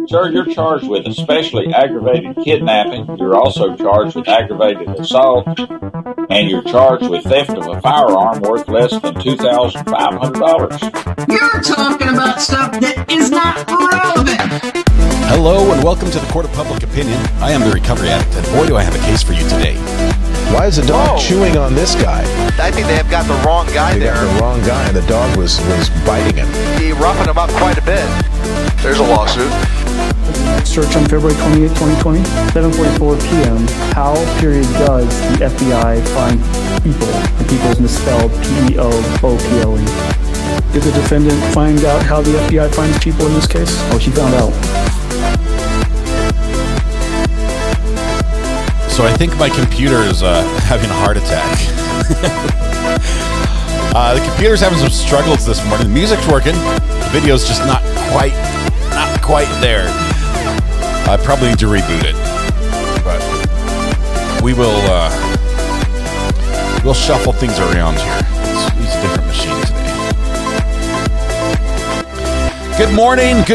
Sir, you're charged with especially aggravated kidnapping. You're also charged with aggravated assault. And you're charged with theft of a firearm worth less than $2,500. You're talking about stuff that is not relevant. Hello and welcome to the Court of Public Opinion. I am the Recovery Addict, and boy do I have a case for you today. Why is the dog chewing on this guy? I think they have got the wrong guy there. Got the wrong guy, and the dog was biting him. He roughened him up quite a bit. There's a lawsuit. Search on February 28, 2020, 7:44 p.m. How, does the FBI find people? And people is misspelled P-E-O-O-P-L-E. Did the defendant find out how the FBI finds people in this case? Oh, she found out. So I think my computer is having a heart attack. The computer's having some struggles this morning. The music's working. The video's just not quite there. I probably need to reboot it, but we'll shuffle things around here. Let's use a different machine today. Good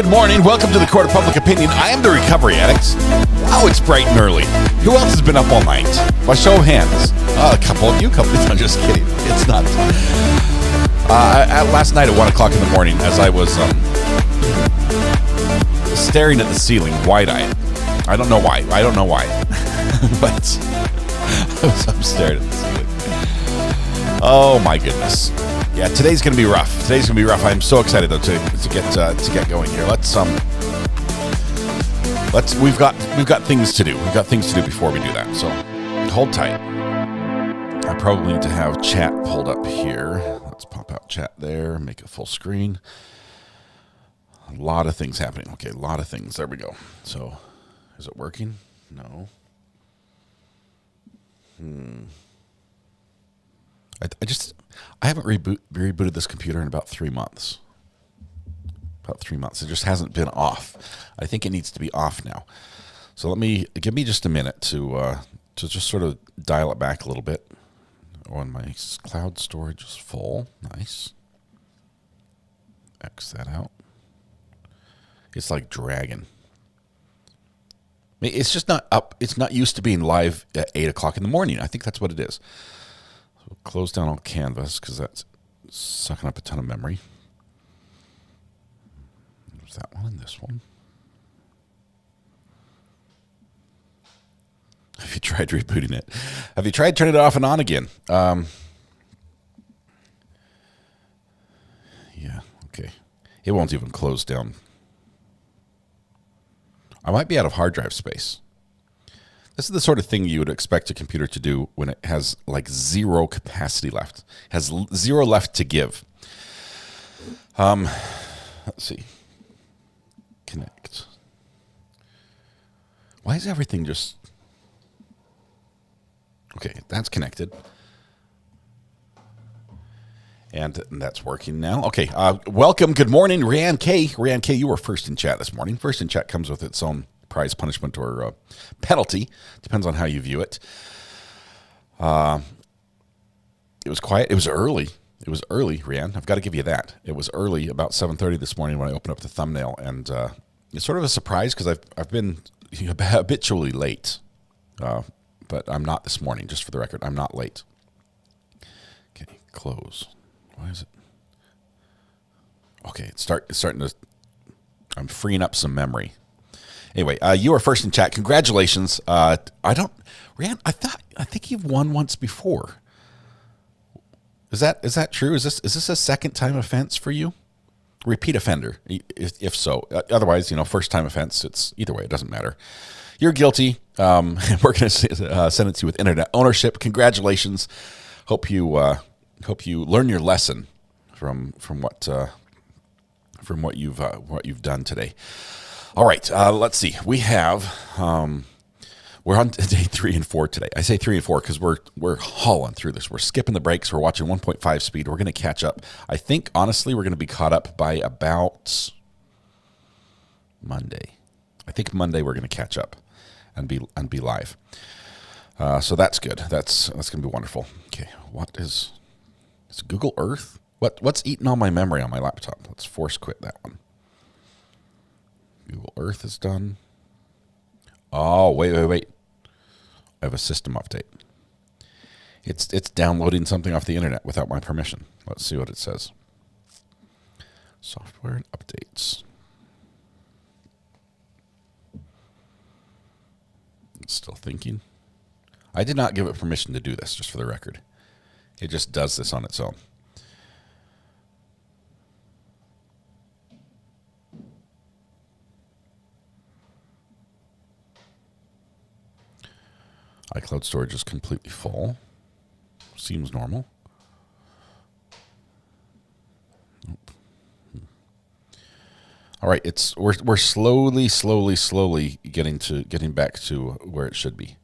morning. Welcome to the Court of Public Opinion. I am the Recovery Addict. Wow, it's bright and early. Who else has been up all night? By show of hands. A couple of you. I'm just kidding. It's not. Last night at 1 o'clock in the morning, as I was staring at the ceiling, wide-eyed. I don't know why, but I'm staring at the ceiling. Oh my goodness! Yeah, today's gonna be rough. I'm so excited though to get going here. We've got things to do. We've got things to do before we do that. So hold tight. I probably need to have chat pulled up here. Let's pop out chat there. Make it full screen. A lot of things happening. Okay, a lot of things. There we go. So, is it working? No. I haven't rebooted this computer in about 3 months. It just hasn't been off. I think it needs to be off now. So give me just a minute to just sort of dial it back a little bit. Oh, and my cloud storage is full. Nice. X that out. It's like dragging. It's just not up. It's not used to being live at 8 o'clock in the morning. I think that's what it is. So we'll close down all Canvas because that's sucking up a ton of memory. There's that one and this one. Have you tried rebooting it? Have you tried turning it off and on again? Yeah, okay. It won't even close down. I might be out of hard drive space. This is the sort of thing you would expect a computer to do when it has like zero capacity left. Has zero left to give. Let's see. Connect. Why is everything just... Okay, that's connected. And that's working now. Okay, welcome. Good morning, Ryan K. Ryan K, you were first in chat this morning. First in chat comes with its own prize, punishment, or penalty. Depends on how you view it. It was quiet. It was early. Ryan. I've got to give you that. It was early, about 7:30 this morning when I opened up the thumbnail. And it's sort of a surprise because I've been habitually late. But I'm not this morning, just for the record. I'm not late. Okay, close. Why is it? Okay, it's starting to... I'm freeing up some memory. Anyway, you are first in chat. Congratulations. Ryan, I think you've won once before. Is that true? Is this a second time offense for you? Repeat offender, if so. Otherwise, first time offense. It's either way. It doesn't matter. You're guilty. We're going to sentence you with internet ownership. Congratulations. Hope you learn your lesson from what you've done today. All right. Let's see. We have we're on day 3 and 4 today. I say 3 and 4 because we're hauling through this. We're skipping the breaks. We're watching 1.5 speed. We're going to catch up. I think honestly we're going to be caught up by about Monday. I think Monday we're going to catch up and be live. So that's good. That's going to be wonderful. Okay, is Google Earth? What's eating all my memory on my laptop? Let's force quit that one. Google Earth is done. Oh, wait. I have a system update. It's downloading something off the internet without my permission. Let's see what it says. Software and updates. It's still thinking. I did not give it permission to do this, just for the record. It just does this on its own. iCloud storage is completely full. Seems normal. Nope. All right, we're slowly getting back to where it should be.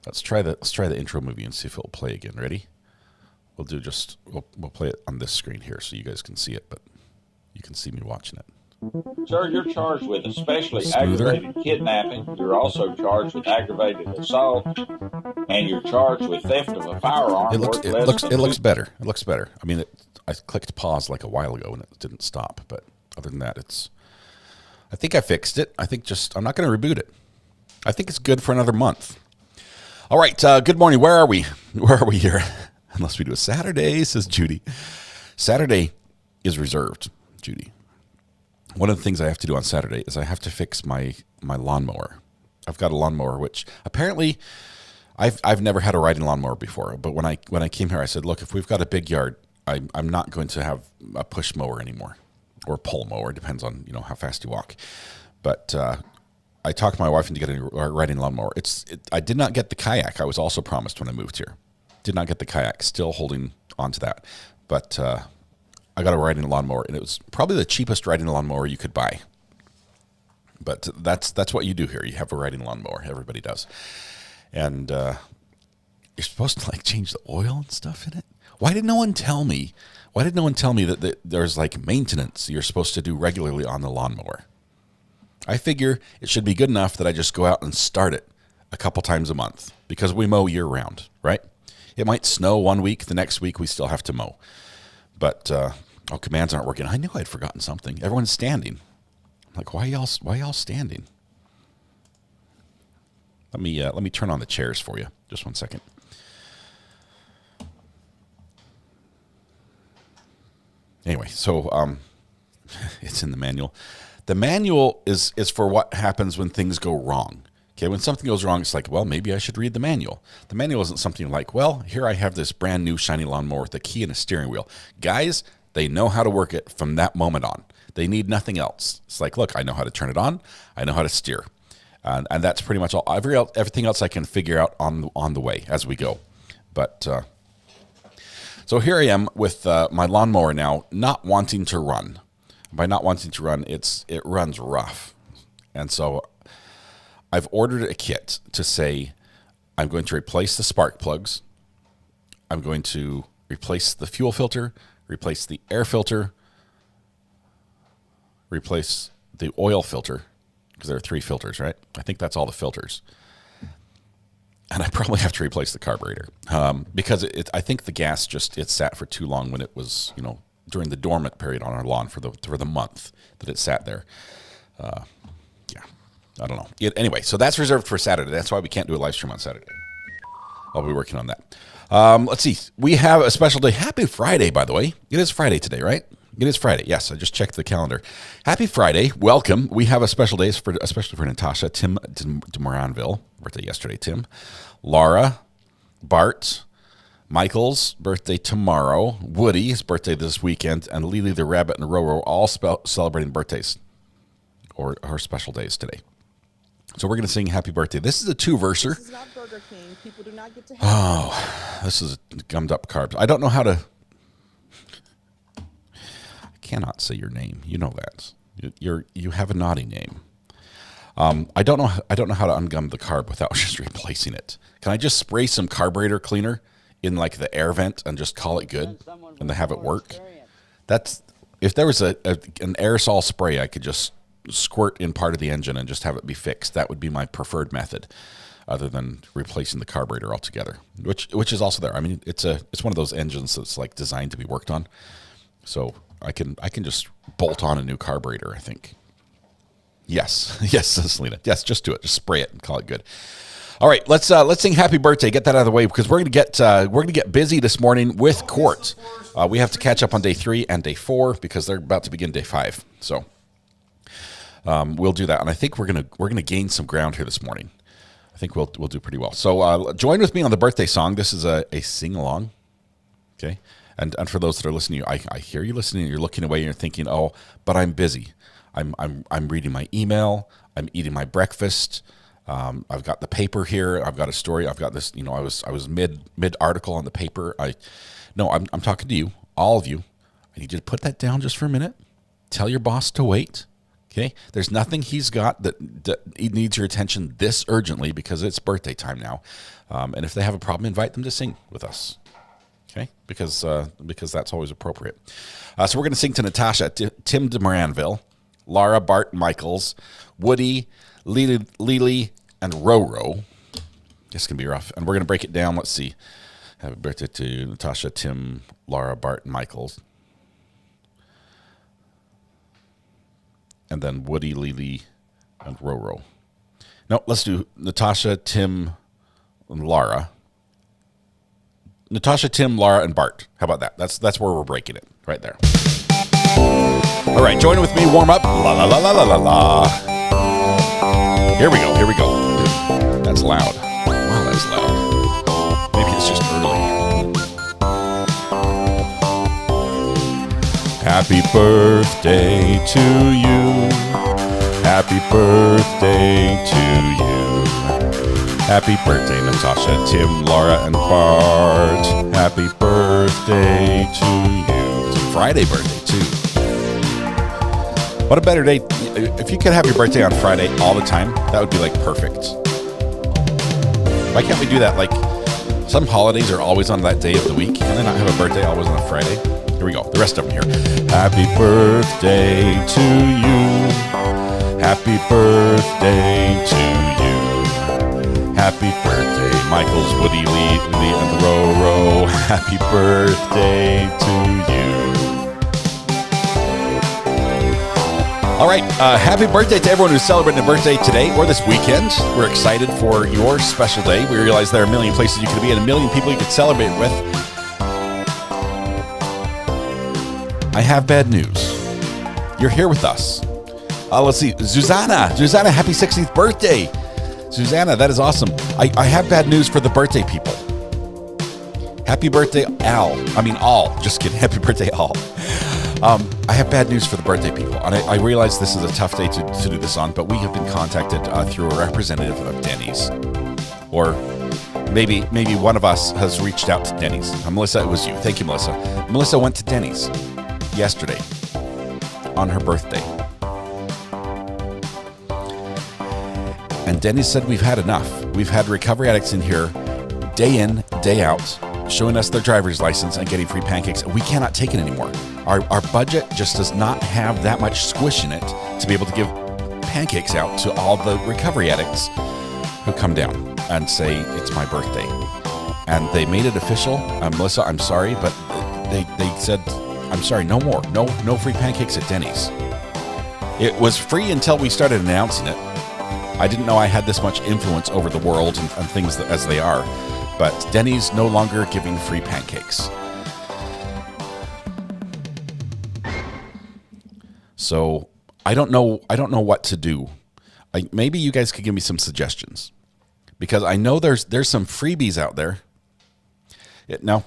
Let's try the intro movie and see if it'll play again. Ready? We'll play it on this screen here so you guys can see it, but you can see me watching it. Sir, you're charged with especially Smoother. aggravated kidnapping. You're also charged with aggravated assault, and you're charged with theft of a firearm. It looks better. It looks better. I mean, I clicked pause like a while ago and it didn't stop. But other than that, I think I fixed it. I'm not going to reboot it. I think it's good for another month. All right. Good morning. Where are we? Where are we here? Unless we do a Saturday, says Judy. Saturday is reserved, Judy. One of the things I have to do on Saturday is I have to fix my lawnmower. I've got a lawnmower, which apparently I've never had a riding lawnmower before. But when I came here, I said, look, if we've got a big yard, I'm not going to have a push mower anymore, or pull mower, depends on how fast you walk. But I talked my wife into getting a riding lawnmower. I did not get the kayak. I was also promised when I moved here. Did not get the kayak. Still holding on to that, but. I got a riding lawnmower, and it was probably the cheapest riding lawnmower you could buy. But that's what you do here. You have a riding lawnmower. Everybody does. And you're supposed to change the oil and stuff in it. Why did no one tell me? That there's maintenance you're supposed to do regularly on the lawnmower? I figure it should be good enough that I just go out and start it a couple times a month, because we mow year round, right? It might snow one week. The next week we still have to mow. But commands aren't working. I knew I'd forgotten something. Everyone's standing. I'm like, why y'all standing? Let me turn on the chairs for you. Just one second. Anyway, so it's in the manual. The manual is for what happens when things go wrong. Okay, when something goes wrong, it's like, well, maybe I should read the manual. The manual isn't something like, well, here I have this brand new shiny lawnmower with a key and a steering wheel. Guys, they know how to work it from that moment on. They need nothing else. It's like, look, I know how to turn it on. I know how to steer. And that's pretty much all. Everything else I can figure out on the way as we go. But so here I am with my lawnmower now not wanting to run. By not wanting to run, it runs rough. And so I've ordered a kit to say I'm going to replace the spark plugs. I'm going to replace the fuel filter, replace the air filter, replace the oil filter, because there are 3 filters, right? I think that's all the filters. And I probably have to replace the carburetor because I think the gas it sat for too long when it was, during the dormant period on our lawn for the month that it sat there. Yeah, I don't know. Anyway, so that's reserved for Saturday. That's why we can't do a live stream on Saturday. I'll be working on that. Let's see. We have a special day. Happy Friday, by the way. It is Friday today, right? It is Friday. Yes, I just checked the calendar. Happy Friday. Welcome. We have a special day, especially for Natasha. Tim de Moranville, birthday yesterday, Tim. Laura, Bart, Michael's birthday tomorrow. Woody's birthday this weekend. And Lily the Rabbit and Roro all celebrating birthdays or special days today. So we're going to sing happy birthday. This is a 2-verser. This is not Burger King. People do not get to have this is gummed up carbs. I don't know how to... I cannot say your name. You know that. You have a naughty name. I don't know how to ungum the carb without just replacing it. Can I just spray some carburetor cleaner in the air vent and just call it good and have it work? If there was an aerosol spray, I could just squirt in part of the engine and just have it be fixed. That would be my preferred method, other than replacing the carburetor altogether, which is also there. I mean, it's one of those engines that's designed to be worked on, so I can just bolt on a new carburetor, I think. Yes, yes, Selena. Yes, just do it. Just spray it and call it good. All right, let's sing Happy Birthday. Get that out of the way because we're gonna get busy this morning with court. We have to catch up on day 3 and day 4 because they're about to begin day 5. So we'll do that, and I think we're gonna gain some ground here this morning. I think we'll do pretty well. So join with me on the birthday song. This is a sing along. Okay, and for those that are listening, I hear you listening. You're looking away and you're thinking, oh, but I'm busy. I'm reading my email. I'm eating my breakfast. I've got the paper here. I've got a story. I've got this. I was mid article on the paper. I'm talking to you, all of you. I need you to put that down just for a minute. Tell your boss to wait. Okay. There's nothing he's got that he needs your attention this urgently because it's birthday time now. And if they have a problem, invite them to sing with us. Okay. Because that's always appropriate. So we're going to sing to Natasha, Tim de Moranville, Laura, Bart, Michaels, Woody, Lily, and Roro. This can be rough. And we're going to break it down. Let's see. Happy birthday to Natasha, Tim, Laura, Bart, and Michaels. And then Woody, Lily, and Roro. No, let's do Natasha, Tim, and Laura. Natasha, Tim, Laura, and Bart. How about that? That's where we're breaking it. Right there. All right, join with me. Warm up. La, la, la, la, la, la, la. Here we go. That's loud. Wow, that's loud. Maybe it's just early. Happy birthday to you. Happy birthday to you. Happy birthday, Natasha, Tim, Laura, and Bart. Happy birthday to you. It's a Friday birthday, too. What a better day. If you could have your birthday on Friday all the time, that would be like perfect. Why can't we do that? Like some holidays are always on that day of the week. Can they not have a birthday always on a Friday? Here we go. The rest of them here. Happy birthday to you. Happy birthday to you. Happy birthday, Michaels, Woody, Lee, and Roro. Happy birthday to you. All right, happy birthday to everyone who's celebrating a birthday today or this weekend. We're excited for your special day. We realize there are a million places you could be and a million people you could celebrate with. I have bad news. You're here with us. Let's see, Susanna, happy 60th birthday. Susanna, that is awesome. I have bad news for the birthday people. Happy birthday, all. Just kidding. Happy birthday, all. I have bad news for the birthday people. And I realize this is a tough day to do this on, but we have been contacted through a representative of Denny's. Or maybe one of us has reached out to Denny's. Melissa, it was you. Thank you, Melissa. Melissa went to Denny's yesterday on her birthday. And Denny's said, we've had enough. We've had recovery addicts in here day in, day out, showing us their driver's license and getting free pancakes. We cannot take it anymore. Our budget just does not have that much squish in it to be able to give pancakes out to all the recovery addicts who come down and say, it's my birthday. And they made it official. Melissa, I'm sorry, but they said, I'm sorry, no more. No free pancakes at Denny's. It was free until we started announcing it. I didn't know I had this much influence over the world and things as they are. But Denny's no longer giving free pancakes. So I don't know what to do. Maybe you guys could give me some suggestions, because I know there's some freebies out there. Now,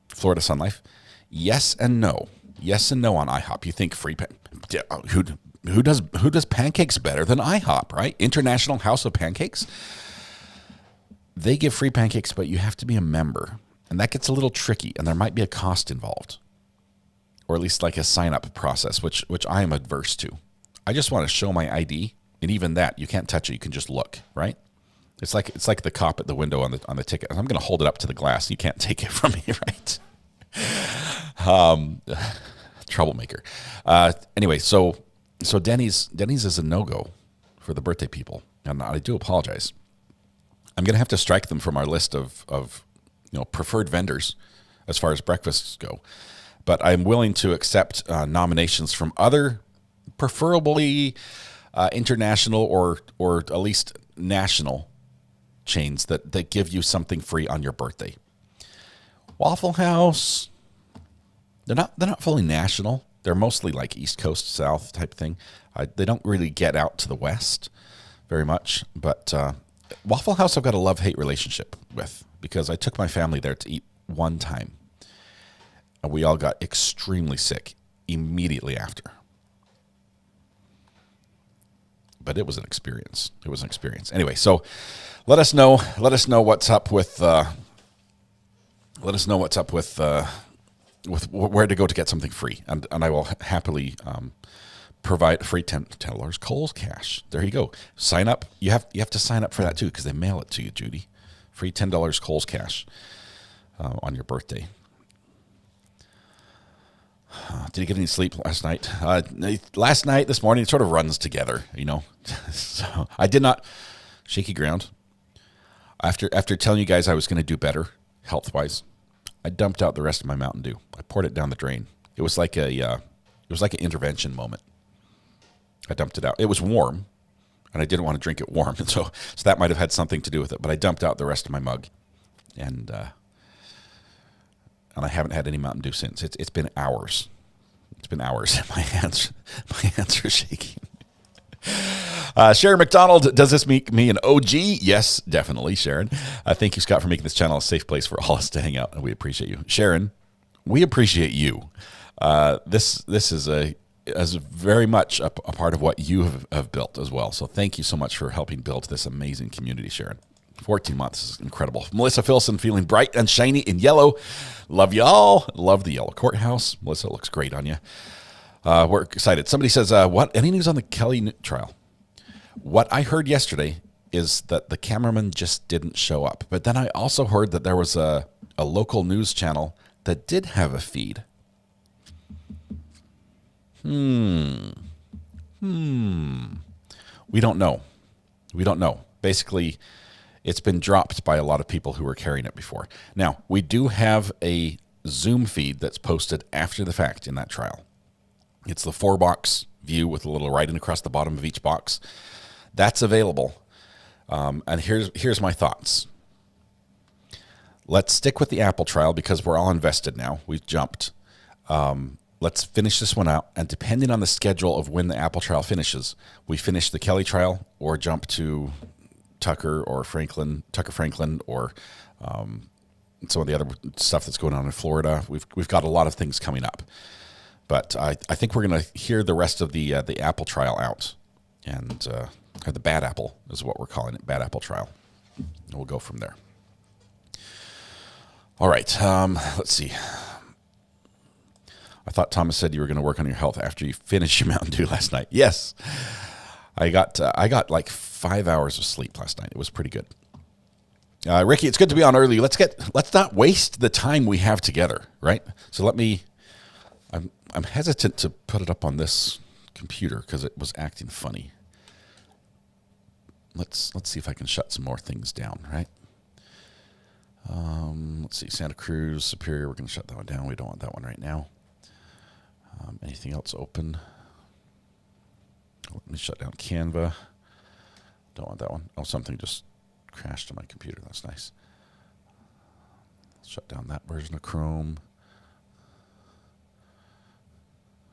Florida Sun Life, yes and no on IHOP. You think free who does pancakes better than IHOP, right? International House of Pancakes. They give free pancakes, but you have to be a member, and that gets a little tricky, and there might be a cost involved. Or at least like a sign-up process, which I am adverse to. I just want to show my ID, and even that, you can't touch it. You can just look, right? It's like the cop at the window on the ticket. I'm going to hold it up to the glass. You can't take it from me, right? Troublemaker. Anyway, so Denny's is a no-go for the birthday people, and I do apologize. I'm going to have to strike them from our list of preferred vendors as far as breakfasts go. But I'm willing to accept nominations from other, preferably international or at least national chains that give you something free on your birthday. Waffle House, they're not fully national. They're mostly like East Coast, South type thing. They don't really get out to the West very much. But Waffle House I've got a love-hate relationship with because I took my family there to eat one time. And we all got extremely sick immediately after. But it was an experience. It was an experience. Anyway, so let us know what's up with with where to go to get something free, and I will happily provide free $10 Kohl's cash. There you go. Sign up. You have to sign up for that too because they mail it to you, Judy. Free $10 Kohl's cash on your birthday. Did you get any sleep last night? Last night, this morning, it sort of runs together, you know. So I did not shaky ground. After telling you guys I was going to do better health-wise, I dumped out the rest of my Mountain Dew. I poured it down the drain. It was like an intervention moment. I dumped it out. It was warm, and I didn't want to drink it warm, and so that might have had something to do with it. But I dumped out the rest of my mug, and I haven't had any Mountain Dew since. It's been hours. It's been hours. My hands are shaking. Sharon McDonald, does this make me an OG? Yes, definitely, Sharon. Thank you, Scott, for making this channel a safe place for all us to hang out, and we appreciate you. Sharon, we appreciate you. This is very much a part of what you have built as well. So thank you so much for helping build this amazing community, Sharon. 14 months is incredible. Melissa Filson, feeling bright and shiny in yellow. Love y'all. Love the yellow courthouse. Melissa, looks great on you. We're excited. Somebody says, what? Any news on the Kelly trial? What I heard yesterday is that the cameraman just didn't show up. But then I also heard that there was a local news channel that did have a feed. We don't know. We don't know. Basically, it's been dropped by a lot of people who were carrying it before. Now, we do have a Zoom feed that's posted after the fact in that trial. It's the 4-box view with a little writing across the bottom of each box. That's available. And here's my thoughts. Let's stick with the Apple trial because we're all invested now. We've jumped. Let's finish this one out. And depending on the schedule of when the Apple trial finishes, we finish the Kelly trial or jump to Tucker Franklin, or some of the other stuff that's going on in Florida. We've got a lot of things coming up. But I think we're going to hear the rest of the Apple trial out. And or the Bad Apple is what we're calling it, Bad Apple trial. And we'll go from there. All right, let's see. I thought Thomas said you were going to work on your health after you finished your Mountain Dew last night. Yes, I got like 5 hours of sleep last night. It was pretty good. Ricky, it's good to be on early. Let's not waste the time we have together, right? So I'm hesitant to put it up on this computer because it was acting funny. Let's see if I can shut some more things down, right? Let's see, Santa Cruz, Superior, we're going to shut that one down. We don't want that one right now. Anything else open? Let me shut down Canva. Don't want that one. Oh, something just crashed on my computer. That's nice. Shut down that version of Chrome.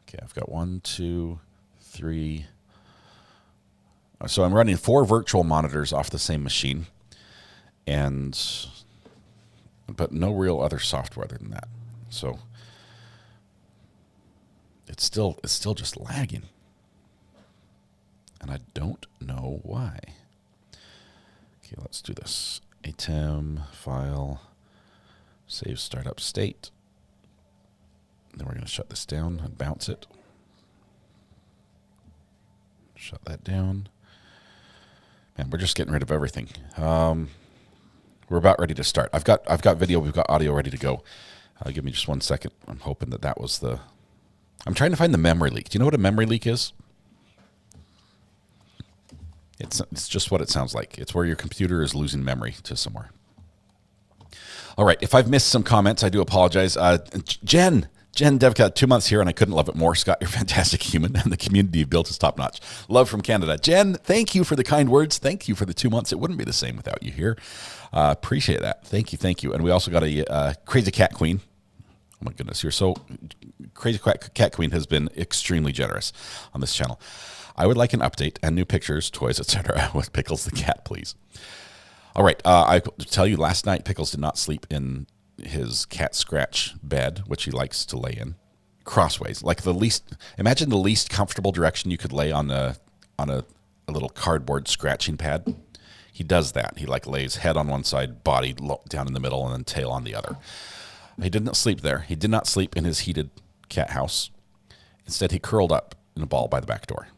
Okay, I've got 1, 2, 3. So I'm running 4 virtual monitors off the same machine, but no real other software other than that. So it's still just lagging, and I don't know why. Okay, let's do this. ATEM file, save startup state. Then we're going to shut this down and bounce it. Shut that down. Man, we're just getting rid of everything. We're about ready to start. I've got video, we've got audio ready to go. Give me just 1 second. I'm hoping that was the... I'm trying to find the memory leak. Do you know what a memory leak is? It's just what it sounds like. It's where your computer is losing memory to somewhere. All right, if I've missed some comments, I do apologize. Jen Jen Devcat, 2 months here, and I couldn't love it more. Scott, you're a fantastic human, and the community you've built is top-notch. Love from Canada. Jen, thank you for the kind words. Thank you for the 2 months. It wouldn't be the same without you here. Appreciate that. Thank you, thank you. And we also got a Crazy Cat Queen. Oh, my goodness. You're so... Crazy Cat Queen has been extremely generous on this channel. I would like an update and new pictures, toys, etc. with Pickles the cat, please. All right. I tell you, last night, Pickles did not sleep in his cat scratch bed, which he likes to lay in, crossways. Like imagine the least comfortable direction you could lay on a little cardboard scratching pad. He does that. He like lays head on one side, body down in the middle, and then tail on the other. He did not sleep there. He did not sleep in his heated cat house. Instead, he curled up in a ball by the back door.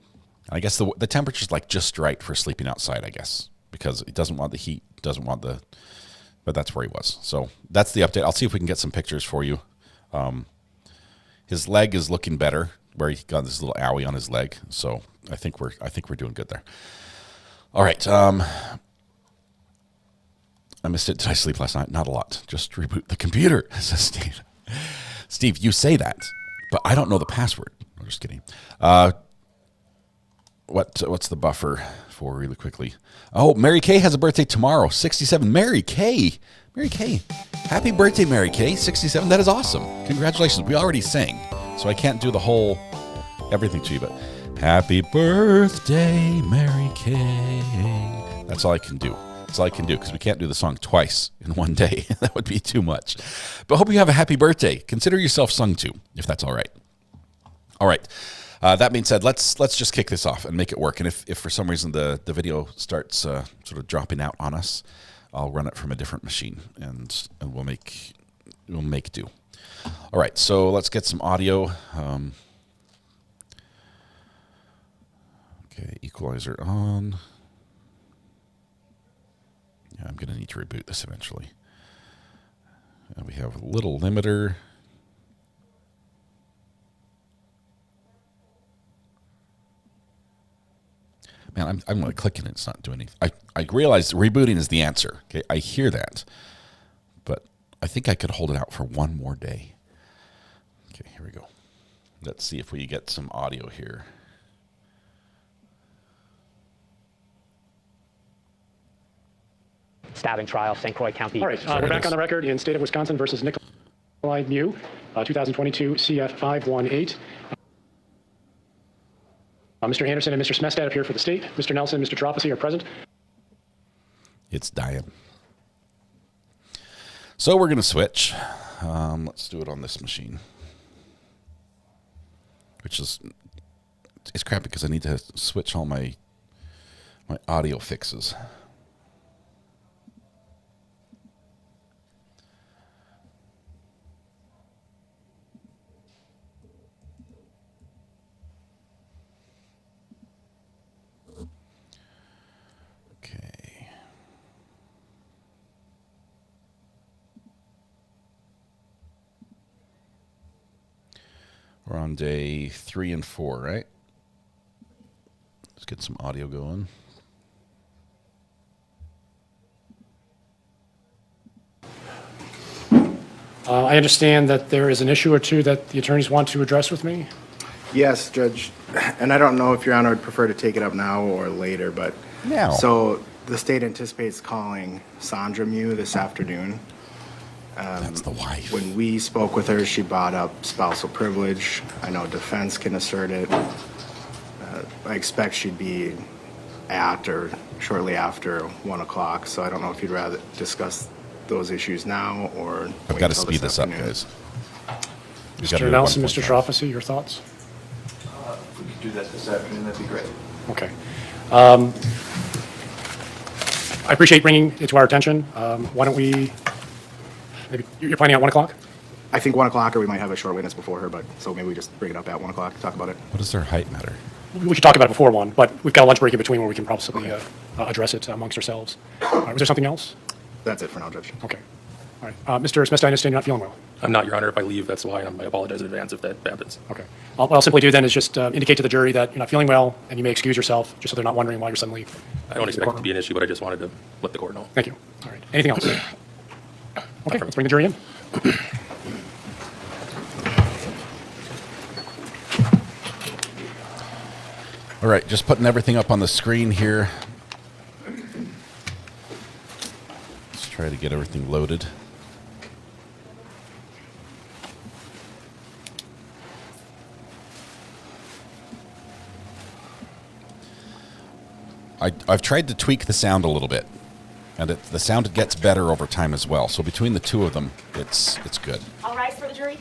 I guess the temperature's like just right for sleeping outside, I guess, because he doesn't want the heat, but that's where he was. So that's the update. I'll see if we can get some pictures for you. His leg is looking better, where he got this little owie on his leg. So I think we're doing good there. All right. I missed it. Did I sleep last night? Not a lot. Just reboot the computer, says Steve. Steve, you say that, but I don't know the password. I'm just kidding. What's the buffer for really quickly? Oh, Mary Kay has a birthday tomorrow, 67. Mary Kay. Mary Kay. Happy birthday, Mary Kay. 67. That is awesome. Congratulations. We already sang, so I can't do the whole everything to you, but happy birthday, Mary Kay. That's all I can do. That's all I can do, because we can't do the song twice in one day. That would be too much. But hope you have a happy birthday. Consider yourself sung to, if that's all right. All right. That being said, let's just kick this off and make it work. And if for some reason the video starts sort of dropping out on us, I'll run it from a different machine and we'll make do. All right, so let's get some audio. Okay, equalizer on. Yeah, I'm going to need to reboot this eventually. And we have a little limiter. Man, I'm going to click it and it's not doing anything. I realize rebooting is the answer. Okay, I hear that. But I think I could hold it out for one more day. Okay, here we go. Let's see if we get some audio here. Stabbing trial, St. Croix County. All right, we're back on the record in state of Wisconsin versus Nikolai Mew, 2022 CF 518. Mr. Anderson and Mr. Smestad appear for the state. Mr. Nelson and Mr. Tropasy are present. It's dying. So we're going to switch. Let's do it on this machine. Which is, it's crappy because I need to switch all my audio fixes. We're on day 3 and 4, right? Let's get some audio going. I understand that there is an issue or two that the attorneys want to address with me. Yes, Judge. And I don't know if Your Honor would prefer to take it up now or later, but now. So the state anticipates calling Sandra Mew this afternoon. That's the wife. When we spoke with her, she brought up spousal privilege. I know defense can assert it. I expect she'd be at or shortly after 1 o'clock, so I don't know if you'd rather discuss those issues now or I've got to speed this up, guys. Mr. Nelson, Mr. Tropasy, your thoughts? If we could do that this afternoon, that'd be great. Okay. I appreciate bringing it to our attention. Why don't we, maybe you're planning at 1 o'clock? I think 1 o'clock, or we might have a short witness before her, but so maybe we just bring it up at 1 o'clock to talk about it. What does their height matter? We should talk about it before 1, but we've got a lunch break in between where we can possibly address it amongst ourselves. Was there something else? That's it for now, Judge. Okay. All right. Mr. Smith, I understand you're not feeling well. I'm not, Your Honor. If I leave, that's why I apologize in advance if that happens. Okay. What I'll simply do then is just indicate to the jury that you're not feeling well and you may excuse yourself, just so they're not wondering why you're suddenly... I don't expect it to be an issue, but I just wanted to let the court know. Thank you. All right. Anything else? Okay, let's bring the jury in. All right, just putting everything up on the screen here. Let's try to get everything loaded. I've tried to tweak the sound a little bit, and the sound gets better over time as well. So between the two of them, it's good. All rise for the jury.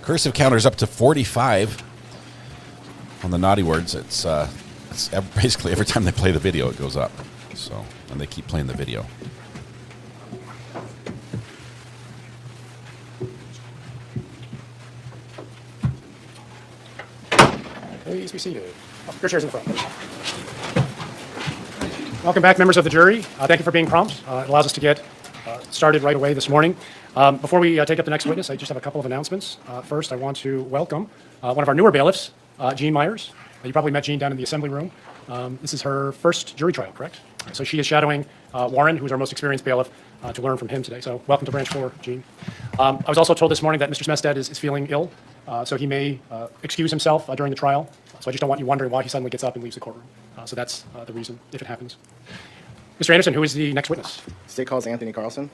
Cursive counter's up to 45 on the naughty words. It's basically every time they play the video, it goes up. So, and they keep playing the video. Please be seated. Your chairs in front. Welcome back, members of the jury. Thank you for being prompt. It allows us to get started right away this morning. Before we take up the next witness, I just have a couple of announcements. First, I want to welcome one of our newer bailiffs, Jean Myers. You probably met Jean down in the assembly room. This is her first jury trial, correct? So she is shadowing Warren, who's our most experienced bailiff, to learn from him today. So welcome to Branch 4, Jean. I was also told this morning that Mr. Smestad is feeling ill, so he may excuse himself during the trial. So I just don't want you wondering why he suddenly gets up and leaves the courtroom. So that's the reason, if it happens. Mr. Anderson, who is the next witness? State calls Anthony Carlson.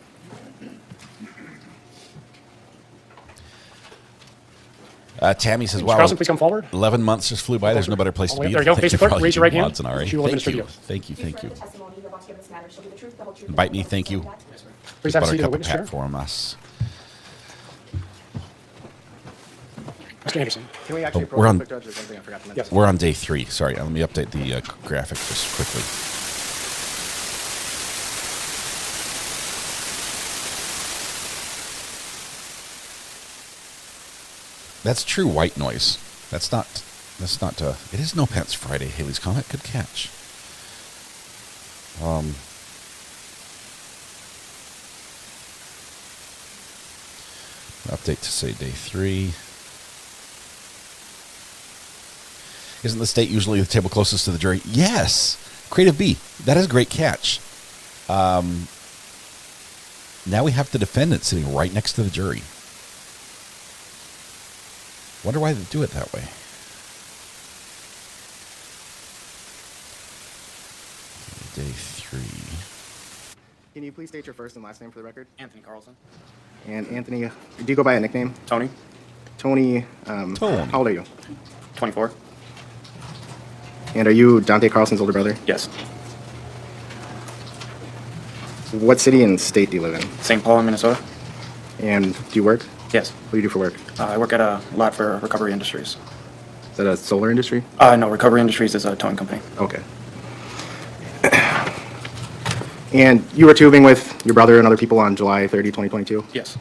Tammy says, Mr. wow, Carlson, please come forward. 11 months just flew by. There's no better place to be. There you go. Face the clerk. Raise your right hand. Thank She will administer the you. oath. Thank you. Thank you. Invite Invite me. Thank you. Please have a seat in the Buttercup witness pat chair. for us. Mr. Anderson. Can we actually we're on- approach the judge? There's something I forgot to mention. Yes. We're on day 3. Sorry, let me update the graphic just quickly. That's true white noise. That's not, it is No Pants Friday, Haley's comment. Good catch. Update to say day 3. Isn't the state usually the table closest to the jury? Yes. Creative B. That is a great catch. Now we have the defendant sitting right next to the jury. Wonder why they do it that way. Day 3. Can you please state your first and last name for the record? Anthony Carlson. And Anthony, do you go by a nickname? Tony. Tony. Tony. How old are you? 24. And are you Dante Carlson's older brother? Yes. What city and state do you live in? St. Paul, Minnesota. And do you work? Yes. What do you do for work? I work at a lot for Recovery Industries. Is that a solar industry? No, Recovery Industries is a towing company. Okay. And you were tubing with your brother and other people on July 30, 2022? Yes.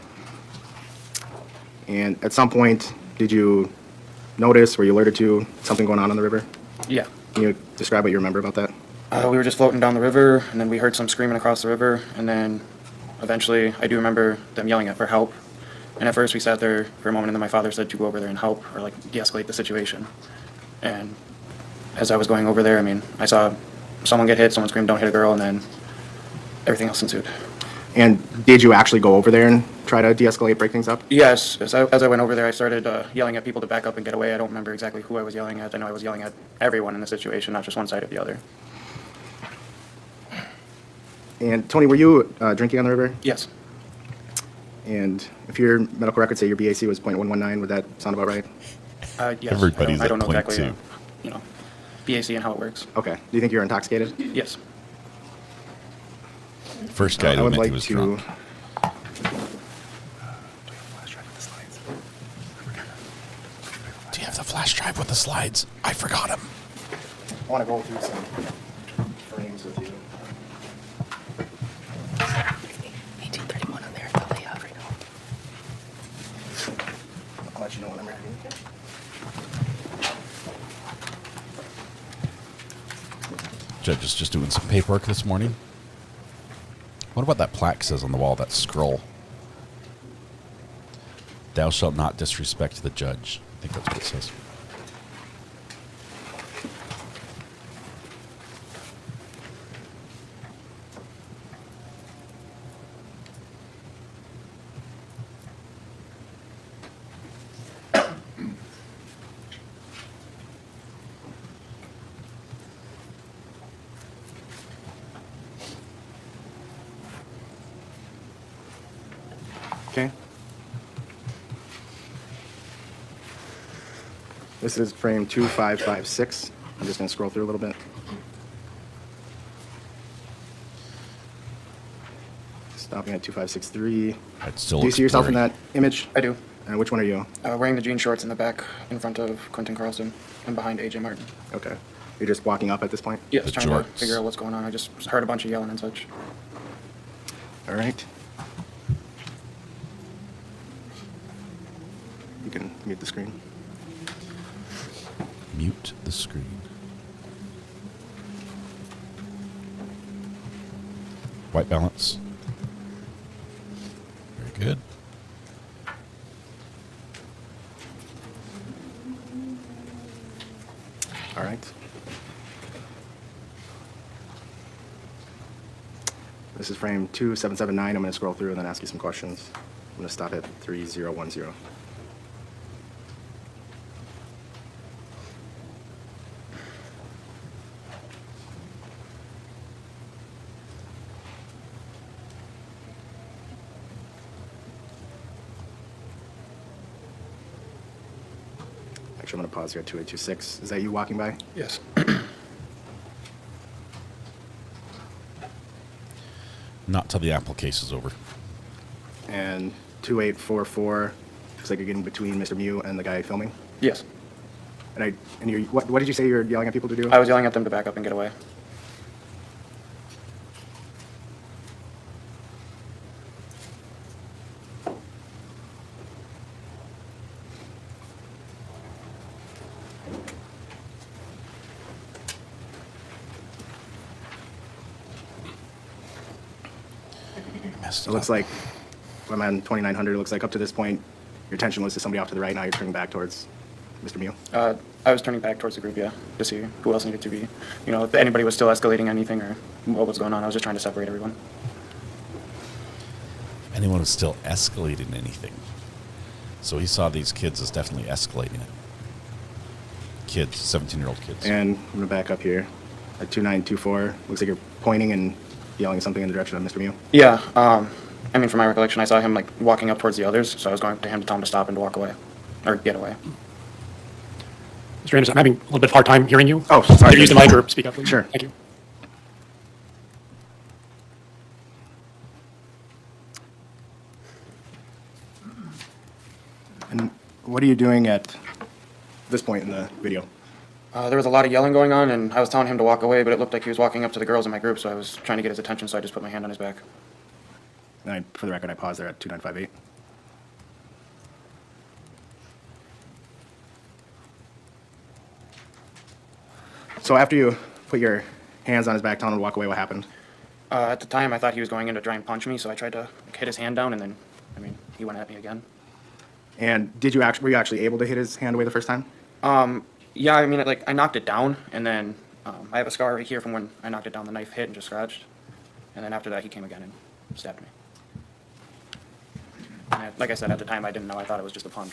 And at some point, did you notice, were you alerted to something going on the river? Yeah. Can you describe what you remember about that? We were just floating down the river, and then we heard some screaming across the river, and then eventually I do remember them yelling for help. And at first we sat there for a moment, and then my father said to go over there and help, or like de-escalate the situation. And as I was going over there, I mean, I saw someone get hit, someone screamed, "Don't hit a girl," and then everything else ensued. And did you actually go over there and try to de-escalate, break things up? Yes, as I went over there, I started yelling at people to back up and get away. I don't remember exactly who I was yelling at. I know I was yelling at everyone in the situation, not just one side or the other. And Tony, were you drinking on the river? Yes. And if your medical records say your BAC was .119, would that sound about right? Yes. Everybody's I don't know at exactly, 0.2. you know, BAC and how it works. Okay. Do you think you're intoxicated? Yes. First guy I to would admit like he was to. drunk. Do you have the flash drive with the slides? I forgot them. I want to go through some frames with you. 1831 on there, the layout right now. I'll let you know when I'm ready. Judge is just doing some paperwork this morning. What about that plaque says on the wall, that scroll? Thou shalt not disrespect the judge. I think that's what it says. Okay. This is frame 2556. I'm just going to scroll through a little bit. Stopping at 2563. Still do you see yourself in blurry. that image? I do. Which one are you? Wearing the jean shorts in the back in front of Quentin Carlson and behind AJ Martin. Okay. You're just walking up at this point? Yes, The trying jorts. to figure out what's going on. I just heard a bunch of yelling and such. All right. You can mute the screen. Mute the screen. White balance. Very good. All right. This is frame 2779. I'm going to scroll through and then ask you some questions. I'm going to stop at 3010. Actually, I'm going to pause here at 2826. Is that you walking by? Yes. Not till the application's over. And 2844, looks like you're getting between Mr. Mew and the guy filming. Yes. And what did you say you were yelling at people to do? I was yelling at them to back up and get away. It looks like, I'm on 2900, it looks like up to this point, your attention was to somebody off to the right, now you're turning back towards Mr. Mew. I was turning back towards the group, yeah, to see who else needed to be. You know, if anybody was still escalating anything or what was going on. I was just trying to separate everyone. Anyone was still escalating anything. So he saw these kids as definitely escalating it. Kids, 17-year-old kids. And I'm going to back up here at 2924. Looks like you're pointing and yelling something in the direction of Mr. Mew. Yeah, I mean, from my recollection, I saw him, like, walking up towards the others, so I was going to him to tell him to stop and to walk away, or get away. Mr. Anderson, I'm having a little bit of a hard time hearing you. Oh, sorry. Could you use the mic or speak up, please? Sure. Thank you. And what are you doing at this point in the video? There was a lot of yelling going on, and I was telling him to walk away, but it looked like he was walking up to the girls in my group, so I was trying to get his attention, so I just put my hand on his back. And for the record, I paused there at 2958. So after you put your hands on his back, telling him to walk away, what happened? At the time, I thought he was going in to try and punch me, so I tried to hit his hand down, and then, I mean, he went at me again. And were you actually able to hit his hand away the first time? Yeah, I mean, I knocked it down, and then I have a scar right here from when I knocked it down. The knife hit and just scratched. And then after that, he came again and stabbed me. And like I said, at the time, I didn't know. I thought it was just a punch.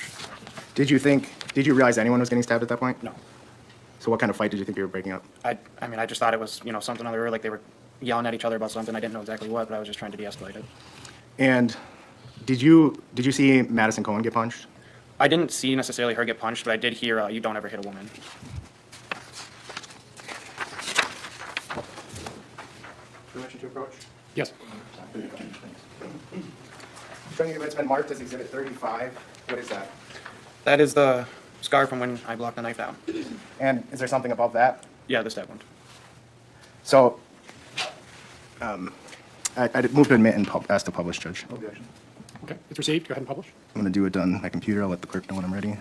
Did you realize anyone was getting stabbed at that point? No. So what kind of fight did you think you were breaking up? I mean, I just thought it was, you know, something other, like they were yelling at each other about something. I didn't know exactly what, but I was just trying to de-escalate it. And did you see Madison Cohen get punched? I didn't see necessarily her get punched, but I did hear, you don't ever hit a woman. Permission to approach? Yes. Showing you it's been marked as Exhibit 35. What is that? That is the scar from when I blocked the knife down. And is there something above that? Yeah, the stab wound. So, I moved to admit and ask to publish, Judge. Objection. Okay, it's received. Go ahead and publish. I'm going to do it on my computer. I'll let the clerk know when I'm ready.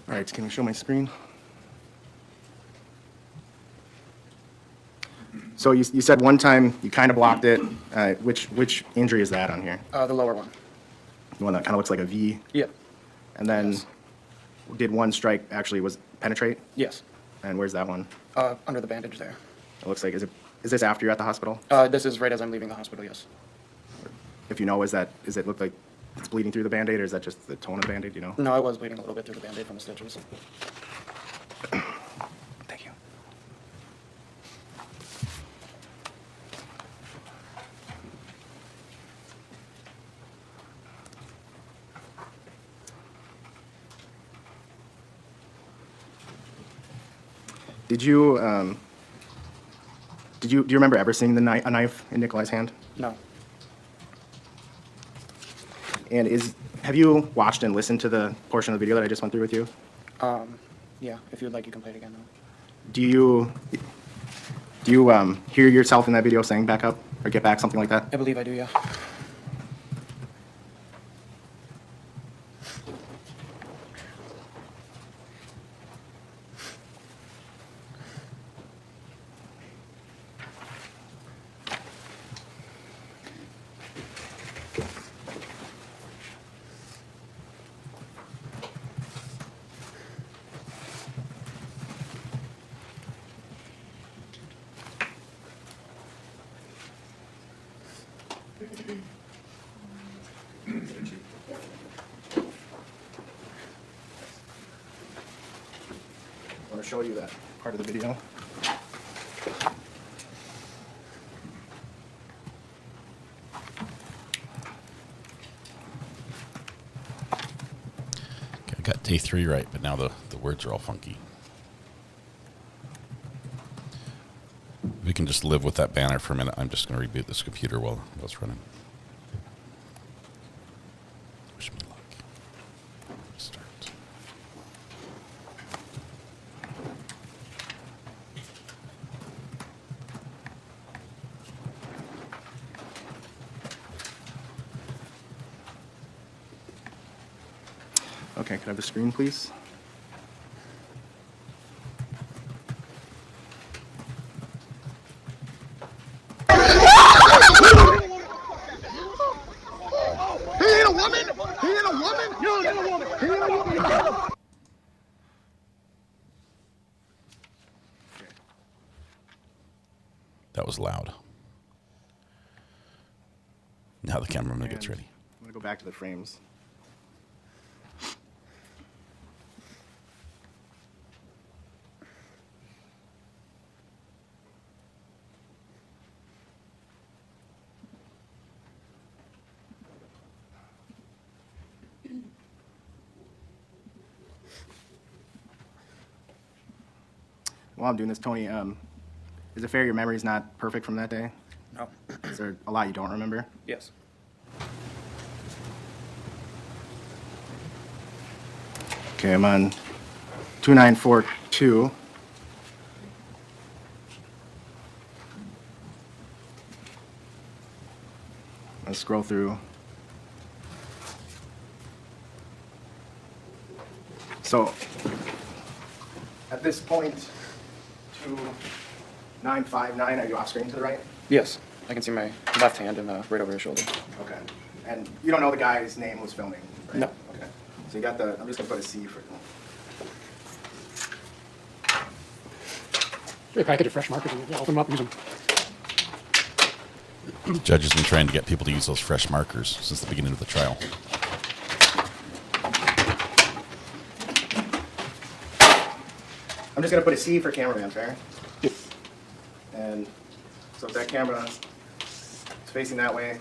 All right, can you show my screen? So you said one time you kind of blocked it. Which injury is that on here? The lower one. The one that kind of looks like a V? Yeah. And then did one strike actually penetrate? Yes. And where's that one? Under the bandage there. It looks like, is Is this after you're at the hospital? This is right as I'm leaving the hospital, yes. If you know, does it look like it's bleeding through the Band-Aid, or is that just the tone of Band-Aid, you know? No, I was bleeding a little bit through the Band-Aid from the stitches. Thank you. Do you remember ever seeing a knife in Nikolai's hand? No. And have you watched and listened to the portion of the video that I just went through with you? Yeah, if you would like, you can play it again, though. Do you hear yourself in that video saying back up or get back, something like that? I believe I do, yeah. I want to show you that part of the video. I got day 3 right, but now the words are all funky. We can just live with that banner for a minute. I'm just going to reboot this computer while it's running. Wish me luck. Start. Okay, could I have the screen, please? That was loud. Now the cameraman gets ready. I'm going to go back to the frames. While I'm doing this, Tony, is it fair your memory's not perfect from that day? No. Is there a lot you don't remember? Yes. Okay, I'm on 2942. Let's scroll through. So, at this point, 2959, are you off screen to the right? Yes. I can see my left hand and right over his shoulder. Okay. And you don't know the guy's name who's filming, right? No. Okay. So you got the, I'm just going to put a C for... A packet of fresh markers, and open them up and use them. The judge has been trying to get people to use those fresh markers since the beginning of the trial. I'm just going to put a C for cameraman, fair? Yep. And so if that camera is facing that way,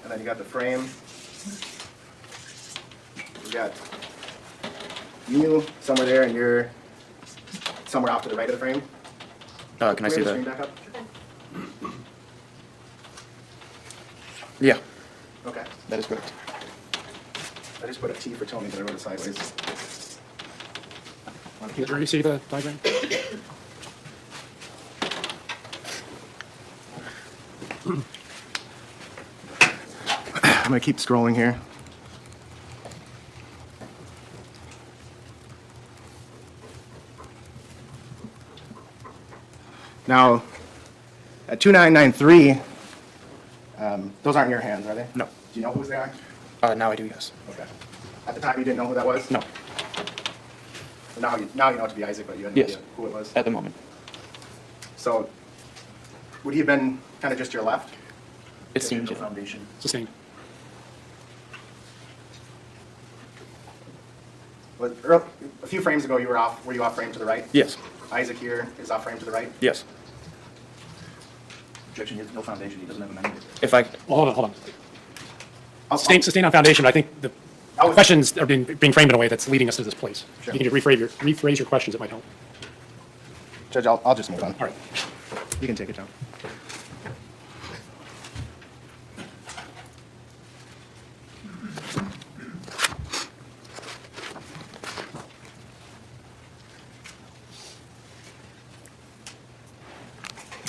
and then you got the frame, you got you somewhere there, and you're somewhere off to the right of the frame. Can I see the that? screen back up? Yeah, Okay. that is correct. I just put a T for Tony, but I wrote it sideways. Can you see the diagram? I'm going to keep scrolling here. Now, at 2993, those aren't your hands, are they? No. Do you know whose they are? Now I do, yes. Okay. At the time, you didn't know who that was? No. So now you know it to be Isaac, but you had no Yes. idea who it was? At the moment. So, Would he have been kind of just to your left? It seems No foundation. Sustained. A few frames ago, were you off frame to the right? Yes. Isaac here is off frame to the right? Yes. Objection, he has no foundation, he doesn't have a memory. If I, Well, hold on. Sustained on foundation, but I think the was- questions are being framed in a way that's leading us to this place. Sure. You can rephrase your questions, it might help. Judge, I'll just move on. All right. You can take it down.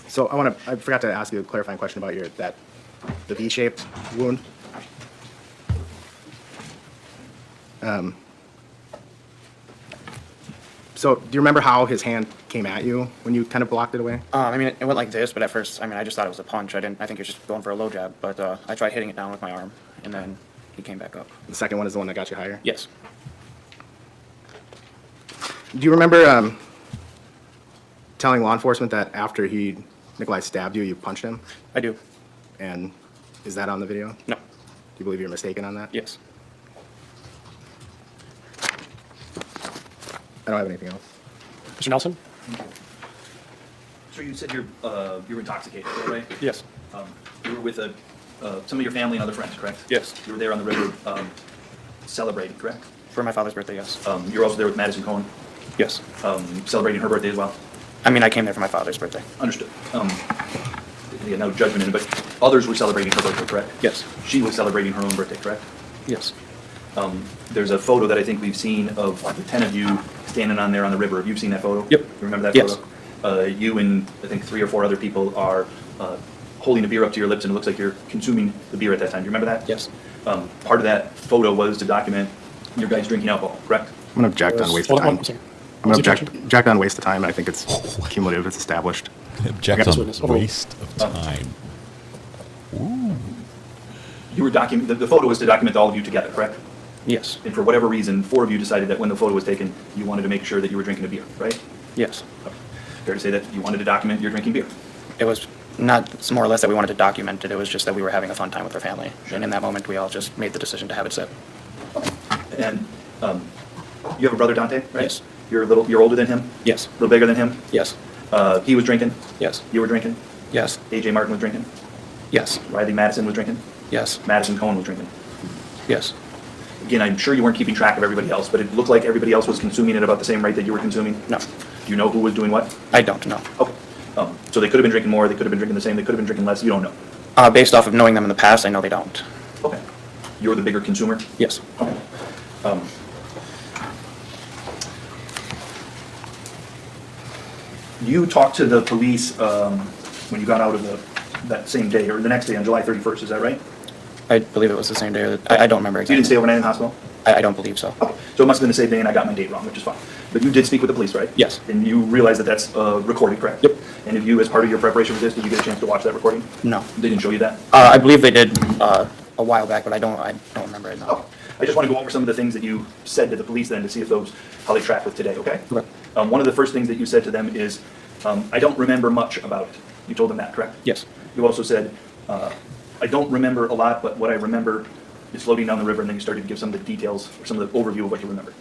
So I forgot to ask you a clarifying question about the V-shaped wound. So do you remember how his hand came at you when you kind of blocked it away? I mean, it went like this, but at first, I mean, I just thought it was a punch. I think he was just going for a low jab, but I tried hitting it down with my arm, and then he came back up. The second one is the one that got you higher? Yes. Do you remember telling law enforcement that after Nikolai stabbed you, you punched him? I do. And is that on the video? No. Do you believe you're mistaken on that? Yes. I don't have anything else. Mr. Nelson? So you said you were intoxicated, is that right? Yes. You were with some of your family and other friends, correct? Yes. You were there on the river celebrating, correct? For my father's birthday, yes. You were also there with Madison Cohen, Yes. celebrating her birthday as well? I mean, I came there for my father's birthday. Understood. Again, no judgment in it, but others were celebrating her birthday, correct? Yes. She was celebrating her own birthday, correct? Yes. There's a photo that I think we've seen of the 10 of you standing on there on the river. Have you seen that photo? Yep. You remember that Yes. photo? You and I think 3 or 4 other people are holding a beer up to your lips, and it looks like you're consuming the beer at that time. Do you remember that? Yes. Part of that photo was to document your guys drinking alcohol, correct? I'm going to object on waste of time. I'm sorry. I'm going to What's the object on waste of time, and I think it's cumulative, it's established. Object Yes, on witness. Overruled. waste of time. You were the photo was to document all of you together, correct? Yes. And for whatever reason, 4 of you decided that when the photo was taken, you wanted to make sure that you were drinking a beer, right? Yes. Fair to say that you wanted to document your drinking beer. It was not, it's more or less that we wanted to document it. It was just that we were having a fun time with our family. And in that moment, we all just made the decision to have it set. And you have a brother, Dante, right? Yes. You're older than him? Yes. A little bigger than him? Yes. He was drinking? Yes. You were drinking? Yes. AJ Martin was drinking? Yes. Riley Madison was drinking? Yes. Madison Cohen was drinking? Yes. Again, I'm sure you weren't keeping track of everybody else, but it looked like everybody else was consuming at about the same rate that you were consuming? No. Do you know who was doing what? I don't know. Okay. So they could have been drinking more, they could have been drinking the same, they could have been drinking less, you don't know? Based off of knowing them in the past, I know they don't. Okay. You're the bigger consumer? Yes. Okay. You talked to the police when you got out of that same day, or the next day on July 31st, is that right? I believe it was the same day. I don't remember You exactly. didn't stay overnight in the hospital? I don't believe so. Okay. So it must have been the same day and I got my date wrong, which is fine. But you did speak with the police, right? Yes. And you realize that that's recorded, correct? Yep. And if you, as part of your preparation for this, did you get a chance to watch that recording? No. They didn't show you that? I believe they did a while back, but I don't remember it now. Okay. I just want to go over some of the things that you said to the police then to see if how they track with today, okay? Okay. One of the first things that you said to them is, I don't remember much about it. You told them that, correct? Yes. You also said, I don't remember a lot, but what I remember is floating down the river, and then you started to give some of the details, or some of the overview of what you remember.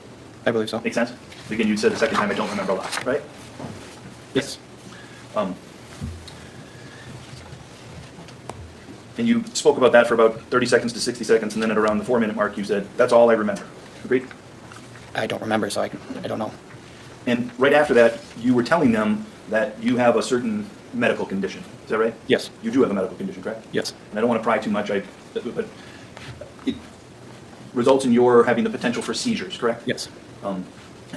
I believe so. Make sense? Again, you said the second time, I don't remember a lot, right? Yes. And you spoke about that for about 30 seconds to 60 seconds, and then at around the 4-minute mark, you said, that's all I remember. Agreed? I don't remember, so I don't know. And right after that, you were telling them that you have a certain medical condition. Is that right? Yes. You do have a medical condition, correct? Yes. And I don't want to pry too much, but it results in your having the potential for seizures, correct? Yes. And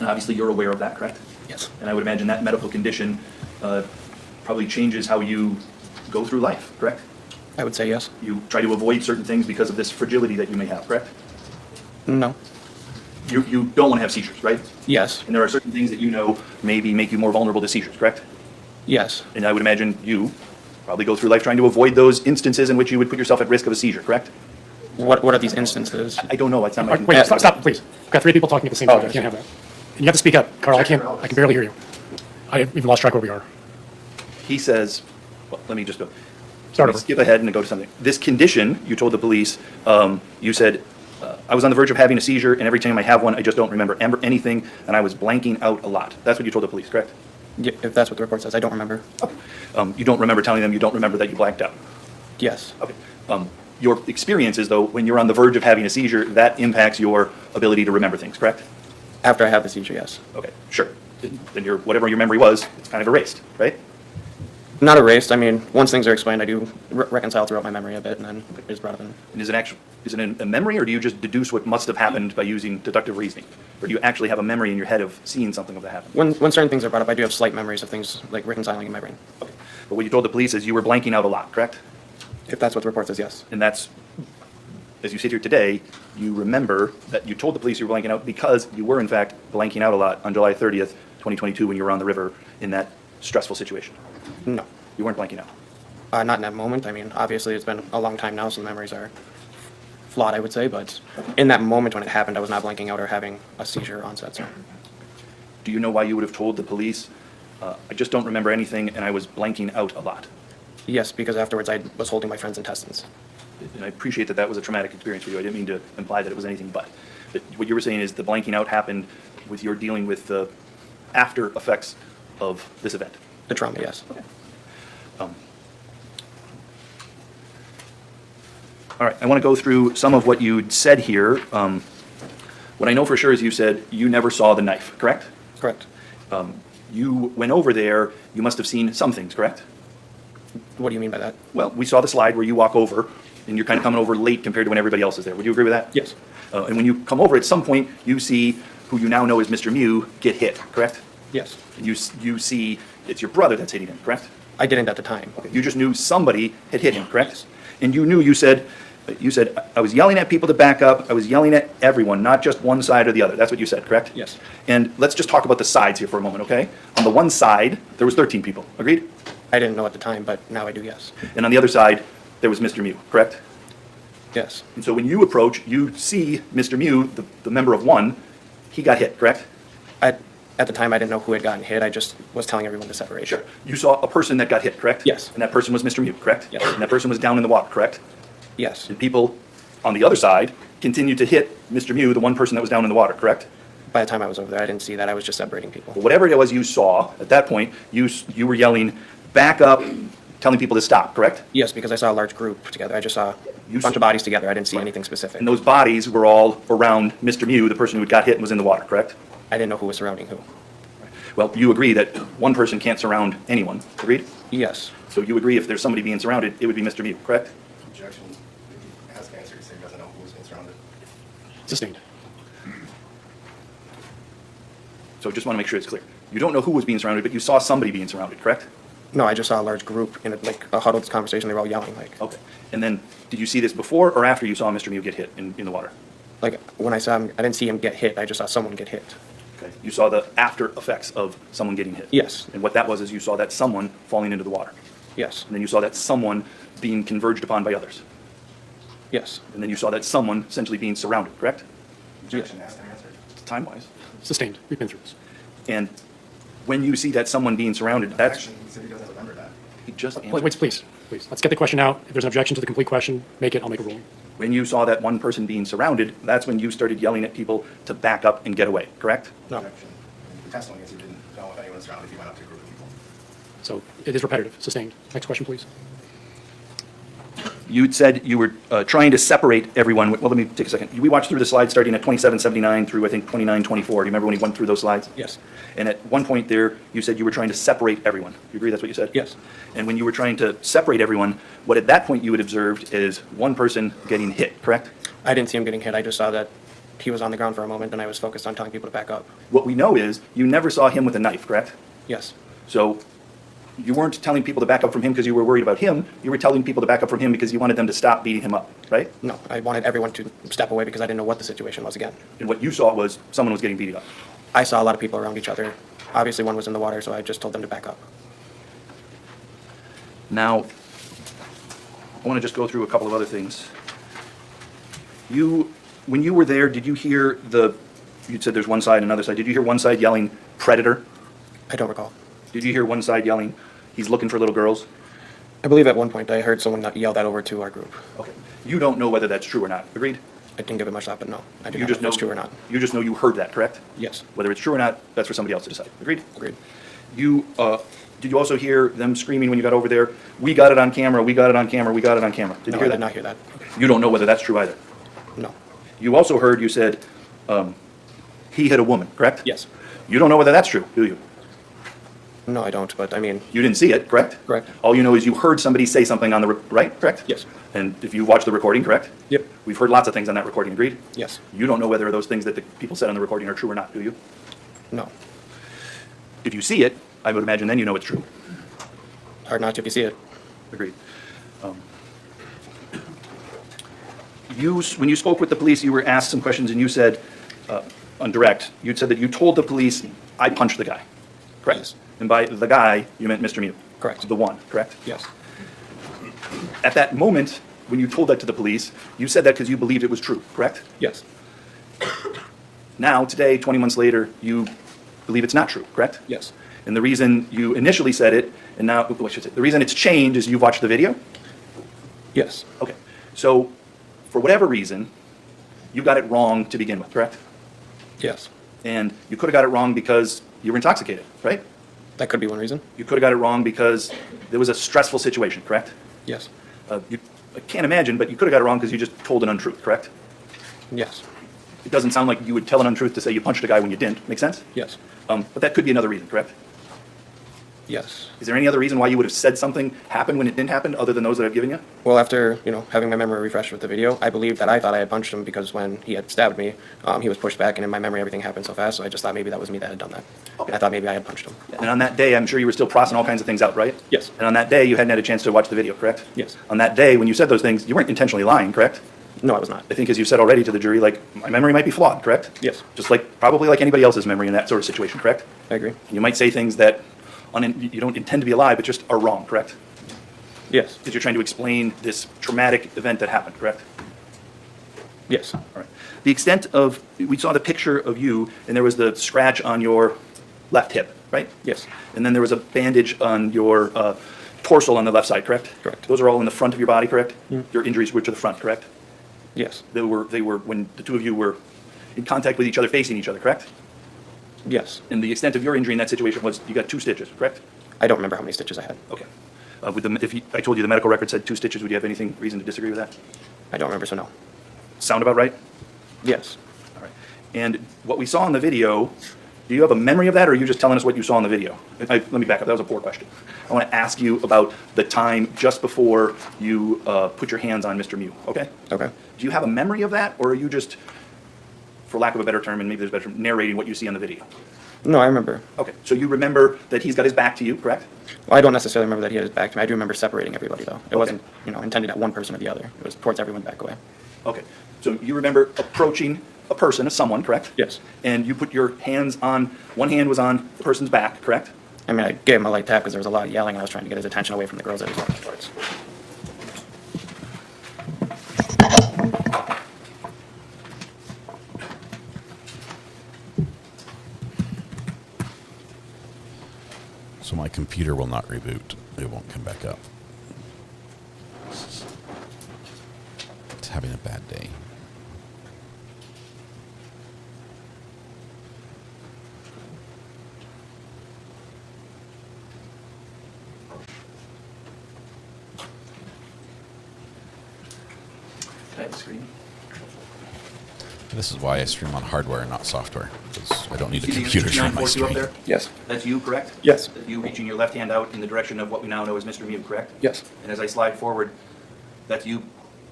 obviously you're aware of that, correct? Yes. And I would imagine that medical condition probably changes how you go through life, correct? I would say yes. You try to avoid certain things because of this fragility that you may have, correct? No. You don't want to have seizures, right? Yes. And there are certain things that you know maybe make you more vulnerable to seizures, correct? Yes. And I would imagine you probably go through life trying to avoid those instances in which you would put yourself at risk of a seizure, correct? What are these instances? I don't know. It's not my... Wait, stop, please. We've got 3 people talking at the same time. I can't have that. And you have to speak up. Carl, I can barely hear you. I even lost track where we are. He says, Well, let me just go. Start Let me over. skip ahead and go to something. This condition, you told the police, you said, I was on the verge of having a seizure, and every time I have one, I just don't remember anything, and I was blanking out a lot. That's what you told the police, correct? Yeah, if that's what the report says, I don't remember. You don't remember telling them you don't remember that you blanked out? Yes. Okay. Your experience is, though, when you're on the verge of having a seizure, that impacts your ability to remember things, correct? After I have the seizure, yes. Okay, sure. Then whatever your memory was, it's kind of erased, right? Not erased. I mean, once things are explained, I do reconcile throughout my memory a bit, and then it's brought up in. And is it a memory, or do you just deduce what must have happened by using deductive reasoning? Or do you actually have a memory in your head of seeing something of that happen? When certain things are brought up, I do have slight memories of things like reconciling in my brain. Okay. But what you told the police is you were blanking out a lot, correct? If that's what the report says, yes. And that's, as you sit here today, you remember that you told the police you were blanking out because you were, in fact, blanking out a lot on July 30th, 2022, when you were on the river in that stressful situation. No. You weren't blanking out. Not in that moment. I mean, obviously, it's been a long time now, so the memories are flawed, I would say. But in that moment when it happened, I was not blanking out or having a seizure onset. So, do you know why you would have told the police, I just don't remember anything and I was blanking out a lot? yes, because afterwards I was holding my friend's intestines. And I appreciate that that was a traumatic experience for you. I didn't mean to imply that it was anything but. But what you were saying is the blanking out happened with your dealing with the after effects of this event. The trauma, yes. Okay. All right, I want to go through some of what you said here. What I know for sure is you said you never saw the knife, correct? Correct. You went over there, you must have seen some things, correct? What do you mean by that? Well, we saw the slide where you walk over, and you're kind of coming over late compared to when everybody else is there. Would you agree with that? Yes. And when you come over, at some point, you see who you now know as Mr. Mew get hit, correct? Yes. And you see it's your brother that's hitting him, correct? I didn't at the time. Okay. You just knew somebody had hit him, correct? And you knew, you said, I was yelling at people to back up. I was yelling at everyone, not just one side or the other. That's what you said, correct? Yes. And let's just talk about the sides here for a moment, okay? On the one side, there was 13 people. Agreed? I didn't know at the time, but now I do, yes. And on the other side, there was Mr. Mew, correct? Yes. And so when you approach, you see Mr. Mew, the member of one, he got hit, correct? At the time, I didn't know who had gotten hit. I just was telling everyone to separate. Sure. You saw a person that got hit, correct? Yes. And that person was Mr. Mew, correct? Yes. And that person was down in the water, correct? Yes. And people on the other side continued to hit Mr. Mew, the one person that was down in the water, correct? By the time I was over there, I didn't see that. I was just separating people. But whatever it was you saw, at that point, you were yelling, back up, telling people to stop, correct? Yes, because I saw a large group together. I just saw You a bunch saw- of bodies together. I didn't see anything specific. And those bodies were all around Mr. Mew, the person who had got hit and was in the water, correct? I didn't know who was surrounding who. Well, you agree that one person can't surround anyone, agreed? Yes. So you agree if there's somebody being surrounded, it would be Mr. Mew, correct? Objection. He has answered, he doesn't know who was being surrounded. Sustained. So just want to make sure it's clear. You don't know who was being surrounded, but you saw somebody being surrounded, correct? No, I just saw a large group in a huddled conversation. They were all yelling. Okay. And then, did you see this before or after you saw Mr. Mew get hit in the water? Like when I saw him, I didn't see him get hit. I just saw someone get hit. Okay. You saw the after effects of someone getting hit? Yes. And what that was is you saw that someone falling into the water. Yes. And then you saw that someone being converged upon by others. Yes. And then you saw that someone essentially being surrounded, correct? Objection asked and answered. Time-wise. Sustained. We've been through this. And when you see that someone being surrounded, that's... Objection, he said he doesn't remember that. He just answered. Wait, please. Let's get the question out. If there's an objection to the complete question, make it. I'll make a ruling. When you saw that one person being surrounded, that's when you started yelling at people to back up and get away, correct? No. Objection. The testimony is he didn't know if anyone was surrounded, he went up to a group of people. So it is repetitive. Sustained. Next question, please. You said you were trying to separate everyone. Well, let me take a second. We watched through the slides starting at 2779 through, I think, 2924. Do you remember when he went through those slides? Yes. And at one point there, you said you were trying to separate everyone. You agree that's what you said? Yes. And when you were trying to separate everyone, what at that point you had observed is one person getting hit, correct? I didn't see him getting hit. I just saw that he was on the ground for a moment, and I was focused on telling people to back up. What we know is you never saw him with a knife, correct? Yes. So you weren't telling people to back up from him because you were worried about him. You were telling people to back up from him because you wanted them to stop beating him up, right? No, I wanted everyone to step away because I didn't know what the situation was again. And what you saw was someone was getting beat up. I saw a lot of people around each other. Obviously, one was in the water, so I just told them to back up. Now, I want to just go through a couple of other things. When you were there, did you hear you said there's one side and another side. Did you hear one side yelling, predator? I don't recall. Did you hear one side yelling, he's looking for little girls? I believe at one point I heard someone yell that over to our group. Okay. You don't know whether that's true or not. Agreed? I didn't give it much thought, but no. I do You not just know if it's know true or not. You just know you heard that, correct? Yes. Whether it's true or not, that's for somebody else to decide. Agreed? Agreed. You, did you also hear them screaming when you got over there, "We got it on camera, we got it on camera, we got it on camera"? Did No, you hear I that? did not hear that. You don't know whether that's true either. No. You also heard you said, he hit a woman, correct? Yes. You don't know whether that's true, do you? No, I don't, but I mean, You didn't see it, correct? Correct. All you know is you heard somebody say something on the, right, correct? Yes. And if you watched the recording, correct? Yep. We've heard lots of things on that recording, agreed? Yes. You don't know whether those things that the people said on the recording are true or not, do you? No. If you see it, I would imagine then you know it's true. Hard not to if you see it. Agreed. When you spoke with the police, you were asked some questions, and you said, on direct, you said that you told the police, "I punched the guy," correct? Yes. And by the guy, you meant Mr. Mew. Correct. The one, correct? Yes. At that moment, when you told that to the police, you said that because you believed it was true, correct? Yes. Now, today, 20 months later, you believe it's not true, correct? Yes. And the reason you initially said it, and now, what should I say, the reason it's changed is you've watched the video? Yes. Okay. So, for whatever reason, you got it wrong to begin with, correct? Yes. And you could have got it wrong because you were intoxicated, right? That could be one reason. You could have got it wrong because there was a stressful situation, correct? Yes. I can't imagine, but you could have got it wrong because you just told an untruth, correct? Yes. It doesn't sound like you would tell an untruth to say you punched a guy when you didn't. Make sense? Yes. But that could be another reason, correct? Yes. Is there any other reason why you would have said something happened when it didn't happen other than those that I've given you? Well, after, having my memory refreshed with the video, I believed that I thought I had punched him because when he had stabbed me, he was pushed back, and in my memory, everything happened so fast, so I just thought maybe that was me that had done that. Okay. I thought maybe I had punched him. And on that day, I'm sure you were still processing all kinds of things out, right? Yes. And on that day, you hadn't had a chance to watch the video, correct? Yes. On that day, when you said those things, you weren't intentionally lying, correct? No, I was not. I think, as you said already to the jury, like, my memory might be flawed, correct? Yes. Just probably like anybody else's memory in that sort of situation, correct? I agree. You might say things that you don't intend to be a lie, but just are wrong, correct? Yes. Because you're trying to explain this traumatic event that happened, correct? Yes. All right. The extent of, we saw the picture of you, and there was the scratch on your left hip, right? Yes. And then there was a bandage on your torso on the left side, correct? Correct. Those are all in the front of your body, correct? Your injuries were to the front, correct? Yes. They were when the two of you were in contact with each other, facing each other, correct? Yes. And the extent of your injury in that situation was you got 2 stitches, correct? I don't remember how many stitches I had. Okay. I told you the medical record said 2 stitches, would you have anything reason to disagree with that? I don't remember, so no. Sound about right? Yes. All right. And what we saw in the video, do you have a memory of that, or are you just telling us what you saw in the video? Let me back up. That was a poor question. I want to ask you about the time just before you put your hands on Mr. Mew, okay? Okay. Do you have a memory of that, or are you just, for lack of a better term, and maybe there's a better term, narrating what you see on the video? No, I remember. Okay. So you remember that he's got his back to you, correct? Well, I don't necessarily remember that he had his back to me. I do remember separating everybody, though. It wasn't, intended at one person or the other. It was towards everyone back away. Okay. So you remember approaching a person, someone, correct? Yes. And you put your hands on, one hand was on the person's back, correct? I mean, I gave him a light tap because there was a lot of yelling, and I was trying to get his attention away from the girls that he was walking towards. So my computer will not reboot. It won't come back up. It's having a bad day. Screen. This is why I stream on hardware and not software, because I don't need a See the computer to run my 942 up stream. there? Yes. That's you, correct? Yes. That's you reaching your left hand out in the direction of what we now know as Mr. Mew, correct? Yes. And as I slide forward, that's you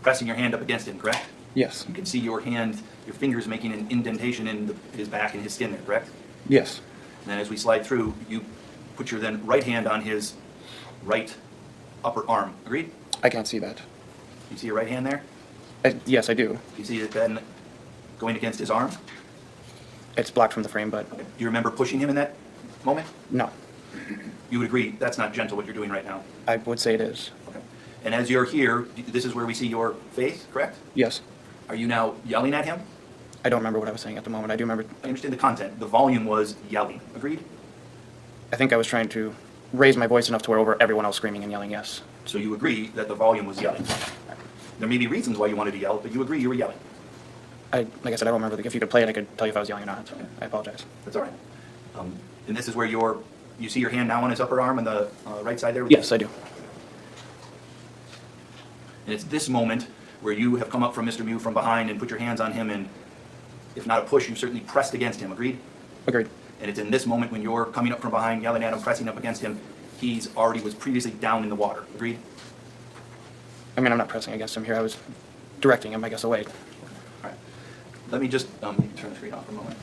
pressing your hand up against him, correct? Yes. You can see your hand, your fingers making an indentation in his back and his skin there, correct? Yes. And then as we slide through, you put your then right hand on his right upper arm. Agreed? I can't see that. You see your right hand there? Yes, I do. You see it then going against his arm? It's blocked from the frame, but Do you remember pushing him in that moment? no. You would agree that's not gentle what you're doing right now. I would say it is. Okay. And as you're here, this is where we see your face, correct? Yes. Are you now yelling at him? I don't remember what I was saying at the moment. I do remember. I understand the content. The volume was yelling. Agreed? I think I was trying to raise my voice enough to where over everyone else screaming and yelling yes. So you agree that the volume was yelling. There may be reasons why you wanted to yell, but you agree you were yelling. Like I said, I don't remember. If you could play it, I could tell you if I was yelling or not. I apologize. That's all right. And this is where you see your hand now on his upper arm on the right side there? Yes, I do. And it's this moment where you have come up from Mr. Mew from behind and put your hands on him, and if not a push, you certainly pressed against him. Agreed? Agreed. And it's in this moment when you're coming up from behind, yelling at him, pressing up against him, he's already was previously down in the water. Agreed? I mean, I'm not pressing against him here. I was directing him, I guess, away. All right. Let me just turn the screen off for a moment.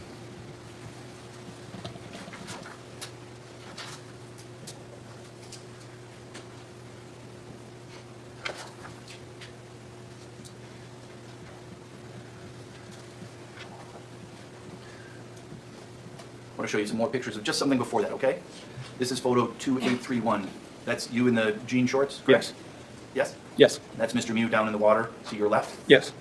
I want to show you some more pictures of just something before that, okay? This is photo 2831. That's you in the jean shorts, correct? Yes. Yes? Yes. That's Mr. Mew down in the water to your left. Yes.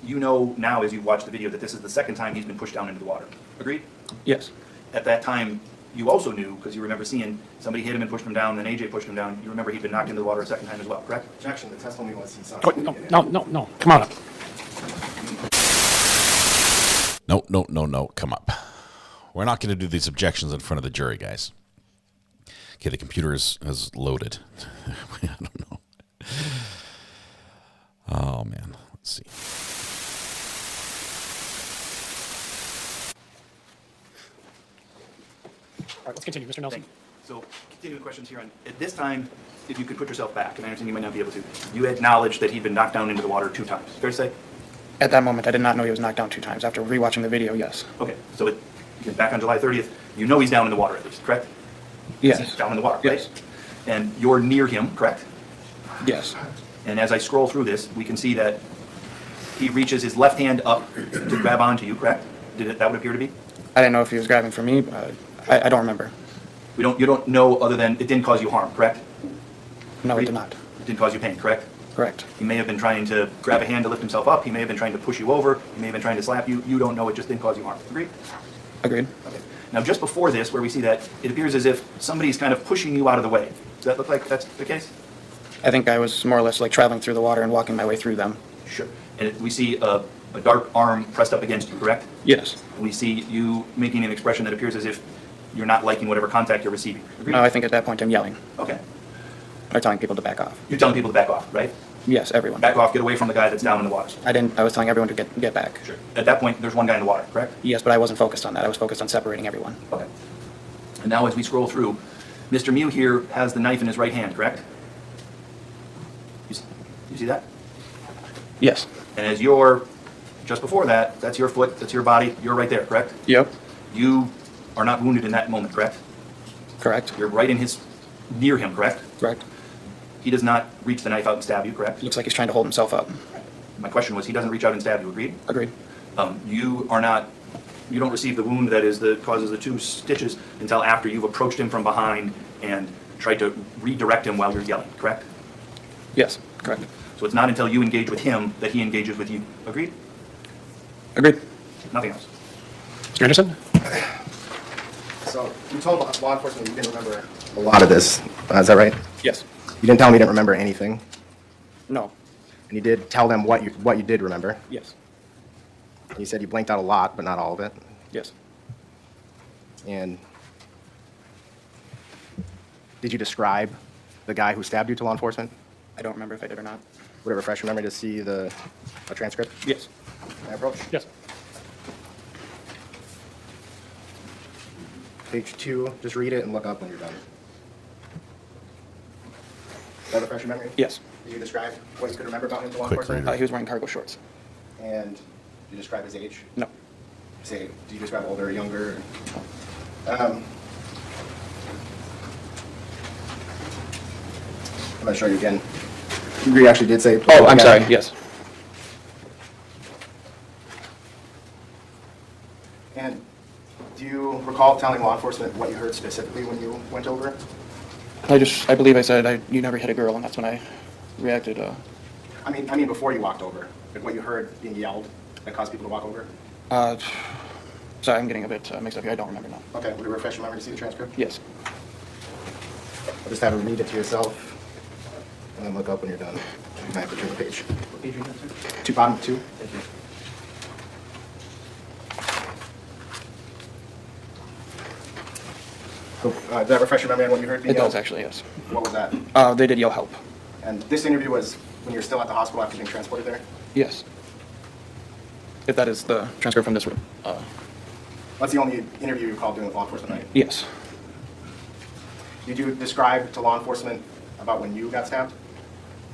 You know now as you watch the video that this is the second time he's been pushed down into the water. Agreed? Yes. At that time, you also knew, because you remember seeing somebody hit him and pushed him down, then AJ pushed him down. You remember he'd been knocked into the water a second time as well, correct? Objection, the testimony was he saw. Oh, no. Come on up. No. Come up. We're not going to do these objections in front of the jury, guys. Okay, the computer is loaded. I don't know. Oh, man. Let's see. All right, let's continue. Mr. Nelson. So, continuing questions here on, at this time, if you could put yourself back, and I understand you might not be able to, you acknowledged that he'd been knocked down into the water 2 times. Fair to say? At that moment, I did not know he was knocked down 2 times. After rewatching the video, yes. Okay, so again, back on July 30th, you know he's down in the water at least, correct? Yes. He's down in the water, Yes. right? And you're near him, correct? Yes. And as I scroll through this, we can see that he reaches his left hand up to grab onto you, correct? That would appear to be? I didn't know if he was grabbing for me. I don't remember. You don't know other than it didn't cause you harm, correct? No, it did not. It didn't cause you pain, correct? Correct. He may have been trying to grab a hand to lift himself up. He may have been trying to push you over. He may have been trying to slap you. You don't know. It just didn't cause you harm. Agreed? Agreed. Okay. Now, just before this, where we see that, it appears as if somebody's kind of pushing you out of the way. Does that look like that's the case? I think I was more or less like traveling through the water and walking my way through them. Sure. And we see a dark arm pressed up against you, correct? Yes. And we see you making an expression that appears as if you're not liking whatever contact you're receiving. Agreed? No, I think at that point I'm yelling. Okay. Or telling people to back off. You're telling people to back off, right? Yes, everyone. Back off, get away from the guy that's down in the water. I was telling everyone to get back. Sure. At that point, there's one guy in the water, correct? Yes, but I wasn't focused on that. I was focused on separating everyone. Okay. And now as we scroll through, Mr. Mew here has the knife in his right hand, correct? You see that? Yes. And as you're, just before that, that's your foot, that's your body, you're right there, correct? Yep. You are not wounded in that moment, correct? Correct. You're right in near him, correct? Correct. He does not reach the knife out and stab you, correct? Looks like he's trying to hold himself up. My question was, he doesn't reach out and stab you, agreed? Agreed. You don't receive the wound that causes the 2 stitches until after you've approached him from behind and tried to redirect him while you're yelling, correct? Yes, correct. So it's not until you engage with him that he engages with you, agreed? Agreed. Nothing else. Mr. Anderson? So you told law enforcement you didn't remember a lot of this. Is that right? Yes. You didn't tell them you didn't remember anything, No. and you did tell them what you did remember. Yes. You said you blanked out a lot, but not all of it. Yes. And did you describe the guy who stabbed you to law enforcement? I don't remember if I did or not. Would it refresh your memory to see a transcript? Yes. Can I approach? Yes. Page 2, just read it and look up when you're done. Does that refresh your memory? Yes. Did you describe what you could remember about him to law Quick enforcement? reader. He was wearing cargo shorts. And did you describe his age? No. Say, do you describe older or younger? I'm going to show you again. You actually did say... Oh, I'm sorry. Yes. And do you recall telling law enforcement what you heard specifically when you went over? I believe I said you never hit a girl, and that's when I reacted. I mean before you walked over, like what you heard being yelled that caused people to walk over? Sorry, I'm getting a bit mixed up here. I don't remember now. Okay, would it refresh your memory to see the transcript? Yes. I'll just have her read it to yourself, and then look up when you're done. You might have to turn the page. What page are you on, sir? Bottom 2. Thank you. So, did that refresh your memory on what you heard? It does, actually, yes. What was that? They did yell help. And this interview was when you were still at the hospital after being transported there? Yes. If that is the transcript from this room. That's the only interview you recall doing with law enforcement, right? Yes. Did you describe to law enforcement about when you got stabbed?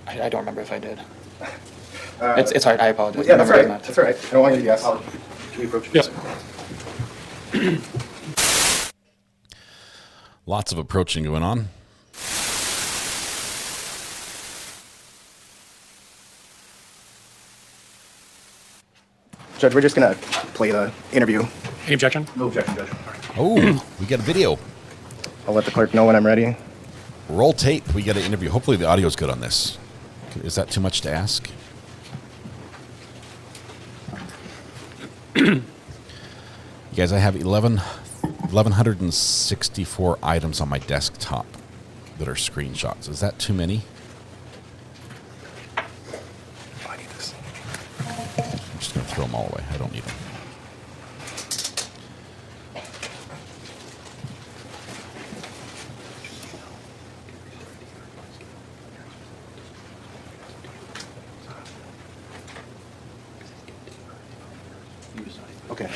I don't remember if I did. It's hard. I apologize. Yeah, that's all right. That's all right. I don't want you to guess. Can we approach? Yes. Lots of approaching going on. Judge, we're just going to play the interview. Any objection? No objection, Judge. Oh, we got a video. I'll let the clerk know when I'm ready. Roll tape. We got an interview. Hopefully the audio's good on this. Is that too much to ask? You guys, I have 1,164 items on my desktop that are screenshots. Is that too many? I need this. I'm just going to throw them all away. I don't need them. Okay.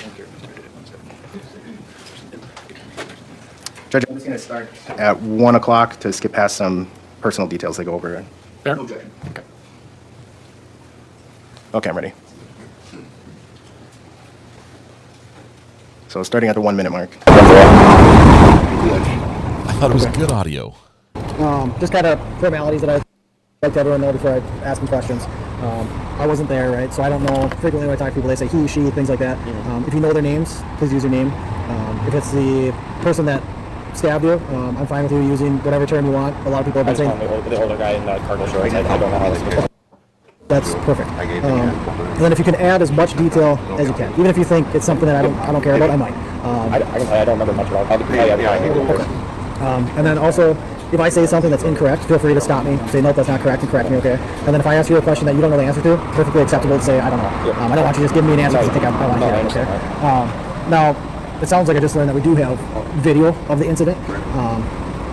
Judge, I'm just going to start at 1 o'clock to skip past some personal details they go over. Fair? No objection. Okay. Okay, I'm ready. So starting at the 1 minute mark. I thought it was good audio. Just kind of formalities that I'd like to everyone know before I ask them questions. I wasn't there, right? So I don't know. Frequently when I talk to people, they say he, she, things like that. If you know their names, please use your name. If it's the person that stabbed you, I'm fine with you using whatever term you want. A lot of people have been saying The older guy in the cardinal shorts. I don't know how this goes. that's perfect. And then if you can add as much detail as you can, even if you think it's something that I don't care about, I might. I can tell you I don't remember much about it. I'll tell you everything. And then also, if I say something that's incorrect, feel free to stop me. Say, nope, that's not correct, and correct me, okay? And then if I ask you a question that you don't know the answer to, perfectly acceptable to say, I don't know. I don't want you to just give me an answer because I think I want to hear it, okay? Now, it sounds like I just learned that we do have video of the incident,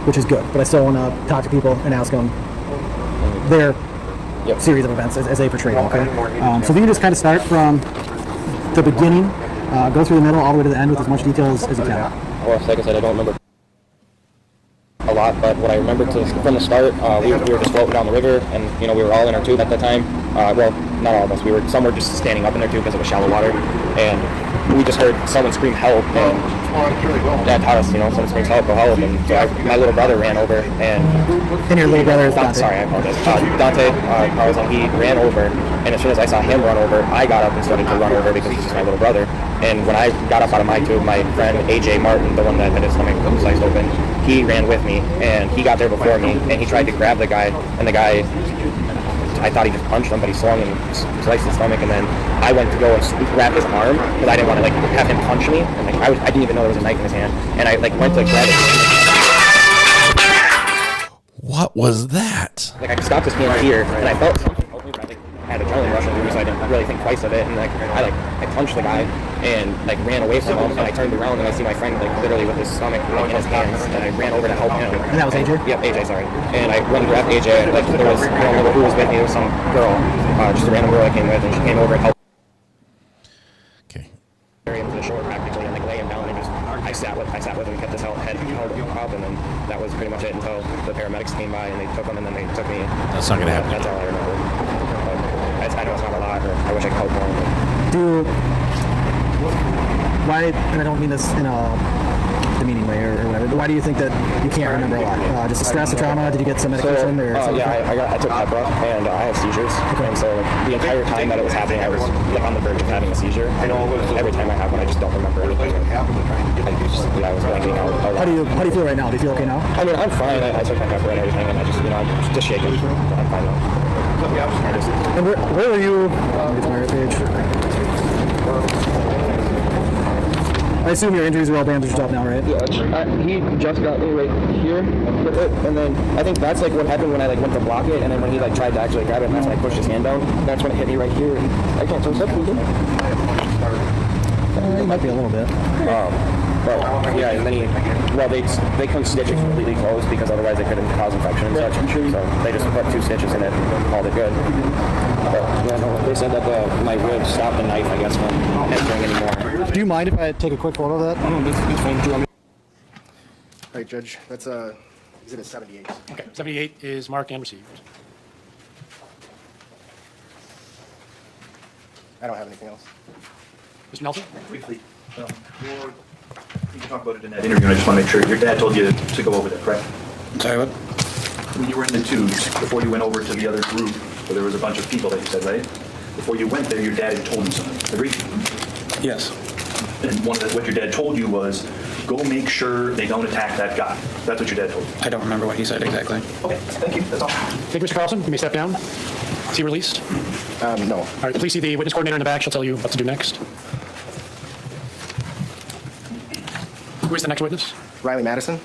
which is good. But I still want to talk to people and ask them their series of events as they portray them, okay? So if you can just kind of start from the beginning, go through the middle, all the way to the end with as much detail as you can. Well, like I said, I don't remember a lot, but what I remember from the start, we were just floating down the river, and we were all in our tube at that time. Well, not all of us. Some were just standing up in their tube because it was shallow water, and we just heard someone scream help, and Dad taught us, someone screams help, go help, and so my little brother ran over, and your little brother is Dante. Sorry, I apologize. Dante Carlson, he ran over, and as soon as I saw him run over, I got up and started to run over because he's just my little brother. And when I got up out of my tube, my friend AJ Martin, the one that had his stomach sliced open, he ran with me, and he got there before me, and he tried to grab the guy, and the guy, I thought he just punched him, but he swung and sliced his stomach, and then I went to go and grab his arm, because I didn't want to have him punch me, and I didn't even know there was a knife in his hand, and I went to grab it. What was that? I stopped his hand here, and I felt something help me, but I had adrenaline rushing through me, so I didn't really think twice of it, and I punched the guy, and ran away from him, and I turned around, and I see my friend literally with his stomach in his hands, and I ran over to help him. And that was AJ? Yep, AJ, sorry. And I went and grabbed AJ, there was, I don't remember who was with me, there was some girl, just a random girl I came with, and she came over and helped. Okay. Into the shore practically, and lay him down, and I sat with him, kept his head held up, and then that was pretty much it until the paramedics came by, and they took him, and then they took me. That's not going to happen. That's all I remember. I know it's not a lot, or I wish I could help more. Why, and I don't mean this in a demeaning way or whatever, but why do you think that you can't remember a lot? Just the stress, the trauma? Did you get some medication? I took Keppra, and I have seizures. Okay. And so the entire time that it was happening, I was on the verge of having a seizure. Every time I have one, I just don't remember anything. I was blanking out. How do you feel right now? Do you feel okay now? I mean, I'm fine. I took my Keppra and everything, and I'm just shaking. I'm fine now. And where were you? Get my page. I assume your injuries are all bandaged up now, right? Yeah, he just got me right here with it, and then I think that's like what happened when I like went to block it, and then when he like tried to actually grab it, and that's when I pushed his hand down. That's when it hit me right here. And I can't. So is that bleeding? It might be a little bit. But yeah, and then they couldn't stitch it completely closed because otherwise they couldn't cause infection and such. So they just put 2 stitches in it and called it good. But yeah, no, they said that my ribs stopped the knife, I guess, from entering anymore. Do you mind if I take a quick photo of that? No, it's fine. Do you want me? All right, Judge, that's exhibit 78. Okay, 78 is marked and received. I don't have anything else. Mr. Nelson? Briefly, you can talk about it in that interview, and I just want to make sure. Your dad told you to go over there, correct? Sorry, what? When you were in the tubes, before you went over to the other group, where there was a bunch of people that you said, right? Before you went there, your dad had told you something. Agreed? Yes. And what your dad told you was, go make sure they don't attack that guy. That's what your dad told you. I don't remember what he said exactly. Okay, thank you. That's all. Thank you, Mr. Carlson. You may step down. Is he released? No. All right, please see the witness coordinator in the back. She'll tell you what to do next. Who is the next witness? Riley Madison.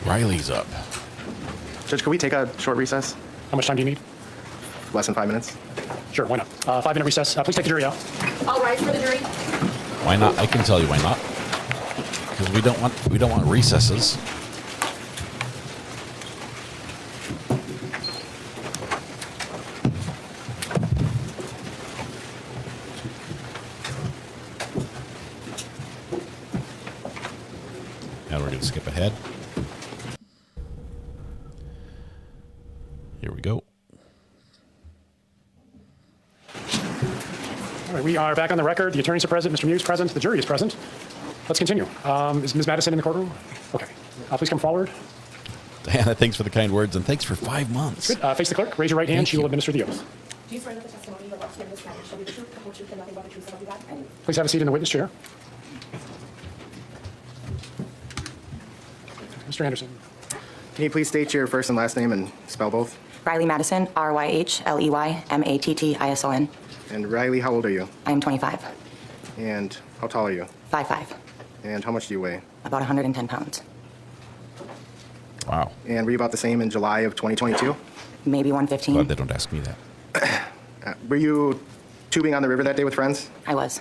Riley's up. Judge, could we take a short recess? How much time do you need? Less than 5 minutes. Sure, why not? 5-minute recess. Please take the jury out. All right, for the jury. Why not? I can tell you why not. Because we don't want recesses. Now we're going to skip ahead. Here we go. All right, we are back on the record. The attorneys are present. Mr. Muse present. The jury is present. Let's continue. Is Ms. Madison in the courtroom? Okay. Please come forward. Diana, thanks for the kind words, and thanks for 5 months. Good. Face the clerk. Raise your right hand. Thank She will you. administer the oath. Do you swear that the testimony you are about to give in this matter shall be the truth, the whole truth, and nothing but the truth, so help you God? Please have a seat in the witness chair. Mr. Anderson. Can you please state your first and last name and spell both? Riley Madison, RYHLEY, And Riley, how old are you? I am 25, And how tall are you? 5'5", And how much do you weigh? about 110 pounds, Wow. And were you about the same in July of 2022? maybe 115. Glad they don't ask me that. Were you tubing on the river that day with friends? I was.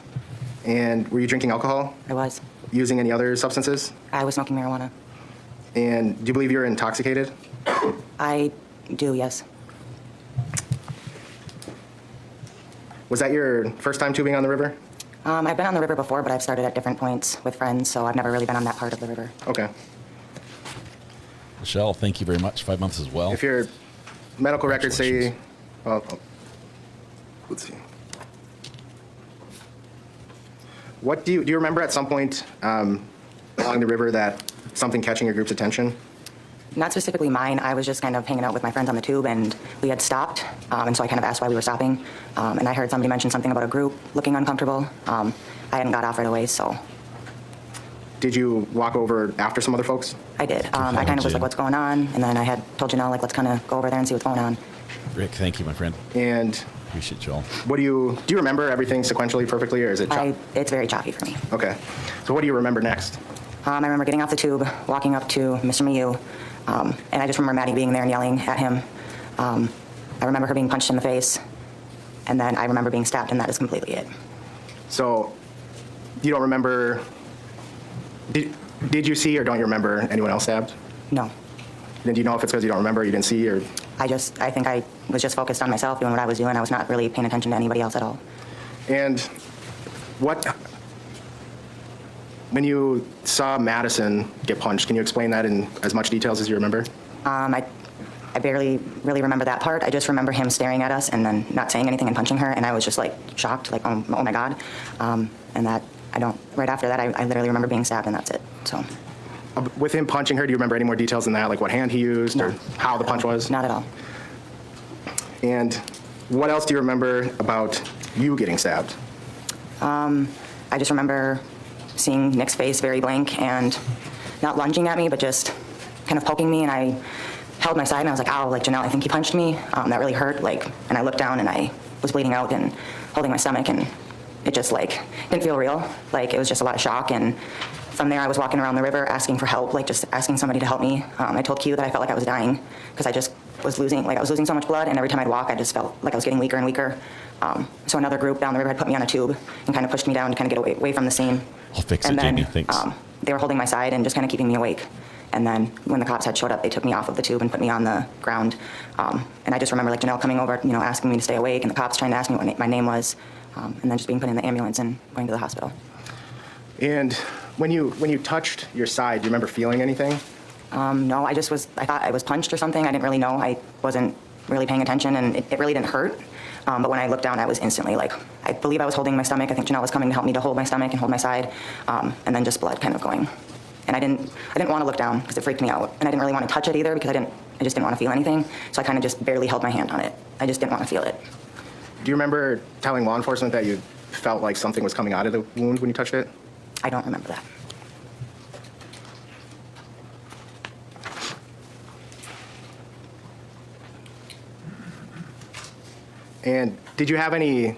And were you drinking alcohol? I was. Using any other substances? I was smoking marijuana. And do you believe you're intoxicated? I do, yes. Was that your first time tubing on the river? I've been on the river before, but I've started at different points with friends, so I've never really been on that part of the river. Okay. Michelle, thank you very much. 5 months as well. If your medical records say, well, let's see. What do you remember at some point along the river that something catching your group's attention? Not specifically mine. I was just kind of hanging out with my friends on the tube, and we had stopped, and so I kind of asked why we were stopping, and I heard somebody mention something about a group looking uncomfortable. I hadn't got off right away, so. Did you walk over after some other folks? I did. I kind of was like, what's going on? And then I had told Janelle, like, let's kind of go over there and see what's going on. Rick, thank you, my friend. And appreciate y'all. what do you remember everything sequentially perfectly, or is it it's very choppy for me. Okay. So what do you remember next? I remember getting off the tube, walking up to Mr. Miu, and I just remember Maddie being there and yelling at him. I remember her being punched in the face, and then I remember being stabbed, and that is completely it. So you don't remember, did you see or don't you remember anyone else stabbed? No. Then do you know if it's because you don't remember, you didn't see, or? I think I was just focused on myself, doing what I was doing. I was not really paying attention to anybody else at all. And when you saw Madison get punched, can you explain that in as much details as you remember? I barely really remember that part. I just remember him staring at us and then not saying anything and punching her, and I was just like shocked, like, oh my God. And that, right after that, I literally remember being stabbed, and that's it, so. With him punching her, do you remember any more details than that, like what hand he used or how the punch was? Not at all. And what else do you remember about you getting stabbed? I just remember seeing Nick's face very blank and not lunging at me, but just kind of poking me, and I held my side and I was like, ow, like, Janelle, I think he punched me. That really hurt, like, and I looked down and I was bleeding out and holding my stomach, and it just like didn't feel real. Like it was just a lot of shock. And from there, I was walking around the river asking for help, like just asking somebody to help me. I told Q that I felt like I was dying because I just was losing, I was losing so much blood, and every time I'd walk, I just felt like I was getting weaker and weaker. So another group down the river had put me on a tube and kind of pushed me down to kind of get away from the scene. I'll fix and it, then, Jamie. Thanks. They were holding my side and just kind of keeping me awake. And then when the cops had showed up, they took me off of the tube and put me on the ground. And I just remember like Janelle coming over, asking me to stay awake, and the cops trying to ask me what my name was, and then just being put in the ambulance and going to the hospital. And when you touched your side, do you remember feeling anything? No, I thought I was punched or something. I didn't really know. I wasn't really paying attention, and it really didn't hurt. But when I looked down, I was instantly like, I believe I was holding my stomach. I think Janelle was coming to help me to hold my stomach and hold my side, and then just blood kind of going. And I didn't want to look down because it freaked me out, and I didn't really want to touch it either because I just didn't want to feel anything. So I kind of just barely held my hand on it. I just didn't want to feel it. Do you remember telling law enforcement that you felt like something was coming out of the wound when you touched it? I don't remember that. And did you have any?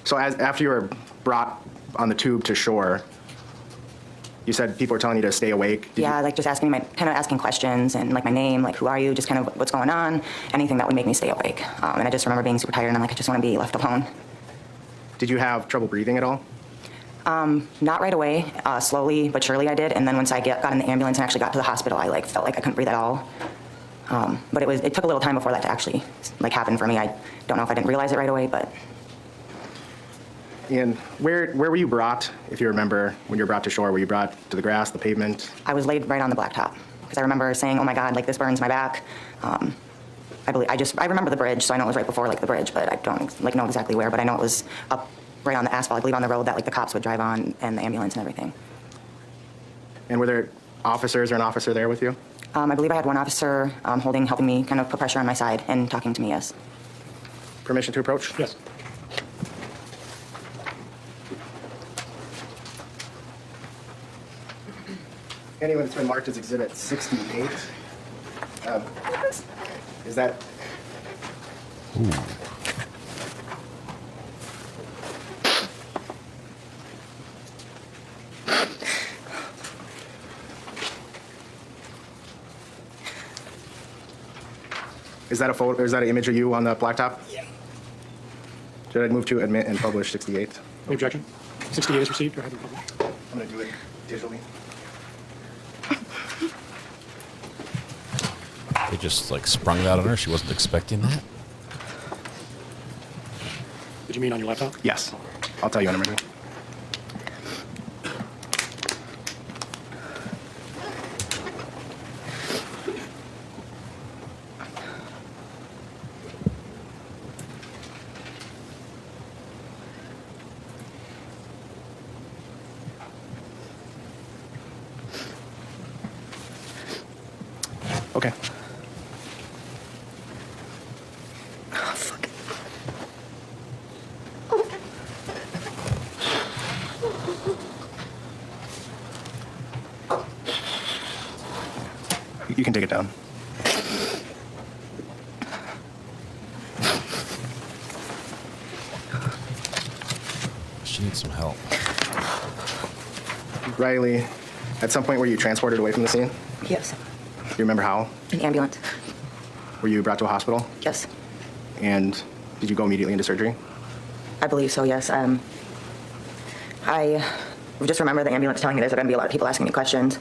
So after you were brought on the tube to shore, you said people were telling you to stay awake. Yeah, like just asking questions and like my name, like who are you, just kind of what's going on, anything that would make me stay awake. And I just remember being super tired, and I'm like, I just want to be left alone. Did you have trouble breathing at all? Not right away. Slowly but surely I did. And then once I got in the ambulance and actually got to the hospital, I like felt like I couldn't breathe at all. But it took a little time before that to actually like happen for me. I don't know if I didn't realize it right away, but. And where were you brought, if you remember, when you were brought to shore? Were you brought to the grass, the pavement? I was laid right on the blacktop because I remember saying, "Oh my God, like this burns my back." I remember the bridge, so I know it was right before like the bridge, but I don't like know exactly where. But I know it was up right on the asphalt, I believe on the road that like the cops would drive on, and the ambulance and everything. And were there officers or an officer there with you? I believe I had one officer helping me kind of put pressure on my side and talking to me, yes. Permission to approach? Yes. Anyone that's been marked as Exhibit 68. Is that? Ooh. Is that a photo? Is that an image of you on the blacktop? Yeah. Should I move to admit and publish 68? No objection. 68 is received. Go ahead and publish. I'm going to do it digitally. They just like sprung that on her. She wasn't expecting that. Did you mean on your laptop? Yes. I'll tell you when I'm ready. Okay. Oh, fuck. You can take it down. She needs some help. Riley, at some point were you transported away from the scene? Yes. Do you remember how? An ambulance. Were you brought to a hospital? Yes. And did you go immediately into surgery? I believe so, yes. I just remember the ambulance telling me there's going to be a lot of people asking me questions.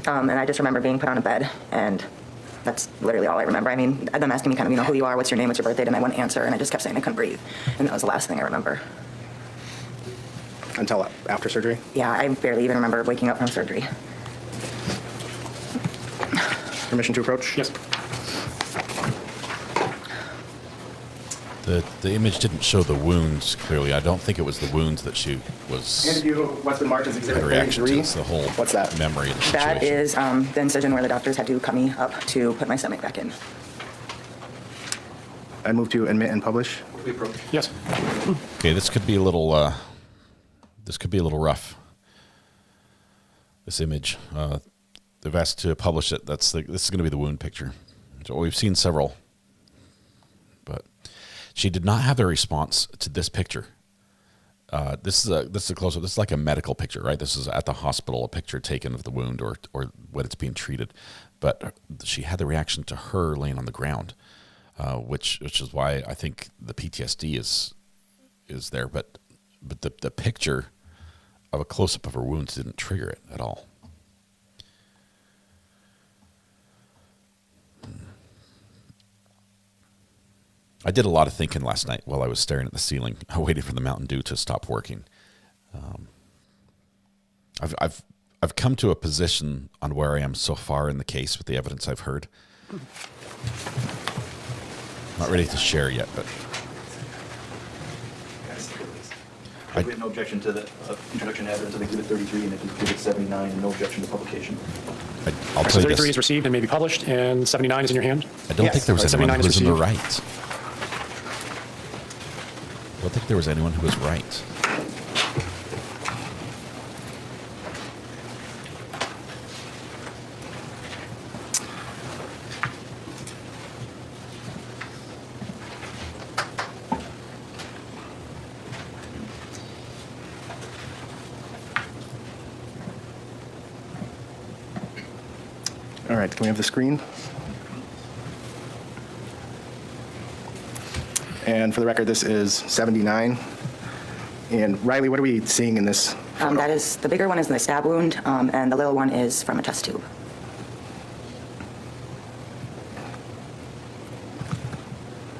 And I just remember being put on a bed, and that's literally all I remember. I mean, them asking me kind of, who you are, what's your name, what's your birthday, and I wouldn't answer, and I just kept saying I couldn't breathe. And that was the last thing I remember. Until after surgery? Yeah, I barely even remember waking up from surgery. Permission to approach? Yes. The image didn't show the wounds clearly. I don't think it was the wounds that she was. And you, what's been marked as Exhibit Her reaction 33? to the whole What's that? memory of the situation. That is the incision where the doctors had to cut me up to put my stomach back in. I move to admit and publish. Yes. Okay, this could be a little. This could be a little rough. This image. They've asked to publish it. This is going to be the wound picture. So we've seen several, but She did not have a response to this picture. This is a close-up. This is like a medical picture, right? This is at the hospital, a picture taken of the wound or when it's being treated. But she had the reaction to her laying on the ground, which is why I think the PTSD is there. But the picture of a close-up of her wounds didn't trigger it at all. I did a lot of thinking last night while I was staring at the ceiling, waiting for the Mountain Dew to stop working. I've come to a position on where I am so far in the case with the evidence I've heard. Not ready to share yet, but We have no objection to the introduction of evidence of Exhibit 33 and Exhibit 79, and no objection to publication. I'll tell you 33 this. is received and may be published, and 79 is in your hand? I don't think there was anyone 79 who is was in the received. right. I don't think there was anyone who was right. All right, can we have the screen? And for the record, this is 79. And Riley, what are we seeing in this? That is, the bigger one is the stab wound, and the little one is from a test tube.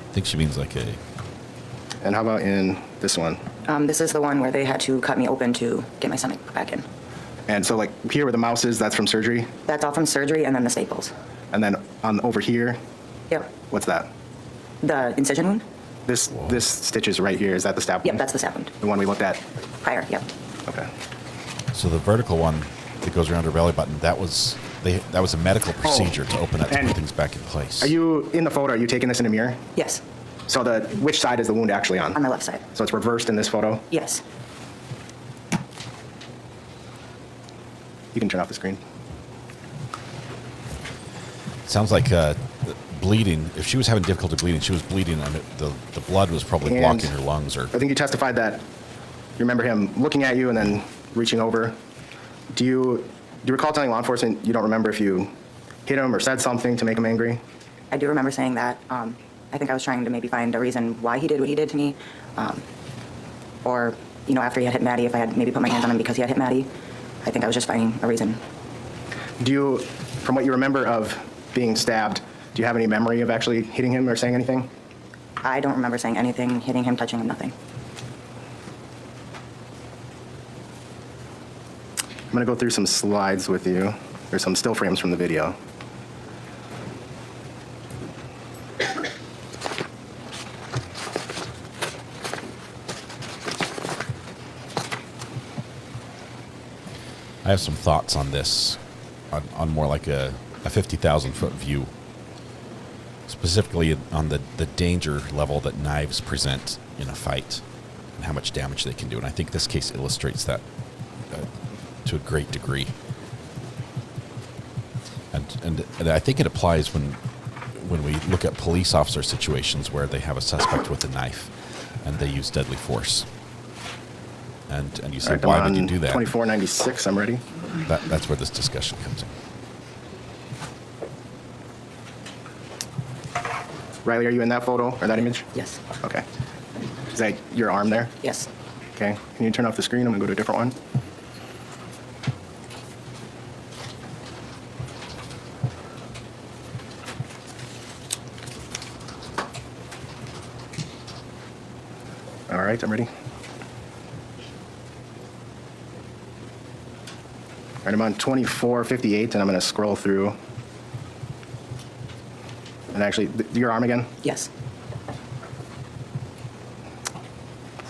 I think she means like a... And how about in this one? This is the one where they had to cut me open to get my stomach put back in. And so like here where the mouse is, that's from surgery? That's all from surgery, and then the staples. And then on over here, Yep. what's that? The incision wound? This stitch is right here. Is that the stab wound? Yep, that's the stab wound. The one we looked at? Prior, yep. Okay. So the vertical one that goes around her belly button, that was a medical procedure to open up to put things back in place. Are you, in the photo, are you taking this in a mirror? Yes. So which side is the wound actually on? On my left side. So it's reversed in this photo? Yes. You can turn off the screen. Sounds like bleeding. If she was having difficulty bleeding, she was bleeding, and the blood was probably And blocking her lungs. Or I think you testified that you remember him looking at you and then reaching over. Do you recall telling law enforcement you don't remember if you hit him or said something to make him angry? I do remember saying that. I think I was trying to maybe find a reason why he did what he did to me. Or, after he had hit Maddie, if I had maybe put my hands on him because he had hit Maddie. I think I was just finding a reason. From what you remember of being stabbed, do you have any memory of actually hitting him or saying anything? I don't remember saying anything, hitting him, touching him, nothing. I'm going to go through some slides with you. There's some still frames from the video. I have some thoughts on this, on more like a 50,000-foot view, specifically on the danger level that knives present in a fight and how much damage they can do. And I think this case illustrates that to a great degree. And I think it applies when we look at police officer situations where they have a suspect with a knife and they use deadly force. And you say, Right, why would you do that? 2496, I'm ready. That's where this discussion comes in. Riley, are you in that photo or that image? Yes. Okay. Is that your arm there? Yes. Okay. Can you turn off the screen? I'm going to go to a different one. All right, I'm ready. All right, I'm on 2458, and I'm going to scroll through. And actually, your arm again? Yes.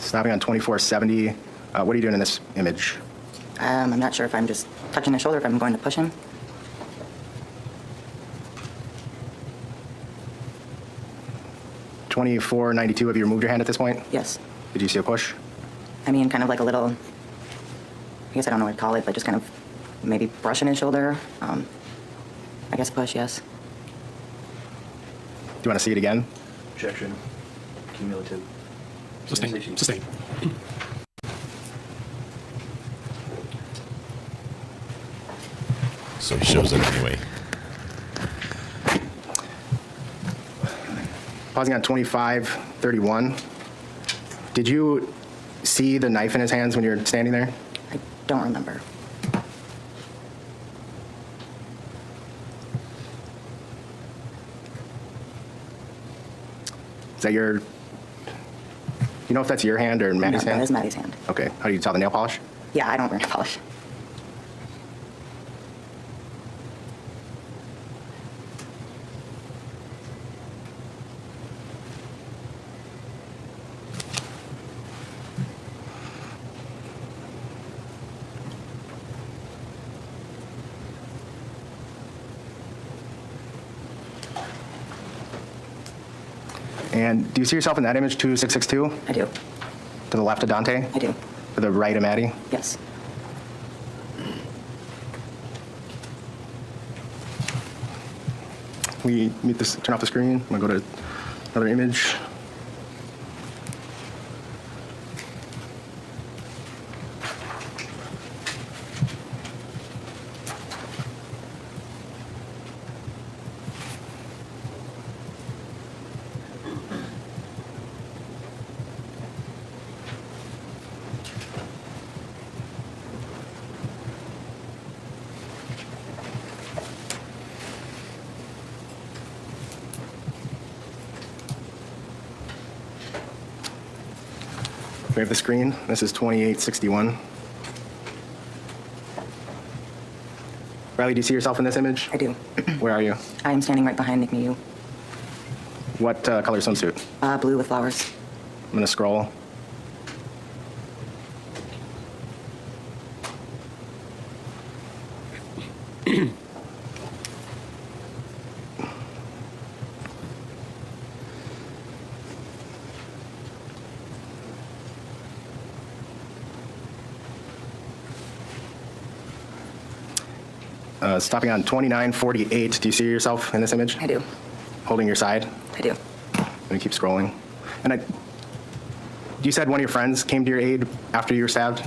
Stopping on 2470. What are you doing in this image? I'm not sure if I'm just touching his shoulder, if I'm going to push him. $24.92. Have you removed your hand at this point? Yes. Did you see a push? I mean, kind of like a little, I guess I don't know what to call it, but just kind of maybe brushing his shoulder. I guess push, yes. Do you want to see it again? Objection. Cumulative. Sustain. Sustain. So he shows it anyway. Pausing on 2531. Did you see the knife in his hands when you were standing there? I don't remember. Is that your... You know if that's your hand or Maddie's hand? That is Maddie's hand. Okay. How do you tell, the nail polish? Yeah, I don't wear nail polish. And do you see yourself in that image, 2662? I do. To the left of Dante? I do. To the right of Maddie? Yes. We meet this, turn off the screen. I'm gonna go to another image. We have the screen. This is 2861. Riley, do you see yourself in this image? I do. Where are you? I am standing right behind Nick Miu. What color swimsuit? Blue with flowers. I'm going to scroll. Stopping on 2948, do you see yourself in this image? I do. Holding your side? I do. Let me keep scrolling. And you said one of your friends came to your aid after you were stabbed?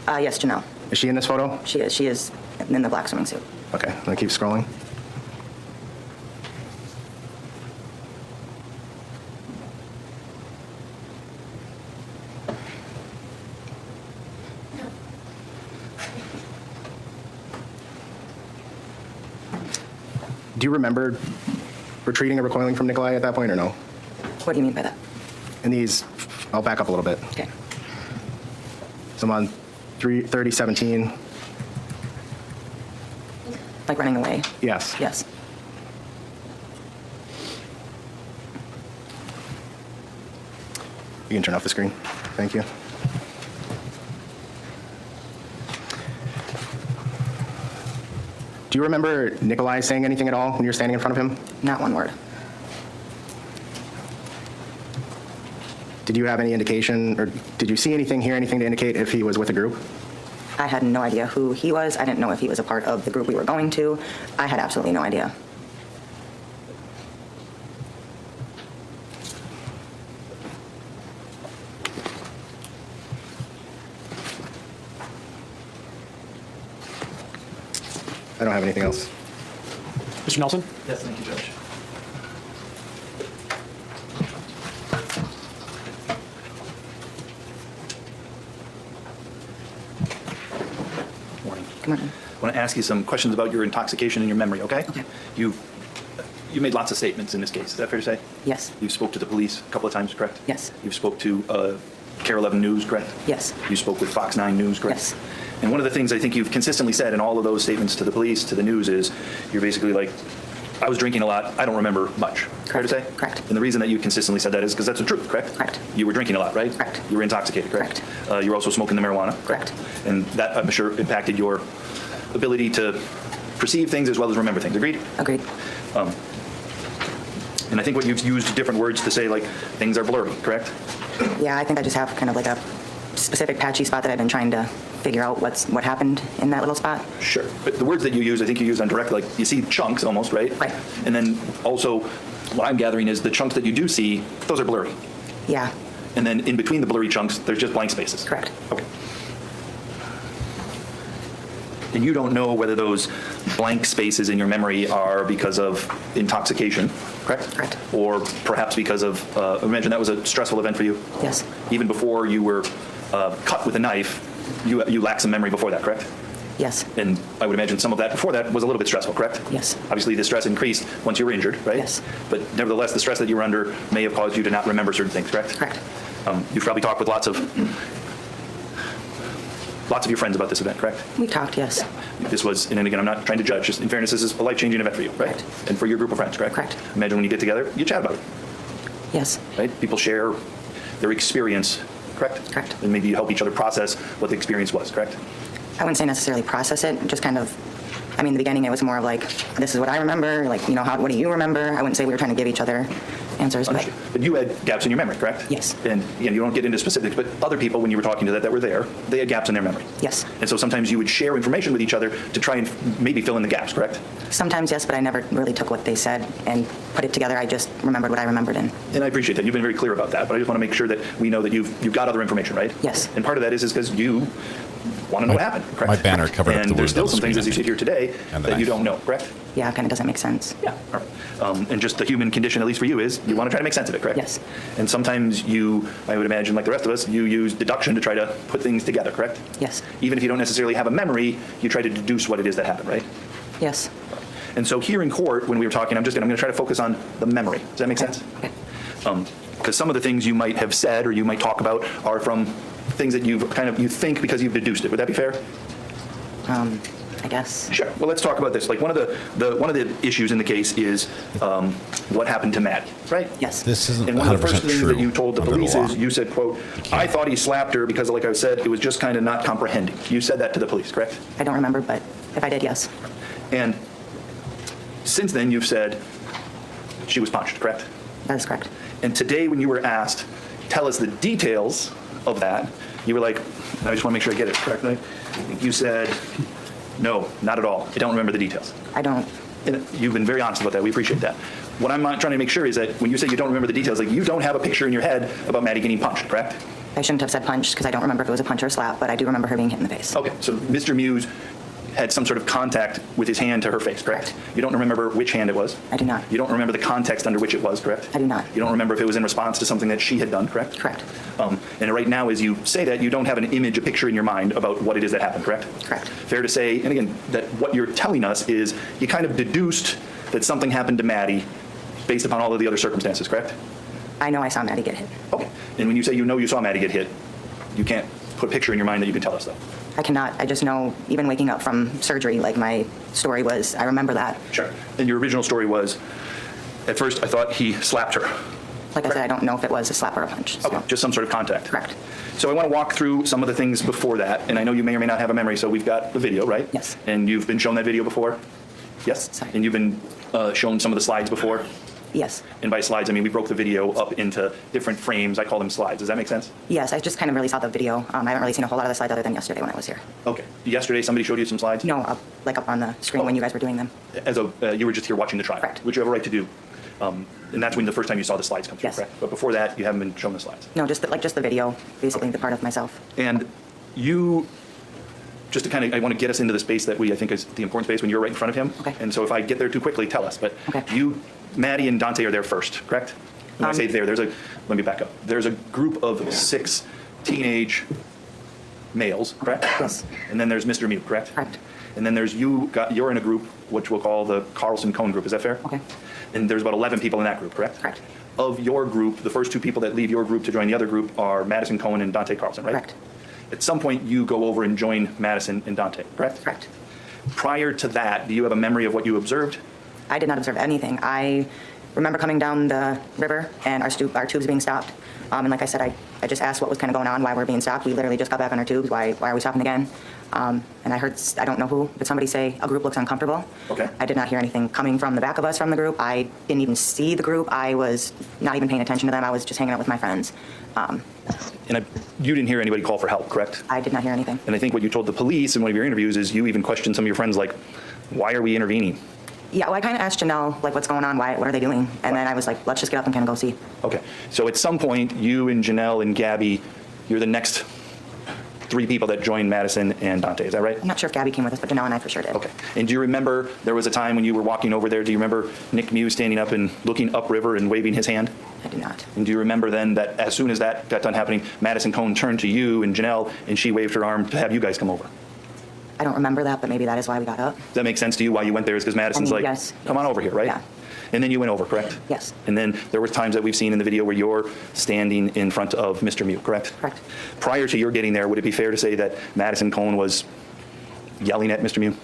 Yes, Janelle. Is she in this photo? She is. She is in the black swimming suit. Okay, let me keep scrolling. Do you remember retreating or recoiling from Nikolai at that point or no? What do you mean by that? In these, I'll back up a little bit. Okay. So I'm on 3017. Like running away? Yes. Yes. You can turn off the screen. Thank you. Do you remember Nikolai saying anything at all when you were standing in front of him? Not one word. Did you have any indication, or did you see anything, hear anything to indicate if he was with a group? I had no idea who he was. I didn't know if he was a part of the group we were going to. I had absolutely no idea. I don't have anything else. Mr. Nelson? Yes, thank you, Judge. Morning. Good morning. I want to ask you some questions about your intoxication and your memory, okay? Okay. You made lots of statements in this case. Is that fair to say? Yes. You spoke to the police a couple of times, correct? Yes. You spoke to Care 11 News, correct? Yes. You spoke with Fox 9 News, correct? Yes. And one of the things I think you've consistently said in all of those statements to the police, to the news, is you're basically like, I was drinking a lot, I don't remember much. Fair to say? Correct. And the reason that you consistently said that is because that's the truth, correct? Correct. You were drinking a lot, right? Correct. You were intoxicated, correct? You were also smoking the marijuana? Correct. And that, I'm sure, impacted your ability to perceive things as well as remember things. Agreed? Agreed. And I think what you've used different words to say, like, things are blurry, correct? Yeah, I think I just have kind of like a specific patchy spot that I've been trying to figure out what happened in that little spot. Sure. But the words that you use, I think you use on direct, like, you see chunks almost, right? Right. And then also, what I'm gathering is the chunks that you do see, those are blurry. Yeah. And then in between the blurry chunks, there's just blank spaces. Correct. Okay. And you don't know whether those blank spaces in your memory are because of intoxication, correct? Correct. Or perhaps because of, imagine that was a stressful event for you? Yes. Even before you were cut with a knife, you lacked some memory before that, correct? Yes. And I would imagine some of that before that was a little bit stressful, correct? Yes. Obviously, the stress increased once you were injured, right? Yes. But nevertheless, the stress that you were under may have caused you to not remember certain things, correct? Correct. You've probably talked with lots of your friends about this event, correct? We talked, yes. This was, and again, I'm not trying to judge, just in fairness, this is a life-changing event for you, right? Correct. And for your group of friends, correct? Correct. Imagine when you get together, you chat about it, Yes. right? People share their experience, correct? Correct. And maybe you help each other process what the experience was, correct? I wouldn't say necessarily process it, just kind of, I mean, in the beginning it was more of like, this is what I remember, like, you know, what do you remember? I wouldn't say we were trying to give each other answers, But you had gaps in your memory, correct? Yes. And again, you don't get into specifics, but other people, when you were talking to that were there, they had gaps in their memory. Yes. And so sometimes you would share information with each other to try and maybe fill in the gaps, correct? Sometimes, yes, but I never really took what they said and put it together. I just remembered what I remembered in. And I appreciate that. You've been very clear about that, but I just want to make sure that we know that you've got other information, right? Yes. And part of that is because you want to know what happened, correct? My banner covered up the And there's words still on the some things as you screen. sit here today And the that you knife. don't know, correct? Yeah, it kind of doesn't make sense. Yeah. All right. And just the human condition, at least for you, is you want to try to make sense of it, correct? Yes. And sometimes you, I would imagine, like the rest of us, you use deduction to try to put things together, correct? Yes. Even if you don't necessarily have a memory, you try to deduce what it is that happened, right? Yes. And so here in court, when we were talking, I'm going to try to focus on the memory. Does that make sense? Okay. Because some of the things you might have said or you might talk about are from things that you think because you've deduced it. Would that be fair? I guess. Sure. Well, let's talk about this. Like one of the issues in the case is what happened to Maddie, right? Yes. This isn't And one of the 100% first things true that you told the under the police law. is you said, quote, I thought he slapped her because, like I said, it was just kind of not comprehending. You said that to the police, correct? I don't remember, but if I did, yes. And since then, you've said she was punched, correct? That is correct. And today, when you were asked, tell us the details of that, you were like, and I just want to make sure I get it correctly. You said, no, not at all. I don't remember the details. I don't. And you've been very honest about that. We appreciate that. What I'm trying to make sure is that when you say you don't remember the details, like you don't have a picture in your head about Maddie getting punched, correct? I shouldn't have said punch because I don't remember if it was a punch or a slap, but I do remember her being hit in the face. Okay, so Mr. Muse had some sort of contact with his hand to her face, correct? You don't remember which hand it was? I do not. You don't remember the context under which it was, correct? I do not. You don't remember if it was in response to something that she had done, correct? Correct. And right now, as you say that, you don't have an image, a picture in your mind about what it is that happened, correct? Correct. Fair to say, and again, that what you're telling us is you kind of deduced that something happened to Maddie based upon all of the other circumstances, correct? I know I saw Maddie get hit. Okay. And when you say you saw Maddie get hit, you can't put a picture in your mind that you can tell us, though. I cannot. I just know, even waking up from surgery, like my story was, I remember that. Sure. And your original story was, at first I thought he slapped her. Like I said, I don't know if it was a slap or a punch. So. Okay, just some sort of contact. Correct. So I want to walk through some of the things before that, and I know you may or may not have a memory, so we've got the video, right? Yes. And you've been shown that video before? Yes? Sorry. And you've been shown some of the slides before? Yes. And by slides, I mean we broke the video up into different frames. I call them slides. Does that make sense? Yes, I just kind of really saw the video. I haven't really seen a whole lot of the slides other than yesterday when I was here. Okay. Yesterday, somebody showed you some slides? No, up on the screen when you guys were doing them. As you were just here watching the trial? Correct. Which you have a right to do. And that's when the first time you saw the slides come through, Yes. correct? But before that, you haven't been shown the slides. No, just the video, basically the part of myself. And you, just to kind of, I want to get us into the space that I think is the important space when you're right in front of him. Okay. And so if I get there too quickly, tell us. But Okay. Maddie and Dante are there first, correct? When I say there, let me back up. There's a group of 6 teenage males, correct? Yes. And then there's Mr. Mute, correct? Correct. And then there's you're in a group, which we'll call the Carlson Cone group. Is that fair? Okay. And there's about 11 people in that group, correct? Correct. Of your group, the first 2 people that leave your group to join the other group are Madison Cohen and Dante Carlson, right? Correct. At some point, you go over and join Madison and Dante, correct? Correct. Prior to that, do you have a memory of what you observed? I did not observe anything. I remember coming down the river and our tubes being stopped. And like I said, I just asked what was kind of going on, why we're being stopped. We literally just got back on our tubes. Why are we stopping again? And I heard, I don't know who, but somebody say a group looks uncomfortable. Okay. I did not hear anything coming from the back of us from the group. I didn't even see the group. I was not even paying attention to them. I was just hanging out with my friends. And you didn't hear anybody call for help, correct? I did not hear anything. And I think what you told the police in one of your interviews is you even questioned some of your friends like, why are we intervening? Yeah, well, I kind of asked Janelle, like, what's going on? What are they doing? And then I was like, let's just get up and kind of go see. Okay. So at some point, you and Janelle and Gabby, you're the next 3 people that joined Madison and Dante. Is that right? I'm not sure if Gabby came with us, but Janelle and I for sure did. Okay. And do you remember there was a time when you were walking over there? Do you remember Nick Mew standing up and looking upriver and waving his hand? I do not. And do you remember then that as soon as that got done happening, Madison Cohn turned to you and Janelle and she waved her arm to have you guys come over? I don't remember that, but maybe that is why we got up. Does that make sense to you why you went there? Is because Madison's like, yes. Come on over here, right? Yeah. And then you went over, correct? Yes. And then there were times that we've seen in the video where you're standing in front of Mr. Mew, correct? Correct. Prior to your getting there, would it be fair to say that Madison Cohn was yelling at Mr. Mew?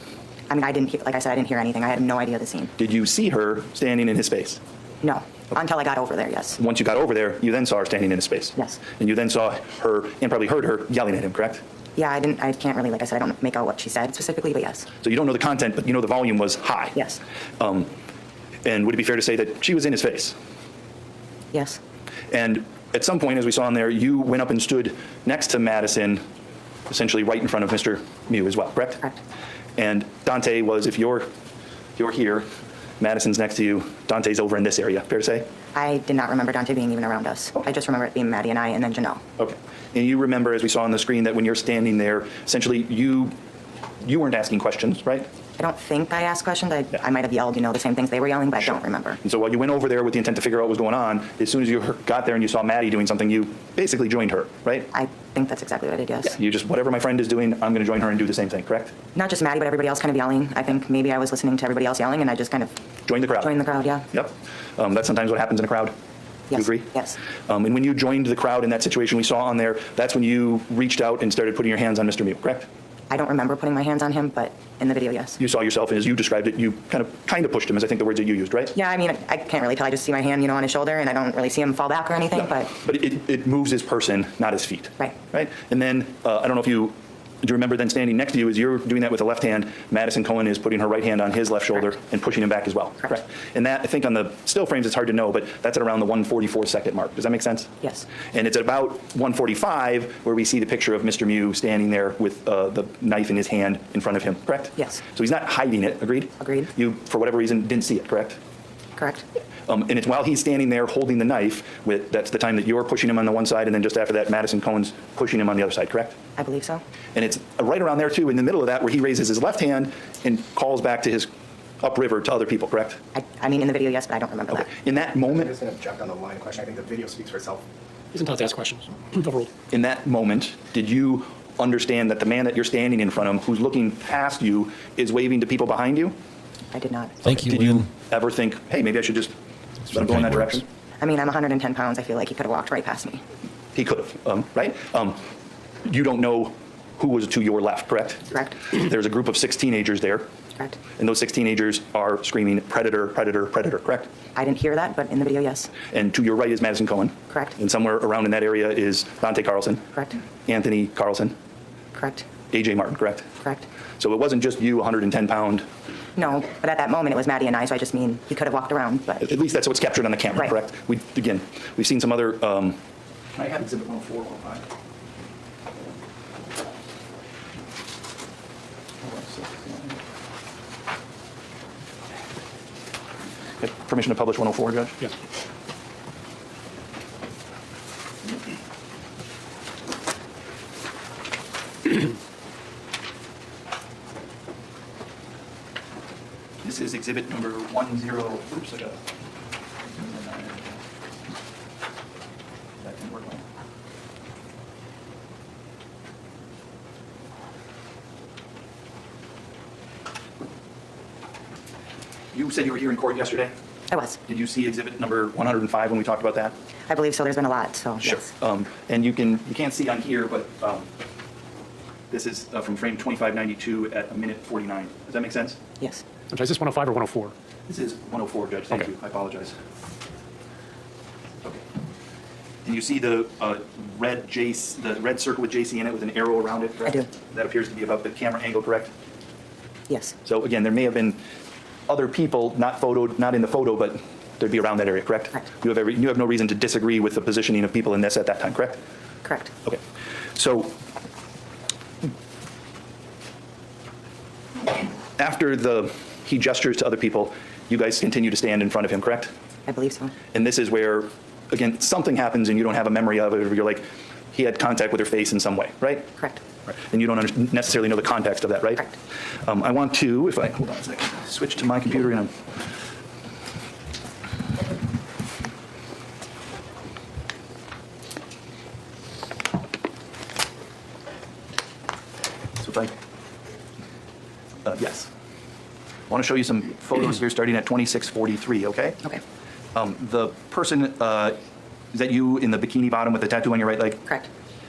I mean, I didn't hear, like I said, I didn't hear anything. I had no idea the scene. Did you see her standing in his space? No. Until I got over there, yes. Once you got over there, you then saw her standing in his space? Yes. And you then saw her and probably heard her yelling at him, correct? Yeah, I can't really, like I said, I don't make out what she said specifically, but yes. So you don't know the content, but you know the volume was high? Yes. And would it be fair to say that she was in his face? Yes. And at some point, as we saw in there, you went up and stood next to Madison, essentially right in front of Mr. Mew as well, correct? Correct. And Dante was, if you're here, Madison's next to you, Dante's over in this area, fair to say? I did not remember Dante being even around us. Okay. I just remember it being Maddie and I, and then Janelle. Okay. And you remember, as we saw on the screen, that when you're standing there, essentially you weren't asking questions, right? I don't think I asked questions. I might have yelled, the same things they were yelling, but I don't remember. And so while you went over there with the intent to figure out what was going on, as soon as you got there and you saw Maddie doing something, you basically joined her, right? I think that's exactly what I did, yes. Yeah, you just, whatever my friend is doing, I'm going to join her and do the same thing, correct? Not just Maddie, but everybody else kind of yelling. I think maybe I was listening to everybody else yelling, and I just kind of joined the crowd. Joined the crowd, yeah. Yep. That's sometimes what happens in a crowd. Yes. You agree? Yes. And when you joined the crowd in that situation we saw on there, that's when you reached out and started putting your hands on Mr. Mew, correct? I don't remember putting my hands on him, but in the video, yes. You saw yourself, and as you described it, you kind of pushed him, is I think the words that you used, right? Yeah, I mean, I can't really tell. I just see my hand, on his shoulder, and I don't really see him fall back or anything, No. But it moves his person, not his feet. Right. Right? And then, I don't know if do you remember then standing next to you as you're doing that with the left hand, Madison Cohen is putting her right hand on his left shoulder Correct. and pushing him back as well. Correct. Right. And that, I think on the still frames, it's hard to know, but that's at around the 144-second mark. Does that make sense? Yes. And it's at about 145 where we see the picture of Mr. Mew standing there with the knife in his hand in front of him, correct? Yes. So he's not hiding it, agreed? Agreed. You, for whatever reason, didn't see it, correct? Correct. And it's while he's standing there holding the knife, that's the time that you're pushing him on the one side, and then just after that, Madison Cohen's pushing him on the other side, correct? I believe so. And it's right around there, too, in the middle of that, where he raises his left hand and calls back to his upriver to other people, correct? I mean, in the video, yes, but I don't remember that. In that I'm moment, just going to object on the line of question. I think the video speaks for itself. He's entitled to ask questions. Overruled. in that moment, did you understand that the man that you're standing in front of, who's looking past you, is waving to people behind you? I did not. Thank you, Did Lynn. you ever think, hey, maybe I should just let him go in that direction? I mean, I'm 110 pounds. I feel like he could have walked right past me. He could have, right? You don't know who was to your left, correct? Correct. There's a group of 6 teenagers there, Correct. and those 6 teenagers are screaming, predator, predator, predator, correct? I didn't hear that, but in the video, yes. And to your right is Madison Cohen. Correct. And somewhere around in that area is Dante Carlson, Correct. Anthony Carlson, Correct. AJ Martin, correct? Correct. So it wasn't just you, 110-pound. No, but at that moment, it was Maddie and I, so I just mean he could have walked around, but. At least that's what's captured on the camera, Right. correct? We've seen some other. I have exhibit 104, 105. Have permission to publish 104, Judge? Yes. This is exhibit number 10. Oops, I got it. That can work well. You said you were here in court yesterday. I was. Did you see exhibit number 105 when we talked about that? I believe so. There's been a lot, so yes. And you can't see on here, but this is from frame 2592 at 1:49. Does that make sense? Yes. I'm sorry, is this 105 or 104? This is 104, Judge. Thank Okay. you. I apologize. Okay. And you see the red circle with JC in it with an arrow around it, correct? I do. That appears to be about the camera angle, correct? Yes. So again, there may have been other people not in the photo, but they'd be around that area, correct? Correct. You have no reason to disagree with the positioning of people in this at that time, correct? Correct. Okay. So after the he gestures to other people, you guys continue to stand in front of him, correct? I believe so. And this is where, again, something happens and you don't have a memory of it, or you're like, he had contact with her face in some way, right? Correct. Right. And you don't necessarily know the context of that, right? Correct. I want to, if I, hold on a second, switch to my computer and so if I, yes. I want to show you some photos here starting at 2643, okay? Okay. The person, is that you in the bikini bottom with the tattoo on your right leg? Correct.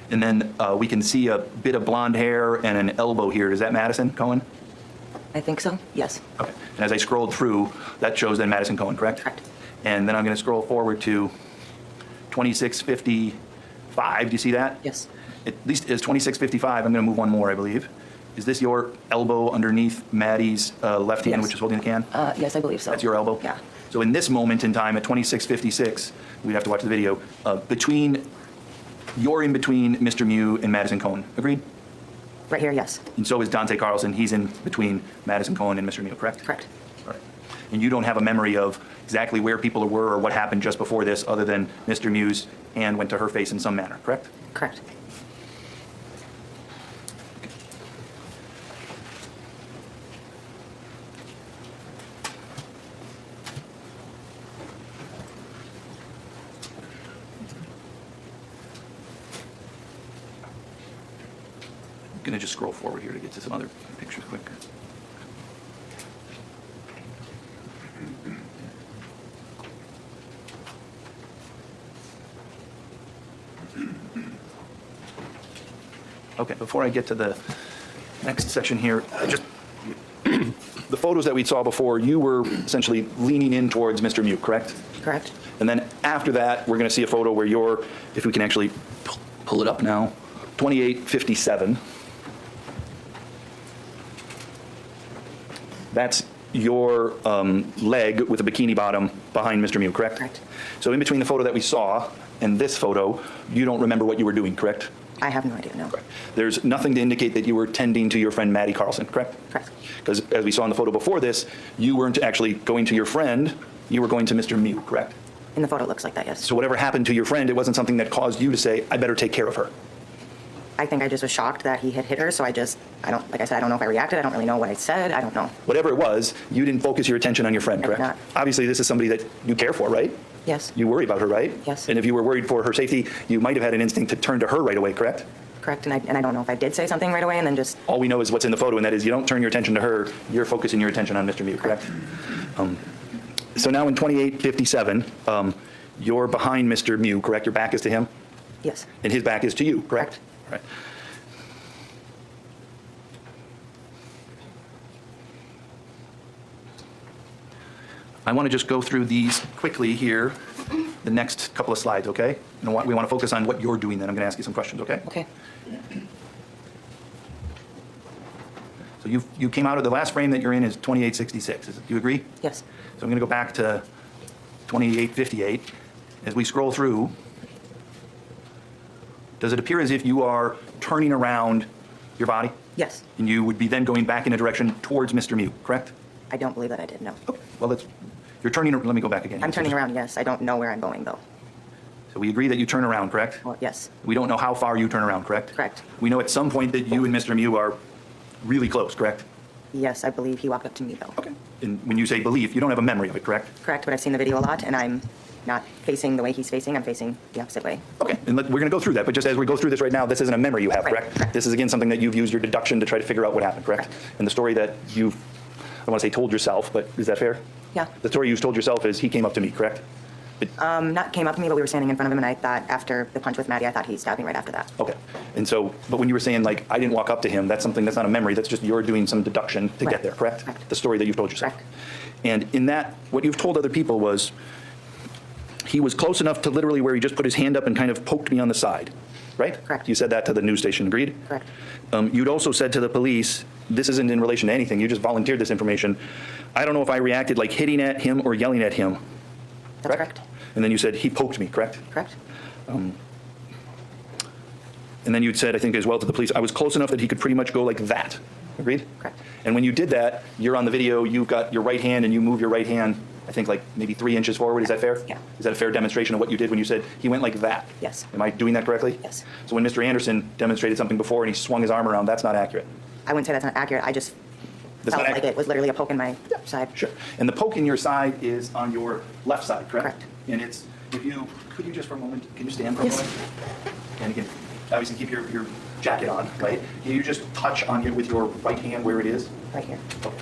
And then we can see a bit of blonde hair and an elbow here. Is that Madison Cohen? I think so, yes. Okay. And as I scrolled through, that shows then Madison Cohen, correct? Correct. And then I'm going to scroll forward to 2655. Do you see that? Yes. At least is 2655. I'm going to move one more, I believe. Is this your elbow underneath Maddie's left hand, Yes. which is holding the can? Yes, I believe so. That's your elbow? Yeah. So in this moment in time at 2656, we'd have to watch the video, you're in between Mr. Mew and Madison Cohen. Agreed? Right here, yes. And so is Dante Carlson. He's in between Madison Cohen and Mr. Mew, correct? Correct. All right. And you don't have a memory of exactly where people were or what happened just before this, other than Mr. Mew's hand went to her face in some manner, correct? Correct. I'm going to just scroll forward here to get to some other pictures quick. Okay, before I get to the next section here, the photos that we saw before, you were essentially leaning in towards Mr. Mew, correct? Correct. And then after that, we're going to see a photo where you're, if we can actually pull it up now, 2857. That's your leg with a bikini bottom behind Mr. Mew, correct? Correct. So in between the photo that we saw and this photo, you don't remember what you were doing, correct? I have no idea, no. Correct. There's nothing to indicate that you were tending to your friend Maddie Carlson, correct? Correct. Because as we saw in the photo before this, you weren't actually going to your friend, you were going to Mr. Mew, correct? In the photo, it looks like that, yes. So whatever happened to your friend, it wasn't something that caused you to say, I better take care of her. I think I just was shocked that he had hit her, so like I said, I don't know if I reacted, I don't really know what I said, I don't know. Whatever it was, you didn't focus your attention on your friend, correct? I did not. Obviously, this is somebody that you care for, right? Yes. You worry about her, right? Yes. And if you were worried for her safety, you might have had an instinct to turn to her right away, correct? Correct, and I don't know if I did say something right away and then just... All we know is what's in the photo, and that is you don't turn your attention to her, you're focusing your attention on Mr. Mew, correct? So now in 2857, you're behind Mr. Mew, correct? Your back is to him? Yes. And his back is to you, correct? Correct. Right. I want to just go through these quickly here, the next couple of slides, okay? And we want to focus on what you're doing then. I'm going to ask you some questions, okay? Okay. So you came out of the last frame that you're in is 2866. Do you agree? Yes. So I'm going to go back to 2858. As we scroll through, does it appear as if you are turning around your body? Yes. And you would be then going back in a direction towards Mr. Mew, correct? I don't believe that I did, no. Okay. Well, you're turning, let me go back again. I'm turning around, yes. I don't know where I'm going, though. So we agree that you turn around, correct? Well, yes. We don't know how far you turn around, correct? Correct. We know at some point that you and Mr. Mew are really close, correct? Yes, I believe he walked up to me, though. Okay. And when you say belief, you don't have a memory of it, correct? Correct, but I've seen the video a lot, and I'm not facing the way he's facing. I'm facing the opposite way. Okay, and we're going to go through that, but just as we go through this right now, this isn't a memory you have, Right. correct? This is, again, something that you've used your deduction to try to figure out what happened, correct? And the story that you've, I don't want to say told yourself, but is that fair? Yeah. The story you've told yourself is he came up to me, correct? Not came up to me, but we were standing in front of him, and I thought after the punch with Maddie, I thought he stabbed me right after that. Okay. And so, but when you were saying, like, I didn't walk up to him, that's something that's not a memory, that's just you're doing some deduction to Right. get there, correct? Correct. The story that you've told yourself. Correct. And in that, what you've told other people was, he was close enough to literally where he just put his hand up and kind of poked me on the side, right? Correct. You said that to the news station, agreed? Correct. You'd also said to the police, this isn't in relation to anything, you just volunteered this information. I don't know if I reacted like hitting at him or yelling at him. That's correct. And then you said, he poked me, correct? Correct. And then you'd said, I think as well to the police, I was close enough that he could pretty much go like that. Agreed? Correct. And when you did that, you're on the video, you've got your right hand and you move your right hand, I think like maybe 3 inches forward. Is that fair? Yeah. Is that a fair demonstration of what you did when you said he went like that? Yes. Am I doing that correctly? Yes. So when Mr. Anderson demonstrated something before and he swung his arm around, that's not accurate. I wouldn't say that's not accurate. I just That's felt not like accurate. it was literally a poke in my side. Sure. And the poke in your side is on your left side, correct? Correct. And it's, could you just for a moment, can you stand for a Yes. moment? And you can obviously keep your jacket on, right? Can you just touch on it with your right hand where it is? Right here. Okay.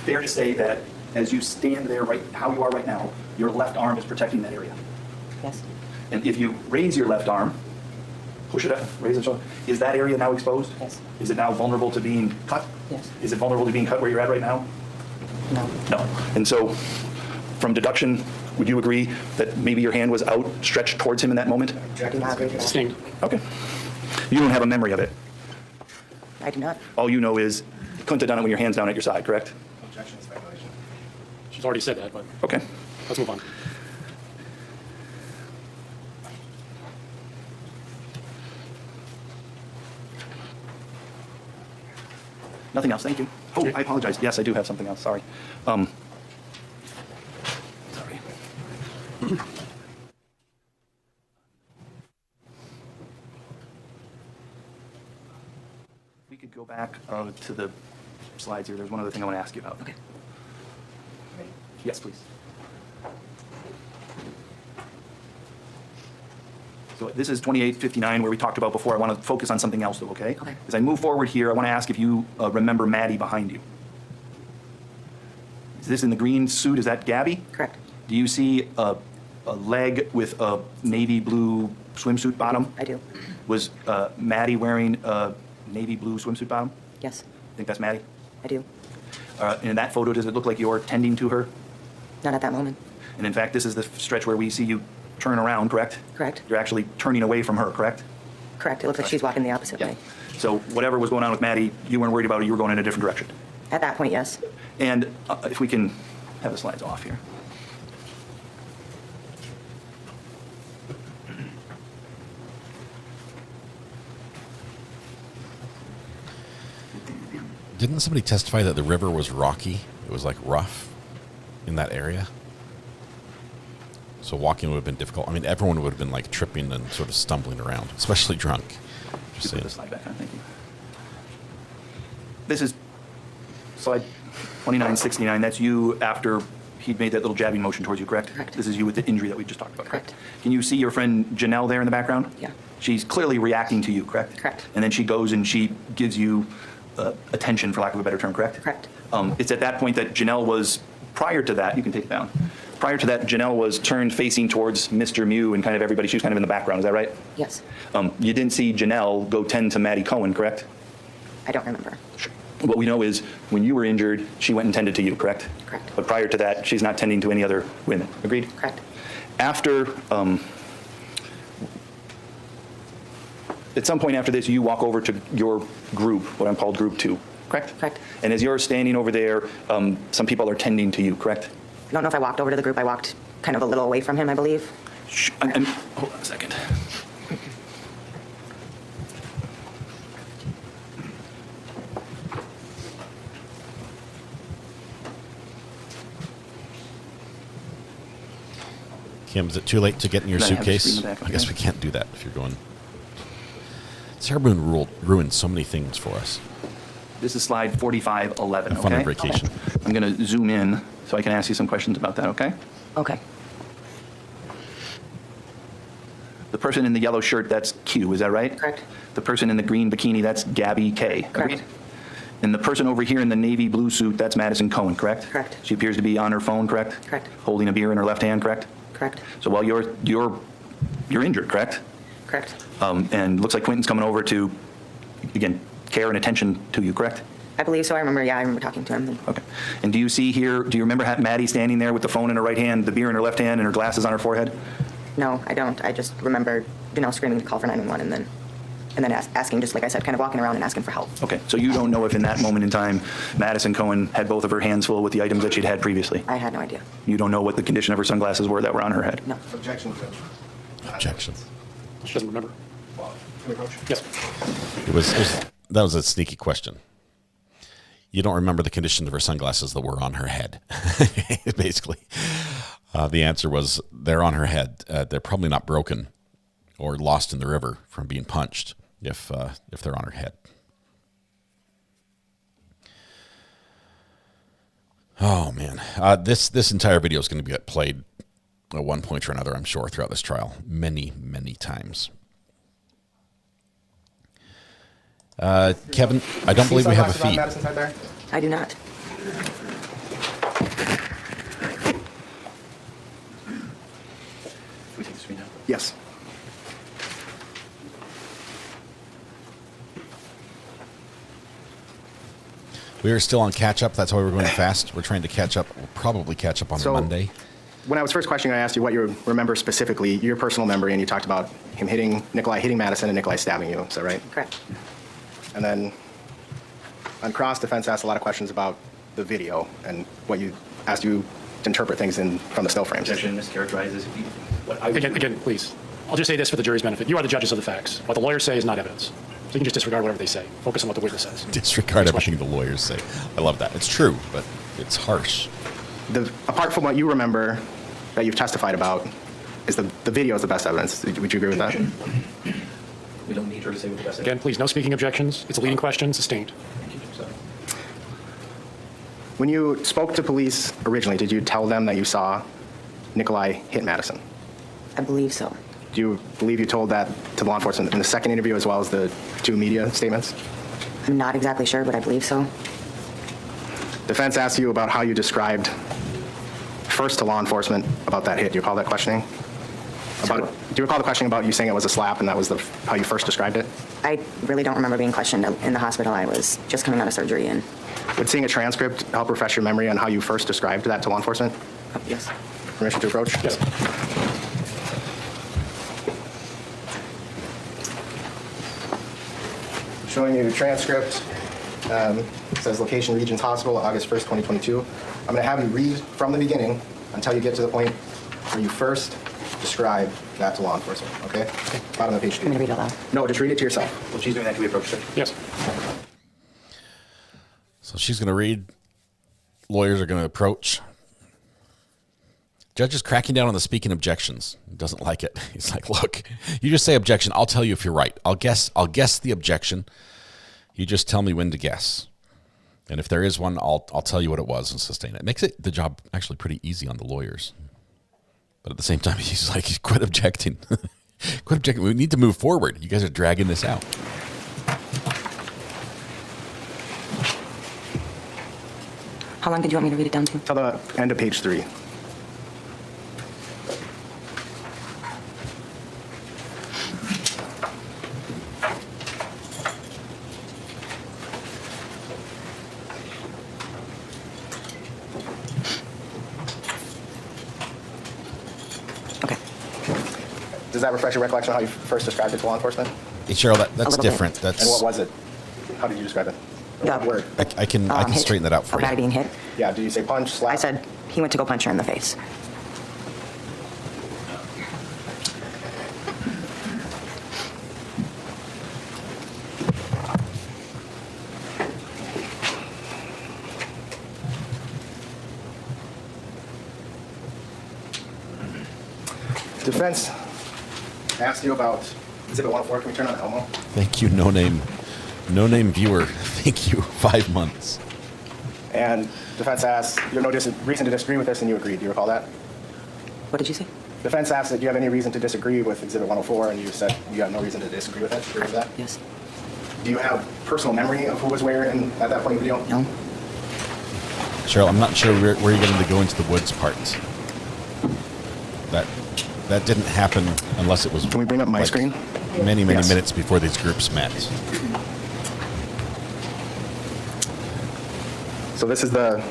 Fair to say that as you stand there right how you are right now, your left arm is protecting that area. Yes. And if you raise your left arm, push it up, raise it, is that area now exposed? Yes. Is it now vulnerable to being cut? Yes. Is it vulnerable to being cut where you're at right now? No. No. And so, from deduction, would you agree that maybe your hand was outstretched towards him in that moment? I do not agree with that. Distinct. Okay. You don't have a memory of it. I do not. All you know is you couldn't have done it when your hand's down at your side, correct? Objection, speculation. She's already said that, but Okay. let's move on. Nothing else, thank you. Oh, I apologize. Yes, I do have something else, sorry. Sorry. We could go back to the slides here. There's one other thing I want to ask you about. Okay. Yes, please. So this is 2859 where we talked about before. I want to focus on something else though, okay? Okay. As I move forward here, I want to ask if you remember Maddie behind you. Is this in the green suit? Is that Gabby? Correct. Do you see a leg with a navy blue swimsuit bottom? I do. Was Maddie wearing a navy blue swimsuit bottom? Yes. Think that's Maddie? I do. And in that photo, does it look like you're tending to her? Not at that moment. And in fact, this is the stretch where we see you turn around, correct? Correct. You're actually turning away from her, correct? Correct. It looks like she's walking the opposite way. So whatever was going on with Maddie, you weren't worried about it, you were going in a different direction. At that point, yes. And if we can have the slides off here. Didn't somebody testify that the river was rocky? It was like rough in that area? So walking would have been difficult. I mean, everyone would have been like tripping and sort of stumbling around, especially drunk. Just Put saying. the slide back on, thank you. This is slide 2969. That's you after he'd made that little jabbing motion towards you, correct? Correct. This is you with the injury that we just talked about, correct? Correct. Can you see your friend Janelle there in the background? Yeah. She's clearly reacting to you, correct? Correct. And then she goes and she gives you attention, for lack of a better term, correct? Correct. It's at that point that Janelle was, prior to that, you can take it down. Prior to that, Janelle was turned facing towards Mr. Mew and kind of everybody. She was kind of in the background, is that right? Yes. You didn't see Janelle go tend to Maddie Cohen, correct? I don't remember. What we know is when you were injured, she went and tended to you, correct? Correct. But prior to that, she's not tending to any other women. Agreed? Correct. After, at some point after this, you walk over to your group, what I'm called Group 2, correct? Correct. And as you're standing over there, some people are tending to you, correct? I don't know if I walked over to the group. I walked kind of a little away from him, I believe. Hold on a second. Kim, is it too late to get in your Can I have the suitcase? screen in the back I guess again? we can't do that if you're going. Sarah Boone ruined so many things for us. This is slide 4511, Fun okay? on vacation. I'm going to zoom in so I can ask you some questions about that, okay? Okay. The person in the yellow shirt, that's Q, is that right? Correct. The person in the green bikini, that's Gabby K. Correct. Agreed? And the person over here in the navy blue suit, that's Madison Cohen, correct? Correct. She appears to be on her phone, correct? Correct. Holding a beer in her left hand, correct? Correct. So while you're injured, correct? Correct. And looks like Quentin's coming over to, again, care and attention to you, correct? I believe so. I remember talking to him. Okay. And do you see here, do you remember Maddie standing there with the phone in her right hand, the beer in her left hand, and her glasses on her forehead? No, I don't. I just remember, screaming to call for 911 and then asking, just like I said, kind of walking around and asking for help. Okay, so you don't know if in that moment in time, Madison Cohen had both of her hands full with the items that she'd had previously? I had no idea. You don't know what the condition of her sunglasses were that were on her head? No. Objection, Judge. Objection. She doesn't remember. Yes. That was a sneaky question. You don't remember the condition of her sunglasses that were on her head. Basically, the answer was they're on her head. They're probably not broken or lost in the river from being punched if they're on her head. Oh man, this entire video is going to get played at one point or another, I'm sure, throughout this trial, many times. Kevin, I don't believe we have a feed. I do not. We take the screen now. Yes. We are still on catch up. That's why we're going fast. We're trying to catch up. We'll probably catch up on Monday. When I was first questioning, I asked you what you remember specifically, your personal memory, and you talked about him Nikolai hitting Madison and Nikolai stabbing you. Is that right? Correct. And then on cross, defense asked a lot of questions about the video and what you asked you to interpret things from the still frames. Objection mischaracterizes what I Again, please. I'll just say this for the jury's benefit. You are the judges of the facts. What the lawyers say is not evidence. So you can just disregard whatever they say. Focus on what the witness says. Disregard everything the lawyers say. I love that. It's true, but it's harsh. Apart from what you remember that you've testified about, is the video is the best evidence. Would you agree with that? We don't need her to say what the best. Again, please, no speaking objections. It's a leading question. Sustained. When you spoke to police originally, did you tell them that you saw Nikolai hit Madison? I believe so. Do you believe you told that to law enforcement in the second interview as well as the two media statements? I'm not exactly sure, but I believe so. Defense asked you about how you described first to law enforcement about that hit. Do you recall that questioning? Do you recall the questioning about you saying it was a slap and that was how you first described it? I really don't remember being questioned in the hospital. I was just coming out of surgery and... Would seeing a transcript help refresh your memory on how you first described that to law enforcement? Yes. Permission to approach? Yes. Showing you transcript. It says location Regions Hospital, August 1st, 2022. I'm going to have you read from the beginning until you get to the point where you first describe that to law enforcement, okay? Bottom of page 2. I'm going to read it aloud. No, just read it to yourself. Well, she's doing that. Can we approach her? Yes. So she's going to read. Lawyers are going to approach. Judge is cracking down on the speaking objections. He doesn't like it. He's like, look, you just say objection. I'll tell you if you're right. I'll guess the objection. You just tell me when to guess. And if there is one, I'll tell you what it was and sustain it. It makes the job actually pretty easy on the lawyers. But at the same time, he's like, quit objecting. Quit objecting. We need to move forward. You guys are dragging this out. How long did you want me to read it down to? Till the end of page 3. Okay. Does that refresh your recollection of how you first described it to law enforcement? Hey, Cheryl, that's different. And what was it? How did you describe it? What word? I can straighten that out for you. About being hit? Yeah, do you say punch, slap? I said he went to go punch her in the face. Defense asked you about Exhibit 104. Can we turn on Elmo? Thank you, no name viewer. Thank you, 5 months. And defense asked, you have no reason to disagree with this, and you agreed. Do you recall that? What did you say? Defense asked that you have any reason to disagree with Exhibit 104, and you said you have no reason to disagree with it. Agree with that? Yes. Do you have personal memory of who was where at that point in the video? No. Cheryl, I'm not sure where you're going to go into the woods part. That didn't happen unless it was... Can we bring up my screen? Many minutes before these groups met. So this is the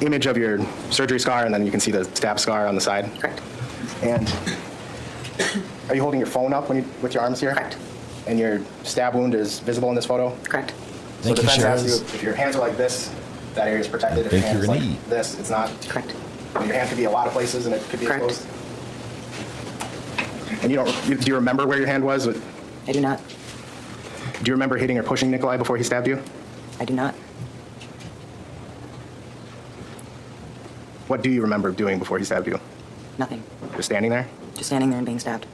image of your surgery scar, and then you can see the stab scar on the side. Correct. And are you holding your phone up with your arms here? Correct. And your stab wound is visible in this photo? Correct. So defense asks you, if your hands are like this, that area is protected. If your hands are like this, it's not. Correct. Your hand could be a lot of places, and it could be exposed. And do you remember where your hand was? Do I do not. you remember hitting or pushing Nikolai before he stabbed you? I do not. What do you remember doing before he stabbed you? Nothing. Just standing there? Just standing there and being stabbed.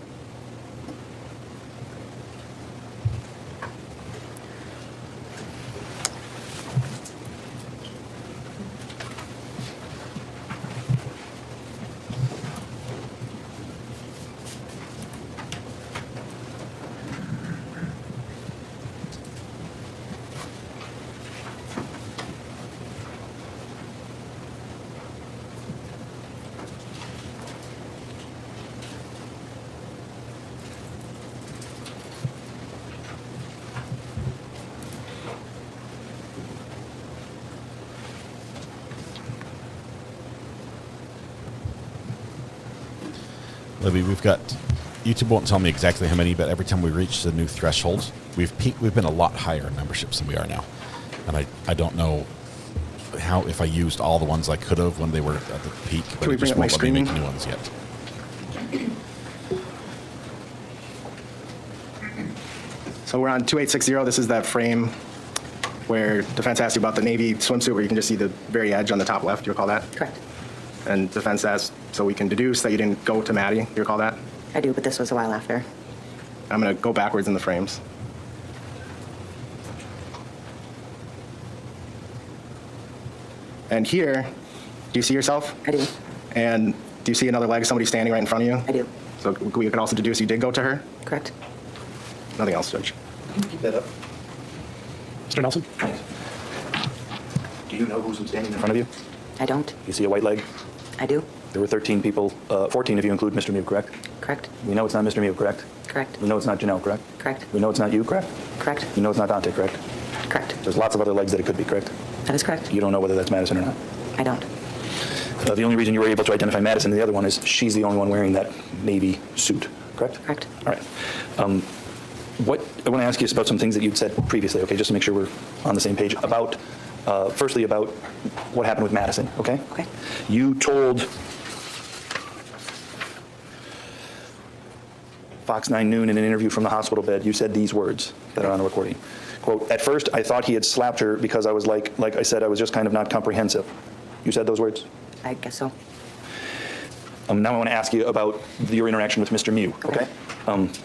Libby, we've got, YouTube won't tell me exactly how many, but every time we reach the new thresholds, we've been a lot higher in memberships than we are now. And I don't know how, if I used all the ones I could have when they were at the peak, but Can we it just bring up won't my let me screen? make new ones yet. So we're on 2860. This is that frame where defense asked you about the Navy swimsuit where you can just see the very edge on the top left. You recall that? Correct. And defense asked, so we can deduce that you didn't go to Maddie. You recall that? I do, but this was a while after. I'm going to go backwards in the frames. And here, do you see yourself? I do. And do you see another leg, somebody standing right in front of you? I do. So we could also deduce you did go to her? Correct. Nothing else, Judge. Keep that up. Mr. Nelson? Do you know who's standing in front of you? I don't. You see a white leg? I do. There were 13 people, 14 if you include Mr. Mew, correct? Correct. We know it's not Mr. Mew, correct? Correct. We know it's not Janelle, correct? Correct. We know it's not you, correct? Correct. You know it's not Dante, correct? Correct. There's lots of other legs that it could be, correct? That is correct. You don't know whether that's Madison or not. I don't. The only reason you were able to identify Madison and the other one is she's the only one wearing that Navy suit, correct? Correct. All right. What I want to ask you is about some things that you'd said previously, okay, just to make sure we're on the same page, about, firstly, about what happened with Madison, okay? Okay. You told Fox 9 Noon in an interview from the hospital bed, you said these words that are on the recording. Quote, at first I thought he had slapped her because I was like I said, I was just kind of not comprehensive. You said those words? I guess so. Now I want to ask you about your interaction with Mr. Mew, okay?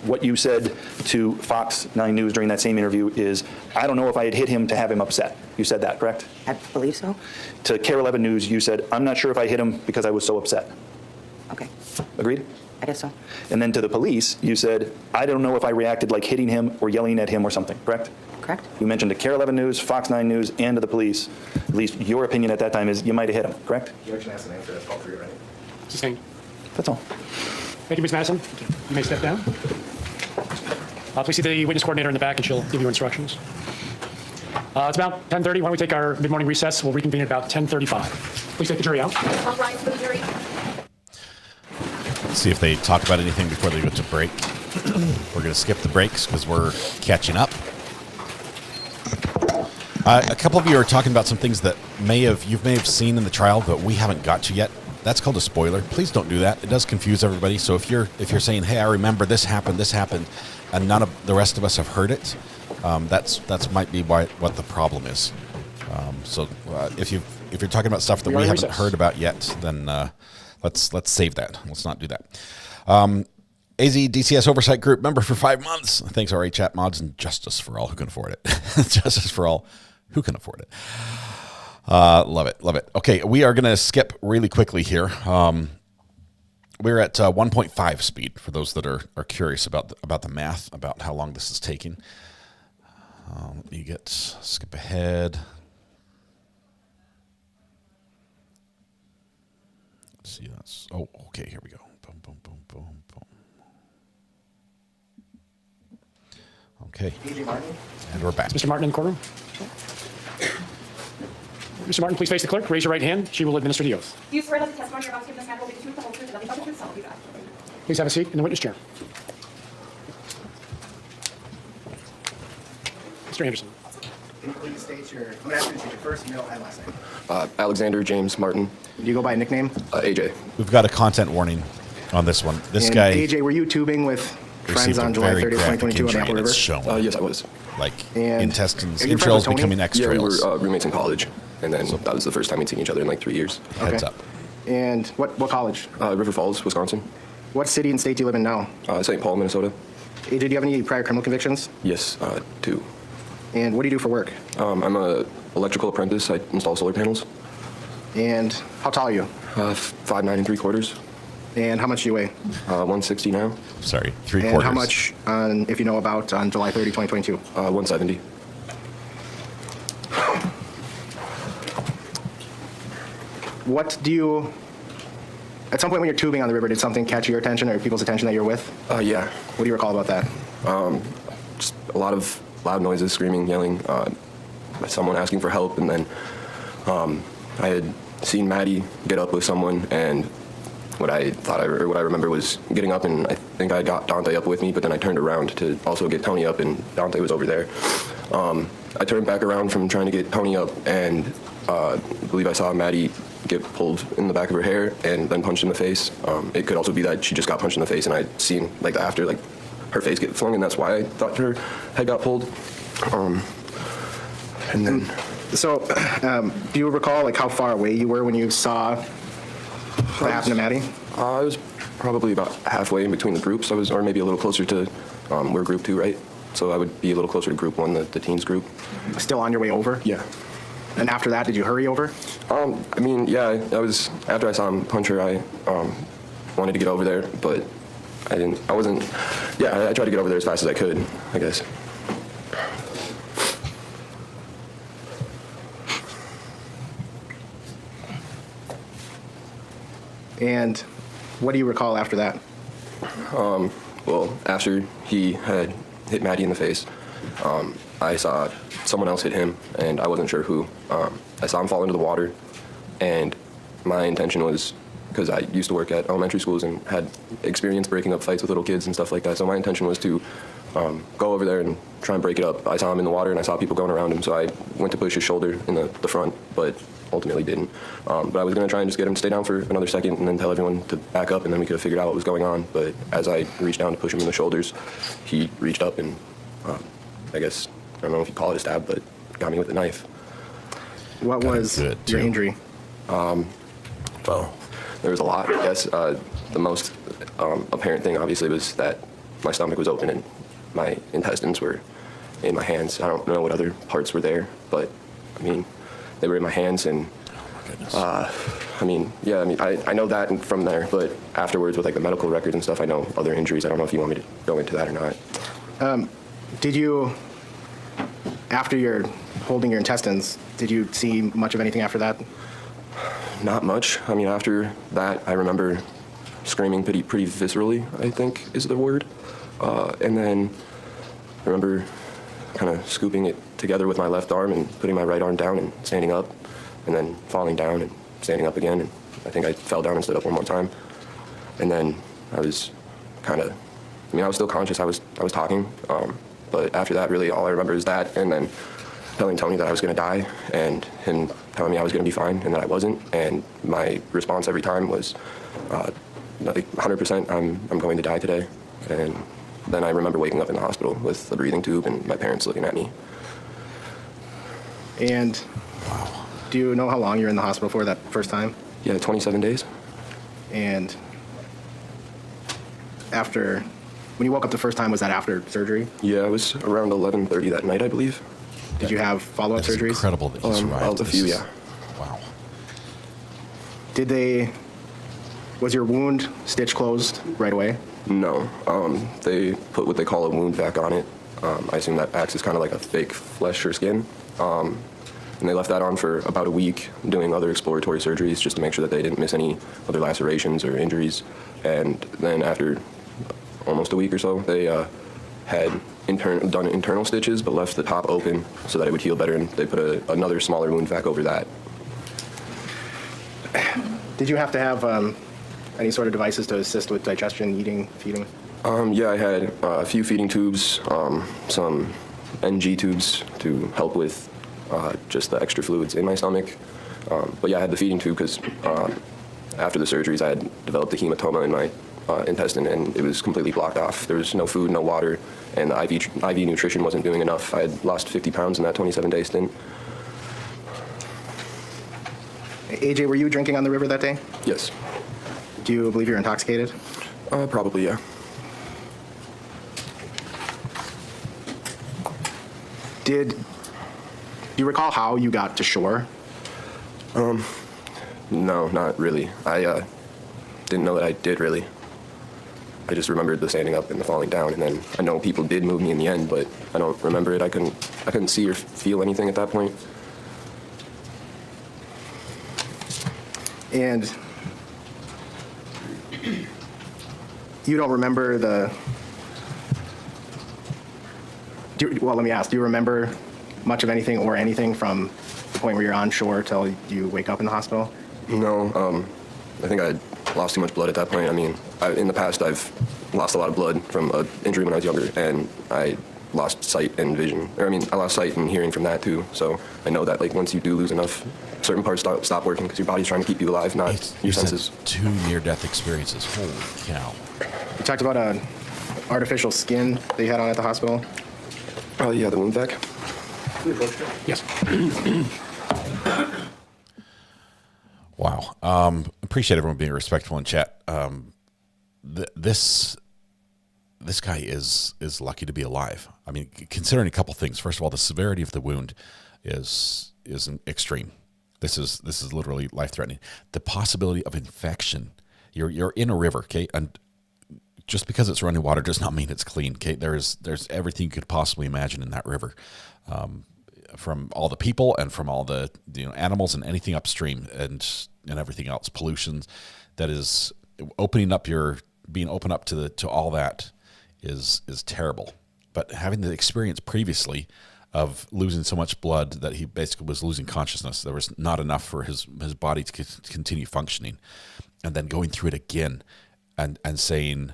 What you said to Fox 9 News during that same interview is, I don't know if I had hit him to have him upset. You said that, correct? I believe so. To Care 11 News, you said, I'm not sure if I hit him because I was so upset. Okay. Agreed? I guess so. And then to the police, you said, I don't know if I reacted like hitting him or yelling at him or something, correct? Correct. You mentioned to Care 11 News, Fox 9 News, and to the police, at least your opinion at that time is you might have hit him, correct? You actually asked an answer. That's all three already. Sustained. That's all. Thank you, Ms. Madison. You may step down. Please see the witness coordinator in the back, and she'll give you instructions. It's about 10:30. Why don't we take our mid-morning recess? We'll reconvene at about 10:35. Please take the jury out. All rise for the jury. Let's see if they talk about anything before they go to break. We're going to skip the breaks because we're catching up. A couple of you are talking about some things that you may have seen in the trial, but we haven't got to yet. That's called a spoiler. Please don't do that. It does confuse everybody. So if you're saying, "Hey, I remember this happened," and none of the rest of us have heard it, that's might be what the problem is. So if you're talking about stuff that we haven't heard about yet, then let's save that. Let's not do that. AZ DCS Oversight Group member for 5 months. Thanks, RA Chat Mods, and Justice for all who can afford it. Justice for all who can afford it. Love it, love it. Okay, we are going to skip really quickly here. We're at 1.5 speed for those that are curious about the math, about how long this is taking. Let me skip ahead. Let's see. Okay, here we go. Boom, boom, boom, boom, boom. Okay. And we're back. Mr. Martin in the courtroom. Mr. Martin, please face the clerk. Raise your right hand. She will administer the oath. Do you swear that the testimony you're about to give this matter will be the truth, the whole truth, and nothing but the truth, so help you God? Please have a seat in the witness chair. Mr. Anderson. Can you please state I'm going to ask you to state your first, middle, and last name. Alexander James Martin. Do you go by a nickname? AJ. We've got a content warning on this one. This And guy AJ, were you tubing with friends received on a July very 30th, graphic 2022 on injury, Apple and River? it's shown. Yes, I was. Like And intestines, are you friends with entrails Tony? becoming Yeah, we extrails. were roommates in college, and then that was the first time we'd seen each other in like 3 years. Heads Okay. up. And what college? River Falls, Wisconsin. What city and state do you live in now? St. Paul, Minnesota. AJ, do you have any prior criminal convictions? Yes, 2. And what do you do for work? I'm a electrical apprentice. I install solar panels. And how tall are you? 5'9"3/4". And how much do you weigh? 160 now. Sorry, 3/4. And how much, if you know about, on July 30, 2022? 170. What do you, at some point when you're tubing on the river, did something catch your attention or people's attention that you're with? Yeah. What do you recall about that? Just a lot of loud noises, screaming, yelling, someone asking for help, and then I had seen Maddie get up with someone, and what I remember was getting up, and I think I got Dante up with me, but then I turned around to also get Tony up, and Dante was over there. I turned back around from trying to get Tony up, and I believe I saw Maddie get pulled in the back of her hair and then punched in the face. It could also be that she just got punched in the face, and I'd seen like after like her face get flung, and that's why I thought her head got pulled. And then. So, do you recall like how far away you were when you saw what happened to Maddie? I was probably about halfway in between the groups. I was, or maybe a little closer to, we're group 2, right? So I would be a little closer to group 1, the teens group. Still on your way over? Yeah. And after that, did you hurry over? I mean, yeah, I was, after I saw him punch her, I wanted to get over there, but I tried to get over there as fast as I could, I guess. And what do you recall after that? Well, after he had hit Maddie in the face, I saw someone else hit him, and I wasn't sure who. I saw him fall into the water, and my intention was, because I used to work at elementary schools and had experience breaking up fights with little kids and stuff like that, so my intention was to go over there and try and break it up. I saw him in the water, and I saw people going around him, so I went to push his shoulder in the front, but ultimately didn't. But I was going to try and just get him to stay down for another second and then tell everyone to back up, and then we could have figured out what was going on. But as I reached down to push him in the shoulders, he reached up and, I guess, I don't know if you call it a stab, but got me with a knife. What was your injury? Well, there was a lot, I guess. The most apparent thing, obviously, was that my stomach was open and my intestines were in my hands. I don't know what other parts were there, but, I mean, they were in my hands, and I know that from there, but afterwards with like the medical records and stuff, I know other injuries. I don't know if you want me to go into that or not. Did you, after you're holding your intestines, did you see much of anything after that? Not much. I mean, after that, I remember screaming pretty viscerally, I think is the word. And then I remember kind of scooping it together with my left arm and putting my right arm down and standing up, and then falling down and standing up again. And I think I fell down and stood up one more time. And then I was kind of, I was still conscious. I was talking. But after that, really all I remember is that, and then telling Tony that I was going to die, and him telling me I was going to be fine and that I wasn't. And my response every time was, 100%, I'm going to die today. And then I remember waking up in the hospital with a breathing tube and my parents looking at me. And do you know how long you were in the hospital for that first time? Yeah, 27 days. And after, when you woke up the first time, was that after surgery? Yeah, it was around 11:30 that night, I believe. Did you have follow-up surgeries? Incredible that you survived. A few, yeah. Wow. Was your wound stitch closed right away? No. They put what they call a wound vac on it. I assume that acts as kind of like a fake flesh or skin. And they left that on for about a week, doing other exploratory surgeries just to make sure that they didn't miss any other lacerations or injuries. And then after almost a week or so, they had done internal stitches but left the top open so that it would heal better, and they put another smaller wound vac over that. Did you have to have any sort of devices to assist with digestion, eating, feeding? Yeah, I had a few feeding tubes, some NG tubes to help with just the extra fluids in my stomach. But yeah, I had the feeding tube because after the surgeries, I had developed a hematoma in my intestine, and it was completely blocked off. There was no food, no water, and the IV nutrition wasn't doing enough. I had lost 50 pounds in that 27-day stint. AJ, were you drinking on the river that day? Yes. Do you believe you're intoxicated? Probably, yeah. Do you recall how you got to shore? No, not really. I didn't know that I did, really. I just remembered the standing up and the falling down, and then I know people did move me in the end, but I don't remember it. I couldn't see or feel anything at that point. And you don't remember well, let me ask, do you remember much of anything or anything from the point where you're on shore till you wake up in the hospital? No, I think I lost too much blood at that point. I mean, in the past, I've lost a lot of blood from an injury when I was younger, and I lost sight and vision. I lost sight and hearing from that too. So I know that, like, once you do lose enough, certain parts stop working because your body's trying to keep you alive, not your senses. 2 near-death experiences. Holy cow! You talked about an artificial skin that you had on at the hospital. Oh yeah, the wound vac. Yes. Wow. Appreciate everyone being respectful in chat. This guy is lucky to be alive. I mean, considering a couple things. First of all, the severity of the wound is extreme. This is literally life-threatening. The possibility of infection. You're in a river, okay, and just because it's running water does not mean it's clean. Okay, there's everything you could possibly imagine in that river, from all the people and from all the animals and anything upstream and everything else, pollutions. That is being open up to all that is terrible. But having the experience previously of losing so much blood that he basically was losing consciousness, there was not enough for his body to continue functioning, and then going through it again and saying.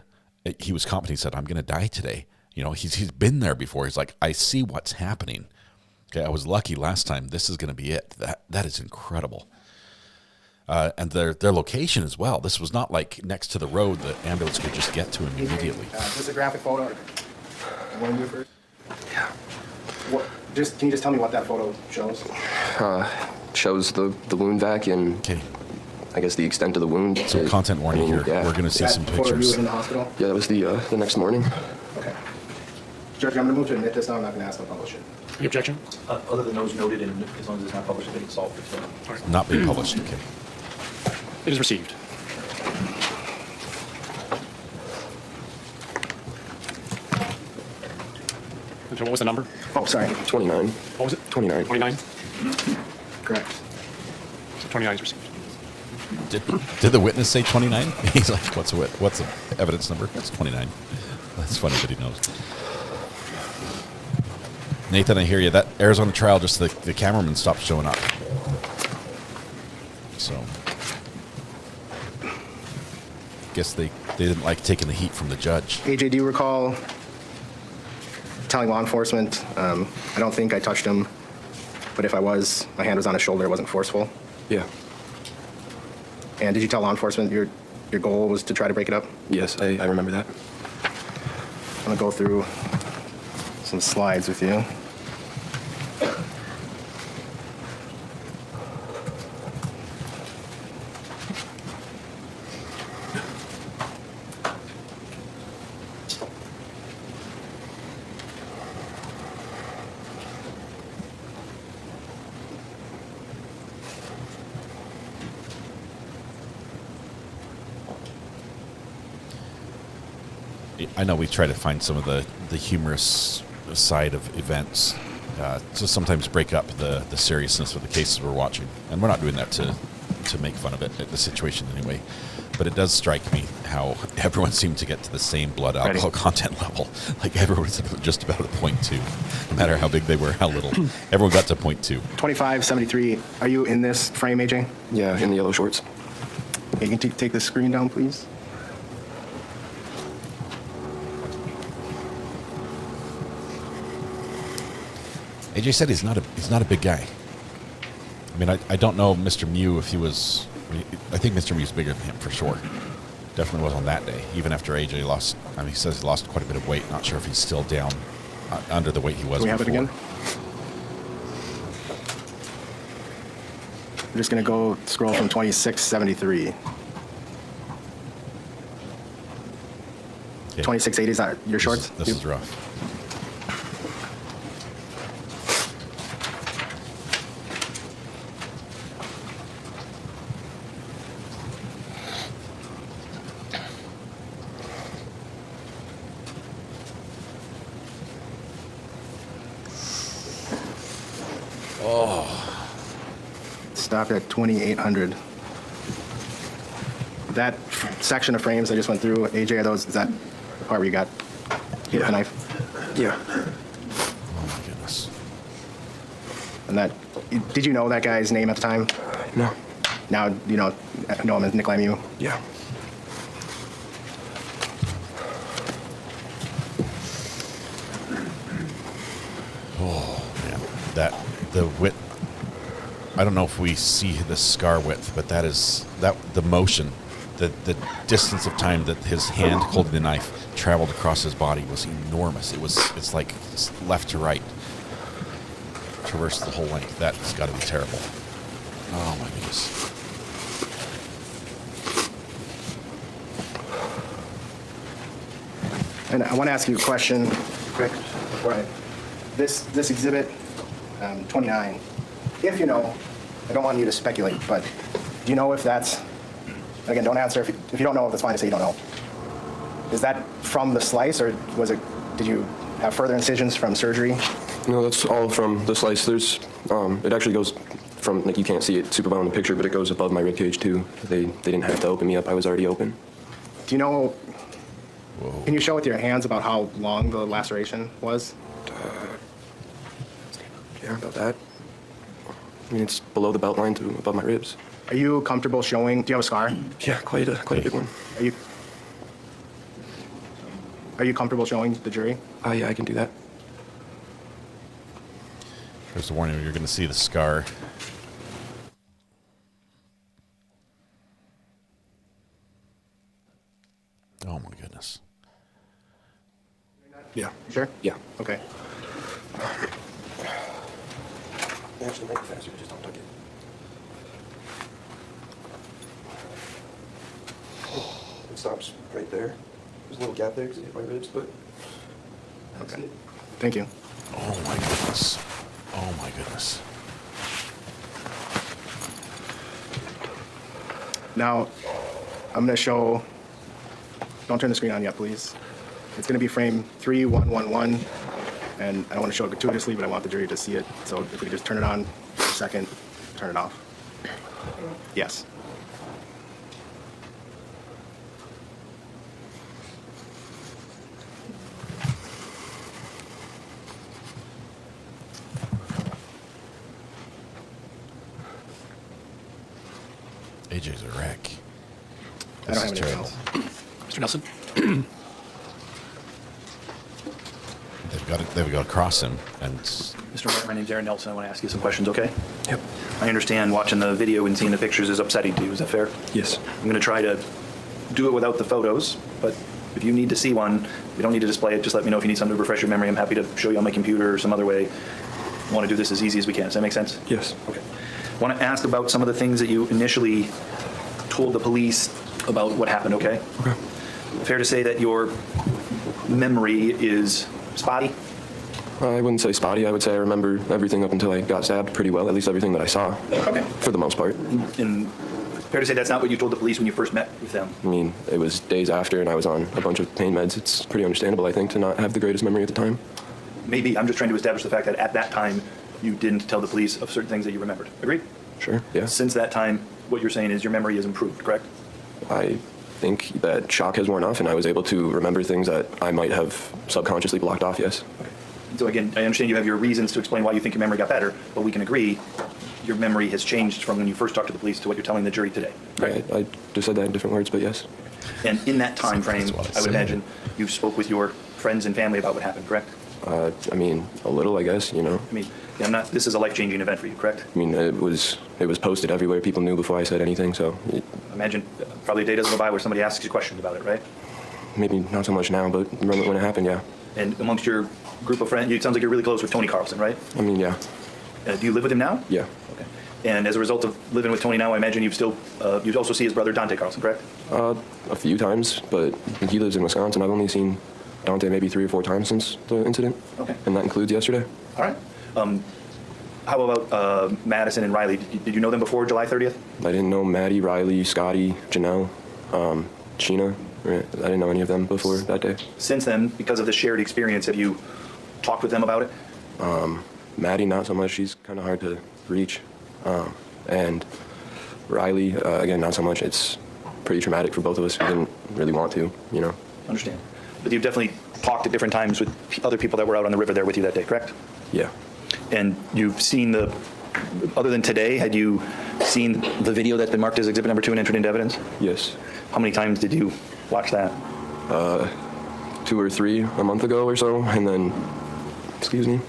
He was confident. He said, "I'm going to die today." He's been there before. He's like, "I see what's happening. Okay, I was lucky last time. This is going to be it." That is incredible. And their location as well. This was not like next to the road. The ambulance could just get to him immediately. Just a graphic photo. You want to do it first? Yeah. Can you just tell me what that photo shows? Shows the wound vac and. Okay. I guess the extent of the wound. So content warning here. Yeah. We're going to see some pictures. In the hospital? Yeah, that was the next morning. Okay. Judge, I'm going to move to admit this now. I'm not going to ask them to publish it. Any objection? Other than those noted, and as long as it's not published, I think it's solved. Right. Not being published. Okay. It is received. And so what was the number? Oh, sorry. 29. What was it? 29. 29? Correct. So 29 is received. Did the witness say 29? He's like, what's the evidence number? That's 29. That's funny that he knows. Nathan, I hear you. That Arizona trial, just the cameraman stopped showing up. So, guess they didn't like taking the heat from the judge. AJ, do you recall telling law enforcement, I don't think I touched him, but if I was, my hand was on his shoulder, it wasn't forceful? Yeah. And did you tell law enforcement your goal was to try to break it up? Yes, I remember that. I'm going to go through some slides with you. I know we try to find some of the humorous side of events to sometimes break up the seriousness of the cases we're watching. And we're not doing that to make fun of it, the situation anyway. But it does strike me how everyone seemed to get to the same blood alcohol content level. Like everyone's just about at 0.2, no matter how big they were, how little. Everyone got to 0.2. 2573, are you in this frame, AJ? Yeah, in the yellow shorts. Okay, you can take the screen down, please. AJ said he's not a big guy. I mean, I don't know Mr. Mew if he was. I think Mr. Mew's bigger than him for sure. Definitely was on that day, even after AJ lost. I mean, he says he lost quite a bit of weight. Not sure if he's still down under the weight he was Can we have before. it again? I'm just going to go scroll from 2673. 2680, is that your shorts? This is rough. Stopped at 2800. That section of frames I just went through, AJ, is that the part where you got hit with a knife? Yeah. Oh my goodness. And that, did you know that guy's name at the time? No. Now you know him as Nick Lemieux? Yeah. Oh man, the width. I don't know if we see the scar width, but the motion, the distance of time that his hand holding the knife traveled across his body was enormous. It's like left to right, traversed the whole length. That's got to be terrible. Oh my goodness. And I want to ask you a question, quick, before this exhibit 29. If you know, I don't want you to speculate, but do you know if that's? Again, don't answer if you don't know. That's fine to say you don't know. Is that from the slice, or was it? Did you have further incisions from surgery? No, that's all from the slice. There's, it actually goes from, like, you can't see it super well in the picture, but it goes above my rib cage too. They didn't have to open me up. I was already open. Do you know? Whoa. Can you show with your hands about how long the laceration was? Yeah, about that. I mean, it's below the belt line to above my ribs. Are you comfortable showing? Do you have a scar? Yeah, quite a big one. Are you comfortable showing the jury? Yeah, I can do that. There's a warning. You're going to see the scar. Oh my goodness. Yeah. You sure? Yeah. Okay. Actually, make it faster. Just don't tuck it. It stops right there. There's a little gap there because it hit my ribs, but that's it. Thank you. Oh my goodness. Oh my goodness. Now, I'm going to show. Don't turn the screen on yet, please. It's going to be frame 3111, and I don't want to show it gratuitously, but I want the jury to see it. So if we could just turn it on for a second, turn it off. Yes. AJ's a wreck. I don't have This is anything terrible. else. Mr. Nelson? They've got to cross him. And Mr. Wright, my name's Aaron Nelson. I want to ask you some questions, okay? Yep. I understand watching the video and seeing the pictures is upsetting to you. Is that fair? Yes. I'm going to try to do it without the photos, but if you need to see one, we don't need to display it. Just let me know if you need something to refresh your memory. I'm happy to show you on my computer or some other way. I want to do this as easy as we can. Does that make sense? Yes. Okay. I want to ask about some of the things that you initially told the police about what happened, okay? Okay. Fair to say that your memory is spotty? I wouldn't say spotty. I would say I remember everything up until I got stabbed pretty well, at least everything that I saw. Okay. For the most part. And fair to say that's not what you told the police when you first met with them? I mean, it was days after, and I was on a bunch of pain meds. It's pretty understandable, I think, to not have the greatest memory at the time. Maybe. I'm just trying to establish the fact that at that time, you didn't tell the police of certain things that you remembered. Agreed? Sure, yeah. Since that time, what you're saying is your memory has improved, correct? I think that shock has worn off, and I was able to remember things that I might have subconsciously blocked off, yes. Okay. So again, I understand you have your reasons to explain why you think your memory got better, but we can agree your memory has changed from when you first talked to the police to what you're telling the jury today. Right? I just said that in different words, but yes. And in that time frame, I would imagine you spoke with your friends and family about what happened, correct? I mean, a little, I guess, you know. I mean, yeah, this is a life-changing event for you, correct? I mean, it was posted everywhere. People knew before I said anything, so. Imagine probably a day doesn't go by where somebody asks you questions about it, right? Maybe not so much now, but remember when it happened, yeah. And amongst your group of friends, it sounds like you're really close with Tony Carlson, right? I mean, yeah. Do you live with him now? Yeah. Okay. And as a result of living with Tony now, I imagine you also see his brother Dante Carlson, correct? A few times, but he lives in Wisconsin. I've only seen Dante maybe 3 or 4 times since the incident. Okay. And that includes yesterday. All right. How about Madison and Riley? Did you know them before July 30th? I didn't know Maddie, Riley, Scotty, Janelle, Sheena. I didn't know any of them before that day. Since then, because of the shared experience, have you talked with them about it? Maddie, not so much. She's kind of hard to reach. And Riley, again, not so much. It's pretty traumatic for both of us. We didn't really want to, you know. Understand. But you've definitely talked at different times with other people that were out on the river there with you that day, correct? Yeah. And you've seen other than today, had you seen the video that's been marked as exhibit number 2 and entered into evidence? Yes. How many times did you watch that? 2 or 3 a month ago or so, and then, excuse me,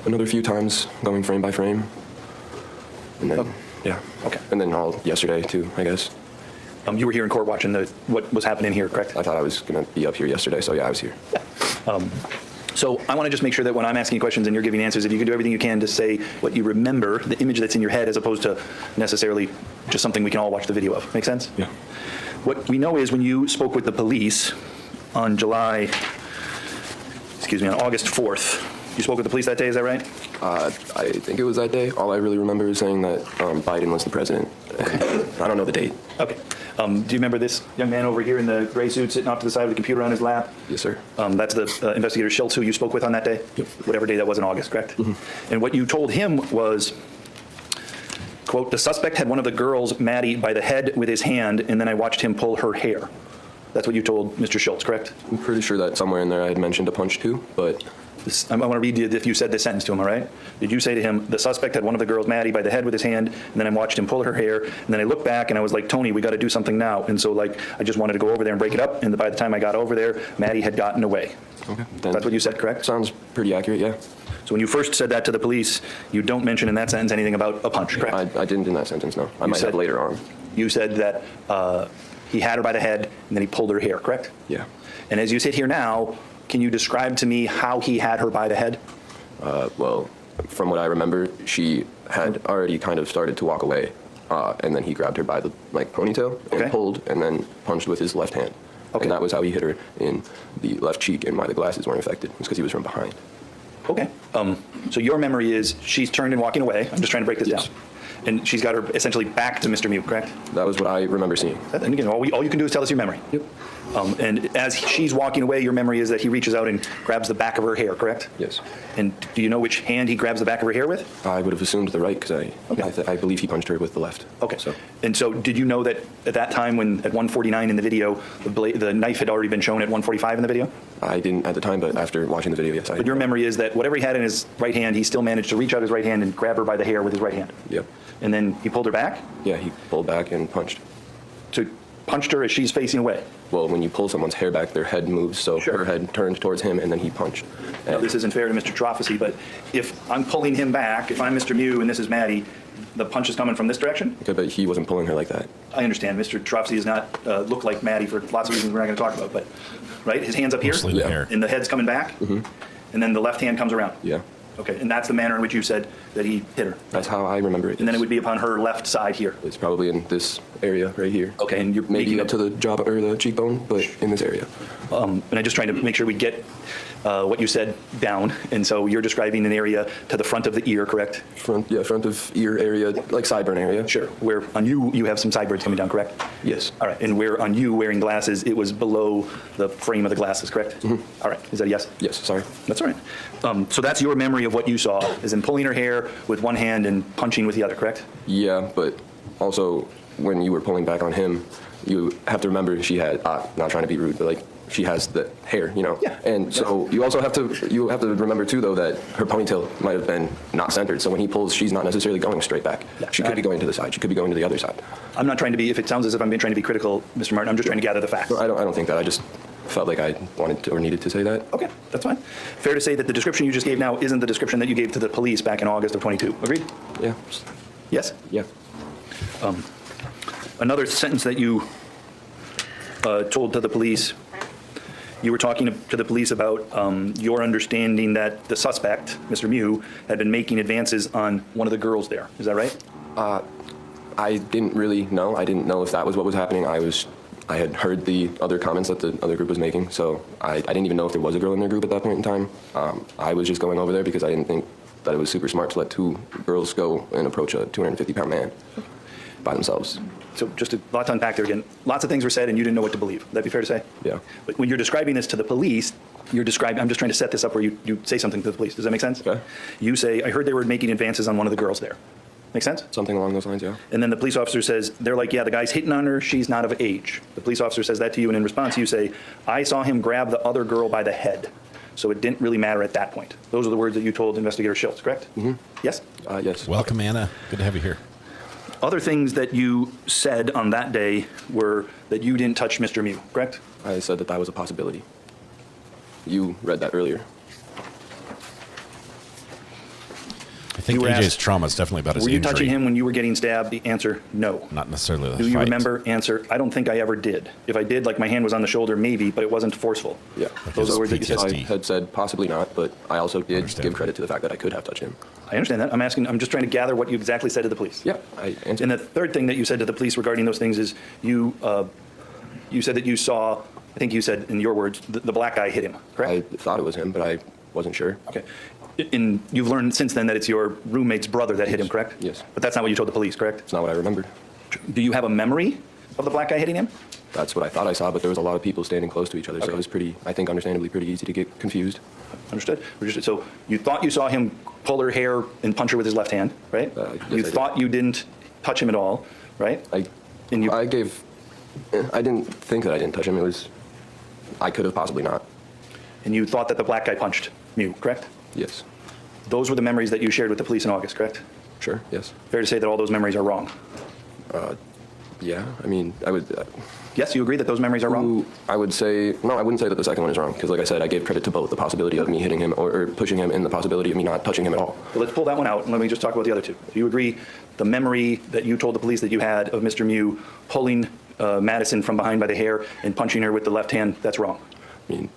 another few times going frame by frame. And then, yeah. Okay. And then all yesterday too, I guess. You were here in court watching what was happening here, correct? I thought I was going to be up here yesterday, so yeah, I was here. Yeah. So I want to just make sure that when I'm asking you questions and you're giving answers, that you can do everything you can to say what you remember, the image that's in your head, as opposed to necessarily just something we can all watch the video of. Make sense? Yeah. What we know is when you spoke with the police on on August 4th, you spoke with the police that day, is that right? I think it was that day. All I really remember is saying that Biden was the president. I don't know the date. Okay. Do you remember this young man over here in the gray suit sitting off to the side of the computer on his lap? Yes, sir. That's the investigator Schultz who you spoke with on that day? Yep. Whatever day that was in August, correct? Mm-hmm. And what you told him was, quote, the suspect had one of the girls, Maddie, by the head with his hand, and then I watched him pull her hair. That's what you told Mr. Schultz, correct? I'm pretty sure that somewhere in there I had mentioned a punch too, but... I want to read you if you said this sentence to him, all right? Did you say to him, the suspect had one of the girls, Maddie, by the head with his hand, and then I watched him pull her hair, and then I looked back and I was like, Tony, we got to do something now. And so, I just wanted to go over there and break it up, and by the time I got over there, Maddie had gotten away. Okay. That's what you said, correct? Sounds pretty accurate, yeah. So when you first said that to the police, you don't mention in that sentence anything about a punch, correct? I didn't in that sentence, no. I might have later on. You said that he had her by the head, and then he pulled her hair, correct? Yeah. And as you sit here now, can you describe to me how he had her by the head? Well, from what I remember, she had already kind of started to walk away, and then he grabbed her by the ponytail and pulled, and then punched with his left hand. Okay. And that was how he hit her in the left cheek, and why the glasses weren't affected. It was because he was from behind. Okay. So your memory is she's turned and walking away. I'm just trying to break this down. And she's got her essentially back to Mr. Mute, correct? That was what I remember seeing. And again, all you can do is tell us your memory. Yep. And as she's walking away, your memory is that he reaches out and grabs the back of her hair, correct? Yes. And do you know which hand he grabs the back of her hair with? I would have assumed the right, because I believe he punched her with the left. Okay. So did you know that at that time, when at 1:49 in the video, the knife had already been shown at 1:45 in the video? I didn't at the time, but after watching the video, yes, I did. But your memory is that whatever he had in his right hand, he still managed to reach out his right hand and grab her by the hair with his right hand? Yep. And then he pulled her back? Yeah, he pulled back and punched. So punched her as she's facing away? Well, when you pull someone's hair back, their head moves, so her head turned towards him, and then he punched. Now, this isn't fair to Mr. Trophacy, but if I'm pulling him back, if I'm Mr. Mew and this is Maddie, the punch is coming from this direction? Okay, but he wasn't pulling her like that. I understand. Mr. Trophacy does not look like Maddie for lots of reasons we're not going to talk about, but, right? His hand's up here, and the head's coming back, and then the left hand comes around. Yeah. Okay, and that's the manner in which you said that he hit her? That's how I remember it. And then it would be upon her left side here? It's probably in this area right here. Okay, and you're maybe up to the jaw or the cheekbone, but in this area. And I'm just trying to make sure we get what you said down. And so you're describing an area to the front of the ear, correct? Front of ear area, like sideburn area. Sure. Where on you have some sideburns coming down, correct? Yes. All right. And where on you wearing glasses, it was below the frame of the glasses, correct? Mm-hmm. All right. Is that a yes? Yes. Sorry. That's all right. So that's your memory of what you saw, is in pulling her hair with one hand and punching with the other, correct? Yeah, but also when you were pulling back on him, you have to remember she had, not trying to be rude, but she has the hair, you know? Yeah. And so you also have to remember too, though, that her ponytail might have been not centered. So when he pulls, she's not necessarily going straight back. Yeah. She could be going to the side. She could be going to the other side. I'm not trying to be, if it sounds as if I'm trying to be critical, Mr. Martin, I'm just trying to gather the facts. No, I don't think that. felt like I wanted to or needed to say that. Okay, that's fine. Fair to say that the description you just gave now isn't the description that you gave to the police back in August of 22. Agreed? Yeah. Yes? Yeah. Another sentence that you told to the police, you were talking to the police about your understanding that the suspect, Mr. Mew, had been making advances on one of the girls there. Is that right? I didn't really know. I didn't know if that was what was happening. I had heard the other comments that the other group was making, so I didn't even know if there was a girl in their group at that point in time. I was just going over there because I didn't think that it was super smart to let two girls go and approach a 250-pound man by themselves. So just a lot to unpack there again. Lots of things were said and you didn't know what to believe. Would that be fair to say? Yeah. But when you're describing this to the police, I'm just trying to set this up where you say something to the police. Does that make sense? Okay. You say, I heard they were making advances on one of the girls there. Make sense? Something along those lines, yeah. And then the police officer says, they're like, yeah, the guy's hitting on her, she's not of age. The police officer says that to you, and in response you say, I saw him grab the other girl by the head. So it didn't really matter at that point. Those are the words that you told Investigator Schultz, correct? Mm-hmm. Yes? Yes. Welcome, Anna. Good to have you here. Other things that you said on that day were that you didn't touch Mr. Mew, correct? I said that was a possibility. You read that earlier. I think AJ's trauma is definitely about his injury. Were you touching him when you were getting stabbed? The answer, no. Not necessarily the Do you fight. remember? Answer, I don't think I ever did. If I did, like my hand was on the shoulder, maybe, but it wasn't forceful. Yeah. Those are the words that you said. I had said possibly not, but I also did give credit to the fact that I could have touched him. I understand that. I'm just trying to gather what you exactly said to the police. Yeah. And the third thing that you said to the police regarding those things is you said that you saw, I think you said in your words, the black guy hit him, correct? I thought it was him, but I wasn't sure. Okay. And you've learned since then that it's your roommate's brother that hit him, correct? Yes. But that's not what you told the police, correct? It's not what I remembered. Do you have a memory of the black guy hitting him? That's what I thought I saw, but there was a lot of people standing close to each other, so it was I think understandably pretty easy to get confused. Understood. So you thought you saw him pull her hair and punch her with his left hand, right? Yes, you thought you didn't touch him at all, right? I didn't think that I didn't touch him. I could have possibly not. And you thought that the black guy punched Mew, correct? Yes. Those were the memories that you shared with the police in August, correct? Sure, yes. Fair to say that all those memories are wrong? Yeah, I mean, I would... yes, you agree that those memories are wrong? I wouldn't say that the second one is wrong, because like I said, I gave credit to both, the possibility of me hitting him or pushing him and the possibility of me not touching him at all. Well, let's pull that one out and let me just talk about the other two. Do you agree the memory that you told the police that you had of Mr. Mew pulling Madison from behind by the hair and punching her with the left hand, that's wrong? I mean,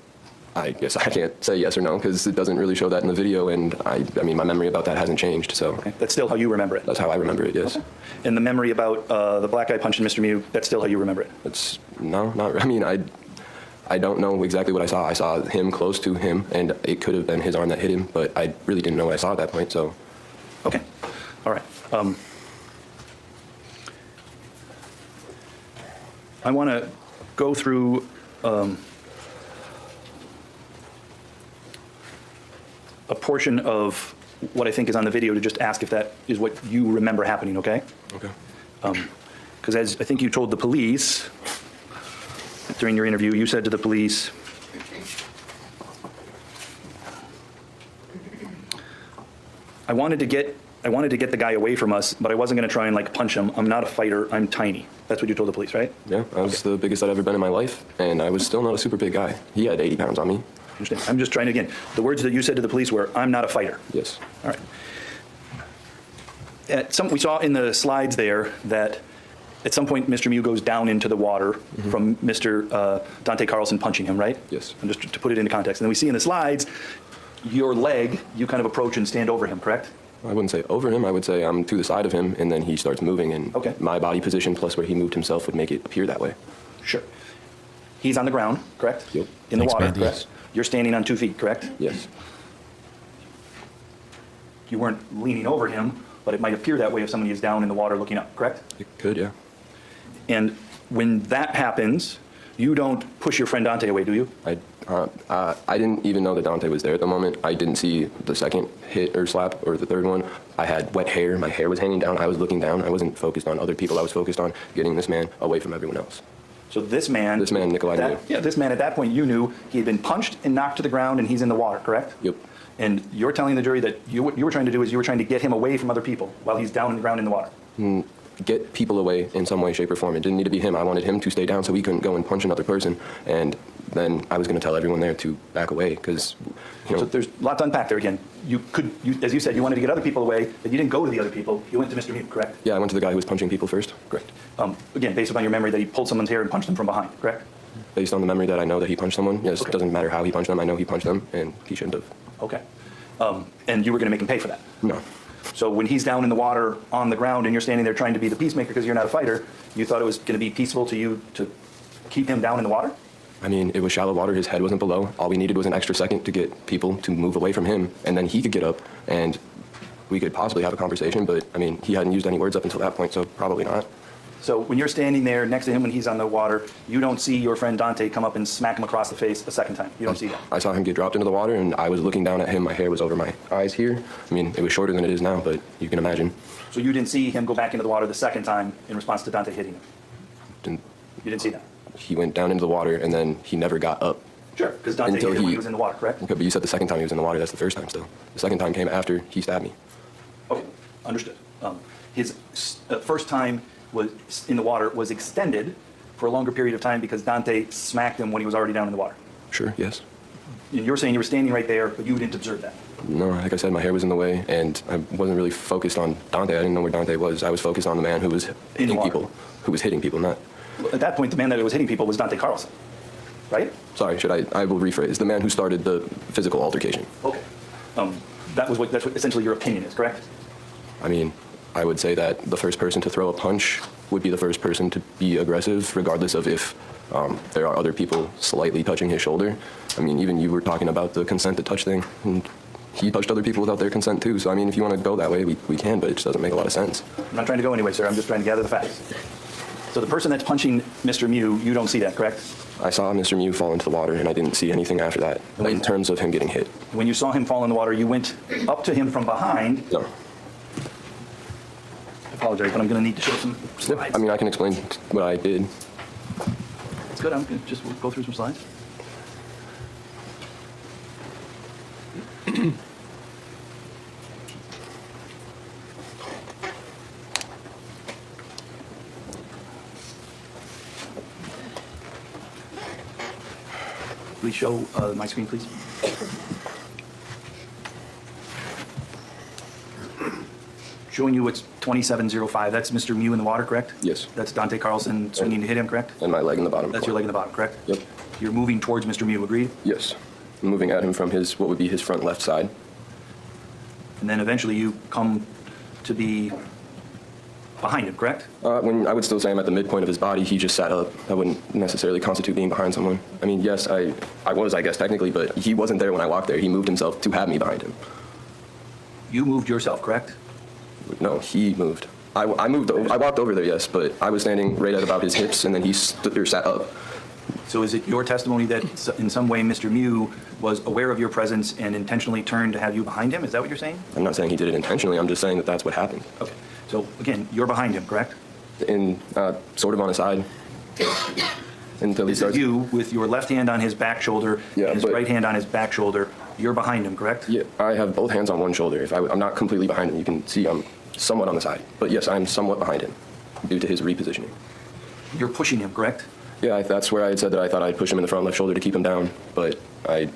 I guess I can't say yes or no because it doesn't really show that in the video, and I mean, my memory about that hasn't changed, so. Okay. That's still how you remember it? That's how I remember it, yes. Okay. And the memory about the black guy punching Mr. Mew, that's still how you remember it? No, not, I mean, I don't know exactly what I saw. I saw him close to him, and it could have been his arm that hit him, but I really didn't know what I saw at that point, so. Okay, all right. I want to go through a portion of what I think is on the video to just ask if that is what you remember happening, okay? Okay. Because as I think you told the police during your interview, you said to the police, I wanted to get the guy away from us, but I wasn't going to try and like punch him. I'm not a fighter. I'm tiny. That's what you told the police, right? Yeah, I was the biggest I'd ever been in my life, and I was still not a super big guy. He had 80 pounds on me. Understand. I'm just trying to, again, the words that you said to the police were, I'm not a fighter. Yes. All right. We saw in the slides there that at some point Mr. Mew goes down into the water from Mr. Dante Carlson punching him, right? Yes. And just to put it into context. And then we see in the slides, your leg, you kind of approach and stand over him, correct? I wouldn't say over him. I would say I'm to the side of him, and then he starts moving, and my body position plus where he moved himself would make it appear that way. Sure. He's on the ground, correct? Yep. In the water, correct? You're standing on 2 feet, correct? Yes. You weren't leaning over him, but it might appear that way if somebody is down in the water looking up, correct? It could, yeah. And when that happens, you don't push your friend Dante away, do you? I didn't even know that Dante was there at the moment. I didn't see the second hit or slap or the third one. I had wet hair. My hair was hanging down. I was looking down. I wasn't focused on other people. I was focused on getting this man away from everyone else. So this man, Nikolai, this man at that point, you knew he had been punched and knocked to the ground and he's in the water, correct? Yep. And you're telling the jury that what you were trying to do is you were trying to get him away from other people while he's down on the ground in the water. Get people away in some way, shape, or form. It didn't need to be him. I wanted him to stay down so he couldn't go and punch another person. And then I was going to tell everyone there to back away because, you know. So there's a lot to unpack there again. As you said, you wanted to get other people away, but you didn't go to the other people. You went to Mr. Mew, correct? Yeah, I went to the guy who was punching people first. Correct. Again, based upon your memory that he pulled someone's hair and punched them from behind, correct? Based on the memory that I know that he punched someone, yes, Okay. it doesn't matter how he punched them. I know he punched them, and he shouldn't have. Okay. And you were going to make him pay for that? No. So when he's down in the water on the ground and you're standing there trying to be the peacemaker because you're not a fighter, you thought it was going to be peaceful to you to keep him down in the water? I mean, it was shallow water. His head wasn't below. All we needed was an extra second to get people to move away from him, and then he could get up, and we could possibly have a conversation. But, I mean, he hadn't used any words up until that point, so probably not. So when you're standing there next to him when he's on the water, you don't see your friend Dante come up and smack him across the face a second time. You don't see that? I saw him get dropped into the water, and I was looking down at him. My hair was over my eyes here. I mean, it was shorter than it is now, but you can imagine. So you didn't see him go back into the water the second time in response to Dante hitting him? You didn't see that? He went down into the water, and then he never got up. Sure, because Dante hit him when he was in the water, correct? Okay, but you said the second time he was in the water. That's the first time still. The second time came after he stabbed me. Okay, understood. His first time was in the water was extended for a longer period of time because Dante smacked him when he was already down in the water. Sure, yes. And you're saying you were standing right there, but you didn't observe that? No, like I said, my hair was in the way, and I wasn't really focused on Dante. I didn't know where Dante was. I was focused on the man who was hitting people. Who was hitting people, not... At that point, the man that was hitting people was Dante Carlson, right? Sorry, I will rephrase. The man who started the physical altercation. Okay. That's what essentially your opinion is, correct? I mean, I would say that the first person to throw a punch would be the first person to be aggressive, regardless of if there are other people slightly touching his shoulder. I mean, even you were talking about the consent to touch thing, and he touched other people without their consent too. So, I mean, if you want to go that way, we can, but it just doesn't make a lot of sense. I'm not trying to go anyway, sir. I'm just trying to gather the facts. So the person that's punching Mr. Mew, you don't see that, correct? I saw Mr. Mew fall into the water, and I didn't see anything after that, in terms of him getting hit. When you saw him fall in the water, you went up to him from behind. No. I apologize, but I'm going to need to show some slides. I mean, I can explain what I did. It's good. I'm going to just go through some slides. Please show my screen, please. Showing you it's 2705. That's Mr. Mew in the water, correct? Yes. That's Dante Carlson swinging to hit him, correct? And my leg in the bottom. That's your leg in the bottom, correct? Yep. You're moving towards Mr. Mew, agreed? Yes. I'm moving at him from what would be his front left side. And then eventually you come to be behind him, correct? When I would still say I'm at the midpoint of his body, he just sat up. That wouldn't necessarily constitute being behind someone. I mean, yes, I was, I guess, technically, but he wasn't there when I walked there. He moved himself to have me behind him. You moved yourself, correct? No, he moved. I walked over there, yes, but I was standing right at about his hips, and then he stood or sat up. So is it your testimony that in some way Mr. Mew was aware of your presence and intentionally turned to have you behind him? Is that what you're saying? I'm not saying he did it intentionally. I'm just saying that that's what happened. Okay. So, again, you're behind him, correct? In sort of on his side. Until he This starts. is you with your left hand on his back shoulder and his right hand on his back shoulder. You're behind him, correct? Yeah, I have both hands on one shoulder. I'm not completely behind him. You can see I'm somewhat on the side. But yes, I'm somewhat behind him due to his repositioning. You're pushing him, correct? Yeah, that's where I had said that I thought I'd push him in the front left shoulder to keep him down. But I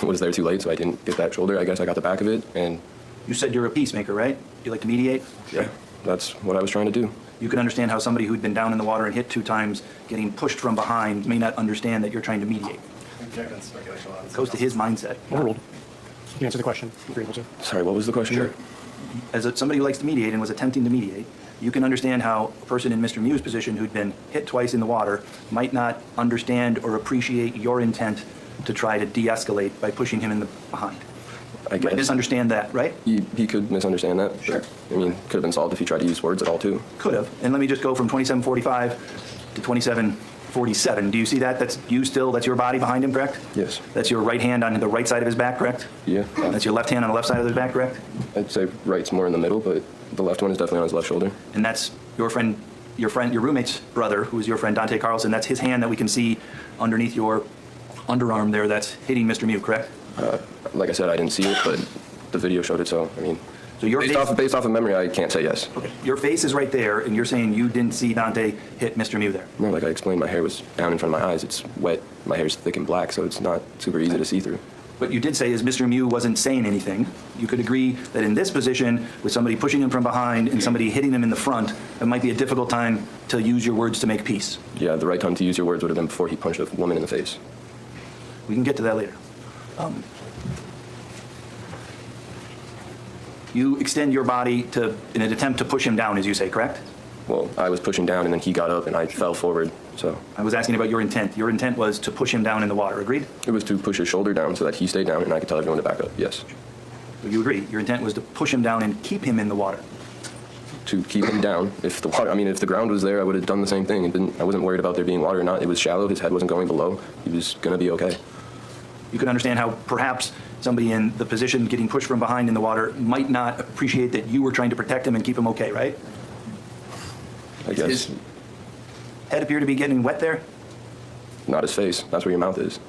was there too late, so I didn't get that shoulder. I guess I got the back of it. And you said you're a peacemaker, right? You like to mediate? Yeah, that's what I was trying to do. You can understand how somebody who'd been down in the water and hit 2 times, getting pushed from behind, may not understand that you're trying to mediate. It goes to his mindset. Overruled. You can answer the question if you're able to. Sorry, what was the question? Sure. As somebody who likes to mediate and was attempting to mediate, you can understand how a person in Mr. Mew's position who'd been hit twice in the water might not understand or appreciate your intent to try to de-escalate by pushing him in the behind. I guess. Might misunderstand that, right? He could misunderstand that. Sure. I mean, could have been solved if he tried to use words at all, too. Could have. And let me just go from 2745 to 2747. Do you see that? That's you still, that's your body behind him, correct? Yes. That's your right hand on the right side of his back, correct? Yeah. That's your left hand on the left side of his back, correct? I'd say right's more in the middle, but the left one is definitely on his left shoulder. And that's your roommate's brother, who is your friend Dante Carlson. That's his hand that we can see underneath your underarm there that's hitting Mr. Mew, correct? Like I said, I didn't see it, but the video showed it, so, I mean, so your based off of memory, I can't say yes. Okay. Your face is right there, and you're saying you didn't see Dante hit Mr. Mew there? No, like I explained, my hair was down in front of my eyes. It's wet my hair's thick and black, so it's not super easy to see through. What you did say is Mr. Mew wasn't saying anything. You could agree that in this position, with somebody pushing him from behind and somebody hitting him in the front, it might be a difficult time to use your words to make peace. Yeah, the right time to use your words would have been before he punched a woman in the face. We can get to that later. You extend your body in an attempt to push him down, as you say, correct? Well, I was pushing down, and then he got up, and I fell forward, so. I was asking about your intent. Your intent was to push him down in the water, agreed? It was to push his shoulder down so that he stayed down, and I could tell everyone to back up, yes. You agree? Your intent was to push him down and keep him in the water. To keep him down. If the water, if the ground was there, I would have done the same thing. I wasn't worried about there being water or not. It was shallow. His head wasn't going below. He was going to be okay. You can understand how perhaps somebody in the position getting pushed from behind in the water might not appreciate that you were trying to protect him and keep him okay, right? I guess. His head appear to be getting wet there? Not his face. That's where your mouth is.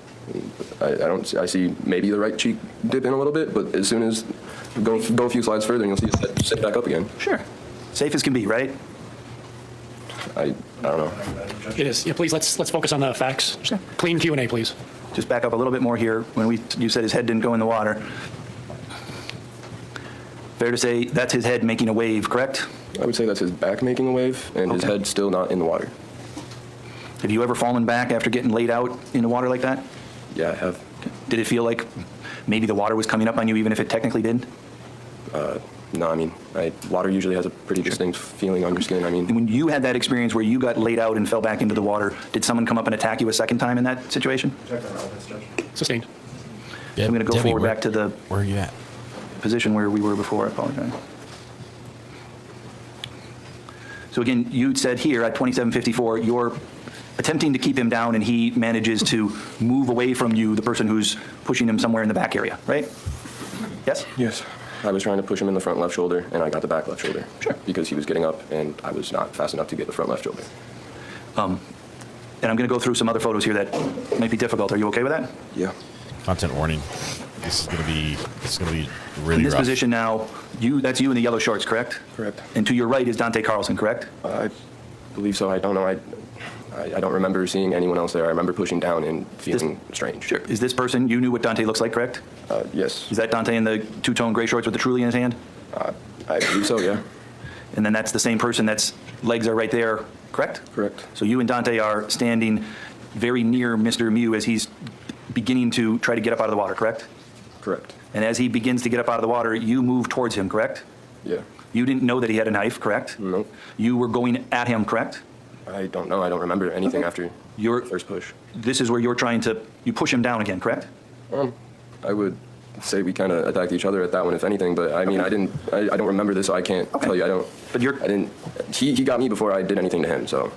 I see maybe the right cheek dip in a little bit, but as soon as you go a few slides further, and you'll see his head sit back up again. Sure. Safe as can be, right? I don't know. It is. Yeah, please, let's focus on the facts. Just clean Q&A, please. Just back up a little bit more here. When you said his head didn't go in the water. Fair to say that's his head making a wave, correct? I would say that's his back making a wave, and his head still not in the water. Have you ever fallen back after getting laid out in the water like that? Yeah, I have. Did it feel like maybe the water was coming up on you, even if it technically didn't? No, water usually has a pretty distinct feeling on your skin. When you had that experience where you got laid out and fell back into the water, did someone come up and attack you a second time in that situation? Sustained. I'm going to go forward back to the where are you at? Position where we were before. I apologize. So again, you said here at 2754, you're attempting to keep him down, and he manages to move away from you, the person who's pushing him somewhere in the back area, right? Yes? Yes. I was trying to push him in the front left shoulder, and I got the back left shoulder. Sure. Because he was getting up, and I was not fast enough to get the front left shoulder. And I'm going to go through some other photos here that might be difficult. Are you okay with that? Yeah. Content warning. This is going to be really in this rough. position now, that's you in the yellow shorts, correct? Correct. And to your right is Dante Carlson, correct? I believe so. I don't know. I don't remember seeing anyone else there. I remember pushing down and feeling strange. Sure. Is this person, you knew what Dante looks like, correct? Yes. Is that Dante in the two-tone gray shorts with the Truly in his hand? I believe so, yeah. And then that's the same person that's legs are right there, correct? Correct. So you and Dante are standing very near Mr. Mew as he's beginning to try to get up out of the water, correct? Correct. And as he begins to get up out of the water, you move towards him, correct? Yeah. You didn't know that he had a knife, correct? No. You were going at him, correct? I don't know. I don't remember anything after your first push. This is where you're trying to, you push him down again, correct? I would say we kind of attacked each other at that one, if anything, but I mean, I don't remember this, so I can't tell you. He got me before I did anything to him, so.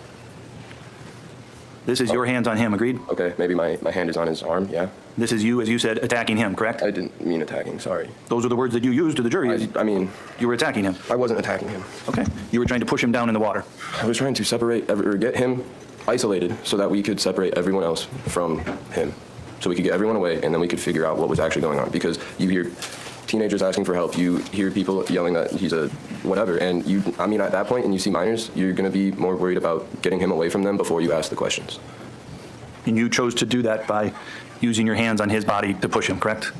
This is your hands on him, agreed? Okay, maybe my hand is on his arm, yeah. This is you, as you said, attacking him, correct? I didn't mean attacking, sorry. Those are the words that you used to the jury. I mean. You were attacking him. I wasn't attacking him. Okay. You were trying to push him down in the water. I was trying to separate, or get him isolated so that we could separate everyone else from him. So we could get everyone away, and then we could figure out what was actually going on. Because you hear teenagers asking for help, you hear people yelling that he's a whatever, and at that point, and you see minors, you're going to be more worried about getting him away from them before you ask the questions. And you chose to do that by using your hands on his body to push him, correct?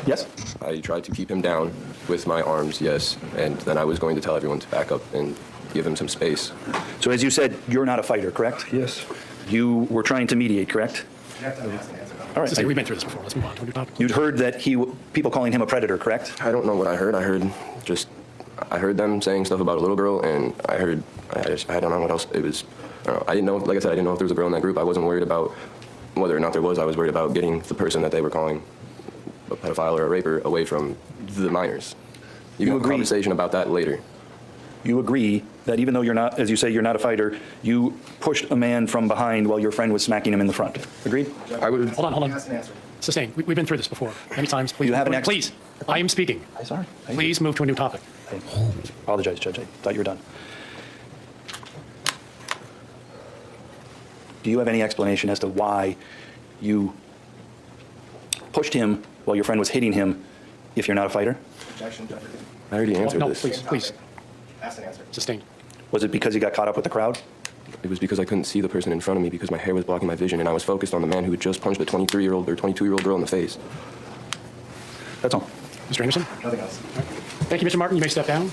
Yes? I tried to keep him down with my arms, yes, and then I was going to tell everyone to back up and give him some space. So as you said, you're not a fighter, correct? Yes. You were trying to mediate, correct? All right. We've been through this before. Let's move on to a new topic. You'd heard that people calling him a predator, correct? I don't know what I heard. I heard them saying stuff about a little girl, and I don't know what else it was. I didn't know, like I said, I didn't know if there was a girl in that group. I wasn't worried about whether or not there was. I was worried about getting the person that they were calling a pedophile or a raper away from the minors. You can have a conversation about that later. You agree that even though you're not, as you say, you're not a fighter, you pushed a man from behind while your friend was smacking him in the front. Agreed? I would. Hold on. Sustained. We've been through this before many times. Please. You have an answer? Please. I am speaking. I'm sorry. Please move to a new topic. I apologize, Judge. I thought you were done. Do you have any explanation as to why you pushed him while your friend was hitting him if you're not a fighter? Objection, Judge. I already answered this. Please. Ask an answer. Sustained. Was it because he got caught up with the crowd? it was because I couldn't see the person in front of me because my hair was blocking my vision, and I was focused on the man who had just punched a 23-year-old or 22-year-old girl in the face. That's all. Mr. Anderson? Nothing else. Thank you, Mr. Martin. You may step down.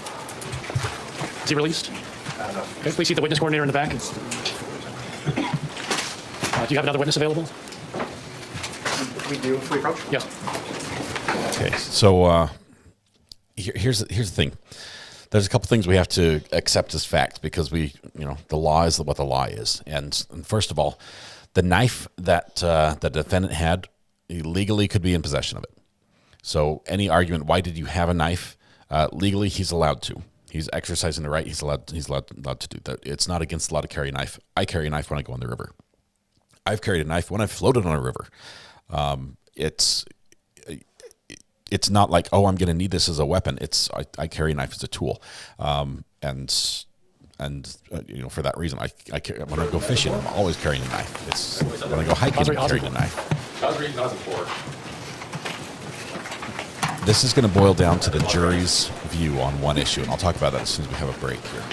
Is he released? No. Okay, please see the witness coordinator in the back. Do you have another witness available? We do. We approach? Yes. Okay, so here's the thing. There's a couple things we have to accept as fact because the law is what the law is. And first of all, the knife that the defendant had, he legally could be in possession of it. So any argument, why did you have a knife? Legally, he's allowed to. He's exercising the right. He's allowed to do that. It's not against the law to carry a knife. I carry a knife when I go on the river. I've carried a knife when I've floated on a river. It's not like, oh, I'm going to need this as a weapon. I carry a knife as a tool, and for that reason, when I go fishing, I'm always carrying a knife. It's when I go hiking, I'm carrying a knife. This is going to boil down to the jury's view on one issue, and I'll talk about that as soon as we have a break here.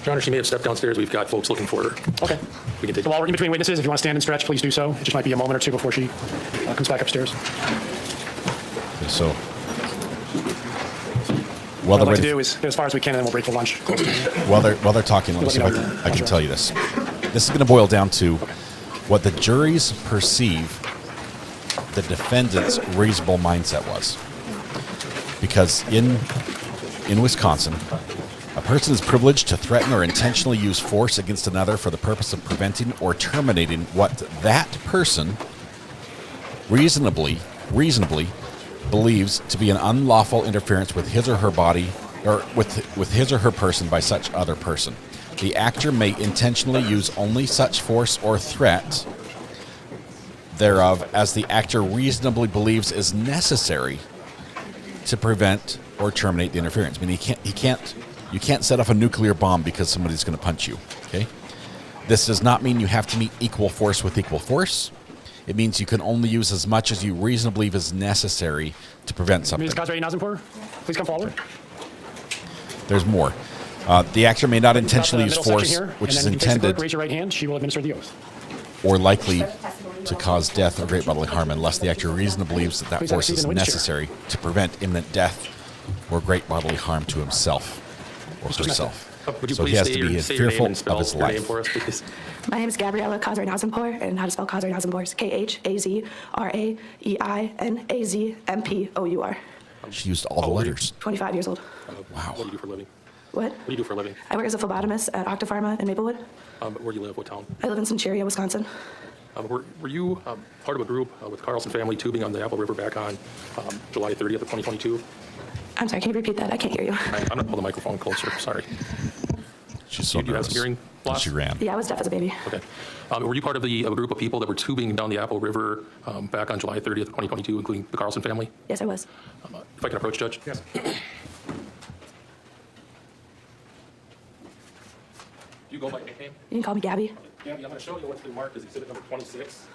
Your Honor, she may have stepped downstairs. We've got folks looking for her. Okay. We can take So while we're in between witnesses, if you want to stand and stretch, please do so. It just might be a moment or two before she comes back upstairs. So, What I'd like to do is get as far as we can, and then we'll break for lunch. while they're talking, let me see if I can tell you this. This is going to boil down to what the juries perceive the defendant's reasonable mindset was, because in Wisconsin, a person is privileged to threaten or intentionally use force against another for the purpose of preventing or terminating what that person reasonably believes to be an unlawful interference with his or her body or with his or her person by such other person. The actor may intentionally use only such force or threat thereof as the actor reasonably believes is necessary to prevent or terminate the interference. I mean, you can't set off a nuclear bomb because somebody's going to punch you, okay? This does not mean you have to meet equal force with equal force. It means you can only use as much as you reasonably believe is necessary to prevent something. Ms. Kazari-Nazanpour, please come forward. There's more. The actor may not intentionally use force, which is intended Raise your right hand. She will administer the oath. or likely to cause death or great bodily harm unless the actor reasonably believes that that force is necessary to prevent imminent death or great bodily harm to himself or herself. So he has to be fearful of his life. My name is Gabriella Kazari-Nazanpour, and how to spell Kazari-Nazanpour is Kazrainazanpour. She used all the letters. 25 years old. Wow. What do you do for a living? What? What do you do for a living? I work as a phlebotomist at Octapharma in Maplewood. Where do you live? What town? I live in Centuria, Wisconsin. Were you part of a group with Carlson family tubing on the Apple River back on July 30th of 2022? I'm sorry, can you repeat that? I can't hear you. I'm going to pull the microphone closer. Sorry. She's so Do you have some hearing loss? She ran. Yeah, I was deaf as a baby. Okay. Were you part of a group of people that were tubing down the Apple River back on July 30th of 2022, including the Carlson family? Yes, I was. If I can approach, Judge? Yes. Do you go by nickname? You can call me Gabby. Gabby, I'm going to show you what's been marked as exhibit number 26.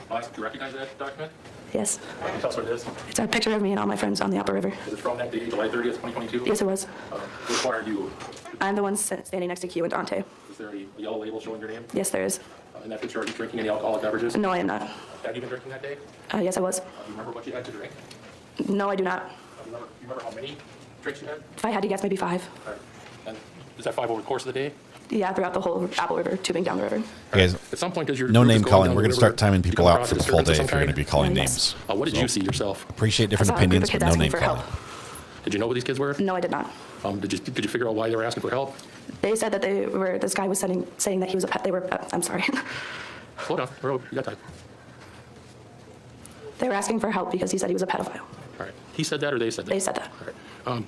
Do you recognize that document? Yes. Can you tell us what it is? It's a picture of me and all my friends on the Upper River. Is it from that day, July 30th, 2022? Yes, it was. Which one are you? I'm the one standing next to Q and Dante. Is there a yellow label showing your name? Yes, there is. In that picture, are you drinking any alcoholic beverages? No, I am not. Have you been drinking that day? Yes, I was. Do you remember what you had to drink? No, I do not. Do you remember how many drinks you had? If I had to guess, maybe 5. All right. And is that 5 over the course of the day? Yeah, throughout the whole Apple River, tubing down the river. Guys, At some point, does your no group name is going calling. down We're the going to start river, timing do you people come out across for the full disturbance day of some if you're going to kind? be calling Yes. names. What did So you see yourself? appreciate different I saw a group opinions, of kids but no asking name for calling. help. Did you know who these kids were? No, I did not. Did you figure out why they were asking for help? They said that this guy was saying that he was a pet. I'm sorry. Hold on. You got time. They were asking for help because he said he was a pedophile. All right. He said that or they said that? They said that. All right.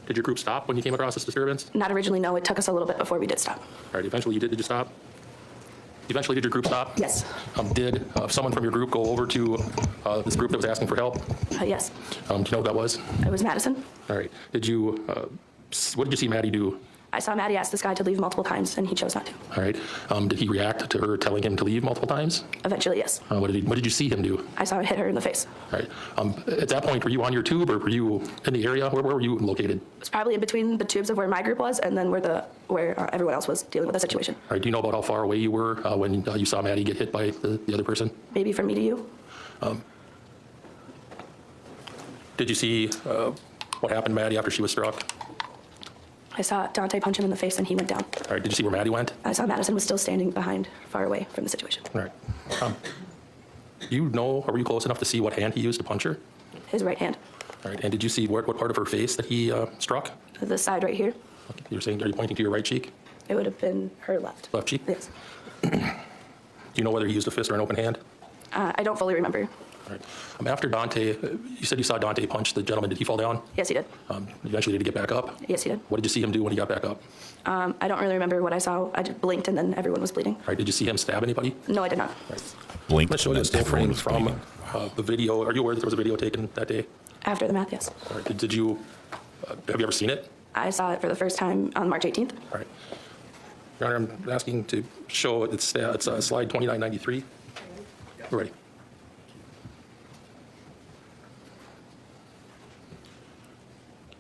Did your group stop when you came across this disturbance? Not originally, no. It took us a little bit before we did stop. All right. Eventually you did. Did you stop? Eventually, did your group stop? Yes. Did someone from your group go over to this group that was asking for help? Yes. Do you know who that was? It was Madison. All right. What did you see Maddie do? I saw Maddie ask this guy to leave multiple times, and he chose not to. All right. Did he react to her telling him to leave multiple times? Eventually, yes. What did you see him do? I saw it hit her in the face. All right. At that point, were you on your tube, or were you in the area? Where were you located? It was probably in between the tubes of where my group was and then where everyone else was dealing with the situation. All right. Do you know about how far away you were when you saw Maddie get hit by the other person? Maybe from me to you. Did you see what happened to Maddie after she was struck? I saw Dante punch him in the face and he went down. All right. Did you see where Maddie went? I saw Madison was still standing behind, far away from the situation. All right. Do you know, or were you close enough to see what hand he used to punch her? His right hand. All right. And did you see what part of her face that he struck? The side right here. Okay. You're saying, are you pointing to your right cheek? It would have been her left. Left cheek? Yes. Do you know whether he used a fist or an open hand? I don't fully remember. All right. After Dante, you said you saw Dante punch the gentleman. Did he fall down? Yes, he did. Eventually, did he get back up? Yes, he did. What did you see him do when he got back up? I don't really remember what I saw. I just blinked and then everyone was bleeding. All right. Did you see him stab anybody? No, I did not. Right. Blinked. Let's show you a still frame from the video. Are you aware that there was a video taken that day? After the math, yes. All right. Did you, have you ever seen it? I saw it for the first time on March 18th. All right. Your Honor, I'm asking to show it's slide 2993. We're ready.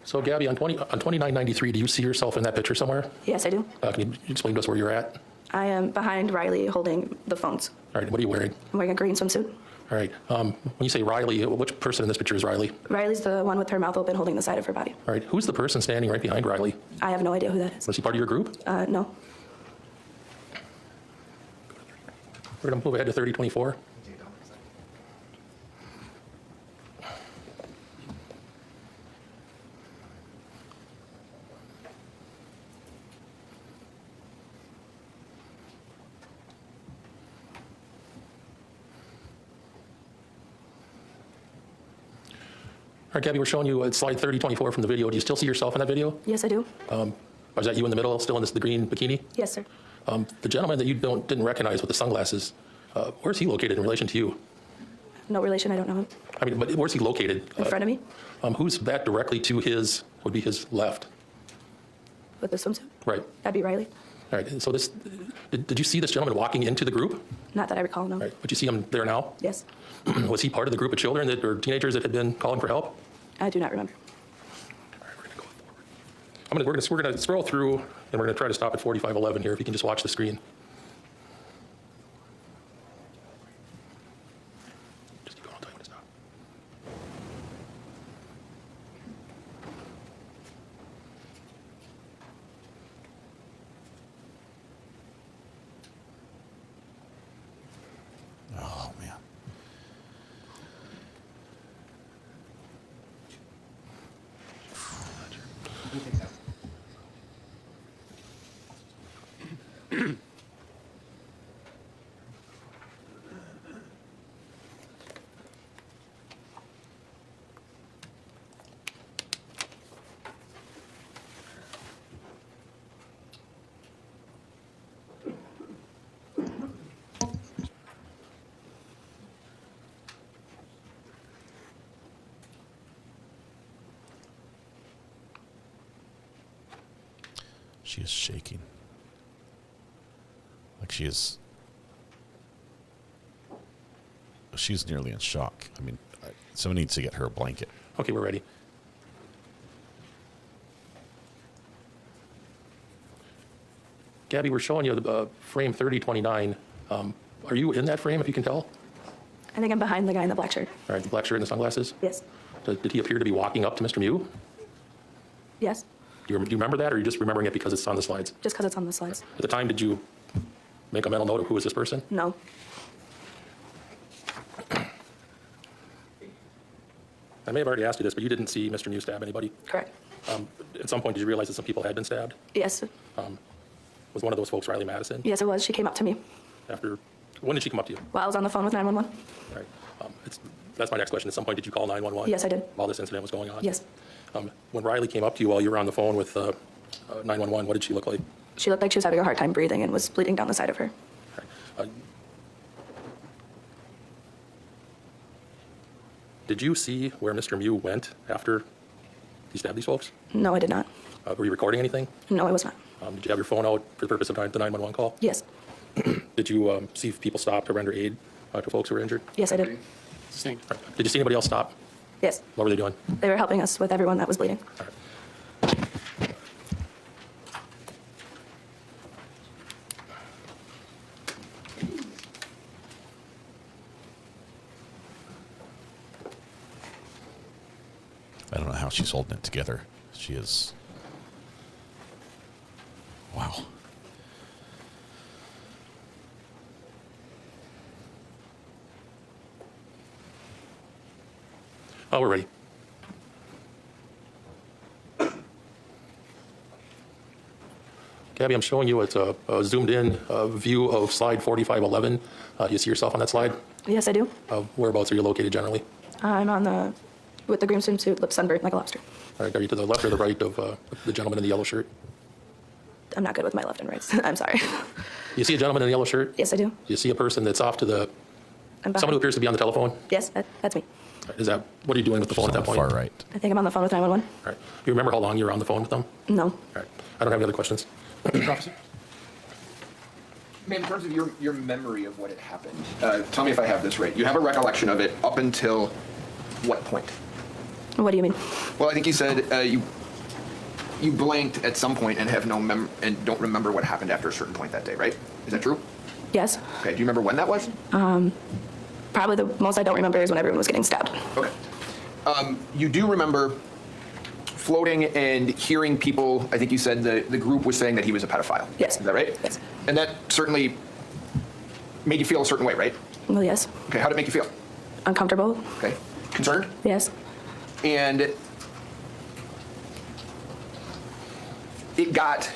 So, Gabby, on 2993, do you see yourself in that picture somewhere? Yes, I do. Can you explain to us where you're at? I am behind Riley holding the phones. All right. What are you wearing? I'm wearing a green swimsuit. All right. When you say Riley, which person in this picture is Riley? Riley's the one with her mouth open holding the side of her body. All right. Who's the person standing right behind Riley? I have no idea who that is. Was he part of your group? No. We're going to move ahead to 3024. All right, Gabby, we're showing you slide 3024 from the video. Do you still see yourself in that video? Yes, I do. Was that you in the middle, still in the green bikini? Yes, sir. The gentleman that you didn't recognize with the sunglasses, where's he located in relation to you? No relation, I don't know him. I mean, but where's he located? In front of me? Who's that directly to his, would be his left? With the swimsuit? Right. That'd be Riley. All right, and so this, did you see this gentleman walking into the group? Not that I recall, no. All right, but you see him there now? Yes. Was he part of the group of children that, or teenagers that had been calling for help? I do not remember. All right, we're going to go forward. We're gonna scroll through, and we're going to try to stop at 4511 here, if you can just watch the screen. Just keep going, I'll tell you when to stop. Oh, man. She is shaking. Like she's nearly in shock. I mean, someone needs to get her a blanket. Okay, we're ready. Gabby, we're showing you the frame 3029. Are you in that frame, if you can tell? I think I'm behind the guy in the black shirt. All right, the black shirt and the sunglasses? Yes. Did he appear to be walking up to Mr. Mew? Yes. Do you remember that, or are you just remembering it because it's on the slides? Just because it's on the slides. At the time, did you make a mental note of who was this person? No. I may have already asked you this, but you didn't see Mr. Mew stab anybody? Correct. At some point, did you realize that some people had been stabbed? Yes. Was one of those folks Riley Madison? Yes, it was. She came up to me. When did she come up to you? While I was on the phone with 911. All right. That's my next question. At some point, did you call 911? Yes, I did. While this incident was going on? Yes. When Riley came up to you while you were on the phone with 911, what did she look like? She looked like she was having a hard time breathing and was bleeding down the side of her. Did you see where Mr. Mew went after he stabbed these folks? No, I did not. Were you recording anything? No, I was not. Did you have your phone out for the purpose of the 911 call? Yes. Did you see if people stop to render aid to folks who were injured? Yes, I did. Sustained. Did you see anybody else stop? Yes. What were they doing? They were helping us with everyone that was bleeding. I don't know how she's holding it together. She is. Wow. Oh, we're ready. Gabby, I'm showing you it's a zoomed in view of slide 4511. Do you see yourself on that slide? Yes, I do. Whereabouts are you located generally? I'm on the, with the green swimsuit, lip sunburned like a lobster. All right, are you to the left or the right of the gentleman in the yellow shirt? I'm not good with my left and rights. I'm sorry. You see a gentleman in the yellow shirt? Yes, I do. You see a person that's off to the, I'm behind. someone who appears to be on the telephone? Yes, that's me. Is that, what are you doing with the phone at that point? Far right. I think I'm on the phone with 911. All right. You remember how long you were on the phone with them? No. All right. I don't have any other questions. Officer? Ma'am, in terms of your memory of what had happened, tell me if I have this right. You have a recollection of it up until what point? What do you mean? Well, I think you said you blanked at some point and have no and don't remember what happened after a certain point that day, right? Is that true? Yes. Okay. Do you remember when that was? Probably the most I don't remember is when everyone was getting stabbed. Okay. You do remember floating and hearing people, I think you said the group was saying that he was a pedophile. Yes. Is that right? Yes. And that certainly made you feel a certain way, right? Well, yes. Okay, how did it make you feel? Uncomfortable. Okay. Concerned? Yes. And it got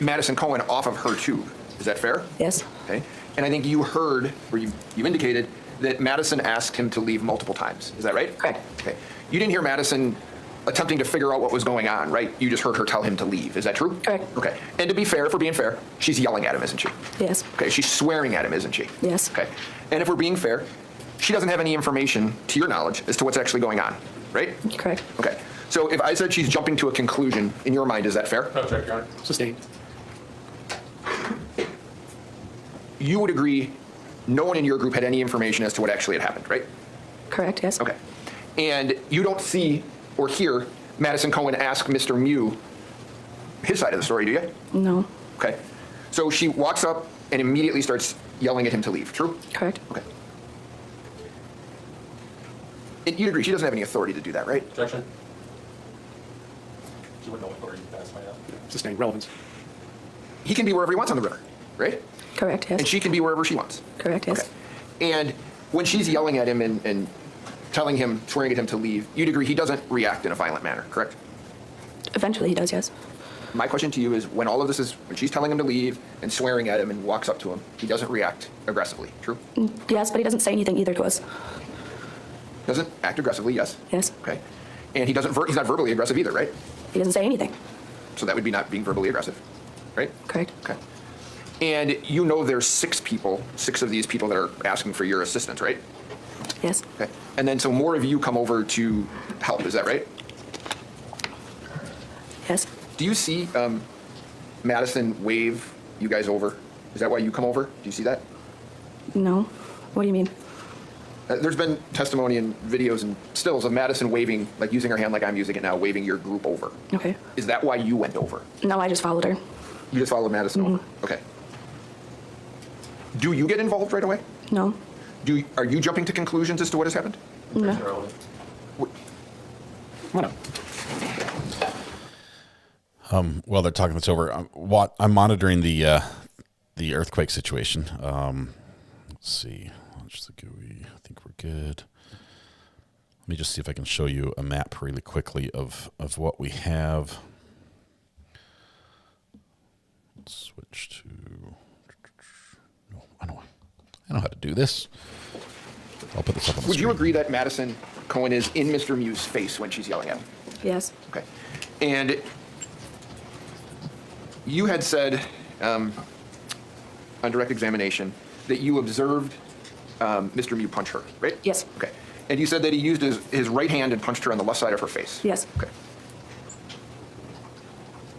Madison Cohen off of her tube. Is that fair? Yes. Okay. And I think you heard, or you indicated, that Madison asked him to leave multiple times. Is that right? Correct. Okay. You didn't hear Madison attempting to figure out what was going on, right? You just heard her tell him to leave. Is that true? Correct. Okay. And to be fair, for being fair, she's yelling at him, isn't she? Yes. Okay. She's swearing at him, isn't she? Yes. Okay. And if we're being fair, she doesn't have any information, to your knowledge, as to what's actually going on, right? Correct. Okay. So if I said she's jumping to a conclusion, in your mind, is that fair? No, check, Your Honor. Sustained. You would agree no one in your group had any information as to what actually had happened, right? Correct, yes. Okay. And you don't see or hear Madison Cohen ask Mr. Mew his side of the story, do you? No. Okay. So she walks up and immediately starts yelling at him to leave, true? Correct. Okay. And you'd agree she doesn't have any authority to do that, right? Objection. She wouldn't know authority to pass by that. Sustained. Relevance. He can be wherever he wants on the river, right? Correct, yes. And she can be wherever she wants. Correct, yes. Okay. And when she's yelling at him and telling him, swearing at him to leave, you'd agree he doesn't react in a violent manner, correct? Eventually he does, yes. My question to you is, when all of this is, when she's telling him to leave and swearing at him and walks up to him, he doesn't react aggressively, true? Yes, but he doesn't say anything either to us. Doesn't act aggressively, yes? Yes. Okay. And he doesn't, he's not verbally aggressive either, right? He doesn't say anything. So that would be not being verbally aggressive, right? Correct. Okay. And you know there's 6 of these people that are asking for your assistance, right? Yes. Okay. And then so more of you come over to help, is that right? Yes. Do you see Madison wave you guys over? Is that why you come over? Do you see that? No. What do you mean? There's been testimony and videos and stills of Madison waving, like using her hand like I'm using it now, waving your group over. Okay. Is that why you went over? No, I just followed her. You just followed Madison over? Okay. Do you get involved right away? No. Are you jumping to conclusions as to what has happened? No. Come on up. While they're talking this over, I'm monitoring the earthquake situation. Let's see. Let's look at I think we're good. Let me just see if I can show you a map really quickly of what we have. Let's switch to. No, I know how to do this. I'll put this up on the Would screen. you agree that Madison Cohen is in Mr. Mew's face when she's yelling at him? Yes. Okay. And you had said on direct examination that you observed Mr. Mew punch her, right? Yes. Okay. And you said that he used his right hand and punched her on the left side of her face? Yes. Okay.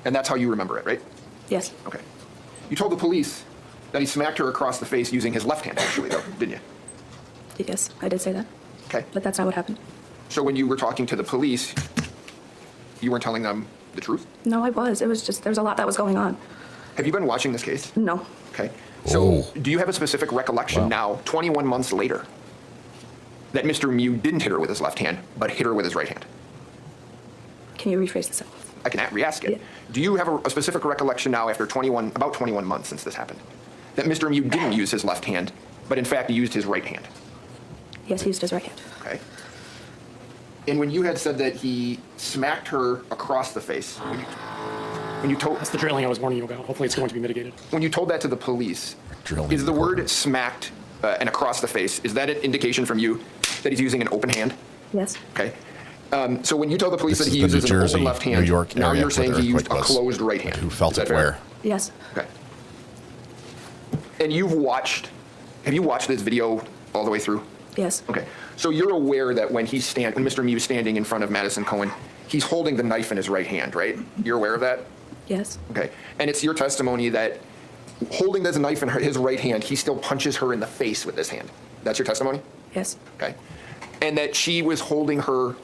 And that's how you remember it, right? Yes. Okay. You told the police that he smacked her across the face using his left hand, actually, though, didn't you? Yes, I did say that. Okay. But that's not what happened. So when you were talking to the police, you weren't telling them the truth? No, I was. It was just, there was a lot that was going on. Have you been watching this case? No. Okay. So do you have a specific recollection now, 21 months later, that Mr. Mew didn't hit her with his left hand, but hit her with his right hand? Can you rephrase this? I can re-ask it. Yeah. Do you have a specific recollection now after about 21 months since this happened, that Mr. Mew didn't use his left hand, but in fact he used his right hand? Yes, he used his right hand. Okay. And when you had said that he smacked her across the face, when you told... That's the drilling I was warning you about. Hopefully it's going to be mitigated. When you told that to the police, is the word smacked and across the face, is that an indication from you that he's using an open hand? Yes. Okay. So when you told the police that he uses an open left hand, New York now area you're saying where he the used a earthquake was. closed right hand. Who felt Is that it fair? where? Yes. Okay. And have you watched this video all the way through? Yes. Okay. So you're aware that when Mr. Mew is standing in front of Madison Cohen, he's holding the knife in his right hand, right? You're aware of that? Yes. Okay. And it's your testimony that holding the knife in his right hand, he still punches her in the face with his hand. That's your testimony? Yes. Okay. And that she was holding her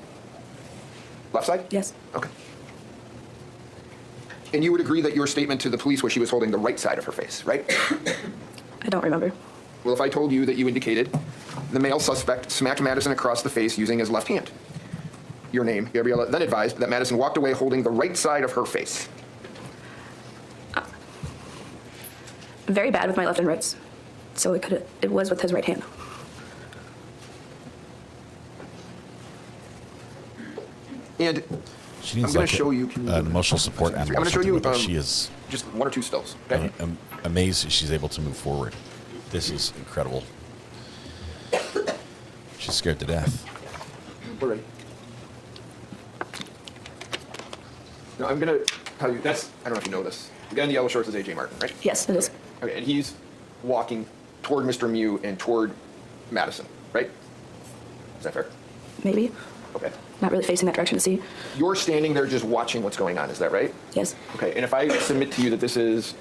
left side? Yes. Okay. And you would agree that your statement to the police was she was holding the right side of her face, right? I don't remember. Well, if I told you that you indicated the male suspect smacked Madison across the face using his left hand, your name, Gabriella, then advised that Madison walked away holding the right side of her face. Very bad with my left and rights. So it was with his right hand. And she needs I'm going to show you emotional support and I'm going to show you she is just one or two stills. Okay? I'm amazed she's able to move forward. This is incredible. She's scared to death. We're ready. Now I'm going to tell you, I don't know if you know this. The guy in the yellow shorts is A.J. Martin, right? Yes, it is. Okay, and he's walking toward Mr. Mew and toward Madison, right? Is that fair? Maybe. Okay. Not really facing that direction to see. You're standing there just watching what's going on, is that right? Yes. Okay, and if I submit to you that this is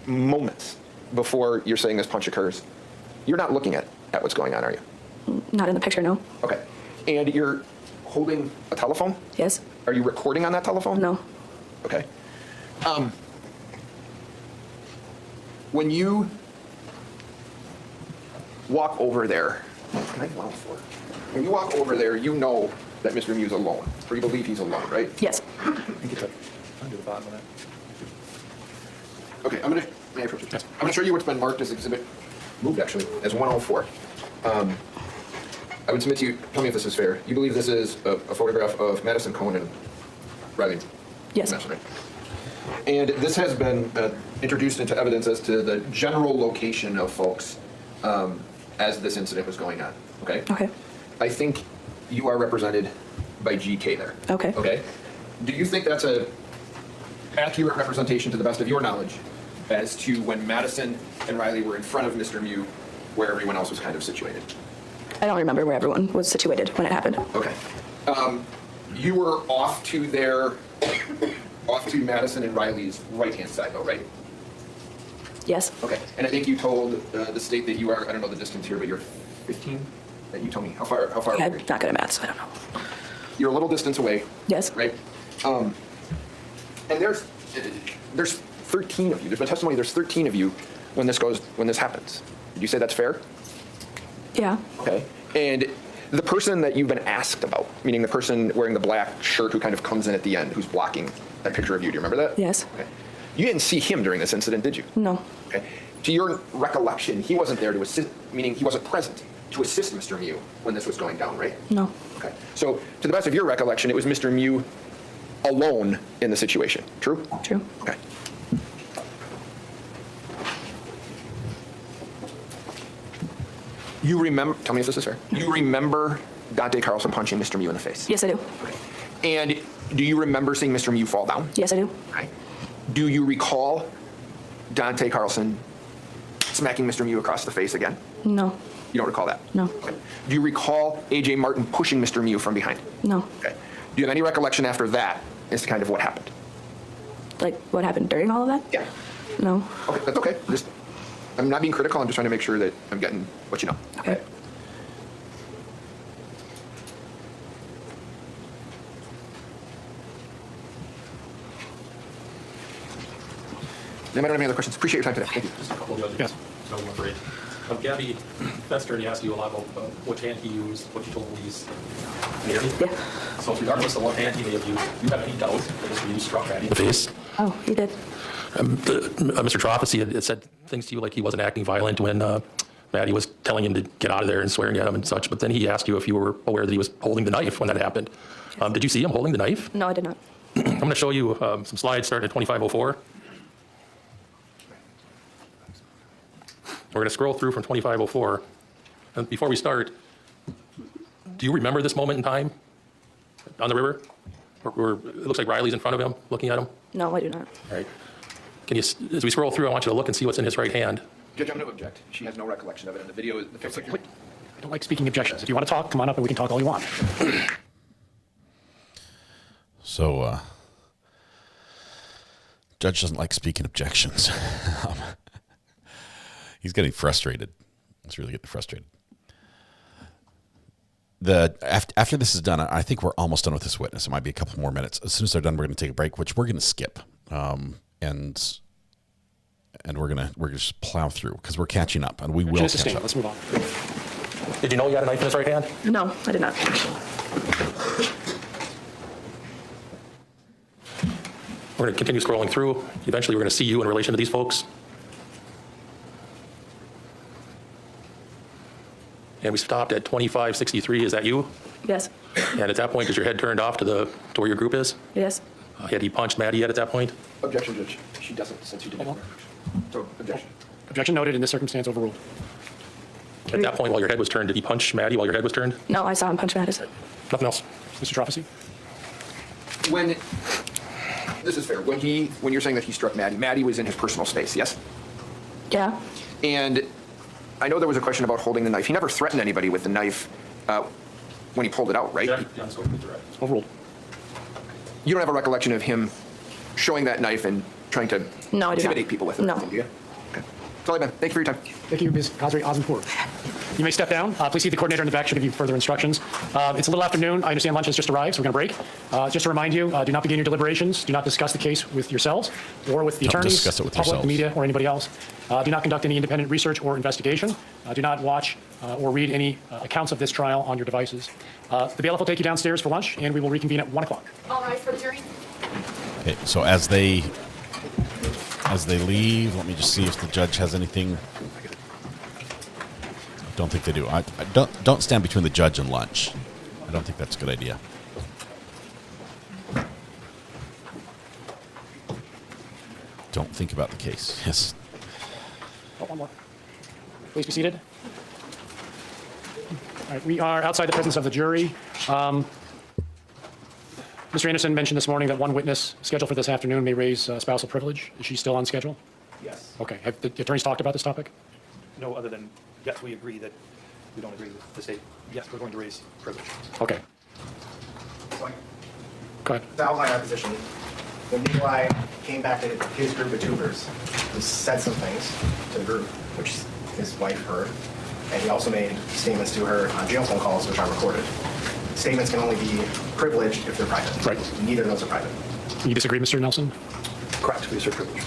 moments before you're saying this punch occurs, you're not looking at what's going on, are you? Not in the picture, no. Okay. And you're holding a telephone? Yes. Are you recording on that telephone? No. Okay. When you walk over there, when you walk over there, you know that Mr. Mew's alone, or you believe he's alone, right? Yes. Get that under the bottom of that. Okay, may I approach it? Yes. I'm going to show you what's been marked as exhibit, moved actually, as 104. I would submit to you, tell me if this is fair. You believe this is a photograph of Madison Cohen and Riley? Yes. Madison, right? And this has been introduced into evidence as to the general location of folks as this incident was going on, okay? Okay. I think you are represented by GK there. Okay. Okay? Do you think that's a accurate representation to the best of your knowledge as to when Madison and Riley were in front of Mr. Mew where everyone else was kind of situated? I don't remember where everyone was situated when it happened. Okay. You were off to Madison and Riley's right-hand side, though, right? Yes. Okay. And I think you told the state that you are, I don't know the distance here, but you're 15? That you told me. How far I'm away? not good at math, so I don't know. You're a little distance away. Yes. Right? And there's 13 of you. There's been testimony there's 13 of you when this happens. Did you say that's fair? Yeah. Okay. And the person that you've been asked about, meaning the person wearing the black shirt who kind of comes in at the end, who's blocking that picture of you, do you remember that? Yes. Okay. You didn't see him during this incident, did you? No. Okay. To your recollection, he wasn't there to assist, meaning he wasn't present to assist Mr. Mew when this was going down, right? No. Okay. So, to the best of your recollection, it was Mr. Mew alone in the situation. True? True. Okay. You remember, tell me if this is fair. You remember Dante Carlson punching Mr. Mew in the face? Yes, I do. Okay. And do you remember seeing Mr. Mew fall down? Yes, I do. Okay. Do you recall Dante Carlson smacking Mr. Mew across the face again? No. You don't recall that? No. Okay. Do you recall A.J. Martin pushing Mr. Mew from behind? No. Okay. Do you have any recollection after that as to kind of what happened? Like, what happened during all of that? Yeah. No. Okay, that's okay. I'm not being critical. I'm just trying to make sure that I'm getting what you know. Okay. Anybody have any other questions? Appreciate your time today. Thank you. Just a couple of judges. Yes. So I'm afraid. Gabby, defense attorney asked you a lot about which hand he used, what you told police. Can you hear me? Yeah. So regardless of what hand he may have used, do you have any doubt that Mr. Mew struck Maddie in the face? Oh, he did. Mr. Trophy had said things to you like he wasn't acting violent when Maddie was telling him to get out of there and swearing at him and such, but then he asked you if you were aware that he was holding the knife when that happened. Did you see him holding the knife? No, I did not. I'm going to show you some slides starting at 2504. We're going to scroll through from 2504. And before we start, do you remember this moment in time on the river? Where it looks like Riley's in front of him, looking at him? No, I do not. All right. Can you, as we scroll through, I want you to look and see what's in his right hand. Judge, I'm going to object. She has no recollection of it in the video. I don't like speaking objections. If you want to talk, come on up and we can talk all you want. So, judge doesn't like speaking objections. He's getting frustrated. He's really getting frustrated. After this is done, I think we're almost done with this witness. It might be a couple more minutes. As soon as they're done, we're going to take a break, which we're going to skip, and we're going to just plow through because we're catching up, and we will catch up. Let's move on. Did you know he had a knife in his right hand? No, I did not. We're going to continue scrolling through. Eventually, we're going to see you in relation to these folks. And we stopped at 2563. Is that you? Yes. And at that point, is your head turned off to where your group is? Yes. Had he punched Maddie yet at that point? Objection, Judge. She doesn't, since you didn't. So, objection. Objection noted. In this circumstance, overruled. At that point, while your head was turned, did he punch Maddie while your head was turned? No, I saw him punch Maddie. Nothing else. Mr. Trophy? When, this is fair, when you're saying that he struck Maddie was in his personal space, yes? Yeah. And I know there was a question about holding the knife. He never threatened anybody with the knife when he pulled it out, right? Overruled. You don't have a recollection of him showing that knife and trying to No, I do intimidate not. people with it? No. Do you? Okay. That's all I've been. Thank you for your time. Thank you, Ms. Khazri Azenpour. You may step down. Please see the coordinator in the back should give you further instructions. It's a little afternoon. I understand lunch has just arrived, so we're going to break. Just to remind you, do not begin your deliberations. Do not discuss the case with yourselves or with the attorneys, discuss it with public, yourselves. media, or anybody else. Do not conduct any independent research or investigation. Do not watch or read any accounts of this trial on your devices. The bailiff will take you downstairs for lunch, and we will reconvene at 1 o'clock. All rise for the jury. Okay, so as they leave, let me just see if the judge has anything. I don't think they do. I don't stand between the judge and lunch. I don't think that's a good idea. Don't think about the case. Yes. Oh, one more. Please be seated. All right, we are outside the presence of the jury. Mr. Anderson mentioned this morning that one witness scheduled for this afternoon may raise spousal privilege. Is she still on schedule? Yes. Okay. Have the attorneys talked about this topic? No, other than, yes, we agree that we don't agree with the state. Yes, we're going to raise privilege. Okay. Go ahead. To outline our position, when Nikolai came back to his group of tubers, he said some things to the group, which his wife heard, and he also made statements to her on jail phone calls, which I recorded. Statements can only be privileged if they're private. Right. Neither of those are private. You disagree, Mr. Nelson? Correct. We assert privilege.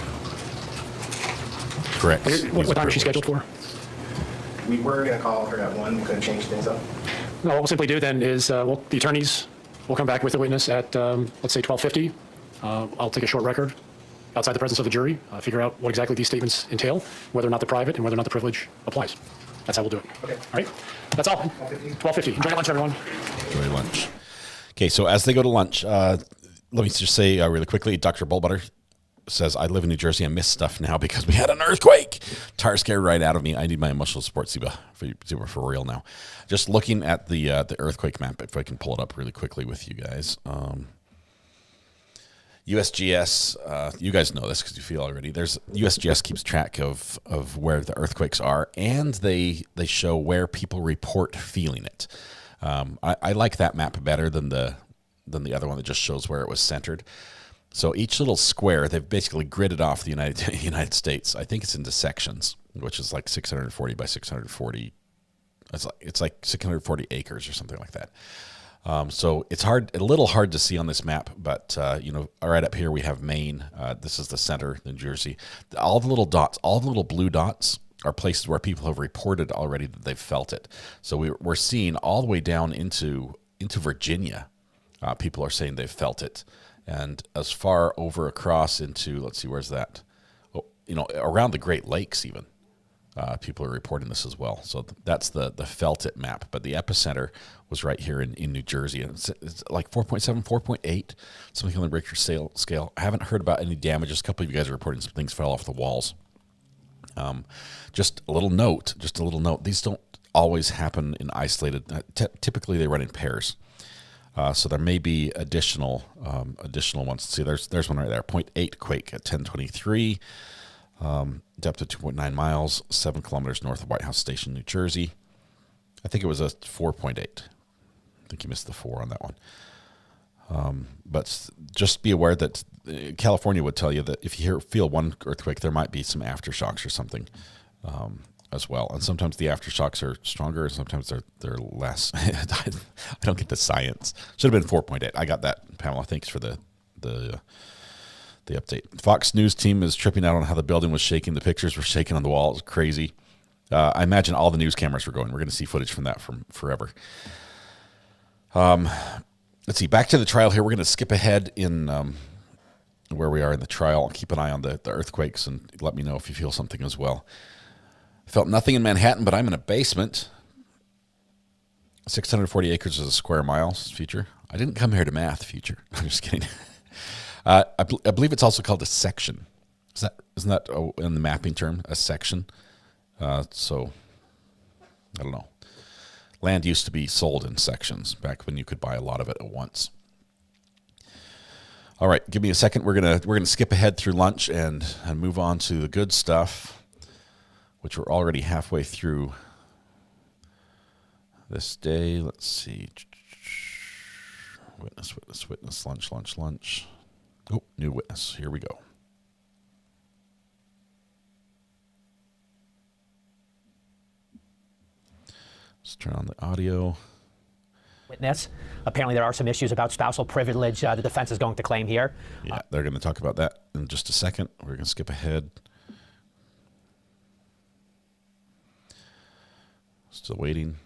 Correct. What time is she scheduled for? We were going to call her at 1. We couldn't change things up. No, what we'll simply do then is the attorneys will come back with the witness at, let's say, 12:50. I'll take a short record outside the presence of the jury, figure out what exactly these statements entail, whether or not they're private, and whether or not the privilege applies. That's how we'll do it. Okay. All right? That's all. 12:50. Enjoy your lunch, everyone. Enjoy lunch. Okay, so as they go to lunch, let me just say really quickly, Dr. Bullbutter says, I live in New Jersey. I miss stuff now because we had an earthquake. Tire scared right out of me. I need my emotional support, Ziba, for real now. Just looking at the earthquake map, if I can pull it up really quickly with you guys. USGS, you guys know this because you feel already. USGS keeps track of where the earthquakes are, and they show where people report feeling it. I like that map better than the other one that just shows where it was centered. So each little square, they've basically gridded off the United States. I think it's into sections, which is like 640 by 640. It's like 640 acres or something like that. So it's a little hard to see on this map, but right up here we have Maine. This is the center, New Jersey. All the little dots, all the little blue dots are places where people have reported already that they've felt it. So we're seeing all the way down into Virginia. People are saying they've felt it, and as far over across into, let's see, where's that? Oh, around the Great Lakes even. People are reporting this as well. So that's the felt it map. But the epicenter was right here in New Jersey. And it's like 4.7, 4.8, something on the Richter scale. I haven't heard about any damage. Just a couple of you guys are reporting some things fell off the walls. Just a little note. These don't always happen in isolated. Typically, they run in pairs. So there may be additional ones. See, there's one right there. 0.8 quake at 10:23. Depth of 2.9 miles, 7 kilometers north of White House Station, New Jersey. I think it was a 4.8. I think you missed the 4 on that one. But just be aware that California would tell you that if you feel one earthquake, there might be some aftershocks or something as well. And sometimes the aftershocks are stronger, and sometimes they're less. I don't get the science. Should have been 4.8. I got that, Pamela. Thanks for the update. Fox News team is tripping out on how the building was shaking. The pictures were shaking on the wall. It was crazy. I imagine all the news cameras were going. We're going to see footage from that from forever. Let's see. Back to the trial here. We're going to skip ahead in where we are in the trial. Keep an eye on the earthquakes and let me know if you feel something as well. Felt nothing in Manhattan, but I'm in a basement. 640 acres is a square mile, future. I didn't come here to math, future. I'm just kidding. I believe it's also called a section. Isn't that in the mapping term, a section? So, I don't know. Land used to be sold in sections back when you could buy a lot of it at once. All right, give me a second. We're gonna skip ahead through lunch and move on to the good stuff, which we're already halfway through this day. Let's see. Witness, lunch. Oh, new witness. Here we go. Let's turn on the audio. Witness. Apparently there are some issues about spousal privilege the defense is going to claim here. Yeah, they're going to talk about that in just a second. We're going to skip ahead. Still waiting.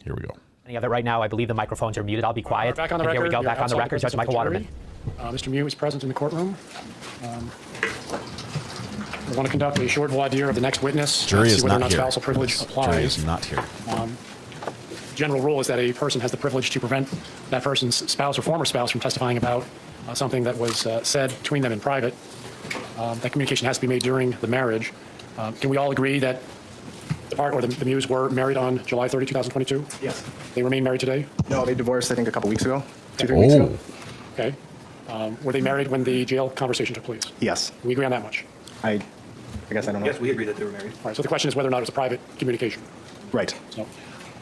Here we go. Any of it right now? I believe the microphones are muted. I'll be quiet. Back on the record. Here we go. Back on the record. Judge Michael Waterman. Mr. Mew is present in the courtroom. We want to conduct a short voir dire of the next witness. Jury is see whether not or not here. spousal privilege applies. Jury is not here. General rule is that a person has the privilege to prevent that person's spouse or former spouse from testifying about something that was said between them in private. That communication has to be made during the marriage. Can we all agree that the Mews were married on July 30, 2022? Yes. They remain married today? No, they divorced, I think, a couple weeks ago. 2-3 weeks ago. Okay. Were they married when the jail conversation took place? Yes. We agree on that much? I guess I don't know. Yes, we agree that they were married. All right, so the question is whether or not it was a private communication. Right. So,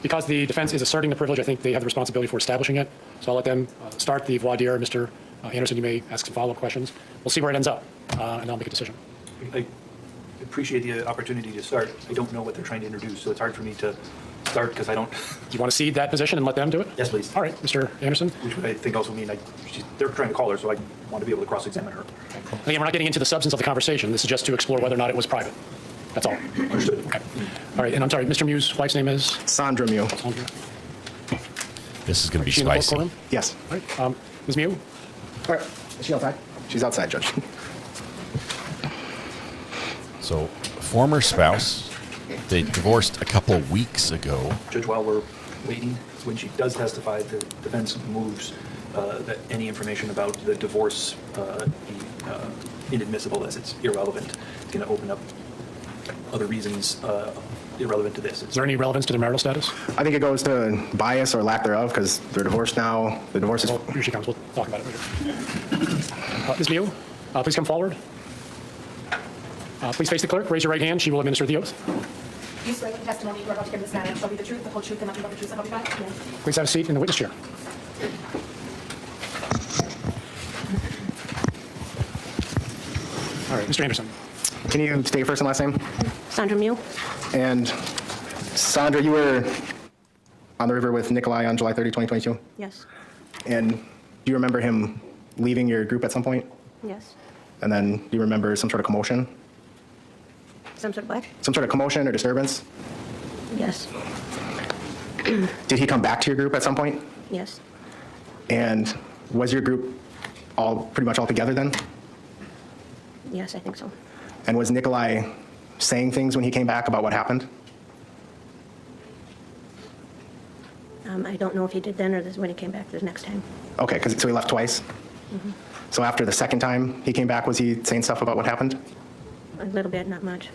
because the defense is asserting the privilege, I think they have the responsibility for establishing it. So I'll let them start the voir dire. Mr. Anderson, you may ask some follow-up questions. We'll see where it ends up, and I'll make a decision. I appreciate the opportunity to start. I don't know what they're trying to introduce, so it's hard for me to start because I don't. Do you want to cede that position and let them do it? Yes, please. All right, Mr. Anderson. Which would I think also mean they're trying to call her, so I want to be able to cross-examine her. Again, we're not getting into the substance of the conversation. This is just to explore whether or not it was private. That's all. Understood. Okay. All right, and I'm sorry, Mr. Mew's wife's name is? Sandra Mew. Sandra. This is going to be Is she in the spicy. courtroom? Yes. All right, Ms. Mew? All right. Is she outside? She's outside, Judge. So, former spouse, they divorced a couple of weeks ago. Judge, while we're waiting, when she does testify, the defense moves that any information about the divorce be inadmissible as it's irrelevant. It's going to open up other reasons irrelevant to this? Is there any relevance to the marital status? I think it goes to bias or lack thereof because they're divorced now. The divorce is. Well, here she comes. We'll talk about it later. Ms. Mew, please come forward. Please face the clerk. Raise your right hand. She will administer the oath. You swear that the testimony you are about to give in this matter shall be the truth, the whole truth, and nothing but the truth, so help you God? Yes. Please have a seat in the witness chair. All right, Mr. Anderson. Can you state your first and last name? Sandra Mew. And Sandra, you were on the river with Nikolai on July 30, 2022? Yes. And do you remember him leaving your group at some point? Yes. And then do you remember some sort of commotion? Some sort of what? Some sort of commotion or disturbance? Yes. Did he come back to your group at some point? Yes. And was your group all pretty much all together then? Yes, I think so. And was Nikolai saying things when he came back about what happened? I don't know if he did then or this when he came back the next time. Okay, so he left twice? Mm-hmm. So after the second time he came back, was he saying stuff about what happened? A little bit, not much.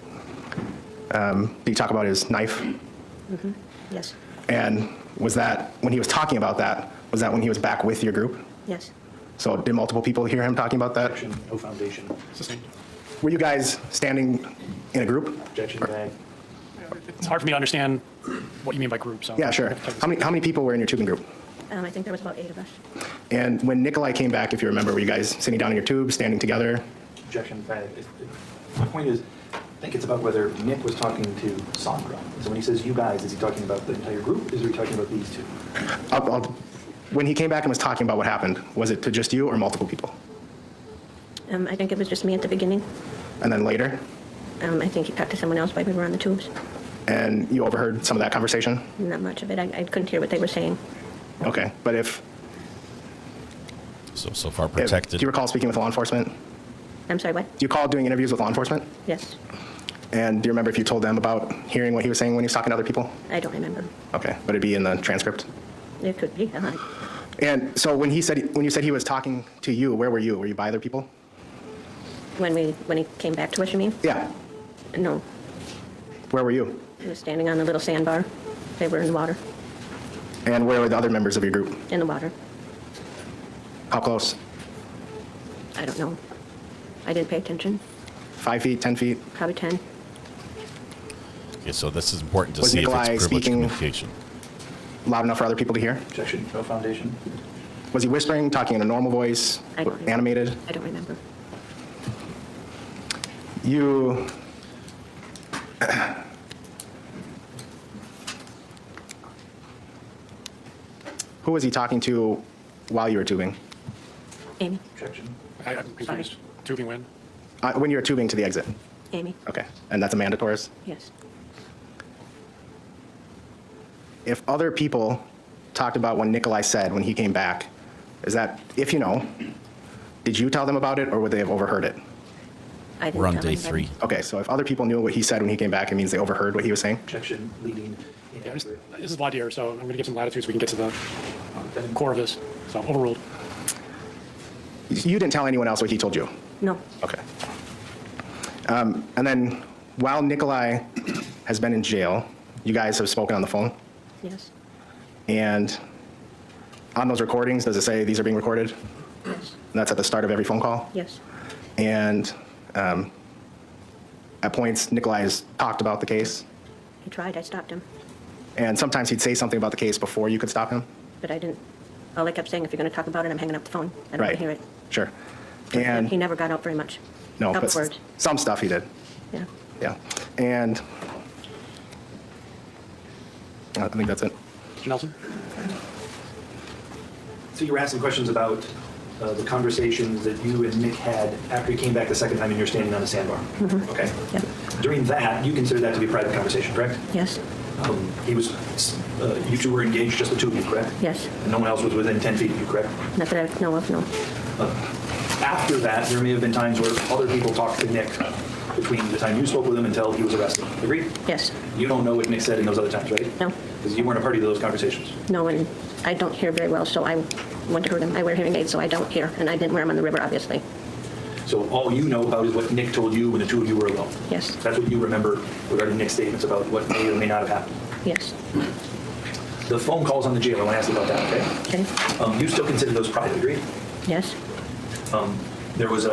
Did he talk about his knife? Mm-hmm. Yes. And was that, when he was talking about that, was that when he was back with your group? Yes. So did multiple people hear him talking about that? Objection, no foundation. Sustained. Were you guys standing in a group? Objection, bag. It's hard for me to understand what you mean by group. So Yeah, sure. How many people were in your tubing group? I think there was about 8 of us. And when Nikolai came back, if you remember, were you guys sitting down in your tube, standing together? Objection, bag. My point is, I think it's about whether Nick was talking to Sandra. So when he says you guys, is he talking about the entire group? Is he talking about these two? When he came back and was talking about what happened, was it to just you or multiple people? I think it was just me at the beginning. And then later? I think he talked to someone else while we were on the tubes. And you overheard some of that conversation? Not much of it. I couldn't hear what they were saying. Okay, but if... So far protected. Do you recall speaking with law enforcement? I'm sorry, what? Do you recall doing interviews with law enforcement? Yes. And do you remember if you told them about hearing what he was saying when he was talking to other people? I don't remember. Okay, but it'd be in the transcript? It could be. And so when you said he was talking to you, where were you? Were you by other people? When he came back to us, you mean? Yeah. No. Where were you? He was standing on the little sandbar. They were in the water. And where were the other members of your group? In the water. How close? I don't know. I didn't pay attention. 5 feet, 10 feet? Probably 10. Okay, so this is important to Was see Nikolai if it's privileged speaking communication. Loud enough for other people to hear? Objection, no foundation. Was he whispering, talking in a normal voice, I don't remember. animated? I don't remember. You... Who was he talking to while you were tubing? Amy. Objection. I'm confused. Tubing when? When you were tubing to the exit. Amy. Okay, and that's Amanda Torres? Yes. If other people talked about what Nikolai said when he came back, is that, if you know, did you tell them about it or would they have overheard it? I didn't We're on tell day anybody. 3. Okay, so if other people knew what he said when he came back, it means they overheard what he was saying? Objection, leading. Yeah, this is a lot here, so I'm going to give some latitude so we can get to the core of this. So overruled. You didn't tell anyone else what he told you? No. Okay. And then while Nikolai has been in jail, you guys have spoken on the phone? Yes. And on those recordings, does it say these are being recorded? Yes. And that's at the start of every phone call? Yes. And at points, Nikolai has talked about the case? He tried. I stopped him. And sometimes he'd say something about the case before you could stop him? But I didn't. All I kept saying, if you're going to talk about it, I'm hanging up the phone. I don't want to hear it. Sure. And He never got out very much. no, Couple but words. some stuff he did. Yeah. Yeah. And I think that's it. Mr. Nelson? So you were asking questions about the conversations that you and Nick had after he came back the second time and you're standing on the sandbar. Mm-hmm. Okay. Yeah. During that, you consider that to be a private conversation, correct? Yes. He was, you two were engaged, just the two of you, correct? Yes. And no one else was within 10 feet of you, correct? Not that I know of, no. After that, there may have been times where other people talked to Nick between the time you spoke with him until he was arrested. Agreed? Yes. You don't know what Nick said in those other times, right? No. Because you weren't a party to those conversations. No, and I don't hear very well, so I wouldn't hurt him. I wear hearing aids, so I don't hear, and I didn't wear them on the river, obviously. So all you know about is what Nick told you when the two of you were alone? Yes. That's what you remember regarding Nick's statements about what may or may not have happened? Yes. The phone calls on the jail, I want to ask you about that, okay? Okay. You still consider those private, agreed? Yes. There was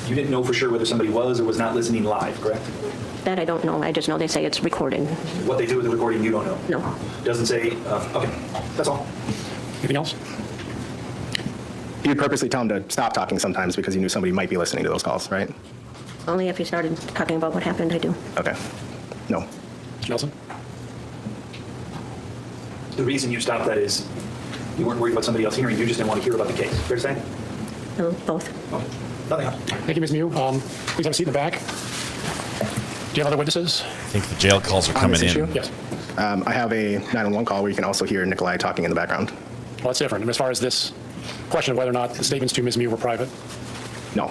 you didn't know for sure whether somebody was or was not listening live, correct? That I don't know. I just know they say it's recorded. What they do with the recording, you don't know? No. Doesn't say, okay, that's all. Anything else? You'd purposely tell him to stop talking sometimes because you knew somebody might be listening to those calls, right? Only if you started talking about what happened, I do. Okay. No. Mr. Nelson? The reason you stopped that is you weren't worried about somebody else hearing, you just didn't want to hear about the case. Fair to say? No, both. Okay. Nothing else. Thank you, Ms. Mew. Please have a seat in the back. Do you have other witnesses? I think the jail calls are coming in. Yes. I have a 911 call where you can also hear Nikolai talking in the background. Well, that's different. And as far as this question of whether or not the statements to Ms. Mew were private? No.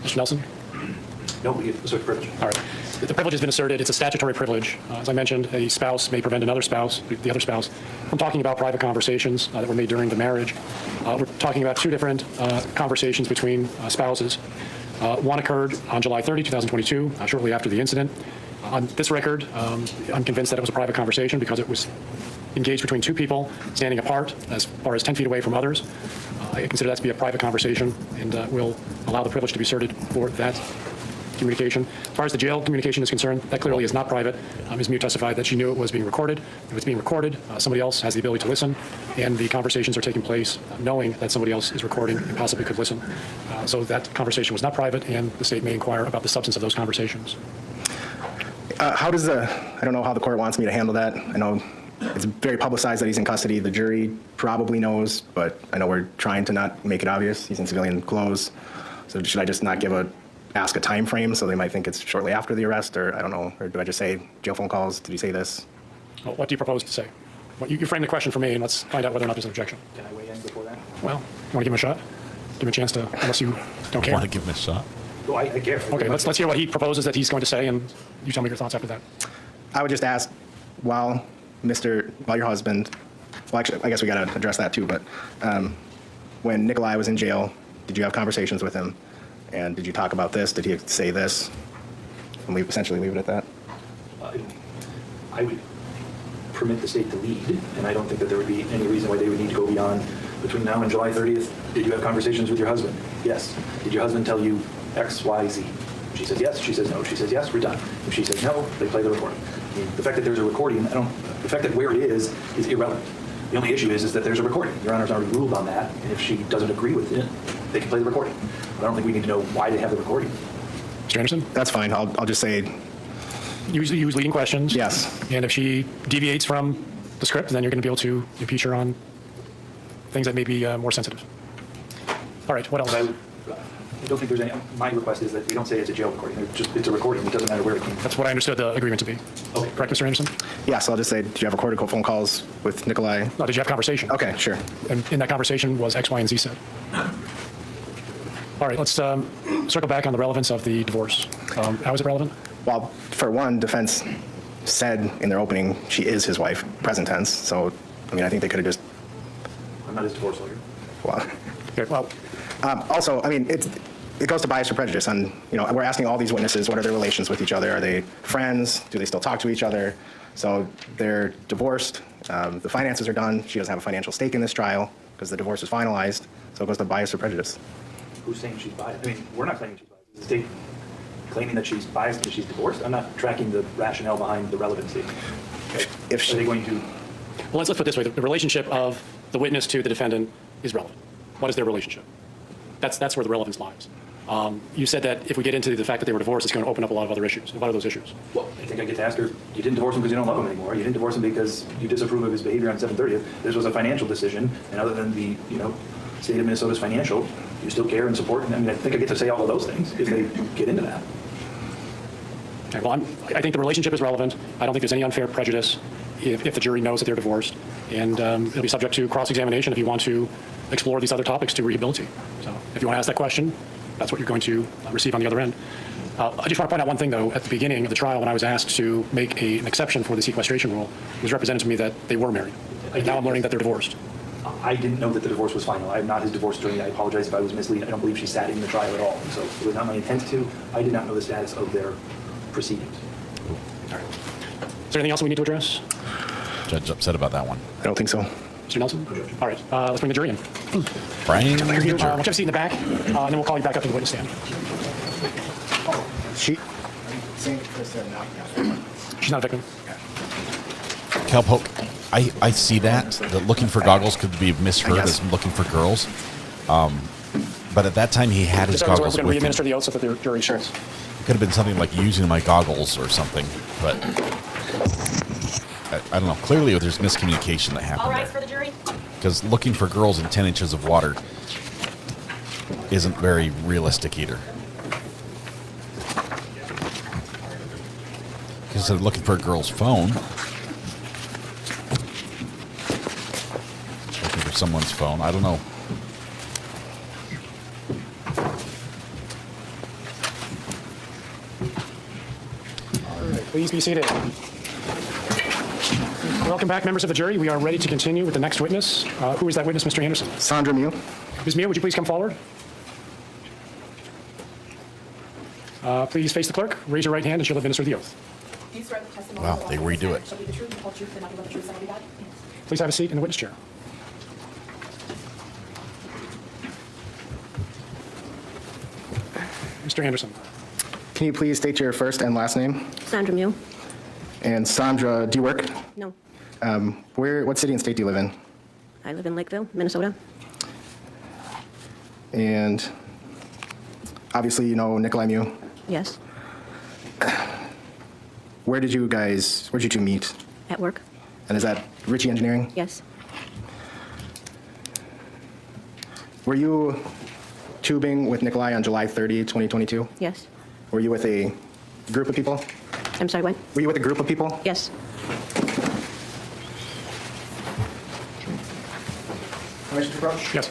Mr. Nelson? No, we assert privilege. All right. The privilege has been asserted. It's a statutory privilege. As I mentioned, a spouse may prevent another spouse, the other spouse, from talking about private conversations that were made during the marriage. We're talking about two different conversations between spouses. One occurred on July 30, 2022, shortly after the incident. On this record, I'm convinced that it was a private conversation because it was engaged between two people standing apart as far as 10 feet away from others. I consider that to be a private conversation and will allow the privilege to be asserted for that communication. As far as the jail communication is concerned, that clearly is not private. Ms. Mew testified that she knew it was being recorded. If it's being recorded, somebody else has the ability to listen, and the conversations are taking place knowing that somebody else is recording and possibly could listen. So that conversation was not private, and the state may inquire about the substance of those conversations. How does I don't know how the court wants me to handle that. I know it's very publicized that he's in custody. The jury probably knows, but I know we're trying to not make it obvious. He's in civilian clothes. So should I just not ask a time frame so they might think it's shortly after the arrest, or I don't know, or do I just say jail phone calls? Did he say this? Well, what do you propose to say? Well, you frame the question for me, and let's find out whether or not there's an objection. Can I weigh in before that? Well, you want to give him a shot? Give him a chance to, unless you don't care. Want to give him a shot? Well, I care. Okay, let's hear what he proposes that he's going to say, and you tell me your thoughts after that. I would just ask, while your husband, well, actually, I guess we got to address that too, but when Nikolai was in jail, did you have conversations with him? And did you talk about this? Did he say this? And we essentially leave it at that? I would permit the state to lead, and I don't think that there would be any reason why they would need to go beyond between now and July 30th. Did you have conversations with your husband? Yes. Did your husband tell you X, Y, Z? She says yes. She says no. She says yes. We're done. If she says no, they play the recording. I mean, the fact that there's a recording, the fact that where it is irrelevant. The only issue is that there's a recording. Your Honor's already ruled on that, and if she doesn't agree with it, they can play the recording. But I don't think we need to know why they have the recording. Mr. Anderson? That's fine. I'll just say... Usually use leading questions. Yes. And if she deviates from the script, then you're going to be able to impeach her on things that may be more sensitive. All right, what else? I don't think there's any... My request is that we don't say it's a jail recording. It's a recording. It doesn't matter where it came from. That's what I understood the agreement to be. Okay. Correct, Mr. Anderson? Yeah, so I'll just say, did you have recorded phone calls with Nikolai? No, did you have conversation? Okay, sure. And in that conversation was X, Y, and Z said. All right, let's circle back on the relevance of the divorce. How is it relevant? Well, for one, defense said in their opening she is his wife, present tense. So, I mean, I think they could have just... I'm not his divorce lawyer. Well, okay, well... Also, I mean, it goes to bias or prejudice. And, we're asking all these witnesses, what are their relations with each other? Are they friends? Do they still talk to each other? So they're divorced. The finances are done. She doesn't have a financial stake in this trial because the divorce is finalized. So it goes to bias or prejudice. Who's saying she's biased? I mean, we're not claiming she's biased. Is the state claiming that she's biased because she's divorced? I'm not tracking the rationale behind the relevancy. Okay. Are they going to... Well, let's put it this way. The relationship of the witness to the defendant is relevant. What is their relationship? That's where the relevance lies. You said that if we get into the fact that they were divorced, it's going to open up a lot of other issues. What are those issues? Well, I think I get to ask her, you didn't divorce him because you don't love him anymore. You didn't divorce him because you disapprove of his behavior on 7/30th. This was a financial decision, and other than the, state of Minnesota's financial, you still care and support. And I mean, I think I get to say all of those things if they get into that. Okay, well, I think the relationship is relevant. I don't think there's any unfair prejudice if the jury knows that they're divorced. And it'll be subject to cross-examination if you want to explore these other topics to rehabilitate. So if you want to ask that question, that's what you're going to receive on the other end. I just want to point out one thing, though. At the beginning of the trial, when I was asked to make an exception for the sequestration rule, it was represented to me that they were married. And now I'm learning that they're divorced. I didn't know that the divorce was final. I'm not his divorce attorney. I apologize if I was misleading. I don't believe she sat in the trial at all. So it was not my intent to. I did not know the status of their proceedings. All right. Is there anything else we need to address? Judge upset about that one. I don't think so. Mr. Nelson? All right, let's bring the jury in. Brian, We'll have a seat in the back, and then we'll call you back up to the witness stand. She's not a victim. Cowpoke, I see that looking for goggles could be misheard as looking for girls. But at that time, he had his goggles We're going to with him. re-administer the oath so that the jury shares. It could have been something like using my goggles or something, but I don't know. Clearly, there's miscommunication that happened All right, there. for the jury. Because looking for girls in 10 inches of water isn't very realistic either. Because they're looking for a girl's phone. Looking for someone's phone. I don't know. All right, please be seated. Welcome back, members of the jury. We are ready to continue with the next witness. Who is that witness, Mr. Anderson? Sandra Mew. Ms. Mew, would you please come forward? Please face the clerk, raise your right hand, and she'll administer the oath. Do you swear that the testimony Wow, you will they offer in this redo matter it. shall be the truth, the whole truth, and nothing but the truth, so help you God? Please have a seat in the witness chair. Mr. Anderson. Can you please state your first and last name? Sandra Mew? And Sandra, do you work? No. What city and state do you live in? I live in Lakeville, Minnesota. And obviously you know Nikolai Mew. Yes. Where'd you two meet? At work? And is that Ritchie Engineering? Yes. Were you tubing with Nikolai on July 30, 2022? Yes. Were you with a group of people? I'm sorry, what? Were you with a group of people? Yes. Permission to approach? Yes.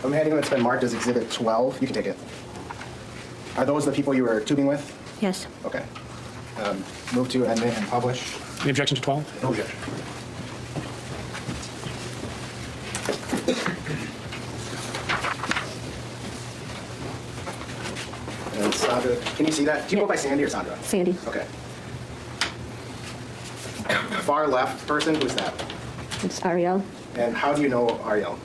I'm handing what's been marked as Exhibit 12. You can take it. Are those the people you were tubing with? Yes. Okay. Move to admit and publish. Any objection to 12? No objection. And Sandra, can you see that? Do you go by Sandy or Sandra? Sandy. Okay. Far left person, who's that? It's Ariel. And how do you know Ariel?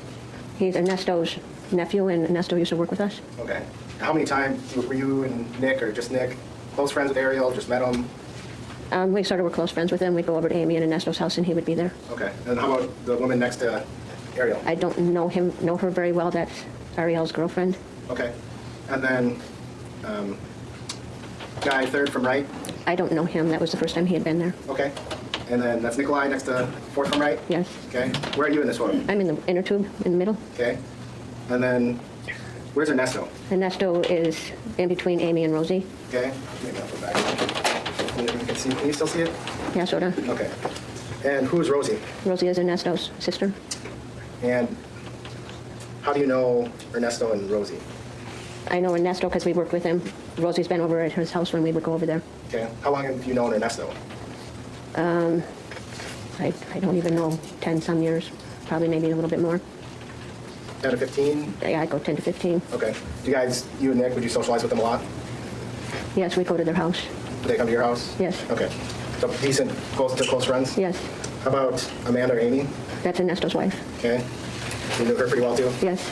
He's Ernesto's nephew, and Ernesto used to work with us. Okay. How many times were you and Nick, or just Nick, close friends with Ariel, just met him? We sort of were close friends with him. We'd go over to Amy and Ernesto's house, and he would be there. Okay. And how about the woman next to Ariel? I don't know her very well. That's Ariel's girlfriend. Okay. And then guy third from right? I don't know him. That was the first time he had been there. Okay. And then that's Nikolai next to fourth from right? Yes. Okay. Where are you in this one? I'm in the inner tube, in the middle. Okay. And then where's Ernesto? Ernesto is in between Amy and Rosie. Okay. Maybe I'll go back. Can you still see it? Yeah, sort of. Okay. And who's Rosie? Rosie is Ernesto's sister. And how do you know Ernesto and Rosie? I know Ernesto because we worked with him. Rosie's been over at his house when we would go over there. Okay. How long have you known Ernesto? I don't even know, 10 some years, probably maybe a little bit more. 10 to 15? Yeah, I'd go 10 to 15. Okay. Do you guys, you and Nick, would you socialize with them a lot? Yes, we go to their house. Do they come to your house? Yes. Okay. So decent, close friends? Yes. How about Amanda or Amy? That's Ernesto's wife. Okay. You knew her pretty well too? Yes.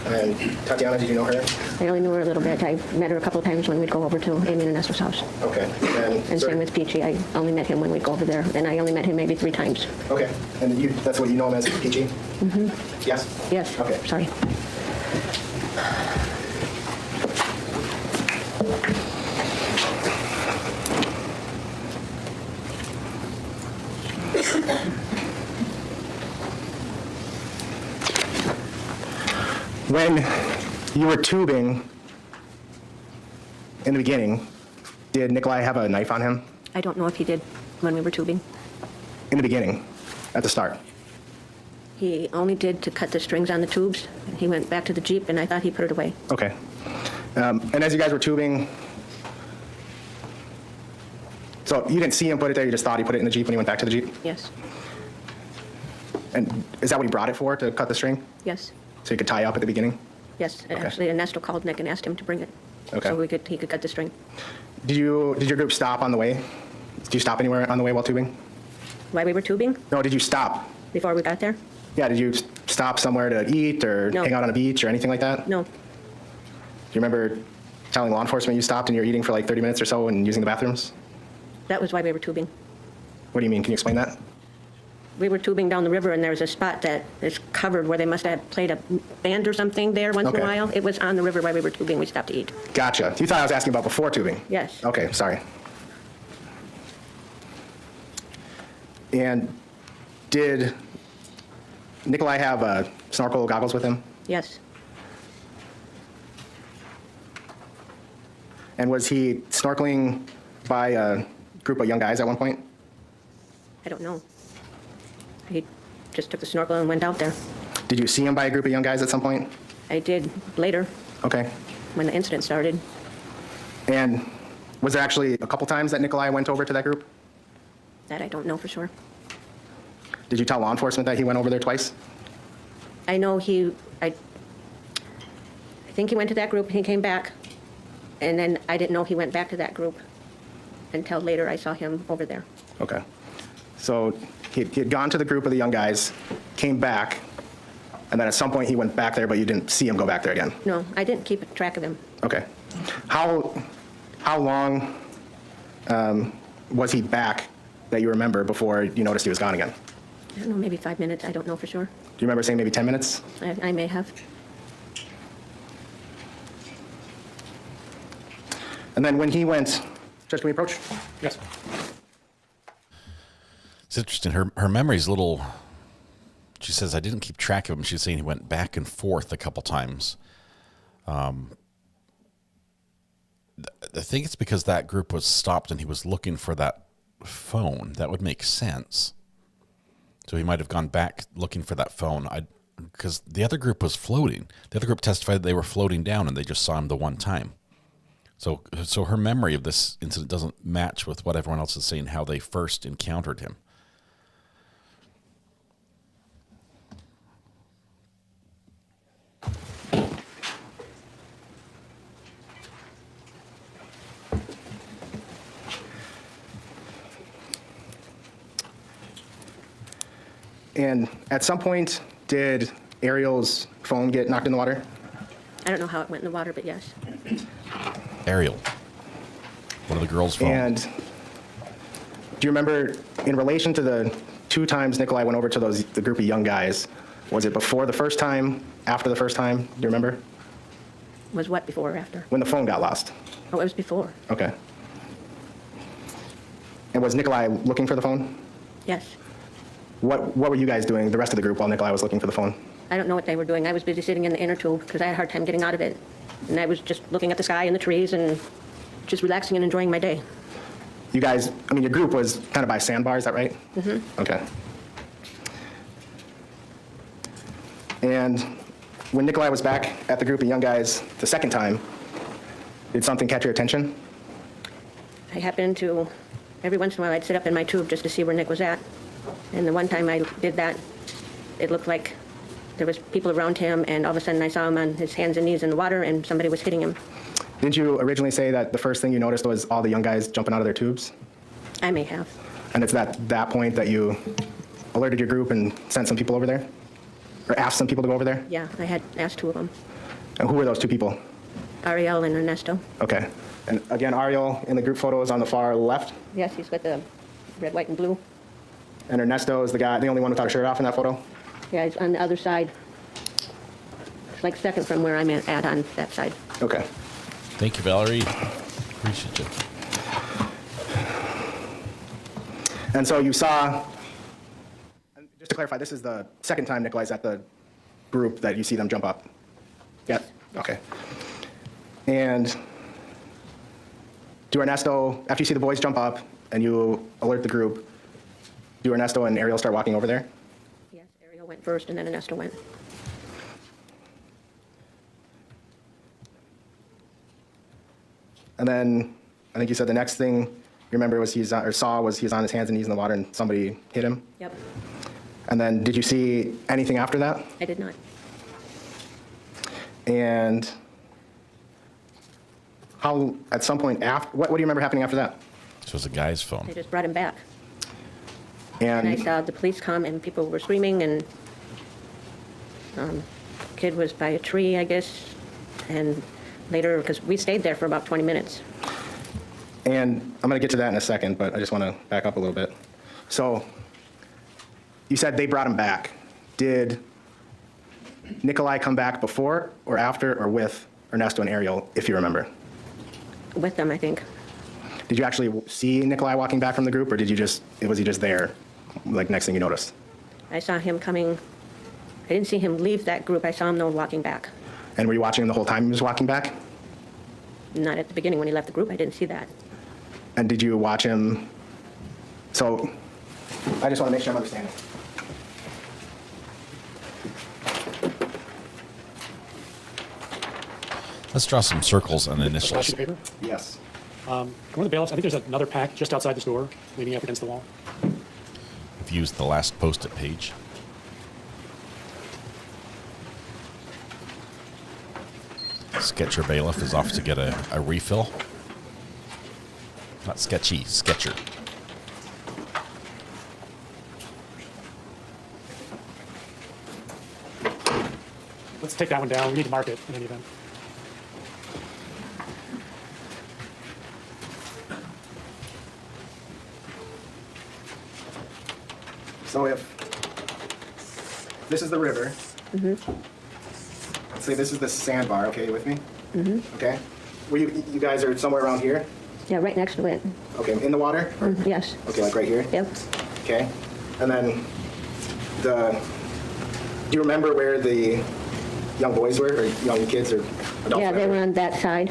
And Tatiana, did you know her? I only knew her a little bit. I met her a couple of times when we'd go over to Amy and Ernesto's house. Okay. And same with Peachy. I only met him when we'd go over there, and I only met him maybe 3 times. Okay. And that's what you know him as, Peachy? Mm-hmm. Yes? Yes. Okay. Sorry. When you were tubing in the beginning, did Nikolai have a knife on him? I don't know if he did when we were tubing. In the beginning, at the start? He only did to cut the strings on the tubes. He went back to the Jeep, and I thought he put it away. Okay. And as you guys were tubing, So you didn't see him put it there, you just thought he put it in the Jeep when he went back to the Jeep? Yes, And is that what he brought it for, to cut the string? yes, So you could tie up at the beginning? yes. Actually, Ernesto called Nick and asked him to bring it. Okay. So he could cut the string. Did your group stop on the way? Did you stop anywhere on the way while tubing? While we were tubing, No, did you stop? before we got there? Yeah, did you stop somewhere to eat or No. hang out on a beach or anything like that? No, Do you remember telling law enforcement you stopped and you were eating for like 30 minutes or so and using the bathrooms? that was why we were tubing. What do you mean? Can you explain that? We were tubing down the river, and there's a spot that is covered where they must have played a band or something there once in a Okay. while. It was on the river while we were tubing. We stopped to eat. Gotcha. You thought I was asking about before tubing? Yes. Okay, sorry. And did Nikolai have snorkel goggles with him? Yes. And was he snorkeling by a group of young guys at one point? I don't know. He just took the snorkel and went out there. Did you see him by a group of young guys at some point? I did later, Okay. when the incident started. And was there actually a couple times that Nikolai went over to that group? That I don't know for sure. Did you tell law enforcement that he went over there twice? I know I think he went to that group and he came back. And then I didn't know he went back to that group until later I saw him over there. Okay. So he had gone to the group of the young guys, came back, and then at some point he went back there, but you didn't see him go back there again? No, I didn't keep track of him. Okay. How long was he back that you remember before you noticed he was gone again? I don't know, maybe 5 minutes. I don't know for sure. Do you remember saying maybe 10 minutes? I may have. And then when he went, Judge, can we approach? Yes. It's interesting. Her memory's a little. She says, I didn't keep track of him. She's saying he went back and forth a couple times. I think it's because that group was stopped and he was looking for that phone. That would make sense. So he might have gone back looking for that phone. Because the other group was floating. The other group testified that they were floating down and they just saw him the one time. So her memory of this incident doesn't match with what everyone else is saying, how they first encountered him. And at some point, did Ariel's phone get knocked in the water? I don't know how it went in the water, but yes. Ariel, one of the girls' phone. And do you remember, in relation to the 2 times Nikolai went over to the group of young guys, was it before the first time, after the first time? Do you remember? Was what before or after? When the phone got lost. Oh, it was before. Okay. And was Nikolai looking for the phone? Yes. What were you guys doing, the rest of the group, while Nikolai was looking for the phone? I don't know what they were doing. I was busy sitting in the inner tube because I had a hard time getting out of it. And I was just looking at the sky and the trees and just relaxing and enjoying my day. You guys, I mean, your group was kind of by sandbar, is that right? Mm-hmm. Okay. And when Nikolai was back at the group of young guys the second time, did something catch your attention? I happened to, every once in a while, I'd sit up in my tube just to see where Nick was at. And the one time I did that, it looked like there was people around him, and all of a sudden I saw him on his hands and knees in the water, and somebody was hitting him. Didn't you originally say that the first thing you noticed was all the young guys jumping out of their tubes? I may have. And it's that point that you alerted your group and sent some people over there? Or asked some people to go over there? Yeah, I had asked 2 of them, And who were those 2 people? Ariel and Ernesto. Okay. And again, Ariel in the group photo is on the far left, Yes, he's got the red, white, and blue. and Ernesto is the only one without a shirt off in that photo? Yeah, he's on the other side. It's like second from where I'm at on that side. Okay. Thank you, Valerie. Appreciate you. And so you saw, and just to clarify, this is the second time Nikolai's at the group that you see them jump up? Yes. Okay. And do Ernesto, after you see the boys jump up and you alert the group, do Ernesto and Ariel start walking over there? Yes, Ariel went first, and then Ernesto went. And then I think you said the next thing remember was he was on his hands and knees in the water and somebody hit him? Yep. And then did you see anything after that? I did not. And how, at some point after, what do you remember happening after that? This was a guy's phone. They just brought him back. And I saw the police come and people were screaming and kid was by a tree, I guess. And later, because we stayed there for about 20 minutes. And I'm going to get to that in a second, but I just want to back up a little bit. So you said they brought him back. Did Nikolai come back before or after or with Ernesto and Ariel, if you remember? With them, I think. Did you actually see Nikolai walking back from the group, or was he just there, like next thing you noticed? I saw him coming. I didn't see him leave that group. I saw him, though, walking back. And were you watching him the whole time he was walking back? Not at the beginning when he left the group. I didn't see that. And did you watch him? So I just want to make sure I'm understanding. Let's draw some circles and Sheet initials. of paper? Yes. One of the bailiffs, I think there's another pack just outside this door, leaning up against the wall. I've used the last post-it page. Sketcher bailiff is off to get a refill. Not sketchy, sketcher. Let's take that one down. We need to mark it in any event. So if this is the river, let's say this is the sandbar, okay, you with me? Okay. Were you guys are somewhere around here? Yeah, right next to it. Okay, in the water? Yes. Okay, like right here? Yep. Okay. And then do you remember where the young boys were, or young kids, or adults? Yeah, they were on that side.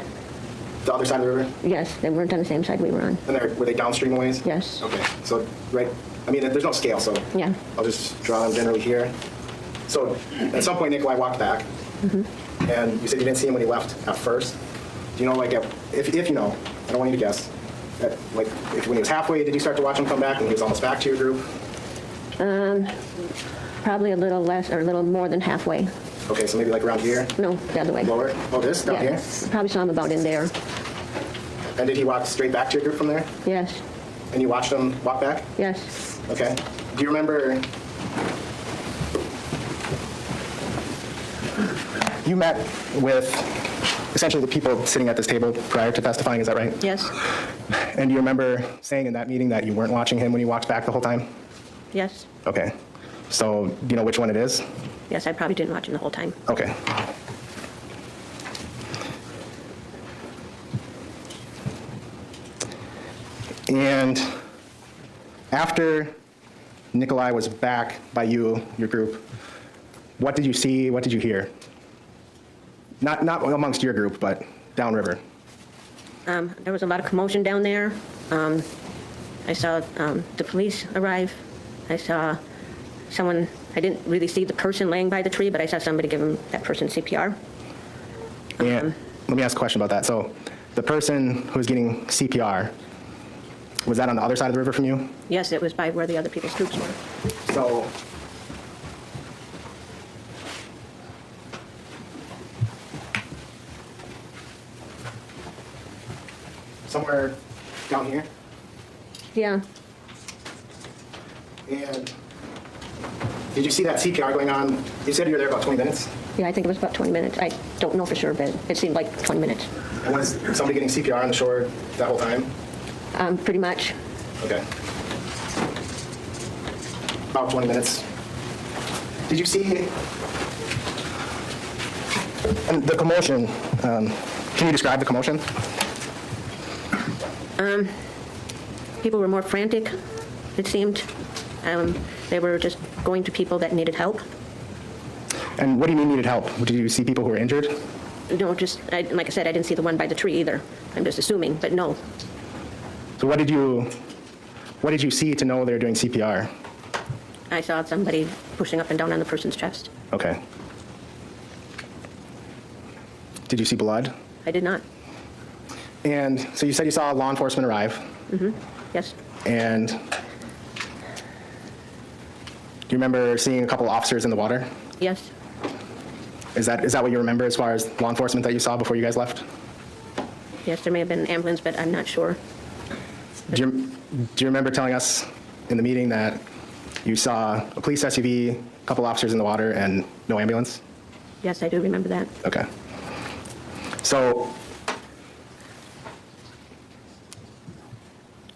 The other side of the river? Yes, they weren't on the same side we were on. And were they downstream a ways? Yes. Okay, so right, I mean, there's no scale, so Yeah. I'll just draw them generally here. So at some point, Nikolai walked back, and you said you didn't see him when he left at first. Do you know, like, if you know, I don't want you to guess, like, when he was halfway, did you start to watch him come back when he was almost back to your group? Probably a little less or a little more than halfway. Okay, so maybe like around here? No, the other way. Lower? Oh, this? Down Yeah, here? probably saw him about in there. And did he walk straight back to your group from there? Yes. And you watched him walk back? Yes. Okay. Do you remember, you met with essentially the people sitting at this table prior to testifying, is that right? Yes. And do you remember saying in that meeting that you weren't watching him when he walked back the whole time? Yes. Okay. So do you know which one it is? Yes, I probably didn't watch him the whole time. Okay. And after Nikolai was back by you, your group, what did you see? What did you hear? Not amongst your group, but downriver. There was a lot of commotion down there. I saw the police arrive. I saw someone, I didn't really see the person laying by the tree, but I saw somebody give that person CPR. And let me ask a question about that. So the person who was getting CPR, was that on the other side of the river from you? Yes, it was by where the other people's troops were. So somewhere down here? Yeah. And did you see that CPR going on? You said you were there about 20 minutes? Yeah, I think it was about 20 minutes. I don't know for sure, but it seemed like 20 minutes. And was somebody getting CPR on the shore that whole time? Pretty much. Okay. About 20 minutes. Did you see, and the commotion, can you describe the commotion? People were more frantic, it seemed. They were just going to people that needed help. And what do you mean needed help? Did you see people who were injured? No, like I said, I didn't see the one by the tree either. I'm just assuming, but no. So what did you see to know they were doing CPR? I saw somebody pushing up and down on the person's chest. Okay. Did you see blood? I did not. And so you said you saw law enforcement arrive. Mm-hmm. Yes. And do you remember seeing a couple officers in the water? Yes. Is that what you remember as far as law enforcement that you saw before you guys left? Yes, there may have been an ambulance, but I'm not sure. Do you remember telling us in the meeting that you saw a police SUV, a couple officers in the water, and no ambulance? Yes, I do remember that. Okay. So,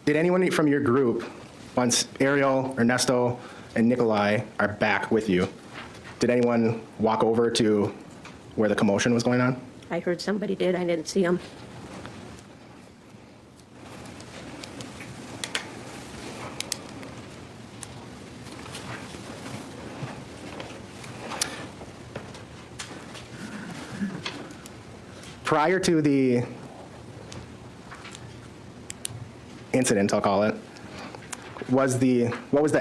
did anyone from your group, once Ariel, Ernesto, and Nikolai are back with you, did anyone walk over to where the commotion was going on? I heard somebody did. I didn't see them. Prior to the incident, I'll call it, what was the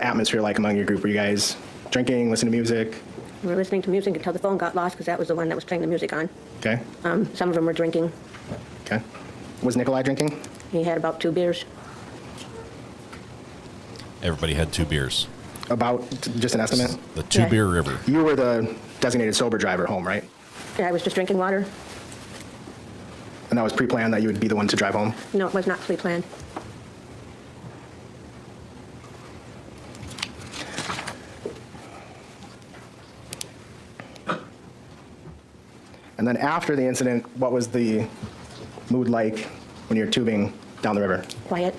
atmosphere like among your group? Were you guys drinking, listening to music? We were listening to music until the phone got lost because that was the one that was playing the music on. Okay. Some of them were drinking. Okay. Was Nikolai drinking? He had about 2 beers. Everybody had 2 beers. About, just an estimate? The 2-beer river. You were the designated sober driver home, right? Yeah, I was just drinking water. And that was pre-planned that you would be the one to drive home? No, it was not pre-planned. And then after the incident, what was the mood like when you're tubing down the river? Quiet.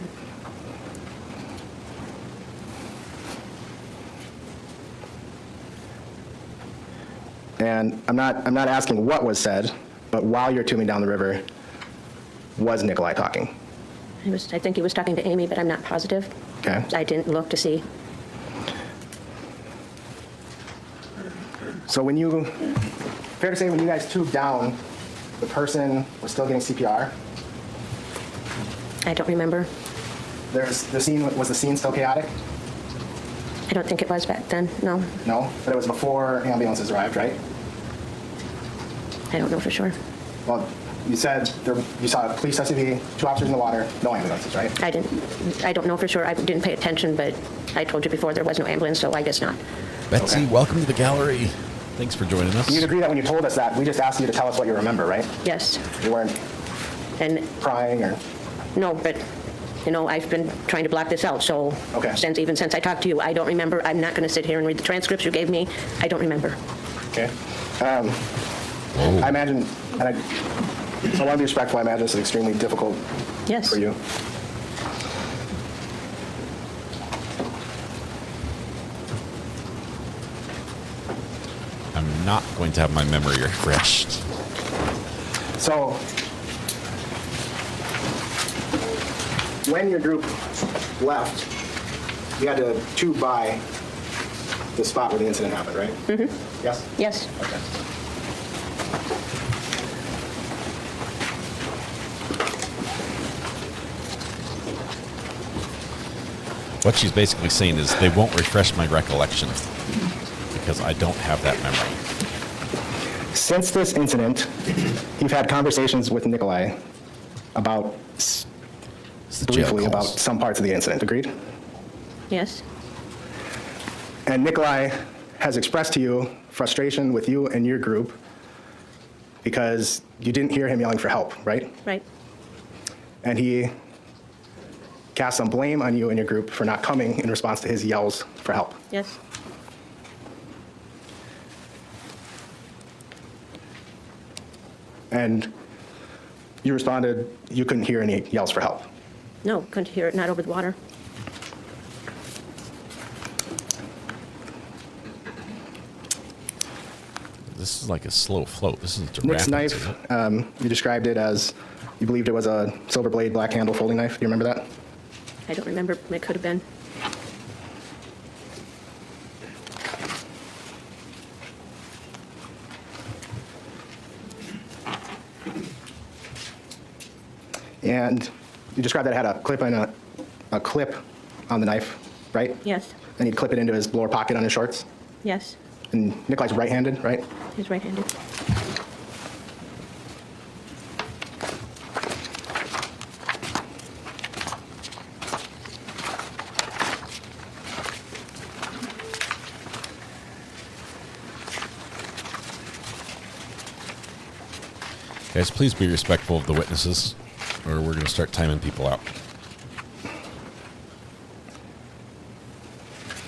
And I'm not asking what was said, but while you're tubing down the river, was Nikolai talking? I think he was talking to Amy, but I'm not positive. Okay. I didn't look to see. So fair to say when you guys tubed down, the person was still getting CPR? I don't remember. Was the scene still chaotic? I don't think it was back then, no. No? But it was before ambulances arrived, right? I don't know for sure. Well, you said you saw a police SUV, 2 officers in the water, no ambulances, right? I don't know for sure. I didn't pay attention, but I told you before there was no ambulance, so I guess not. Betsy, welcome to the gallery. Thanks for joining us. You'd agree that when you told us that, we just asked you to tell us what you remember, right? Yes. You weren't crying or? No, but, I've been trying to block this out, so even since I talked to you, I don't remember. I'm not going to sit here and read the transcripts you gave me. I don't remember. Okay. I imagine, and I want to be respectful, I imagine this is extremely difficult for you. I'm not going to have my memory refreshed. So, when your group left, you had to tube by the spot where the incident happened, right? Mm-hmm. Yes? Yes. Okay. What she's basically saying is they won't refresh my recollection because I don't have that memory. Since this incident, you've had conversations with Nikolai about, briefly, about some parts of the incident, agreed? Yes. And Nikolai has expressed to you frustration with you and your group because you didn't hear him yelling for help, right? Right. And he cast some blame on you and your group for not coming in response to his yells for help. Yes. And you responded you couldn't hear any yells for help. No, couldn't hear it, not over the water. This is like a slow float. This isn't Nick's knife, you described it as, you believed it was a silver blade, black handle folding knife. Do you remember that? I don't remember. It could have been. And you described that it had a clip and a clip on the knife, right? Yes. And he'd clip it into his lower pocket on his shorts. Yes. And Nikolai's right-handed, right? He's right-handed. Guys, please be respectful of the witnesses, or we're going to start timing people out. Do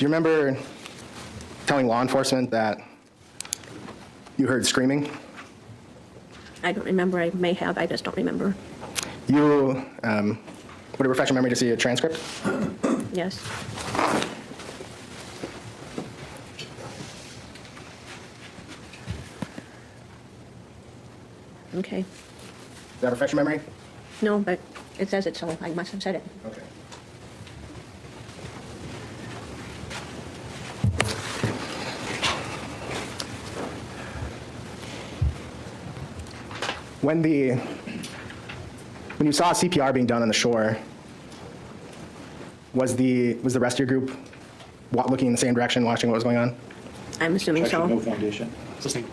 you remember telling law enforcement that you heard screaming? I don't remember. I may have. I just don't remember. You, would it refresh your memory to see a transcript? Yes. Okay. Does that refresh your memory? No, but it says it, so I must have said it. Okay. When you saw CPR being done on the shore, was the rest of your group looking in the same direction, watching what was going on? I'm assuming so. No foundation. Listening.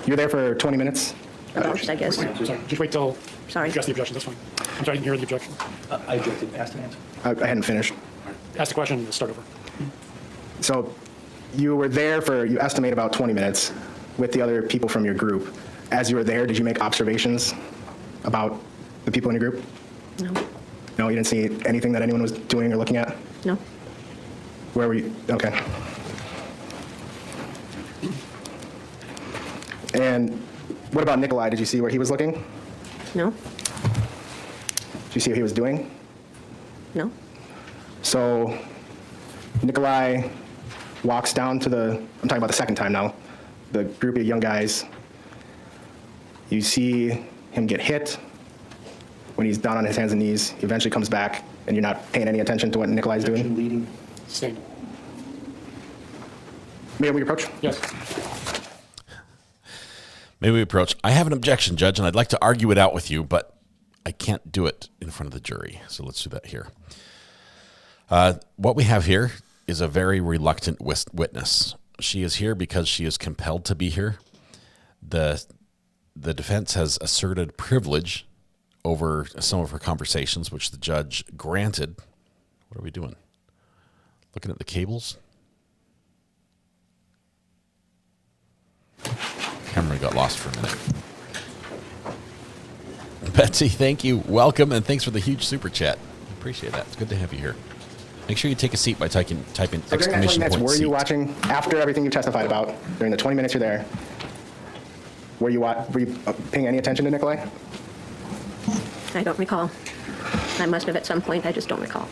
You were there for 20 minutes? About, I guess. Sorry, just wait till Sorry. you address the objection. That's fine. I'm sorry, I didn't hear the objection. I objected. Asked and answered. I hadn't finished. Ask the question and we'll start over. So you were there for, you estimate, about 20 minutes with the other people from your group. As you were there, did you make observations about the people in your group? No. No, you didn't see anything that anyone was doing or looking at? No. Where were you? Okay. And what about Nikolai? Did you see where he was looking? No. Did you see what he was doing? No. So Nikolai walks down to the, I'm talking about the second time now, the group of young guys. You see him get hit. When he's down on his hands and knees, he eventually comes back, and you're not paying any attention to what Nikolai's doing? Leading. Sustained. May we approach? Yes. May we approach? I have an objection, Judge, and I'd like to argue it out with you, but I can't do it in front of the jury. So let's do that here. What we have here is a very reluctant witness. She is here because she is compelled to be here. The defense has asserted privilege over some of her conversations, which the judge granted. What are we doing? Looking at the cables? Camera got lost for a minute. Betsy, thank you. Welcome, and thanks for the huge super chat. Appreciate that. It's good to have you here. Make sure you take a seat by typing exclamation point were seat. you watching, after everything you testified about, during the 20 minutes you're there, were you paying any attention to Nikolai? I don't recall. I must have at some point. I just don't recall.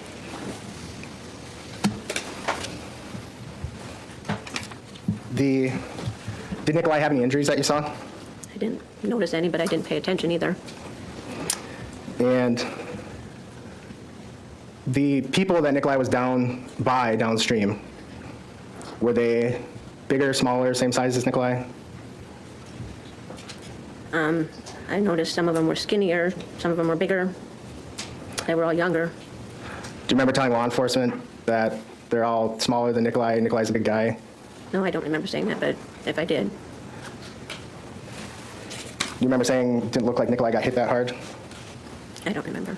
Did Nikolai have any injuries that you saw? I didn't notice any, but I didn't pay attention either. And the people that Nikolai was downstream, were they bigger, smaller, same size as Nikolai? I noticed some of them were skinnier, some of them were bigger. They were all younger. Do you remember telling law enforcement that they're all smaller than Nikolai? Nikolai's a big guy. No, I don't remember saying that, but if I did. Do you remember saying it didn't look like Nikolai got hit that hard? I don't remember.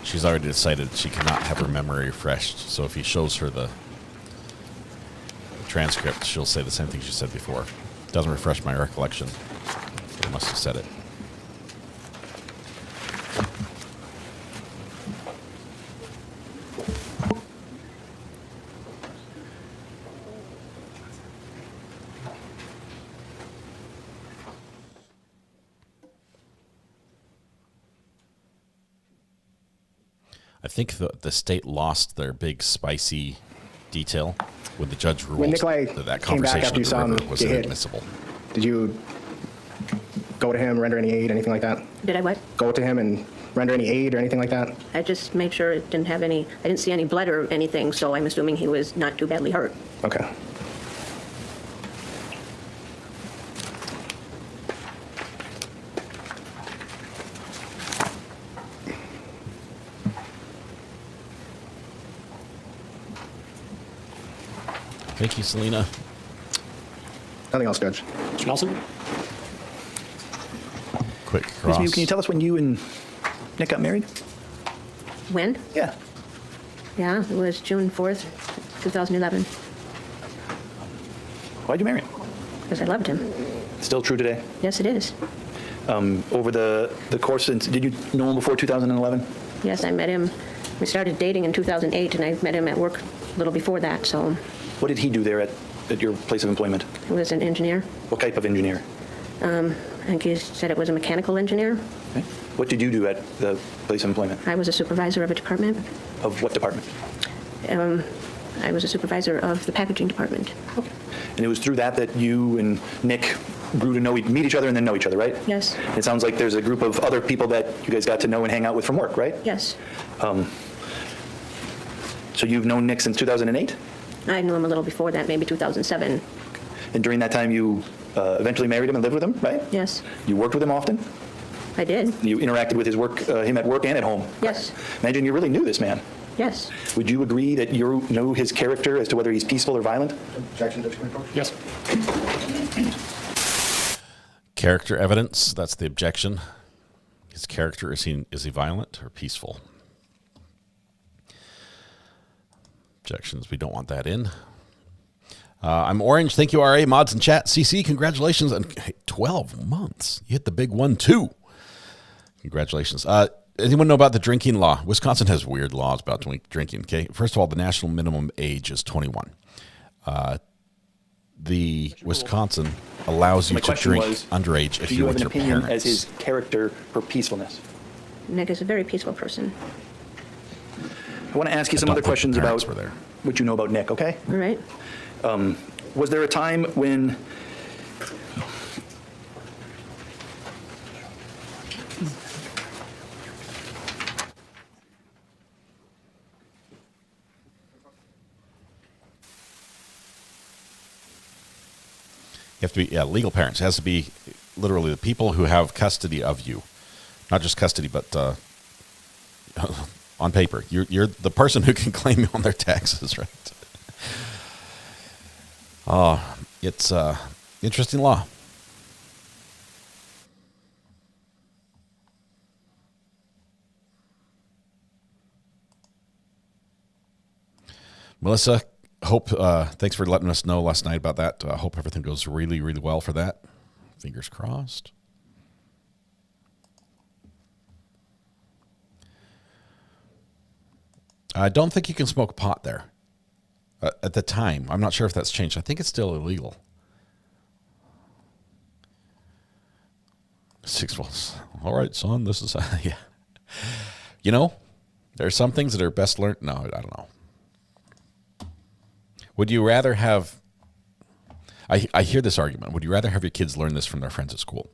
She's already decided she cannot have her memory refreshed, so if he shows her the transcript, she'll say the same thing she said before. Doesn't refresh my recollection. I must have said it. I think the state lost their big spicy detail when the judge ruled When Nikolai that came back conversation after you at saw the him river was get hit, inadmissible. did you go to him, render any aid, anything like that? Did I what? Go to him and render any aid or anything like that? I just made sure it didn't have any, I didn't see any blood or anything, so I'm assuming he was not too badly hurt. Okay. Thank you, Selena. Nothing else, Judge. Mr. Nelson? Quick Ms. cross. Mew, can you tell us when you and Nick got married? When? Yeah. Yeah, it was June 4th, 2011. Why'd you marry him? Because I loved him. Still true today? Yes, it is. Over the course since, did you know him before 2011? Yes, I met him. We started dating in 2008, and I met him at work a little before that, so. What did he do there at your place of employment? He was an engineer. What type of engineer? I think he said it was a mechanical engineer. Okay. What did you do at the place of employment? I was a supervisor of a department. Of what department? I was a supervisor of the packaging department. Okay. And it was through that you and Nick grew to meet each other and then know each other, right? Yes. It sounds like there's a group of other people that you guys got to know and hang out with from work, right? Yes. So you've known Nick since 2008? I knew him a little before that, maybe 2007. And during that time you eventually married him and lived with him, right? Yes. You worked with him often? I did. You interacted with him at work and at home? Yes. Imagine you really knew this man. Yes. Would you agree that you know his character as to whether he's peaceful or violent? Objection, Judge Commissioner? Yes. Character evidence, that's the objection. His character, is he violent or peaceful? Objections, we don't want that in. I'm Orange. Thank you, RA. Mods in chat. CC, congratulations on 12 months. You hit the big one, too. Congratulations. Anyone know about the drinking law? Wisconsin has weird laws about drinking, okay? First of all, the national minimum age is 21. The Wisconsin allows you to drink underage if you're with your parents. Do you have an opinion as his character for peacefulness? Nick is a very peaceful person. I want to ask you some other questions about what you know about Nick, okay? All right. Was there a time when you have to be legal parents? It has to be literally the people who have custody of you, not just custody, but on paper. You're the person who can claim you on their taxes, right? It's interesting law. Melissa, thanks for letting us know last night about that. Hope everything goes really, really well for that. Fingers crossed. I don't think you can smoke pot there. At the time, I'm not sure if that's changed. I think it's still illegal. 6 months. All right, son, this is, yeah. You know, there are some things that are best learned. No, I don't know. Would you rather have, I hear this argument, would you rather have your kids learn this from their friends at school?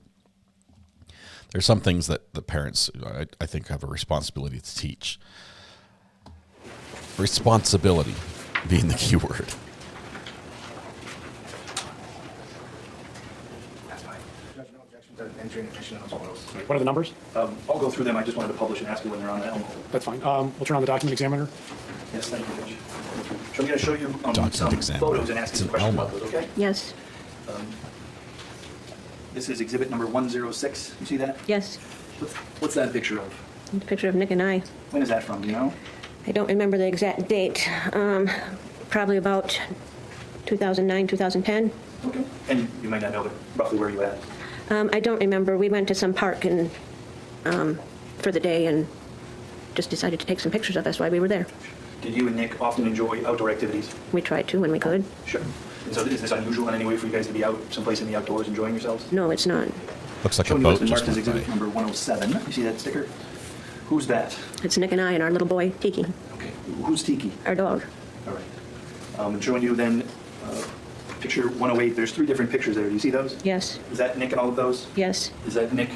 There's some things that the parents, I think, have a responsibility to teach. Responsibility being the key word. What are the numbers? I'll go through them. I just wanted to publish and ask you when they're on the helm. That's fine. We'll turn on the document examiner. Yes, thank you, Judge. So I'm going to show you some photos and ask you some questions about those, okay? Yes. This is exhibit number 106. You see that? Yes. What's that picture of? It's a picture of Nick and I. When is that from, do you know? I don't remember the exact date. Probably about 2009, 2010. Okay. And you might not know roughly where you at. I don't remember. We went to some park and for the day and just decided to take some pictures of us while we were there. Did you and Nick often enjoy outdoor activities? We tried to when we could. Sure. And so is this unusual in any way for you guys to be out someplace in the outdoors enjoying yourselves? No, it's not. Looks like Showing a boat you what's just marked as went exhibit by. number 107. You see that sticker? Who's that? It's Nick and I and our little boy, Tiki. Okay. Who's Tiki? Our dog. All right. I'm showing you then picture 108. There's 3 different pictures there. Do you see those? Yes. Is that Nick in all of those? Yes. Is that Nick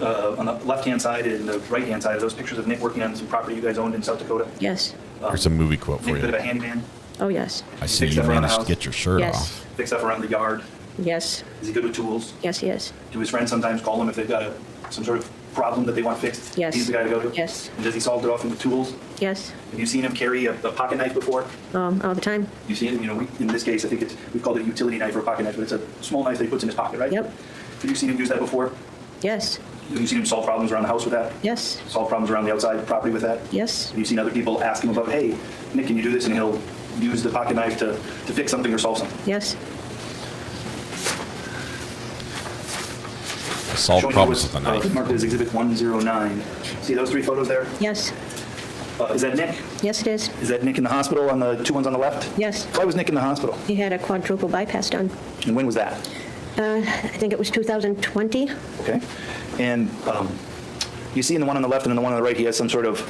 on the left-hand side and the right-hand side? Are those pictures of Nick working on some property you guys owned in South Dakota? Yes. Here's a movie quote for Nick, a bit you. of a handyman? Oh, yes. I see Fix you stuff around the managed to house? get your shirt Yes. off. Fix stuff around the yard? Yes. Is he good with tools? Yes, he is. Do his friends sometimes call him if they've got some sort of problem that they want fixed? Yes. He's the guy to go to? Yes. And does he solve it often with tools? Yes. Have you seen him carry a pocket knife before? All the time. You've seen it? You know, in this case, I think we've called it a utility knife or a pocket knife, but it's a small knife that he puts in his pocket, right? Yep. Have you seen him use that before? Yes. Have you seen him solve problems around the house with that? Yes. Solve problems around the outside property with that? Yes. Have you seen other people ask him about, hey, Nick, can you do this? And he'll use the pocket knife to fix something or solve something. Yes. Solve Showing you problems what's, with a knife. marked as Exhibit 109. See those 3 photos there? Yes. Is that Nick? Yes, it is. Is that Nick in the hospital on the 2 ones on the left? Yes. Why was Nick in the hospital? He had a quadruple bypass done. And when was that? I think it was 2020. Okay. And you see in the one on the left and in the one on the right, he has some sort of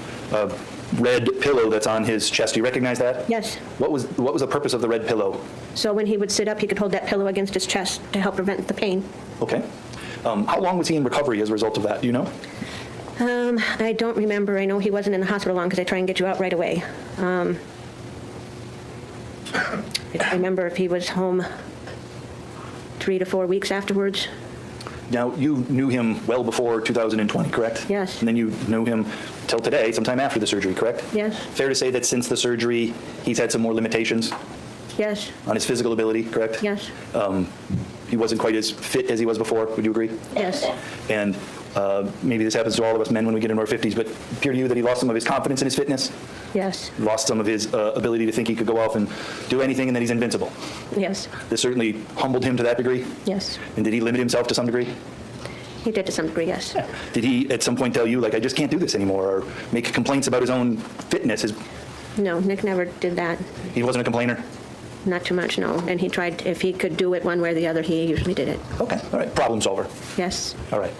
red pillow that's on his chest. Do you recognize that? Yes. What was the purpose of the red pillow? So when he would sit up, he could hold that pillow against his chest to help prevent the pain. Okay. How long was he in recovery as a result of that? Do you know? I don't remember. I know he wasn't in the hospital long because they try and get you out right away. I don't remember if he was home 3 to 4 weeks afterwards. Now, you knew him well before 2020, correct? Yes. And then you knew him till today, sometime after the surgery, correct? Yes. Fair to say that since the surgery, he's had some more limitations Yes. on his physical ability, correct? Yes. He wasn't quite as fit as he was before, would you agree? Yes. And maybe this happens to all of us men when we get into our 50s, but it appeared to you that he lost some of his confidence in his fitness? Yes. Lost some of his ability to think he could go off and do anything and that he's invincible? Yes. This certainly humbled him to that degree? Yes. And did he limit himself to some degree? He did to some degree, yes. Did he at some point tell you, like, I just can't do this anymore, or make complaints about his own fitness? No, Nick never did that. He wasn't a complainer? Not too much, no. And he tried, if he could do it one way or the other, he usually did it. Okay, all right, problem solver. Yes. All right.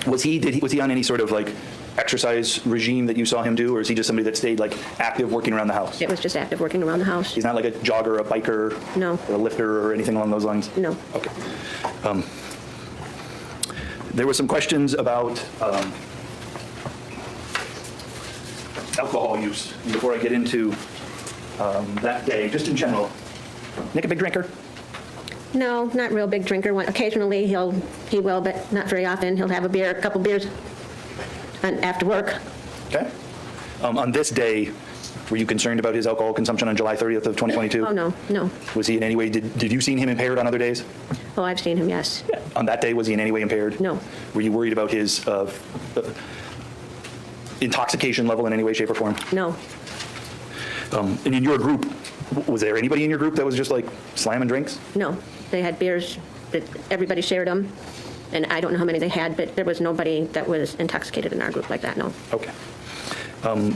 Was he on any sort of, like, exercise regime that you saw him do, or is he just somebody that stayed, like, active working around the house? It was just active working around the house. He's not like a jogger, a biker, no, or a lifter, or anything along those lines? No. Okay. There were some questions about alcohol use. And before I get into that day, just in general, Nick a big drinker? No, not real big drinker. Occasionally he will, but not very often. He'll have a couple beers after work. Okay. On this day, were you concerned about his alcohol consumption on July 30th of 2022? Oh, no, no. Was he in any way, did you see him impaired on other days? Oh, I've seen him, yes. Yeah. On that day, was he in any way impaired? No. Were you worried about his intoxication level in any way, shape, or form? No. And in your group, was there anybody in your group that was just like slamming drinks? No. They had beers, but everybody shared them. And I don't know how many they had, but there was nobody that was intoxicated in our group like that, no. Okay.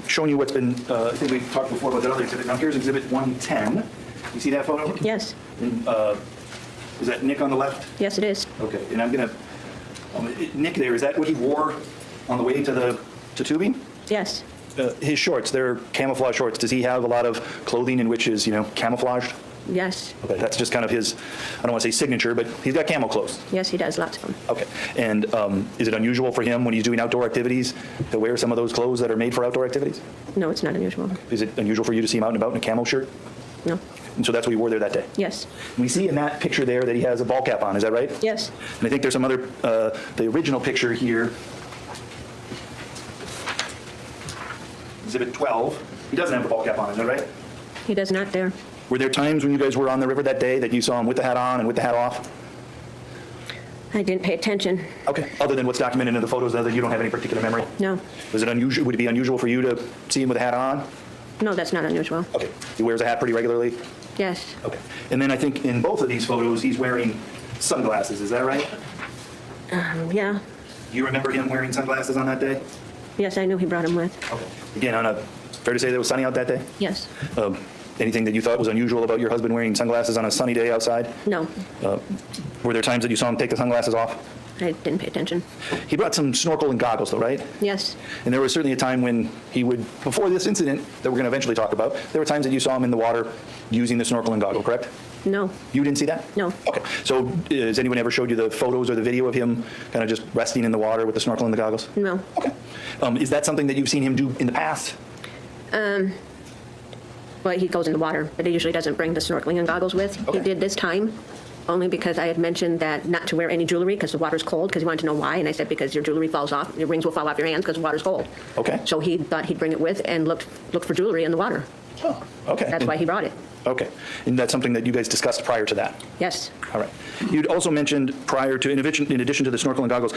Showing you what's been, I think we talked before about that other exhibit. Now here's exhibit 110. You see that photo? Yes. And, is that Nick on the left? Yes, it is. Okay, and I'm gonna, Nick there, is that what he wore on the way to tubing? Yes. His shorts, they're camouflage shorts. Does he have a lot of clothing in which is, camouflaged? Yes. Okay, that's just kind of his, I don't want to say signature, but he's got camo clothes. Yes, he does, lots of them. Okay, and is it unusual for him when he's doing outdoor activities to wear some of those clothes that are made for outdoor activities? No, it's not unusual. Is it unusual for you to see him out and about in a camo shirt? No. And so that's what he wore there that day? Yes. We see in that picture there that he has a ball cap on, is that right? Yes. And I think there's some other, the original picture here, exhibit 12, he doesn't have a ball cap on, is that right? He does not there. Were there times when you guys were on the river that day that you saw him with the hat on and with the hat off? I didn't pay attention. Okay, other than what's documented in the photos, that you don't have any particular memory? No. Was it unusual, would it be unusual for you to see him with a hat on? No, that's not unusual. Okay, he wears a hat pretty regularly? Yes. Okay, and then I think in both of these photos, he's wearing sunglasses, is that right? Yeah. You remember him wearing sunglasses on that day? Yes, I knew he brought them with. Okay. Again, fair to say that it was sunny out that day? Yes. Anything that you thought was unusual about your husband wearing sunglasses on a sunny day outside? No. Were there times that you saw him take the sunglasses off? I didn't pay attention. He brought some snorkel and goggles though, right? Yes. And there was certainly a time when he would, before this incident that we're going to eventually talk about, there were times that you saw him in the water using the snorkel and goggle, correct? No. You didn't see that? No. Okay. So has anyone ever showed you the photos or the video of him kind of just resting in the water with the snorkel and the goggles? No. Okay. Is that something that you've seen him do in the past? Well, he goes in the water, but he usually doesn't bring the snorkeling and goggles with. Okay. He did this time, only because I had mentioned that not to wear any jewelry because the water's cold, because he wanted to know why, and I said because your jewelry falls off, your rings will fall off your hands because the water's cold. Okay. So he thought he'd bring it with and looked for jewelry in the water. Oh, okay. That's why he brought it. Okay. And that's something that you guys discussed prior to that? Yes. All right. You'd also mentioned prior to, in addition to the snorkel and goggles,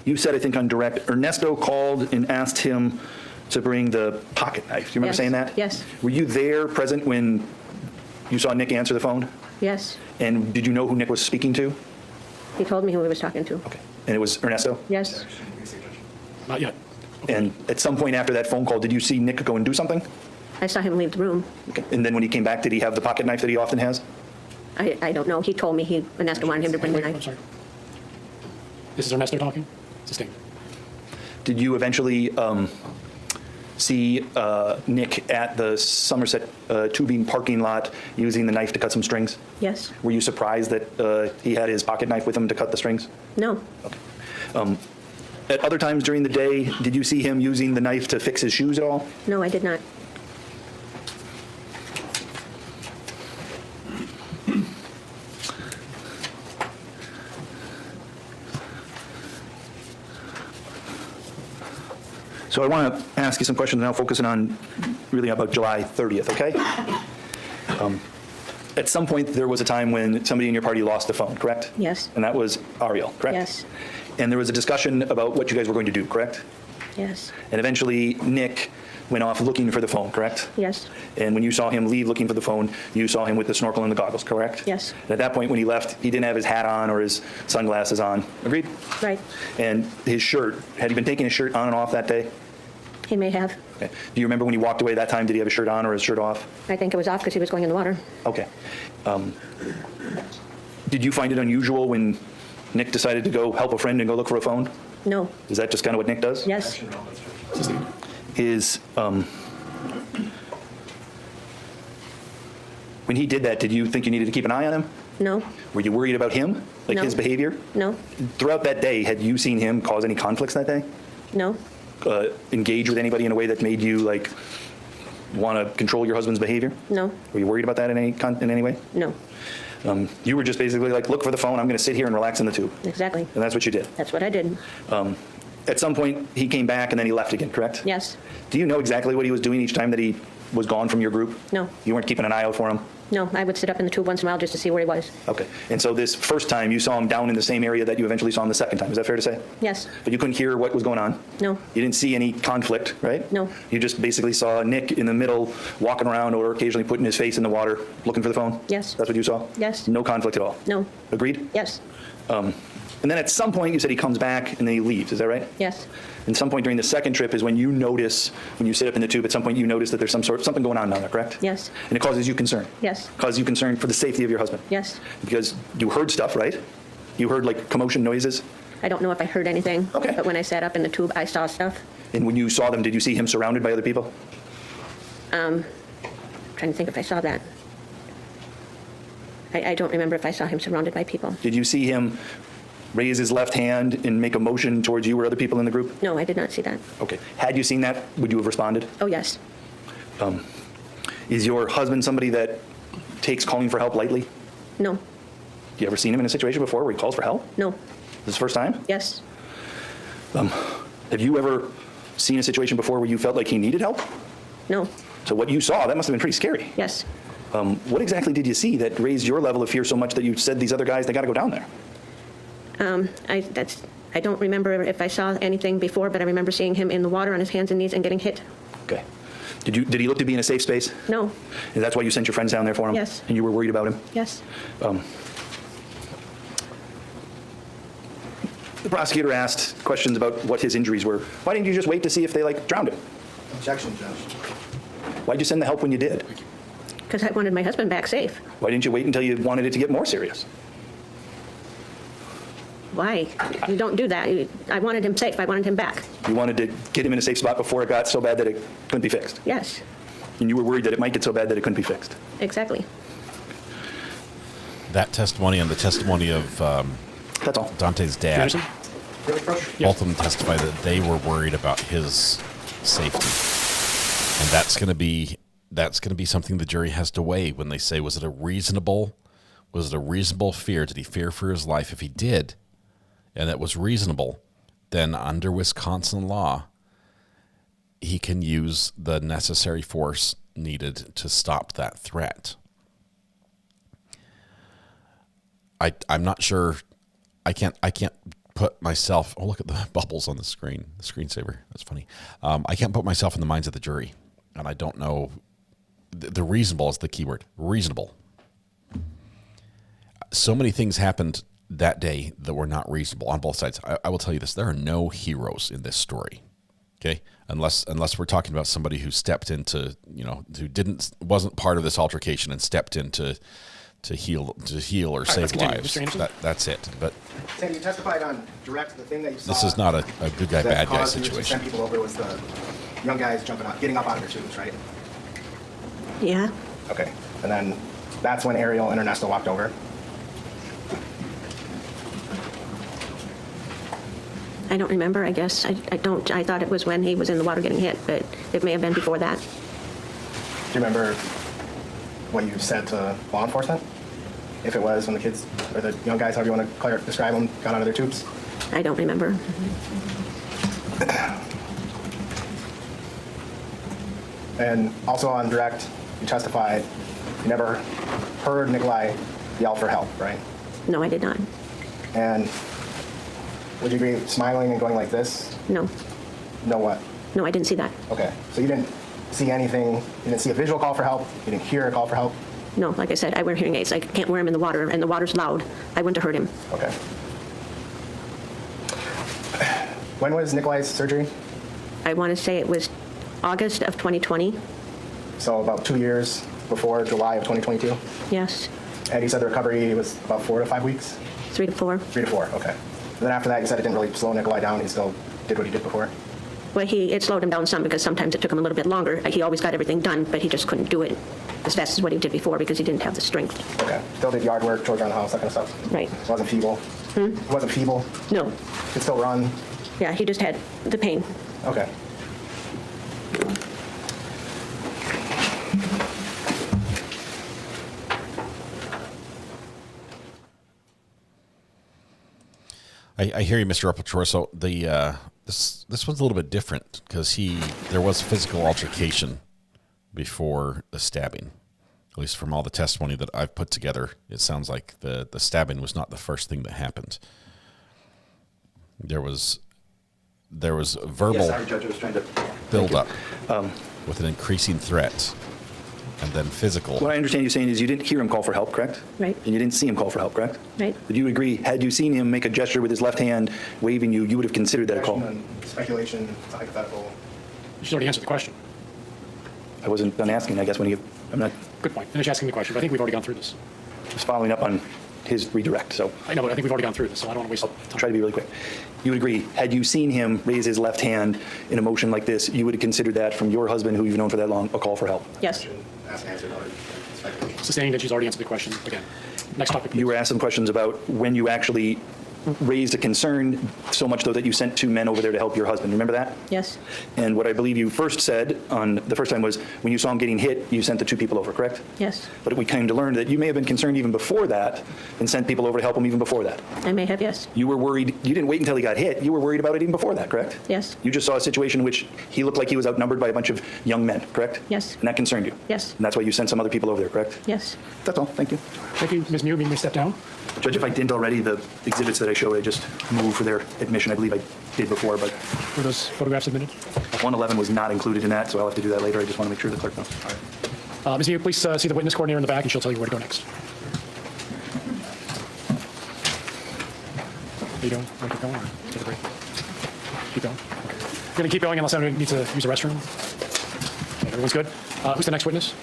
you said, I think on direct, Ernesto called and asked him to bring the pocket knife. Do you remember Yes. saying that? Yes. Were you there present when you saw Nick answer the phone? Yes. And did you know who Nick was speaking to? He told me who he was talking to. Okay. And it was Ernesto? Yes. Not yet. And at some point after that phone call, did you see Nick go and do something? I saw him leave the room. Okay. And then when he came back, did he have the pocket knife that he often has? I don't know. He told me Ernesto wanted him to bring the I'm knife. sorry. This is Ernesto talking? Sustained. Did you eventually see Nick at the Somerset tubing parking lot using the knife to cut some strings? Yes. Were you surprised that he had his pocket knife with him to cut the strings? No. Okay. At other times during the day, did you see him using the knife to fix his shoes at all? No, I did not. So I want to ask you some questions now, focusing on really about July 30th, okay? At some point, there was a time when somebody in your party lost a phone, correct? Yes. And that was Ariel, correct? Yes. And there was a discussion about what you guys were going to do, correct? Yes. And eventually, Nick went off looking for the phone, correct? Yes. And when you saw him leave looking for the phone, you saw him with the snorkel and the goggles, correct? Yes. And at that point, when he left, he didn't have his hat on or his sunglasses on. Agreed? Right. And his shirt, had he been taking his shirt on and off that day? He may have. Okay. Do you remember when he walked away that time, did he have his shirt on or his shirt off? I think it was off because he was going in the water. Okay. Did you find it unusual when Nick decided to go help a friend and go look for a phone? No. Is that just kind of what Nick does? Yes. When he did that, did you think you needed to keep an eye on him? No. Were you worried about him, like No. his behavior? No. Throughout that day, had you seen him cause any conflicts that day? No. Engage with anybody in a way that made you like want to control your husband's behavior? No. Were you worried about that in any way? No. You were just basically like, look for the phone. I'm going to sit here and relax in the tube. Exactly. And that's what you did. That's what I did. At some point, he came back and then he left again, correct? Yes. Do you know exactly what he was doing each time that he was gone from your group? No. You weren't keeping an eye out for him? No, I would sit up in the tube once in a while just to see where he was. Okay. And so this first time, you saw him down in the same area that you eventually saw him the second time. Is that fair to say? Yes. But you couldn't hear what was going on? No. You didn't see any conflict, right? No. You just basically saw Nick in the middle, walking around or occasionally putting his face in the water, looking for the phone? Yes. That's what you saw? Yes. No conflict at all? No. Agreed? Yes. And then at some point, you said he comes back and then he leaves. Is that right? Yes. And some point during the second trip is when you notice, when you sit up in the tube, at some point you notice that there's something going on down there, correct? Yes. And it causes you concern? Yes. Causes you concern for the safety of your husband? Yes. Because you heard stuff, right? You heard like commotion noises? I don't know if I heard anything. Okay. But when I sat up in the tube, I saw stuff. And when you saw them, did you see him surrounded by other people? Trying to think if I saw that. I don't remember if I saw him surrounded by people. Did you see him raise his left hand and make a motion towards you or other people in the group? No, I did not see that. Okay. Had you seen that, would you have responded? Oh, yes. Is your husband somebody that takes calling for help lightly? No. You ever seen him in a situation before where he calls for help? No. This is the first time? Yes. Have you ever seen a situation before where you felt like he needed help? No. So what you saw, that must have been pretty scary. Yes. What exactly did you see that raised your level of fear so much that you said these other guys, they got to go down there? I don't remember if I saw anything before, but I remember seeing him in the water on his hands and knees and getting hit. Okay. Did he look to be in a safe space? No. And that's why you sent your friends down there for him? Yes. And you were worried about him? Yes. The prosecutor asked questions about what his injuries were. Why didn't you just wait to see if they drowned him? Objection, Judge. Why'd you send the help when you did? Because I wanted my husband back safe. Why didn't you wait until you wanted it to get more serious? Why? You don't do that. I wanted him safe. I wanted him back. You wanted to get him in a safe spot before it got so bad that it couldn't be fixed? Yes. And you were worried that it might get so bad that it couldn't be fixed? Exactly. That testimony and the testimony of that's all. Dante's dad, both of them testify that they were worried about his safety. And that's going to be something the jury has to weigh when they say, was it a reasonable fear? Did he fear for his life? If he did, and it was reasonable, then under Wisconsin law, he can use the necessary force needed to stop that threat. I'm not sure. I can't put myself. Oh, look at the bubbles on the screen. The screensaver. That's funny. I can't put myself in the minds of the jury, and I don't know. The reasonable is the key word. Reasonable. So many things happened that day that were not reasonable on both sides. I will tell you this: there are no heroes in this story. Okay, unless we're talking about somebody who stepped into, who wasn't part of this altercation and stepped in to heal or save lives. That's it. But Sandy, you testified on direct. The thing that you saw. This is not a good guy, bad guy situation. Sent people over was the young guys getting up out of their tubes, right? Yeah. Okay, and then that's when Ariel and Ernesto walked over. I don't remember, I guess. I thought it was when he was in the water getting hit, but it may have been before that. Do you remember what you said to law enforcement? If it was when the kids, or the young guys, however you want to describe them, got out of their tubes? I don't remember. And also on direct, you testified you never heard Nikolai yell for help, right? No, I did not. And would you agree smiling and going like this? No. No what? No, I didn't see that. Okay, so you didn't see anything, you didn't see a visual call for help, you didn't hear a call for help? No, like I said, I wear hearing aids. I can't wear them in the water, and the water's loud. I wouldn't have heard him. Okay. When was Nikolai's surgery? I want to say it was August of 2020. So about 2 years before July of 2022? Yes. And you said the recovery was about 4 to 5 weeks? 3 to 4. 3 to 4, okay. And then after that, you said it didn't really slow Nikolai down. He still did what he did before? Well, it slowed him down some because sometimes it took him a little bit longer. He always got everything done, but he just couldn't do it as fast as what he did before because he didn't have the strength. Okay. Still did yard work, chores around the house, that kind of stuff? Right. Wasn't feeble? He wasn't feeble? No. Could still run? Yeah, he just had the pain. Okay. I hear you, Mr. Apachorso. This one's a little bit different because there was physical altercation before the stabbing. At least from all the testimony that I've put together, it sounds like the stabbing was not the first thing that happened. There was verbal build up with an increasing threat, and then physical. What I understand you saying is you didn't hear him call for help, correct? Right. And you didn't see him call for help, correct? Right. Would you agree, had you seen him make a gesture with his left hand waving you, you would have considered that a call? Speculation, hypothetical. You should already answer the question. I wasn't done asking, I guess, I'm not. Good point. Finish asking the question, but I think we've already gone through this. Just following up on his redirect, so. I know, but I think we've already gone through this, so I don't want to waste I'll try to be really quick. You would agree, had you seen him raise his left hand in a motion like this, you would have considered that from your husband, who you've known for that long, a call for help? Yes. Sustaining that she's already answered the question again. Next topic, please. You were asked some questions about when you actually raised a concern, so much though that you sent 2 men over there to help your husband. Remember that? Yes. And what I believe you first said on the first time was when you saw him getting hit, you sent the 2 people over, correct? Yes. But we came to learn that you may have been concerned even before that and sent people over to help him even before that. I may have, yes. You were worried, you didn't wait until he got hit, you were worried about it even before that, correct? Yes. You just saw a situation in which he looked like he was outnumbered by a bunch of young men, correct? Yes. And that concerned you? Yes. And that's why you sent some other people over there, correct? Yes. That's all, thank you. Thank you, Ms. Mew. May we step down? Judge, if I didn't already, the exhibits that I showed, I just moved for their admission. I believe I did before, but. Were those photographs submitted? 111 was not included in that, so I'll have to do that later. I just want to make sure the clerk knows. All right. Ms. Mew, please see the witness coordinator in the back, and she'll tell you where to go next. How you doing? Want to keep going or take a break? Keep going? Okay. You're going to keep going unless anyone needs to use the restroom? Okay, everyone's good? Who's the next witness?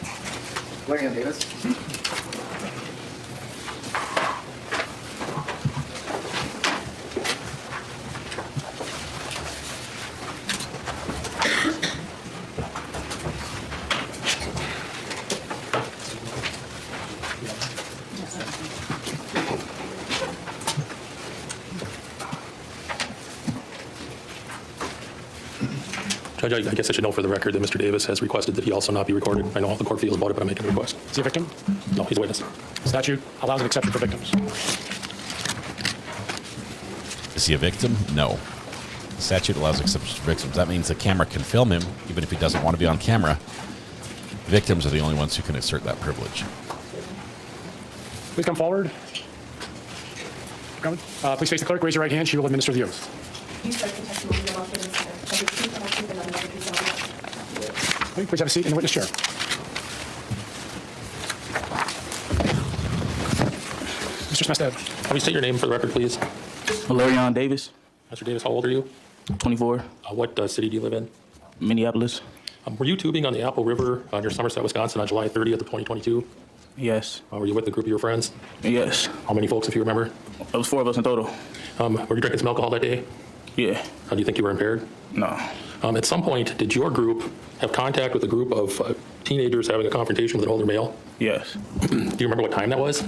William Davis. Judge, I guess I should know for the record that Mr. Davis has requested that he also not be recorded. I know how the court feels about it, but I'm making a request. Is he a victim? No, he's a witness. Statute allows an exception for victims. Is he a victim? No. The statute allows exceptions for victims. That means the camera can film him, even if he doesn't want to be on camera. Victims are the only ones who can assert that privilege. Please come forward. Please face the clerk, raise your right hand. She will administer the oath. Please have a seat in the witness chair. Mr. Mr. Can we state your name for the record, please? Valerian Davis. Mr. Davis, how old are you? 24. What city do you live in? Minneapolis. Were you tubing on the Apple River near Somerset, Wisconsin on July 30th of 2022? Yes. Were you with a group of your friends? Yes. How many folks, if you remember? It was 4 of us in total. Were you drinking some alcohol that day? Yeah. Do you think you were impaired? No. At some point, did your group have contact with a group of teenagers having a confrontation with an older male? Yes. Do you remember what time that was?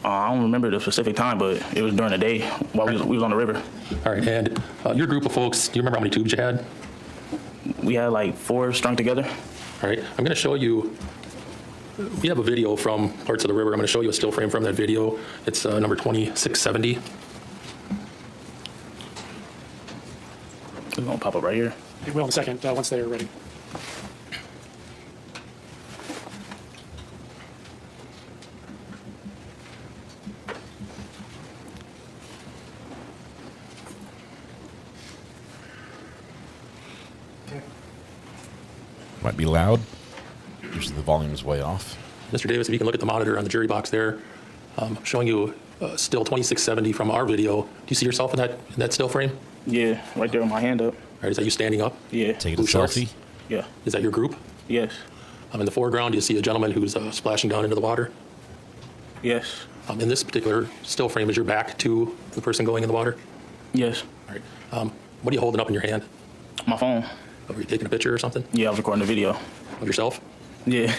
I don't remember the specific time, but it was during the day while we was on the river. All right, and your group of folks, do you remember how many tubes you had? We had like 4 strung together. All right, I'm going to show you, we have a video from parts of the river. I'm going to show you a still frame from that video. It's number 2670. It's going to pop up right here. It will in a second, once they are ready. Might be loud. Usually the volume is way off. Mr. Davis, if you can look at the monitor on the jury box there, showing you still 2670 from our video. Do you see yourself in that still frame? Yeah, right there with my hand up. All right, is that you standing up? Yeah. Taking a selfie? Yeah. Is that your group? Yes. In the foreground, you see a gentleman who's splashing down into the water? Yes. In this particular still frame, is your back to the person going in the water? Yes. All right. What are you holding up in your hand? My phone. Were you taking a picture or something? Yeah, I was recording the video. Of yourself? Yeah.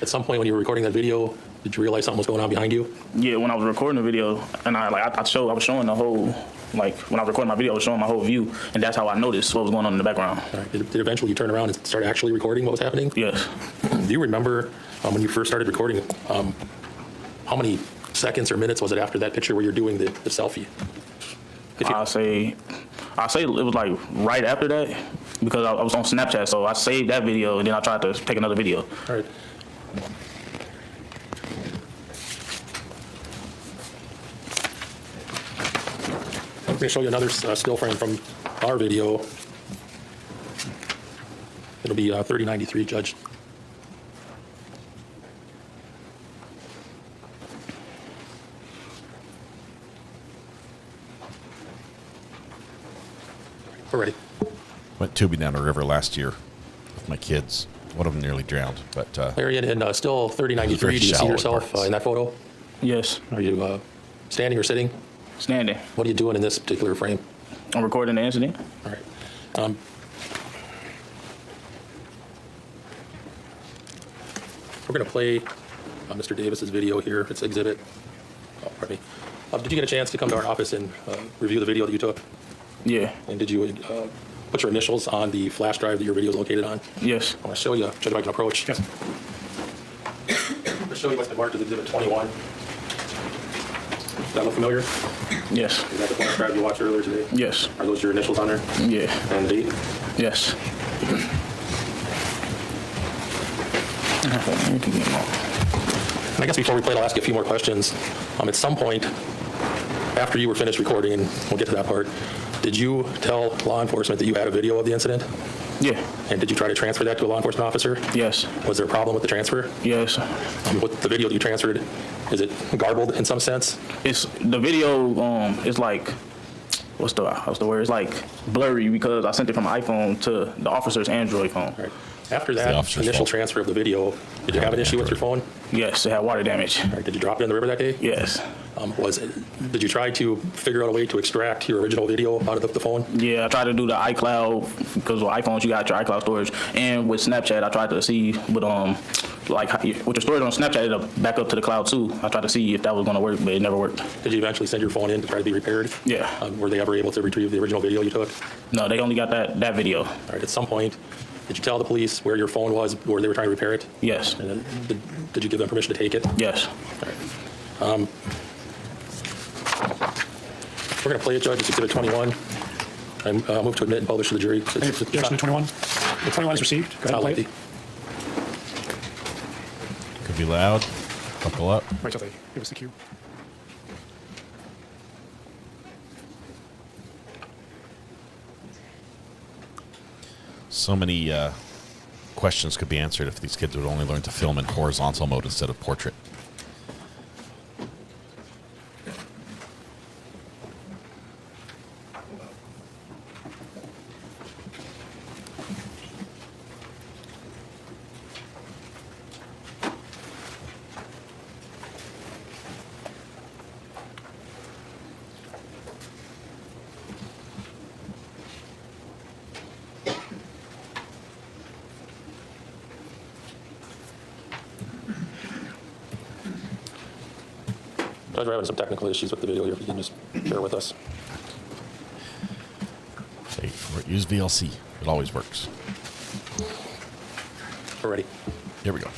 At some point when you were recording that video, did you realize something was going on behind you? Yeah, when I was recording the video, and I was showing the whole, like when I was recording my video, I was showing my whole view, and that's how I noticed what was going on in the background. All right. Did eventually you turn around and start actually recording what was happening? Yes. Do you remember when you first started recording, how many seconds or minutes was it after that picture where you're doing the selfie? I'll say it was like right after that, because I was on Snapchat, so I saved that video and then I tried to take another video. All right. I'm going to show you another still frame from our video. It'll be 3093, Judge. We're ready. Went tubing down a river last year with my kids. One of them nearly drowned, but Larry, and still 3093, do you see yourself in that photo? Yes. Are you standing or sitting? Standing. What are you doing in this particular frame? I'm recording the incident. All right. We're going to play Mr. Davis's video here. It's exhibit. Oh, pardon me. Did you get a chance to come to our office and review the video that you took? Yeah. And did you put your initials on the flash drive that your video is located on? Yes. I want to show you, Judge, if I can approach. Yes. I'm going to show you what's been marked as exhibit 21. Does that look familiar? Yes. Is that the flash drive you watched earlier today? Yes. Are those your initials on there? Yeah. And the date? Yes. And I guess before we play, I'll ask you a few more questions. At some point, after you were finished recording, and we'll get to that part, did you tell law enforcement that you had a video of the incident? Yeah. And did you try to transfer that to a law enforcement officer? Yes. Was there a problem with the transfer? Yes. With the video that you transferred, is it garbled in some sense? It's the video. It's like, what's the word? It's like blurry because I sent it from my iPhone to the officer's Android phone. Right. After that initial transfer of the video, did you have an issue with your phone? Yes, it had water damage. All right. Did you drop it in the river that day? Yes. Did you try to figure out a way to extract your original video out of the phone? Yeah, I tried to do the iCloud because with iPhones you got your iCloud storage, and with Snapchat I tried to see with with your storage on Snapchat it'll back up to the cloud too. I tried to see if that was going to work, but it never worked. Did you eventually send your phone in to try to be repaired? Yeah. Were they ever able to retrieve the original video you took? No, they only got that video. All right. At some point, did you tell the police where your phone was, where they were trying to repair it? Yes. And then did you give them permission to take it? Yes. All right. We're going to play it, Judge. It's exhibit 21. I move to admit and publish to the jury. Objection to 21. The 21 is received. Go ahead and play it. Could be loud. Buckle up. Wait till they give us the cue. So many questions could be answered if these kids would only learn to film in horizontal mode instead of portrait. Judge, we're having some technical issues with the video here. If you can just bear with us. Hey, use VLC. It always works. We're ready. Here we go.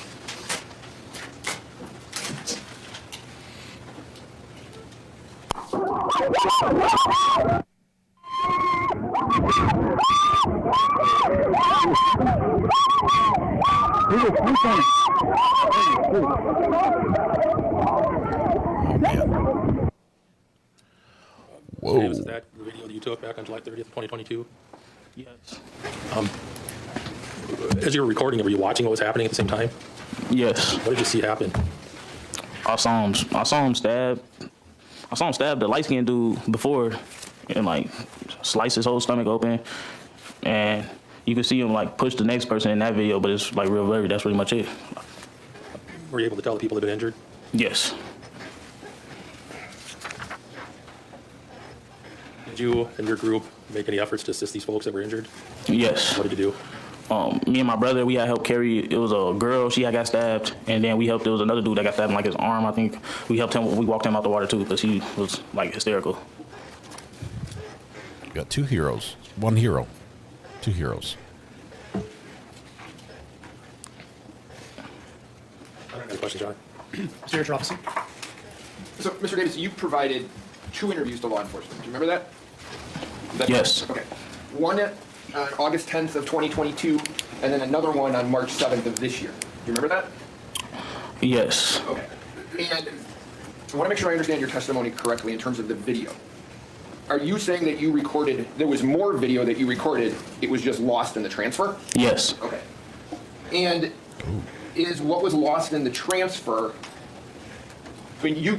Whoa. Was that the video that you took back on July 30th, 2022? Yes. As you were recording it, were you watching what was happening at the same time? Yes. What did you see happen? I saw him stab the light-skinned dude before and like slice his whole stomach open. And you could see him like push the next person in that video, but it's like real blurry. That's pretty much it. Were you able to tell the people that had been injured? Yes. Did you and your group make any efforts to assist these folks that were injured? Yes. What did you do? Me and my brother, we had helped carry. It was a girl, she had got stabbed, and then we helped. There was another dude that got stabbed in like his arm. I think we helped him. We walked him out the water too, because he was like hysterical. You got two heroes, one hero, two heroes. I don't have any questions, John. Mr. Officer. So, Mr. Davis, you provided 2 interviews to law enforcement. Do you remember that? Yes. Okay. One on August 10th of 2022, and then another one on March 7th of this year. Do you remember that? Yes. Okay. And I want to make sure I understand your testimony correctly in terms of the video. Are you saying that you recorded, there was more video that you recorded, it was just lost in the transfer? Yes. Okay. And is what was lost in the transfer, I mean, you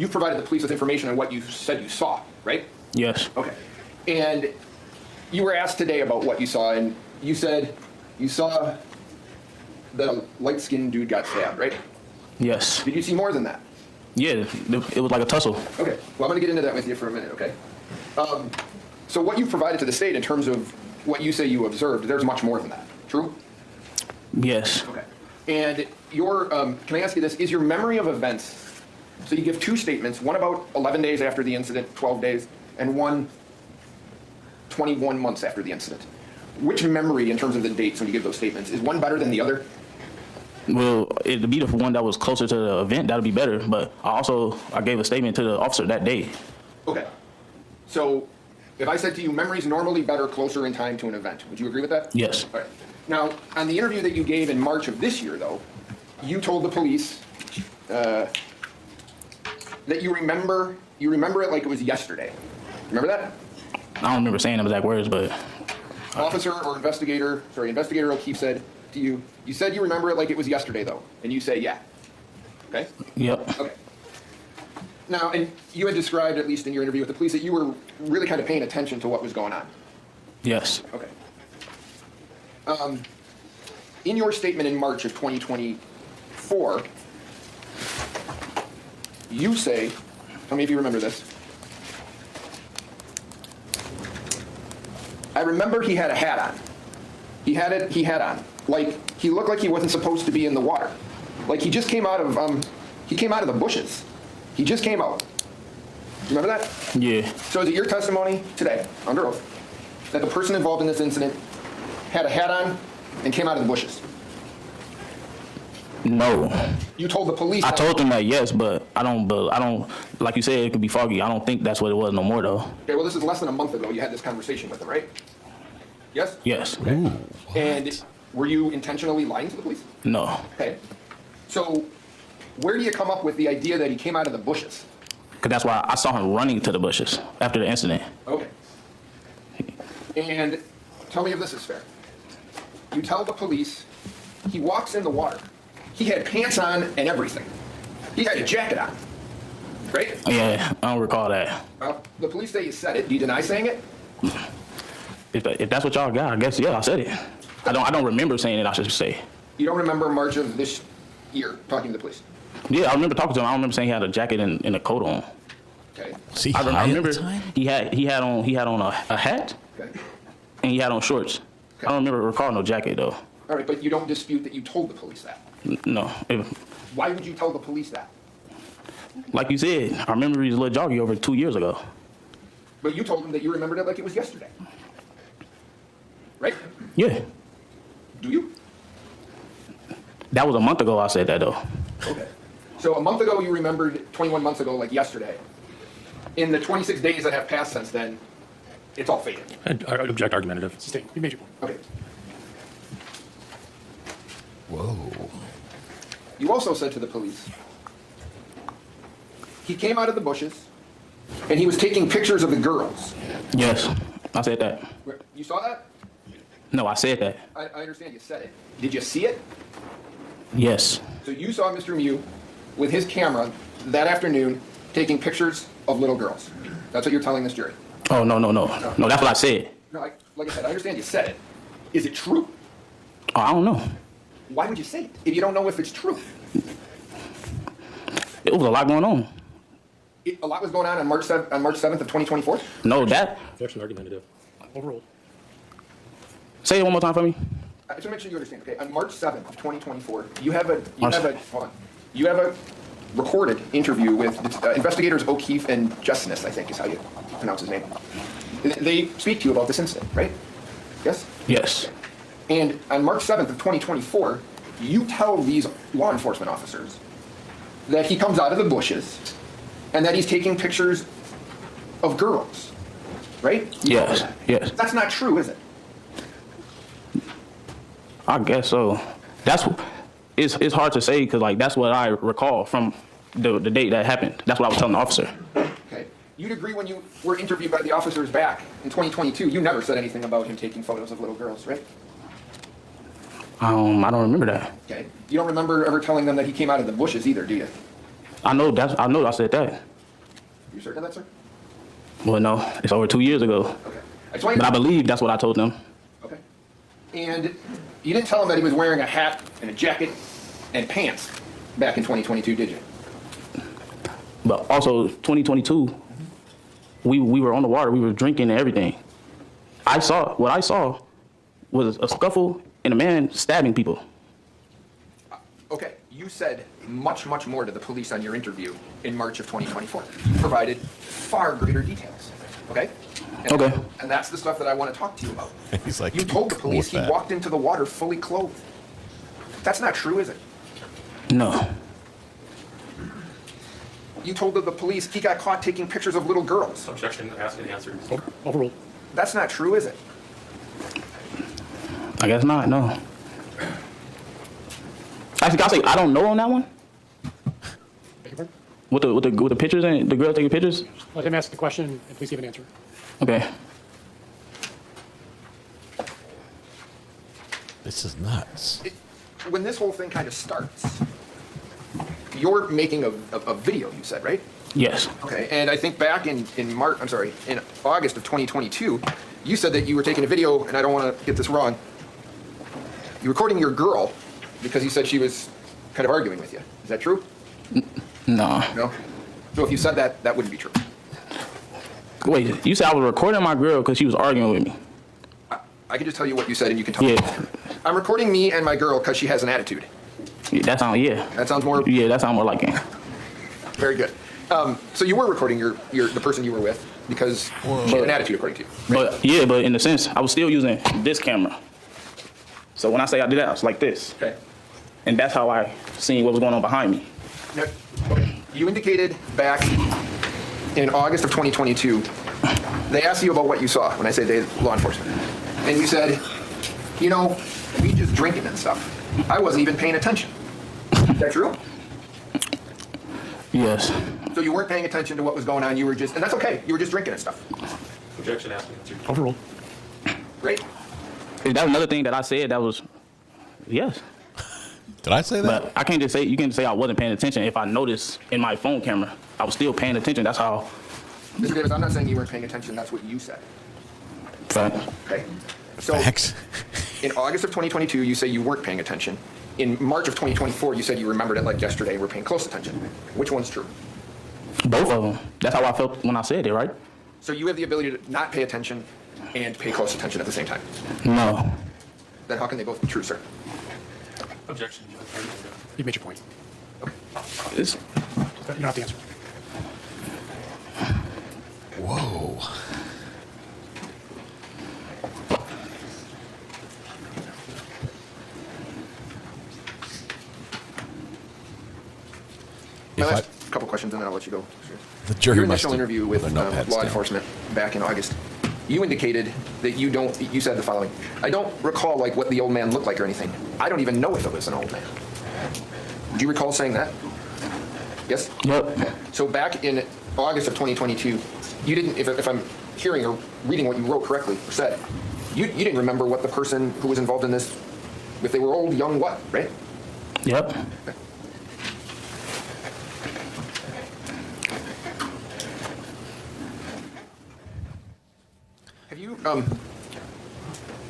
provided the police with information on what you said you saw, right? Yes. Okay. And you were asked today about what you saw, and you said you saw the light-skinned dude got stabbed, right? Yes. Did you see more than that? Yeah, it was like a tussle. Okay. Well, I'm going to get into that with you for a minute, okay? So what you provided to the state in terms of what you say you observed, there's much more than that. True? Yes. Okay. And your, can I ask you this? Is your memory of events, so you give 2 statements, one about 11 days after the incident, 12 days, and one 21 months after the incident. Which memory, in terms of the dates when you give those statements, is one better than the other? Well, it'd be the one that was closer to the event, that'd be better. But I gave a statement to the officer that day. Okay. So if I said to you, memory's normally better closer in time to an event, would you agree with that? Yes. All right. Now, on the interview that you gave in March of this year, though, you told the police that you remember it like it was yesterday. Remember that? I don't remember saying them exact words, but... Officer or investigator, Investigator O'Keefe said to you, you said you remember it like it was yesterday, though, and you say, yeah. Okay? Yep. Okay. Now, and you had described, at least in your interview with the police, that you were really kind of paying attention to what was going on. Yes. Okay. In your statement in March of 2024, you say, how many of you remember this? I remember he had a hat on. He had on. Like, he looked like he wasn't supposed to be in the water. Like, he just came out of the bushes. He just came out. Do you remember that? Yeah. So is it your testimony today, under oath, that the person involved in this incident had a hat on and came out of the bushes? No. You told the police. I told them that, yes, but I don't, like you said, it could be foggy. I don't think that's what it was no more, though. Okay, well, this is less than a month ago. You had this conversation with them, right? Yes? Yes. Okay. And were you intentionally lying to the police? No. Okay. So where do you come up with the idea that he came out of the bushes? Because that's why I saw him running to the bushes after the incident. Okay. And tell me if this is fair. You tell the police he walks in the water. He had pants on and everything. He had a jacket on. Right? Yeah, I don't recall that. Well, the police say you said it. Do you deny saying it? If that's what y'all got, I guess, yeah, I said it. I don't remember saying it, I should say. You don't remember March of this year talking to the police? Yeah, I remember talking to him. I don't remember saying he had a jacket and a coat on. Okay. See, I remember he had on a hat. Okay. And he had on shorts. Okay. I don't recall no jacket though. All right, but you don't dispute that you told the police that? No. Why would you tell the police that? like you said, our memory is a little joggy over 2 years ago. But you told him that you remembered it like it was yesterday. Right? Yeah. Do you? That was a month ago I said that, though. Okay. So a month ago you remembered 21 months ago like yesterday. In the 26 days that have passed since then, it's all faded. I object argumentative. Sustained. You made your point. Okay. Whoa. You also said to the police, he came out of the bushes and he was taking pictures of the girls. Yes, I said that. You saw that? No, I said that. I understand you said it. Did you see it? Yes. So you saw Mr. Mew with his camera that afternoon taking pictures of little girls. That's what you're telling this jury. Oh, no. No, that's what I said. No, like I said, I understand you said it. Is it true? Oh, I don't know. Why would you say it if you don't know if it's true? It was a lot going on. A lot was going on March 7th of 2024? No, that. Objection argumentative. Overruled. Say it one more time for me. I just want to make sure you understand. Okay, on March 7th of 2024, you have a recorded interview with investigators O'Keefe and Justice, I think is how you pronounce his name. They speak to you about this incident, right? Yes? Yes. And on March 7th of 2024, you tell these law enforcement officers that he comes out of the bushes and that he's taking pictures of girls, right? Yes. Yes. That's not true, is it? I guess so. It's hard to say because like that's what I recall from the date that happened. That's what I was telling the officer. Okay. You'd agree when you were interviewed by the officers back in 2022, you never said anything about him taking photos of little girls, right? I don't remember that. Okay. You don't remember ever telling them that he came out of the bushes either, do you? I know I said that. You certain of that, sir? Well, no, it's over 2 years ago. Okay. But I believe that's what I told them. Okay. And you didn't tell him that he was wearing a hat and a jacket and pants back in 2022, did you? But also 2022, we were on the water, we were drinking and everything. What I saw was a scuffle and a man stabbing people. Okay, you said much, much more to the police on your interview in March of 2024. You provided far greater details, okay? And that's the stuff that I want to talk to you about. He's like, you told the police he walked into the water fully clothed. That's not true, is it? No. You told the police he got caught taking pictures of little girls. Objection, asked and answered. Overruled. That's not true, is it? I guess not, no. Actually, can I say I don't know on that one? With the pictures and the girl taking pictures? Let him ask the question and please give an answer. Okay. This is nuts. When this whole thing kind of starts, you're making a video, you said, right? Yes. Okay, and I think back in August of 2022, you said that you were taking a video, and I don't want to get this wrong. You're recording your girl because you said she was kind of arguing with you. Is that true? No. No? So if you said that, that wouldn't be true. Wait, you said I was recording my girl because she was arguing with me. I can just tell you what you said and you can tell me. I'm recording me and my girl because she has an attitude. Yeah, that sounds more. Yeah, that sounds more like it. Very good. So you were recording the person you were with because she had an attitude, according to you. Right? But in a sense, I was still using this camera. So when I say I did that, I was like this. Okay. And that's how I seen what was going on behind me. Now, you indicated back in August of 2022, they asked you about what you saw when I say they, law enforcement. And you said, you know, we just drinking and stuff. I wasn't even paying attention. Is that true? Yes. So you weren't paying attention to what was going on, you were just, and that's okay, you were just drinking and stuff. Objection, asked and answered. Overruled. Great. That was another thing that I said that was, yes. Did I say that? But I can't just say, you can't say I wasn't paying attention. If I noticed in my phone camera, I was still paying attention. That's how. Mr. Davis, I'm not saying you weren't paying attention, that's what you said. Fact. Okay. So Facts. In August of 2022, you say you weren't paying attention. In March of 2024, you said you remembered it like yesterday and were paying close attention. Which one's true? Both of them. That's how I felt when I said it, right? So you have the ability to not pay attention and pay close attention at the same time? No. Then how can they both be true, sir? Objection. You made your point. Okay. You don't have to answer. Whoa. My last couple questions, and then I'll let you go. The jury Your must initial have interview with put the notepads law down. enforcement back in August, you indicated that you said the following: I don't recall like what the old man looked like or anything. I don't even know if it was an old man. Do you recall saying that? Yes? Yep. So back in August of 2022, you didn't, if I'm hearing or reading what you wrote correctly or said, you didn't remember what the person who was involved in this, if they were old, young, what, right? Yep. Have you,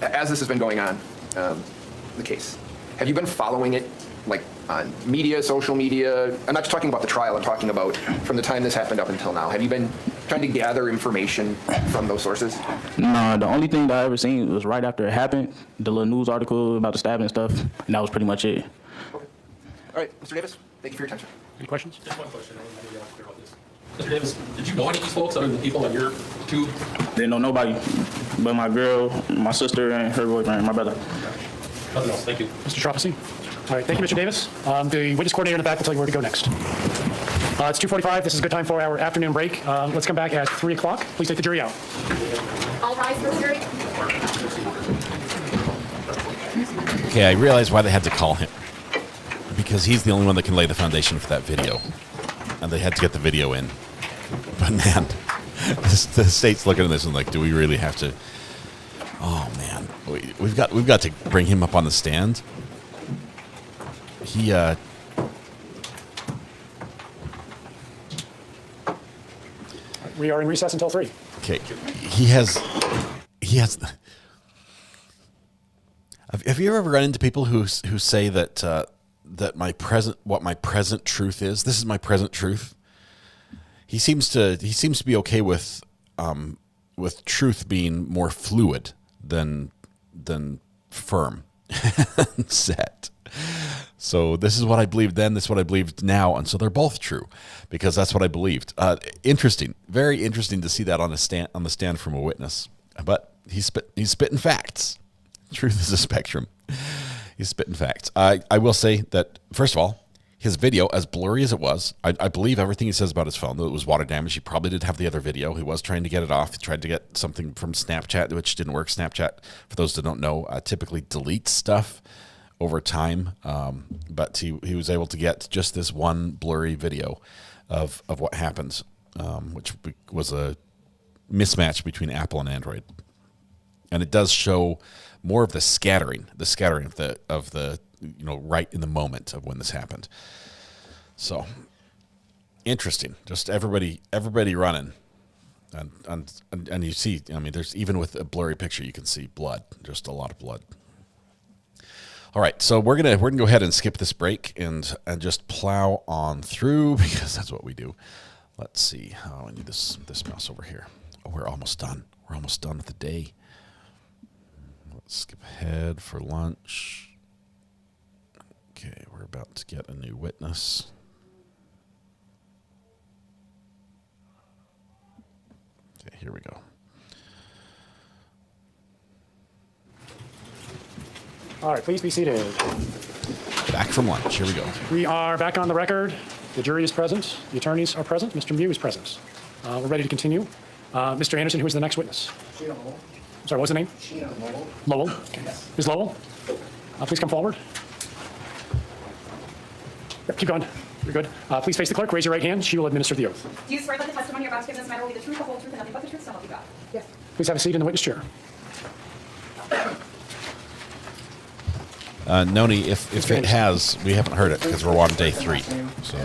as this has been going on, the case, have you been following it, like on media, social media? I'm not just talking about the trial, I'm talking about from the time this happened up until now. Have you been trying to gather information from those sources? No, the only thing that I ever seen was right after it happened, the little news article about the stabbing and stuff, and that was pretty much it. All right, Mr. Davis, thank you for your attention. Any questions? Just one question. Mr. Davis, did you know any of these folks other than the people on your tube? Didn't know nobody but my girl, my sister, and her boyfriend, my brother. Nothing else. Thank you. Mr. Tropacy? All right, thank you, Mr. Davis. The witness coordinator in the back will tell you where to go next. It's 2:45. This is a good time for our afternoon break. Let's come back at 3 o'clock. Please take the jury out. All rise for the jury. Okay, I realize why they had to call him. Because he's the only one that can lay the foundation for that video. And they had to get the video in. But man, the state's looking at this and like, do we really have to? Oh man, we've got to bring him up on the stand. He We are in recess until 3. Okay, he has. Have you ever run into people who say that that what my present truth is? This is my present truth. He seems to be okay with truth being more fluid than firm and set. So this is what I believed then, this is what I believed now, and so they're both true because that's what I believed. Interesting, very interesting to see that on the stand from a witness. But he's spitting facts. Truth is a spectrum. He's spitting facts. I will say that first of all, his video, as blurry as it was, I believe everything he says about his phone. That it was water damage. He probably did have the other video. He was trying to get it off. He tried to get something from Snapchat, which didn't work. Snapchat, for those that don't know, typically deletes stuff over time, but he was able to get just this one blurry video of what happens, which was a mismatch between Apple and Android, and it does show more of the scattering of the right in the moment of when this happened. So interesting, just everybody running, and you see, I mean, there's even with a blurry picture you can see blood, just a lot of blood. All right, so we're gonna go ahead and skip this break and just plow on through because that's what we do. Let's see. Oh, I need this mouse over here. Oh, we're almost done. We're almost done with the day. Let's skip ahead for lunch. Okay, we're about to get a new witness. Okay, here we go. All right, please be seated. Back from lunch. Here we go. We are back on the record. The jury is present. The attorneys are present. Mr. Mew is present. We're ready to continue. Mr. Anderson, who is the next witness? I'm sorry, what's the name? Lowell. Lowell? Okay. Ms. Lowell, please come forward. Yep, keep going. You're good. Please face the clerk. Raise your right hand. She will administer the oath. Do you swear that the testimony you're about to give in this matter will be the truth, the whole truth, and nothing but the truth, so help you God? Yes. Please have a seat in the witness chair. Noni, if it has, we haven't heard it because we're on day 3. So.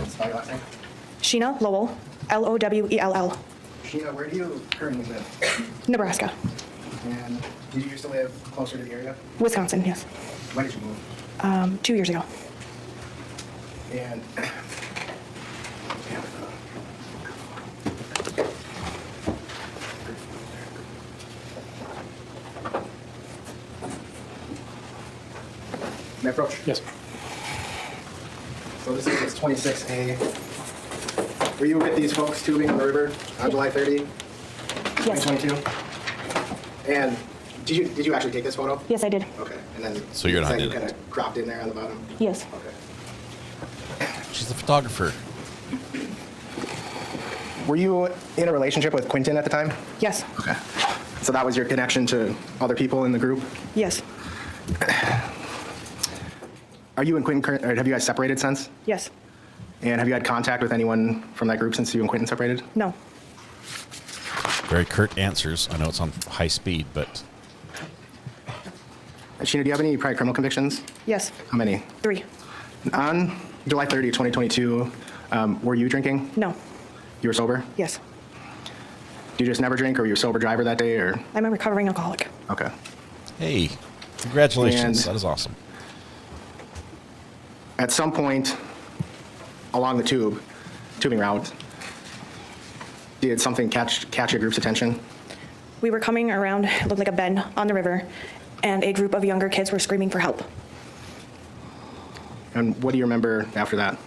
Sheena Lowell, Lowell. Sheena, where do you currently live? Nebraska. And did you used to live closer to the area? Wisconsin, yes. When did you move? 2 years ago. And may I approach? Yes. So this is 26A. Were you with these folks tubing on the river on July 30? Yes. 2022? And did you actually take this photo? Yes, I did. Okay. And then So you're not in kind it? of cropped in there on the bottom? Yes. Okay. She's the photographer. Were you in a relationship with Quentin at the time? Yes. Okay. So that was your connection to other people in the group? Yes. Are you and Quentin, or have you guys separated since? Yes. And have you had contact with anyone from that group since you and Quentin separated? No. Very curt answers. I know it's on high speed, but Sheena, do you have any prior criminal convictions? Yes. How many? 3. On July 30, 2022, were you drinking? No. You were sober? Yes. Did you just never drink, or were you a sober driver that day, or? I'm a recovering alcoholic. Okay. hey, congratulations. And that is awesome. At some point along the tubing route, did something catch your group's attention? We were coming around, it looked like a bend on the river, and a group of younger kids were screaming for help. And what do you remember after that?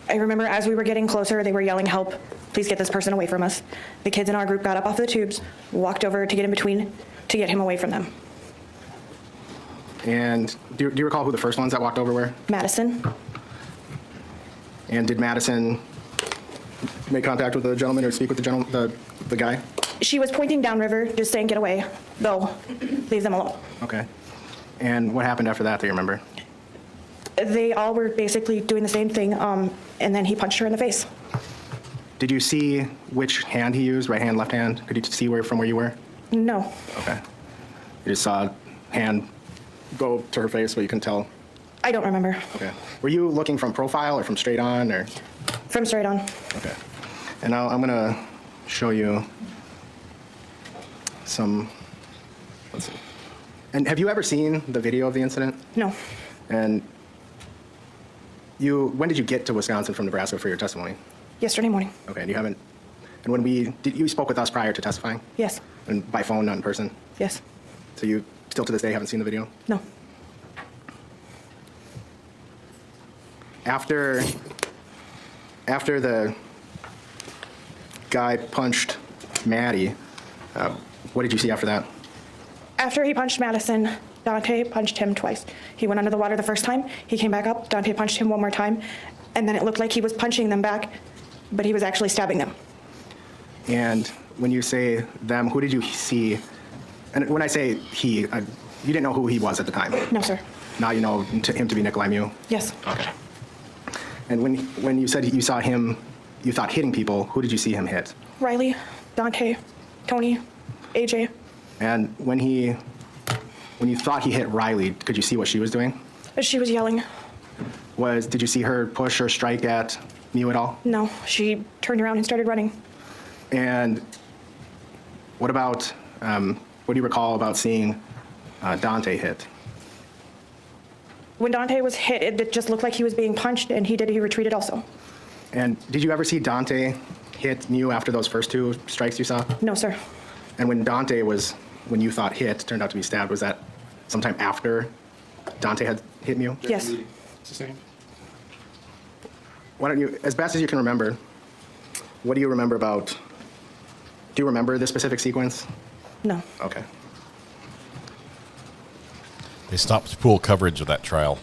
I remember as we were getting closer, they were yelling, "Help, please get this person away from us." The kids in our group got up off the tubes, walked over to get in between to get him away from them. And do you recall who the first ones that walked over were? Madison. And did Madison make contact with the gentleman or speak with the guy? She was pointing downriver, just saying, "Get away. Go. Leave them alone." Okay. And what happened after that, do you remember? They all were basically doing the same thing, and then he punched her in the face. Did you see which hand he used, right hand, left hand? Could you see from where you were? No. Okay. You just saw hand go to her face, but you couldn't tell? I don't remember. Okay. Were you looking from profile or from straight on, or? From straight on. Okay. And now I'm gonna show you some, let's see. And have you ever seen the video of the incident? No. And when did you get to Wisconsin from Nebraska for your testimony? Yesterday morning. Okay, and you haven't, and you spoke with us prior to testifying? Yes. And by phone, not in person? Yes. So you still to this day haven't seen the video? No. After the guy punched Maddie, what did you see after that? After he punched Madison, Dante punched him twice. He went under the water the first time, he came back up, Dante punched him one more time, and then it looked like he was punching them back, but he was actually stabbing them. And when you say them, who did you see? And when I say he, you didn't know who he was at the time? No, sir. Now you know him to be Nikolai Mew? Yes. Okay. And when you said you saw him, you thought hitting people, who did you see him hit? Riley, Dante, Tony, AJ. And when you thought he hit Riley, could you see what she was doing? She was yelling. Did you see her push or strike at Mew at all? No, she turned around and started running. And what about, what do you recall about seeing Dante hit? When Dante was hit, it just looked like he was being punched, and he retreated also. And did you ever see Dante hit Mew after those first two strikes you saw? No, sir. And when you thought hit, turned out to be stabbed, was that sometime after Dante had hit Mew? Yes. It's the same. Why don't you, as best as you can remember, what do you remember do you remember this specific sequence? No. Okay. They stopped pool coverage of that trial.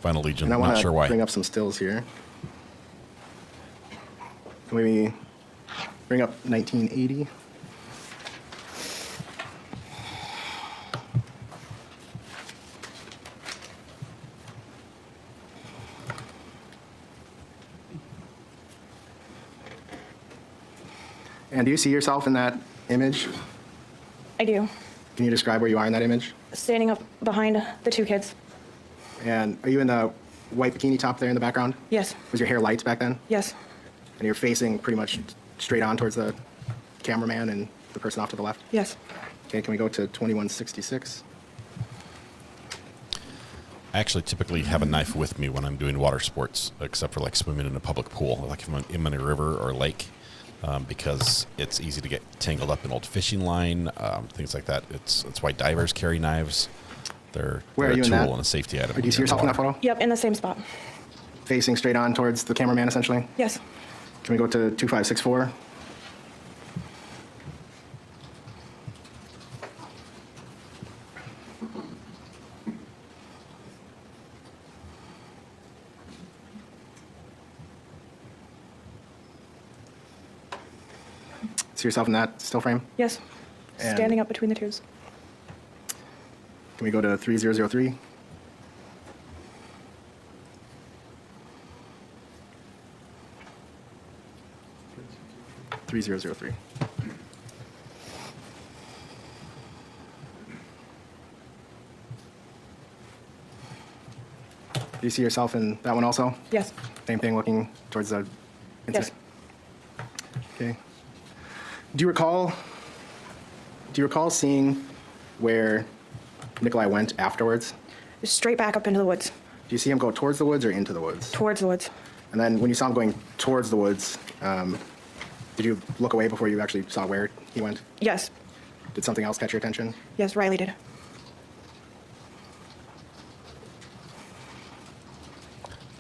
Final Legion. And I Not want sure to why. bring up some stills here. Can we bring up 1980? And do you see yourself in that image? I do. Can you describe where you are in that image? Standing up behind the two kids. And are you in the white bikini top there in the background? Yes. Was your hair light back then? Yes. And you're facing pretty much straight on towards the cameraman and the person off to the left? Yes. Okay, can we go to 2166? I actually typically have a knife with me when I'm doing water sports, except for like swimming in a public pool, like if I'm in a river or lake, because it's easy to get tangled up in old fishing line, things like that. It's why divers carry knives. They're Where are a you in tool that? and a safety item. Do you see yourself in that photo? Yep, in the same spot. Facing straight on towards the cameraman, essentially? Yes. Can we go to 2564? see yourself in that still frame? Yes. And- Standing up between the tubes. Can we go to 3003? Do you see yourself in that one also? Yes. Same thing, looking towards the Yes. Okay. Do you recall seeing where Nikolai went afterwards? Straight back up into the woods. Do you see him go towards the woods or into the woods? Towards the woods. And then when you saw him going towards the woods, did you look away before you actually saw where he went? Yes. Did something else catch your attention? Yes, Riley did.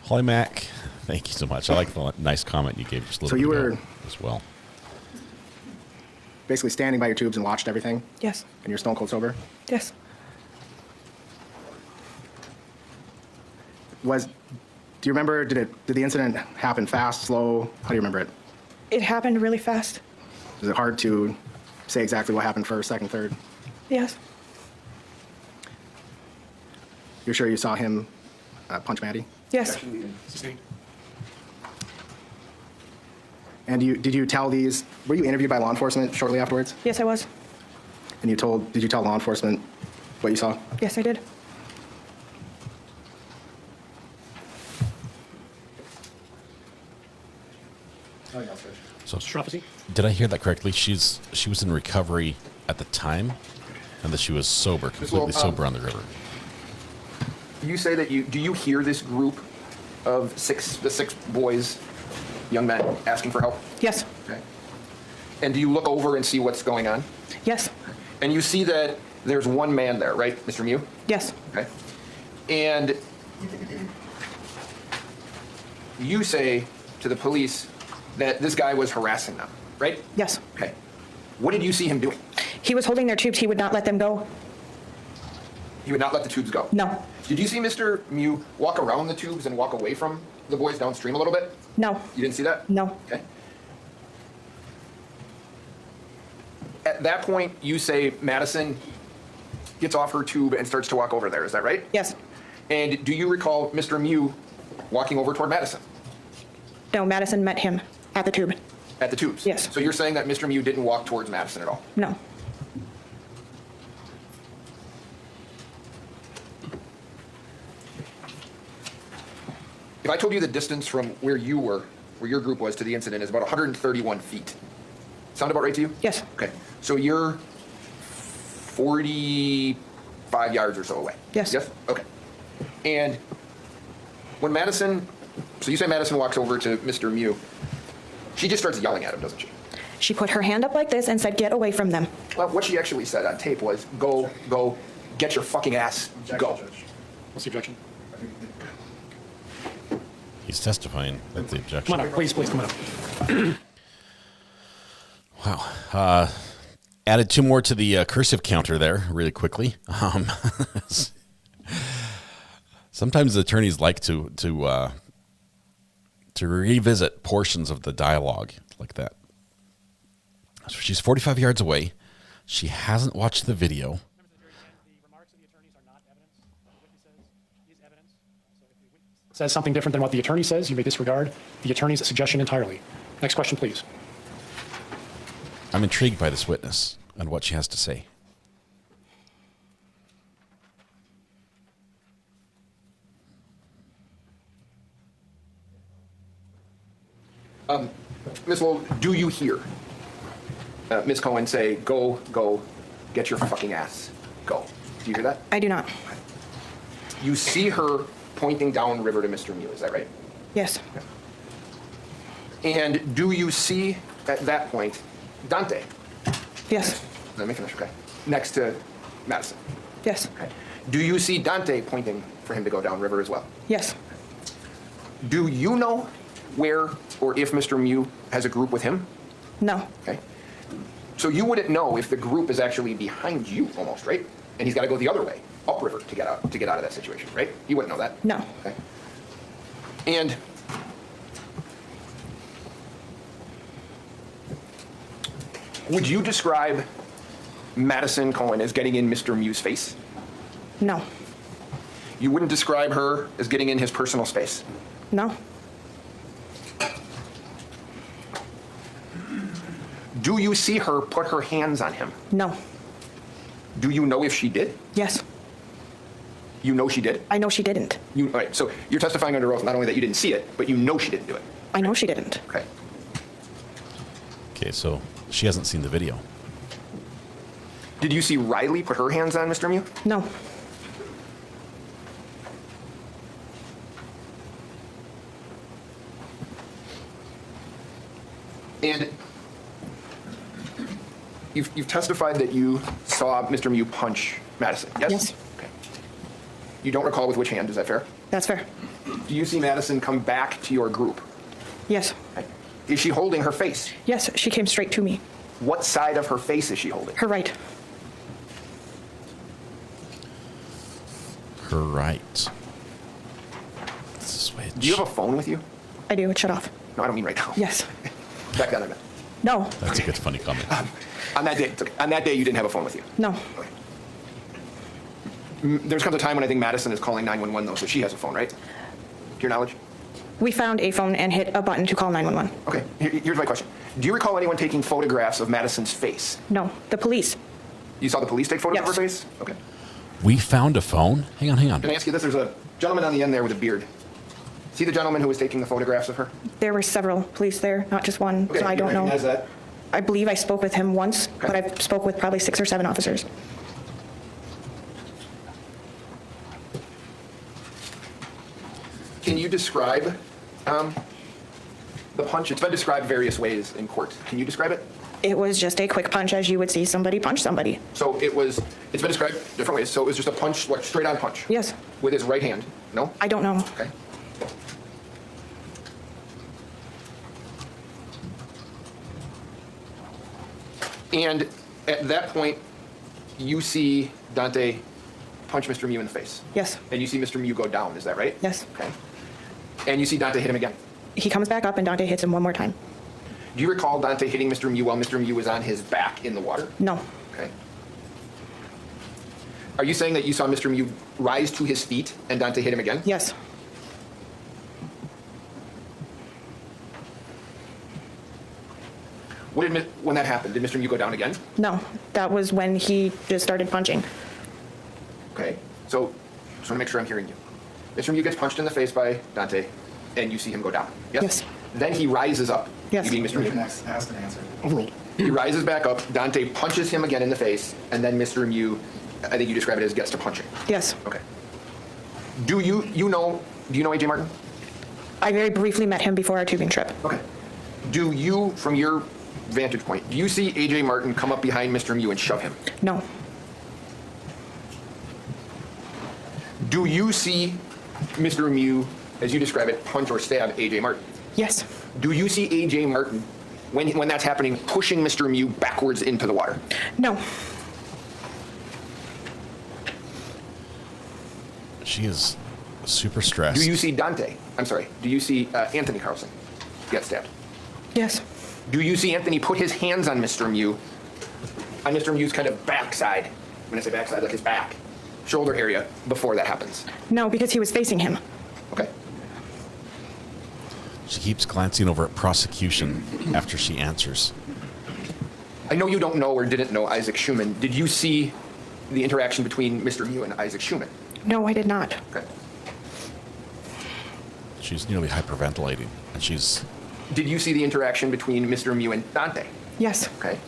Holly Mack, thank you so much. I like the nice comment you gave just a little So you bit were ago as well. Basically standing by your tubes and watched everything? Yes. And you're stone cold sober? Yes. Do you remember, did the incident happen fast, slow? How do you remember it? It happened really fast. Is it hard to say exactly what happened first, second, third? Yes. You're sure you saw him punch Maddie? Yes. And did you tell these, were you interviewed by law enforcement shortly afterwards? Yes, I was. And did you tell law enforcement what you saw? Yes, I did. So, did I hear that correctly? She was in recovery at the time, and that she was sober, completely sober on the river. You say that do you hear this group of the six boys, young men, asking for help? Yes. Okay. And do you look over and see what's going on? Yes. And you see that there's one man there, right, Mr. Mew? Yes. Okay. And you say to the police that this guy was harassing them, right? Yes. Okay. What did you see him doing? He was holding their tubes. He would not let them go. He would not let the tubes go? No. Did you see Mr. Mew walk around the tubes and walk away from the boys downstream a little bit? No. You didn't see that? No. Okay. At that point, you say Madison gets off her tube and starts to walk over there. Is that right? Yes. And do you recall Mr. Mew walking over toward Madison? No, Madison met him at the tube. At the tubes? Yes. So you're saying that Mr. Mew didn't walk towards Madison at all? No. If I told you the distance from where you were, where your group was to the incident is about 131 feet. Sound about right to you? Yes. Okay. So you're 45 yards or so away? Yes. Yes? Okay. And when Madison, so you say Madison walks over to Mr. Mew, she just starts yelling at him, doesn't she? She put her hand up like this and said, "Get away from them." Well, what she actually said on tape was, go, get your fucking ass, go. What's the objection? He's testifying. That's the objection. Come on up, please, come on up. Wow. Added two more to the cursive counter there really quickly. Sometimes the attorneys like to revisit portions of the dialogue like that. So she's 45 yards away. She hasn't watched the video. Says something different than what the attorney says, you may disregard the attorney's suggestion entirely. Next question, please. I'm intrigued by this witness and what she has to say. Ms. Lowell, do you hear Ms. Cohen say, go, get your fucking ass, go? Do you hear that? I do not. You see her pointing downriver to Mr. Mew, is that right? Yes. And do you see, at that point, Dante? Yes. Let me finish, okay. Next to Madison. Yes. Okay. Do you see Dante pointing for him to go downriver as well? Yes. Do you know where or if Mr. Mew has a group with him? No. Okay. So you wouldn't know if the group is actually behind you almost, right? And he's got to go the other way, upriver, to get out of that situation, right? You wouldn't know that. No. Okay. And Would you describe Madison Cohen as getting in Mr. Mew's face? No. You wouldn't describe her as getting in his personal space? No. Do you see her put her hands on him? No. Do you know if she did? Yes. You know she did? I know she didn't. All right, so you're testifying under oath not only that you didn't see it, but you know she didn't do it. I know she didn't. Okay. Okay, so she hasn't seen the video. Did you see Riley put her hands on Mr. Mew? No. And you've testified that you saw Mr. Mew punch Madison, yes? Yes. Okay. You don't recall with which hand, is that fair? That's fair. Do you see Madison come back to your group? Yes. Okay. Is she holding her face? Yes, she came straight to me. What side of her face is she holding? Her right. Her right. Switch. Do you have a phone with you? I do. It shut off. No, I don't mean right now. Yes. Back then I meant. No. That's a good, funny comment. On that day, it's okay. On that day, you didn't have a phone with you. No. There's comes a time when I think Madison is calling 911 though, so she has a phone, right? To your knowledge? We found a phone and hit a button to call 911. Okay, here's my question. Do you recall anyone taking photographs of Madison's face? No, the police. You saw the police take photos of her Yes. face? Okay. We found a phone? Hang on. Can I ask you this? There's a gentleman on the end there with a beard. See the gentleman who was taking the photographs of her? There were several police there, not just one, Okay, so I you don't know. recognize that? I believe I spoke with him once, but I spoke with probably 6 or 7 officers. Can you describe the punch? It's been described various ways in court. Can you describe it? It was just a quick punch as you would see somebody punch somebody. So it's been described different ways. So it was just a punch, like straight on punch? Yes. With his right hand? No? I don't know. Okay. And at that point, you see Dante punch Mr. Mew in the face? Yes. And you see Mr. Mew go down, is that right? Yes. Okay. And you see Dante hit him again? He comes back up and Dante hits him one more time. Do you recall Dante hitting Mr. Mew while Mr. Mew was on his back in the water? No. Okay. Are you saying that you saw Mr. Mew rise to his feet and Dante hit him again? Yes. When that happened, did Mr. Mew go down again? No. That was when he just started punching. Okay. So, just want to make sure I'm hearing you. Mr. Mew gets punched in the face by Dante, and you see him go down. Yes? Yes. Then he rises up. Yes. You being Mr. Mew. Ask and answer. He rises back up. Dante punches him again in the face, and then Mr. Mew, I think you describe it as gets to punching. Yes. Okay. Do you know AJ Martin? I very briefly met him before our tubing trip. Okay. Do you, from your vantage point, do you see AJ Martin come up behind Mr. Mew and shove him? No. Do you see Mr. Mew, as you describe it, punch or stab AJ Martin? Yes. Do you see AJ Martin, when that's happening, pushing Mr. Mew backwards into the water? No. She is super stressed. Do you see Dante? I'm sorry. Do you see Anthony Carlson get stabbed? Yes. Do you see Anthony put his hands on Mr. Mew, on Mr. Mew's kind of backside? When I say backside, like his back, shoulder area, before that happens? No, because he was facing him. Okay. She keeps glancing over at prosecution after she answers. I know you don't know or didn't know Isaac Schumann. Did you see the interaction between Mr. Mew and Isaac Schumann? No, I did not. Okay. She's nearly hyperventilating, and she's... Did you see the interaction between Mr. Mew and Dante? Yes. Okay.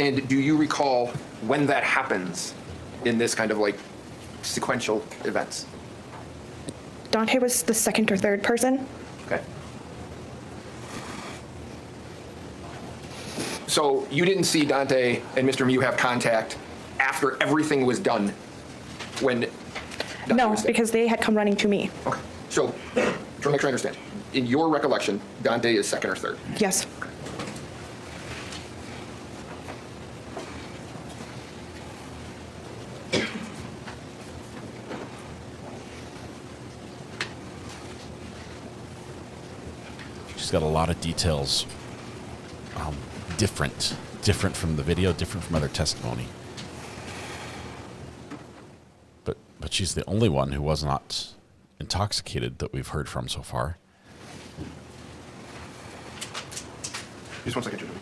And do you recall when that happens in this kind of like sequential events? Dante was the second or third person. Okay. So you didn't see Dante and Mr. Mew have contact after everything was done when Dante No, was there? because they had come running to me. Okay. So, trying to make sure I understand. In your recollection, Dante is second or third? Yes. She's got a lot of details, different different from the video, different from other testimony. But she's the only one who was not intoxicated that we've heard from so far. Just 1 second, Julie.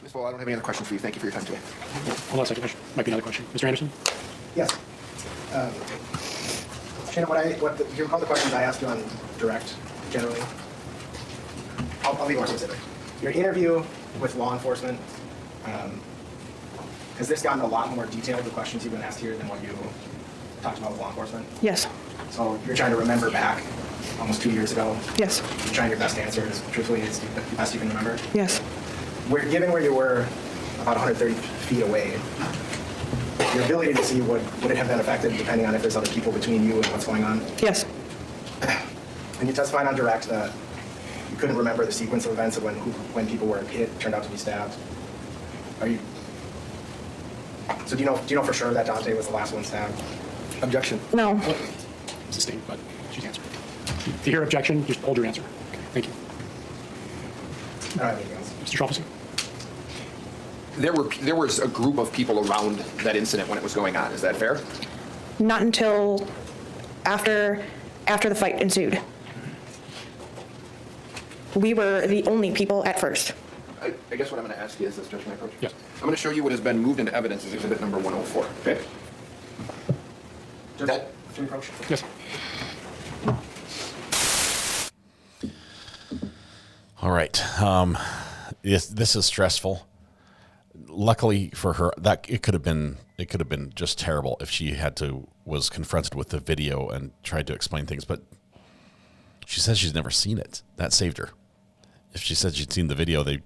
Ms. Full, I don't have any other questions for you. Thank you for your time today. Hold on a second. There might be another question. Mr. Anderson? Yes. Shannon, do you recall the questions I asked you on direct, generally? I'll be more specific. Your interview with law enforcement, has this gotten a lot more detailed, the questions you've been asked here, than what you talked about with law enforcement? Yes. So you're trying to remember back almost 2 years ago? Yes. You're trying your best to answer as truthfully as best you can remember? Yes. Given where you were about 130 feet away, your ability to see would it have been affected depending on if there's other people between you and what's going on? Yes. And you testified on direct that you couldn't remember the sequence of events of when people were hit, turned out to be stabbed. So do you know for sure that Dante was the last one stabbed? Objection. No. Sustained, but she's answered. If you hear objection, just hold your answer. Thank you. I don't have anything else. Mr. Schoffelson? There was a group of people around that incident when it was going on. Is that fair? Not until after the fight ensued. We were the only people at first. I guess what I'm going to ask you is this, Judge Microch. Yes. I'm going to show you what has been moved into evidence as exhibit number 104. Okay? Yes. All right. Yes, this is stressful. Luckily for her, that it could have been just terrible if she was confronted with the video and tried to explain things. But she says she's never seen it. That saved her. If she said she'd seen the video, they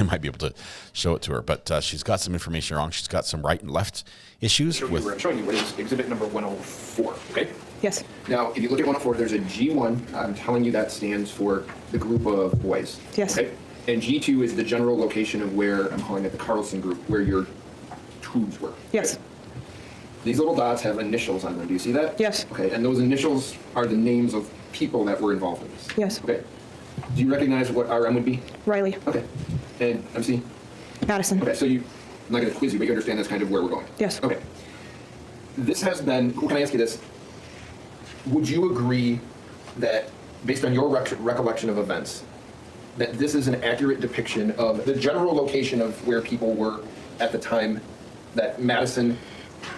might be able to show it to her. But she's got some information wrong. She's got some right and left issues. I'm showing you what is exhibit number 104. Okay. Yes. Now, if you look at 104, there's a G1. I'm telling you that stands for the group of boys. Yes. Okay. And G2 is the general location of where I'm calling it the Carlson group, where your tubes were. Yes. Okay? These little dots have initials on them. Do you see that? Yes. Okay. And those initials are the names of people that were involved in this. Yes. Okay. Do you recognize what RM would be? Riley. Okay. And MC? Madison. Okay. So I'm not going to quiz you, but you understand that's kind of where we're going. Yes. Okay. This has been. Can I ask you this? Would you agree that, based on your recollection of events, that this is an accurate depiction of the general location of where people were at the time that Madison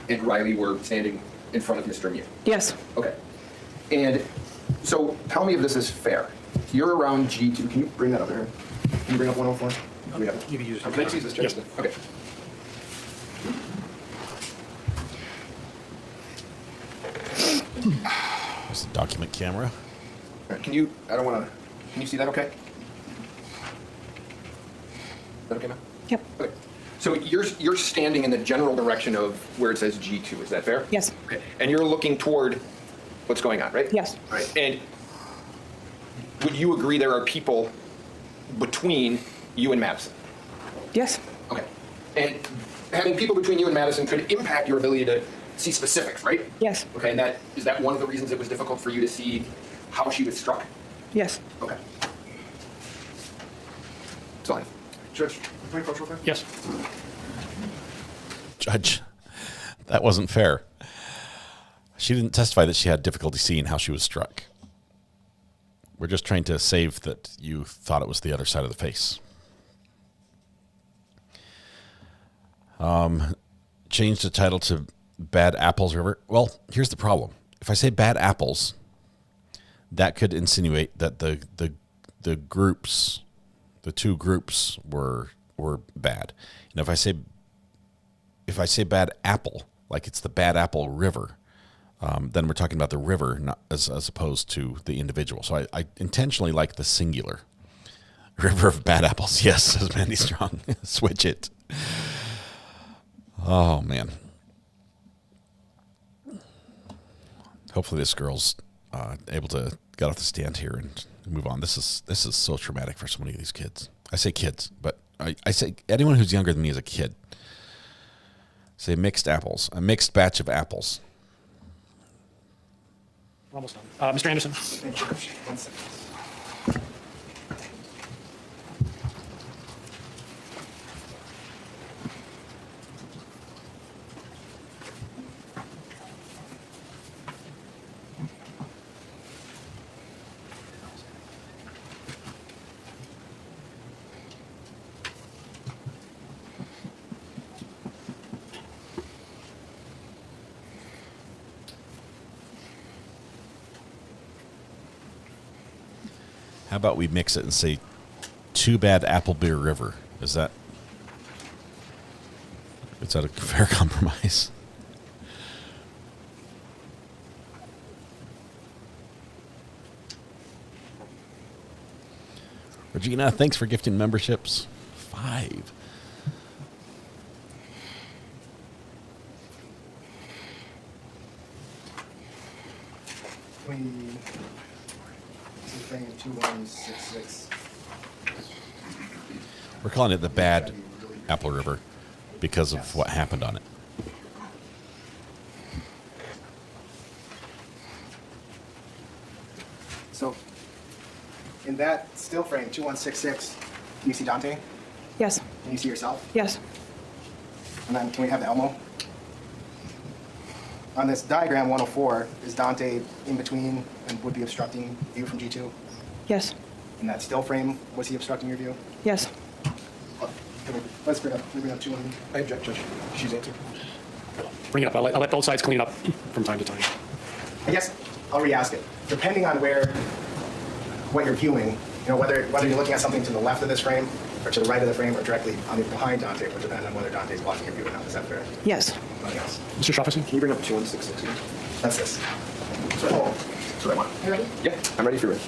and Riley were standing in front of Mr. Mew? Yes. Okay. And so tell me if this is fair. You're around G2. Can you bring that up here? Can you bring up 104? We have it. You can use it. Can I use this? Yes. Okay. There's the document camera. All right, can you see that okay? Is that okay, ma'am? Yep. Okay. So you're standing in the general direction of where it says G2, is that fair? Yes. Okay. And you're looking toward what's going on, right? Yes. All right. And would you agree there are people between you and Madison? Yes. Okay. And having people between you and Madison could impact your ability to see specifics, right? Yes. Okay, and is that one of the reasons it was difficult for you to see how she was struck? Yes. Okay. That's all I have. Judge, can I approach real quick? Yes. Judge, that wasn't fair. She didn't testify that she had difficulty seeing how she was struck. We're just trying to save that you thought it was the other side of the face. Change the title to Bad Apples River. Well, here's the problem. If I say bad apples, that could insinuate that the groups, the two groups were bad. And if I say bad apple, like it's the Bad Apple River, then we're talking about the river, not as opposed to the individual. So I intentionally like the singular. River of bad apples. Yes, says Mandy Strong. Switch it. Oh, man. Hopefully this girl's able to get off the stand here and move on. This is so traumatic for so many of these kids. I say kids, but I say anyone who's younger than me as a kid. Say mixed apples, a mixed batch of apples. We're almost done. Mr. Anderson. Thank you. 1 second. How about we mix it and say, too bad Apple Beer River? Is that a fair compromise? Regina, thanks for gifting memberships. 5. Frame 2166. We're calling it the bad Apple River because of what happened on it. So, in that still frame 2166, can you see Dante? Yes. Can you see yourself? Yes. And then can we have the Elmo? On this diagram 104, is Dante in between and would be obstructing view from G2? Yes. In that still frame, was he obstructing your view? Yes. Let's bring up 200. I object, Judge. She's answered. Bring it up. I'll let both sides clean it up from time to time. I guess I'll re-ask it. Depending on what you're viewing, whether you're looking at something to the left of this frame or to the right of the frame or directly behind Dante would depend on whether Dante's blocking your view or not. Is that fair? Yes. Nothing else. Mr. Shofferson? Can you bring up 2166? That's this. That's what I want. You ready? Yeah, I'm ready if you're ready.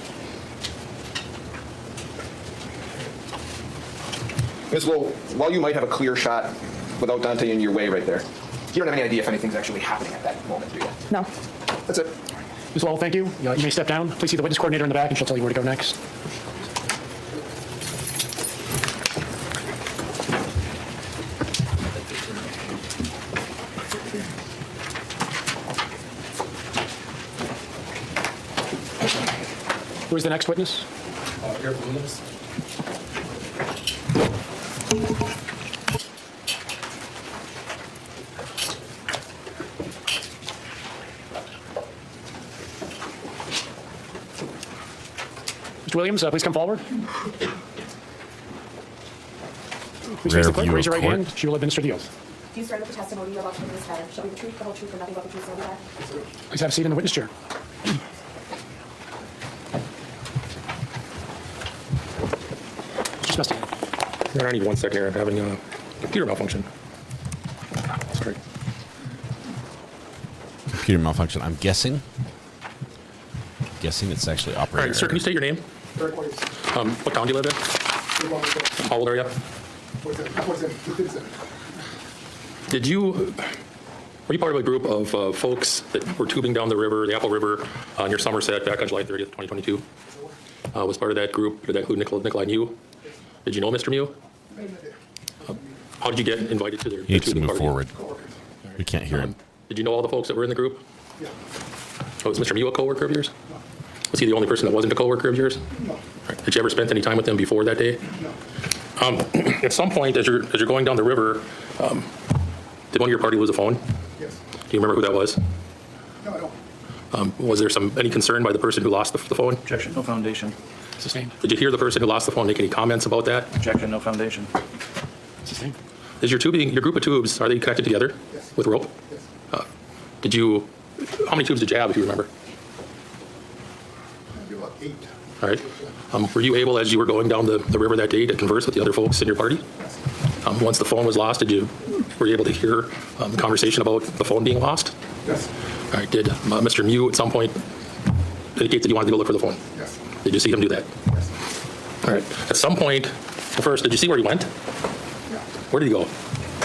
Ms. Lowe, while you might have a clear shot without Dante in your way right there, you don't have any idea if anything's actually happening at that moment, do you? No. That's it. Ms. Lowell, thank you. You may step down. Please see the witness coordinator in the back, and she'll tell you where to go next. Who is the next witness? Eric Williams. Mr. Williams, please come forward. Please face the clerk, raise your right hand. She will administer the oath. Do you swear that the testimony you're about to give in this matter shall be the truth, the whole truth, and nothing but the truth, so help you God? Please have a seat in the witness chair. Mr. Smith. I need 1 second here. I'm having a computer malfunction. Sorry. Computer malfunction. I'm guessing it's actually operating. All right, sir, can you state your name? What town do you live in? How old are you? Were you part of a group of folks that were tubing down the river, the Apple River, near Somerset back on July 30th, 2022? Was part of that group, did that include Nikolai Mew? Did you know Mr. Mew? How did you get invited to their He needs to tubing move party? forward. We can't hear him. Did you know all the folks that were in the group? Yeah. Oh, was Mr. Mew a coworker of yours? No. Was he the only person that wasn't a coworker of yours? No. Right. Did you ever spend any time with him before that day? No. At some point, as you're going down the river, did one of your party lose a phone? Yes. Do you remember who that was? No, I don't. Was there any concern by the person who lost the phone? Objection, no foundation. Sustained. Did you hear the person who lost the phone make any comments about that? Objection, no foundation. Sustained. Is your group of tubes, are they connected together with rope? Yes. How many tubes did you have, if you remember? Maybe about 8. All right. Were you able, as you were going down the river that day, to converse with the other folks in your party? Yes. Once the phone was lost, were you able to hear the conversation about the phone being lost? Yes. All right. Did Mr. Mew at some point indicate that you wanted to go look for the phone? Yes. Did you see him do that? Yes. All right. At some point, first, did you see where he went? Yeah. Where did he go?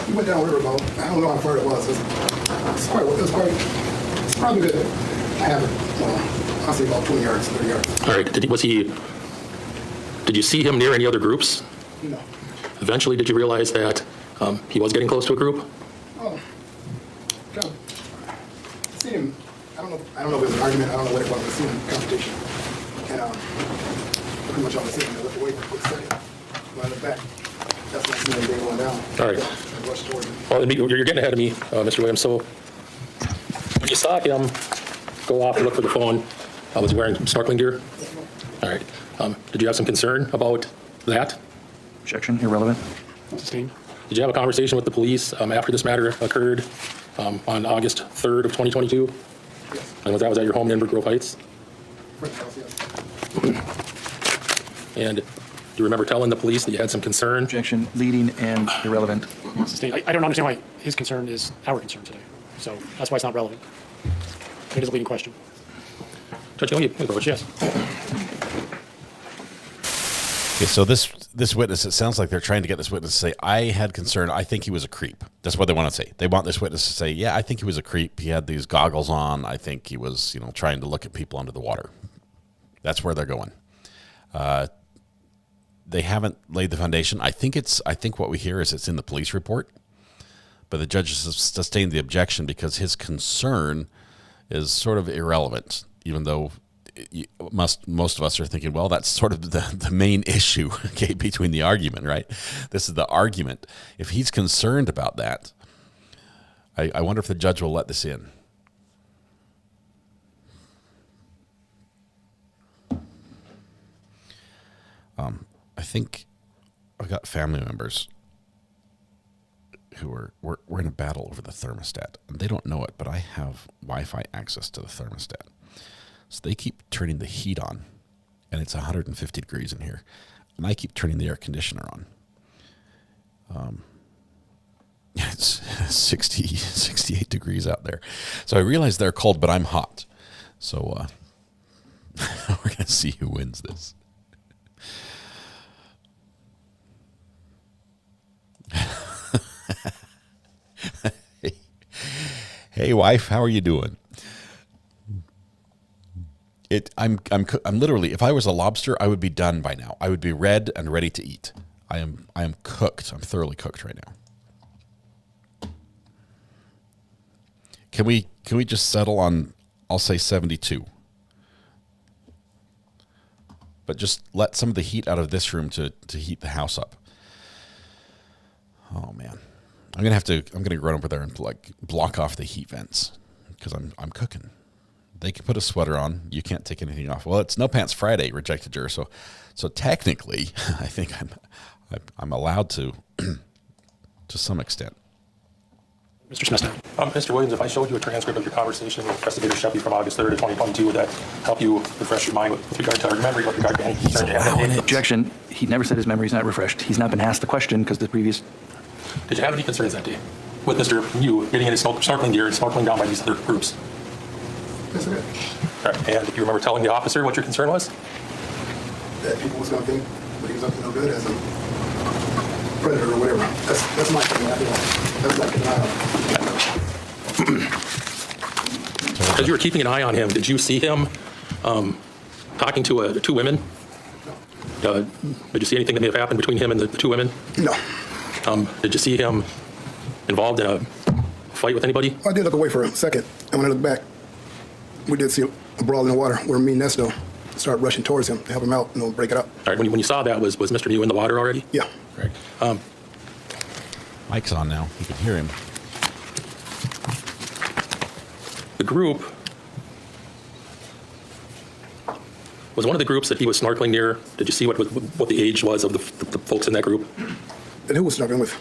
He went down riverboat. I don't know how far it was. It's probably good. I have it. I'll say about 20 yards, 30 yards. All right. Did you see him near any other groups? No. eventually, did you realize that he was getting close to a group? Oh, God. See him. I don't know if it was an argument. I don't know what it was. I seen him in confrontation. And pretty much all I seen him. I looked away for a quick second. When I looked back, that's when I seen him going down. All right. I rushed toward him. Well, you're getting ahead of me, Mr. Williams. So when you saw him go off to look for the phone, was he wearing snorkeling gear? All right. Did you have some concern about that? Objection, irrelevant. Sustained. Did you have a conversation with the police after this matter occurred on August 3rd of 2022? Yes. And was that your home in Inver Grove Heights? Friend's house, yes. And do you remember telling the police that you had some concern? Objection, leading and irrelevant. Sustained. I don't understand why his concern is our concern today. So that's why it's not relevant. It is a leading question. Judge, you approach, yes. Okay, so this witness, it sounds like they're trying to get this witness to say, I had concern, I think he was a creep. That's what they want to say. They want this witness to say, yeah, I think he was a creep. He had these goggles on. I think he was, trying to look at people under the water. That's where they're going. They haven't laid the foundation. I think what we hear is it's in the police report, but the judge has sustained the objection because his concern is sort of irrelevant, even though most of us are thinking, well, that's sort of the main issue, okay, between the argument, right? This is the argument. If he's concerned about that, I wonder if the judge will let this in. I think I've got family members who we're in a battle over the thermostat, and they don't know it, but I have Wi-Fi access to the thermostat. So they keep turning the heat on, and it's 150 degrees in here, and I keep turning the air conditioner on. It's 68 degrees out there. So I realize they're cold, but I'm hot. So we're going to see who wins this. Hey, wife, how are you doing? I'm literally, if I was a lobster, I would be done by now. I would be red and ready to eat. I am cooked. I'm thoroughly cooked right now. Can we just settle on, I'll say 72. But just let some of the heat out of this room to heat the house up. Oh man. I'm gonna run over there and block off the heat vents because I'm cooking. They can put a sweater on. You can't take anything off. Well, it's No Pants Friday, rejected juror. So technically, I think I'm allowed to some extent. Mr. Smith. Mr. Williams, if I showed you a transcript of your conversation with Investigator Sheppy from August 3rd of 2022, would that help you refresh your mind with regard to our memory, with regard to any concern you have? Objection. He never said his memory's not refreshed. He's not been asked the question because the previous... Did you have any concerns that day with Mr. Yu getting in his snorkeling gear and snorkeling down by these other groups? Yes, I did. All right. And do you remember telling the officer what your concern was? That people was going to think that he was up to no good as a predator or whatever. That's my thing. That's like an eye on. Because you were keeping an eye on him, did you see him talking to two women? No. Did you see anything that may have happened between him and the two women? No. Did you see him involved in a fight with anybody? I did look away for a second, and when I looked back, we did see a brawl in the water where me and Nesto started rushing towards him to help him out and break it up. All right, when you saw that, was Mr. Yu in the water already? Yeah. Right. Mike's on now. You can hear him. The group was one of the groups that he was snorkeling near. Did you see what the age was of the folks in that group? And who was snorkeling with?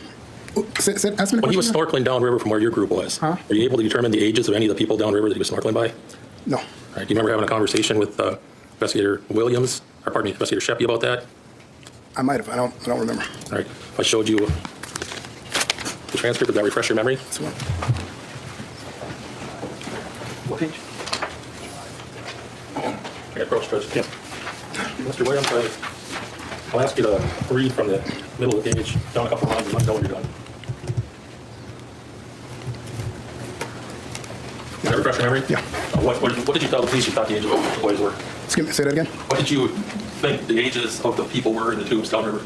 Ask me when he was snorkeling downriver from where your group was, are you able to determine the ages of any of the people downriver that he was snorkeling by? No. All right. Do you remember having a conversation with Investigator Williams, or pardon me, Investigator Sheppy about that? I might have. I don't remember. All right. If I showed you the transcript, would that refresh your memory? This one. What page? Okay, approach, Judge. Yeah. Mr. Williams, I'll ask you to read from the middle of the page down a couple lines and let me know when you're done. Does that refresh your memory? Yeah. What did you tell the police you thought the ages of the boys were? Say that again? What did you think the ages of the people were in the tubes downriver?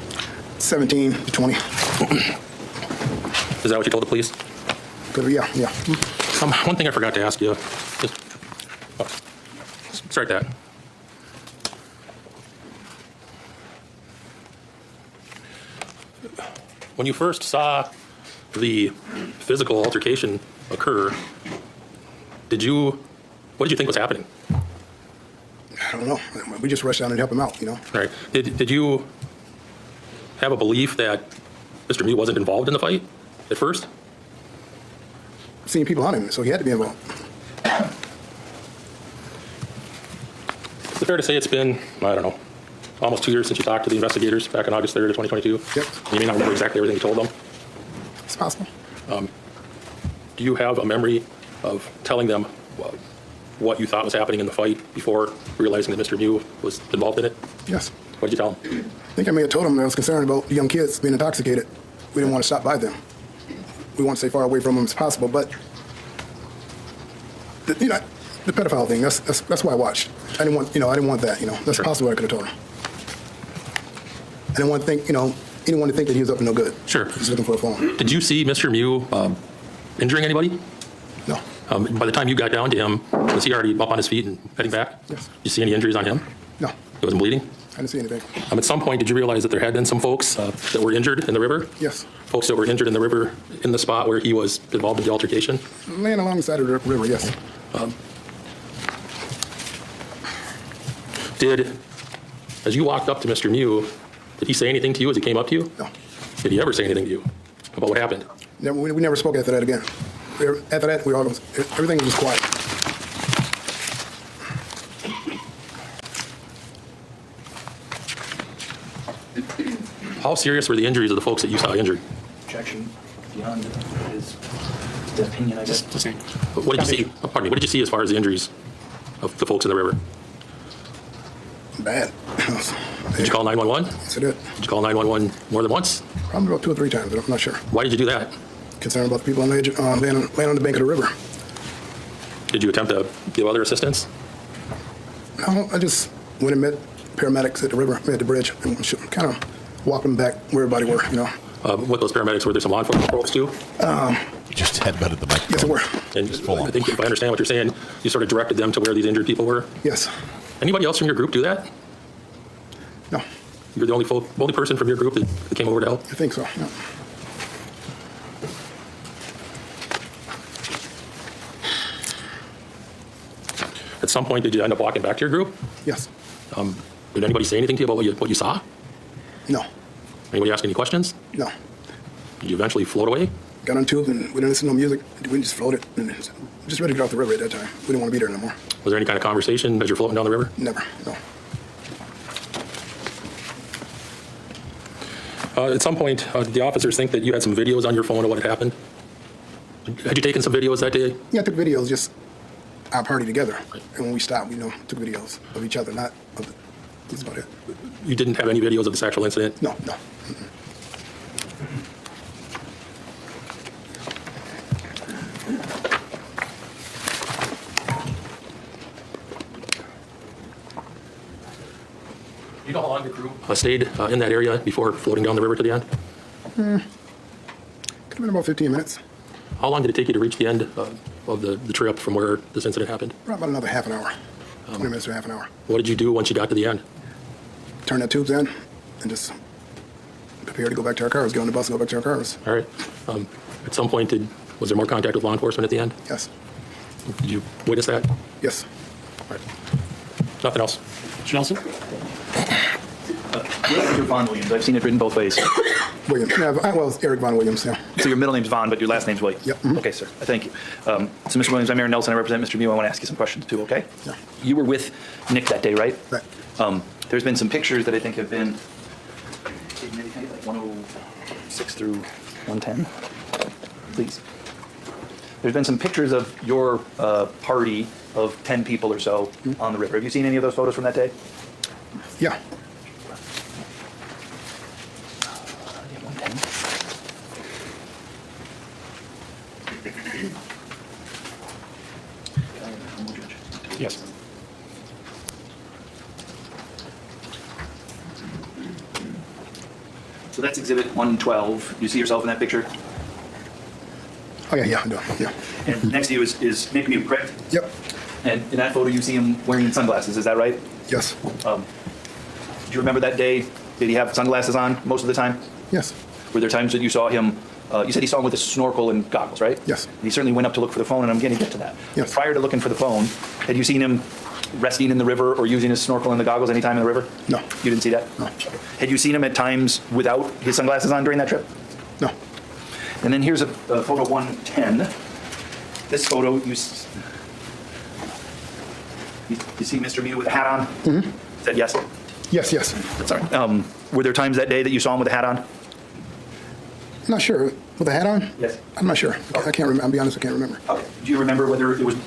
17 to 20. Is that what you told the police? Could be, yeah. One thing I forgot to ask you. Start that. When you first saw the physical altercation occur, what did you think was happening? I don't know. We just rushed down and helped him out, All right. Did you have a belief that Mr. Mew wasn't involved in the fight at first? Seeing people on him, so he had to be involved. Is it fair to say it's been, I don't know, almost 2 years since you talked to the investigators back on August 3rd of 2022? Yep. You may not remember exactly everything you told them? It's possible. Do you have a memory of telling them what you thought was happening in the fight before realizing that Mr. Mew was involved in it? Yes. What did you tell him? I think I may have told him that I was concerned about the young kids being intoxicated. We didn't want to stop by them. We want to stay far away from them as possible, but the pedophile thing, that's why I watched. I didn't want that, That's possibly what I could have told him. I didn't want to think, anyone to think that he was up to no good. Sure. He's looking for a phone. Did you see Mr. Mew injuring anybody? No. By the time you got down to him, was he already up on his feet and heading back? Yes. Did you see any injuries on him? No. He wasn't bleeding? I didn't see anything. At some point, did you realize that there had been some folks that were injured in the river? Yes. Folks that were injured in the river in the spot where he was involved in the altercation? Laying alongside of the river, yes. As you walked up to Mr. Mew, did he say anything to you as he came up to you? No. Did he ever say anything to you about what happened? We never spoke after that again. After that, everything was just quiet. How serious were the injuries of the folks that you saw injured? Objection beyond his opinion, I guess. What did you see? Pardon me. What did you see as far as the injuries of the folks in the river? Bad. Did you call 911? Yes, I did. Did you call 911 more than once? Probably about 2 or 3 times, but I'm not sure. Why did you do that? Concerned about the people laying on the bank of the river. Did you attempt to give other assistance? No, I just went and met paramedics at the river, at the bridge, and kind of walked them back where everybody were, With those paramedics, were there some law enforcement folks too? You just headbutted the microphone. Yes, it were. And I think if I understand what you're saying, you sort of directed them to where these injured people were? Yes. Anybody else from your group do that? No. You're the only person from your group that came over to help? I think so, no. At some point, did you end up walking back to your group? Yes. Did anybody say anything to you about what you saw? No. Anybody ask any questions? No. Did you eventually float away? Got on tubes and we didn't listen to no music. We just floated and just ready to get off the river at that time. We didn't want to be there no more. Was there any kind of conversation as you're floating down the river? Never, no. At some point, did the officers think that you had some videos on your phone of what had happened? Had you taken some videos that day? Yeah, I took videos, just our party together. And when we stopped, took videos of each other, not of the, that's about it. You didn't have any videos of this actual incident? No. You know how long your crew stayed in that area before floating down the river to the end? Could have been about 15 minutes. How long did it take you to reach the end of the trip from where this incident happened? About another half an hour. 20 minutes to half an hour. What did you do once you got to the end? Turn the tubes in and just prepare to go back to our cars, get on the bus and go back to our cars. All right. At some point, was there more contact with law enforcement at the end? Yes. Did you witness that? Yes. All right. Nothing else. Mr. Nelson? You're Von Williams. I've seen it written both ways. Williams. Yeah, well, it's Eric Von Williams, yeah. So your middle name's Von, but your last name's Williams? Yep. Okay, sir. Thank you. So, Mr. Williams, I'm Aaron Nelson. I represent Mr. Mew. I want to ask you some questions, too, okay? Yeah. You were with Nick that day, right? Right. There's been some pictures that I think have been maybe kind of like 106 through 110. Please. There's been some pictures of your party of 10 people or so on the river. Have you seen any of those photos from that day? Yeah. Yes. So that's Exhibit 112. You see yourself in that picture? Oh, yeah, I do, yeah. And next to you is Nick Mute, correct? Yep. And in that photo, you see him wearing sunglasses. Is that right? Yes. Do you remember that day? Did he have sunglasses on most of the time? Yes. Were there times that you saw him? You said he saw him with a snorkel and goggles, right? Yes. He certainly went up to look for the phone, and I'm going to get to that. Yes. Prior to looking for the phone, had you seen him resting in the river or using his snorkel and the goggles any time in the river? No. You didn't see that? No. Had you seen him at times without his sunglasses on during that trip? No. And then here's a photo 110. This photo, you see Mr. Mute with a hat on? Mm-hmm. Is that yes? Yes, yes. Sorry. Were there times that day that you saw him with a hat on? I'm not sure. With a hat on? Yes. I'm not sure. I can't remember. I'll be honest, I can't remember. Okay. Do you remember whether it was, do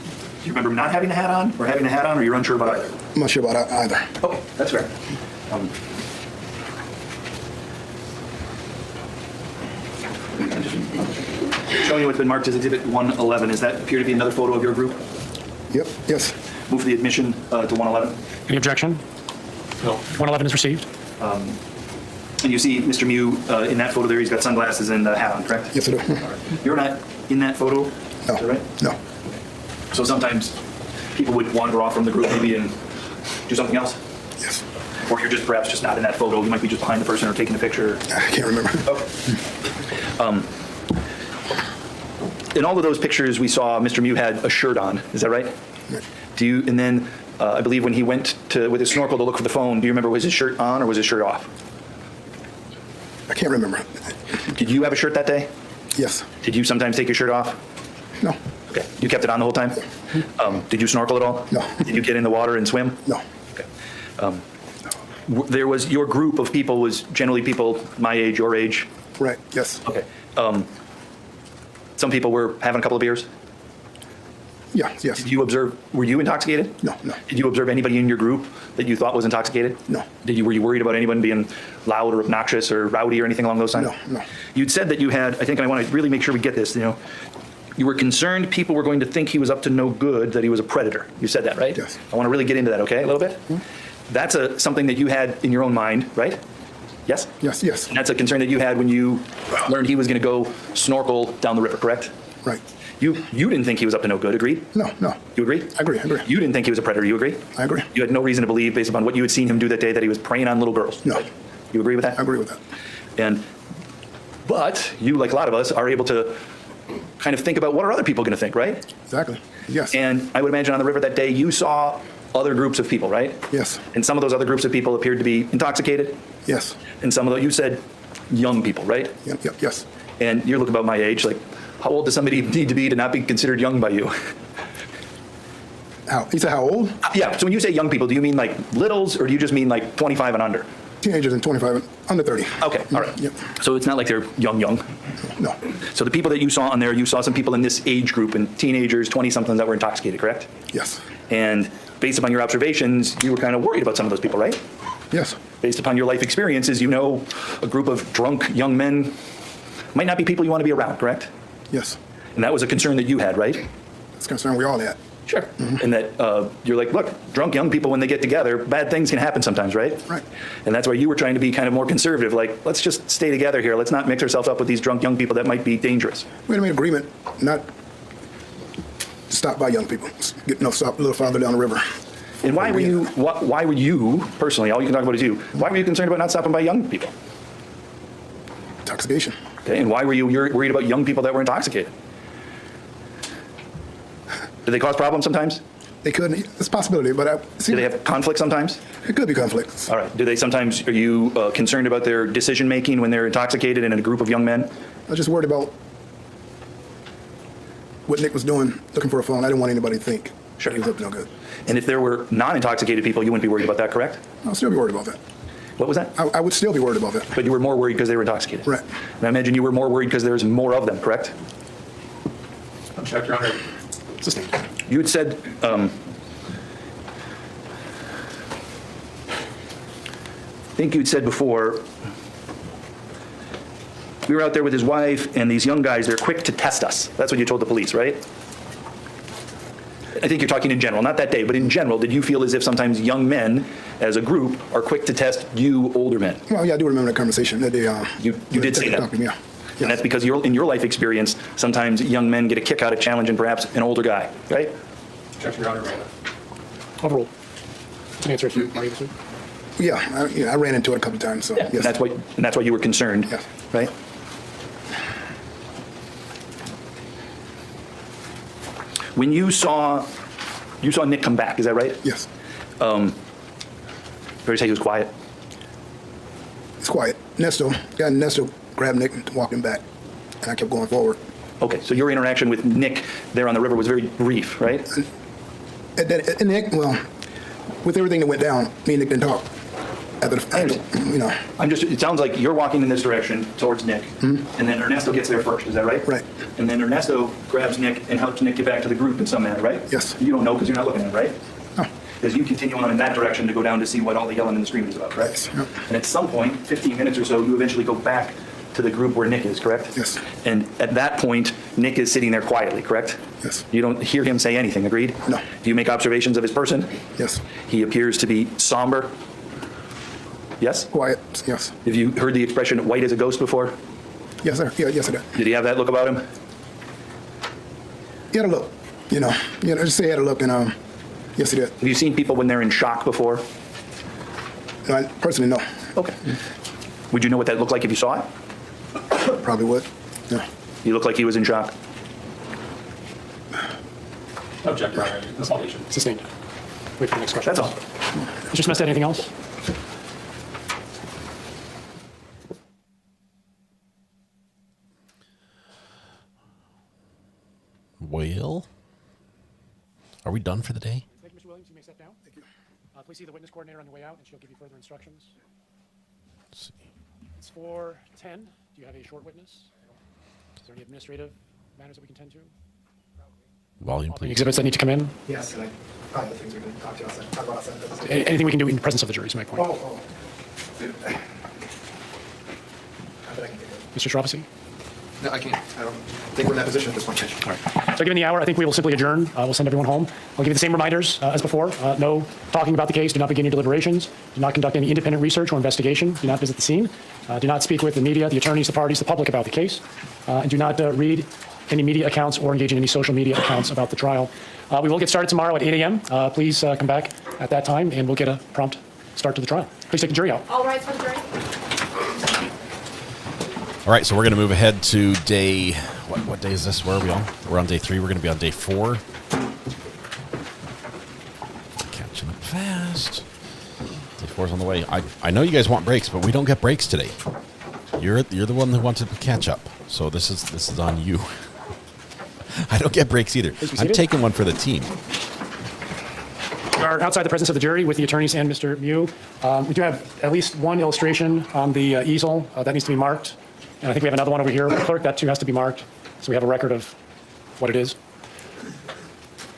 you remember not having a hat on or having a hat on, or you're unsure about either? I'm not sure about either. Okay, that's fair. Showing you what's been marked as Exhibit 111. Does that appear to be another photo of your group? Yep, yes. Move the admission to 111. Any objection? No. 111 is received. And you see Mr. Mew in that photo there, he's got sunglasses and a hat on, correct? Yes, I do. You're not in that photo? No. Is that right? No. So sometimes people would wander off from the group maybe and do something else? Yes. Or you're just perhaps just not in that photo. You might be just behind the person or taking a picture. I can't remember. Okay. In all of those pictures we saw, Mr. Mew had a shirt on. Is that right? Right. Do you? And then I believe when he went with his snorkel to look for the phone, do you remember, was his shirt on or was his shirt off? I can't remember. Did you have a shirt that day? Yes. Did you sometimes take your shirt off? No. Okay. You kept it on the whole time? Did you snorkel at all? No. Did you get in the water and swim? No. Okay. There was, your group of people was generally people my age, your age? Right, yes. Okay. Some people were having a couple of beers? Yeah, yes. Did you observe, were you intoxicated? No, no. Did you observe anybody in your group that you thought was intoxicated? No. Were you worried about anyone being loud or obnoxious or rowdy or anything along those lines? No, no. You'd said that you had, I think, and I want to really make sure we get this, you were concerned people were going to think he was up to no good, that he was a predator. You said that, right? Yes. I want to really get into that, okay, a little bit? Mm-hmm. That's something that you had in your own mind, right? Yes? Yes, yes. And that's a concern that you had when you learned he was going to go snorkel down the river, correct? Right. You didn't think he was up to no good, agreed? No, no. You agree? I agree, I agree. You didn't think he was a predator, you agree? I agree. You had no reason to believe, based upon what you had seen him do that day, that he was preying on little girls? No. You agree with that? I agree with that. But you, like a lot of us, are able to kind of think about what are other people going to think, right? Exactly, yes. And I would imagine on the river that day you saw other groups of people, right? Yes. And some of those other groups of people appeared to be intoxicated? Yes. And some of those, you said young people, right? Yep, yep, yes. And you look about my age, like, how old does somebody need to be to not be considered young by you? How? You said how old? Yeah, so when you say young people, do you mean like littles, or do you just mean like 25 and under? Teenagers and 25 and under 30. Okay, all right. Yep. So it's not like they're young. No. So the people that you saw on there, you saw some people in this age group, and teenagers, 20-somethings that were intoxicated, correct? Yes. And based upon your observations, you were kind of worried about some of those people, right? Yes. Based upon your life experiences, you know a group of drunk young men might not be people you want to be around, correct? Yes. And that was a concern that you had, right? It's a concern we all had. Sure. Mm-hmm. And that you're like, look, drunk young people, when they get together, bad things can happen sometimes, right? Right. And that's why you were trying to be kind of more conservative, like, let's just stay together here. Let's not mix ourselves up with these drunk young people that might be dangerous. We had made an agreement not to stop by young people. Stop a little farther down the river. And why were you, personally, all you can talk about is you, why were you concerned about not stopping by young people? Intoxication. Okay, and why were you worried about young people that were intoxicated? Do they cause problems sometimes? They could. It's a possibility, but do they have conflict sometimes? It could be conflicts. All right. Do they sometimes, are you concerned about their decision making when they're intoxicated in a group of young men? I was just worried about what Nick was doing, looking for a phone. I didn't want anybody to think he was up to no good. And if there were non-intoxicated people, you wouldn't be worried about that, correct? I'll still be worried about that. What was that? I would still be worried about that. But you were more worried because they were intoxicated. Right. And I imagine you were more worried because there's more of them, correct? Check, Your Honor. Sustained. You had said, I think you'd said before, we were out there with his wife and these young guys, they're quick to test us. That's what you told the police, right? I think you're talking in general, not that day, but in general, did you feel as if sometimes young men, as a group, are quick to test you older men? Well, yeah, I do remember that conversation that they. You did say that. Yeah. And that's because in your life experience, sometimes young men get a kick out of challenging perhaps an older guy, right? Objection, Your Honor. Overruled. It's an answer if you argue this week. Yeah, I ran into it a couple of times. So yes. And that's why you were concerned, right? When you saw Nick come back, is that right? Yes. Better say he was quiet. It's quiet. Nesto grabbed Nick and walked him back, and I kept going forward. Okay, so your interaction with Nick there on the river was very brief, right? And Nick, well, with everything that went down, me and Nick didn't talk. It sounds like you're walking in this direction towards Nick, and then Ernesto gets there first, is that right? Right. And then Ernesto grabs Nick and helps Nick get back to the group in some manner, right? Yes. You don't know because you're not looking at it, right? No. Because you continue on in that direction to go down to see what all the yelling and the screaming is about, correct? Yes. And at some point, 15 minutes or so, you eventually go back to the group where Nick is, correct? Yes. And at that point, Nick is sitting there quietly, correct? Yes. You don't hear him say anything, agreed? No. Do you make observations of his person? Yes. He appears to be somber. Yes? Quiet, yes. Have you heard the expression white as a ghost before? Yes, sir. Yeah, yes, I did. Did he have that look about him? He had a look, just say he had a look, and yes, he did. Have you seen people when they're in shock before? No, I personally, no. Okay. Would you know what that looked like if you saw it? Probably would, yeah. You look like he was in shock. Object, Your Honor. Consolidation. Sustained. Wait for the next question. That's all. Mr. Smith, anything else? Well, are we done for the day? Thank you, Mr. Williams. You may step down. Thank you. Please see the witness coordinator on your way out, and she'll give you further instructions. Let's see. It's 4:10. Do you have a short witness? Is there any administrative matters that we can tend to? Volume, please. Exhibits that need to come in? Yes, and probably the things we can talk about outside. Anything we can do in the presence of the jury is my point. Mr. Shropsy? No, I can't. I don't think we're in that position at this point, Judge. All right. So given the hour, I think we will simply adjourn. We'll send everyone home. I'll give you the same reminders as before. No talking about the case. Do not begin your deliberations. Do not conduct any independent research or investigation. Do not visit the scene. Do not speak with the media, the attorneys, the parties, the public about the case. And do not read any media accounts or engage in any social media accounts about the trial. We will get started tomorrow at 8 a.m. Please come back at that time, and we'll get a prompt start to the trial. Please take the jury out. All rise for the jury. All right, so we're going to move ahead to day, what day is this? Where are we on? We're on day 3. We're going to be on day 4. Catching up fast. Day 4's on the way. I know you guys want breaks, but we don't get breaks today. You're the one who wanted to catch up, so this is on you. I don't get breaks either. I'm taking one for the team. We are outside the presence of the jury with the attorneys and Mr. Mew. We do have at least one illustration on the easel that needs to be marked. And I think we have another one over here. The clerk, that too has to be marked. So we have a record of what it is.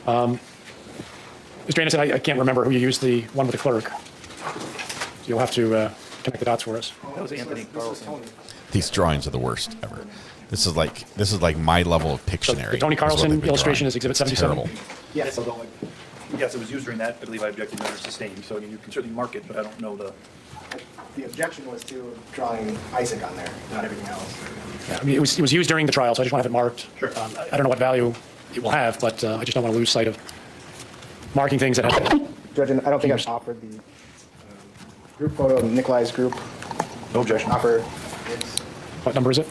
Mr. Anderson, I can't remember who you used the one with the clerk. So you'll have to connect the dots for us. That was Anthony Carlson. These drawings are the worst ever. This is like my level of Pictionary. So the Tony Carlson illustration is Exhibit 77. Terrible. Yes, although yes, it was used during that. I believe I objected to sustained. So I mean, you can certainly mark it, but I don't know the. The objection was to drawing Isaac on there, not everything else. Yeah, I mean, it was used during the trial, so I just want to have it marked. Sure. I don't know what value it will have, but I just don't want to lose sight of marking things that have. Judge, I don't think I've offered the group photo of Nikolai's group. No objection. Offer. What number is it?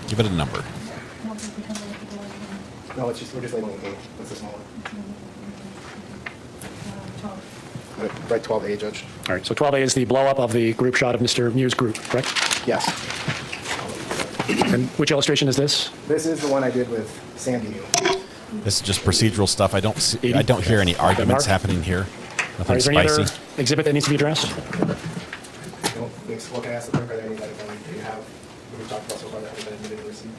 Give it a number. No, we're just labeling A. That's the small one. Right, 12A, Judge. All right, so 12A is the blow-up of the group shot of Mr. Mew's group, correct? Yes. And which illustration is this? This is the one I did with Sandy Mew. This is just procedural stuff. I don't hear any arguments happening here. Nothing Is there any spicy. other exhibit that needs to be addressed? What can I ask the clerk? Are there any that you have, we've talked about so far that have been admitted and received?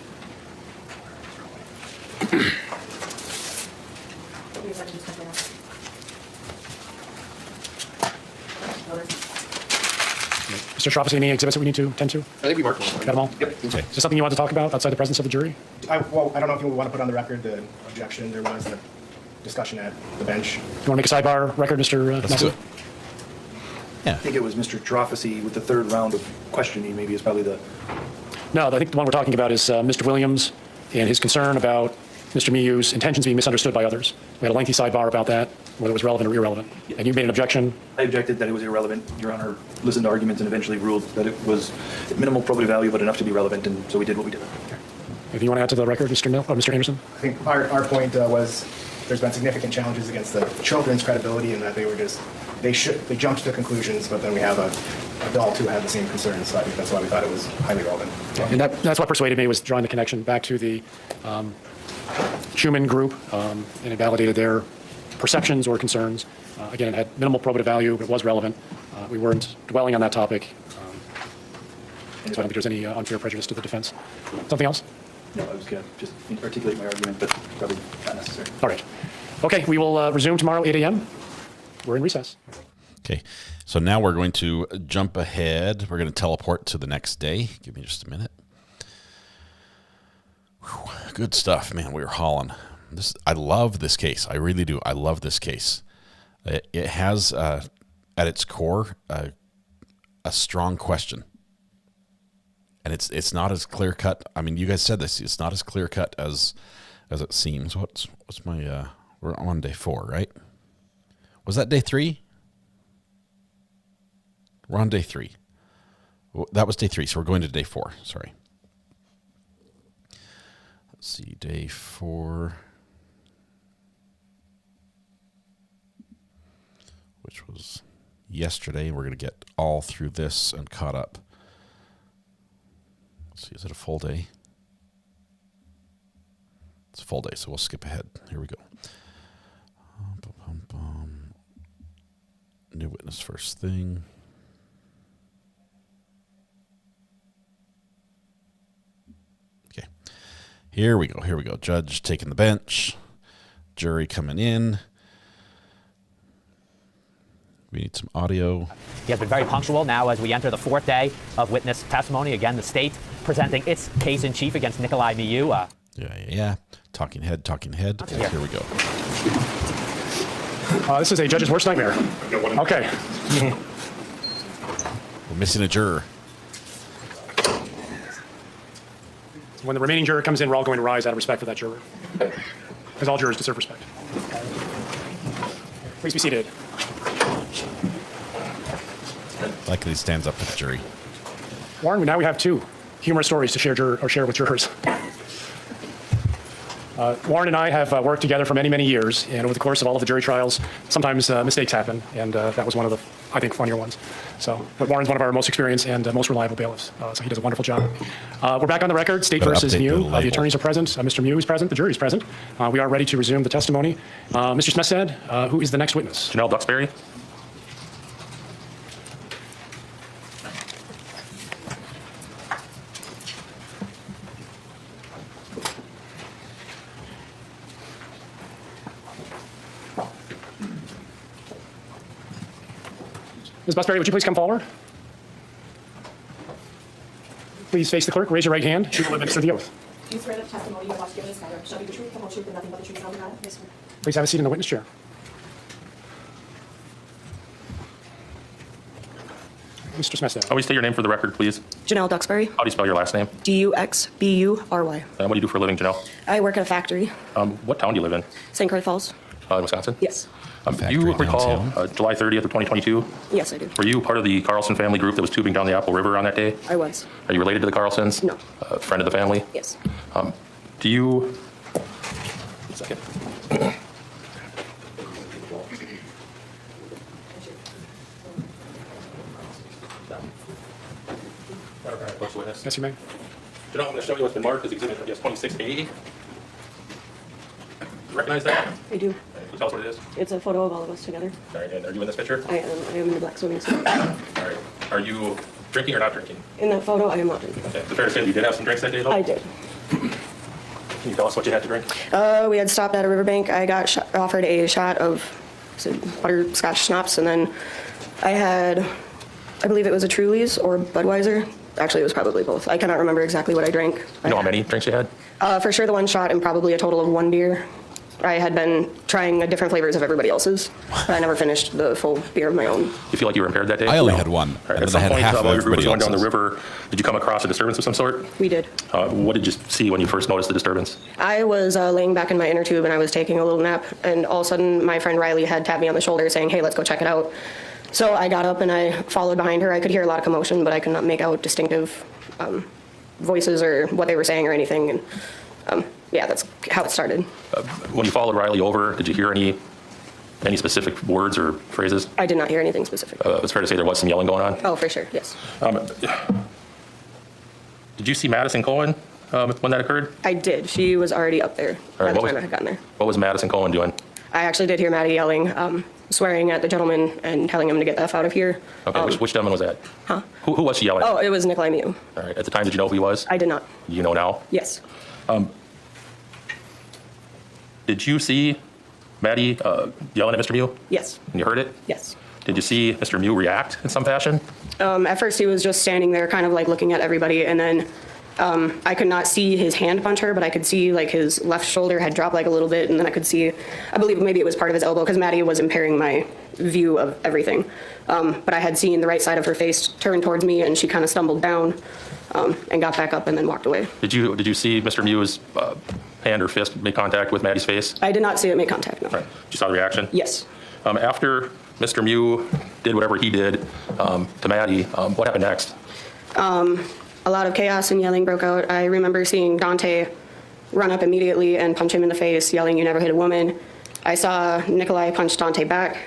Mr. Shropsy, any exhibits that we need to tend to? I think we marked one. Got them all? Yep. Okay. Is there something you want to talk about outside the presence of the jury? Well, I don't know if you want to put on the record the objection. There was a discussion at the bench. You want to make a sidebar record, Mr. Let's do it. I think it was Mr. Trophecy with the third round of questioning, maybe is probably the... No, I think the one we're talking about is Mr. Williams and his concern about Mr. Miu's intentions being misunderstood by others. We had a lengthy sidebar about that, whether it was relevant or irrelevant. And you made an objection. I objected that it was irrelevant. Your Honor listened to arguments and eventually ruled that it was minimal probative value, but enough to be relevant, and so we did what we did. If you want to add to the record, Mr. Mr. Anderson? I think our point was there's been significant challenges against the children's credibility in that they were just, they jumped to conclusions, but then we have an adult who had the same concerns, so I think that's why we thought it was highly relevant. And that's what persuaded me, was drawing the connection back to the Schumann group, and it validated their perceptions or concerns. Again, it had minimal probative value, but it was relevant. We weren't dwelling on that topic, so I don't think there's any unfair prejudice to the defense. Something else? No, I was going to just articulate my argument, but probably not necessary. All right. Okay, we will resume tomorrow, 8 a.m. We're in recess. Okay, so now we're going to jump ahead. We're going to teleport to the next day. Give me just a minute. Whew, good stuff, man. We were hauling. I love this case. I really do. I love this case. It has, at its core, a strong question. And it's not as clear cut. I mean, you guys said this. It's not as clear cut as it seems. What's my? We're on day 4, right? Was that day 3? We're on day 3. That was day 3. So we're going to day 4. Sorry. Let's see, day 4, which was yesterday. We're going to get all through this and caught up. See, is it a full day? It's a full day, so we'll skip ahead. Here we go. New witness first thing. Okay. Here we go. Here we go. Judge taking the bench. Jury coming in. We need some audio. He has been very punctual now as we enter the 4th day of witness testimony. Again, the state presenting its case in chief against Nikolai Miu. Yeah. Talking head. Here we go. This is a judge's worst nightmare. Okay. We're missing a juror. When the remaining juror comes in, we're all going to rise out of respect for that juror, because all jurors deserve respect. Please be seated. Likely stands up to the jury. Warren, now we have 2 humorous stories to share with jurors. Warren and I have worked together for many, many years, and over the course of all of the jury trials, sometimes mistakes happen, and that was one of the, I think, funnier ones. But Warren's one of our most experienced and most reliable bailiffs, so he does a wonderful job. We're back on the record, state versus Miu. The attorneys are present. Mr. Miu is present. The jury is present. We are ready to resume the testimony. Mr. Smestad, who is the next witness? Janelle Duxbury. Ms. Busbury, would you please come forward? Please face the clerk, raise your right hand. She will administer the oath. Do you swear that the testimony you are about to give in this matter shall be the truth, the whole truth, and nothing but the truth, so help you God? Yes, sir. Please have a seat in the witness chair. Mr. Smestad. Always state your name for the record, please. Janelle Duxbury. How do you spell your last name? Duxbury. And what do you do for a living, Janelle? I work at a factory. What town do you live in? St. Croix Falls. Wisconsin? Yes. Do you recall July 30th of 2022? Yes, I do. Were you part of the Carlson family group that was tubing down the Apple River on that day? I was. Are you related to the Carlsons? No. Friend of the family? Yes. Do you... A second. Yes, you may. Janelle, I'm going to show you what's been marked as Exhibit 26A. You recognize that? I do. Can you tell us what it is? It's a photo of all of us together. All right, and are you in this picture? I am in the black swimming suit. All right. Are you drinking or not drinking? In that photo, I am not drinking. Okay. Is it fair to say that you did have some drinks that day, though? I did. Can you tell us what you had to drink? We had stopped at a riverbank. I got offered a shot of butterscotch schnapps, and then I had, I believe it was a Truly's or Budweiser, Actually, it was probably both. I cannot remember exactly what I drank. You know how many drinks you had? For sure the one shot and probably a total of 1 beer. I had been trying different flavors of everybody else's, but I never finished the full beer of my own. You feel like you were impaired that day? I only had one. All right. And At then I some had point, half of while you were everybody going down the else's. river, did you come across a disturbance of some sort? We did. What did you see when you first noticed the disturbance? I was laying back in my inner tube and I was taking a little nap, and all of a sudden my friend Riley had tapped me on the shoulder saying, hey, let's go check it out. So I got up and I followed behind her. I could hear a lot of commotion, but I could not make out distinctive voices or what they were saying or anything. And yeah, that's how it started. When you followed Riley over, did you hear any specific words or phrases? I did not hear anything specific. It's fair to say there was some yelling going on. Oh, for sure, yes. Did you see Madison Cohen when that occurred? I did. She was already up there by the time I had gotten there. What was Madison Cohen doing? I actually did hear Maddie yelling, swearing at the gentleman and telling him to get the F out of here. Okay, which gentleman was that? Huh? Who was she yelling at? Oh, it was Nikolai Mew. All right. At the time, did you know who he was? I did not. You know now? Yes. Did you see Maddie yelling at Mr. Mew? Yes. And you heard it? Yes. Did you see Mr. Mew react in some fashion? At first, he was just standing there, kind of like looking at everybody, and then I could not see his hand punch her, but I could see like his left shoulder had dropped like a little bit, and then I could see, I believe maybe it was part of his elbow, because Maddie was impairing my view of everything. But I had seen the right side of her face turn towards me, and she kind of stumbled down and got back up and then walked away. Did you see Mr. Mew's hand or fist make contact with Maddie's face? I did not see it make contact, no. Right. You saw the reaction? Yes. After Mr. Mew did whatever he did to Maddie, what happened next? A lot of chaos and yelling broke out. I remember seeing Dante run up immediately and punch him in the face, yelling, "You never hit a woman." I saw Nikolai punch Dante back.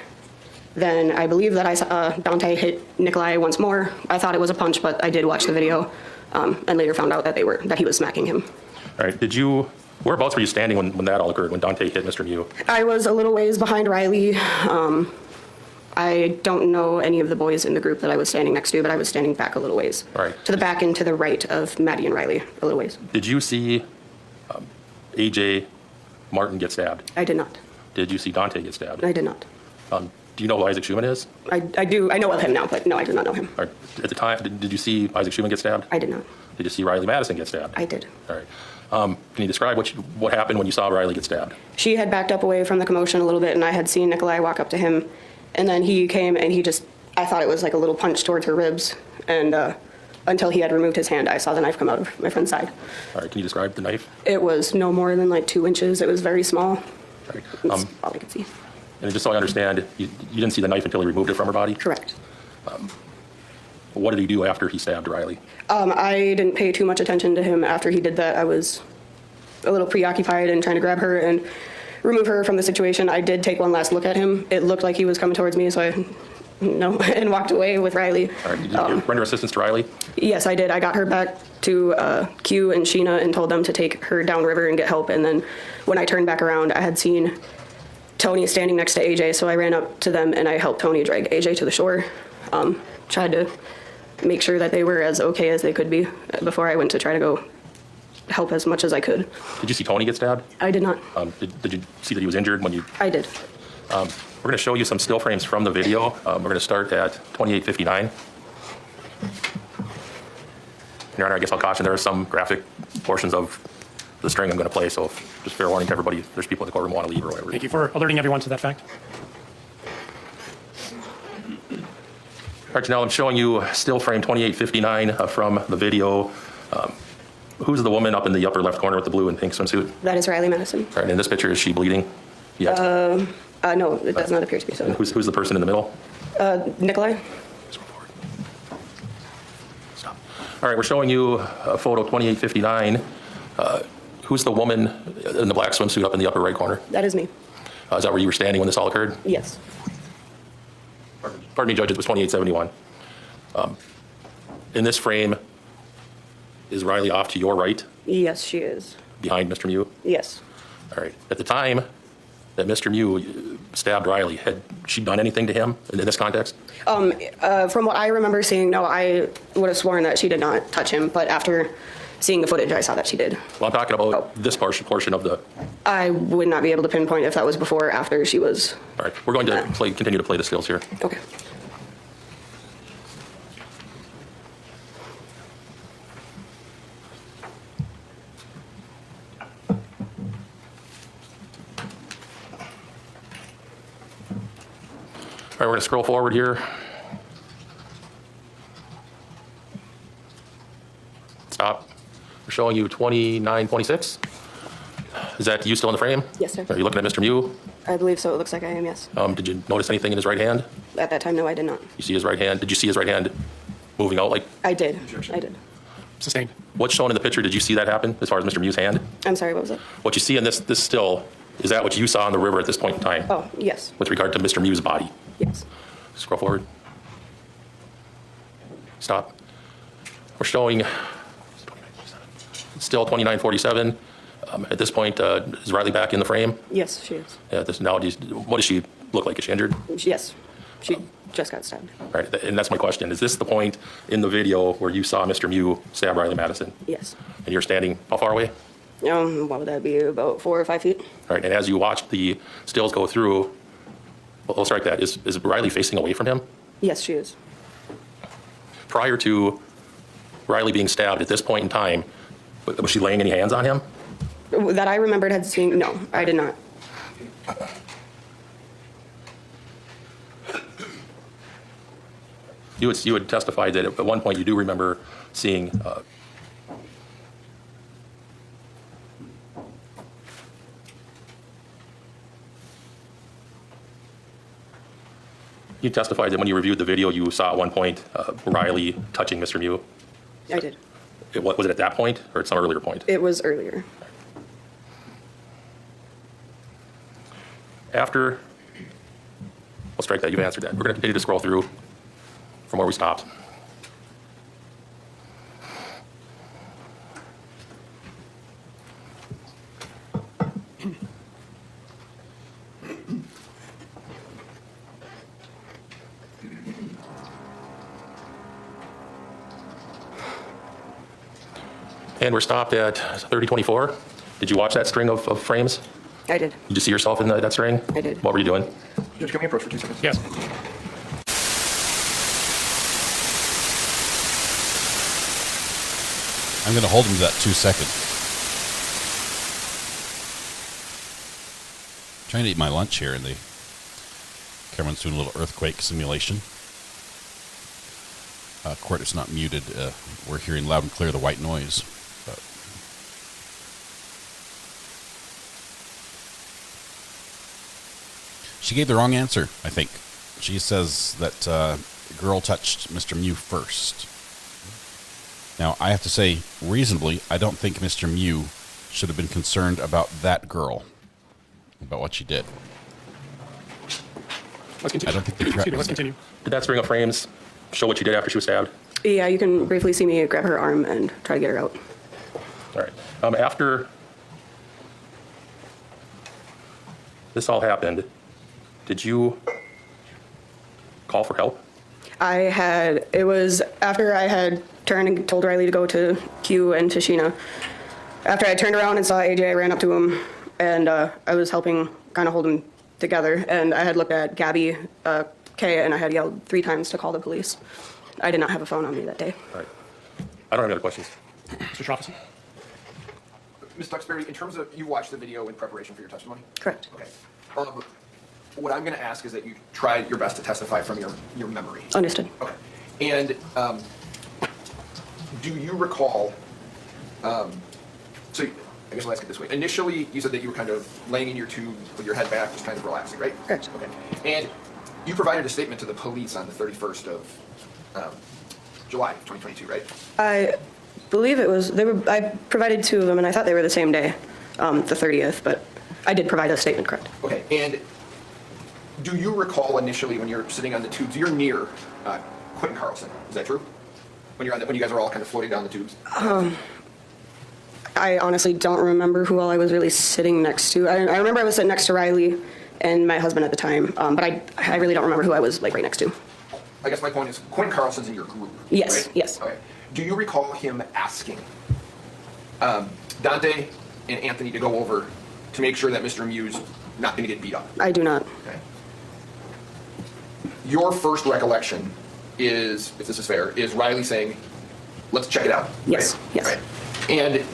Then I believe that I saw Dante hit Nikolai once more. I thought it was a punch, but I did watch the video and later found out that he was smacking him. All right. Whereabouts were you standing when that all occurred, when Dante hit Mr. Mew? I was a little ways behind Riley. I don't know any of the boys in the group that I was standing next to, but I was standing back a little ways. All right. To the back and to the right of Maddie and Riley, a little ways. Did you see AJ Martin get stabbed? I did not. Did you see Dante get stabbed? I did not. Do you know who Isaac Schumann is? I do. I know of him now, but no, I do not know him. All right. At the time, did you see Isaac Schumann get stabbed? I did not. Did you see Riley Madison get stabbed? I did. All right. Can you describe what happened when you saw Riley get stabbed? She had backed up away from the commotion a little bit, and I had seen Nikolai walk up to him, and then he came and I thought it was like a little punch towards her ribs, and until he had removed his hand, I saw the knife come out of my friend's side. All right. Can you describe the knife? It was no more than like 2 inches. It was very small. All right. That's all I could see. And just so I understand, you didn't see the knife until he removed it from her body? Correct. What did he do after he stabbed Riley? I didn't pay too much attention to him after he did that. I was a little preoccupied and trying to grab her and remove her from the situation. I did take one last look at him. It looked like he was coming towards me, so I and walked away with Riley. All right. Did you render assistance to Riley? Yes, I did. I got her back to Q and Sheena and told them to take her downriver and get help. And then when I turned back around, I had seen Tony standing next to AJ, so I ran up to them and I helped Tony drag AJ to the shore. Tried to make sure that they were as okay as they could be before I went to try to go help as much as I could. Did you see Tony get stabbed? I did not. Did you see that he was injured when you? I did. We're going to show you some still frames from the video. We're going to start at 28:59. Your Honor, I guess I'll caution there are some graphic portions of the string I'm going to play, so just fair warning to everybody if there's people in the courtroom who want to leave or whatever. Thank you for alerting everyone to that fact. All right, now I'm showing you still frame 28:59 from the video. Who's the woman up in the upper left corner with the blue and pink swimsuit? That is Riley Madison. All right, in this picture, is she bleeding yet? No, it does not appear to be so. Who's the person in the middle? Nikolai. Stop. All right, we're showing you a photo 28:59. Who's the woman in the black swimsuit up in the upper right corner? That is me. Is that where you were standing when this all occurred? Yes. Pardon me, Judge, it was 28:71. In this frame, is Riley off to your right, Yes, she is. behind Mr. Mew? Yes. All right. At the time that Mr. Mew stabbed Riley, had she done anything to him in this context? From what I remember seeing, no, I would have sworn that she did not touch him, but after seeing the footage, I saw that she did. Well, I'm talking about this portion of the... I would not be able to pinpoint if that was before or after she was... All right. We're going to continue to play the stills here. Okay. we're going to scroll forward here. Stop. We're showing you 2926. Is that you still in the frame? Yes, sir. Are you looking at Mr. Mew? I believe so. It looks like I am, yes. Did you notice anything in his right hand? At that time, no, I did not. You see his right hand? Did you see his right hand moving out like? I did. I did. Sustained. What's shown in the picture? Did you see that happen as far as Mr. Mew's hand? I'm sorry, what was it? What you see in this still, is that what you saw in the river at this point in time? Oh, yes. With regard to Mr. Mew's body? Yes. Scroll forward. Stop. We're showing still 2947. At this point, is Riley back in the frame? Yes, she is. Yeah. What does she look like? Is she injured? Yes. She just got stabbed. Right. And that's my question. Is this the point in the video where you saw Mr. Mew stab Riley Madison? Yes. And you're standing how far away? What would that be? About 4 or 5 feet? All right. And as you watch the stills go through, well, let's strike that. Is Riley facing away from him? Yes, she is. Prior to Riley being stabbed at this point in time, was she laying any hands on him? That I remembered had seen, no, I did not. You had testified that at one point you do remember seeing you testified that when you reviewed the video, you saw at one point Riley touching Mr. Mew. I did. Was it at that point or at some earlier point? It was earlier. After, we'll strike that. You've answered that. We're going to continue to scroll through from where we stopped. And we're stopped at 3024. Did you watch that string of frames? I did. Did you see yourself in that string? I did. What were you doing? Judge, can we approach for 2 seconds? Yes. I'm going to hold him to that 2 seconds. Trying to eat my lunch here, and Cameron's doing a little earthquake simulation. Court is not muted. We're hearing loud and clear the white noise. She gave the wrong answer, I think. She says that the girl touched Mr. Mew first. Now, I have to say, reasonably, I don't think Mr. Mew should have been concerned about that girl, about what she did. Let's continue. I don't think Excuse me, let's continue. Did that string of frames show what you did after she was stabbed? Yeah, you can briefly see me grab her arm and try to get her out. All right. After this all happened, did you call for help? It was after I had turned and told Riley to go to Q and to Sheena. After I turned around and saw AJ, I ran up to him, and I was helping kind of hold him together. And I had looked at Gabby, Kay, and I had yelled 3 times to call the police. I did not have a phone on me that day. All right. I don't have any other questions. Mr. Troffice? Ms. Duxbury, in terms of, you watched the video in preparation for your testimony? Correct. Okay. What I'm going to ask is that you try your best to testify from your memory. Understood. Okay. And do you recall, so I guess I'll ask it this way. Initially, you said that you were kind of laying in your tube with your head back, just kind of relaxing, right? Correct. Okay. And you provided a statement to the police on the 31st of July 2022, right? I believe it was, I provided 2 of them, and I thought they were the same day, the 30th, but I did provide a statement, correct. Okay. And do you recall initially when you're sitting on the tubes, you're near Quentin Carlson, is that true? When you guys are all kind of floating down the tubes? I honestly don't remember who all I was really sitting next to. I remember I was sitting next to Riley and my husband at the time, but I really don't remember who I was right next to. I guess my point is, Quentin Carlson's in your group. Yes, right? yes. Okay. Do you recall him asking Dante and Anthony to go over to make sure that Mr. Mew's not going to get beat up? I do not. Okay. Your first recollection is, if this is fair, is Riley saying, let's check it out. Yes, right? yes. Right. And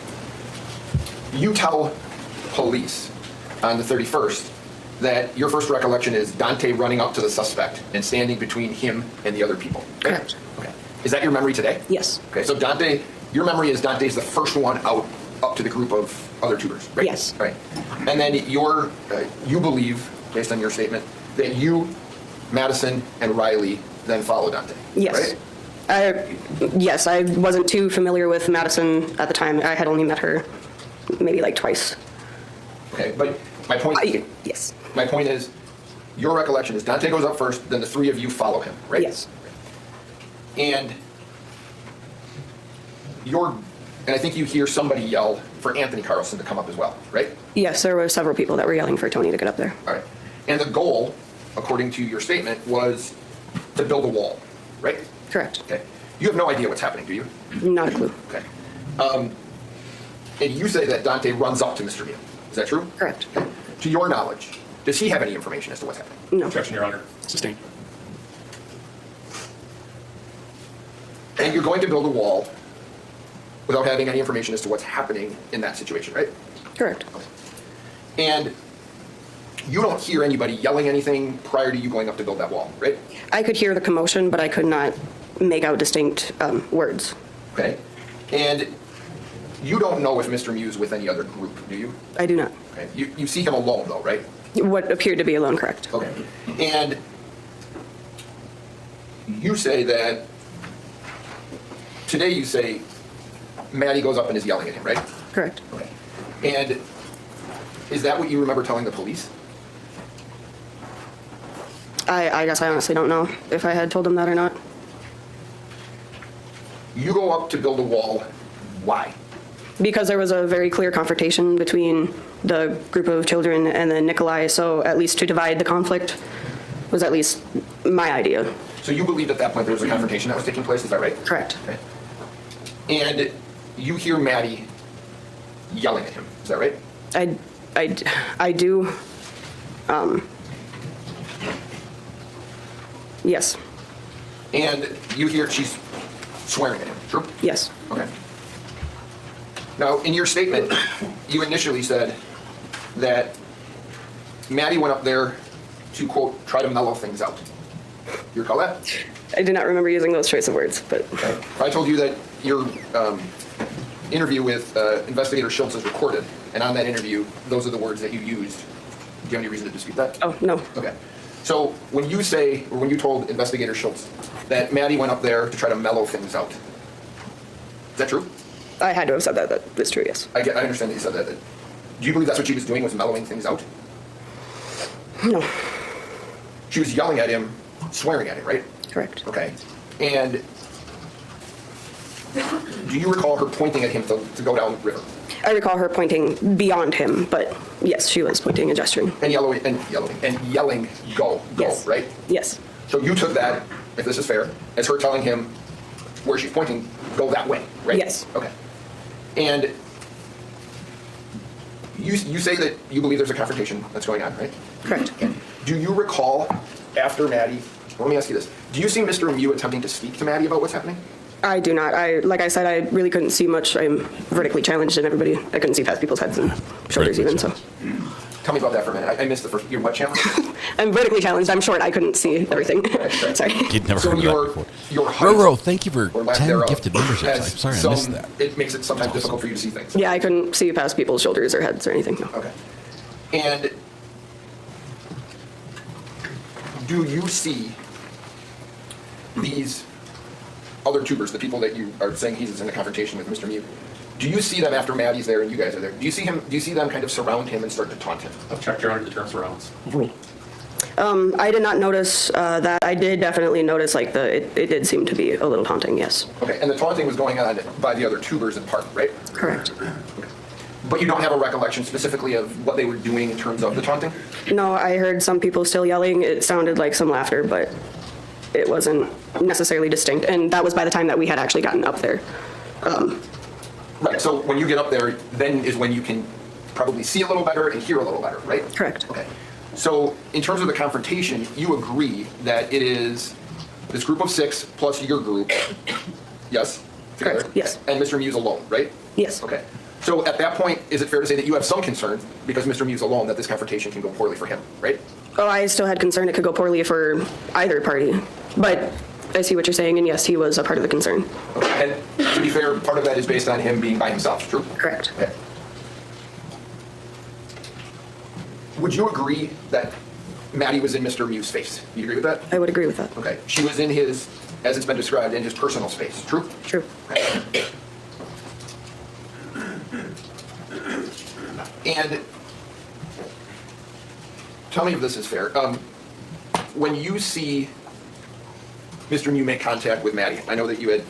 you tell police on the 31st that your first recollection is Dante running up to the suspect and standing between him and the other people. Right? Correct. Okay. Is that your memory today? Yes. Okay, so Dante, your memory is Dante's the first one out up to the group of other tubers, right? Yes. Right. And then you believe, based on your statement, that you, Madison, and Riley then follow Dante. Yes. Right? Yes, I wasn't too familiar with Madison at the time. I had only met her maybe like twice. Okay, but my point. Yes. My point is, your recollection is Dante goes up first, then the three of you follow him, right? Yes. And I think you hear somebody yell for Anthony Carlson to come up as well, right? Yes, there were several people that were yelling for Tony to get up there. All right. And the goal, according to your statement, was to build a wall, right? Correct. Okay. You have no idea what's happening, do you? Not a clue. Okay. And you say that Dante runs up to Mr. Mew. Is that true? Correct. Okay. To your knowledge, does he have any information as to what's happening? No. Objection, Your Honor. Sustained. And you're going to build a wall without having any information as to what's happening in that situation, right? Correct. And you don't hear anybody yelling anything prior to you going up to build that wall, right? I could hear the commotion, but I could not make out distinct words. Okay. And you don't know if Mr. Mew's with any other group, do you? I do not. Okay. You see him alone, though, right? What appeared to be alone, correct. Okay. And you say that, today you say Maddie goes up and is yelling at him, right? Correct. Okay. And is that what you remember telling the police? I guess I honestly don't know if I had told him that or not. You go up to build a wall. Why? Because there was a very clear confrontation between the group of children and then Nikolai, so at least to divide the conflict was at least my idea. So you believed at that point there was a confrontation that was taking place, is that right? Correct. Okay. And you hear Maddie yelling at him, is that right? I do. Yes. And you hear she's swearing at him, true? Yes. Okay. Now, in your statement, you initially said that Maddie went up there to, quote, try to mellow things out. You recall that? I do not remember using those choice of words, but... Okay. I told you that your interview with Investigator Schultz is recorded, and on that interview, those are the words that you used. Do you have any reason to dispute that? Oh, no. Okay. So when you say, or when you told Investigator Schultz that Maddie went up there to try to mellow things out, is that true? I had to have said that. That is true, yes. I understand that you said that. Do you believe that's what she was doing, was mellowing things out? No. She was yelling at him, swearing at him, right? Correct. Okay. And do you recall her pointing at him to go down the river? I recall her pointing beyond him, but yes, she was pointing and gesturing. And yelling, go, yes. Right? Yes. So you took that, if this is fair, as her telling him where she's pointing, go that way, right? Yes. Okay. And you say that you believe there's a confrontation that's going on, right? Correct. Okay. Do you recall after Maddie, let me ask you this, do you see Mr. Mew attempting to speak to Maddie about what's happening? I do not. Like I said, I really couldn't see much. I'm vertically challenged and everybody, I couldn't see past people's heads and shoulders even, so. Tell me about that for a minute. I missed the first, you're what challenge? I'm vertically challenged. I'm short. I couldn't see everything. Sorry. You'd never So heard of your that before. Your height, Roro, thank you for or lack 10 thereof, gifted memberships. I'm has sorry, I some- missed that. It makes it sometimes difficult for you to see things. Yeah, I couldn't see past people's shoulders or heads or anything. No. Okay. And do you see these other tubers, the people that you are saying he's in a confrontation with Mr. Mew, do you see them after Maddie's there and you guys are there? Do you see them kind of surround him and start to taunt him? Object, Your Honor, the term surrounds. I did not notice that. I did definitely notice it did seem to be a little taunting, yes. Okay, and the taunting was going on by the other tubers in part, right? Correct. Okay. But you don't have a recollection specifically of what they were doing in terms of the taunting? No, I heard some people still yelling. It sounded like some laughter, but it wasn't necessarily distinct. And that was by the time that we had actually gotten up there. Right, so when you get up there, then is when you can probably see a little better and hear a little better, right? Correct. Okay. So in terms of the confrontation, you agree that it is this group of 6 plus your group, yes? Together? Correct, yes. And Mr. Mew's alone, right? Yes. Okay. So at that point, is it fair to say that you have some concern, because Mr. Mew's alone, that this confrontation can go poorly for him, right? Oh, I still had concern it could go poorly for either party. But I see what you're saying, and yes, he was a part of the concern. Okay. And to be fair, part of that is based on him being by himself, true? Correct. Okay. Would you agree that Maddie was in Mr. Mew's face? Do you agree with that? I would agree with that. Okay. She was in his, as it's been described, in his personal space, true? True. Okay. And tell me if this is fair. When you see Mr. Mew make contact with Maddie, I know that you had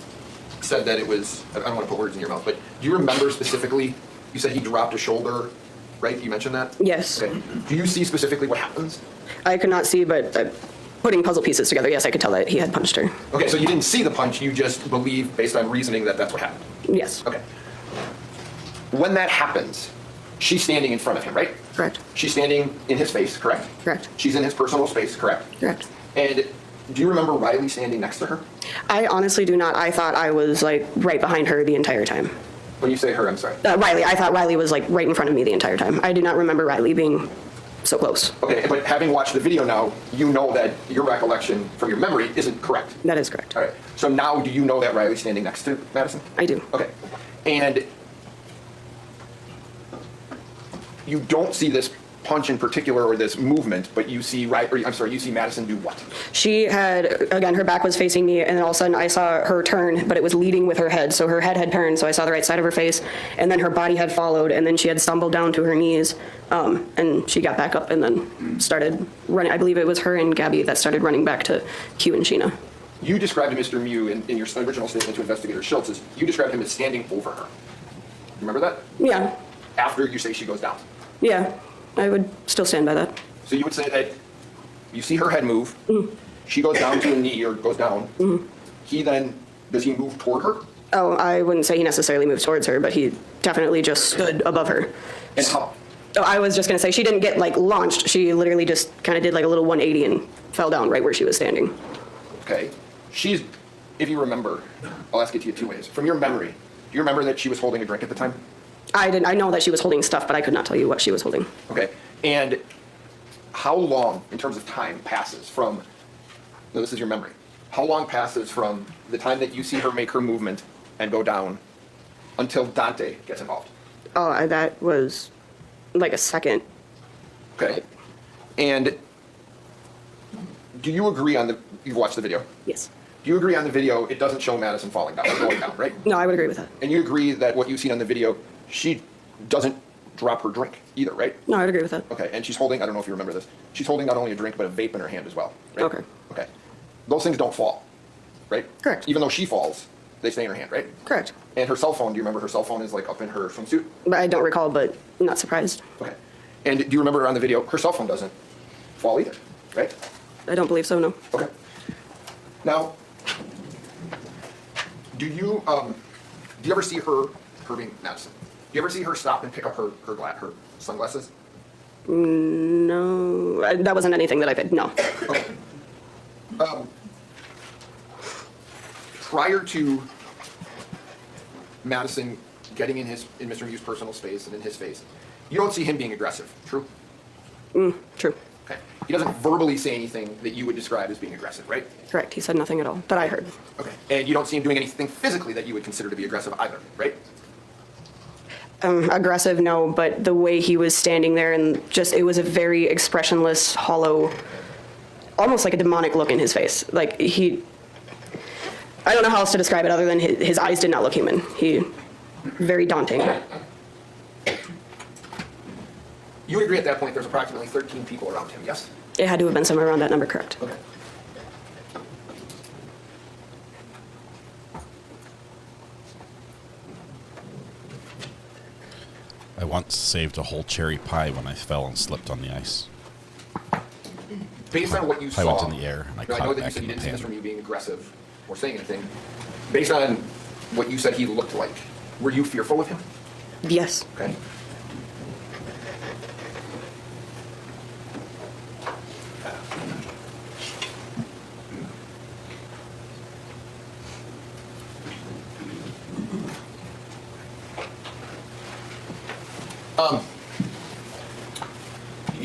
said that it was, I don't want to put words in your mouth, but do you remember specifically, you said he dropped a shoulder, right? You mentioned that? Yes. Okay. Do you see specifically what happens? I could not see, but putting puzzle pieces together, yes, I could tell that he had punched her. Okay, so you didn't see the punch, you just believe, based on reasoning, that that's what happened? Yes. Okay. When that happens, she's standing in front of him, right? Correct. She's standing in his face, correct? Correct. She's in his personal space, correct? Correct. And do you remember Riley standing next to her? I honestly do not. I thought I was like right behind her the entire time. When you say her, I'm sorry. Riley, I thought Riley was like right in front of me the entire time. I do not remember Riley being so close. Okay, but having watched the video now, you know that your recollection from your memory isn't correct. That is correct. All right. So now do you know that Riley's standing next to Madison? I do. Okay. And you don't see this punch in particular or this movement, but you see you see Madison do what? She had, again, her back was facing me, and then all of a sudden I saw her turn, but it was leading with her head. So her head had turned, so I saw the right side of her face, and then her body had followed, and then she had stumbled down to her knees, and she got back up and then started running. I believe it was her and Gabby that started running back to Q and Sheena. You described Mr. Mew in your original statement to Investigator Schultz, you described him as standing over her. Remember that? Yeah. After you say she goes down. Yeah. I would still stand by that. So you would say that you see her head move, she goes down to a knee or goes down, does he move toward her? Oh, I wouldn't say he necessarily moved towards her, but he definitely just stood above her. And how? Oh, I was just going to say, she didn't get like launched. She literally just kind of did like a little 180 and fell down right where she was standing. Okay. She's, if you remember, I'll ask it to you two ways. From your memory, do you remember that she was holding a drink at the time? I know that she was holding stuff, but I could not tell you what she was holding. Okay. And how long, in terms of time, passes from, no, this is your memory, how long passes from the time that you see her make her movement and go down until Dante gets involved? Oh, that was like a second. Okay. And do you agree on you've watched the video? Yes. Do you agree on the video, it doesn't show Madison falling down or going down, right? No, I would agree with that. And you agree that what you've seen on the video, she doesn't drop her drink either, right? No, I would agree with that. Okay, and she's holding, I don't know if you remember this, she's holding not only a drink, but a vape in her hand as well, right? Okay. Okay. Those things don't fall, right? Correct. Even though she falls, they stay in her hand, right? Correct. And her cell phone, do you remember her cell phone is like up in her swimsuit? But I don't recall, but I'm not surprised. Okay. And do you remember on the video, her cell phone doesn't fall either, right? I don't believe so, no. Okay. Now, do you ever see her being Madison? Do you ever see her stop and pick up her sunglasses? No, that wasn't anything that I did, no. Okay. Prior to Madison getting in Mr. Mew's personal space and in his face, you don't see him being aggressive, true? True. Okay. He doesn't verbally say anything that you would describe as being aggressive, right? Correct, he said nothing at all, that I heard. Okay. And you don't see him doing anything physically that you would consider to be aggressive either, right? Aggressive, no, but the way he was standing there and just, it was a very expressionless, hollow, almost like a demonic look in his face. Like I don't know how else to describe it other than his eyes did not look human. Very daunting. You would agree at that point there's approximately 13 people around him, yes? It had to have been somewhere around that number, correct. Okay. I once saved a whole cherry pie when I fell and slipped on the ice. Based on what you I saw, went in the air and I now, caught I know it that you back said in you the didn't see pan. Mr. Mew being aggressive or saying anything. Based on what you said he looked like, were you fearful of him? Yes. Okay.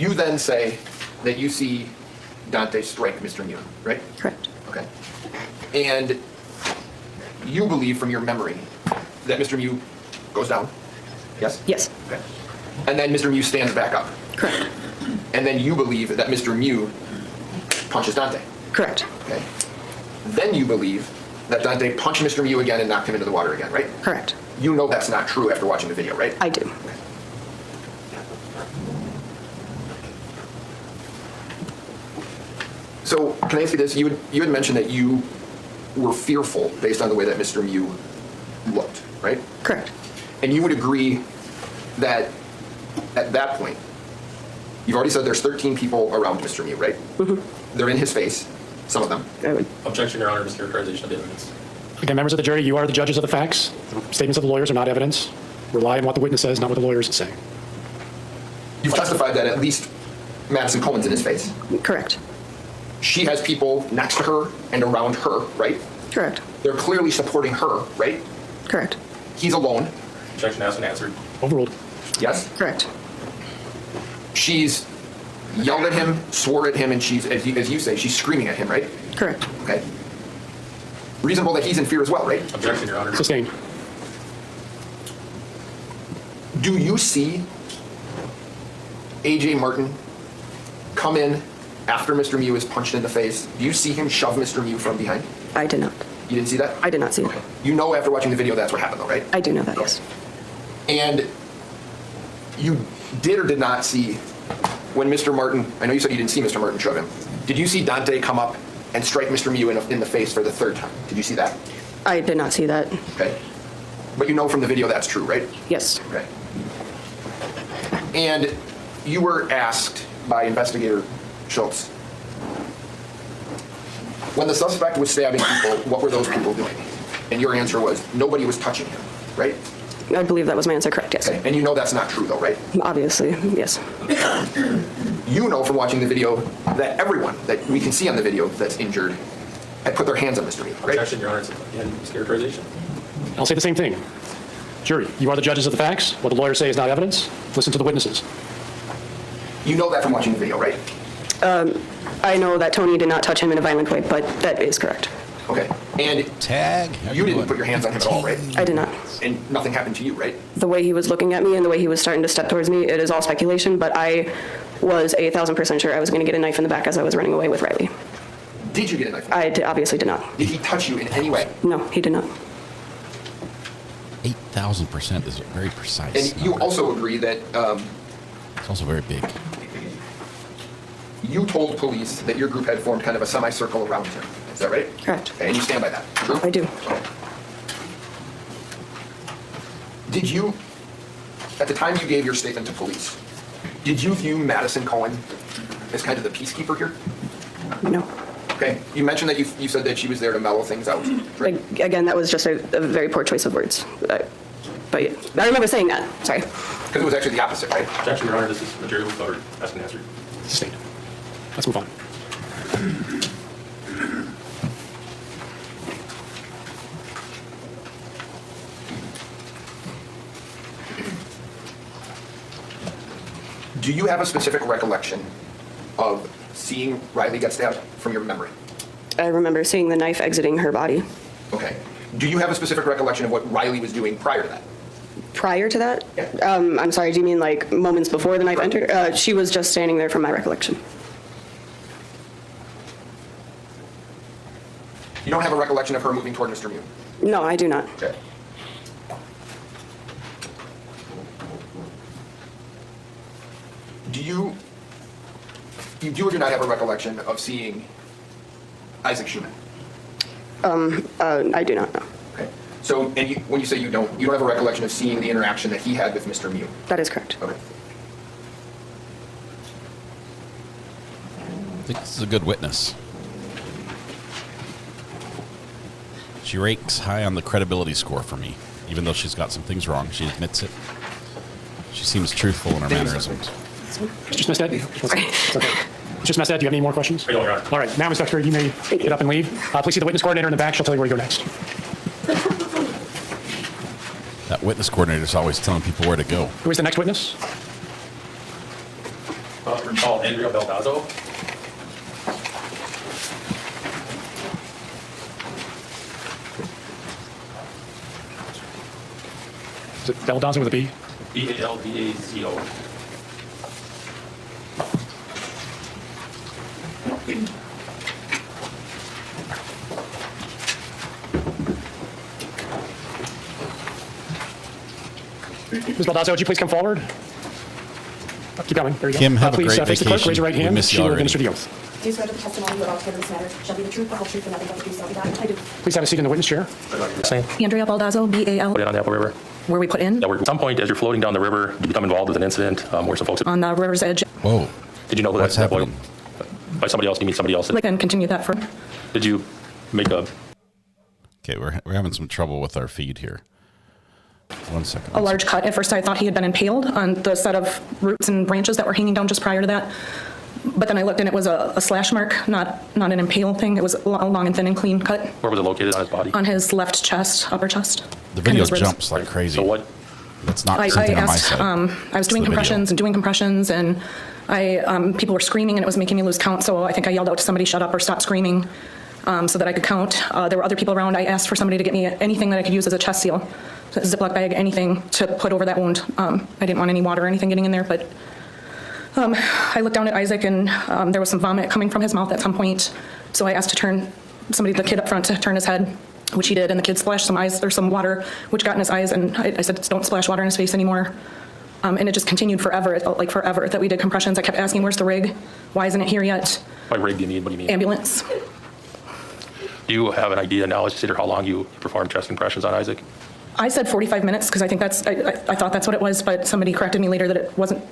You then say that you see Dante strike Mr. Mew, right? Correct. Okay. And you believe from your memory that Mr. Mew goes down? Yes? Yes. Okay. And then Mr. Mew stands back up? Correct. And then you believe that Mr. Mew punches Dante? Correct. Okay. Then you believe that Dante punched Mr. Mew again and knocked him into the water again, right? Correct. You know that's not true after watching the video, right? I do. So, can I ask you this? You had mentioned that you were fearful based on the way that Mr. Mew looked, right? Correct. And you would agree that at that point, you've already said there's 13 people around Mr. Mew, right? Mm-hmm. They're in his face, some of them. Objection, Your Honor, mischaracterization of the evidence. Again, members of the jury, you are the judges of the facts. The statements of the lawyers are not evidence. Rely on what the witness says, not what the lawyers say. You've testified that at least Madison Cohen's in his face. Correct. She has people next to her and around her, right? Correct. They're clearly supporting her, right? Correct. He's alone. Objection has been answered. Overruled. Yes? Correct. She's yelled at him, swore at him, and she's, as you say, she's screaming at him, right? Correct. Okay. Reasonable that he's in fear as well, right? Objection, Your Honor. Sustained. Do you see A.J. Martin come in after Mr. Mew is punched in the face? Do you see him shove Mr. Mew from behind? I did not. You didn't see that? I did not see it. You know after watching the video that's what happened, though, right? I do know that, yes. And you did or did not see when Mr. Martin, I know you said you didn't see Mr. Martin shove him. Did you see Dante come up and strike Mr. Mew in the face for the third time? Did you see that? I did not see that. Okay. But you know from the video that's true, right? Yes. Okay. And you were asked by investigator Schultz, when the suspect was stabbing people, what were those people doing? And your answer was, nobody was touching him, right? I believe that was my answer, correct, yes. Okay. And you know that's not true, though, right? Obviously, yes. You know from watching the video that everyone that we can see on the video that's injured had put their hands on Mr. Mew, right? Objection, Your Honor. Again, mischaracterization. I'll say the same thing. Jury, you are the judges of the facts. What the lawyers say is not evidence. Listen to the witnesses. You know that from watching the video, right? I know that Tony did not touch him in a violent way, but that is correct. Okay. And Tag. You didn't put your hands on him at all, right? I did not. And nothing happened to you, right? The way he was looking at me and the way he was starting to step towards me, it is all speculation, but I was 1,000% sure I was going to get a knife in the back as I was running away with Riley. Did you get a knife? Obviously did not. Did he touch you in any way? No, he did not. 8,000% is very precise. And you also agree that it's also very big. You told police that your group had formed kind of a semicircle around him. Is that right? Correct. Okay, and you stand by that? True? I do. Okay. Did you, at the time you gave your statement to police, did you view Madison Cohen as kind of the peacekeeper here? No. Okay. You mentioned that you said that she was there to mellow things out. Right? Again, that was just a very poor choice of words. But yeah, I remember saying that. Sorry. Because it was actually the opposite, right? Objection, Your Honor. This is materially covered. Asked and answered. Sustained. Let's move on. Do you have a specific recollection of seeing Riley get stabbed from your memory? I remember seeing the knife exiting her body. Okay. Do you have a specific recollection of what Riley was doing prior to that? Prior to that? Yeah. I'm sorry, do you mean like moments before the knife entered? She was just standing there from my recollection. You don't have a recollection of her moving toward Mr. Mew? No, I do not. Okay. Do you do or do not have a recollection of seeing Isaac Schumann? I do not know. Okay. So, and when you say you don't have a recollection of seeing the interaction that he had with Mr. Mew? That is correct. Okay. I think this is a good witness. She ranks high on the credibility score for me, even though she's got some things wrong. She admits it. She seems truthful in her mannerisms. Mr. Smithstead? Okay. Mr. Smithstead, do you have any more questions? I don't, Your Honor. All right. Now, Ms. Dexter, you may get up and leave. Please see the witness coordinator in the back. She'll tell you where to go next. That witness coordinator is always telling people where to go. Who is the next witness? Recall Andrea Baldazzo. Is it Baldazzo with a B? B-A-L-D-A-Z-O. Ms. Baldazzo, would you please come forward? Keep coming. There you Kim, go. have a Please great face the clerk, raise your right vacation. We hand. miss you She will already. administer the oath. Do you swear that the testimony you are about to give in this matter shall be the truth, the whole truth, and nothing but the truth, so help you God? I do. Please have a seat in the witness chair. Andrea Baldazzo, B-A-L. Put it on the Apple River. Where we put in? Yeah, at some point, as you're floating down the river, you become involved with an incident where some folks... On the river's edge. Whoa. Did you know What's that happening? By somebody else, you mean somebody else? Like, and continue that for. Did you make a... Okay, we're having some trouble with our feed here. 1 second. A large cut. At first, I thought he had been impaled on the set of roots and branches that were hanging down just prior to that. But then I looked and it was a slash mark, not an impale thing. It was a long and thin and clean cut. Where was it located on his body? On his left chest, upper chest. The video and his ribs. jumps like crazy. So what? That's not I something on my asked, side. I was doing the video. compressions and doing compressions, and people were screaming, and it was making me lose count. So I think I yelled out to somebody, "Shut up" or "Stop screaming," so that I could count. There were other people around. I asked for somebody to get me anything that I could use as a chest seal, a Ziploc bag, anything to put over that wound. I didn't want any water or anything getting in there, but I looked down at Isaac, and there was some vomit coming from his mouth at some point. So I asked to turn somebody, the kid up front, to turn his head, which he did, and the kid splashed some water, which got in his eyes, and I said, "Don't splash water in his face anymore." And it just continued forever. It felt like forever that we did compressions. I kept asking, "Where's the rig? Why isn't it here yet?" By rig, do you mean? What do you mean? Ambulance. Do you have an idea now, as you sit here, how long you performed chest compressions on Isaac? I said 45 minutes because I think I thought that's what it was, but somebody corrected me later that it wasn't.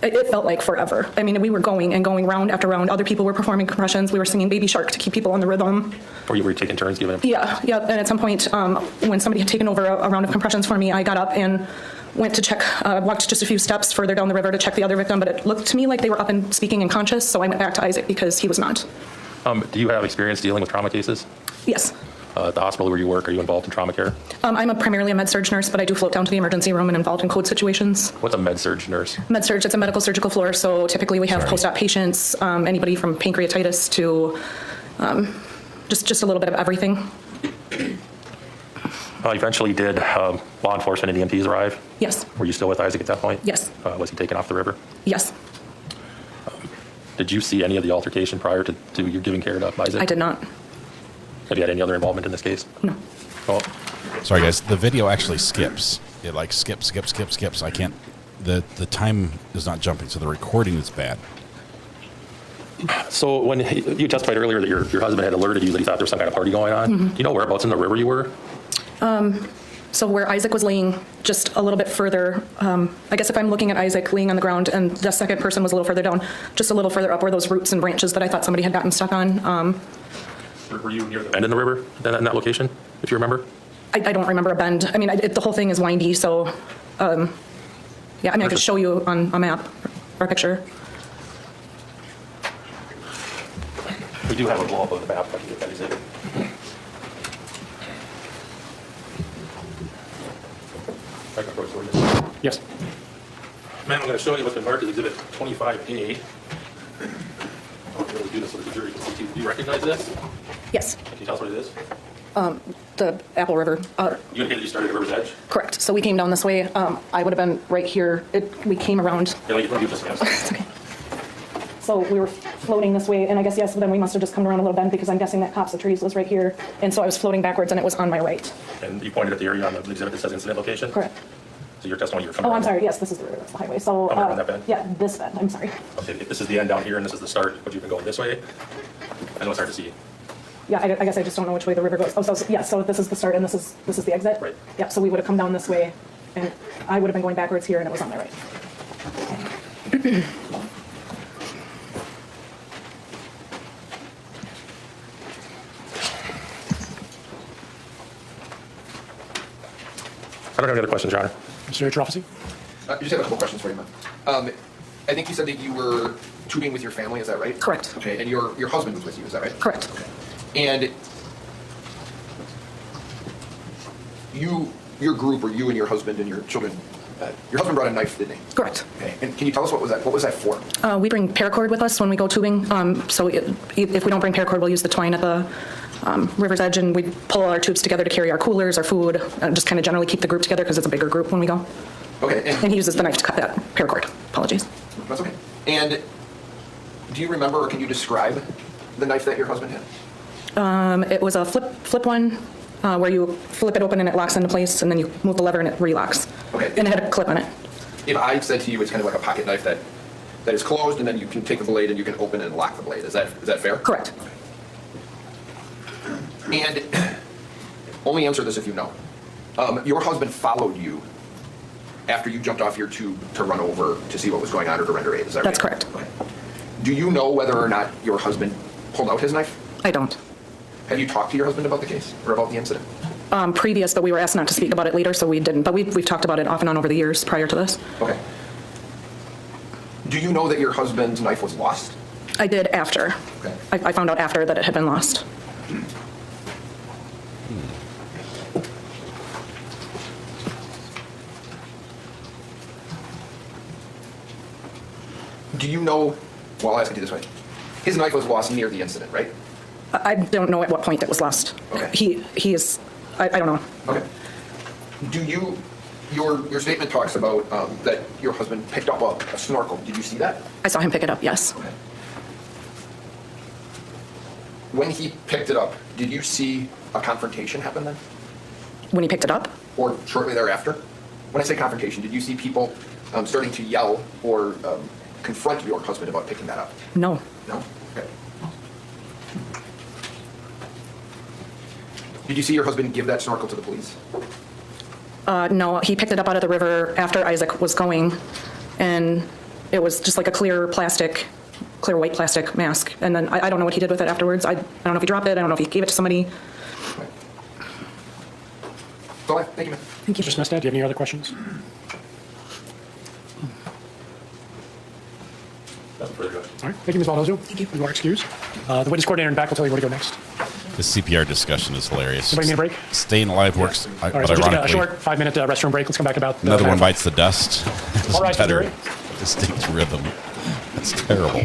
It felt like forever. I mean, we were going and going round after round. Other people were performing compressions. We were singing Baby Shark to keep people on the rhythm. Or you were taking turns giving him? Yeah. And at some point, when somebody had taken over a round of compressions for me, I got up and went to check, walked just a few steps further down the river to check the other victim, but it looked to me like they were up and speaking and conscious, so I went back to Isaac because he was not. Do you have experience dealing with trauma cases? Yes. At the hospital where you work, are you involved in trauma care? I'm primarily a med-surg nurse, but I do float down to the emergency room and involved in code situations. What's a med-surg nurse? Med-surg, it's a medical surgical floor, so typically we have post-op patients, anybody from pancreatitis to just a little bit of everything. Eventually, did law enforcement and EMTs arrive? Yes. Were you still with Isaac at that point? Yes. Was he taken off the river? Yes. Did you see any of the altercation prior to your giving care to Isaac? I did not. Have you had any other involvement in this case? No. Oh. Sorry, guys. The video actually skips. It like skips. I can't. The time is not jumping, so the recording is bad. So when you testified earlier that your husband had alerted you that he thought there was some kind of party going on, Mm-hmm. do you know whereabouts in the river you were? So where Isaac was laying just a little bit further, I guess if I'm looking at Isaac laying on the ground and the second person was a little further down, just a little further up where those roots and branches that I thought somebody had gotten stuck on. Were you near the bend in the river in that location, if you remember? I don't remember a bend. I mean, the whole thing is windy, so yeah, I mean, I could show you on a map or a picture. We do have a blow-up of the map. I can get that exhibit. Yes. Ma'am, I'm going to show you what's been marked as Exhibit 25A. I'll really do this so that the jury can see. Do you recognize this? Yes. Can you tell us what it is? The Apple River. You indicated you started at River's Edge? Correct. So we came down this way. I would have been right here. We came around. Yeah, let me give this a It's okay. So we were floating this way, and I guess, yes, then we must have just come around a little bend because I'm guessing that copse of trees was right here. And so I was floating backwards, and it was on my right. And you pointed at the area on the exhibit that says incident location? Correct. So your testimony, you're coming Oh, I'm around. sorry. Yes, this is the river. That's the highway. So, Coming around that bend? yeah, this bend. I'm sorry. Okay, if this is the end down here and this is the start, but you've been going this way? I know it's hard to see. Yeah, I guess I just don't know which way the river goes. Oh, so yeah, so this is the start and this is the exit? Right. Yeah, so we would have come down this way, and I would have been going backwards here, and it was on my right. I don't have any other questions, Your Honor. Mr. Trofficy? I just have a couple questions for you, man. I think you said that you were tubing with your family, is that right? Correct. Okay, and your husband was with you, is that right? Correct. Okay. And your group, or you and your husband and your children, Your husband brought a knife, didn't he? Correct. Okay. And can you tell us what was that for? We bring paracord with us when we go tubing. So if we don't bring paracord, we'll use the twine at the river's edge, and we pull all our tubes together to carry our coolers, our food, and just kind of generally keep the group together because it's a bigger group when we go. Okay. And he uses the knife to cut that paracord. Apologies. That's okay. And do you remember or can you describe the knife that your husband had? It was a flip one where you flip it open and it locks into place, and then you move the lever and it relocks. Okay. And it had a clip on it. If I said to you it's kind of like a pocket knife that is closed and then you can take the blade and you can open and lock the blade, is that fair? Correct. Okay. And only answer this if you know. Your husband followed you after you jumped off your tube to run over to see what was going on or to render aid, is that right? That's correct. Okay. Do you know whether or not your husband pulled out his knife? I don't. Have you talked to your husband about the case or about the incident? Previous, but we were asked not to speak about it later, so we didn't. But we've talked about it off and on over the years prior to this. Okay. Do you know that your husband's knife was lost? I did after. Okay. I found out after that it had been lost. Do you know, well, I'll ask it this way. His knife was lost near the incident, right? I don't know at what point it was lost. Okay. He is, I don't know. Okay. Do you, your statement talks about that your husband picked up a snorkel. Did you see that? I saw him pick it up, yes. Okay. When he picked it up, did you see a confrontation happen then? When he picked it up? Or shortly thereafter? When I say confrontation, did you see people starting to yell or confront your husband about picking that up? No. No? Okay. Did you see your husband give that snorkel to the police? No, he picked it up out of the river after Isaac was going, and it was just like a clear white plastic mask. And then I don't know what he did with it afterwards. I don't know if he dropped it. I don't know if he gave it to somebody. Go ahead. Thank you, man. Thank you. Mr. Smestad, do you have any other questions? That's pretty good. All right. Thank you, Ms. Baldozo. Thank you. You are excused. The witness coordinator in back will tell you where to go next. The CPR discussion is hilarious. Somebody need a break? Staying alive works, All right, but so just a ironically, short 5-minute restroom break. Let's come back about another one bites the dust. All right, Better. Jerry. Distinct rhythm. That's terrible.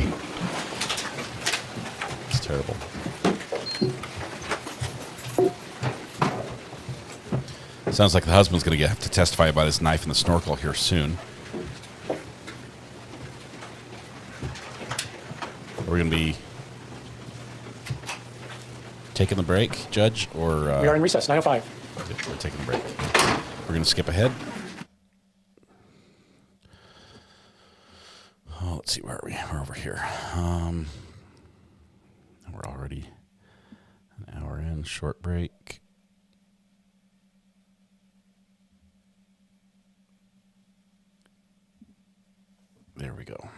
It's terrible. Sounds like the husband's going to have to testify about his knife and the snorkel here soon. Are we going to be taking the break, Judge, or We are in recess, 9:05. We're taking a break. We're going to skip ahead. Oh, let's see, where are we? We're over here. We're already an hour in. Short break. There we go.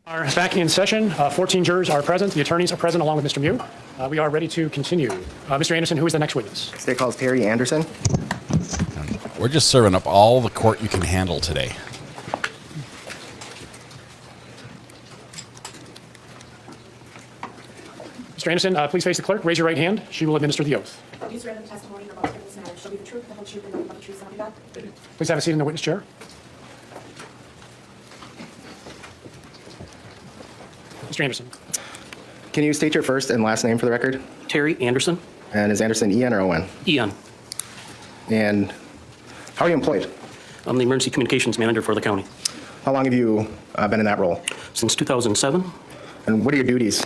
Are back in session. 14 jurors are present. The attorneys are present along with Mr. Mew. We are ready to continue. Mr. Anderson, who is the next witness? State calls Terry Anderson. We're just serving up all the court you can handle today. Mr. Anderson, please face the clerk. Raise your right hand. She will administer the oath. Do you swear that the testimony about the Pickles matter shall be the truth, the whole truth, and nothing but the truth, so help you God? Please have a seat in the witness chair. Mr. Anderson. Can you state your first and last name for the record? Terry Anderson. And is Anderson E-N or O-N? E-N. And how are you employed? I'm the emergency communications manager for the county. How long have you been in that role? Since 2007. And what are your duties?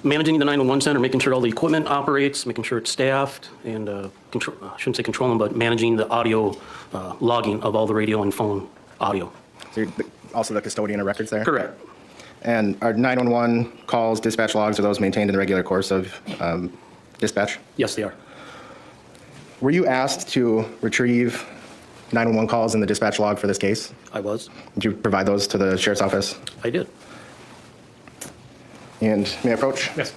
Managing the 911 center, making sure all the equipment operates, making sure it's staffed, and I shouldn't say controlling, but managing the audio logging of all the radio and phone audio. So you're also the custodian of records there? Correct. And are 911 calls, dispatch logs, are those maintained in the regular course of dispatch? Yes, they are. Were you asked to retrieve 911 calls in the dispatch log for this case? I was. Did you provide those to the sheriff's office? I did. And may I approach? Yes.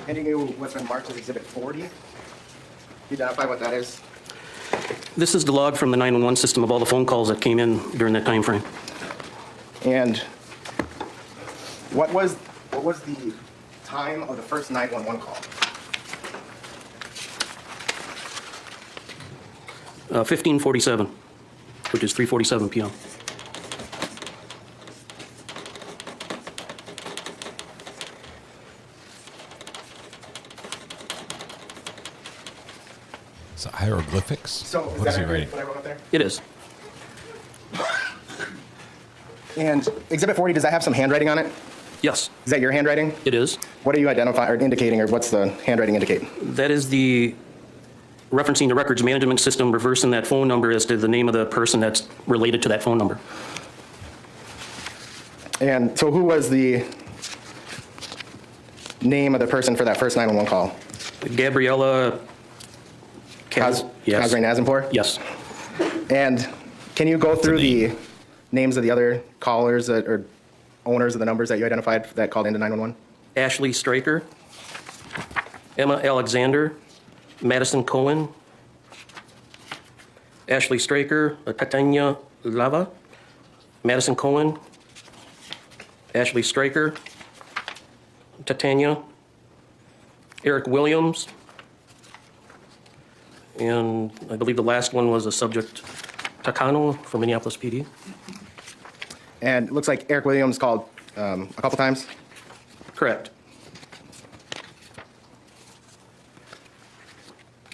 Handing you what's been marked as Exhibit 40. You identify what that is? This is the log from the 911 system of all the phone calls that came in during that time frame. And what was the time of the first 911 call? 15:47, which is 3:47 p.m. So hieroglyphics? So is What that is he accurate, writing? what I wrote up there? It is. And Exhibit 40, does that have some handwriting on it? Yes. Is that your handwriting? It is. What are you identifying or indicating, or what's the handwriting indicate? That is the referencing the records management system, reversing that phone number as to the name of the person that's related to that phone number. And so who was the name of the person for that first 911 call? Gabriella Yes. Kazray Nazimpour? Yes. And can you go through the names of the other callers or owners of the numbers that you identified that called into 911? Ashley Straker, Emma Alexander, Madison Cohen, Ashley Straker, Tatiana Lava, Madison Cohen, Ashley Straker, Tatiana, Eric Williams, and I believe the last one was a subject, Takano from Minneapolis PD. And it looks like Eric Williams called a couple times? Correct.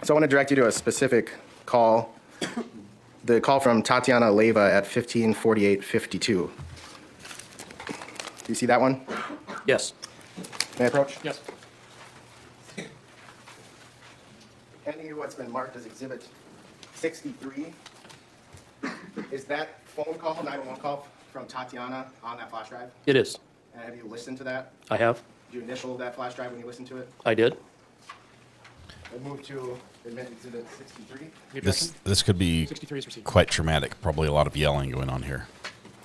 So I want to direct you to a specific call, the call from Tatiana Leva at 15:48:52. Do you see that one? Yes. May I approach? Yes. Handing you what's been marked as Exhibit 63. Is that phone call, 911 call from Tatiana on that flash drive? It is. And have you listened to that? I have. Did you initial that flash drive when you listened to it? I did. I move to admit Exhibit 63. This could be 63 is received. quite traumatic. Probably a lot of yelling going on here.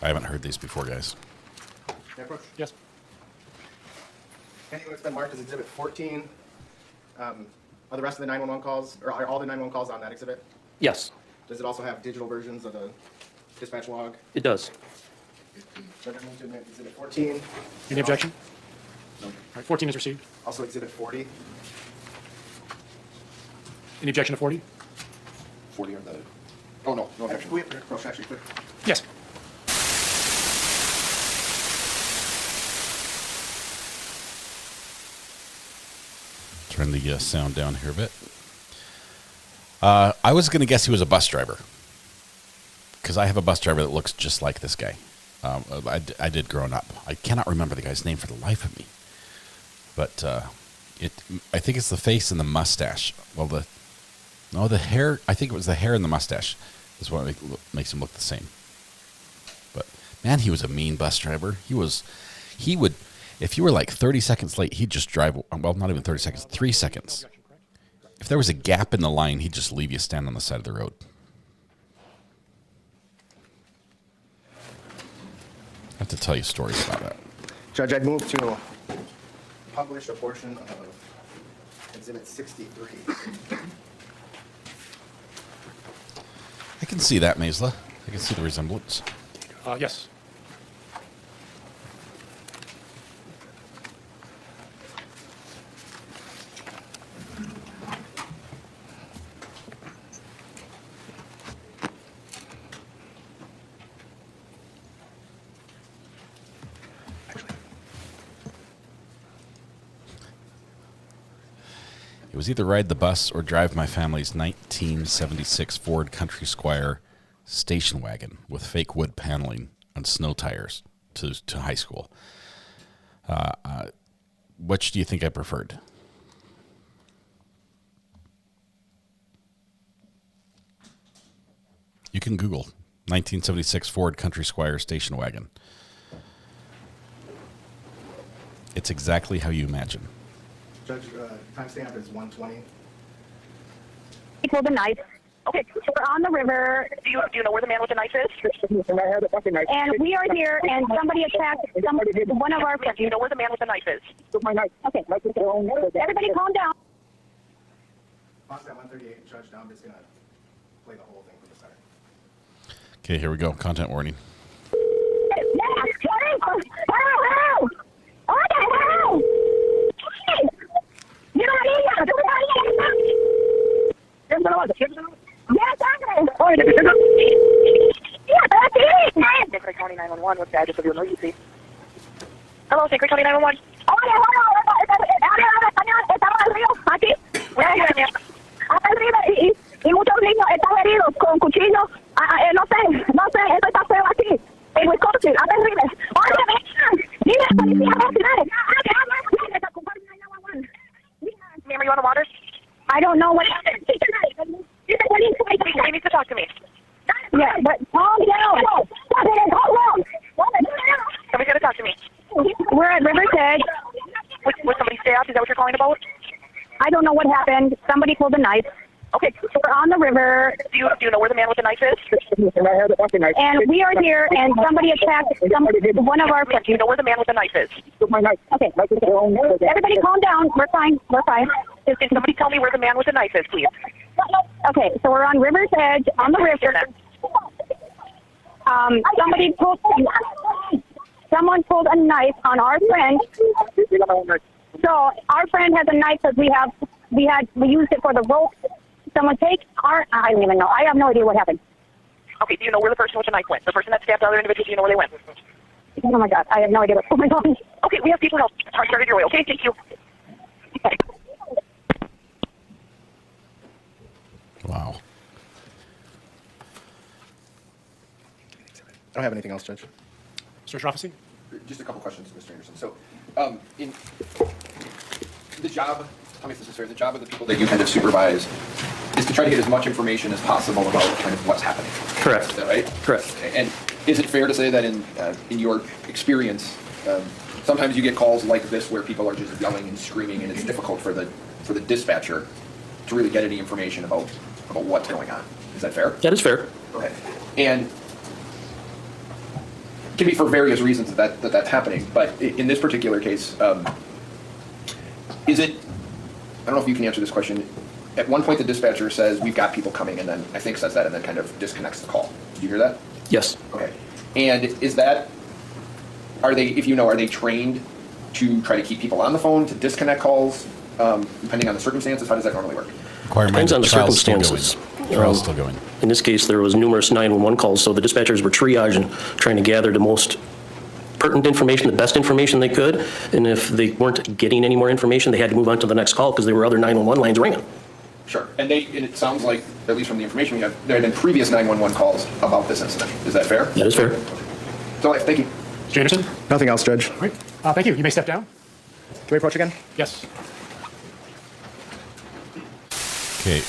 I haven't heard these before, guys. May I approach? Yes. Handing you what's been marked as Exhibit 14. Are the rest of the 911 calls, or are all the 911 calls on that exhibit? Yes, Does it also have digital versions of the dispatch log? it does. Judge, I move to admit Exhibit 14. Any objection? No. All right, 14 is received. Also Exhibit 40. Any objection to 40? 40 are the, oh, no, no objection. We have to approach actually quick. Yes. Turn the sound down here a bit. I was going to guess he was a bus driver because I have a bus driver that looks just like this guy. I did growing up. I cannot remember the guy's name for the life of me, but I think it's the face and the mustache. Well, the hair. I think it was the hair and the mustache is what makes him look the same. But man, he was a mean bus driver. He would. If you were like 30 seconds late, he'd just drive, well, not even 30 seconds, 3 seconds. If there was a gap in the line, he'd just leave you stand on the side of the road. I have to tell you stories about that. Judge, I'd move to publish a portion of Exhibit 63. I can see that, Maisla. I can see the resemblance. Yes. It was either ride the bus or drive my family's 1976 Ford Country Squire station wagon with fake wood paneling and snow tires to high school. Which do you think I preferred? You can Google 1976 Ford Country Squire station wagon. It's exactly how you imagine. Judge, timestamp is 1:20. He pulled a knife. Okay, so we're on the river. Do you know where the man with the knife is? And we are here, and somebody attacked one of our friends. Do you know where the man with the knife is? My knife. Okay. Everybody calm down. Pause at 138, Judge. Now I'm just going to play the whole thing from the start. Okay, here we go. Content warning. Recovery County 911, what's the address of your emergency? Hello, Recovery County 911. Y muchos niños están heridos con cuchillos. No sé, eso está feo aquí. En Wisconsin, está terrible. Oye, dime, policía, ma'am, are you on the water? I don't know what happened. You need to talk to me. Yeah, but calm down. Somebody's going to talk to me. We're at River's Edge. Was somebody stabbed? Is that what you're calling about? I don't know what happened. Somebody pulled a knife. Okay, so we're on the river. Do you know where the man with the knife is? And we are here, and somebody attacked one of our friends. Do you know where the man with the knife is? Okay. Everybody calm down. We're fine. We're fine. Can somebody tell me where the man with the knife is, please? Okay, so we're on River's Edge, on the river. Someone pulled a knife on our friend. So our friend has a knife because we used it for the rope. Someone take our, I don't even know. I have no idea what happened. Okay, do you know where the person with the knife went? The person that stabbed the other individual, do you know where they went? Oh my God, I have no idea what's going on. Okay, we have people help. Started your way, okay? Thank you. Okay. Wow. I don't have anything else, Judge. Mr. Shrophecy? Just a couple questions, Mr. Anderson. So, in the job, tell me if this is fair, the job of the people that you kind of supervise is to try to get as much information as possible about kind of what's happening. Correct. Is that right? Correct. And is it fair to say that in your experience, sometimes you get calls like this where people are just yelling and screaming, and it's difficult for the dispatcher to really get any information about what's going on? Is that fair? That is fair. Okay. And it can be for various reasons that's happening, but in this particular case, is it, I don't know if you can answer this question. At one point, the dispatcher says, we've got people coming, and then I think says that, and then kind of disconnects the call. Did you hear that? Yes. Okay. And is that, are they trained to try to keep people on the phone, to disconnect calls, depending on the circumstances? How does that normally work? Depends on the circumstances. Trial's still going. In this case, there was numerous 911 calls, so the dispatchers were triaging, trying to gather the most pertinent information, the best information they could, and if they weren't getting any more information, they had to move on to the next call because there were other 911 lines ringing. Sure. And it sounds like, at least from the information we have, there had been previous 911 calls about this incident. Is that fair? That is fair. So, thank you. Mr. Anderson? Nothing else, Judge. All right. Thank you. You may step down. Can we approach again? Yes. Okay,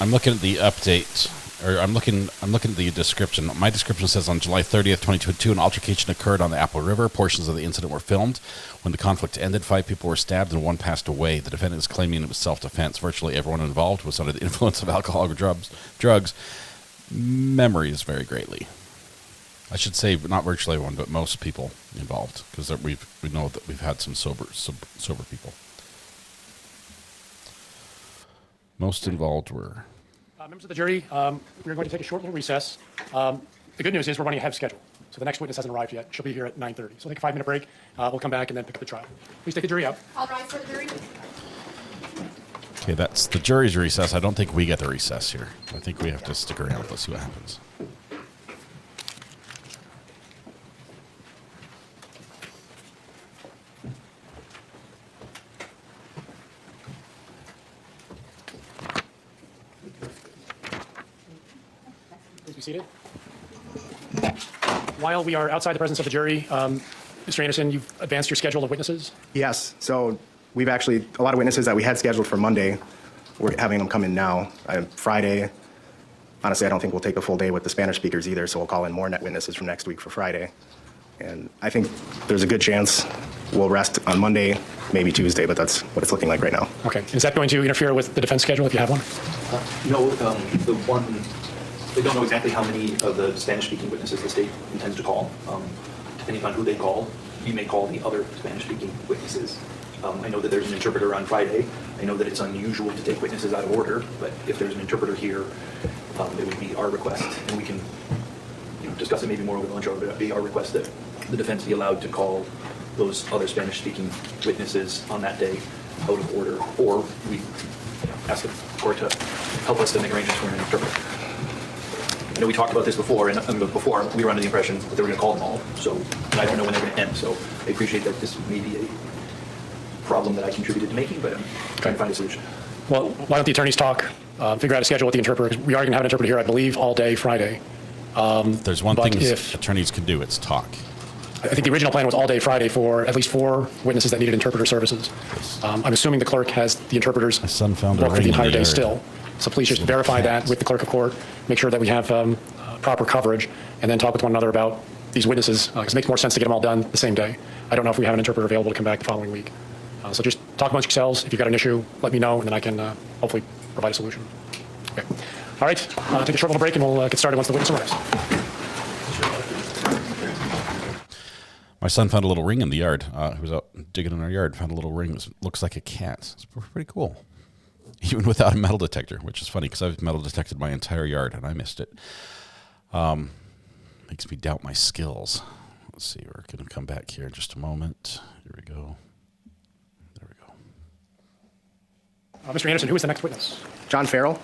I'm looking at the update, or I'm looking at the description. My description says on July 30th, 2022, an altercation occurred on the Apple River. Portions of the incident were filmed. When the conflict ended, 5 people were stabbed and 1 passed away. The defendant is claiming it was self-defense. Virtually everyone involved was under the influence of alcohol or drugs. Memories vary greatly. I should say not virtually everyone, but most people involved, because we know that we've had some sober people. Most involved were. Members of the jury, we're going to take a short little recess. The good news is we're running ahead of schedule. So the next witness hasn't arrived yet. She'll be here at 9:30. So take a 5-minute break. We'll come back and then pick up the trial. Please take the jury out. All rise for the jury. Okay, that's the jury's recess. I don't think we get the recess here. I think we have to stick around. Let's see what happens. Please be seated. While we are outside the presence of the jury, Mr. Anderson, you've advanced your schedule of witnesses? Yes. So we've actually, a lot of witnesses that we had scheduled for Monday, we're having them come in now. Friday, honestly, I don't think we'll take a full day with the Spanish speakers either, so we'll call in more net witnesses from next week for Friday. And I think there's a good chance we'll rest on Monday, maybe Tuesday, but that's what it's looking like right now. Okay. Is that going to interfere with the defense schedule if you have one? No, the one, they don't know exactly how many of the Spanish-speaking witnesses the state intends to call. Depending on who they call, you may call the other Spanish-speaking witnesses I know that there's an interpreter on Friday. I know that it's unusual to take witnesses out of order, but if there's an interpreter here, it would be our request, and we can discuss it maybe more over the lunch hour, but it would be our request that the defense be allowed to call those other Spanish-speaking witnesses on that day out of order, or we ask the court to help us to make arrangements for an interpreter. I know we talked about this before, and before we were under the impression that they were going to call them all, so, and I don't know when they're going to end, so I appreciate that this may be a problem that I contributed to making, but I'm trying to find a solution. Well, why don't the attorneys talk, figure out a schedule with the interpreter. We are going to have an interpreter here, I believe, all day Friday. There's one thing attorneys can do, it's talk. I think the original plan was all day Friday for at least 4 witnesses that needed interpreter services. I'm assuming the clerk has the interpreters son found work for the entire day yard. still. So please just verify that with the clerk of court, make sure that we have proper coverage, and then talk with one another about these witnesses, because it makes more sense to get them all done the same day. I don't know if we have an interpreter available to come back the following week. So just talk amongst yourselves. If you've got an issue, let me know, and then I can hopefully provide a solution. Okay. All right, take a short little break, and we'll get started once the witness arrives. My son found a little ring in the yard. He was out digging in our yard, found a little ring that looks like a cat. It's pretty cool. Even without a metal detector, which is funny because I've metal detected my entire yard and I missed it. Makes me doubt my skills. Let's see, we're going to come back here in just a moment. Here we go. There we go. Mr. Anderson, who is the next witness? John Farrell.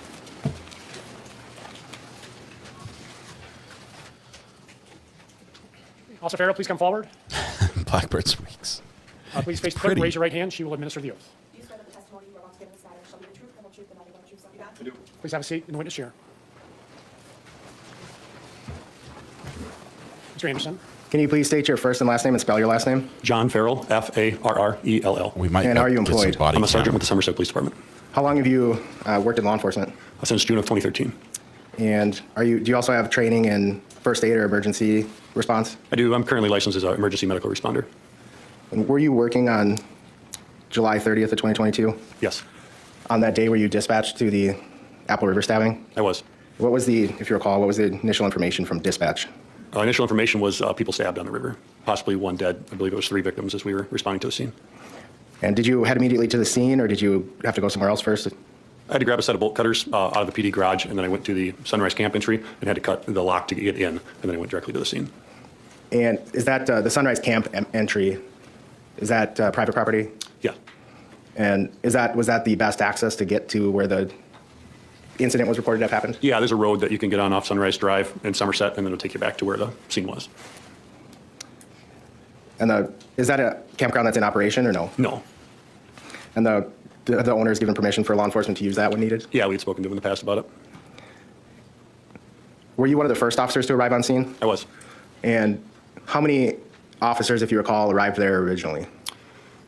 Officer Farrell, please come forward. Blackbird Squeaks. Please face the clerk, raise your right hand. She will administer the oath. Do you swear that the testimony you are about to give in this matter shall be the truth, the whole truth, and nothing but the truth, so help you God? Please have a seat in the witness chair. Mr. Anderson. Can you please state your first and last name and spell your last name? John Farrell, F-A-R-R-E-L-L. We might. And are you employed? I'm a sergeant with the Somerset Police Department. How long have you worked in law enforcement? Since June of 2013. And do you also have training in first aid or emergency response? I do. I'm currently licensed as an emergency medical responder. And were you working on July 30th of 2022? Yes. On that day were you dispatched to the Apple River stabbing? I was. What was the, if you recall, what was the initial information from dispatch? Initial information was people stabbed on the river, possibly one dead. I believe it was 3 victims as we were responding to the scene. And did you head immediately to the scene, or did you have to go somewhere else first? I had to grab a set of bolt cutters out of the PD garage, and then I went to the Sunrise Camp entry and had to cut the lock to get in, and then I went directly to the scene. And is that the Sunrise Camp entry, is that private property? Yeah. And was that the best access to get to where the incident was reported to have happened? Yeah, there's a road that you can get on off Sunrise Drive in Somerset, and then it'll take you back to where the scene was. And is that a campground that's in operation or no? No. And the owner's given permission for law enforcement to use that when needed? Yeah, we had spoken to him in the past about it. Were you one of the first officers to arrive on scene? I was. And how many officers, if you recall, arrived there originally?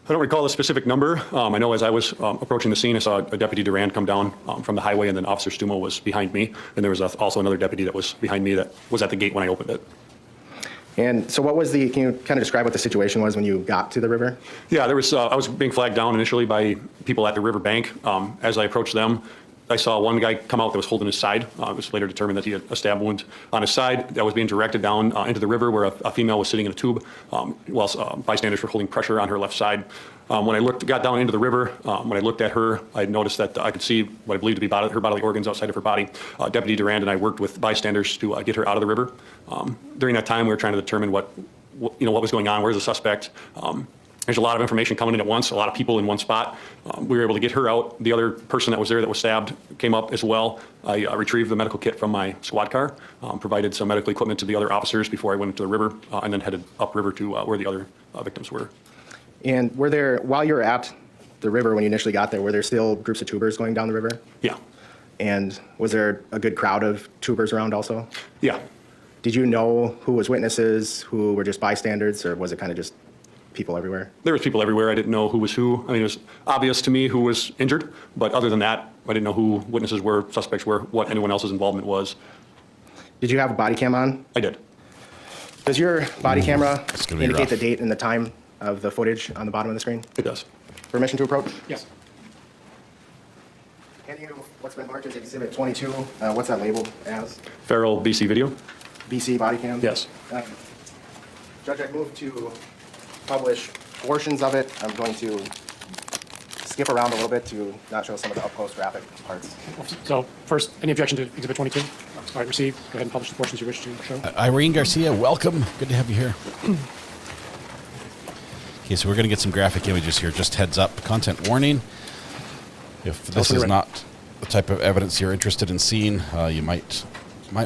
I don't recall the specific number. I know as I was approaching the scene, I saw a Deputy Durand come down from the highway, and then Officer Stumo was behind me, and there was also another deputy that was behind me that was at the gate when I opened it. And so can you kind of describe what the situation was when you got to the river? Yeah, there was, I was being flagged down initially by people at the river bank. As I approached them, I saw one guy come out that was holding his side. It was later determined that he had a stab wound on his side that was being directed down into the river where a female was sitting in a tube while bystanders were holding pressure on her left side. When I got down into the river, when I looked at her, I noticed that I could see what I believed to be her bodily organs outside of her body. Deputy Durand and I worked with bystanders to get her out of the river. During that time, we were trying to determine what was going on, where's the suspect. There's a lot of information coming in at once, a lot of people in one spot. We were able to get her out. The other person that was there that was stabbed came up as well. I retrieved the medical kit from my squad car, provided some medical equipment to the other officers before I went into the river, and then headed upriver to where the other victims were. And while you were at the river when you initially got there, were there still groups of tubers going down the river? Yeah. And was there a good crowd of tubers around also? Yeah. Did you know who was witnesses, who were just bystanders, or was it kind of just people everywhere? There was people everywhere. I didn't know who was who. I mean, it was obvious to me who was injured, but other than that, I didn't know who witnesses were, suspects were, what anyone else's involvement was. Did you have a body cam on? I did. Does your body camera indicate rough. the date and the time of the footage on the bottom of the screen? It does. Permission to approach? Yes. Can you, what's been marked as Exhibit 22, what's that labeled as? Farrell BC video? BC body cam? Yes. Judge, I move to publish portions of it. I'm going to skip around a little bit to not show some of the up-close graphic parts. So first, any objection to Exhibit 22? All right, received. Go ahead and publish the portions you wish to show. Irene Garcia, welcome. Good to have you here. Okay, so we're going to get some graphic images here. Just heads up, content warning. If this is not the type of evidence you're interested in seeing, you might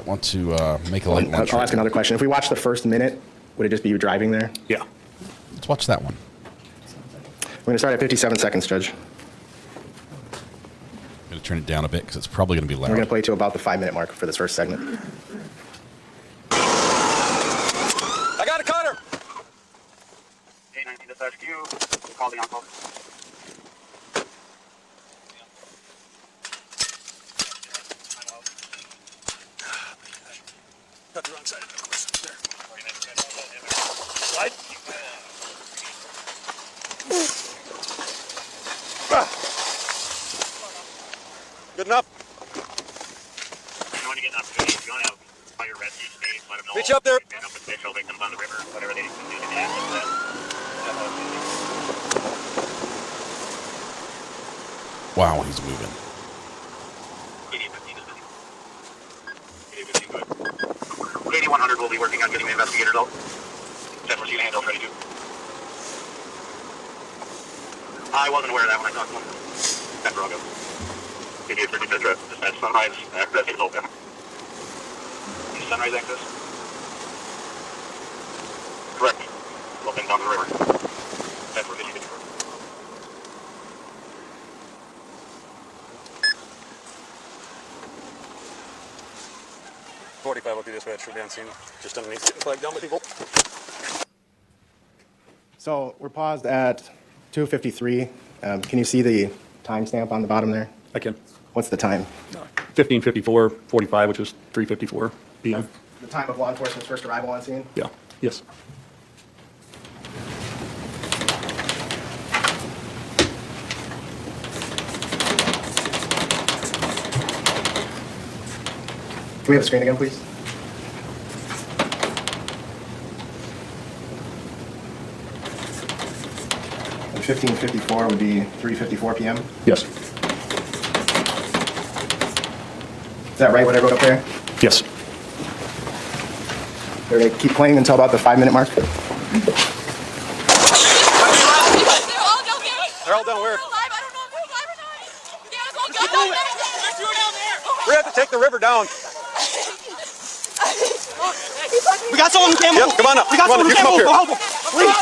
want to make a light lunch. I'll ask another question. If we watch the first minute, would it just be you driving there? Yeah. Let's watch that one. We're going to start at 57 seconds, Judge. I'm going to turn it down a bit because it's probably going to be loud. We're going to play to about the 5-minute mark for this first segment. I got a cutter. A19 to SQ. Call the on-call. Got the wrong side of the course. There. Slide. Good enough. You want to get an opportunity, if you want to call your rescue state, let them know. Meet you up there. Stand up with Pickles, victims on the river, whatever they need to do to access that. Wow, he's moving. 8100 will be working on getting the investigators out. 10-4 handoff ready to. I wasn't aware of that when I talked to him. That's wrong. 8830 Petra, dispatch Sunrise, access is open. Sunrise access? Correct. Open down the river. 10-4 45 dispatch should be on scene. Just underneath, getting flagged down by people. So we're paused at 2:53. Can you see the timestamp on the bottom there? I can. What's the time? 15:54:45, which was 3:54 p.m. The time of law enforcement's first arrival on scene? Yeah. Yes. Can we have the screen again, please? And 15:54 would be 3:54 p.m.? Yes. Is that right, what I wrote up there? Yes. They're going to keep playing until about the 5-minute mark? They're all down where? We have to take the river down. We got someone who can't move. Yep, come on up. We got someone who can't move. Go help him. Please.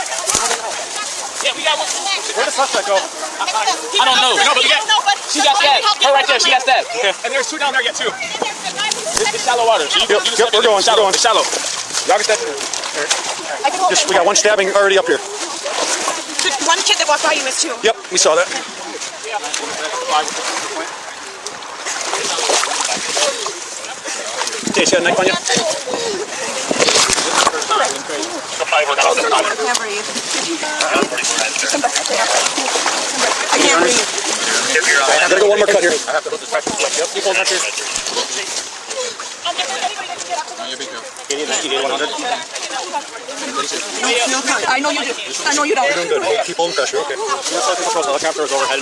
Yeah, we got one. Where'd the suspect go? I don't know. No, but we got. She got stabbed. Her right there. She got stabbed. Okay. And there's two down there yet too. It's shallow water. So Yep, we're going. We're going. Shallow. Y'all get that. Just, we got one stabbing already up here. The one kid that walked by you missed too. Yep, we saw that. Okay, she got a knife on you? I can't breathe. I gotta go one more cut here. I have to hold this back. Yep, keep holding up here. I know you do. I know you don't. You're doing good. Keep holding pressure. Okay. Helicopter is overhead.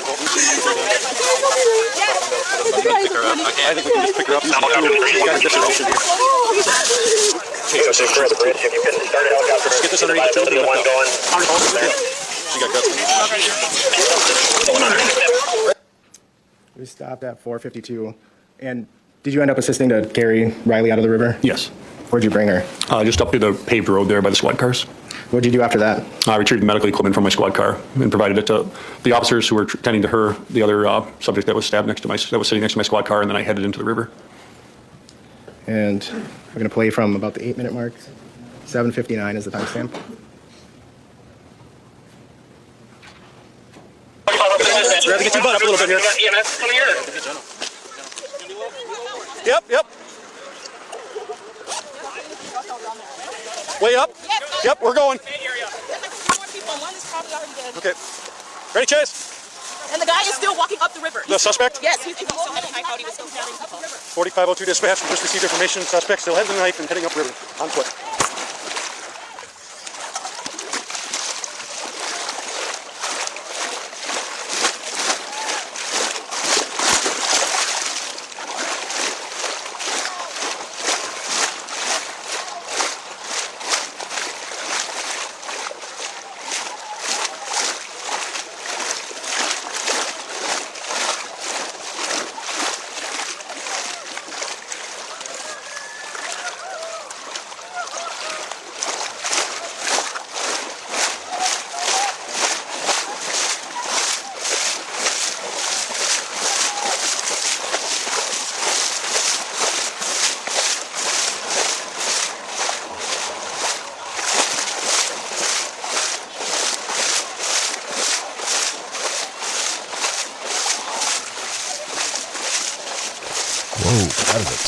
Pick her up. I think we can just pick her up. She's got a distribution here. Okay, so safe for the bridge. If you can start a helicopter. Get this underneath the building. One going. She got guts. We stopped at 4:52. And did you end up assisting to carry Riley out of the river? Yes. Where'd you bring her? Just up to the paved road there by the squad cars. What'd you do after that? I retrieved medical equipment from my squad car and provided it to the officers who were tending to her, the other subject that was stabbed that was sitting next to my squad car, and then I headed into the river. And we're going to play from about the 8-minute mark. 7:59 is the timestamp. We have to get your butt up a little bit here. EMS, come here. Yep. Way up. Yep, we're going. Okay. Ready, Chase? And the guy is still walking up the river. The suspect? Yes, he's still heading. I thought he was still heading up the river. 4502 dispatch. We just received information. Suspect still has the knife and heading upriver on foot.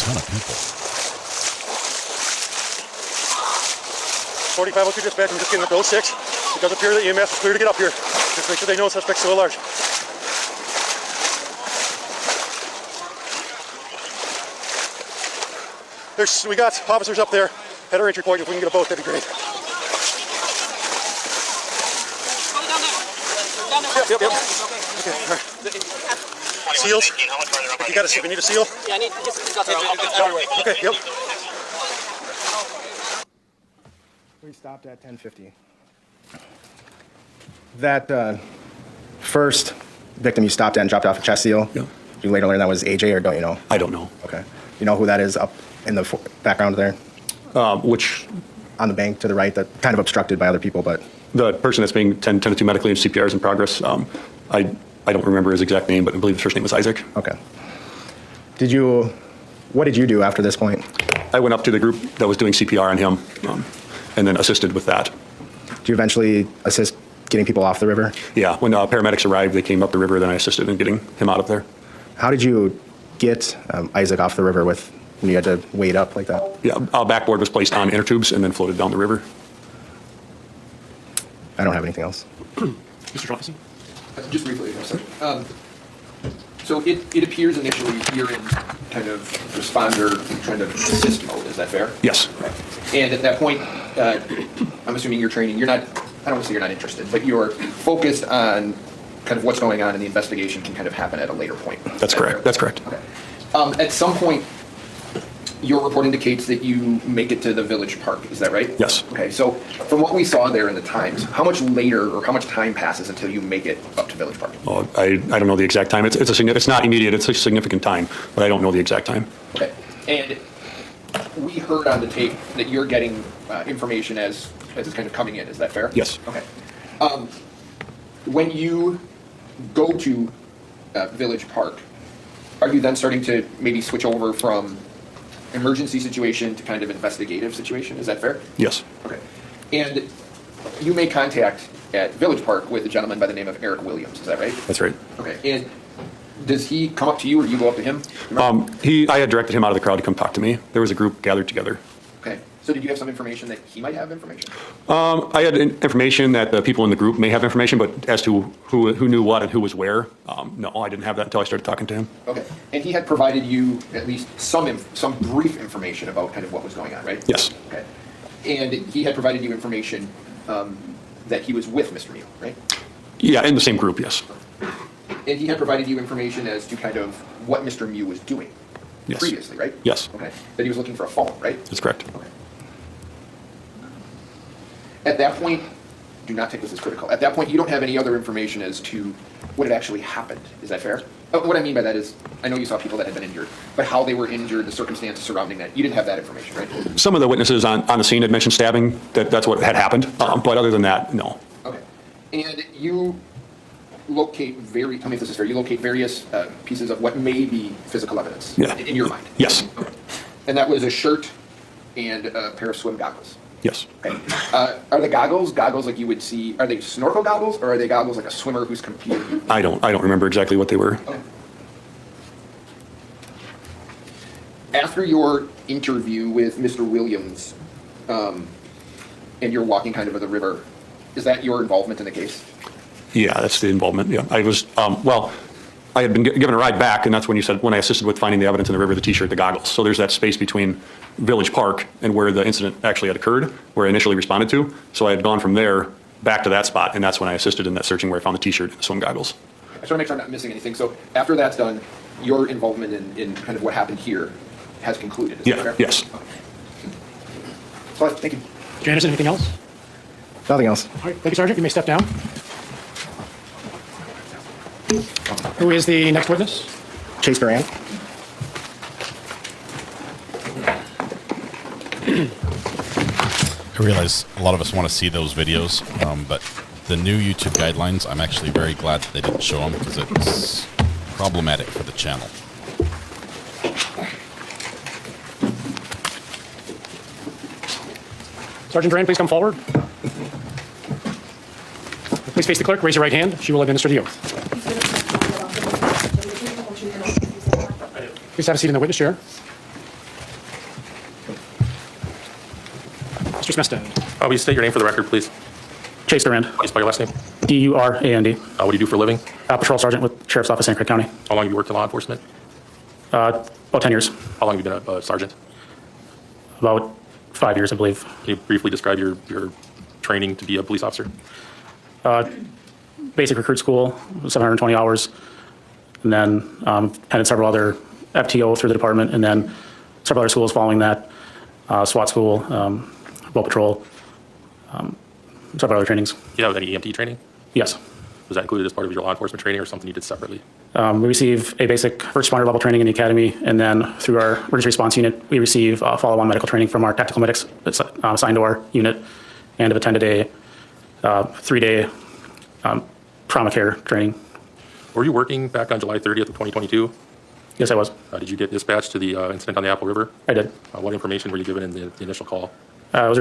ton of people. 4502 dispatch, I'm just getting up to 06. It does appear that EMS is clear to get up here. Just make sure they know suspect's still at large. We got officers up there at our entry point. If we can get a boat, that'd be great. Yep. Okay, all right. Seals? You got we need a seal? Yeah, I need to get some Okay, yep. We stopped at 10:50. That first victim you stopped at and dropped off a chest seal, yeah. Did you later learn that was AJ, or don't you know? I don't know. Okay. You know who that is up in the background there? Which? On the bank to the right, that kind of obstructed by other people, but... The person that's being tended to medically and CPR is in progress. I don't remember his exact name, but I believe his first name was Isaac. Okay. What did you do after this point? I went up to the group that was doing CPR on him and then assisted with that. Did you eventually assist getting people off the river? Yeah, when paramedics arrived, they came up the river, then I assisted in getting him out of there. How did you get Isaac off the river when you had to wade up like that? Yeah, a backboard was placed on inner tubes and then floated down the river. I don't have anything else. Mr. Prophecy? Just briefly, so it appears initially you're in kind of responder, kind of assist mode. Is that fair? Yes. Okay. And at that point, I'm assuming you're training. You're not. I don't want to say you're not interested, but you're focused on kind of what's going on, and the investigation can kind of happen at a later point. That's correct. That's correct. Okay. At some point, your report indicates that you make it to the village park. Is that right? Yes. Okay. So from what we saw there in the times, how much later or how much time passes until you make it up to village park? Oh, I don't know the exact time. It's not immediate. It's a significant time, but I don't know the exact time. Okay. And we heard on the tape that you're getting information as it's kind of coming in. Is that fair? Yes. Okay. When you go to Village Park, are you then starting to maybe switch over from emergency situation to kind of investigative situation? Is that fair? Yes. Okay. And you made contact at Village Park with a gentleman by the name of Eric Williams. Is that right? That's right. Okay. And does he come up to you or do you go up to him? I had directed him out of the crowd to come talk to me. There was a group gathered together. Okay. So did you have some information that he might have information? I had information that the people in the group may have information, but as to who knew what and who was where, no, I didn't have that until I started talking to him. Okay. And he had provided you at least some brief information about kind of what was going on, right? Yes. Okay. And he had provided you information that he was with Mr. Mew, right? Yeah, in the same group, yes. And he had provided you information as to kind of what Mr. Mew was doing previously, right? Yes. Okay. That he was looking for a phone, right? That's correct. Okay. At that point, do not take this as critical. At that point, you don't have any other information as to what had actually happened. Is that fair? What I mean by that is, I know you saw people that had been injured, but how they were injured, the circumstances surrounding that, you didn't have that information, right? Some of the witnesses on the scene had mentioned stabbing, that's what had happened, but other than that, no. Okay. And you locate tell me if this is fair, you locate various pieces of what may be physical evidence in your mind? Yes. Okay. And that was a shirt and a pair of swim goggles? Yes. Okay. Are the goggles like you would see, are they snorkel goggles or are they goggles like a swimmer who's competing? I don't remember exactly what they were. Okay. After your interview with Mr. Williams, and you're walking kind of by the river, is that your involvement in the case? Yeah, that's the involvement, yeah. I was, I had been given a ride back, and that's when you said, when I assisted with finding the evidence in the river, the t-shirt, the goggles. So there's that space between Village Park and where the incident actually had occurred, where I initially responded to. So I had gone from there back to that spot, and that's when I assisted in that searching where I found the t-shirt and the swim goggles. I just want to make sure I'm not missing anything. So after that's done, your involvement in kind of what happened here has concluded. Is that fair? Yes. Okay. So thank you. Janice, anything else? Nothing else. All right, thank you, Sergeant. You may step down. Who is the next witness? Chase Duran. I realize a lot of us want to see those videos, but the new YouTube guidelines, I'm actually very glad that they didn't show them because it's problematic for the channel. Sergeant Duran, please come forward. Please face the clerk, raise your right hand. She will administer the oath. Please have a seat in the witness chair. Mr. Smithstead. Will you state your name for the record, please? Chase Durand. Can you spell your last name? D-U-R-A-N-D. What do you do for a living? Patrol sergeant with Sheriff's Office, St. Clair County. How long have you worked in law enforcement? About 10 years. How long have you been a sergeant? About 5 years, I believe. Can you briefly describe your training to be a police officer? Basic recruit school, 720 hours, and then attended several other FTO through the department, and then several other schools following that, SWAT school, boat patrol, several other trainings. Do you have any EMT training? Yes. Was that included as part of your law enforcement training or something you did separately? We receive a basic first responder level training in the academy, and then through our emergency response unit, we receive follow-on medical training from our tactical medics that's assigned to our unit, and have attended a 3-day trauma care training. Were you working back on July 30th of 2022? Yes, I was. Did you get dispatched to the incident on the Apple River? I did. What information were you given in the initial call? It was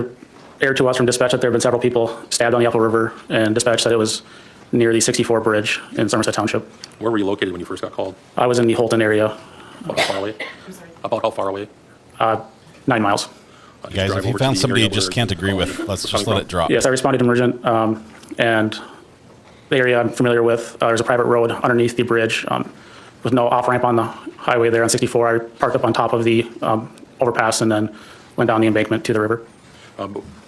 aired to us from dispatch that there have been several people stabbed on the Apple River, and dispatch said it was near the 64 bridge in Somerset Township. Where were you located when you first got called? I was in the Holton area. About how far away? About how far away? 9 miles. Guys, if you found somebody you just can't agree with, let's just let it drop. Yes, I responded emergent, and the area I'm familiar with, there's a private road underneath the bridge with no off-ramp on the highway there on 64. I parked up on top of the overpass and then went down the embankment to the river.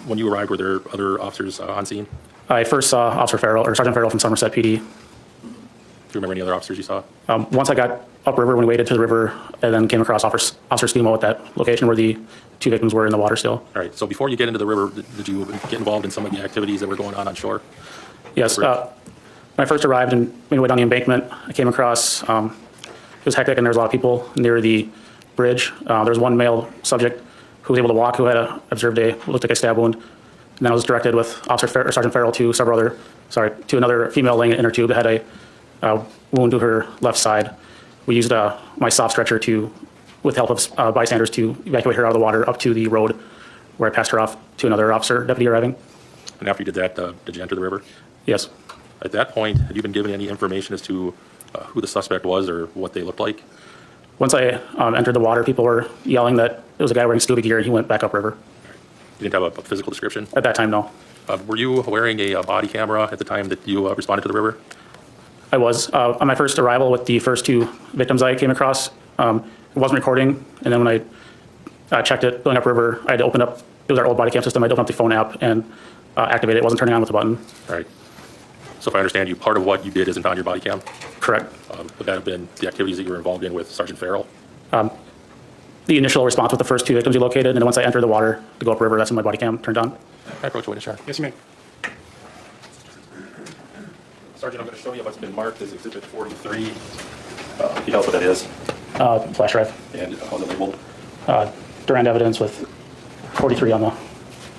When you arrived, were there other officers on scene? I first saw Officer Farrell, or Sergeant Farrell from Somerset PD. Do you remember any other officers you saw? Once I got upriver, when we waded to the river, and then came across Officer Stumo at that location where the 2 victims were in the water still. All right, so before you get into the river, did you get involved in some of the activities that were going on shore? Yes. When I first arrived and made my way down the embankment, I came across, it was hectic and there was a lot of people near the bridge. There was one male subject who was able to walk, who had observed looked like a stab wound. And then I was directed with Sergeant Farrell to to another female laying in an inner tube that had a wound to her left side. We used my soft stretcher with help of bystanders to evacuate her out of the water up to the road where I passed her off to another officer, deputy arriving. And after you did that, did you enter the river? Yes. At that point, had you been given any information as to who the suspect was or what they looked like? Once I entered the water, people were yelling that it was a guy wearing scuba gear and he went back upriver. You didn't have a physical description? At that time, no. Were you wearing a body camera at the time that you responded to the river? I was. On my first arrival with the first 2 victims I came across, it wasn't recording. And then when I checked it going upriver, I had to open up, it was our old body cam system, I had to open up the phone app and activate it. It wasn't turning on with the button. All right. So if I understand you, part of what you did isn't on your body cam? Correct. Would that have been the activities that you were involved in with Sergeant Farrell? The initial response with the first 2 victims we located, and then once I entered the water to go upriver, that's when my body cam turned on. Can I approach witness, Sharon? Yes, you may. Sergeant, I'm going to show you what's been marked as Exhibit 43. Can you help what that is? Flash drive. And how's it labeled? Durand evidence with 43 on the...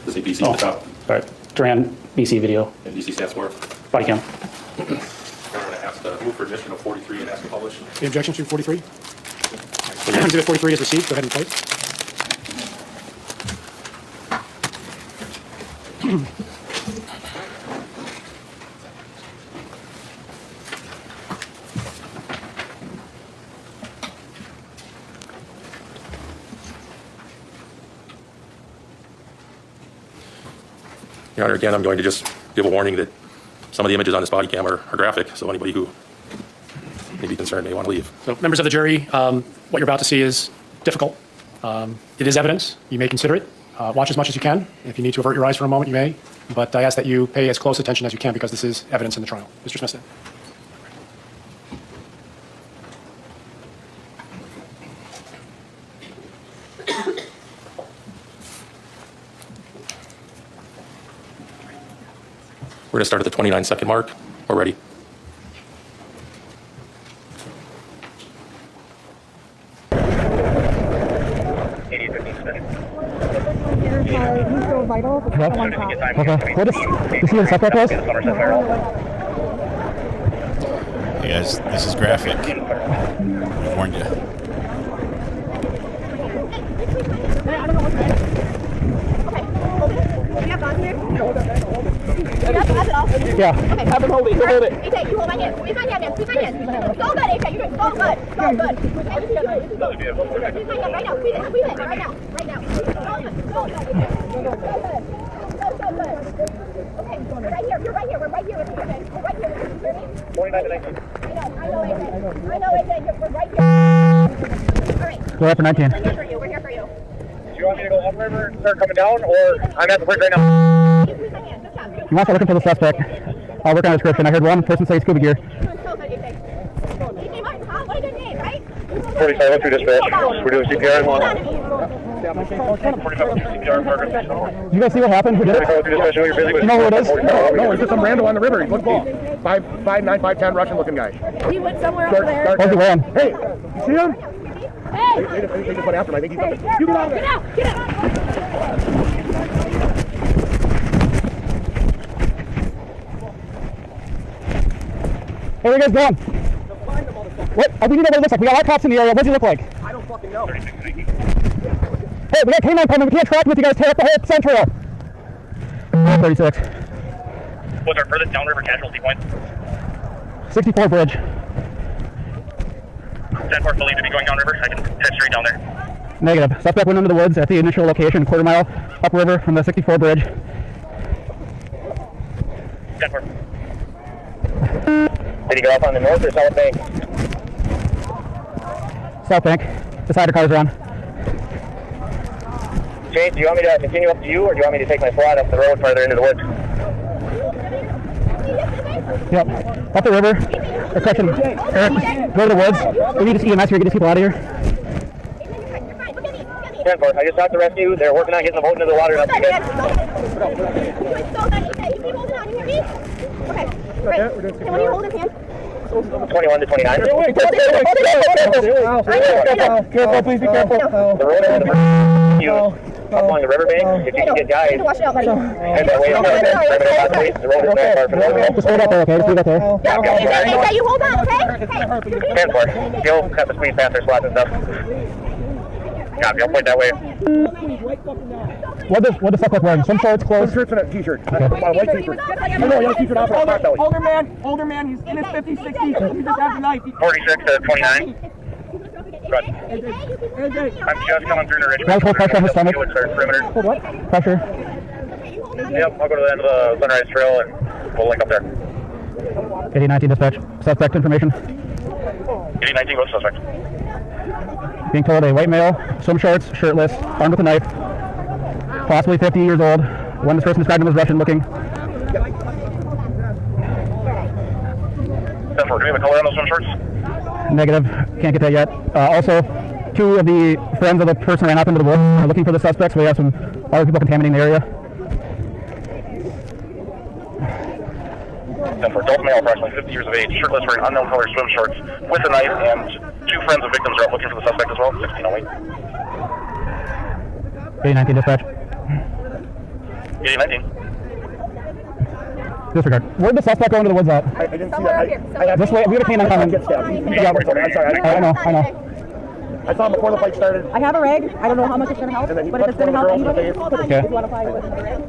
Does it BC at the top? All right. Durand BC video. And BC stands for? Body cam. I'm going to ask to move for admission of 43 and ask to publish. The objection to 43? Exhibit 43 is received. Go ahead and play it. Your Honor, again, I'm going to just give a warning that some of the images on this body cam are graphic, so anybody who may be concerned may want to leave. So, members of the jury, what you're about to see is difficult. It is evidence. You may consider it. Watch as much as you can. If you need to avert your eyes for a moment, you may. But I ask that you pay as close attention as you can because this is evidence in the trial. Mr. Smithstead. We're going to start at the 29-second mark. We're ready. Okay. What is you see what the suspect was? Hey guys, this is graphic. I warned you. We have Yeah. Okay. Have him hold it. Hold it. AJ, you hold my hand. Squeeze my hand, man. Squeeze my hand. So good, AJ. You're doing so good. So good. Squeeze my hand right now. Squeeze it. Squeeze it. Right now. Right now. So good. So good. So good. Okay. Right here. You're right here. We're right here with you, AJ. We're right here with you. Hear me? 29 to 19. I know, AJ. I know, AJ. We're right here. All right. Go up for 19. We're here for you. We're here for you. Do you want me to go upriver and start coming down, or I'm at the bridge right now? Squeeze my hand. Good job. You want to start looking for the suspect. I'll work on a description. I heard one person say scuba gear. So good, AJ. AJ Martin, huh? What is your name, right? 47 through dispatch. We're doing CPR. 47 CPR in progress. Did you guys see what happened? Who did it? Through dispatch, you're busy with. You know who it is? No, it's just some rando on the river. He looked 5'9", 5'10", Russian-looking guy. He went somewhere over there. Where's he wearing? Hey, you see him? Hey! They just went after him. I think he's up. You get out of there. Get out! Get out! Hey, where are you guys going? What? We need to know what it looks like. We got a lot of cops in the area. What does he look like? I don't fucking know. Hey, we got K9 coming. We can't track him if you guys tear up the whole central. 36. What's our furthest downriver casualty point? 64 bridge. 10-4 believed to be going downriver. I can head straight down there. Negative. Suspect went into the woods at the initial location, quarter mile upriver from the 64 bridge. 10-4. Did he go off on the north or south bank? South bank. The side of cars are on. Chase, do you want me to continue up to you, or do you want me to take my slot up the road farther into the woods? Yep. Up the river. They're catching Eric. Go to the woods. We need to EMS here. Get these people out of here. 10-4. I just talked to rescue. They're working on getting the boat into the water. So good, man. So good. You keep holding on. You hear me? Okay. Great. And when you hold his hand? 21 to 29. Careful, please be careful. The road ahead of you up along the riverbank. If you can get guys, Watch it out, buddy. head that way up there. The road is back far from the river. Just hold up there, okay? Just leave it there. AJ, you hold on, okay? 10-4. You'll have to squeeze past their slots and stuff. Copy, I'll point that way. What does suspect wearing? Swim shorts, clothes? Swim shirts and a t-shirt. Okay. A white t-shirt. I know, a t-shirt off of belly. Older man, he's in his 50s, 60s, he just has a knife. 46 to 29. Good. I'm just coming through the ridge. Hold pressure on his stomach. Perimeter. Hold what? Pressure. Yep, I'll go to the end of the Sunrise Trail and we'll link up there. 8019 dispatch. Suspect information. 8019, go suspect. Being told a white male, swim shorts, shirtless, armed with a knife, possibly 50 years old. When this person described him as Russian looking. 10-4, do we have a color on those swim shorts? Negative. Can't get that yet. Also, two of the friends of the person ran up into the woods are looking for the suspects. We have some other people contaminating the area. 10-4, adult male, approximately 50 years of age, shirtless, wearing unknown color swim shorts with a knife, and two friends of victims are out looking for the suspect as well. 1608. 8019 dispatch. 8019. Disregard. Where'd the suspect go into the woods at? I didn't see that. This way, we have a canine coming. Yeah, I'm sorry. I know. I saw him before the fight started. I have a rag. I don't know how much it's going to help, but if it's going to help anybody, if Okay. you want to apply it with a rag.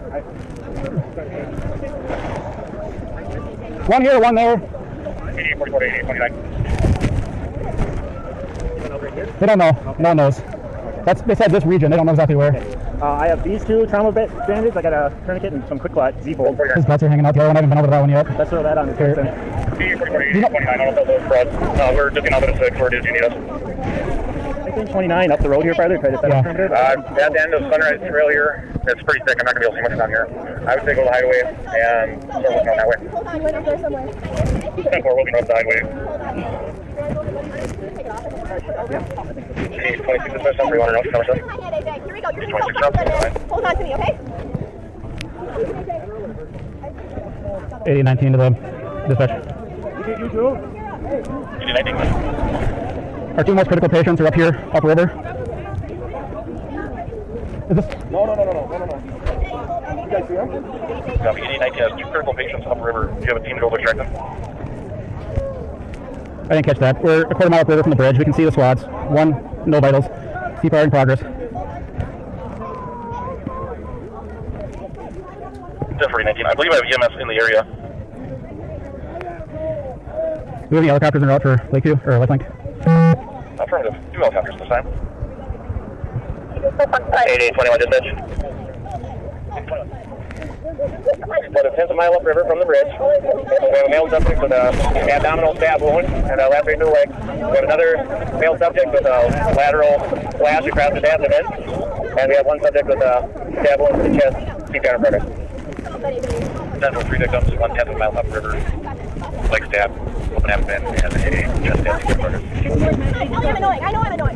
One here, one there. 8844 to 8829. They don't know. No one knows. They said this region. They don't know exactly where. I have these two trauma bandages. I got a tourniquet and some quick clot Z-fold. His guts are hanging out the other one. I haven't been over to that one yet. Let's throw that on the person. 8844 to 8829, I don't know if those frauds. We're just getting out of the 6. Where do you need us? I think 29 up the road here farther. Try to set up perimeter. At the end of Sunrise Trail here, it's pretty thick. I'm not going to be able to see much down here. I would say go to the highway and start looking on that way. Hold on, wait up there somewhere. 10-4, we'll be north the highway. 26 dispatch, somebody want to know? Here we go. You're so good, man. Hold on to me, okay? 8019 to the dispatch. You too? 8019. Our two most critical patients are up here, upriver. Is this? No. You guys see him? 8019 has 2 critical patients upriver. Do you have a team to go extract them? I didn't catch that. We're a quarter mile upriver from the bridge. We can see the squads. One, no vitals. CPR in progress. 10-40-19. I believe I have EMS in the area. Do we have any helicopters en route for Lakeview or Lakelink? Affirmative. 2 helicopters this time. 8821 dispatch. About a tenth of a mile upriver from the bridge. We have a male subject with a abdominal stab wound and a left into the leg. We have another male subject with a lateral slash across his abdomen. And we have one subject with a stab wound to the chest. CPR in progress. Central 3 victims, 1/10 of a mile upriver. Leg stab, open abdomen, and a chest stab. CPR in progress. I know I'm annoying.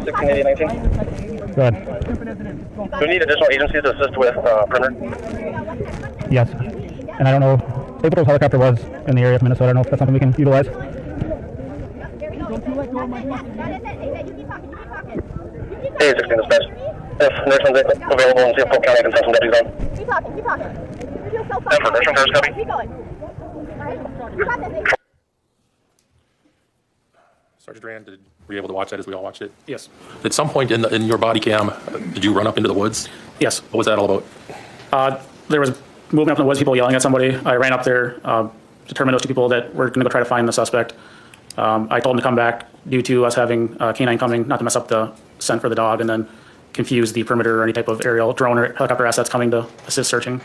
16-80-19. Go ahead. Do we need additional agencies to assist with perimeter? Yes. And I don't know, State Patrol's helicopter was in the area of Minnesota. I don't know if that's something we can utilize. Hey, 16 dispatch. If nurse is available in Polk County, I can send some deputies on. Keep talking. You feel so And for nursing cars, copy. Keep going. You got this. Sergeant Rand, were you able to watch that as we all watched it? Yes. At some point in your body cam, did you run up into the woods? Yes. What was that all about? There was movement up in the woods, people yelling at somebody. I ran up there, determined those two people that were going to go try to find the suspect. I told them to come back due to us having a canine coming, not to mess up the scent for the dog, and then confuse the perimeter or any type of aerial drone or helicopter assets coming to assist searching.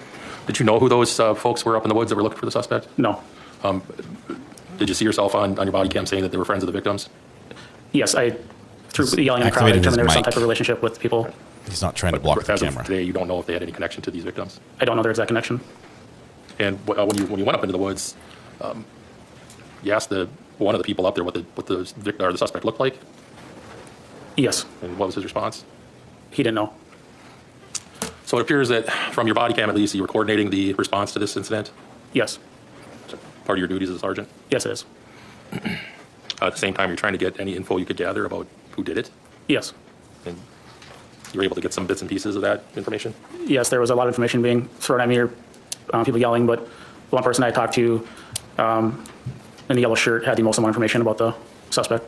Did you know who those folks were up in the woods that were looking for the suspect? No. Did you see yourself on your body cam saying that they were friends of the victims? Yes, through the yelling in the crowd, I determined there was some type of relationship with people. He's not trying to block the As of camera. today, you don't know if they had any connection to these victims? I don't know their exact connection. And when you went up into the woods, you asked one of the people up there what the victim or the suspect looked like? Yes. And what was his response? He didn't know. So it appears that from your body cam, at least, you were coordinating the response to this incident? Yes. Part of your duties as a sergeant? Yes, it is. At the same time, you're trying to get any info you could gather about who did it? Yes. And you were able to get some bits and pieces of that information? Yes, there was a lot of information being thrown at me, or people yelling, but the one person I talked to in the yellow shirt had the most amount of information about the suspect.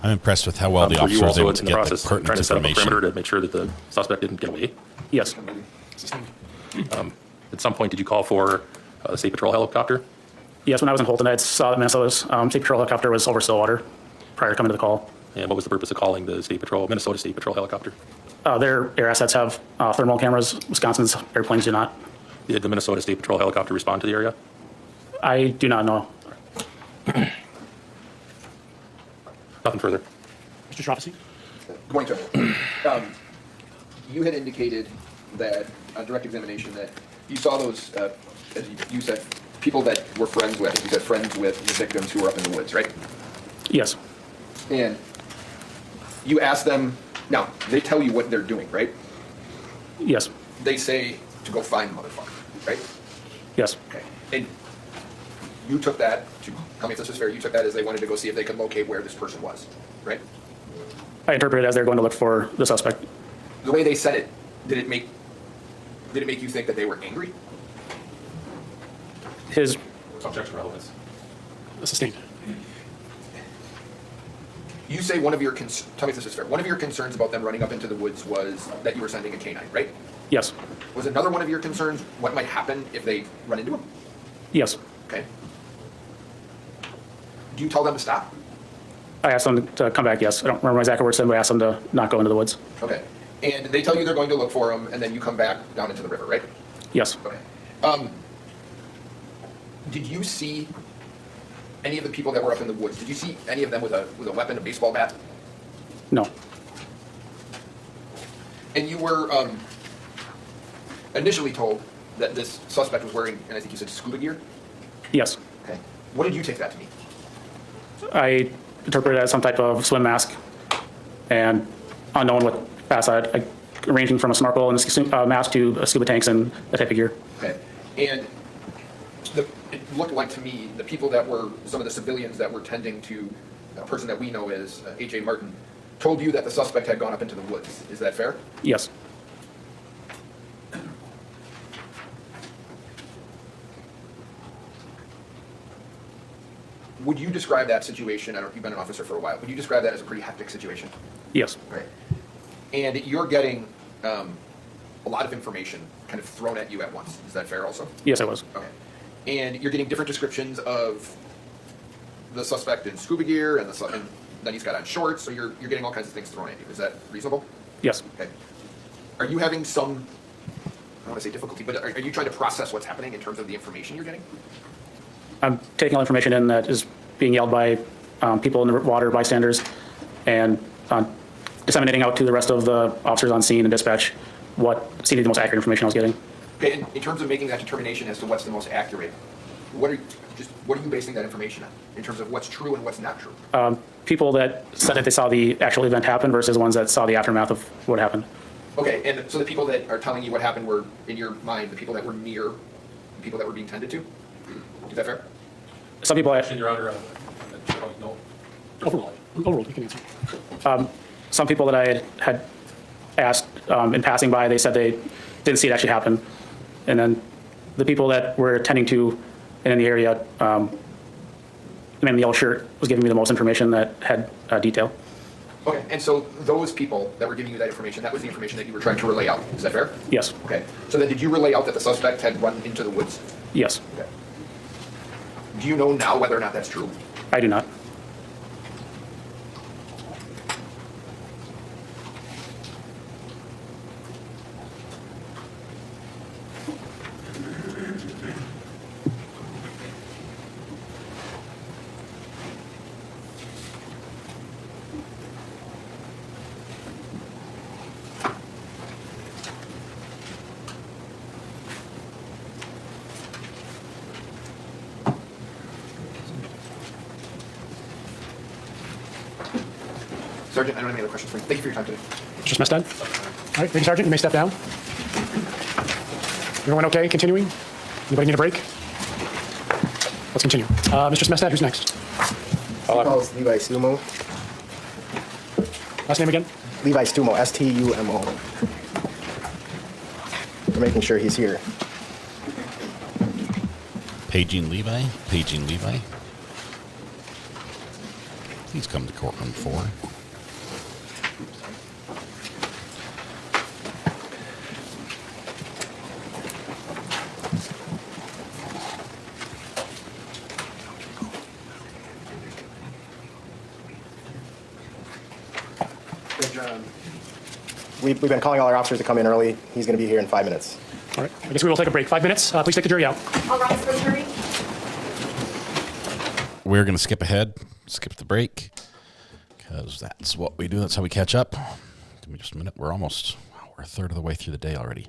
I'm impressed with how well the Were you officer was also able in to the get the process trying pertinent to set up a information. perimeter to make sure that the suspect didn't get away? Yes. At some point, did you call for a State Patrol helicopter? Yes, when I was in Holton, I saw that Minnesota's State Patrol helicopter was over Stillwater prior to coming to the call. And what was the purpose of calling the Minnesota State Patrol helicopter? Their air assets have thermal cameras. Wisconsin's airplanes do not. Did the Minnesota State Patrol helicopter respond to the area? I do not know. Nothing further. Mr. Shropsy? Going to. You had indicated that on direct examination that you saw those, as you said, people that were friends with. You said friends with the victims who were up in the woods, right? Yes. And you asked them. Now they tell you what they're doing, right? Yes. They say to go find the motherfucker, right? Yes. Okay. And you took that to, tell me if this is fair, you took that as they wanted to go see if they could locate where this person was, right? I interpret it as they're going to look for the suspect. The way they said it, did it make you think that they were angry? His subject's relevance. Sustained. You say one of your, tell me if this is fair, one of your concerns about them running up into the woods was that you were sending a canine, right? Yes. Was another one of your concerns what might happen if they run into him? Yes. Okay. Do you tell them to stop? I asked them to come back, yes. I don't remember my exact words, but I asked them to not go into the woods. Okay. And they tell you they're going to look for him, and then you come back down into the river, right? Yes. Okay. Did you see any of the people that were up in the woods? Did you see any of them with a weapon, a baseball bat? No. And you were initially told that this suspect was wearing, and I think you said scuba gear? Yes. Okay. What did you take that to mean? I interpret it as some type of swim mask and unknown what facet, ranging from a snorkel and a mask to scuba tanks and that type of gear. Okay. And it looked like to me the people that were, some of the civilians that were tending to a person that we know as A.J. Martin, told you that the suspect had gone up into the woods. Is that fair? Yes. Would you describe that situation, I don't know, you've been an officer for a while, would you describe that as a pretty hectic situation? Yes. Right. And you're getting a lot of information kind of thrown at you at once. Is that fair also? Yes, I was. Okay. And you're getting different descriptions of the suspect in scuba gear and then he's got on shorts, so you're getting all kinds of things thrown at you. Is that reasonable? Yes. Okay. Are you having some, I don't want to say difficulty, but are you trying to process what's happening in terms of the information you're getting? I'm taking all information in that is being yelled by people in the water, bystanders, and disseminating out to the rest of the officers on scene and dispatch what seemed to be the most accurate information I was getting. Okay, and in terms of making that determination as to what's the most accurate, what are you basing that information on in terms of what's true and what's not true? People that said that they saw the actual event happen versus ones that saw the aftermath of what happened. Okay, and so the people that are telling you what happened were, in your mind, the people that were near the people that were being tended to? Is that fair? Some people Question, Your Honor. No. Overruled, you can answer. Some people that I had asked in passing by, they said they didn't see it actually happen. And then the people that were attending to and in the area, the man in the yellow shirt was giving me the most information that had detail. Okay, and so those people that were giving you that information, that was the information that you were trying to relay out. Is that fair? Yes. Okay, so then did you relay out that the suspect had run into the woods? Yes. Okay. Do you know now whether or not that's true? I do not. Sergeant, I don't have any other questions for you. Thank you for your time today. Mr. Smestad? All right, thank you, Sergeant. You may step down. Everyone okay? Continuing? Anybody need a break? Let's continue. Mr. Smestad, who's next? Pickles, Levi Stumo. Last name again? Levi Stumo, S-T-U-M-O. We're making sure he's here. Paging Levi. Paging Levi. Please come to courtroom 4. We've been calling all our officers to come in early. He's going to be here in 5 minutes. All right, I guess we will take a break. 5 minutes. Please take the jury out. All rise for the jury. We're going to skip ahead, skip the break, because that's what we do. That's how we catch up. Give me just a minute. We're a third of the way through the day already.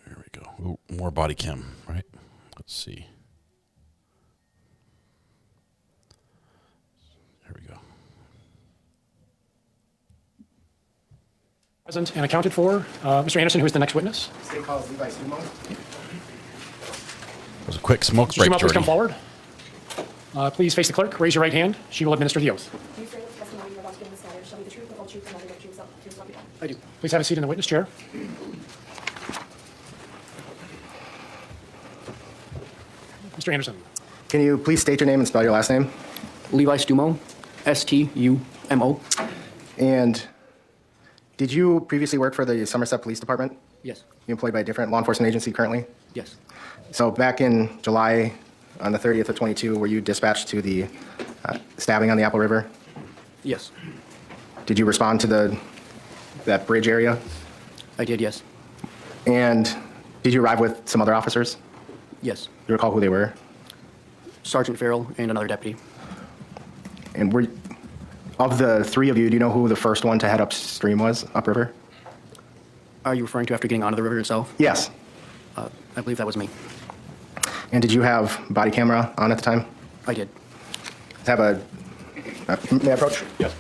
There we go. Ooh, more body cam, right? Let's see. There we go. Present and accounted for. Mr. Anderson, who is the next witness? State calls Levi Stumo. It was a quick smoke Mr. break, Stumo, please come Jordy. forward. Please face the clerk. Raise your right hand. She will administer the oath. Do you swear that the testimony you're about to give in this matter shall be the truth, the whole truth, and nothing but the truth, so help you God? I do. Please have a seat in the witness chair. Mr. Anderson. Can you please state your name and spell your last name? Levi Stumo, S-T-U-M-O. And did you previously work for the Somerset Police Department? Yes. You employed by a different law enforcement agency currently? Yes. So back in July, on the 30th of 22, were you dispatched to the stabbing on the Apple River? Yes. Did you respond to that bridge area? I did, yes. And did you arrive with some other officers? Yes. Do you recall who they were? Sergeant Farrell and another deputy. And of the three of you, do you know who the first one to head upstream was, upriver? Are you referring to after getting onto the river itself? Yes. I believe that was me. And did you have body camera on at the time? I did. Have a, may I approach? Yes.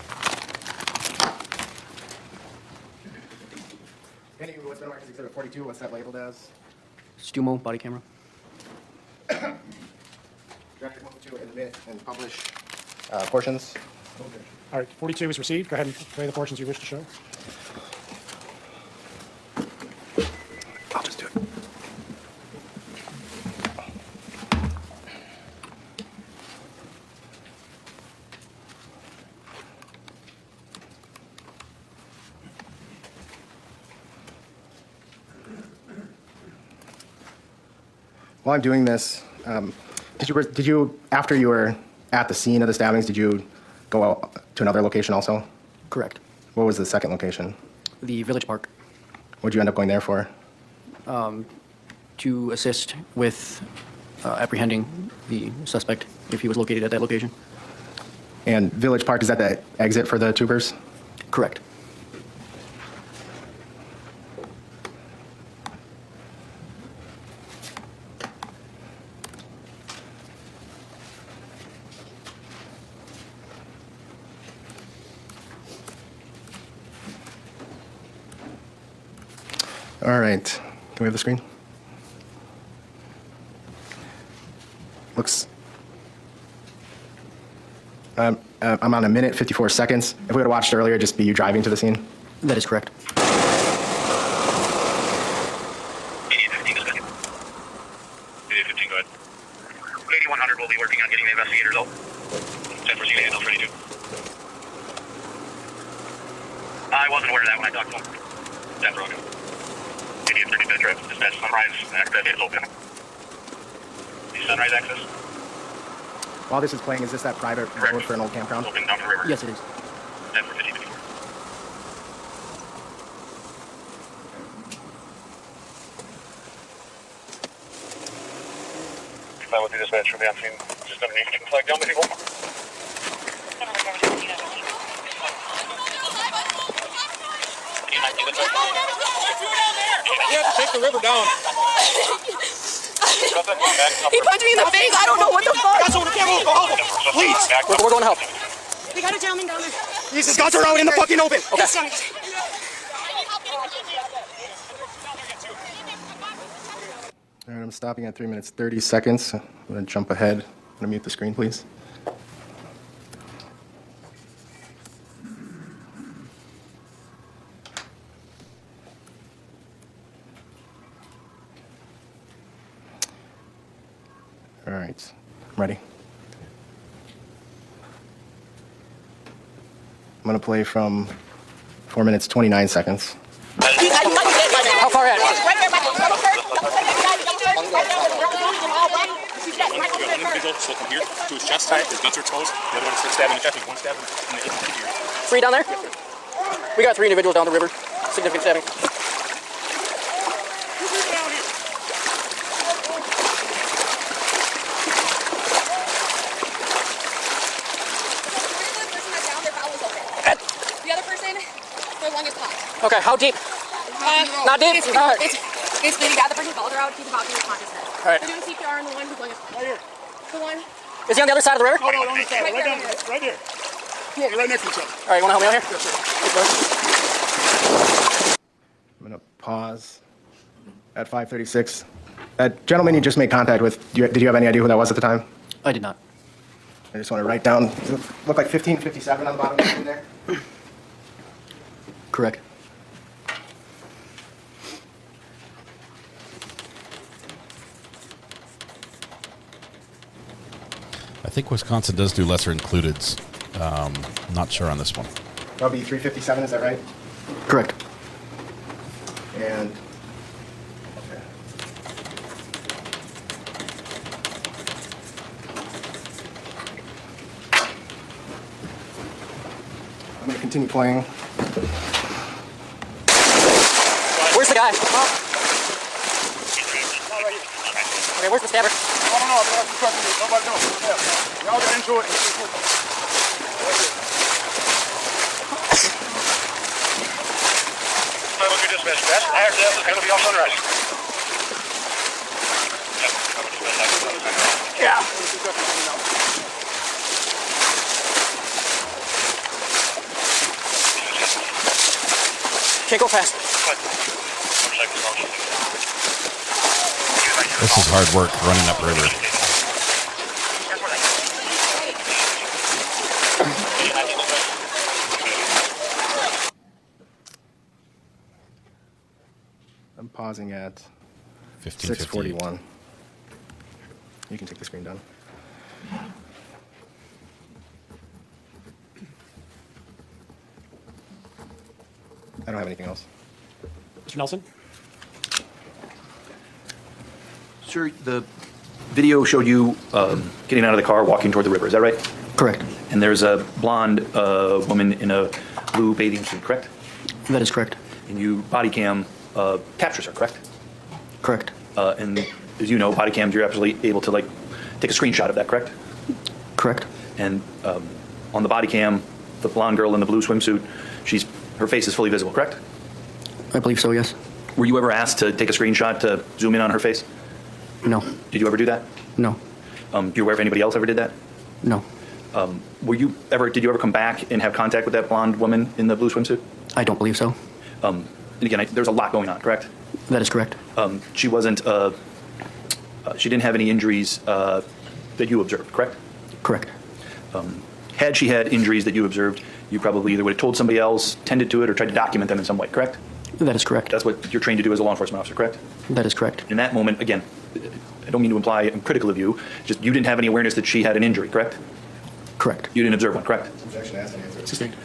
Any, what's been marked as Exhibit 42, what's that labeled as? Stumo, body camera. Director move to admit and publish portions. All right, 42 is received. Go ahead and play the portions you wish to show. I'll just do it. While I'm doing this, did you, after you were at the scene of the stabbings, did you go out to another location also? Correct. What was the second location? The Village Park. What'd you end up going there for? To assist with apprehending the suspect if he was located at that location. And Village Park, is that the exit for the tubers? Correct. All right. Can we have the screen? Looks. I'm on 1 minute, 54 seconds. If we would have watched earlier, just be you driving to the scene. That is correct. 8815, go ahead. 8100 will be working on getting the investigators out. 10 proceed handles ready to. I wasn't aware of that when I talked to him. 10 broken. 8830 bed drive. Dispatch Sunrise access is open. The Sunrise access? While this is playing, is this that private road for an old campground? Open down to the river. Yes, it is. 10 for 5054. I will do dispatch from the on scene. Just underneath. You can flag down the vehicle. You have to take the river down. He punched me in the face. I don't know what the fuck. Please. We're going to help. We got a gentleman down there. These guns are out in the fucking open. Okay. All right, I'm stopping at 3 minutes, 30 seconds. I'm going to jump ahead. I'm going to mute the screen, please. All right, I'm ready. I'm going to play from 4 minutes, 29 seconds. How far at? So from here to his chest, his guts are exposed. The other one is stabbing the chest. One stab in the hip. 3 down there? We got 3 individuals down the river. Significant stabbing. The other person, their lung is popped. Okay, how deep? Not deep? It's bleeding out. The person's balls are out. He's about to lose consciousness. All right. They're doing CPR on the one whose lung is popped. Right here. The one. Is he on the other side of the river? No, on the side. Right down here. Right here. Come on, you're right next to each other. All right, you want to help me out here? I'm going to pause at 5:36. That gentleman you just made contact with, did you have any idea who that was at the time? I did not. I just want to write down, does it look like 1557 on the bottom of the screen there? Correct. I think Wisconsin does do lesser includeds. Not sure on this one. That'll be 357, is that right? Correct. And I'm going to continue playing. Where's the guy? Okay, where's the stabber? I don't know. I'm going to have to nobody knows. Yeah. Y'all get into it. I will do dispatch. Best. I heard this is going to be on Sunrise. Yeah. Can't go fast. This is hard work running upriver. I'm pausing at 15:58. 6:41. You can take the screen down. I don't have anything else. Mr. Nelson? Sir, the video showed you getting out of the car, walking toward the river. Is that right? Correct. And there's a blonde woman in a blue bathing suit, correct? That is correct. And you body cam captures her, correct? Correct. And as you know, body cams, you're actually able to like take a screenshot of that, correct? Correct. And on the body cam, the blonde girl in the blue swimsuit, her face is fully visible, correct? I believe so, yes. Were you ever asked to take a screenshot to zoom in on her face? No. Did you ever do that? No. Do you aware if anybody else ever did that? No. Did you ever come back and have contact with that blonde woman in the blue swimsuit? I don't believe so. And again, there's a lot going on, correct? That is correct. She wasn't, she didn't have any injuries that you observed, correct? Correct. Had she had injuries that you observed, you probably either would have told somebody else, tended to it, or tried to document them in some way, correct? That is correct. That's what you're trained to do as a law enforcement officer, correct? That is correct. In that moment, again, I don't mean to imply I'm critical of you, just you didn't have any awareness that she had an injury, correct? Correct. You didn't observe one, correct? Objection asked and answered. Sustained.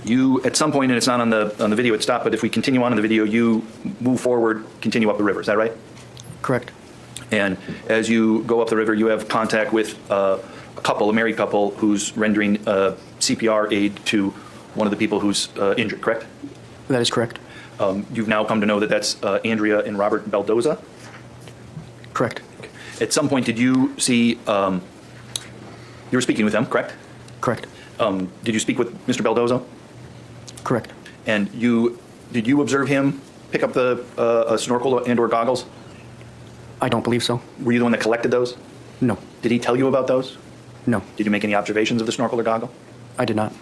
You, at some point, and it's not on the video, it stopped, but if we continue on in the video, you move forward, continue up the river, is that right? Correct. And as you go up the river, you have contact with a married couple, who's rendering CPR aid to one of the people who's injured, correct? That is correct. You've now come to know that that's Andrea and Robert Baldoza? Correct. Okay. At some point, did you see, you were speaking with them, correct? Correct. Did you speak with Mr. Baldoza? Correct. And did you observe him pick up the snorkel and or goggles? I don't believe so. Were you the one that collected those? No. Did he tell you about those? No. Did you make any observations of the snorkel or goggle? I did not.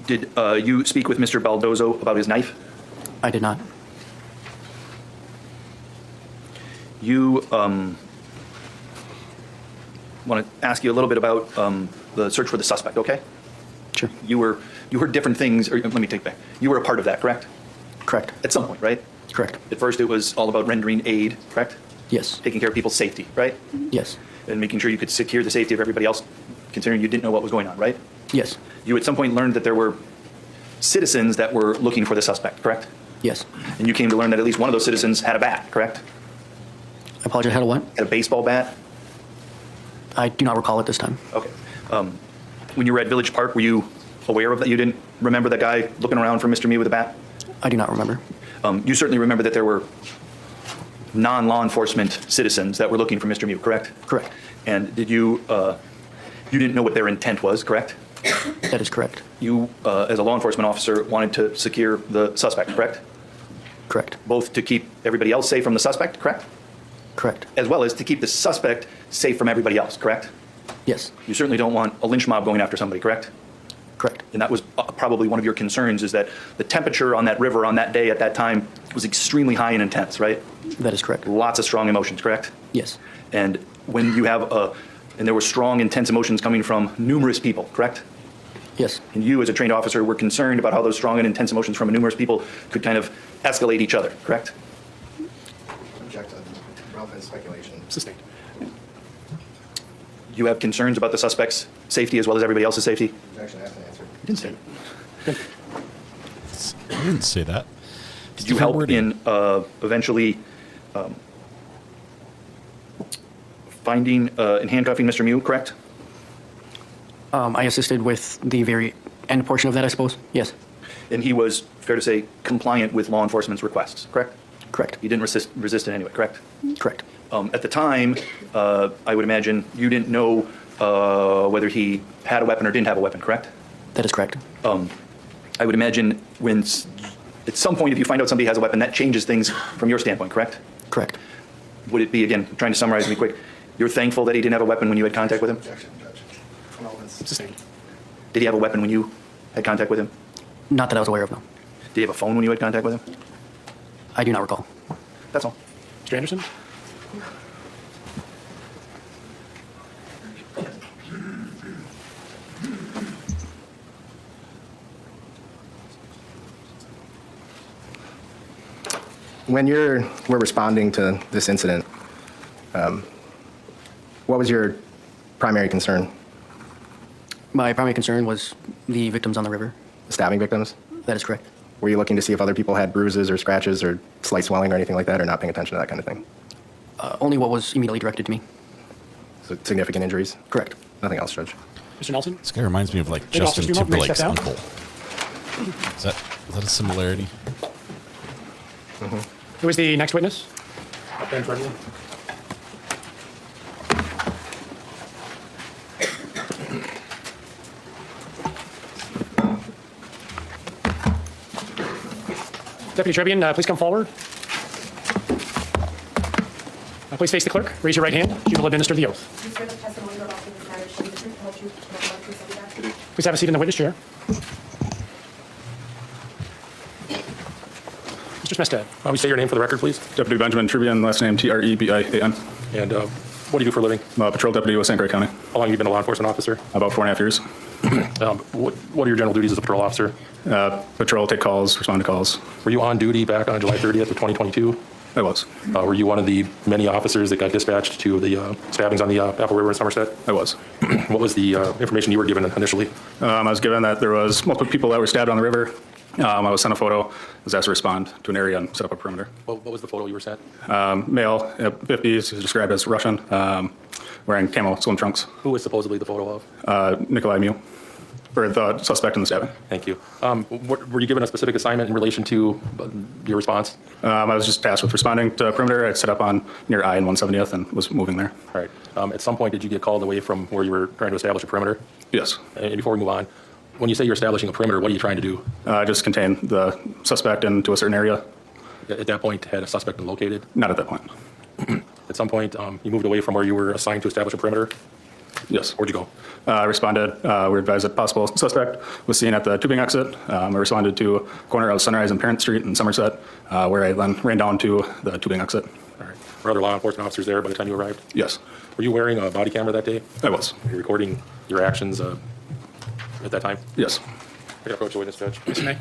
Did you speak with Mr. Baldozo about his knife? I did not. You want to ask you a little bit about the search for the suspect, okay? Sure. You heard different things, or let me take back. You were a part of that, correct? Correct. At some point, right? Correct. At first it was all about rendering aid, correct? Yes. Taking care of people's safety, right? Yes. And making sure you could secure the safety of everybody else, considering you didn't know what was going on, right? Yes. You at some point learned that there were citizens that were looking for the suspect, correct? Yes. And you came to learn that at least one of those citizens had a bat, correct? I apologize, had a what? Had a baseball bat? I do not recall at this time. Okay. When you were at Village Park, were you aware of that? You didn't remember that guy looking around for Mr. Me with a bat? I do not remember. You certainly remember that there were non-law enforcement citizens that were looking for Mr. Mew, correct? Correct. And did you didn't know what their intent was, correct? That is correct. You, as a law enforcement officer, wanted to secure the suspect, correct? Correct. Both to keep everybody else safe from the suspect, correct? Correct. As well as to keep the suspect safe from everybody else, correct? Yes. You certainly don't want a lynch mob going after somebody, correct? Correct. And that was probably one of your concerns, is that the temperature on that river on that day at that time was extremely high and intense, right? That is correct. Lots of strong emotions, correct? Yes. And when you have and there were strong, intense emotions coming from numerous people, correct? Yes. And you, as a trained officer, were concerned about how those strong and intense emotions from numerous people could kind of escalate each other, correct? Object to relevant speculation. Sustained. You have concerns about the suspect's safety as well as everybody else's safety? Objection asked and answered. You didn't say that. I didn't say that. Did you help in eventually finding and handcuffing Mr. Mew, correct? I assisted with the very end portion of that, I suppose. Yes. And he was, fair to say, compliant with law enforcement's requests, correct? Correct. He didn't resist in any way, correct? Correct. At the time, I would imagine you didn't know whether he had a weapon or didn't have a weapon, correct? That is correct. I would imagine at some point, if you find out somebody has a weapon, that changes things from your standpoint, correct? Correct. Would it be, again, trying to summarize really quick, you're thankful that he didn't have a weapon when you had contact with him? Objection, Judge. Sustained. Did he have a weapon when you had contact with him? Not that I was aware of, no. Did he have a phone when you had contact with him? I do not recall. That's all. Mr. Anderson? When we're responding to this incident, what was your primary concern? My primary concern was the victims on the river. The stabbing victims? That is correct. Were you looking to see if other people had bruises or scratches or slight swelling or anything like that, or not paying attention to that kind of thing? Only what was immediately directed to me. So significant injuries? Correct. Nothing else, Judge. Mr. Nelson? This guy reminds me of like Maybe Justin Officer Dumont, Timberlake's step down. uncle. Is that a similarity? Who is the next witness? Deputy Trebian, please come forward. Please face the clerk. Raise your right hand. You will administer the oath. You swear that the testimony you're about to give this matter shall be the truth, the whole truth, and nothing but the truth, so help you God? Please have a seat in the witness chair. Mr. Smestad. Will you say your name for the record, please? Deputy Benjamin Trebian, last name Trebian. And what do you do for a living? I'm a patrol deputy with St. Croix County. How long have you been a law enforcement officer? About 4.5 years. What are your general duties as a patrol officer? Patrol, take calls, respond to calls. Were you on duty back on July 30th of 2022? I was. Were you one of the many officers that got dispatched to the stabbings on the Apple River in Somerset? I was. What was the information you were given initially? I was given that there was multiple people that were stabbed on the river. I was sent a photo, was asked to respond to an area and set up a perimeter. What was the photo you were sent? Male, 50s, he's described as Russian, wearing camo swim trunks. Who was supposedly the photo of? Nikolai Mew, or the suspect in the stabbing. Thank you. Were you given a specific assignment in relation to your response? I was just tasked with responding to a perimeter. I set up on near I and 170th and was moving there. All right. At some point, did you get called away from where you were trying to establish a perimeter? Yes. And before we move on, when you say you're establishing a perimeter, what are you trying to do? Just contain the suspect into a certain area. At that point, had a suspect been located? Not at that point. At some point, you moved away from where you were assigned to establish a perimeter? Yes. Where'd you go? I responded. We were advised that possible suspect was seen at the tubing exit. I responded to corner of Sunrise and Parent Street in Somerset, where I then ran down to the tubing exit. All right. Were other law enforcement officers there by the time you arrived? Yes. Were you wearing a body camera that day? I was. Were you recording your actions at that time? Yes. May I approach the witness, Judge? Yes, May.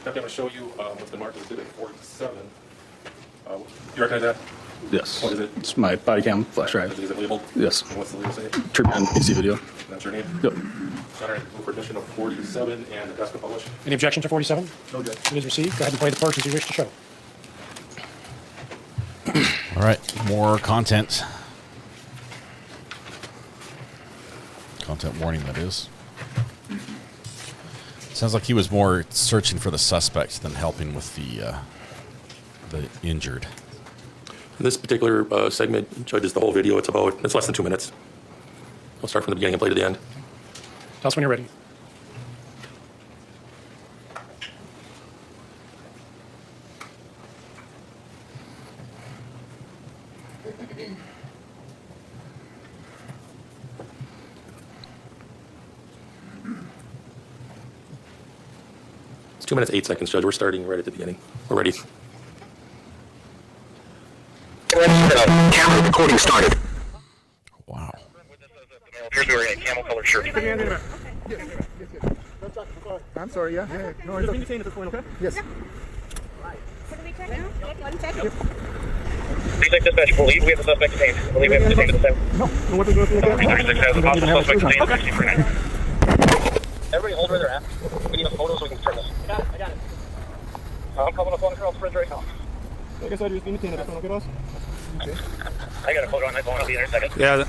I'm going to show you what's been marked as Exhibit 47. You recognize that? Yes. What is it? It's my body cam flash drive. Is it labeled? Yes. And what's the label say? Tribune PC video. That's your name? Yep. All right. Move for admission of 47 and the desk of publish. Any objection to 47? No, Judge. It is received. Go ahead and play the portions you wish to show. All right, more content. Content warning, that is. Sounds like he was more searching for the suspect than helping with the injured. This particular segment, Judge, is the whole video. It's less than 2 minutes. I'll start from the beginning and play to the end. Tell us when you're ready. It's 2 minutes, 8 seconds, Judge. We're starting right at the beginning. We're ready. Camera recording started. Wow. Here's wearing a camel colored shirt. I'm sorry, yeah. No, it's okay. At this point, okay? Yes. Precinct dispatch, believe we have a suspect detained. Believe we have a detained at the time. No, what was going on? 36 has a possible suspect detained at 1649. Everybody hold where they're at. We need a photo so we can turn this. I got it. I'm calling up on the girl's fridge right now. Like I said, you're just being detained at this point, okay, boss? Okay. I got a photo on my phone. I'll be there in a second. Yeah.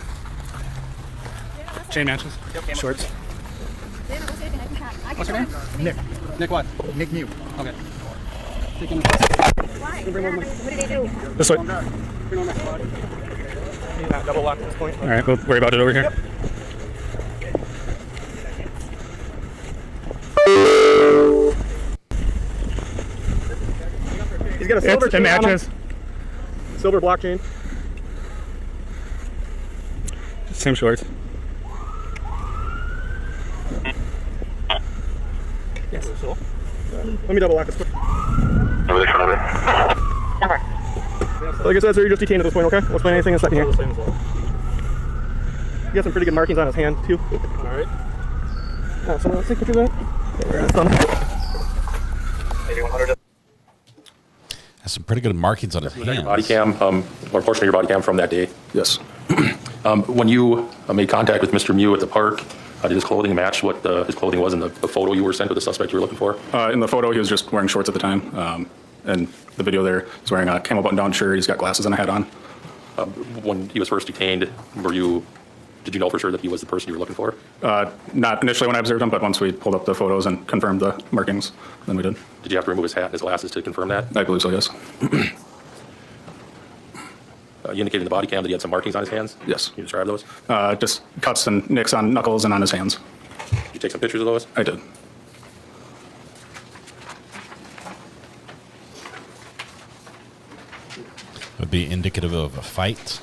Chain matches. Shorts. What's your name? Nick. Nick what? Nick Mew. Okay. What did they do? This way. Double lock at this point. All right, we'll worry about it over here. Yep. He's got a silver chain. It matches. Silver blockchain. Same shorts. Yes. Let me double lock this quick. Over there, front of it. Like I said, sir, you're just detained at this point, okay? We'll explain anything in a second here. You got some pretty good markings on his hand, too. Alright. Someone else take pictures of that? Has some pretty good markings on his Was that your hands. body cam, or a portion of your body cam from that day? Yes. When you made contact with Mr. Mew at the park, Did his clothing match what his clothing was in the photo you were sent with the suspect you were looking for? In the photo, he was just wearing shorts at the time. And the video there, he's wearing a camel button-down shirt. He's got glasses and a hat on. When he was first detained, did you know for sure that he was the person you were looking for? Not initially when I observed him, but once we pulled up the photos and confirmed the markings, then we did. Did you have to remove his hat and his glasses to confirm that? I believe so, yes. You indicated in the body cam that he had some markings on his hands? Yes. Can you describe those? Just cuts and nicks on knuckles and on his hands. Did you take some pictures of those? I did. Would be indicative of a fight,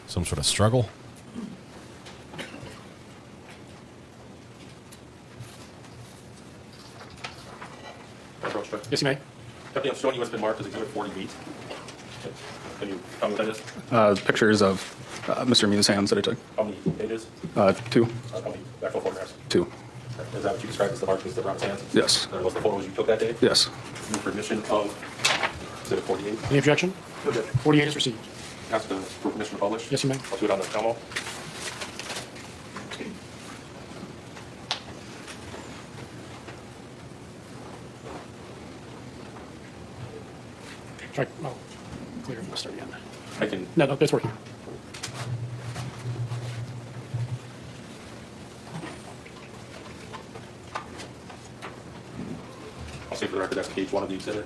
some sort of struggle. Yes, you may. Deputy, I'm showing you what's been marked as Exhibit 40B. Can you tell me what that is? Pictures of Mr. Mew's hands that I took. How many pages? 2. How many actual photographs? 2. Is that what you described as the markings that were on his hands? Yes. And was the photos you took that day? Yes. Your permission of Exhibit 48? Any objection? No objection. 48 is received. Ask for permission to publish? Yes, you may. I'll do it on the demo. Try, clear. We'll start again. I can. No, it's working. I'll say for the record that's page 1 of the exhibit.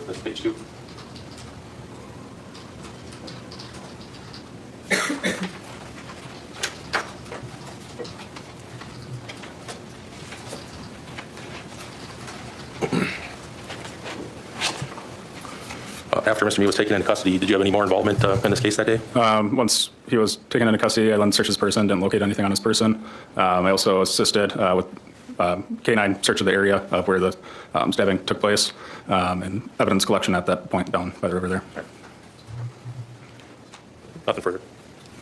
That's page 2. After Mr. Mew was taken into custody, did you have any more involvement in this case that day? Once he was taken into custody, I then searched his person, didn't locate anything on his person. I also assisted with K-9 search of the area of where the stabbing took place and evidence collection at that point down by the river there. Right. Nothing further.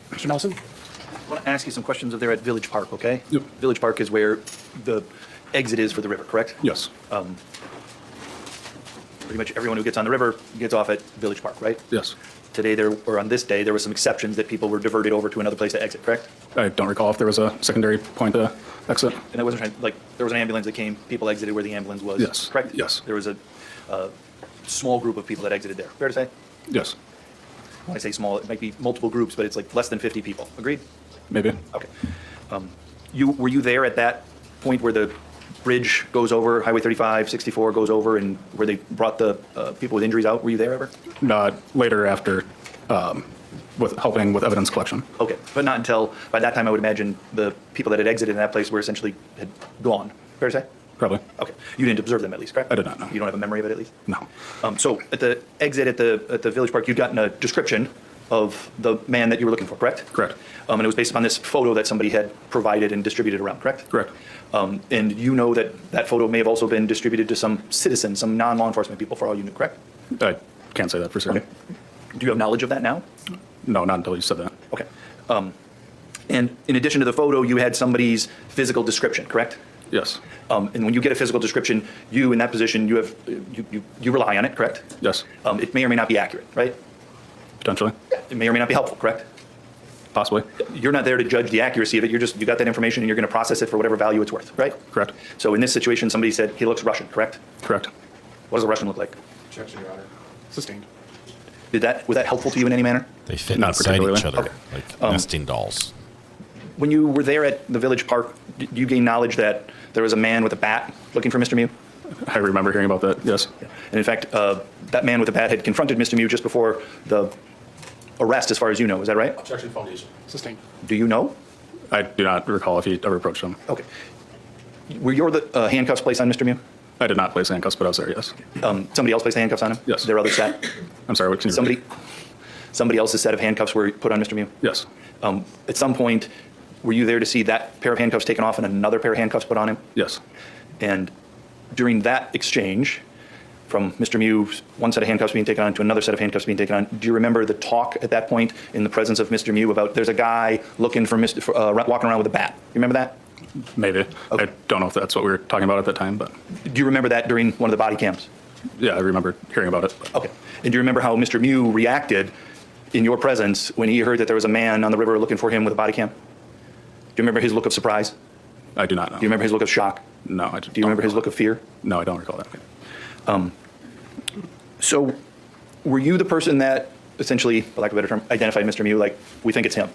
Mr. Nelson? I want to ask you some questions of there at Village Park, okay? Yep. Village Park is where the exit is for the river, correct? Yes. Pretty much everyone who gets on the river gets off at Village Park, right? Yes. Today, or on this day, there were some exceptions that people were diverted over to another place to exit, correct? I don't recall if there was a secondary point to exit. And I wasn't trying, like, there was an ambulance that came, people exited where the ambulance was. Yes. Correct? Yes. There was a small group of people that exited there. Fair to say? Yes. When I say small, it might be multiple groups, but it's like less than 50 people. Agreed? Maybe. Okay. Were you there at that point where the bridge goes over, Highway 35, 64 goes over, and where they brought the people with injuries out? Were you there ever? Later after, with helping with evidence collection. Okay, but not until, by that time, I would imagine the people that had exited in that place were essentially had gone. Fair to say? Probably. Okay. You didn't observe them at least, correct? I did not know. You don't have a memory of it at least? No. So at the exit at the Village Park, you'd gotten a description of the man that you were looking for, correct? Correct. And it was based upon this photo that somebody had provided and distributed around, correct? Correct. And you know that that photo may have also been distributed to some citizens, some non-law enforcement people, for all you knew, correct? I can't say that for certain. Okay. Do you have knowledge of that now? No, not until you said that. Okay. And in addition to the photo, you had somebody's physical description, correct? Yes. And when you get a physical description, you in that position, you rely on it, correct? Yes. It may or may not be accurate, right? Potentially. It may or may not be helpful, correct? Possibly. You're not there to judge the accuracy of it. You got that information and you're going to process it for whatever value it's worth, right? Correct. So in this situation, somebody said he looks Russian, correct? Correct. What does a Russian look like? Objection, Your Honor. Sustained. Was that helpful to you in any manner? They fit Not inside particularly. each other Okay. like nesting dolls. When you were there at the Village Park, did you gain knowledge that there was a man with a bat looking for Mr. Mew? I remember hearing about that, yes. And in fact, that man with the bat had confronted Mr. Mew just before the arrest, as far as you know. Is that right? Objection, foundation. Sustained. Do you know? I do not recall if he ever approached him. Okay. Were your handcuffs placed on Mr. Mew? I did not place handcuffs, but I was there, yes. Somebody else placed the handcuffs on him? Yes. Their other set? I'm sorry, what can you repeat? Somebody else's set of handcuffs were put on Mr. Mew? Yes. At some point, were you there to see that pair of handcuffs taken off and another pair of handcuffs put on him? Yes. And during that exchange, from Mr. Mew's one set of handcuffs being taken on to another set of handcuffs being taken on, do you remember the talk at that point in the presence of Mr. Mew about there's a guy looking for walking around with a bat? You remember that? Maybe. Okay. I don't know if that's what we were talking about at that time, but Do you remember that during one of the body cams? yeah, I remember hearing about it. Okay. And do you remember how Mr. Mew reacted in your presence when he heard that there was a man on the river looking for him with a body cam? Do you remember his look of surprise? I do not know. Do you remember his look of shock? No, I do you remember his look of fear? No, I don't recall that. So were you the person that essentially, for lack of a better term, identified Mr. Mew, like, we think it's him?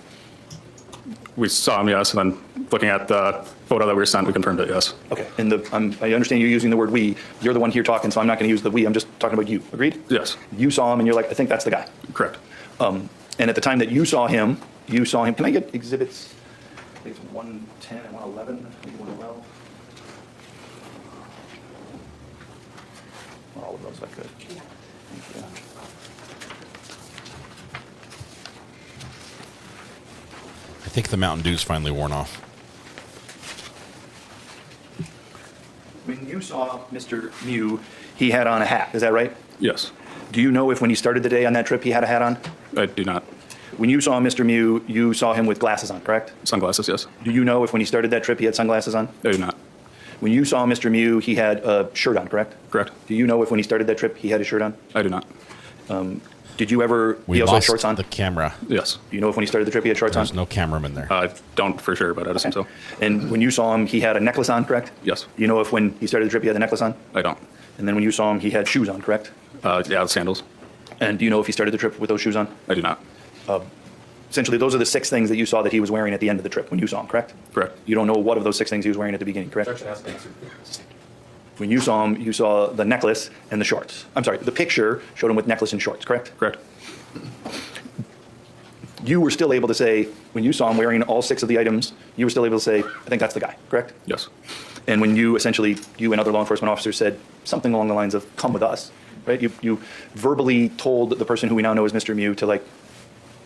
We saw him, yes, and then looking at the photo that we were sent, we confirmed it, yes. Okay, and I understand you using the word we. You're the one here talking, so I'm not going to use the we. I'm just talking about you. Agreed? Yes. You saw him, and you're like, I think that's the guy. Correct. And at the time that you saw him, can I get exhibits? I think it's 110 and 111, maybe 112. All of those if I could. Thank you. I think the Mountain Dew's finally worn off. When you saw Mr. Mew, he had on a hat, is that right? Yes. Do you know if when he started the day on that trip he had a hat on? I do not. When you saw Mr. Mew, you saw him with glasses on, correct? Sunglasses, yes. Do you know if when he started that trip he had sunglasses on? I do not. When you saw Mr. Mew, he had a shirt on, correct? Correct. Do you know if when he started that trip he had a shirt on? I do not. Did you ever, We he also had lost shorts on? the camera. Yes. Do you know if when he started the trip he had shorts There's on? no cameraman there. I don't for sure, but I'd assume so. And when you saw him, he had a necklace on, correct? Yes. Do you know if when he started the trip he had the necklace on? I don't. And then when you saw him, he had shoes on, correct? Yeah, sandals. And do you know if he started the trip with those shoes on? I do not. Essentially, those are the 6 things that you saw that he was wearing at the end of the trip when you saw him, correct? Correct. You don't know what of those 6 things he was wearing at the beginning, correct? When you saw him, you saw the necklace and the shorts. I'm sorry, the picture showed him with necklace and shorts, correct? Correct. You were still able to say, when you saw him wearing all 6 of the items, you were still able to say, I think that's the guy, correct? Yes. And when you essentially, you and other law enforcement officers said something along the lines of, come with us, right? You verbally told the person who we now know as Mr. Mew to, like,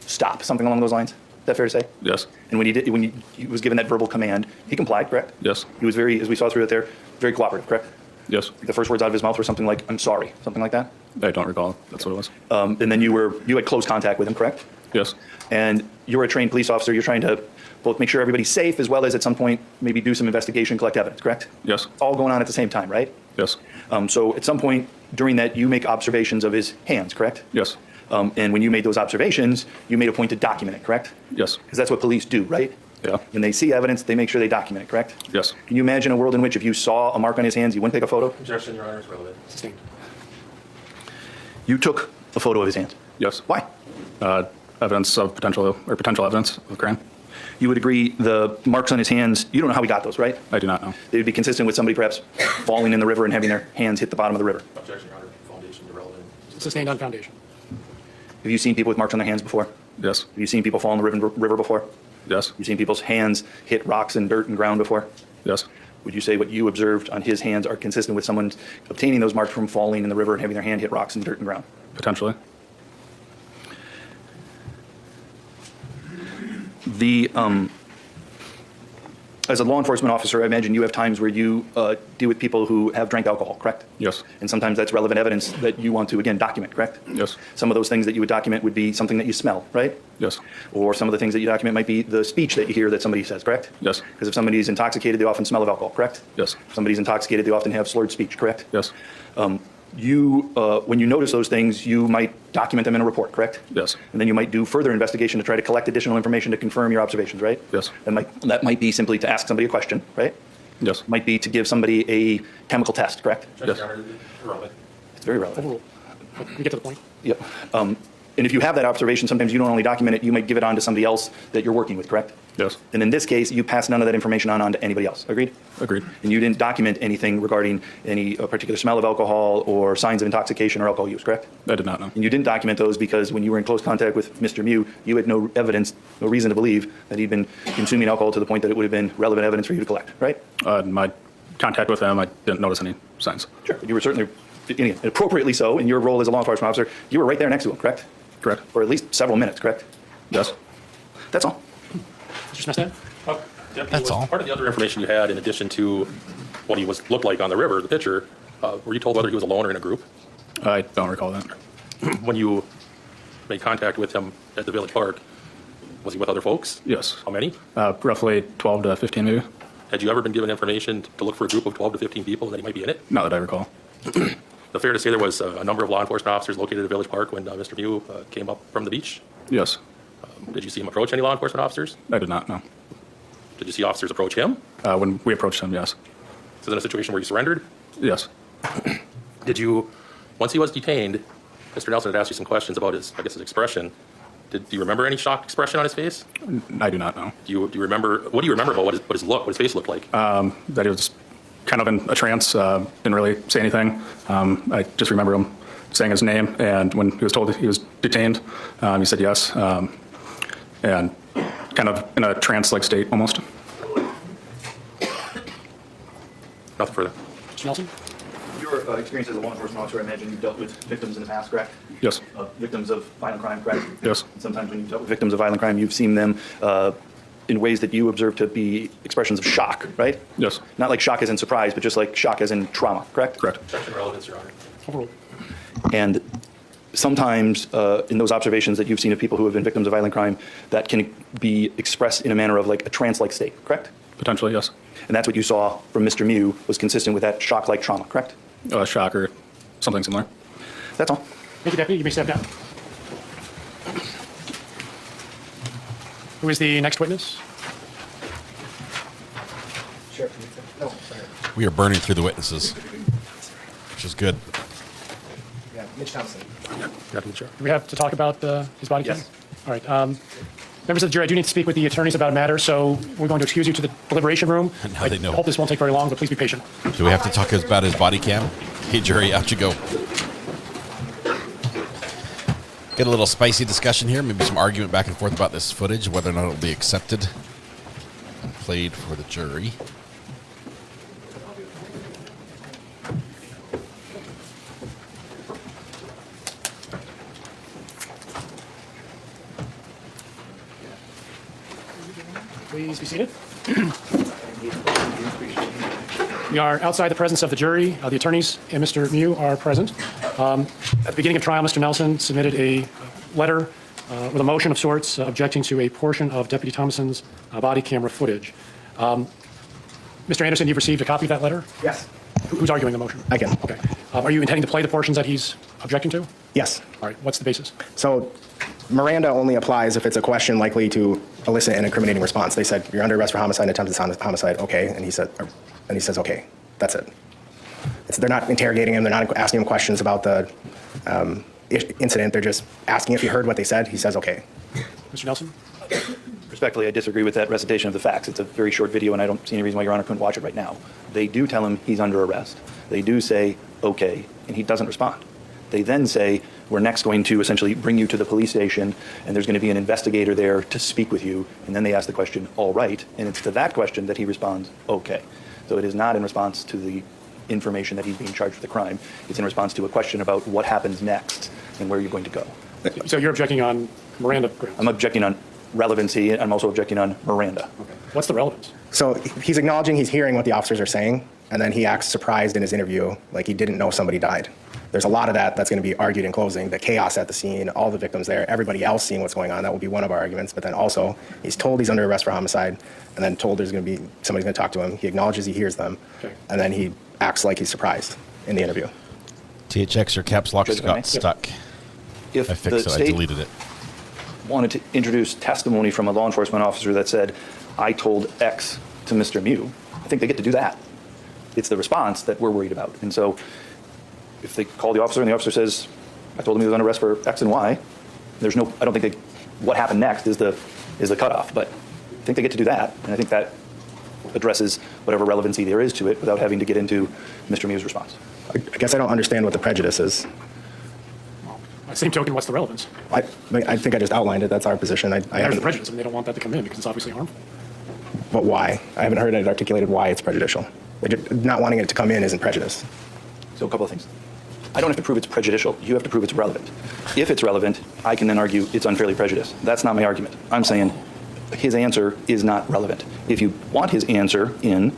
stop, something along those lines. Is that fair to say? Yes. And when he was given that verbal command, he complied, correct? Yes. He was very, as we saw through it there, very cooperative, correct? Yes. The first words out of his mouth were something like, I'm sorry, something like that? I don't recall. That's what it was. And then you had close contact with him, correct? Yes. And you're a trained police officer. You're trying to both make sure everybody's safe as well as at some point maybe do some investigation, collect evidence, correct? Yes. It's all going on at the same time, right? Yes. So at some point during that, you make observations of his hands, correct? Yes. And when you made those observations, you made a point to document it, correct? Yes. Because that's what police do, right? Yeah. When they see evidence, they make sure they document it, correct? Yes. Can you imagine a world in which if you saw a mark on his hands, you wouldn't take a photo? Objection, Your Honor, is relevant. Sustained. You took a photo of his hands. Yes. Why? Evidence of potential evidence of crime. You would agree the marks on his hands, you don't know how he got those, right? I do not know. They would be consistent with somebody perhaps falling in the river and having their hands hit the bottom of the river. Objection, Your Honor, foundation irrelevant. Sustained on foundation. Have you seen people with marks on their hands before? Yes. Have you seen people fall in the river before? Yes. You've seen people's hands hit rocks and dirt and ground before? Yes. Would you say what you observed on his hands are consistent with someone obtaining those marks from falling in the river and having their hand hit rocks and dirt and ground? Potentially. As a law enforcement officer, I imagine you have times where you deal with people who have drank alcohol, correct? Yes. And sometimes that's relevant evidence that you want to, again, document, correct? Yes. Some of those things that you would document would be something that you smell, right? Yes. Or some of the things that you document might be the speech that you hear that somebody says, correct? Yes. Because if somebody's intoxicated, they often smell of alcohol, correct? Yes. If somebody's intoxicated, they often have slurred speech, correct? Yes. When you notice those things, you might document them in a report, correct? Yes. And then you might do further investigation to try to collect additional information to confirm your observations, right? Yes. That might be simply to ask somebody a question, right? Yes. Might be to give somebody a chemical test, correct? Yes. Irrelevant. It's very relevant. Overruled. We get to the point. Yep. And if you have that observation, sometimes you don't only document it, you might give it on to somebody else that you're working with, correct? Yes. And in this case, you pass none of that information on to anybody else. Agreed? Agreed. And you didn't document anything regarding any particular smell of alcohol or signs of intoxication or alcohol use, correct? I did not know. And you didn't document those because when you were in close contact with Mr. Mew, you had no evidence, no reason to believe that he'd been consuming alcohol to the point that it would have been relevant evidence for you to collect, right? My contact with him, I didn't notice any signs. Sure. You were certainly, appropriately so, in your role as a law enforcement officer, you were right there next to him, correct? Correct. For at least several minutes, correct? Yes. That's all. Mr. Smith? That's all. Part of the other information you had, in addition to what he looked like on the river, the picture, were you told whether he was alone or in a group? I don't recall that. When you made contact with him at the village park, was he with other folks? Yes. How many? Roughly 12 to 15 maybe. Had you ever been given information to look for a group of 12 to 15 people that he might be in it? Not that I recall. Fair to say there was a number of law enforcement officers located at the village park when Mr. Mew came up from the beach? Yes. Did you see him approach any law enforcement officers? I did not, no. Did you see officers approach him? When we approached him, yes. So in a situation where you surrendered? Yes. Did you, once he was detained, Mr. Nelson had asked you some questions about his, I guess, his expression. Do you remember any shocked expression on his face? I do not know. Do you remember, what do you remember about what his face looked like? That he was kind of in a trance, didn't really say anything. I just remember him saying his name, and when he was told that he was detained, he said yes, and kind of in a trance-like state almost. Nothing further. Mr. Nelson? Your experience as a law enforcement officer, I imagine you've dealt with victims in the past, correct? Yes. Victims of violent crime, correct? Yes. And sometimes when you've dealt with victims of violent crime, you've seen them in ways that you observe to be expressions of shock, right? Yes. Not like shock as in surprise, but just like shock as in trauma, correct? Correct. Objection, relevance, Your Honor. Overruled. And sometimes in those observations that you've seen of people who have been victims of violent crime, that can be expressed in a manner of like a trance-like state, correct? Potentially, yes. And that's what you saw from Mr. Mew was consistent with that shock-like trauma, correct? Shock or something similar. That's all. Thank you, Deputy. You may step down. Who is the next witness? Sure. We are burning through the witnesses, which is good. Yeah, Mitch Thompson. Do we have to talk about his body cam? Yes. All right. Members of the jury, I do need to speak with the attorneys about a matter, so we're going to excuse you to the deliberation room. Now they know. I hope this won't take very long, but please be patient. Do we have to talk about his body cam? Hey, jury, out you go. Get a little spicy discussion here, maybe some argument back and forth about this footage, whether or not it'll be accepted and played for the jury. Please be seated. We are outside the presence of the jury. The attorneys and Mr. Mew are present. At the beginning of trial, Mr. Nelson submitted a letter with a motion of sorts objecting to a portion of Deputy Thompson's body camera footage. Mr. Anderson, you've received a copy of that letter? Yes. Who's arguing the motion? I can. Okay. Are you intending to play the portions that he's objecting to? Yes. All right. What's the basis? So Miranda only applies if it's a question likely to elicit an incriminating response. They said, you're under arrest for homicide and attempted homicide. Okay. And he says, okay. That's it. They're not interrogating him. They're not asking him questions about the incident. They're just asking if he heard what they said. He says, okay. Mr. Nelson? Respectfully, I disagree with that recitation of the facts. It's a very short video, and I don't see any reason why Your Honor couldn't watch it right now. They do tell him he's under arrest. They do say, okay, and he doesn't respond. They then say, we're next going to essentially bring you to the police station, and there's going to be an investigator there to speak with you. And then they ask the question, all right, and it's to that question that he responds, okay. So it is not in response to the information that he's being charged with the crime. It's in response to a question about what happens next and where you're going to go. So you're objecting on Miranda grounds? I'm objecting on relevancy, and I'm also objecting on Miranda. Okay. What's the relevance? So he's acknowledging he's hearing what the officers are saying, and then he acts surprised in his interview, like he didn't know somebody died. There's a lot of that's going to be argued in closing. The chaos at the scene, all the victims there, everybody else seeing what's going on, that will be one of our arguments. But then also, he's told he's under arrest for homicide, and then told there's going to be, somebody's going to talk to him. He acknowledges he hears them, and then he acts like he's surprised in the interview. THX, your caps lock got stuck. If I fixed it, I deleted it. Wanted to introduce testimony from a law enforcement officer that said, I told X to Mr. Mew, I think they get to do that. It's the response that we're worried about. And so if they call the officer and the officer says, I told him he was under arrest for X and Y, there's no, I don't think what happened next is the cutoff, but I think they get to do that. And I think that addresses whatever relevancy there is to it without having to get into Mr. Mew's response. I guess I don't understand what the prejudice is. By the same token, what's the relevance? I think I just outlined it. That's our position. There's the prejudice. I mean, they don't want that to come in because it's obviously harmful. But why? I haven't heard it articulated why it's prejudicial. Not wanting it to come in isn't prejudice. So a couple of things. I don't have to prove it's prejudicial. You have to prove it's relevant. If it's relevant, I can then argue it's unfairly prejudiced. That's not my argument. I'm saying his answer is not relevant. If you want his answer in,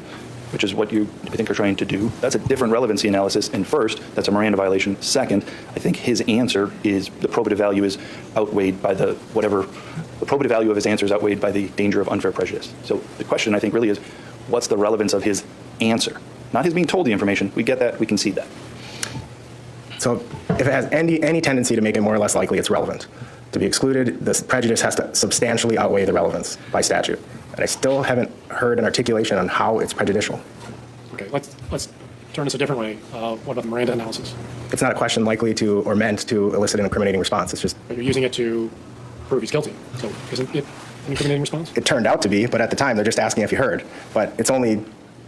which is what you, I think, are trying to do, that's a different relevancy analysis. And first, that's a Miranda violation. Second, I think his answer is, the probative value is outweighed by the probative value of his answer is outweighed by the danger of unfair prejudice. So the question, I think, really is, what's the relevance of his answer? Not his being told the information. We get that. We concede that. So if it has any tendency to make it more or less likely, it's relevant. To be excluded, the prejudice has to substantially outweigh the relevance by statute. And I still haven't heard an articulation on how it's prejudicial. Okay, let's turn this a different way. What about the Miranda analysis? It's not a question likely to or meant to elicit an incriminating response. It's just... But you're using it to prove he's guilty. So isn't it an incriminating response? It turned out to be, but at the time, they're just asking if you heard. But it's only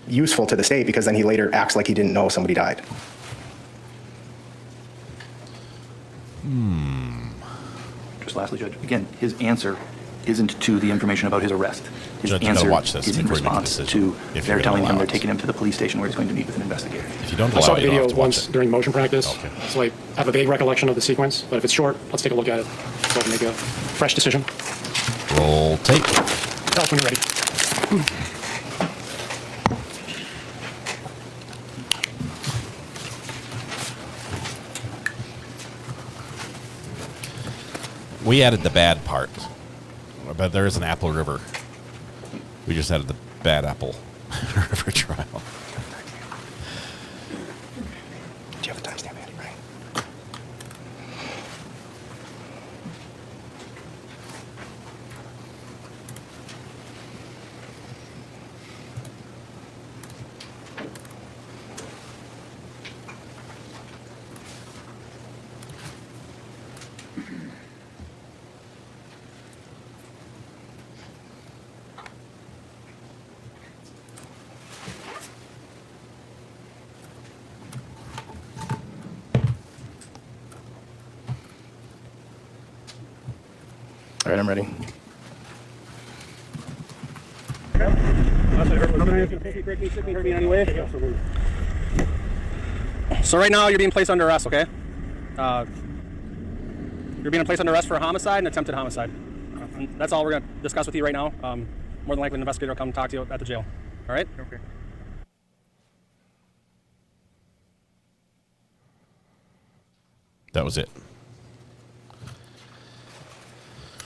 useful to the state because then he later acts like he didn't know somebody died. Just lastly, Judge, again, his answer isn't to the information about his arrest. His Judge, answer watch this is in before you make a response decision, to if they're you're telling gonna him allow they're it. taking him to the police station where he's going to meet with an investigator. If you don't I allow saw it, the you don't video have to watch once it. during motion practice, Okay. so I have a vague recollection of the sequence, but if it's short, let's take a look at it so I can make a fresh decision. Roll tape. Tell us when you're ready. We added the bad part, but there is an Apple River. We just added the bad Apple River trial. Do you have a timestamp handy, right? All right, I'm ready. So right now you're being placed under arrest, okay? You're being placed under arrest for a homicide and attempted homicide. That's all we're going to discuss with you right now. More than likely an investigator will come talk to you at the jail. All right? Okay. That was it.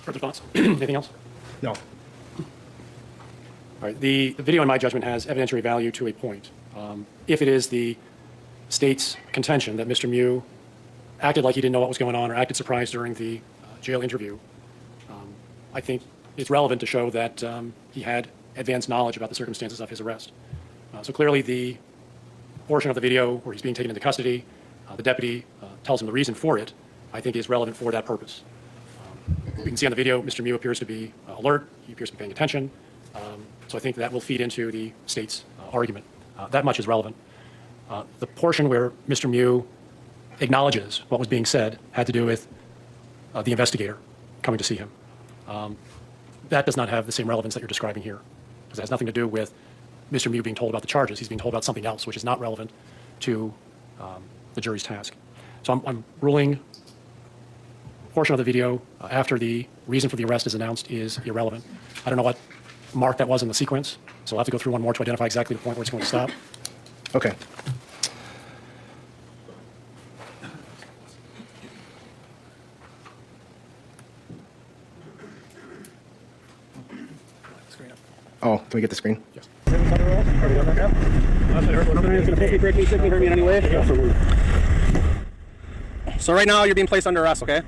Further thoughts? Anything else? No. All right. The video, in my judgment, has evidentiary value to a point. If it is the state's contention that Mr. Mew acted like he didn't know what was going on or acted surprised during the jail interview, I think it's relevant to show that he had advanced knowledge about the circumstances of his arrest. So clearly the portion of the video where he's being taken into custody, the deputy tells him the reason for it, I think is relevant for that purpose. We can see on the video, Mr. Mew appears to be alert. He appears to be paying attention. So I think that will feed into the state's argument. That much is relevant. The portion where Mr. Mew acknowledges what was being said had to do with the investigator coming to see him. That does not have the same relevance that you're describing here, because it has nothing to do with Mr. Mew being told about the charges. He's being told about something else, which is not relevant to the jury's task. So I'm ruling portion of the video after the reason for the arrest is announced is irrelevant. I don't know what mark that was in the sequence, so I'll have to go through one more to identify exactly the point where it's going to stop. Okay. Oh, can we get the screen? Yes. So right now you're being placed under arrest, okay?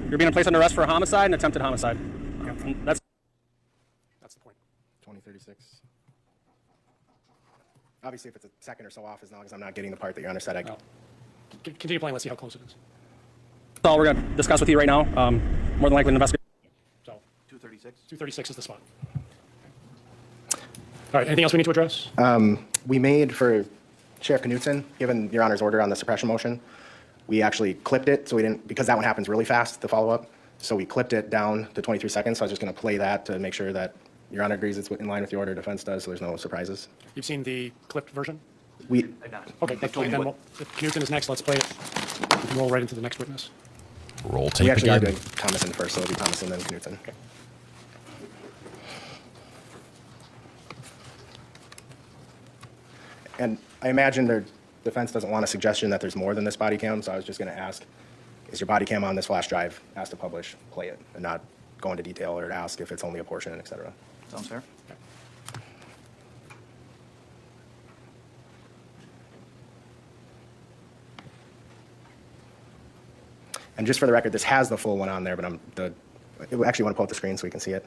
You're being placed under arrest for a homicide and attempted homicide. That's the point. 2036. Obviously, if it's a second or so off, as long as I'm not getting the part that Your Honor said I could. Continue playing. Let's see how close it is. That's all we're going to discuss with you right now. More than likely an investigator. So 236. 236 is the spot. All right. Anything else we need to address? We made for Sheriff Knutson, given Your Honor's order on the suppression motion, we actually clipped it, so we didn't, because that one happens really fast, the follow-up. So we clipped it down to 23 seconds. So I was just going to play that to make sure that Your Honor agrees it's in line with the order, defense does, so there's no surprises. You've seen the clipped version? We. Okay. Let's play it then. If Knutson is next, let's play it. We can roll right into the next witness. Roll tape We actually are again. doing Thomason first, so it'll be Thomason, then Knutson. Okay. And I imagine the defense doesn't want a suggestion that there's more than this body cam, so I was just going to ask, is your body cam on this flash drive? Ask to publish, play it, and not go into detail or ask if it's only a portion, et cetera. Sounds fair. Okay. And just for the record, this has the full one on there, but I actually want to pull up the screen so we can see it.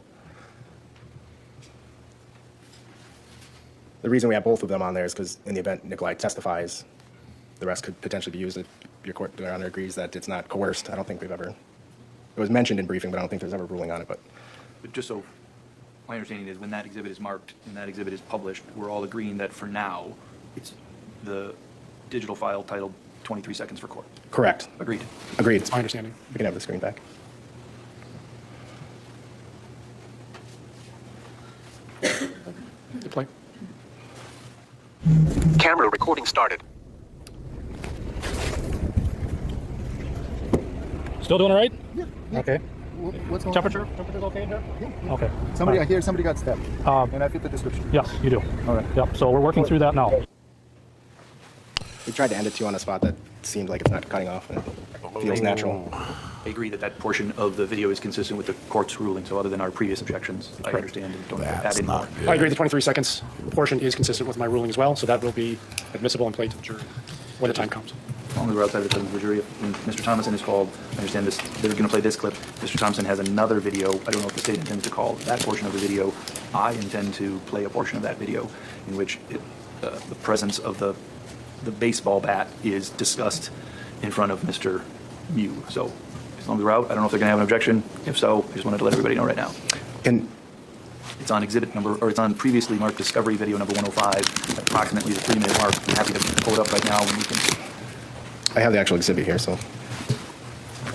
The reason we have both of them on there is because in the event Nikolai testifies, the rest could potentially be used if your honor agrees that it's not coerced. I don't think we've ever, it was mentioned in briefing, but I don't think there's ever a ruling on it. But just so my understanding is when that exhibit is marked and that exhibit is published, we're all agreeing that for now, it's the digital file titled 23 seconds for court. Correct. Agreed. Agreed. That's my understanding. We can have the screen back. Good play. Camera recording started. Still doing all right? Yeah. Okay. What's going Temperature's on? okay here? Yeah. Okay. Somebody, All I right. hear somebody got stabbed. And I fit the description. Yes, you do. All right. Yep. So we're working through that now. We tried to end it too on a spot that seemed like it's not cutting off and it feels natural. I agree that that portion of the video is consistent with the court's ruling, so other than our previous objections, I understand and don't add any more. I agree the 23 seconds portion is consistent with my ruling as well, so that will be admissible and played to the jury when the time comes. As long as we're outside of the presence of the jury, when Mr. Thomason is called, I understand this, they're going to play this clip. Mr. Thomason has another video. I don't know if the state intends to call that portion of the video. I intend to play a portion of that video in which the presence of the baseball bat is discussed in front of Mr. Mew. So as long as we're out, I don't know if they're going to have an objection. If so, I just wanted to let everybody know right now. And it's on exhibit number, or it's on previously marked discovery video number 105, approximately the 3-minute mark. I'm happy to pull it up right now when we can. I have the actual exhibit here, so.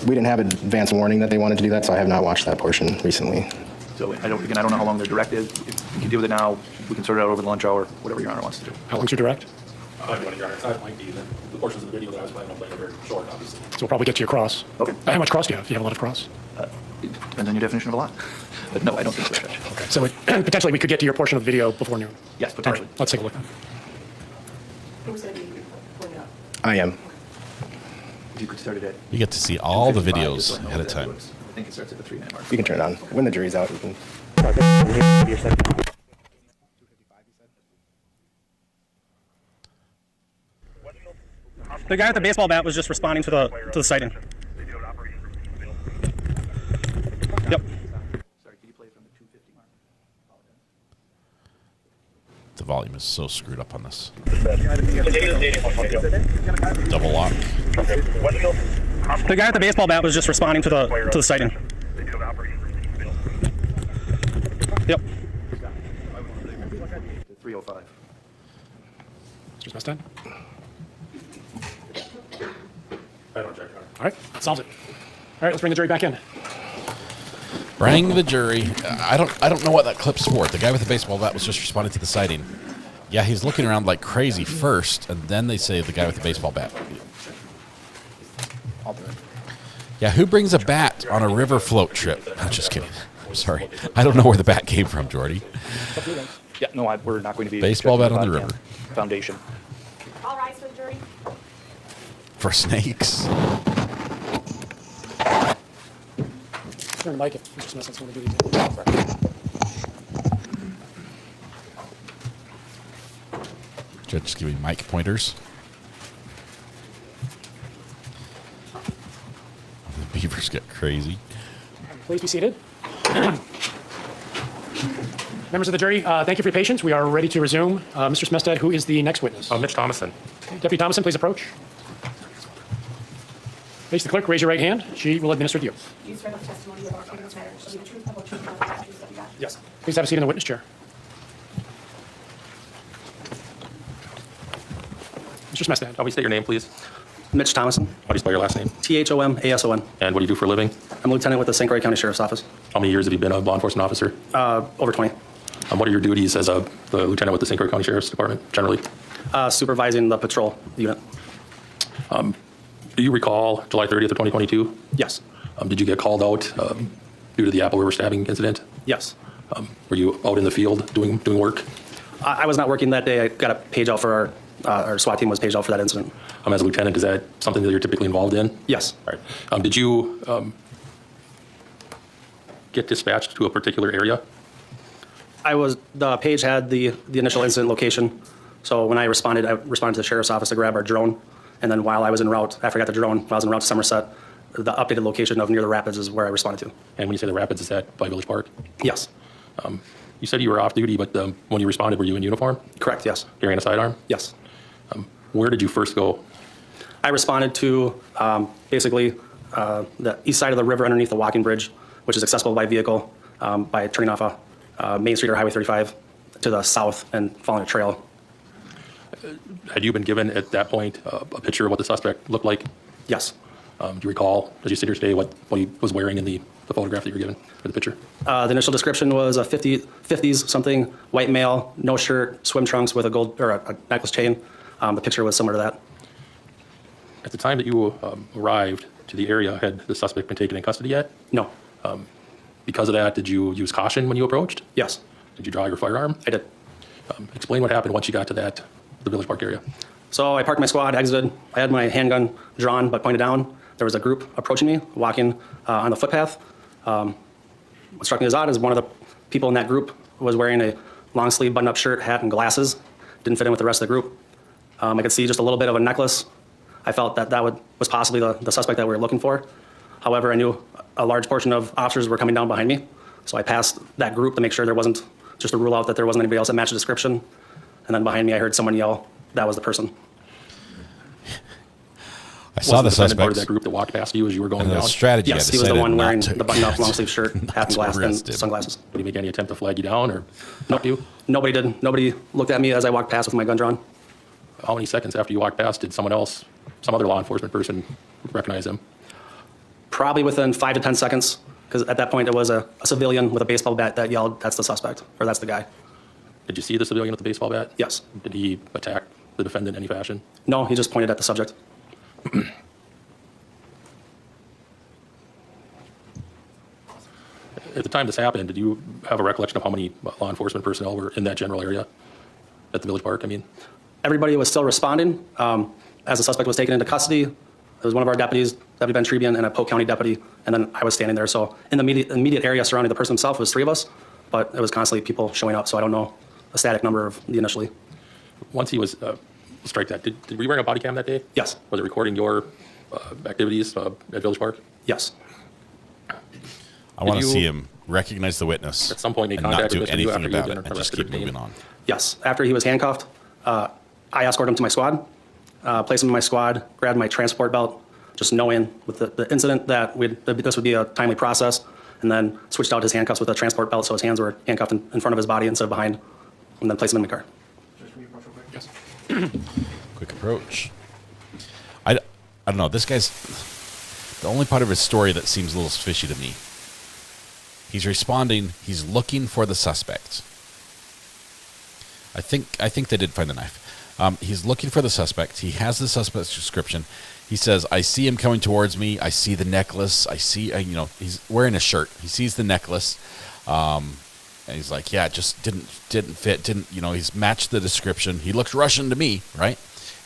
We didn't have advance warning that they wanted to do that, so I have not watched that portion recently. So I don't know how long their direct is. If we can deal with it now, we can sort it out over the lunch hour, whatever Your Honor wants to do. How long's your direct? Your Honor, it might be the portions of the video that I was planning on playing are very short, obviously. So we'll probably get to your cross. Okay. How much cross do you have? Do you have a lot of cross? It depends on your definition of a lot. But no, I don't think so, Judge. Okay. So potentially we could get to your portion of the video before noon. Yes, potentially. All right, let's take a look. Who's going to be pulling it up? I am. If you could start it at You get to see all the 2:55, videos just so I know ahead of that time. I think it starts at the 3-minute mark. You can turn it on. When the jury's out, you can. The guy with the baseball bat was just responding to the sighting. Yep. Sorry, can you play from the 250 mark? The volume is so screwed up on this. Double lock. The guy with the baseball bat was just responding to the sighting. Yep. 305. Mr. Mustang? I don't check, Your Honor. All right, that solves it. All right, let's bring the jury back in. Bring the jury. I don't know what that clip's for. The guy with the baseball bat was just responding to the sighting. Yeah, he's looking around like crazy first, and then they say the guy with the baseball bat. I'll do it. Yeah, who brings a bat on a river float trip? I'm just kidding. I'm sorry. I don't know where the bat came from, Jordy. Yeah, no, we're not going to be. Baseball bat on the judging river. Foundation. All rise for the jury. For snakes. Turn the mic if Mr. Smith wants to do these. Judge giving mic pointers. The beavers get crazy. Please be seated. Members of the jury, thank you for your patience. We are ready to resume. Mr. Smestad, who is the next witness? Mitch Thomason. Okay, Deputy Thomason, please approach. Face the clerk, raise your right hand. She will administer the oath. Do you swear that the testimony you are about to give in this matter shall be the truth, the whole truth, and nothing but the truth, so help you God? Yes. Please have a seat in the witness chair. Mr. Smestad. Can we state your name, please? Mitch Thomason. How do you spell your last name? Thomason. And what do you do for a living? I'm a lieutenant with the St. Croix County Sheriff's Office. How many years have you been a law enforcement officer? Over 20. What are your duties as the lieutenant with the St. Croix County Sheriff's Department, generally? Supervising the patrol unit. Do you recall July 30th of 2022? Yes. Did you get called out due to the Apple River stabbing incident? Yes. Were you out in the field doing work? I was not working that day. I got a page out for our SWAT team was paged out for that incident. As a lieutenant, is that something that you're typically involved in? Yes. All right. Did you get dispatched to a particular area? The page had the initial incident location. So when I responded to the sheriff's office to grab our drone. And then while I was en route, after I got the drone, while I was en route to Somerset, the updated location of near the rapids is where I responded to. And when you say the rapids, is that by Village Park? Yes. You said you were off duty, but when you responded, were you in uniform? Correct, yes. Carrying a sidearm? Yes. Where did you first go? I responded to basically the east side of the river underneath the walking bridge, which is accessible by vehicle by turning off a Main Street or Highway 35 to the south and following a trail. Had you been given at that point a picture of what the suspect looked like? Yes. Do you recall, as you sit here today, what he was wearing in the photograph that you were given, or the picture? The initial description was a 50s something, white male, no shirt, swim trunks with a gold or a necklace chain. The picture was similar to that. At the time that you arrived to the area, had the suspect been taken in custody yet? No. Because of that, did you use caution when you approached? Yes. Did you draw your firearm? I did. Explain what happened once you got to the Village Park area. So I parked my squad, exited. I had my handgun drawn but pointed down. There was a group approaching me, walking on the footpath. What struck me as odd is one of the people in that group was wearing a long sleeve button-up shirt, hat, and glasses. Didn't fit in with the rest of the group. I could see just a little bit of a necklace. I felt that was possibly the suspect that we were looking for. However, I knew a large portion of officers were coming down behind me, so I passed that group to make sure there wasn't, just to rule out that there wasn't anybody else that matched the description. And then behind me, I heard someone yell, that was the person. I saw the suspect. Part of that group that walked past you as you were going and down? the strategy. Yes, he was the one wearing the button-up long-sleeve shirt, hat and glass, and sunglasses. Did he make any attempt to flag you down or help you? Nobody did. Nobody looked at me as I walked past with my gun drawn. How many seconds after you walked past did someone else, some other law enforcement person, recognize him? Probably within 5 to 10 seconds, because at that point it was a civilian with a baseball bat that yelled, that's the suspect, or that's the guy. Did you see the civilian with the baseball bat? Yes. Did he attack the defendant in any fashion? No, he just pointed at the subject. At the time this happened, did you have a recollection of how many law enforcement personnel were in that general area at the Village Park? I mean, everybody was still responding. As the suspect was taken into custody, it was one of our deputies, Deputy Ben Trebian, and a Polk County deputy, and then I was standing there. So in the immediate area surrounding the person himself was 3 of us, but it was constantly people showing up, so I don't know a static number of the initially. Once he was strike that, were you wearing a body cam that day? Yes. Was it recording your activities at Village Park? Yes. I want to see him recognize the witness at some point make and not contact do with Mr. anything after about you've it been and just arrested keep or moving on. Yes. After he was handcuffed, I escorted him to my squad, placed him in my squad, grabbed my transport belt, just knowing with the incident that this would be a timely process, and then switched out his handcuffs with a transport belt so his hands were handcuffed in front of his body instead of behind, and then placed him in the car. Yes. Quick approach. I don't know. This guy's the only part of his story that seems a little fishy to me. He's responding. He's looking for the suspect. I think they did find the knife. He's looking for the suspect. He has the suspect's description. He says, "I see him coming towards me. I see the necklace. I see, he's wearing a shirt. He sees the necklace, and he's like, yeah, it just didn't fit. He's matched the description. He looks Russian to me, right?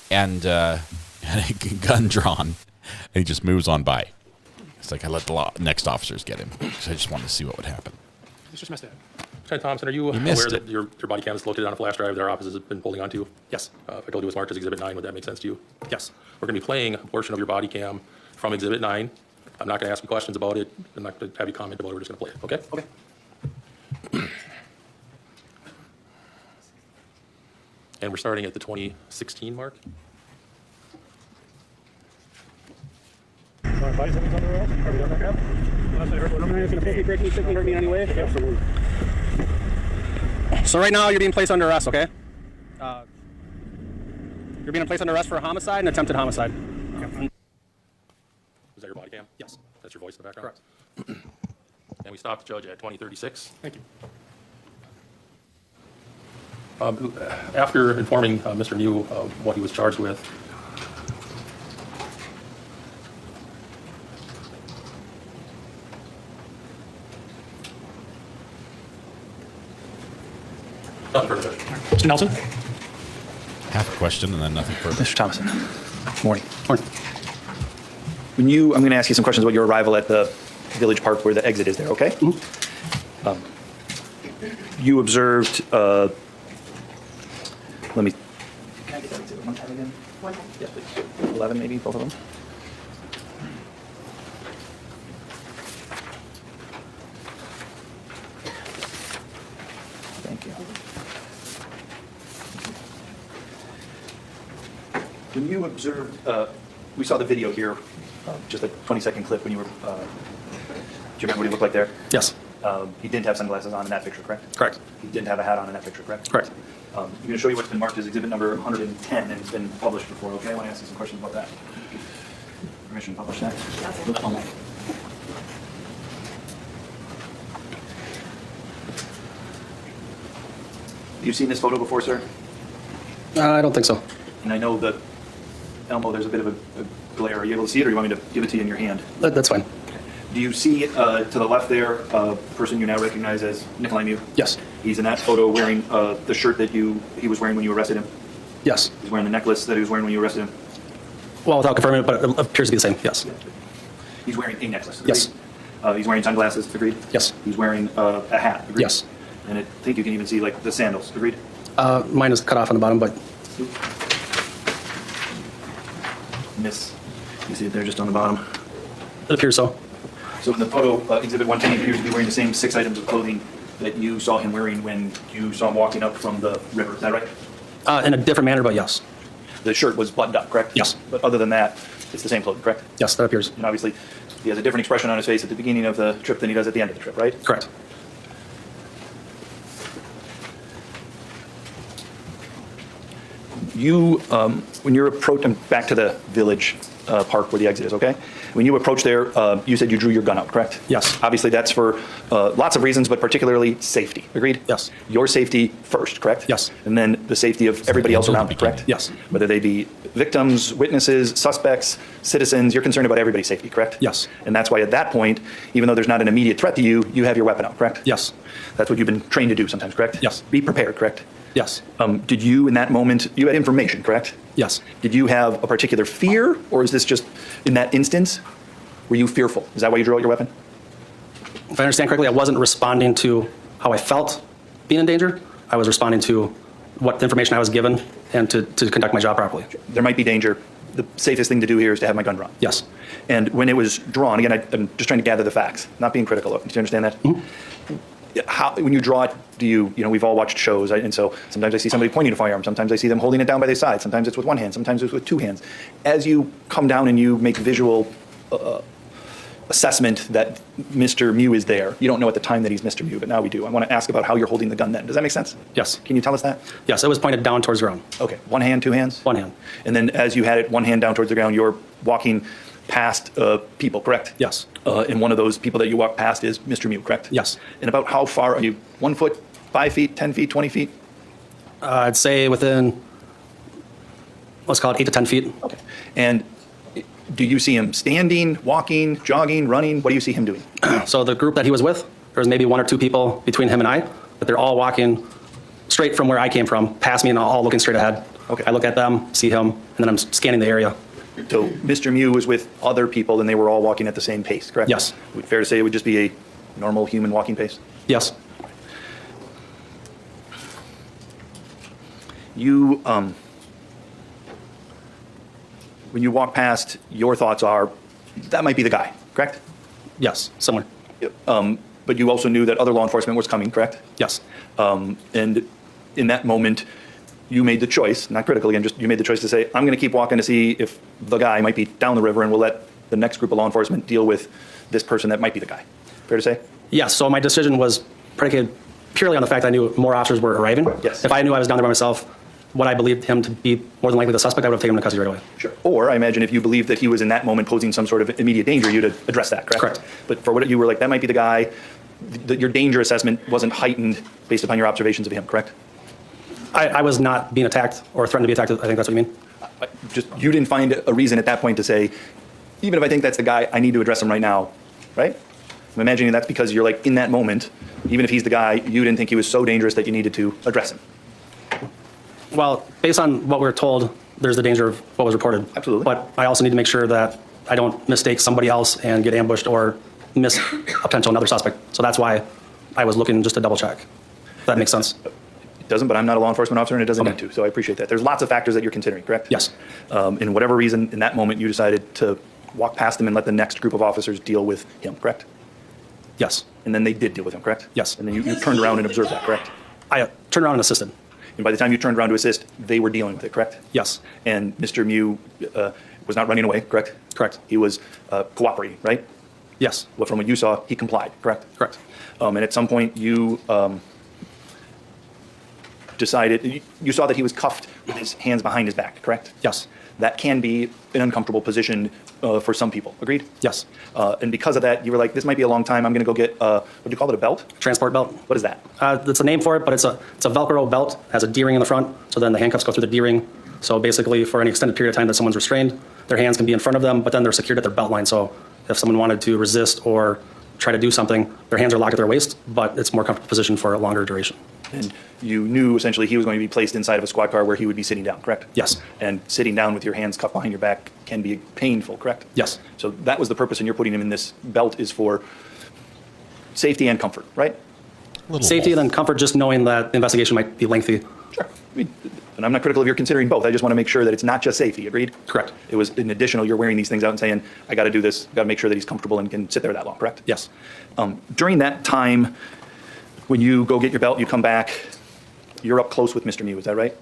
And a gun drawn, and he just moves on by. It's like I let the next officers get him because I just wanted to see what would happen." He's just missed it. Lieutenant Thompson, are you aware that your body cam is located on a flash drive that our offices have been holding on to? Yes. If I told you it was marked as Exhibit 9, would that make sense to you? Yes. We're going to be playing a portion of your body cam from Exhibit 9. I'm not going to ask you questions about it. I'm not going to have you comment about it. We're just going to play it, okay? Okay. And we're starting at the 2016 mark. So right now you're being placed under arrest, okay? You're being placed under arrest for homicide and attempted homicide. Is that your body cam? Yes. That's your voice in the background? Correct. And we stopped the judge at 2036. Thank you. After informing Mr. Mew of what he was charged with, nothing further. Mr. Nelson? Half a question and then nothing further. Mr. Thomason. Morning. Morning. I'm going to ask you some questions about your arrival at the Village Park where the exit is there, okay? Mm-hmm. You observed, let me. Can I get that exhibit one time again? One time. Yes, please. 11 maybe, both of them. When you observed, we saw the video here, just a 20-second clip when you were, do you remember what he looked like there? Yes. He didn't have sunglasses on in that picture, correct? Correct. He didn't have a hat on in that picture, correct? Correct. I'm going to show you what's been marked as exhibit number 110, and it's been published before, okay? I want to ask you some questions about that. Permission to publish that? You've seen this photo before, sir? I don't think so. And I know that, Elmo, there's a bit of a glare. Are you able to see it, or you want me to give it to you in your hand? That's fine. Do you see to the left there a person you now recognize as Nikolai Mew? Yes. He's in that photo wearing the shirt that he was wearing when you arrested him? Yes. He's wearing the necklace that he was wearing when you arrested him? Well, without confirming it, but it appears to be the same, yes. He's wearing a necklace, agreed? Yes. He's wearing sunglasses, agreed? Yes. He's wearing a hat, agreed? Yes. And I think you can even see like the sandals, agreed? Mine is cut off on the bottom, but Miss, you see it there just on the bottom? it appears so. So in the photo, exhibit 110, he appears to be wearing the same 6 items of clothing that you saw him wearing when you saw him walking up from the river, is that right? In a different manner, but yes. The shirt was buttoned up, correct? Yes. But other than that, it's the same clothing, correct? Yes, that appears. And obviously, he has a different expression on his face at the beginning of the trip than he does at the end of the trip, right? Correct. You, when you're approaching back to the village park where the exit is, okay? When you approach there, you said you drew your gun out, correct? Yes. Obviously, that's for lots of reasons, but particularly safety. Agreed? Yes. Your safety first, correct? Yes. And then the safety of everybody else around you, correct? Yes. Whether they be victims, witnesses, suspects, citizens, you're concerned about everybody's safety, correct? Yes. And that's why at that point, even though there's not an immediate threat to you, you have your weapon out, correct? Yes. That's what you've been trained to do sometimes, correct? Yes. Be prepared, correct? Yes. Did you, in that moment, you had information, correct? Yes. Did you have a particular fear, or is this just, in that instance, were you fearful? Is that why you drew out your weapon? If I understand correctly, I wasn't responding to how I felt being in danger. I was responding to what information I was given and to conduct my job properly. There might be danger. The safest thing to do here is to have my gun drawn. Yes. And when it was drawn, again, I'm just trying to gather the facts, not being critical of it. Do you understand that? Mm-hmm. How, when you draw it, do you know, we've all watched shows, and so sometimes I see somebody pointing a firearm, sometimes I see them holding it down by their side, sometimes it's with one hand, sometimes it's with two hands. As you come down and you make visual assessment that Mr. Mew is there, you don't know at the time that he's Mr. Mew, but now we do. I want to ask about how you're holding the gun then. Does that make sense? Yes. Can you tell us that? Yes, it was pointed down towards the ground. Okay, one hand, two hands? One hand. And then as you had it one hand down towards the ground, you're walking past people, correct? Yes. And one of those people that you walk past is Mr. Mew, correct? Yes. And about how far are you? 1 foot, 5 feet, 10 feet, 20 feet? I'd say within, let's call it 8 to 10 feet. Okay. And do you see him standing, walking, jogging, running? What do you see him doing? So the group that he was with, there was maybe 1 or 2 people between him and I, but they're all walking straight from where I came from, past me and all looking straight ahead. Okay. I look at them, see him, and then I'm scanning the area. So Mr. Mew was with other people and they were all walking at the same pace, correct? Yes. Fair to say it would just be a normal human walking pace? Yes. You, when you walk past, your thoughts are, that might be the guy, correct? Yes, somewhere. But you also knew that other law enforcement was coming, correct? Yes. And in that moment, you made the choice, not critical again, just you made the choice to say, I'm going to keep walking to see if the guy might be down the river and we'll let the next group of law enforcement deal with this person that might be the guy. Fair to say? Yes, so my decision was predicated purely on the fact that I knew more officers were arriving. Yes. If I knew I was down there by myself, what I believed him to be more than likely the suspect, I would have taken him into custody right away. Sure. Or I imagine if you believed that he was in that moment posing some sort of immediate danger, you'd address that, correct? Correct. But for what you were like, that might be the guy, your danger assessment wasn't heightened based upon your observations of him, correct? I was not being attacked or threatened to be attacked. I think that's what you mean. Just, you didn't find a reason at that point to say, even if I think that's the guy, I need to address him right now, right? I'm imagining that's because you're like, in that moment, even if he's the guy, you didn't think he was so dangerous that you needed to address him. Well, based on what we were told, there's the danger of what was reported. Absolutely. But I also need to make sure that I don't mistake somebody else and get ambushed or miss a potential another suspect. So that's why I was looking just to double check. If that makes sense. It doesn't, but I'm not a law enforcement officer and it doesn't Okay. need to, so I appreciate that. There's lots of factors that you're considering, correct? Yes. In whatever reason, in that moment, you decided to walk past him and let the next group of officers deal with him, correct? Yes. And then they did deal with him, correct? Yes. And then you turned around and observed that, correct? I turned around and assisted. And by the time you turned around to assist, they were dealing with it, correct? Yes. And Mr. Mew was not running away, correct? Correct. He was cooperating, right? Yes. Well, from what you saw, he complied, correct? Correct. And at some point, you decided, you saw that he was cuffed with his hands behind his back, correct? Yes. That can be an uncomfortable position for some people, agreed? Yes. And because of that, you were like, this might be a long time, I'm gonna go get, what do you call it, a belt? Transport belt. What is that? That's a name for it, but it's a Velcro belt, has a D-ring in the front, so then the handcuffs go through the D-ring. So basically, for any extended period of time that someone's restrained, their hands can be in front of them, but then they're secured at their belt line. So if someone wanted to resist or try to do something, their hands are locked at their waist, but it's a more comfortable position for a longer duration. And you knew essentially he was going to be placed inside of a squad car where he would be sitting down, correct? Yes. And sitting down with your hands cuffed behind your back can be painful, correct? Yes. So that was the purpose, and you're putting him in this belt is for safety and comfort, right? Safety and then comfort, just knowing that the investigation might be lengthy. Sure. I mean, and I'm not critical of your considering both. I just want to make sure that it's not just safety, agreed? Correct. It was an additional, you're wearing these things out and saying, I got to do this, got to make sure that he's comfortable and can sit there that long, correct? Yes. During that time, when you go get your belt, you come back, you're up close with Mr. Mew, is that right?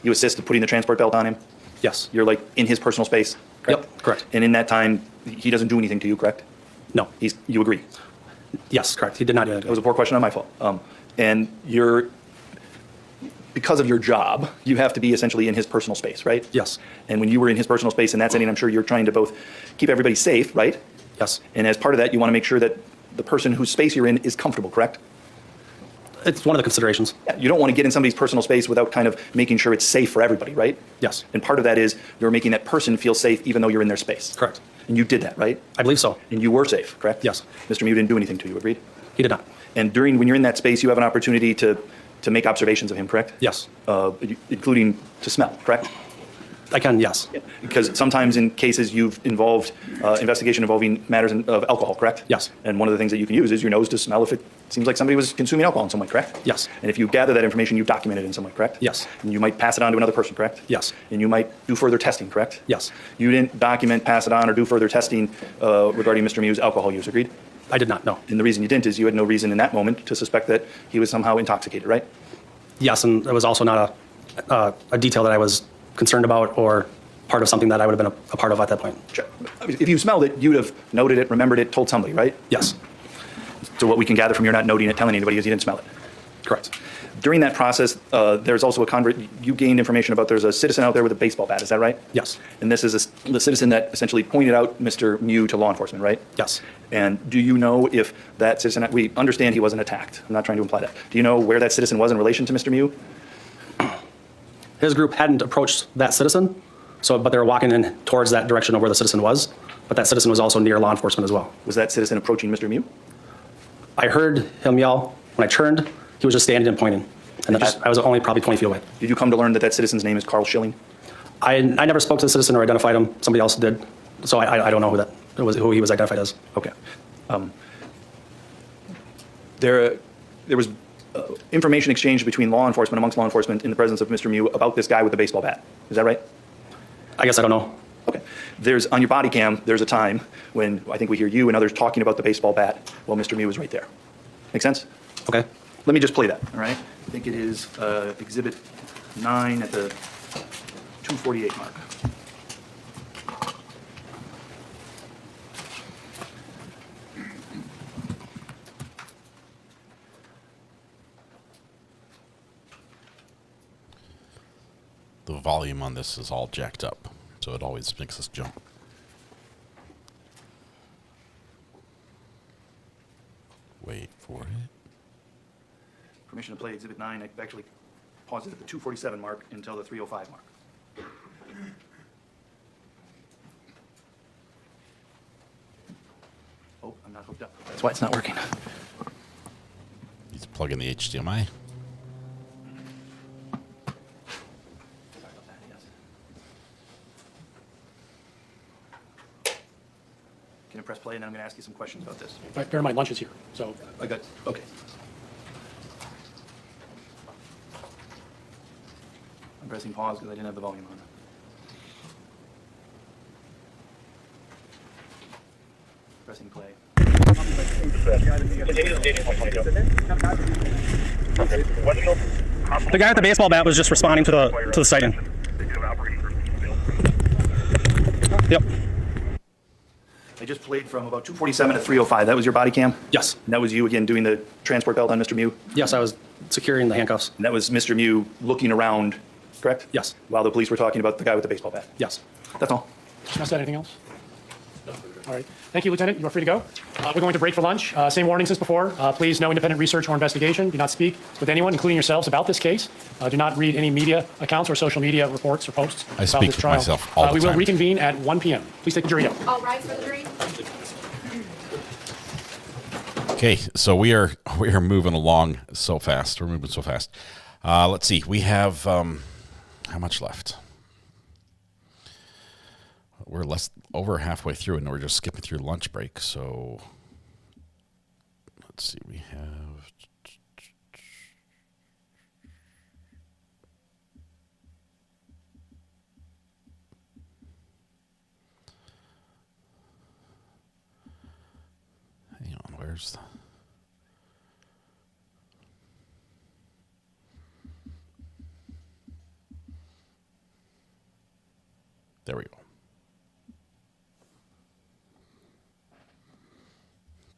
You assist in putting the transport belt on him? Yes. You're like in his personal space, correct? Yep, correct. And in that time, he doesn't do anything to you, correct? No. You agree? Yes, correct. He did not do That anything. was a poor question on my fault. And because of your job, you have to be essentially in his personal space, right? Yes. And when you were in his personal space in that setting, I'm sure you're trying to both keep everybody safe, right? Yes. And as part of that, you want to make sure that the person whose space you're in is comfortable, correct? It's one of the considerations. Yeah, you don't want to get in somebody's personal space without kind of making sure it's safe for everybody, right? Yes. And part of that is you're making that person feel safe even though you're in their space. Correct. And you did that, right? I believe so. And you were safe, correct? Yes. Mr. Mew didn't do anything to you, agreed? He did not. And when you're in that space, you have an opportunity to make observations of him, correct? Yes. Including to smell, correct? I can, yes. Because sometimes in cases you've involved investigation involving matters of alcohol, correct? Yes. And one of the things that you can use is your nose to smell if it seems like somebody was consuming alcohol in some way, correct? Yes. And if you gather that information, you document it in some way, correct? Yes. And you might pass it on to another person, correct? Yes. And you might do further testing, correct? Yes. You didn't document, pass it on, or do further testing regarding Mr. Mew's alcohol use, agreed? I did not, no. And the reason you didn't is you had no reason in that moment to suspect that he was somehow intoxicated, right? Yes, and it was also not a detail that I was concerned about or part of something that I would have been a part of at that point. Sure. If you smelled it, you'd have noted it, remembered it, told somebody, right? Yes. So what we can gather from your not noting it, telling anybody is you didn't smell it. Correct. During that process, there's also you gained information about there's a citizen out there with a baseball bat, is that right? Yes. And this is the citizen that essentially pointed out Mr. Mew to law enforcement, right? Yes. And do you know if that citizen, we understand he wasn't attacked. I'm not trying to imply that. Do you know where that citizen was in relation to Mr. Mew? His group hadn't approached that citizen, but they were walking in towards that direction of where the citizen was. But that citizen was also near law enforcement as well. Was that citizen approaching Mr. Mew? I heard him yell. When I turned, he was just standing and pointing. And I was only probably 20 feet away. Did you come to learn that that citizen's name is Carl Schilling? I never spoke to the citizen or identified him. Somebody else did. So I don't know who he was identified as. Okay. There was information exchanged between amongst law enforcement in the presence of Mr. Mew about this guy with the baseball bat. Is that right? I guess I don't know. Okay. On your body cam, there's a time when I think we hear you and others talking about the baseball bat while Mr. Mew was right there. Make sense? Okay. Let me just play that, all right? I think it is Exhibit 9 at the 248 mark. The volume on this is all jacked up, so it always makes us jump. Wait for it. Permission to play Exhibit 9. I actually paused it at the 247 mark until the 305 mark. Oh, I'm not hooked up. That's why it's not working. Need to plug in the HDMI. Can I press play, and then I'm going to ask you some questions about this. Right, bear in mind, lunch is here, so. I got, okay. I'm pressing pause because I didn't have the volume on. Pressing play. The guy with the baseball bat was just responding to the sighting. Yep. I just played from about 2:47 to 3:05. That was your body cam? Yes. And that was you again doing the transport belt on Mr. Mew? Yes, I was securing the handcuffs. And that was Mr. Mew looking around, correct? Yes. While the police were talking about the guy with the baseball bat? Yes. That's all. Must add anything else? All right. Thank you, Lieutenant. You are free to go. We're going to break for lunch. Same warnings as before. Please, no independent research or investigation. Do not speak with anyone, including yourselves, about this case. Do not read any media accounts or social media reports or posts I about speak this with trial. myself all the We will time. reconvene at 1 p.m. Please take the jury out. All rise for the jury. Okay, so we are moving along so fast. We're moving so fast. Let's see. We have how much left? We're over halfway through, and we're just skipping through lunch break. So let's see. We have. Hang on. Where's the? There we go.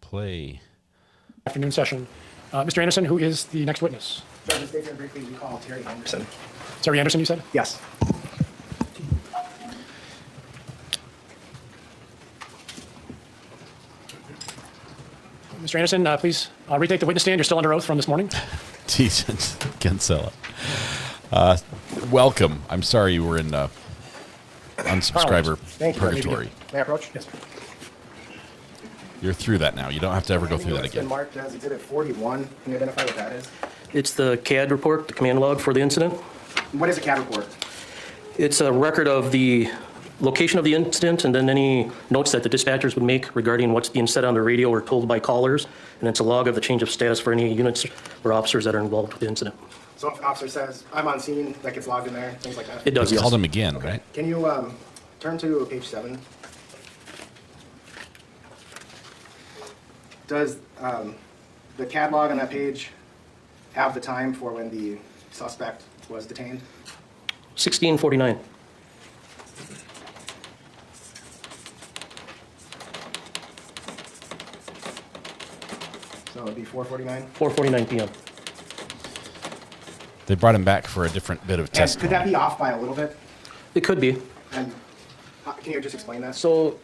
Play. Afternoon session. Mr. Anderson, who is the next witness? Judge, this case briefly we call Terry Anderson. Terry Anderson, you said? Yes. Mr. Anderson, please retake the witness stand. You're still under oath from this morning. Jesus, Kinsella. Welcome. I'm sorry you were in unsubscriber Thank you. purgatory. May I approach? Yes. You're through that now. You don't have to ever go through that It's been again. marked as Exhibit 41. Can you identify what that is? It's the CAD report, the command log for the incident. What is a CAD report? It's a record of the location of the incident and then any notes that the dispatchers would make regarding what's being said on the radio or told by callers. And it's a log of the change of status for any units or officers that are involved with the incident. So if an officer says, I'm on scene, that gets logged in there, things like that? It does, yes. Called him again, right? Can you turn to page 7? Does the CAD log on that page have the time for when the suspect was detained? 1649. So it'd be 4:49? 4:49 p.m. They brought him back for a different bit of And testing. could that be off by a little bit? It could be. And can you just explain that? So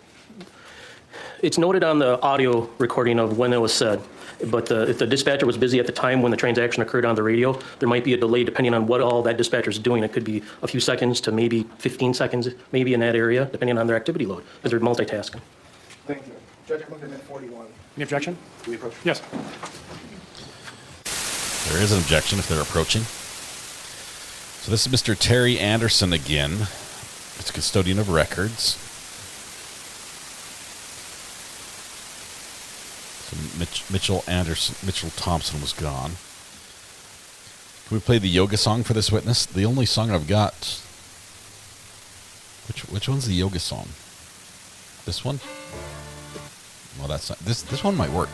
it's noted on the audio recording of when it was said, but if the dispatcher was busy at the time when the transaction occurred on the radio, there might be a delay depending on what all that dispatcher is doing. It could be a few seconds to maybe 15 seconds, maybe in that area, depending on their activity load, because they're multitasking. Thank you. Judge, I'm looking at 41. Any objection? Do we approach? Yes. There is an objection if they're approaching. So this is Mr. Terry Anderson again. It's custodian of records. So Mitchell Thompson was gone. Can we play the yoga song for this witness? The only song I've got. Which one's the yoga song? This one? Well, that's not. This one might work.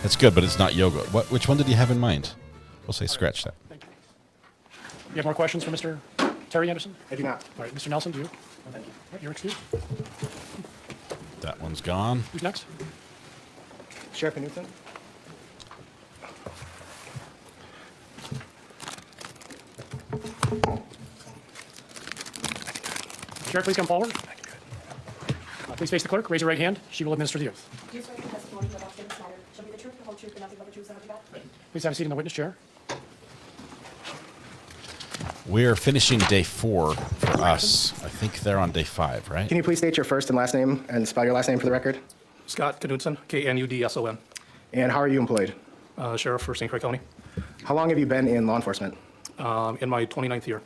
That's good, but it's not yoga. Which one did you have in mind? We'll say scratch that. You have more questions for Mr. Terry Anderson? I do not. All right, Mr. Nelson, do you? Thank you. All right, you're excused. That one's gone. Who's next? Sheriff Knudsen? Sheriff, please come forward. Please face the clerk. Raise your right hand. She will administer the oath. Do you swear that the testimony you are about to give this matter shall be the truth, the whole truth, and nothing but the truth, so help you God? Please have a seat in the witness chair. We are finishing day 4 for us. I think they're on day 5, right? Can you please state your first and last name and spell your last name for the record? Scott Knudsen, Knudson. And how are you employed? Sheriff for St. Croix County. How long have you been in law enforcement? In my 29th year.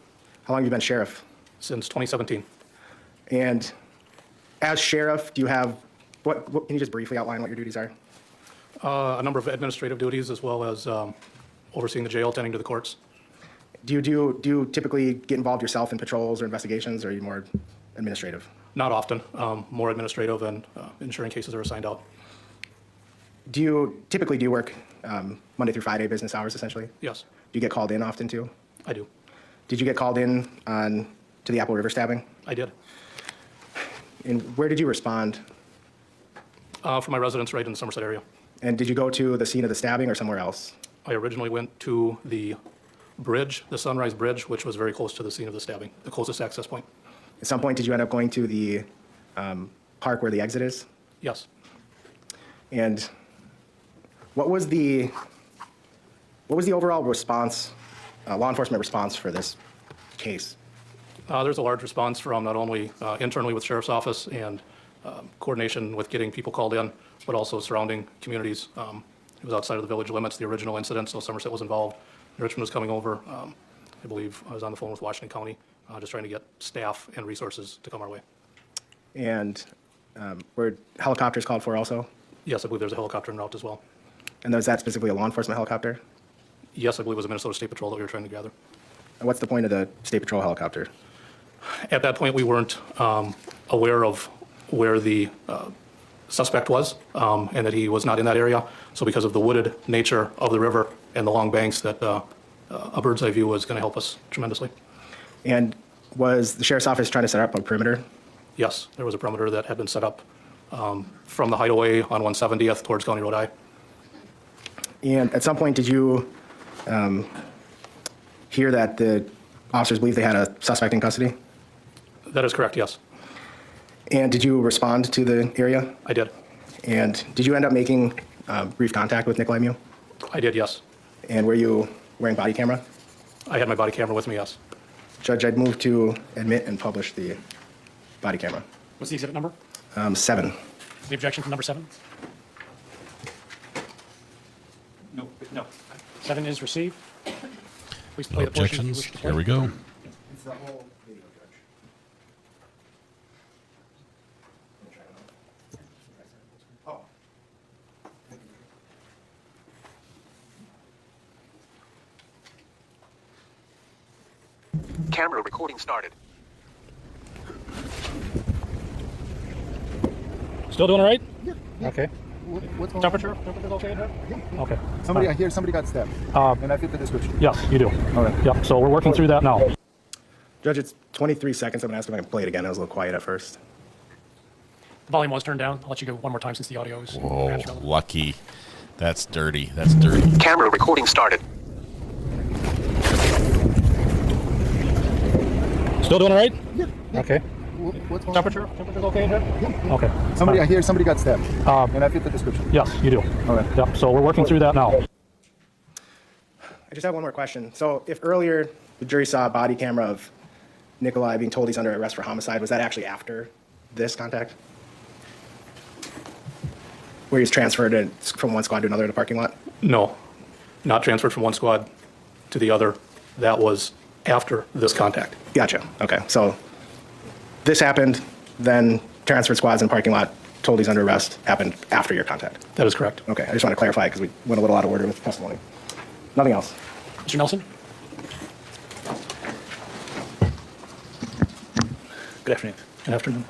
How long have you been sheriff? Since 2017. And as sheriff, do you have What can you just briefly outline what your duties are? A number of administrative duties as well as overseeing the jail, attending to the courts. Do you typically get involved yourself in patrols or investigations, or are you more administrative? Not often, more administrative and ensuring cases are assigned out. Do you work Monday through Friday business hours essentially? Yes. Do you get called in often too? I do. Did you get called in to the Apple River stabbing? I did. And where did you respond? From my residence right in the Somerset area. And did you go to the scene of the stabbing or somewhere else? I originally went to the bridge, the Sunrise Bridge, which was very close to the scene of the stabbing, the closest access point. At some point, did you end up going to the park where the exit is? Yes. And what was the overall response, law enforcement response for this case? There's a large response from not only internally with Sheriff's Office and coordination with getting people called in, but also surrounding communities. It was outside of the village limits, the original incident, so Somerset was involved. Richmond was coming over. I believe I was on the phone with Washington County, just trying to get staff and resources to come our way. And were helicopters called for also? Yes, I believe there's a helicopter en route as well. And was that specifically a law enforcement helicopter? Yes, I believe it was a Minnesota State Patrol that we were trying to gather. And what's the point of the State Patrol helicopter? At that point, we weren't aware of where the suspect was and that he was not in that area. So because of the wooded nature of the river and the long banks, that a bird's eye view was going to help us tremendously. And was the Sheriff's Office trying to set up a perimeter? Yes, there was a perimeter that had been set up from the hideaway on 170th towards County Road I. And at some point, did you hear that the officers believed they had a suspect in custody? That is correct, yes. And did you respond to the area? I did. And did you end up making brief contact with Nick Lemieux? I did, yes. And were you wearing body camera? I had my body camera with me, yes. Judge, I'd move to admit and publish the body camera. What's the exhibit number? 7. The objection to number 7? No. 7 is received. Please play No the portion you objections. wish to play. Here we go. It's the whole video, Judge. Oh. Camera recording started. Still doing all right? Yeah. Okay. What's going Temperature's okay in here? Okay. Somebody, I hear somebody got stabbed. And I fit the description. Yes, you do. All right. Yep, so we're working through that now. Judge, it's 23 seconds. I'm going to ask if I can play it again. I was a little quiet at first. The volume was turned down. I'll let you go one more time since the audio is Whoa, perhaps relevant. lucky. That's dirty. That's dirty. Camera recording started. Still doing all right? Yeah. Okay. What's going Temperature's okay in here? Yeah. Okay. Somebody, I hear somebody got stabbed. And I fit the description. Yes, you do. All right. Yep, so we're working through that now. I just have one more question. So if earlier the jury saw a body camera of Nikolai being told he's under arrest for homicide, was that actually after this contact? Where he's transferred from one squad to another in the parking lot? No, not transferred from one squad to the other. That was after this contact. Gotcha. Okay. So this happened, then transferred squads in parking lot, told he's under arrest, happened after your contact. That is correct. Okay. I just want to clarify because we went a little out of order with testimony. Nothing else. Mr. Nelson? Good afternoon. Good afternoon.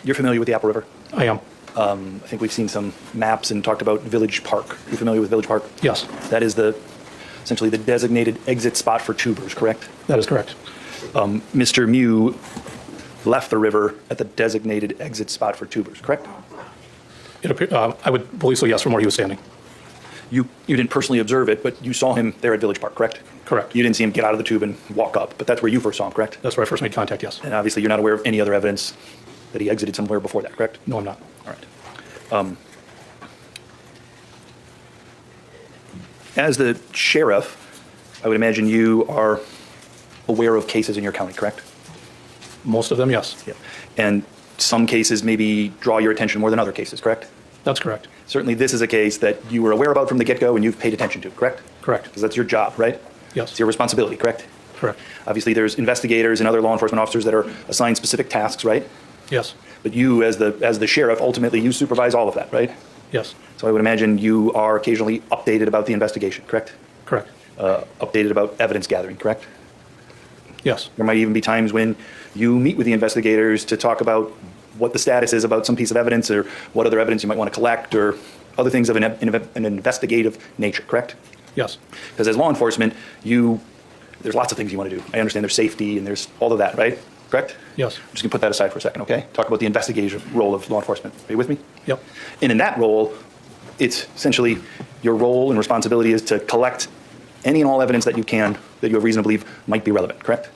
You're familiar with the Apple River? I am. I think we've seen some maps and talked about Village Park. You familiar with Village Park? Yes. That is essentially the designated exit spot for tubers, correct? That is correct. Mr. Mew left the river at the designated exit spot for tubers, correct? I would believe so, yes, from where he was standing. You didn't personally observe it, but you saw him there at Village Park, correct? Correct. You didn't see him get out of the tube and walk up, but that's where you first saw him, correct? That's where I first made contact, yes. And obviously you're not aware of any other evidence that he exited somewhere before that, correct? No, I'm not. All right. As the sheriff, I would imagine you are aware of cases in your county, correct? Most of them, yes. Yeah. And some cases maybe draw your attention more than other cases, correct? That's correct. Certainly this is a case that you were aware about from the get-go and you've paid attention to, correct? Correct. Because that's your job, right? Yes. It's your responsibility, correct? Correct. Obviously there's investigators and other law enforcement officers that are assigned specific tasks, right? Yes. But you, as the sheriff, ultimately you supervise all of that, right? Yes. So I would imagine you are occasionally updated about the investigation, correct? Correct. Updated about evidence gathering, correct? Yes. There might even be times when you meet with the investigators to talk about what the status is about some piece of evidence or what other evidence you might want to collect or other things of an investigative nature, correct? Yes. Because as law enforcement, there's lots of things you want to do. I understand there's safety and there's all of that, right? Correct? Yes. I'm just going to put that aside for a second, okay? Talk about the investigative role of law enforcement. Are you with me? Yep. And in that role, it's essentially your role and responsibility is to collect any and all evidence that you can that you have reason to believe might be relevant, correct?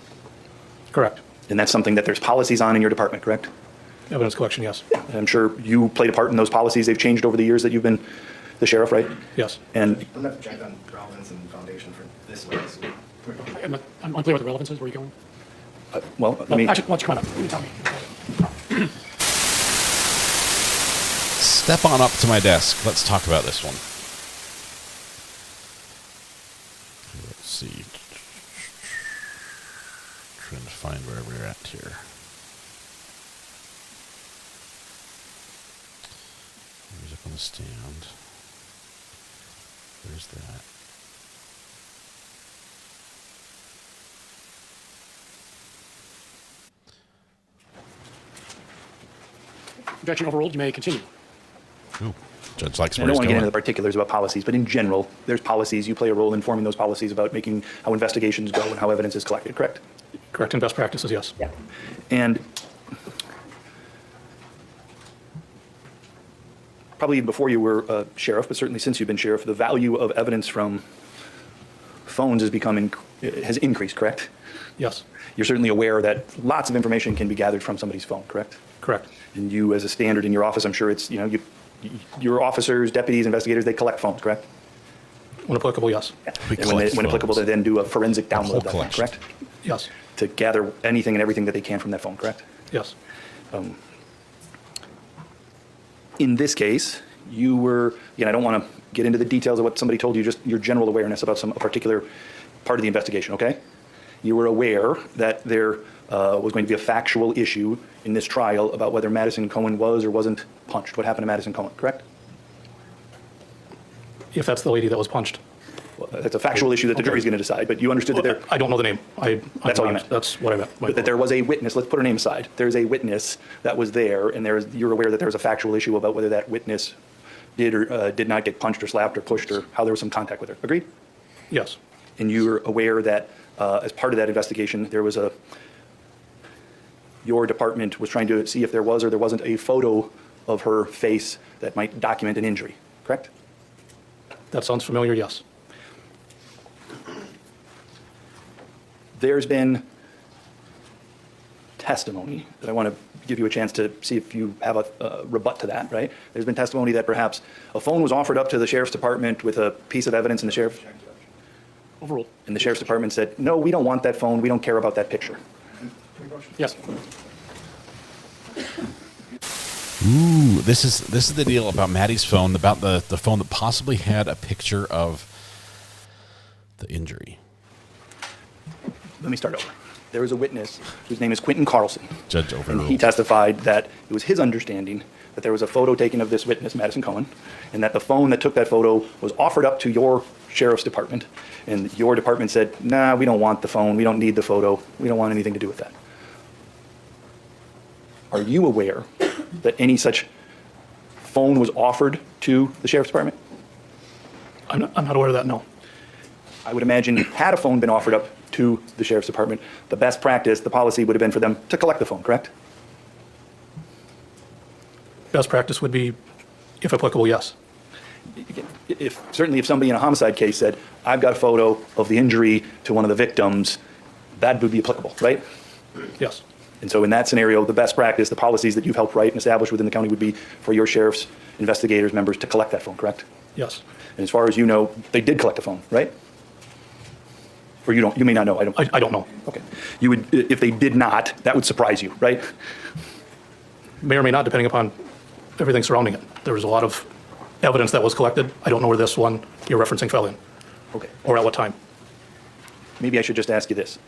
Correct. And that's something that there's policies on in your department, correct? Evidence collection, yes. And I'm sure you played a part in those policies. They've changed over the years that you've been the sheriff, right? Yes. And I'm not checked on relevance and foundation for this way. So. I'm unclear what the relevance is. Where are you going? Well, I mean, actually, why don't you come on up? You tell me. Step on up to my desk. Let's talk about this one. Let's see. Trying to find where we're at here. He's up on the stand. Where's that? Objection overruled. You may continue. Ooh, judge likes I where don't he's want to get going. into the particulars about policies, but in general, there's policies. You play a role in forming those policies about making how investigations go and how evidence is collected, correct? Correct. And best practices, yes. Yeah. And probably even before you were sheriff, but certainly since you've been sheriff, the value of evidence from phones has increased, correct? Yes. You're certainly aware that lots of information can be gathered from somebody's phone, correct? Correct. And you, as a standard in your office, I'm sure it's, your officers, deputies, investigators, they collect phones, correct? When applicable, yes. And when applicable, they then do a forensic download of that phone, correct? Yes. To gather anything and everything that they can from that phone, correct? Yes. In this case, you were, again, I don't want to get into the details of what somebody told you, just your general awareness about a particular part of the investigation, okay? You were aware that there was going to be a factual issue in this trial about whether Madison Cohen was or wasn't punched. What happened to Madison Cohen, correct? If that's the lady that was punched. Well, that's a factual issue that the jury's going to decide, but you understood that there... I don't know the name. That's all you meant. That's what I meant. But that there was a witness, let's put her name aside. There's a witness that was there, and you're aware that there was a factual issue about whether that witness did or did not get punched or slapped or pushed or how there was some contact with her. Agreed? Yes. And you're aware that as part of that investigation, there was your department was trying to see if there was or there wasn't a photo of her face that might document an injury, correct? That sounds familiar, yes. There's been testimony that I want to give you a chance to see if you have a rebut to that, right? There's been testimony that perhaps a phone was offered up to the sheriff's department with a piece of evidence, and the sheriff's department said, no, we don't want that phone. We don't care about that picture. Yes. Ooh, this is the deal about Maddie's phone, about the phone that possibly had a picture of the injury. Let me start over. There was a witness whose name is Quentin Carlson. Judge And overruled. he testified that it was his understanding that there was a photo taken of this witness, Madison Cohen, and that the phone that took that photo was offered up to your sheriff's department, and your department said, nah, we don't want the phone, we don't need the photo, we don't want anything to do with that. Are you aware that any such phone was offered to the sheriff's department? I'm not aware of that, no. I would imagine had a phone been offered up to the sheriff's department, the best practice, the policy would have been for them to collect the phone, correct? Best practice would be, if applicable, yes. Certainly if somebody in a homicide case said, I've got a photo of the injury to one of the victims, that would be applicable, right? Yes. And so in that scenario, the best practice, the policies that you've helped write and establish within the county would be for your sheriff's investigators, members to collect that phone, correct? Yes. And as far as you know, they did collect the phone, right? Or you may not know. I don't know. Okay. You would, if they did not, that would surprise you, right? May or may not, depending upon everything surrounding it. There was a lot of evidence that was collected. I don't know where this one you're referencing fell in. Okay. Or at what time. Maybe I should just ask you this.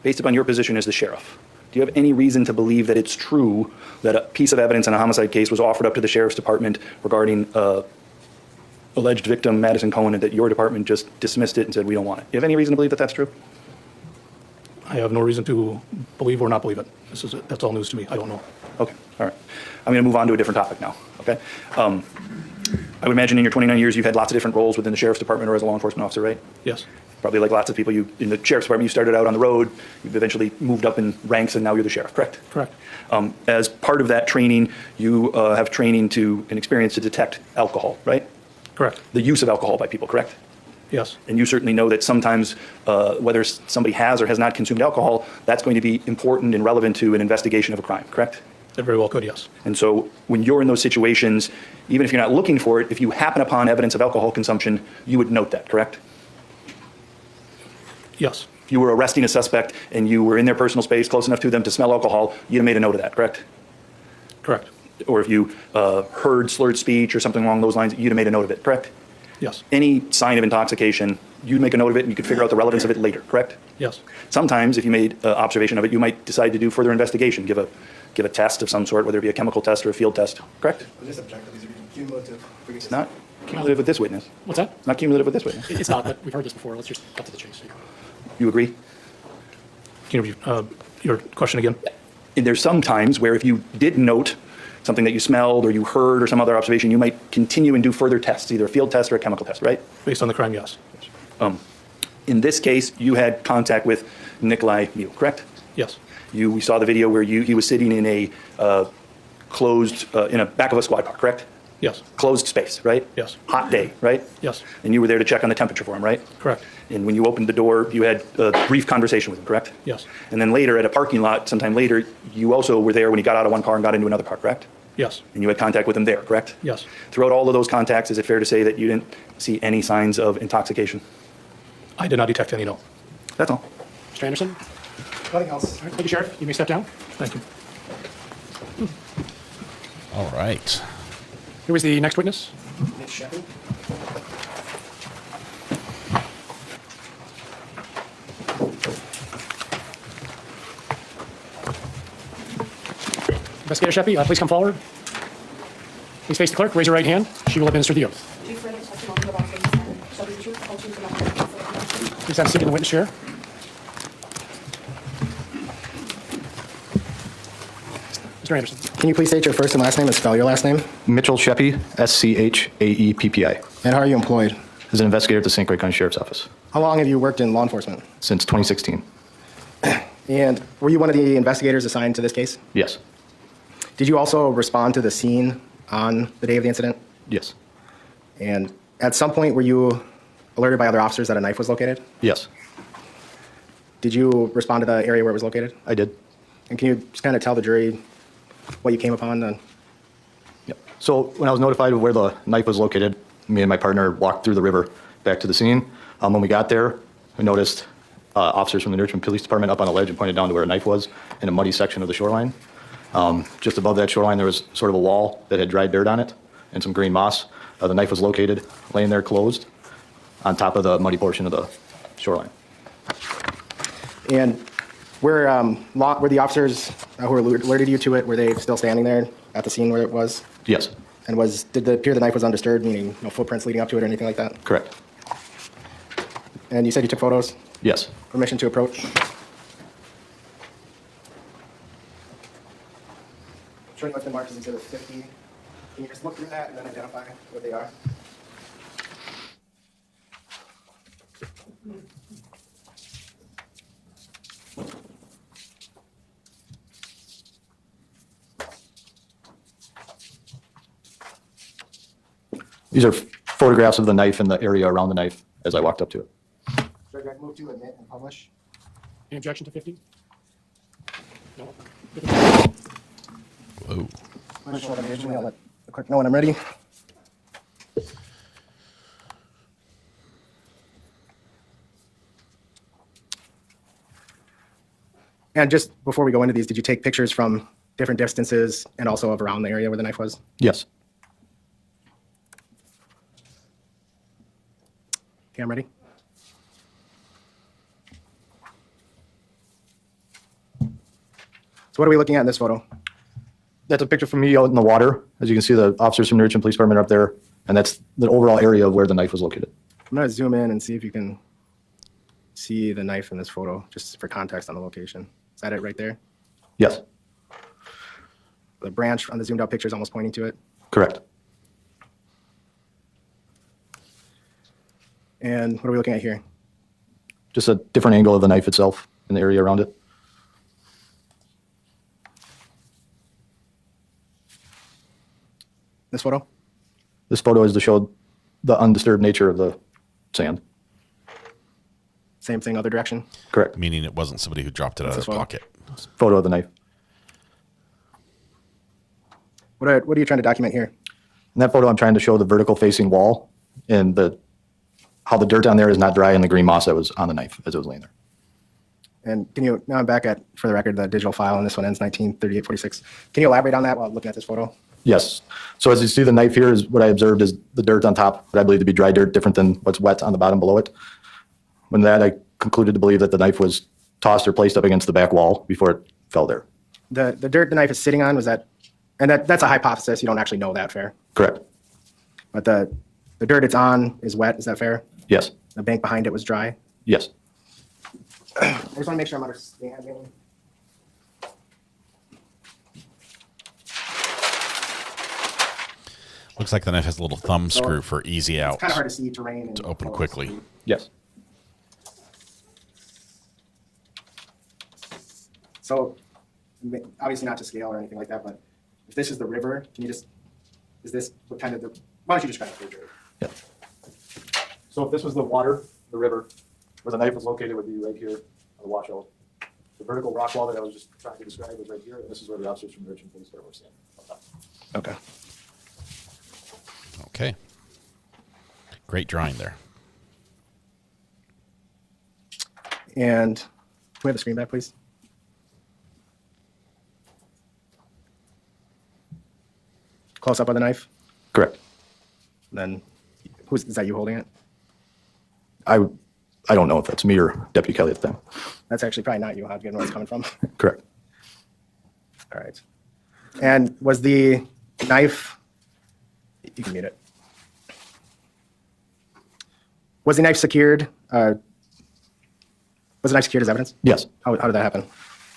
Based upon your position as the sheriff, Do you have any reason to believe that it's true that a piece of evidence in a homicide case was offered up to the sheriff's department regarding alleged victim Madison Cohen, and that your department just dismissed it and said we don't want it? Do you have any reason to believe that that's true? I have no reason to believe or not believe it. That's all news to me. I don't know. Okay, all right. I'm going to move on to a different topic now, okay? I would imagine in your 29 years you've had lots of different roles within the sheriff's department or as a law enforcement officer, right? Yes. Probably like lots of people, you in the sheriff's department, you started out on the road, you've eventually moved up in ranks, and now you're the sheriff, correct? Correct. As part of that training, you have training and experience to detect alcohol, right? Correct. The use of alcohol by people, correct? Yes. And you certainly know that sometimes whether somebody has or has not consumed alcohol, that's going to be important and relevant to an investigation of a crime, correct? It very well could, yes. And so when you're in those situations, even if you're not looking for it, if you happen upon evidence of alcohol consumption, you would note that, correct? Yes. If you were arresting a suspect and you were in their personal space close enough to them to smell alcohol, you'd have made a note of that, correct? Correct. Or if you heard slurred speech or something along those lines, you'd have made a note of it, correct? Yes. Any sign of intoxication, you'd make a note of it and you could figure out the relevance of it later, correct? Yes. Sometimes, if you made observation of it, you might decide to do further investigation, give a test of some sort, whether it be a chemical test or a field test, correct? This objective is cumulative. It's not cumulative with this witness. What's that? Not cumulative with this witness. It's not, but we've heard this before. Let's just cut to the chase. You agree? Can you repeat your question again? And there's some times where if you did note something that you smelled or you heard or some other observation, you might continue and do further tests, either a field test or a chemical test, right? Based on the crime, yes. In this case, you had contact with Nikolai Mew, correct? Yes. We saw the video where he was sitting in a closed, in a back of a squad car, correct? Yes. Closed space, right? Yes. Hot day, right? Yes. And you were there to check on the temperature for him, right? Correct. And when you opened the door, you had a brief conversation with him, correct? Yes. And then later at a parking lot, sometime later, you also were there when he got out of one car and got into another car, correct? Yes. And you had contact with him there, correct? Yes. Throughout all of those contacts, is it fair to say that you didn't see any signs of intoxication? I did not detect any, no. That's all. Mr. Anderson? Nothing else. All right, thank you, Sheriff. You may step down. Thank you. All right. Who is the next witness? Mitch Shepard. Investigator Sheppy, please come forward. Please face the clerk. Raise your right hand. She will administer the oath. Do you swear that the testimony you're about to give this shall be the truth, the whole truth, and nothing but the truth, so help you God? Please have a seat in the witness chair. Mr. Anderson. Can you please state your first and last name and spell your last name? Mitchell Sheppy, S-C-H-A-E-P-P-I. And how are you employed? As an investigator at the St. Croix County Sheriff's Office. How long have you worked in law enforcement? Since 2016. And were you one of the investigators assigned to this case? Yes. Did you also respond to the scene on the day of the incident? Yes. And at some point, were you alerted by other officers that a knife was located? Yes. Did you respond to the area where it was located? I did. And can you just kind of tell the jury what you came upon? Yep. So when I was notified of where the knife was located, me and my partner walked through the river back to the scene. When we got there, we noticed officers from the Richmond Police Department up on a ledge and pointed down to where a knife was in a muddy section of the shoreline. Just above that shoreline, there was sort of a wall that had dried dirt on it and some green moss. The knife was located, laying there closed, on top of the muddy portion of the shoreline. And were the officers who alerted you to it, were they still standing there at the scene where it was? Yes. And did it appear the knife was undisturbed, meaning no footprints leading up to it or anything like that? Correct. And you said you took photos? Yes. Permission to approach? Showing what's been marked as Exhibit 50. Can you just look through that and then identify what they are? These are photographs of the knife and the area around the knife as I walked up to it. Should I move to admit and publish? Any objection to 50? No. Whoa. I'll let the clerk know when I'm ready. And just before we go into these, did you take pictures from different distances and also of around the area where the knife was? Yes. Okay, I'm ready. what are we looking at in this photo? That's a picture from me out in the water. As you can see, the officers from the Richmond Police Department are up there, and that's the overall area of where the knife was located. I'm going to zoom in and see if you can see the knife in this photo, just for context on the location. Is that it right there? Yes, The branch on the zoomed out picture is almost pointing to it. correct. And what are we looking at here? Just a different angle of the knife itself and the area around it. This photo? This photo is to show the undisturbed nature of the sand. Same thing, other direction? Correct. Meaning it wasn't somebody who dropped it out of This their photo? pocket. Photo of the knife. What are you trying to document here? In that photo, I'm trying to show the vertical facing wall and how the dirt on there is not dry and the green moss that was on the knife as it was laying there. And now I'm back at, for the record, the digital file, and this one ends 1938-46. Can you elaborate on that while looking at this photo? Yes. So as you see, the knife here is what I observed is the dirt on top, what I believe to be dry dirt, different than what's wet on the bottom below it. When that, I concluded to believe that the knife was tossed or placed up against the back wall before it fell there. The dirt the knife is sitting on, was that, and that's a hypothesis, you don't actually know that, fair? Correct. But the dirt it's on is wet, is that fair? Yes. The bank behind it was dry? Yes. I just want to make sure I'm understanding. Looks like the knife has a little thumb screw for easy out. It's kind of hard to see terrain. And to open quickly. Yes. So, obviously not to scale or anything like that, but if this is the river, can you just, is this what kind of the, why don't you describe the river? Yeah. So if this was the water, the river, where the knife was located would be right here on the washout. The vertical rock wall that I was just trying to describe was right here, and this is where the officers from the Richmond Police Department were standing. Okay. Okay. Great drawing there. And can we have the screen back, please? Close up on the knife? Correct. Then, is that you holding it? I don't know if that's me or Deputy Kelly at the time. That's actually probably not you, huh, given where it's coming from. Correct. All right. And was the knife, you can mute it. Was the knife secured? Was the knife secured as evidence? Yes. How did that happen?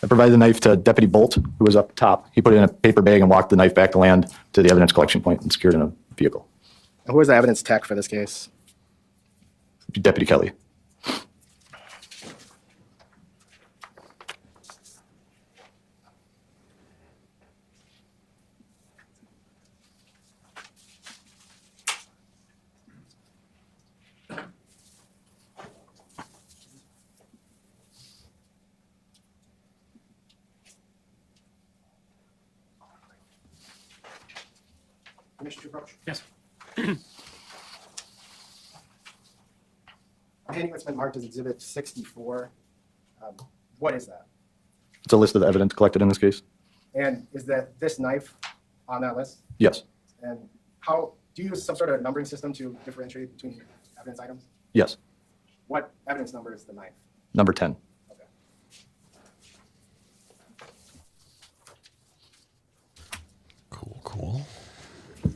I provided the knife to Deputy Bolt, who was up top. He put it in a paper bag and walked the knife back to land to the evidence collection point and secured in a vehicle. And who was the evidence tech for this case? Deputy Kelly. Permission to approach? Yes. I'm handing what's been marked as Exhibit 64. What is that? It's a list of evidence collected in this case. And is that this knife on that list? Yes. And how, do you use some sort of numbering system to differentiate between evidence items? Yes. What evidence number is the knife? Number 10. Cool, cool. We're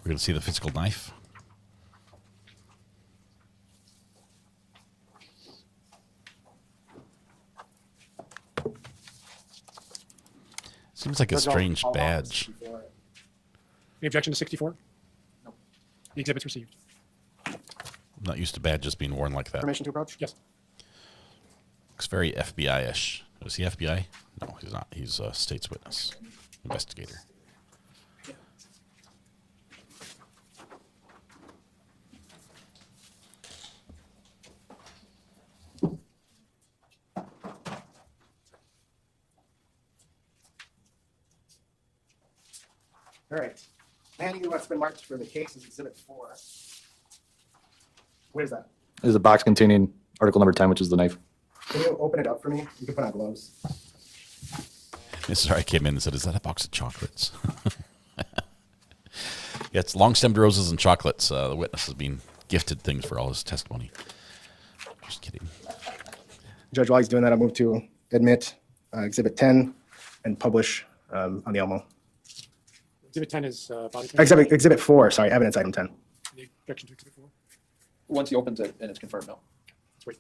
going to see the physical knife. Seems like a strange badge. Any objection to 64? No. The exhibit's received. I'm not used to badges being worn like that. Permission to approach? Yes. Looks very FBI-ish. Is he FBI? No, he's not. He's a state's witness, investigator. All right. Handing you what's been marked for the case is Exhibit 4. What is that? This is a box containing article number 10, which is the knife. Can you open it up for me? You can put on gloves. Sorry, I came in and said, is that a box of chocolates? Yeah, it's long-stemmed roses and chocolates. The witness is being gifted things for all his testimony. Just kidding. Judge, while he's doing that, I'll move to admit Exhibit 10 and publish on the Elmo. Exhibit 10 is body cam. Exhibit 4, sorry, evidence item 10. Any objection to Exhibit 4? Once he opens it and it's confirmed, no. Sweet.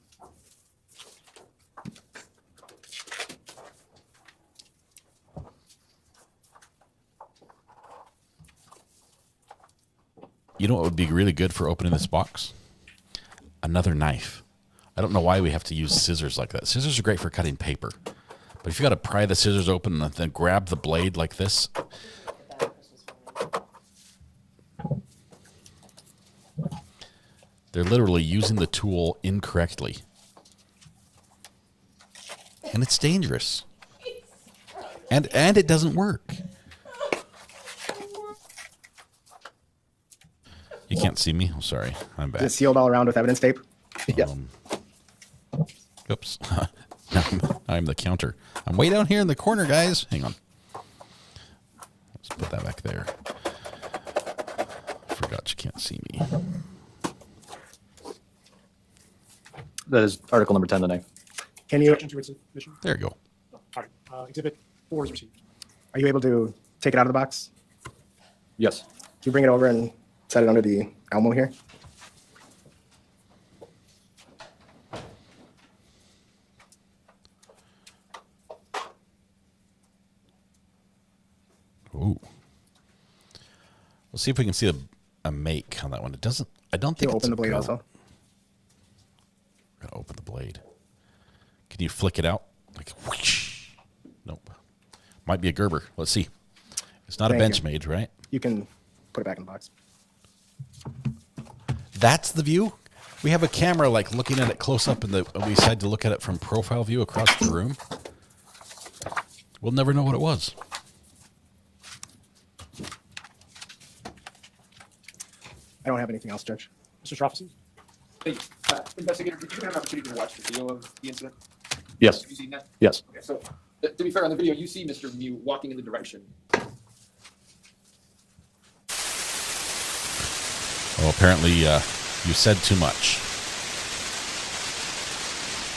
You know what would be really good for opening this box? Another knife. I don't know why we have to use scissors like that. Scissors are great for cutting paper. But if you got to pry the scissors open and then grab the blade like this. They're literally using the tool incorrectly. And it's dangerous. And it doesn't work. You can't see me? I'm sorry. I'm back. Is it sealed all around with evidence tape? Yes. Oops. Now I'm the counter. I'm way down here in the corner, guys. Hang on. Let's put that back there. Forgot you can't see me. That is article number 10, the knife. Can you? Objection to its admission? There you go. All right. Exhibit 4 is received. Are you able to take it out of the box? Yes. Can you bring it over and set it under the Elmo here? Ooh. We'll see if we can see a make on that one. It doesn't. I don't think. Can you it's open a the blade girl. also? Gotta open the blade. Can you flick it out? Like whoosh. Nope. Might be a Gerber. Let's see. It's not Thank a you. Benchmade, right? You can put it back in the box. That's the view. We have a camera like looking at it close up, and we decide to look at it from profile view across the room. We'll never know what it was. I don't have anything else, Judge. Mr. Strophecy? Hey, investigator, did you have an opportunity to watch the video of the incident? Yes. Have you seen that? Yes. Okay, so to be fair, on the video, you see Mr. Mew walking in the direction. Oh, apparently you said too much.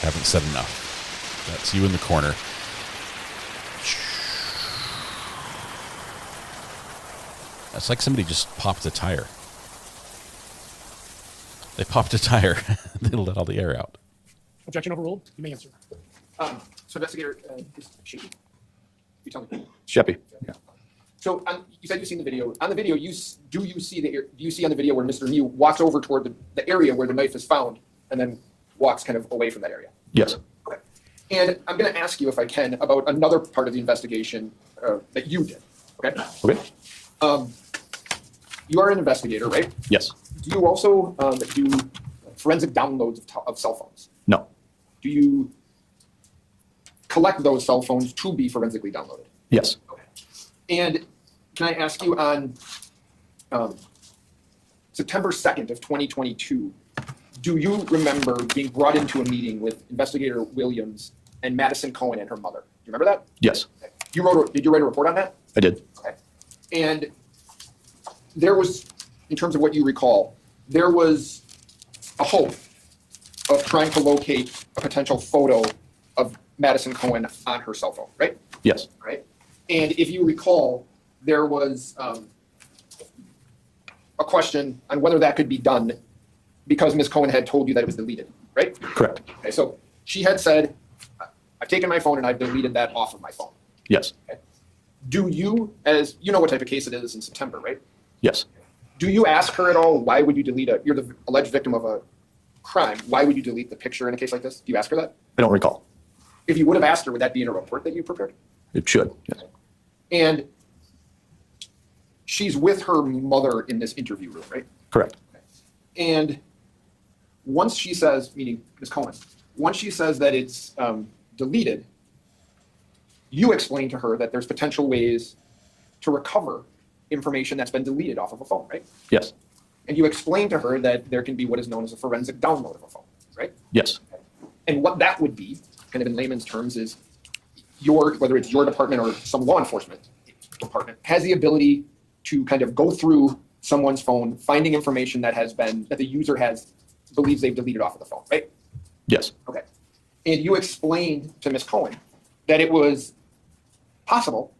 Haven't said enough. That's you in the corner. That's like somebody just popped a tire. They popped a tire. They let all the air out. Objection overruled. You may answer. So investigator, Sheepy, you tell me. Sheppy. Yeah. So you said you've seen the video. On the video, do you see on the video where Mr. Mew walks over toward the area where the knife is found and then walks kind of away from that area? Yes. Okay. And I'm going to ask you, if I can, about another part of the investigation that you did. Okay. Okay. You are an investigator, right? Yes. Do you also do forensic downloads of cell phones? No. Do you collect those cell phones to be forensically downloaded? Yes. Okay. And can I ask you on September 2nd of 2022, do you remember being brought into a meeting with Investigator Williams and Madison Cohen and her mother? Do you remember that? Yes. Okay. Did you write a report on that? I did. Okay. And there was, in terms of what you recall, there was a hope of trying to locate a potential photo of Madison Cohen on her cell phone, right? Yes. Right? And if you recall, there was a question on whether that could be done because Ms. Cohen had told you that it was deleted, right? Correct. Okay, so she had said, I've taken my phone and I've deleted that off of my phone. Yes. Okay. Do you, as you know what type of case it is in September, right? Yes. Do you ask her at all, why would you delete you're the alleged victim of a crime, why would you delete the picture in a case like this? Do you ask her that? I don't recall. If you would have asked her, would that be in a report that you prepared? It should. Yes. And she's with her mother in this interview room, right? Correct. And once she says, meaning Ms. Cohen, once she says that it's deleted, you explain to her that there's potential ways to recover information that's been deleted off of a phone, right? Yes. And you explain to her that there can be what is known as a forensic download of a phone, right? Yes. And what that would be, kind of in layman's terms, is whether it's your department or some law enforcement department, has the ability to kind of go through someone's phone, finding information that the user believes they've deleted off of the phone, right? Yes. Okay. And you explained to Ms. Cohen that it was possible,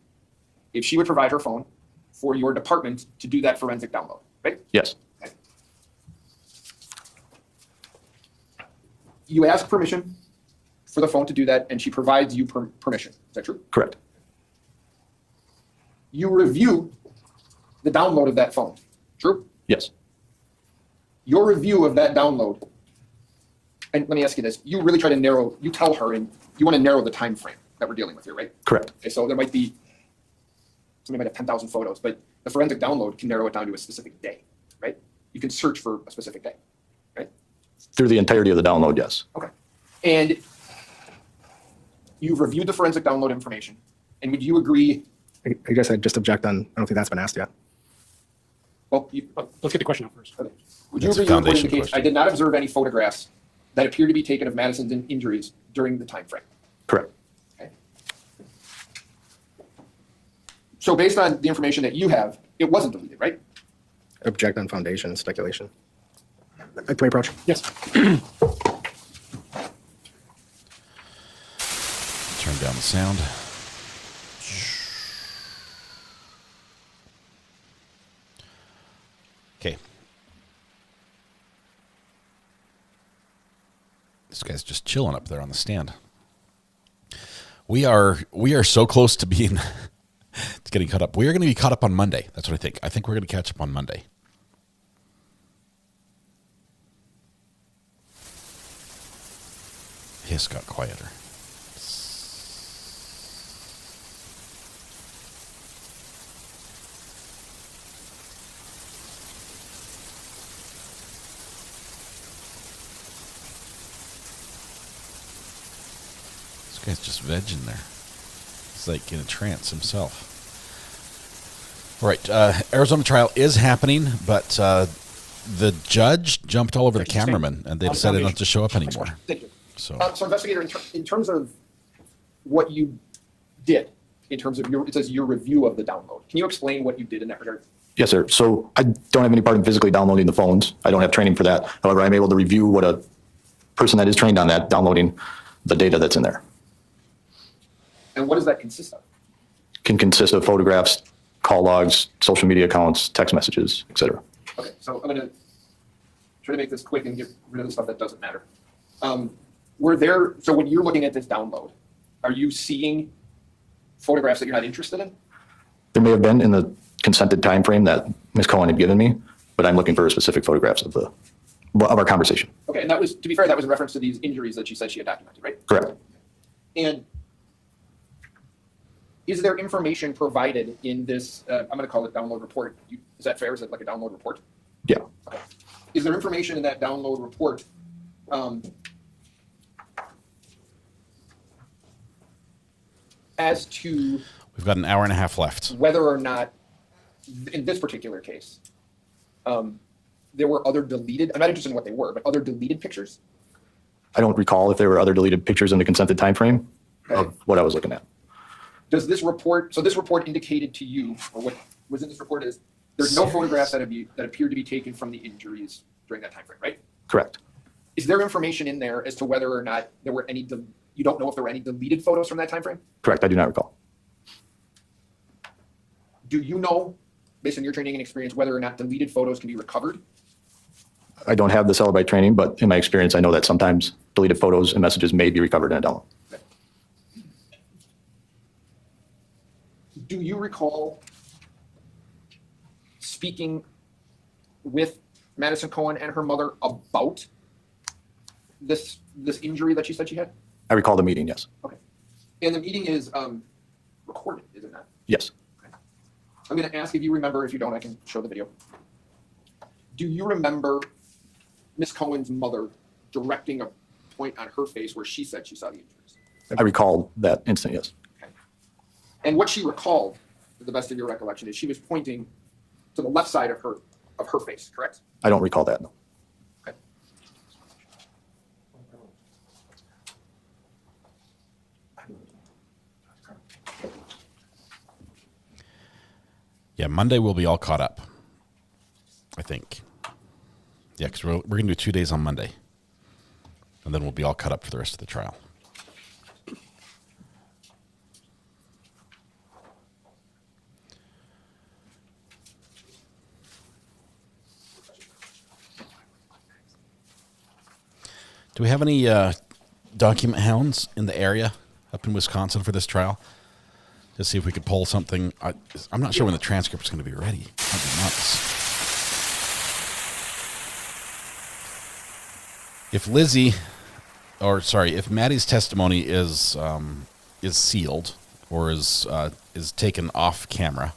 if she would provide her phone, for your department to do that forensic download, right? Yes. You ask permission for the phone to do that, and she provides you permission. Is that true? Correct. You review the download of that phone. True? Yes. Your review of that download, and let me ask you this, you really try to narrow, you tell her, and you want to narrow the time frame that we're dealing with here, right? Correct. Okay, so there might be, somebody might have 10,000 photos, but the forensic download can narrow it down to a specific day, right? You can search for a specific day, right? Through the entirety of the download, yes. Okay. And you've reviewed the forensic download information, and would you agree? I guess I'd just object on, I don't think that's been asked yet. Well, let's get the question out first. Okay. Would you agree your report indicates, I did not observe any photographs that appear to be taken of Madison's injuries during the time frame? Correct. Okay. So based on the information that you have, it wasn't deleted, right? Object on foundation, speculation. Can we approach? Yes. Turn down the sound. Okay. This guy's just chilling up there on the stand. We are so close to being to getting caught up. We are going to be caught up on Monday. That's what I think. I think we're going to catch up on Monday. Hiss got quieter. This guy's just vegging there. He's like in a trance himself. All right, Arizona trial is happening, but the judge jumped all over the cameraman, and they decided not to show up anymore. Thank you. So, so investigator, in terms of what you did, in terms of it says your review of the download. Can you explain what you did in that regard? Yes, sir. So I don't have any part in physically downloading the phones. I don't have training for that. However, I'm able to review what a person that is trained on that, downloading the data that's in there. And what does that consist of? Can consist of photographs, call logs, social media accounts, text messages, etc. Okay, so I'm going to try to make this quick and get rid of the stuff that doesn't matter. So when you're looking at this download, are you seeing photographs that you're not interested in? There may have been in the consented time frame that Ms. Cohen had given me, but I'm looking for specific photographs of our conversation. Okay, and that was, to be fair, that was in reference to these injuries that she said she had documented, right? Correct. And is there information provided in this, I'm going to call it download report. Is that fair? Is it like a download report? Yeah. Okay. Is there information in that download report as to we've got an hour and a half left. Whether or not, in this particular case, there were other deleted, I'm not interested in what they were, but other deleted pictures? I don't recall if there were other deleted pictures in the consented time frame of what I was looking at. Does this report, so this report indicated to you, or what was in this report is, there's no photographs that appeared to be taken from the injuries during that time frame, right? Correct. Is there information in there as to whether or not there were any, you don't know if there were any deleted photos from that time frame? Correct. I do not recall. Do you know, based on your training and experience, whether or not deleted photos can be recovered? I don't have the Cellebrite training, but in my experience, I know that sometimes deleted photos and messages may be recovered in a download. Okay. Do you recall speaking with Madison Cohen and her mother about this injury that she said she had? I recall the meeting, yes. Okay. And the meeting is recorded, is it not? Yes. Okay. I'm going to ask if you remember. If you don't, I can show the video. Do you remember Ms. Cohen's mother directing a point on her face where she said she saw the injuries? I recall that instant, yes. Okay. And what she recalled, to the best of your recollection, is she was pointing to the left side of her face, correct? I don't recall that, no. Okay. Yeah, Monday we'll be all caught up, I think. Yeah, because we're going to do 2 days on Monday. And then we'll be all caught up for the rest of the trial. Do we have any document hounds in the area up in Wisconsin for this trial? To see if we could pull something. I'm not sure when the transcript is going to be ready. That'd be nuts. If if Maddie's testimony is sealed or is taken off camera,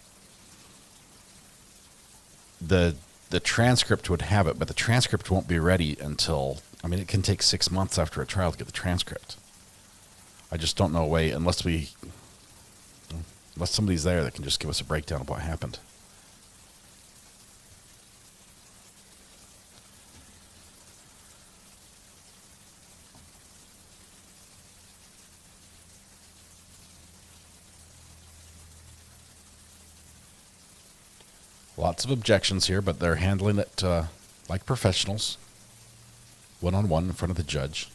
the transcript would have it, but the transcript won't be ready until, it can take 6 months after a trial to get the transcript. I just don't know a way, unless somebody's there that can just give us a breakdown of what happened. Lots of objections here, but they're handling it like professionals, one-on-one in front of the judge.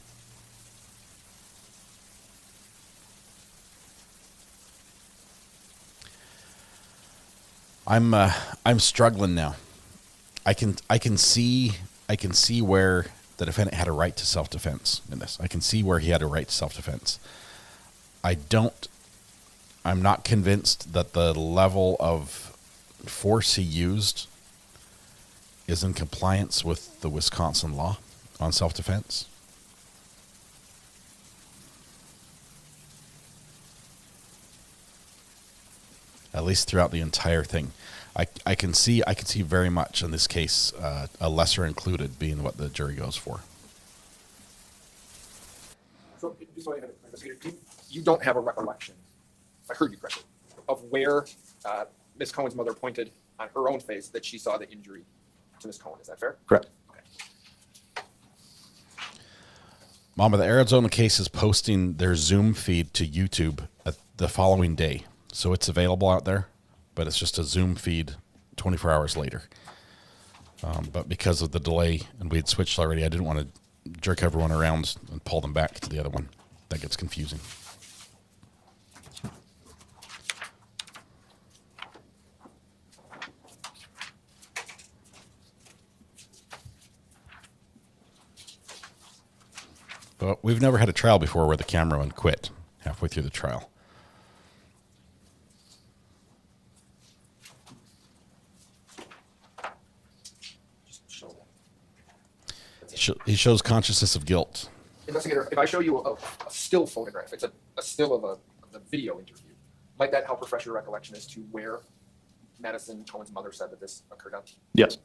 I'm struggling now. I can see where the defendant had a right to self-defense in this. I can see where he had a right to self-defense. I'm not convinced that the level of force he used is in compliance with the Wisconsin law on self-defense. At least throughout the entire thing. I can see very much in this case a lesser included being what the jury goes for. So, you don't have a recollection, if I heard you correctly, of where Ms. Cohen's mother pointed on her own face that she saw the injury to Ms. Cohen. Is that fair? Correct. Okay. Mama, the Arizona case is posting their Zoom feed to YouTube the following day. So it's available out there, but it's just a Zoom feed 24 hours later. But because of the delay, and we had switched already, I didn't want to jerk everyone around and pull them back to the other one. That gets confusing. But we've never had a trial before where the cameraman quit halfway through the trial. He shows consciousness of guilt. Investigator, if I show you a still photograph, it's a still of a video interview, might that help refresh your recollection as to where Madison Cohen's mother said that this occurred on? Yes.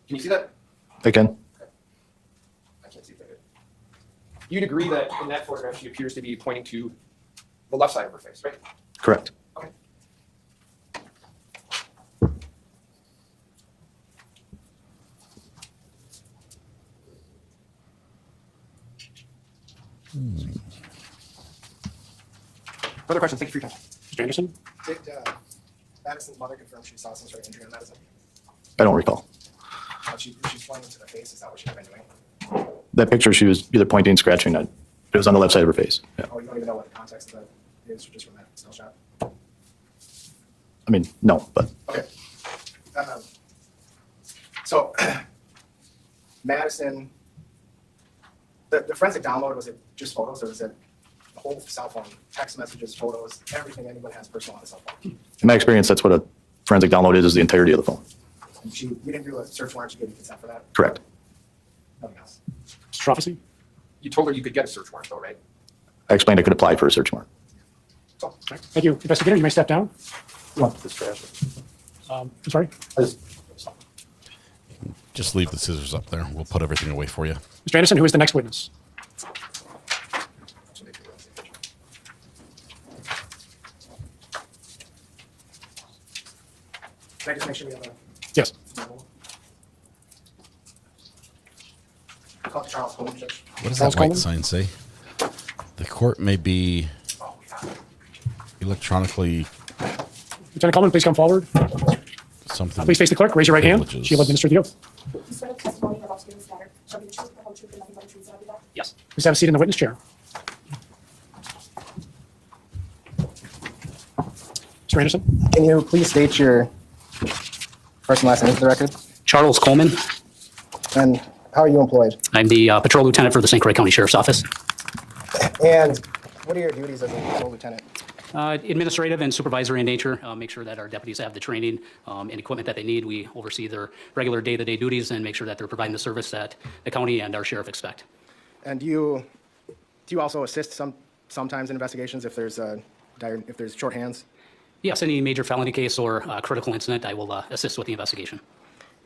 Can you see that? I can. I can't see that. You'd agree that in that photograph she appears to be pointing to the left side of her face, right? Correct. Okay. Further questions? Thank you for your time. Mr. Anderson? Did Madison's mother confirm she saw some sort of injury on Madison? I don't recall. She's pointing to the face. Is that what she's been doing? That picture, she was either pointing, scratching. It was on the left side of her face. Yeah. Oh, you don't even know what the context of that is, just from that still shot? I mean, no, but Okay. So, Madison, the forensic download, was it just photos, or was it the whole cell phone, text messages, photos, everything anyone has personal on a cell phone? in my experience, that's what a forensic download is the entirety of the phone. And you didn't do a search warrant, you gave consent for that? Correct. Nothing else? Mr. Prophecy? You told her you could get a search warrant though, right? I explained I could apply for a search warrant. Thank you. Investigator, you may step down. This trash. I'm sorry? Just leave the scissors up there. We'll put everything away for you. Mr. Anderson, who is the next witness? Can I just make sure we have a... Yes. Call Charles Coleman, Judge. What does Charles that white Coleman? sign say? The court may be electronically Lieutenant Coleman, please come forward. something. Please face the clerk. Raise your right hand. privileges. She will administer the oath. You swear the testimony you're about to give in this matter shall be the truth, the whole truth, and nothing but the truth, so help you God? Yes. Please have a seat in the witness chair. Mr. Anderson? Can you please state your first and last name for the record? Charles Coleman. And how are you employed? I'm the patrol lieutenant for the St. Croix County Sheriff's Office. And what are your duties as a patrol lieutenant? Administrative and supervisory in nature. Make sure that our deputies have the training and equipment that they need. We oversee their regular day-to-day duties and make sure that they're providing the service that the county and our sheriff expect. And do you also assist sometimes in investigations if there's shorthands? Yes, any major felony case or critical incident, I will assist with the investigation.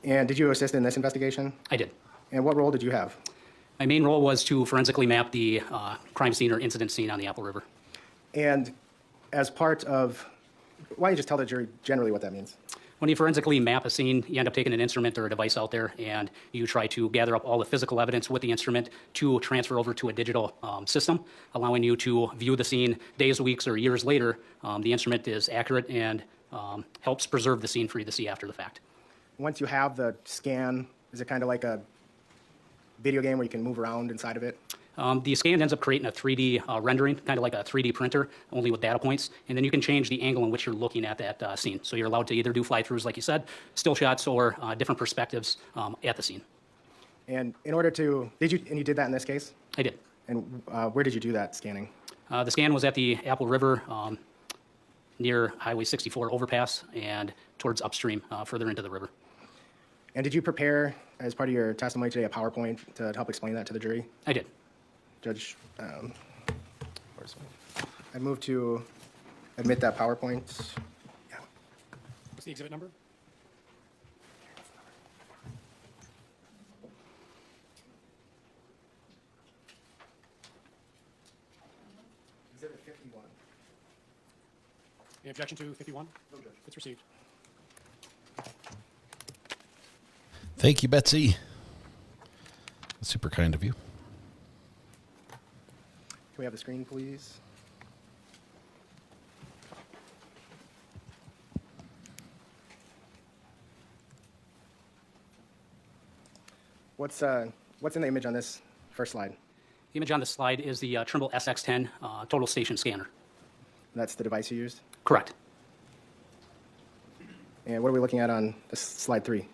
And did you assist in this investigation? I did. And what role did you have? My main role was to forensically map the crime scene or incident scene on the Apple River. And as part of, why don't you just tell the jury generally what that means? When you forensically map a scene, you end up taking an instrument or a device out there, and you try to gather up all the physical evidence with the instrument to transfer over to a digital system, allowing you to view the scene days, weeks, or years later. The instrument is accurate and helps preserve the scene for you to see after the fact. Once you have the scan, is it kind of like a video game where you can move around inside of it? The scan ends up creating a 3D rendering, kind of like a 3D printer, only with data points. And then you can change the angle in which you're looking at that scene. So you're allowed to either do fly-throughs, like you said, still shots, or different perspectives at the scene. And in order to, you did that in this case? I did. And where did you do that scanning? The scan was at the Apple River near Highway 64 overpass and towards upstream, further into the river. And did you prepare, as part of your testimony today, a PowerPoint to help explain that to the jury? I did. Judge, I move to admit that PowerPoint. Yeah. What's the exhibit number? Exhibit 51. Any objection to 51? No, Judge. It's received. Thank you, Betsy. That's super kind of you. Can we have the screen, please? What's in the image on this first slide? The image on the slide is the Trimble SX10 total station scanner. That's the device you used? Correct. And what are we looking at on this slide 3?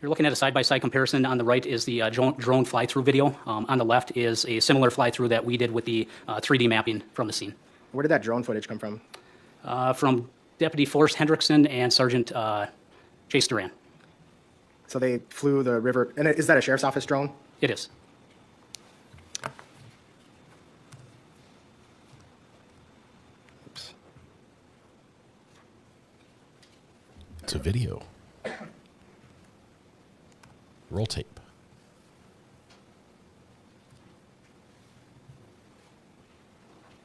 You're looking at a side-by-side comparison. On the right is the drone fly-through video. On the left is a similar fly-through that we did with the 3D mapping from the scene. Where did that drone footage come from? From Deputy Forrest Hendrickson and Sergeant Chase Duran. So they flew the river, and is that a sheriff's office drone? It is. Oops. It's a video. Roll tape.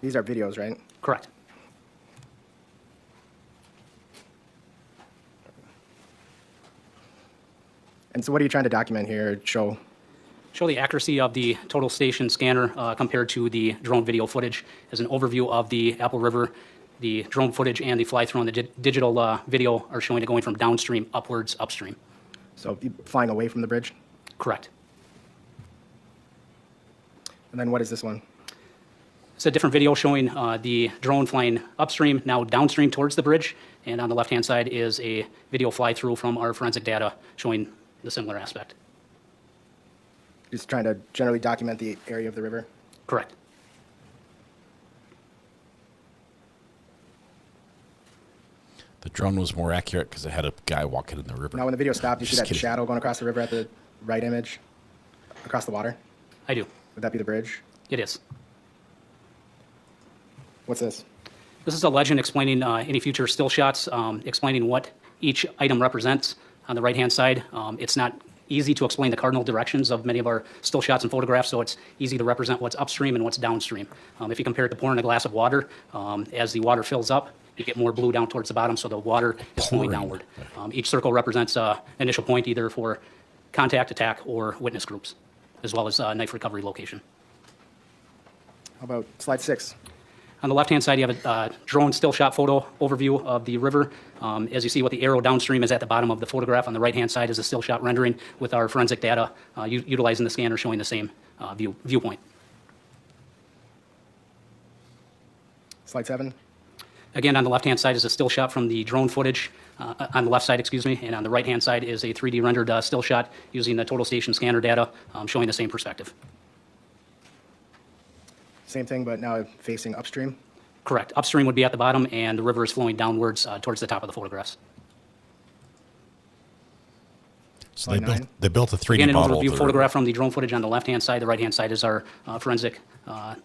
These are videos, right? Correct. And so what are you trying to document here, show? Show the accuracy of the total station scanner compared to the drone video footage as an overview of the Apple River. The drone footage and the fly-through on the digital video are showing it going from downstream upwards upstream. So flying away from the bridge? Correct. And then what is this one? It's a different video showing the drone flying upstream, now downstream towards the bridge. And on the left-hand side is a video fly-through from our forensic data showing the similar aspect. Just trying to generally document the area of the river? Correct. The drone was more accurate because it had a guy walking in the river. Now, when the video stopped, you see Just that kidding. shadow going across the river at the right image? Across the water? I do. Would that be the bridge? It is. What's this? This is a legend explaining any future still shots, explaining what each item represents. On the right-hand side, it's not easy to explain the cardinal directions of many of our still shots and photographs, so it's easy to represent what's upstream and what's downstream. If you compare it to pouring a glass of water, as the water fills up, you get more blue down towards the bottom, so the water is flowing downward. Each circle represents an initial point either for contact, attack, or witness groups, as well as knife recovery location. How about slide 6? On the left-hand side, you have a drone still shot photo overview of the river. As you see, what the arrow downstream is at the bottom of the photograph. On the right-hand side is a still shot rendering with our forensic data utilizing the scanner showing the same viewpoint. Slide 7? Again, on the left-hand side is a still shot from the drone footage, on the left side, excuse me, and on the right-hand side is a 3D rendered still shot using the total station scanner data, showing the same perspective. Same thing, but now facing upstream? Correct. Upstream would be at the bottom, and the river is flowing downwards towards the top of the photographs. So they built a 3D Again, an model. overview of the photograph from the drone footage on the left-hand side. The right-hand side is our forensic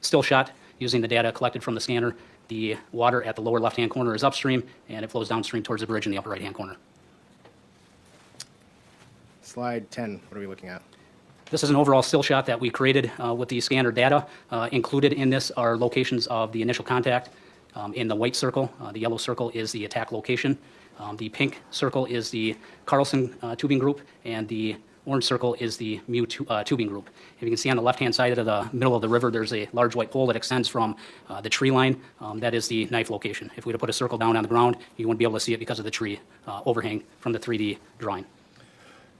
still shot using the data collected from the scanner. The water at the lower left-hand corner is upstream, and it flows downstream towards the bridge in the upper right-hand corner. Slide 10, what are we looking at? This is an overall still shot that we created with the scanner data. Included in this are locations of the initial contact. In the white circle, the yellow circle is the attack location. The pink circle is the Carlson tubing group, and the orange circle is the Mu tubing group. If you can see on the left-hand side of the middle of the river, there's a large white pole that extends from the tree line. That is the knife location. If we were to put a circle down on the ground, you wouldn't be able to see it because of the tree overhang from the 3D drawing.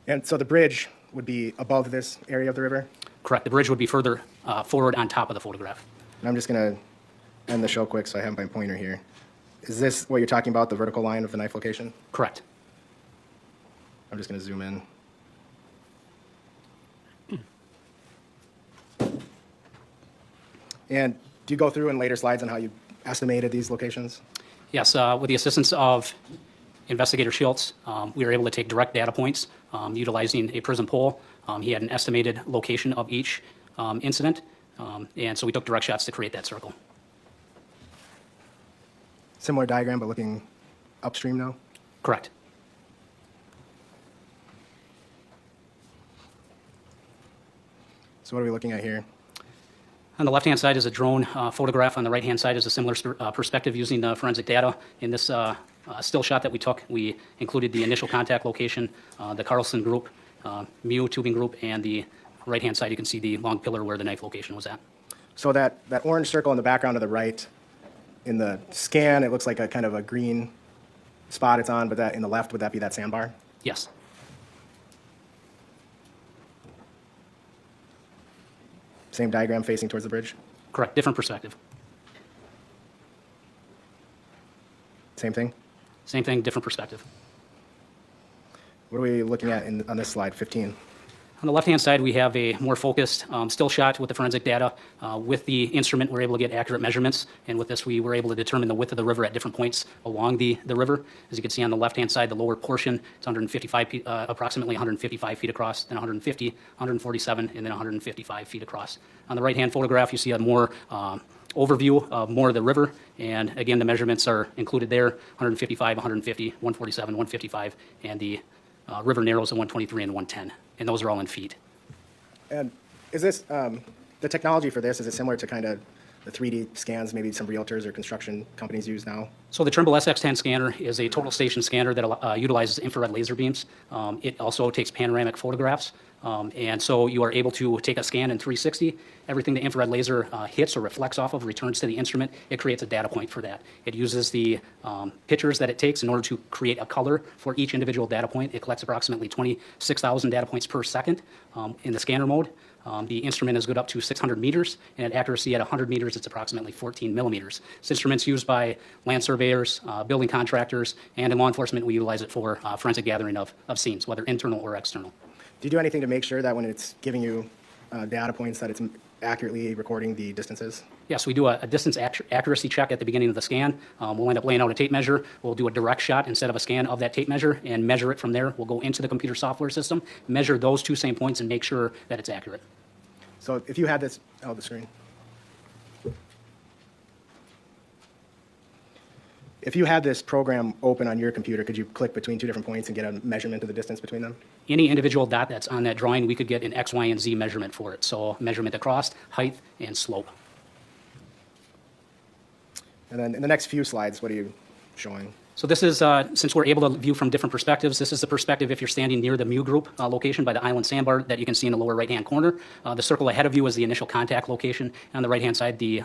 And so the bridge would be above this area of the river? Correct. The bridge would be further forward on top of the photograph. And I'm just going to end the show quick so I have my pointer here. Is this what you're talking about, the vertical line of the knife location? Correct. I'm just going to zoom in. And do you go through in later slides on how you estimated these locations? Yes, with the assistance of Investigator Schultz, we were able to take direct data points utilizing a prism pole. He had an estimated location of each incident, and so we took direct shots to create that circle. Similar diagram, but looking upstream now? Correct. So what are we looking at here? On the left-hand side is a drone photograph. On the right-hand side is a similar perspective using the forensic data. In this still shot that we took, we included the initial contact location, the Carlson group, Mu tubing group, and the right-hand side you can see the long pillar where the knife location was at. So that orange circle in the background to the right, in the scan, it looks like a kind of a green spot it's on, but that in the left, would that be that sandbar? Yes. Same diagram facing towards the bridge? Correct. Different perspective. Same thing? Same thing, different perspective. What are we looking at on this slide, 15? On the left-hand side, we have a more focused still shot with the forensic data. With the instrument, we're able to get accurate measurements, and with this, we were able to determine the width of the river at different points along the river. As you can see on the left-hand side, the lower portion, it's 155 feet, approximately 155 feet across, then 150, 147, and then 155 feet across. On the right-hand photograph, you see a more overview of more of the river, and again, the measurements are included there, 155, 150, 147, 155, and the river narrows to 123 and 110, and those are all in feet. And is this, the technology for this, is it similar to kind of the 3D scans maybe some realtors or construction companies use now? So the Trimble SX10 scanner is a total station scanner that utilizes infrared laser beams. It also takes panoramic photographs. And so you are able to take a scan in 360. Everything the infrared laser hits or reflects off of returns to the instrument. It creates a data point for that. It uses the pictures that it takes in order to create a color for each individual data point. It collects approximately 26,000 data points per second in the scanner mode. The instrument is good up to 600 meters, and at accuracy at 100 meters, it's approximately 14 millimeters. This instrument's used by land surveyors, building contractors, and in law enforcement, we utilize it for forensic gathering of scenes, whether internal or external. Do you do anything to make sure that when it's giving you data points that it's accurately recording the distances? Yes, we do a distance accuracy check at the beginning of the scan. We'll end up laying out a tape measure. We'll do a direct shot instead of a scan of that tape measure and measure it from there. We'll go into the computer software system, measure those two same points, and make sure that it's accurate. So if you had this, the screen. If you had this program open on your computer, could you click between two different points and get a measurement of the distance between them? Any individual dot that's on that drawing, we could get an X, Y, and Z measurement for it. So measurement across, height, and slope. And then in the next few slides, what are you showing? So this is, since we're able to view from different perspectives, this is the perspective if you're standing near the Mu group location by the island sandbar that you can see in the lower right-hand corner. The circle ahead of you is the initial contact location. And on the right-hand side, the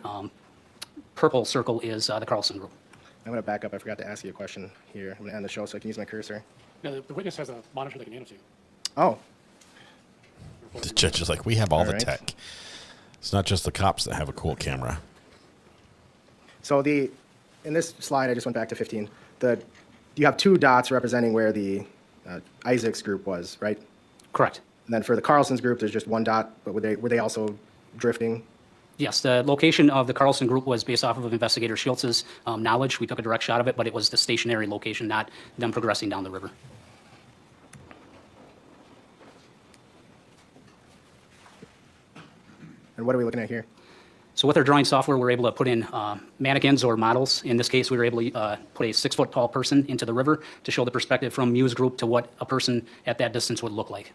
purple circle is the Carlson group. I'm going to back up. I forgot to ask you a question here. I'm going to end the show, so I can use my cursor. Yeah, the witness has a monitor they can answer you. Oh. The judge is like, we have all the right. tech. It's not just the cops that have a cool camera. So the in this slide, I just went back to 15. You have 2 dots representing where the Isaac's group was, right? Correct. And then for the Carlson's group, there's just 1 dot, but were they also drifting? Yes, the location of the Carlson group was based off of Investigator Schultz's knowledge. We took a direct shot of it, but it was the stationary location, not them progressing down the river. And what are we looking at here? So with our drawing software, we're able to put in mannequins or models. In this case, we were able to put a 6-foot-tall person into the river to show the perspective from Mew's group to what a person at that distance would look like.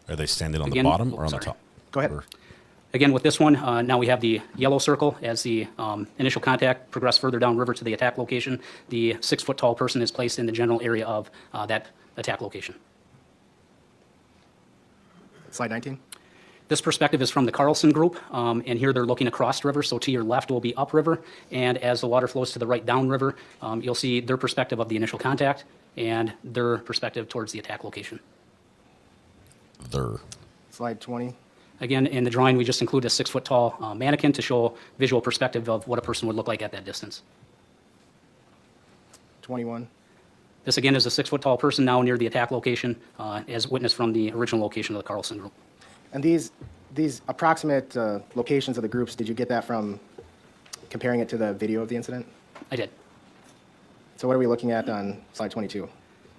Are they standing on Again, the bottom or on the top? Go ahead. Again, with this one, now we have the yellow circle as the initial contact progressed further downriver to the attack location. The 6-foot-tall person is placed in the general area of that attack location. Slide 19. This perspective is from the Carlson group, and here they're looking across the river, so to your left will be upriver, and as the water flows to the right downriver, you'll see their perspective of the initial contact and their perspective towards the attack location. Slide 20. Again, in the drawing, we just include a 6-foot-tall mannequin to show visual perspective of what a person would look like at that distance. 21. This again is a 6-foot-tall person now near the attack location, as witnessed from the original location of the Carlson group. And these approximate locations of the groups, did you get that from comparing it to the video of the incident? I did. So what are we looking at on slide 22?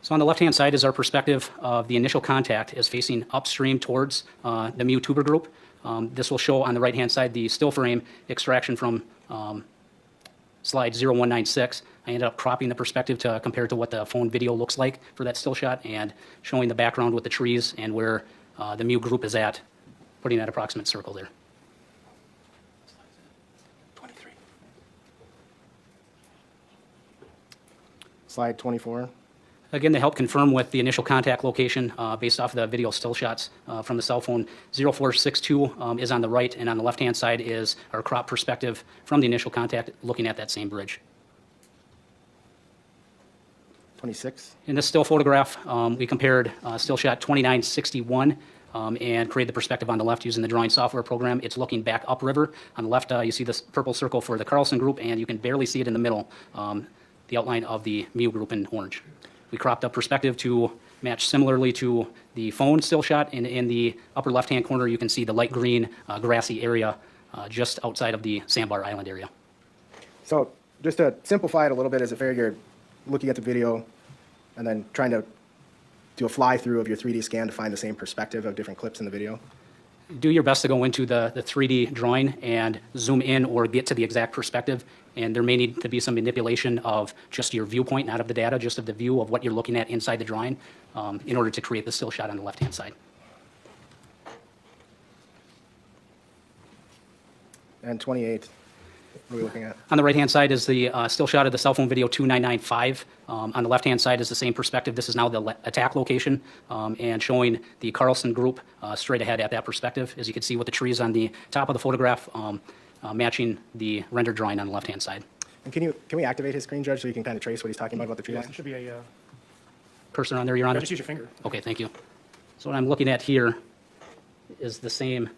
So on the left-hand side is our perspective of the initial contact is facing upstream towards the Mew tuber group. This will show on the right-hand side the still frame extraction from slide 0196. I ended up cropping the perspective to compare to what the phone video looks like for that still shot and showing the background with the trees and where the Mew group is at, putting that approximate circle there. 23. Slide 24. Again, they help confirm with the initial contact location based off of the video still shots from the cell phone. 0462 is on the right, and on the left-hand side is our crop perspective from the initial contact looking at that same bridge. 26. In this still photograph, we compared still shot 2961 and created the perspective on the left using the drawing software program. It's looking back upriver. On the left, you see this purple circle for the Carlson group, and you can barely see it in the middle, the outline of the Mew group in orange. We cropped up perspective to match similarly to the phone still shot, and in the upper left-hand corner, you can see the light green grassy area just outside of the Sandbar Island area. So just to simplify it a little bit, is it fair you're looking at the video and then trying to do a fly-through of your 3D scan to find the same perspective of different clips in the video? Do your best to go into the 3D drawing and zoom in or get to the exact perspective, and there may need to be some manipulation of just your viewpoint, not of the data, just of the view of what you're looking at inside the drawing in order to create the still shot on the left-hand side. And 28, what are we looking at? On the right-hand side is the still shot of the cell phone video 2995. On the left-hand side is the same perspective. This is now the attack location and showing the Carlson group straight ahead at that perspective. As you can see with the trees on the top of the photograph matching the rendered drawing on the left-hand side. And can we activate his screen, Judge, so you can kind of trace what he's talking about the tree line? There should be a Cursor on there, Your Honor? just use your finger. Okay, thank you. So what I'm looking at here is the same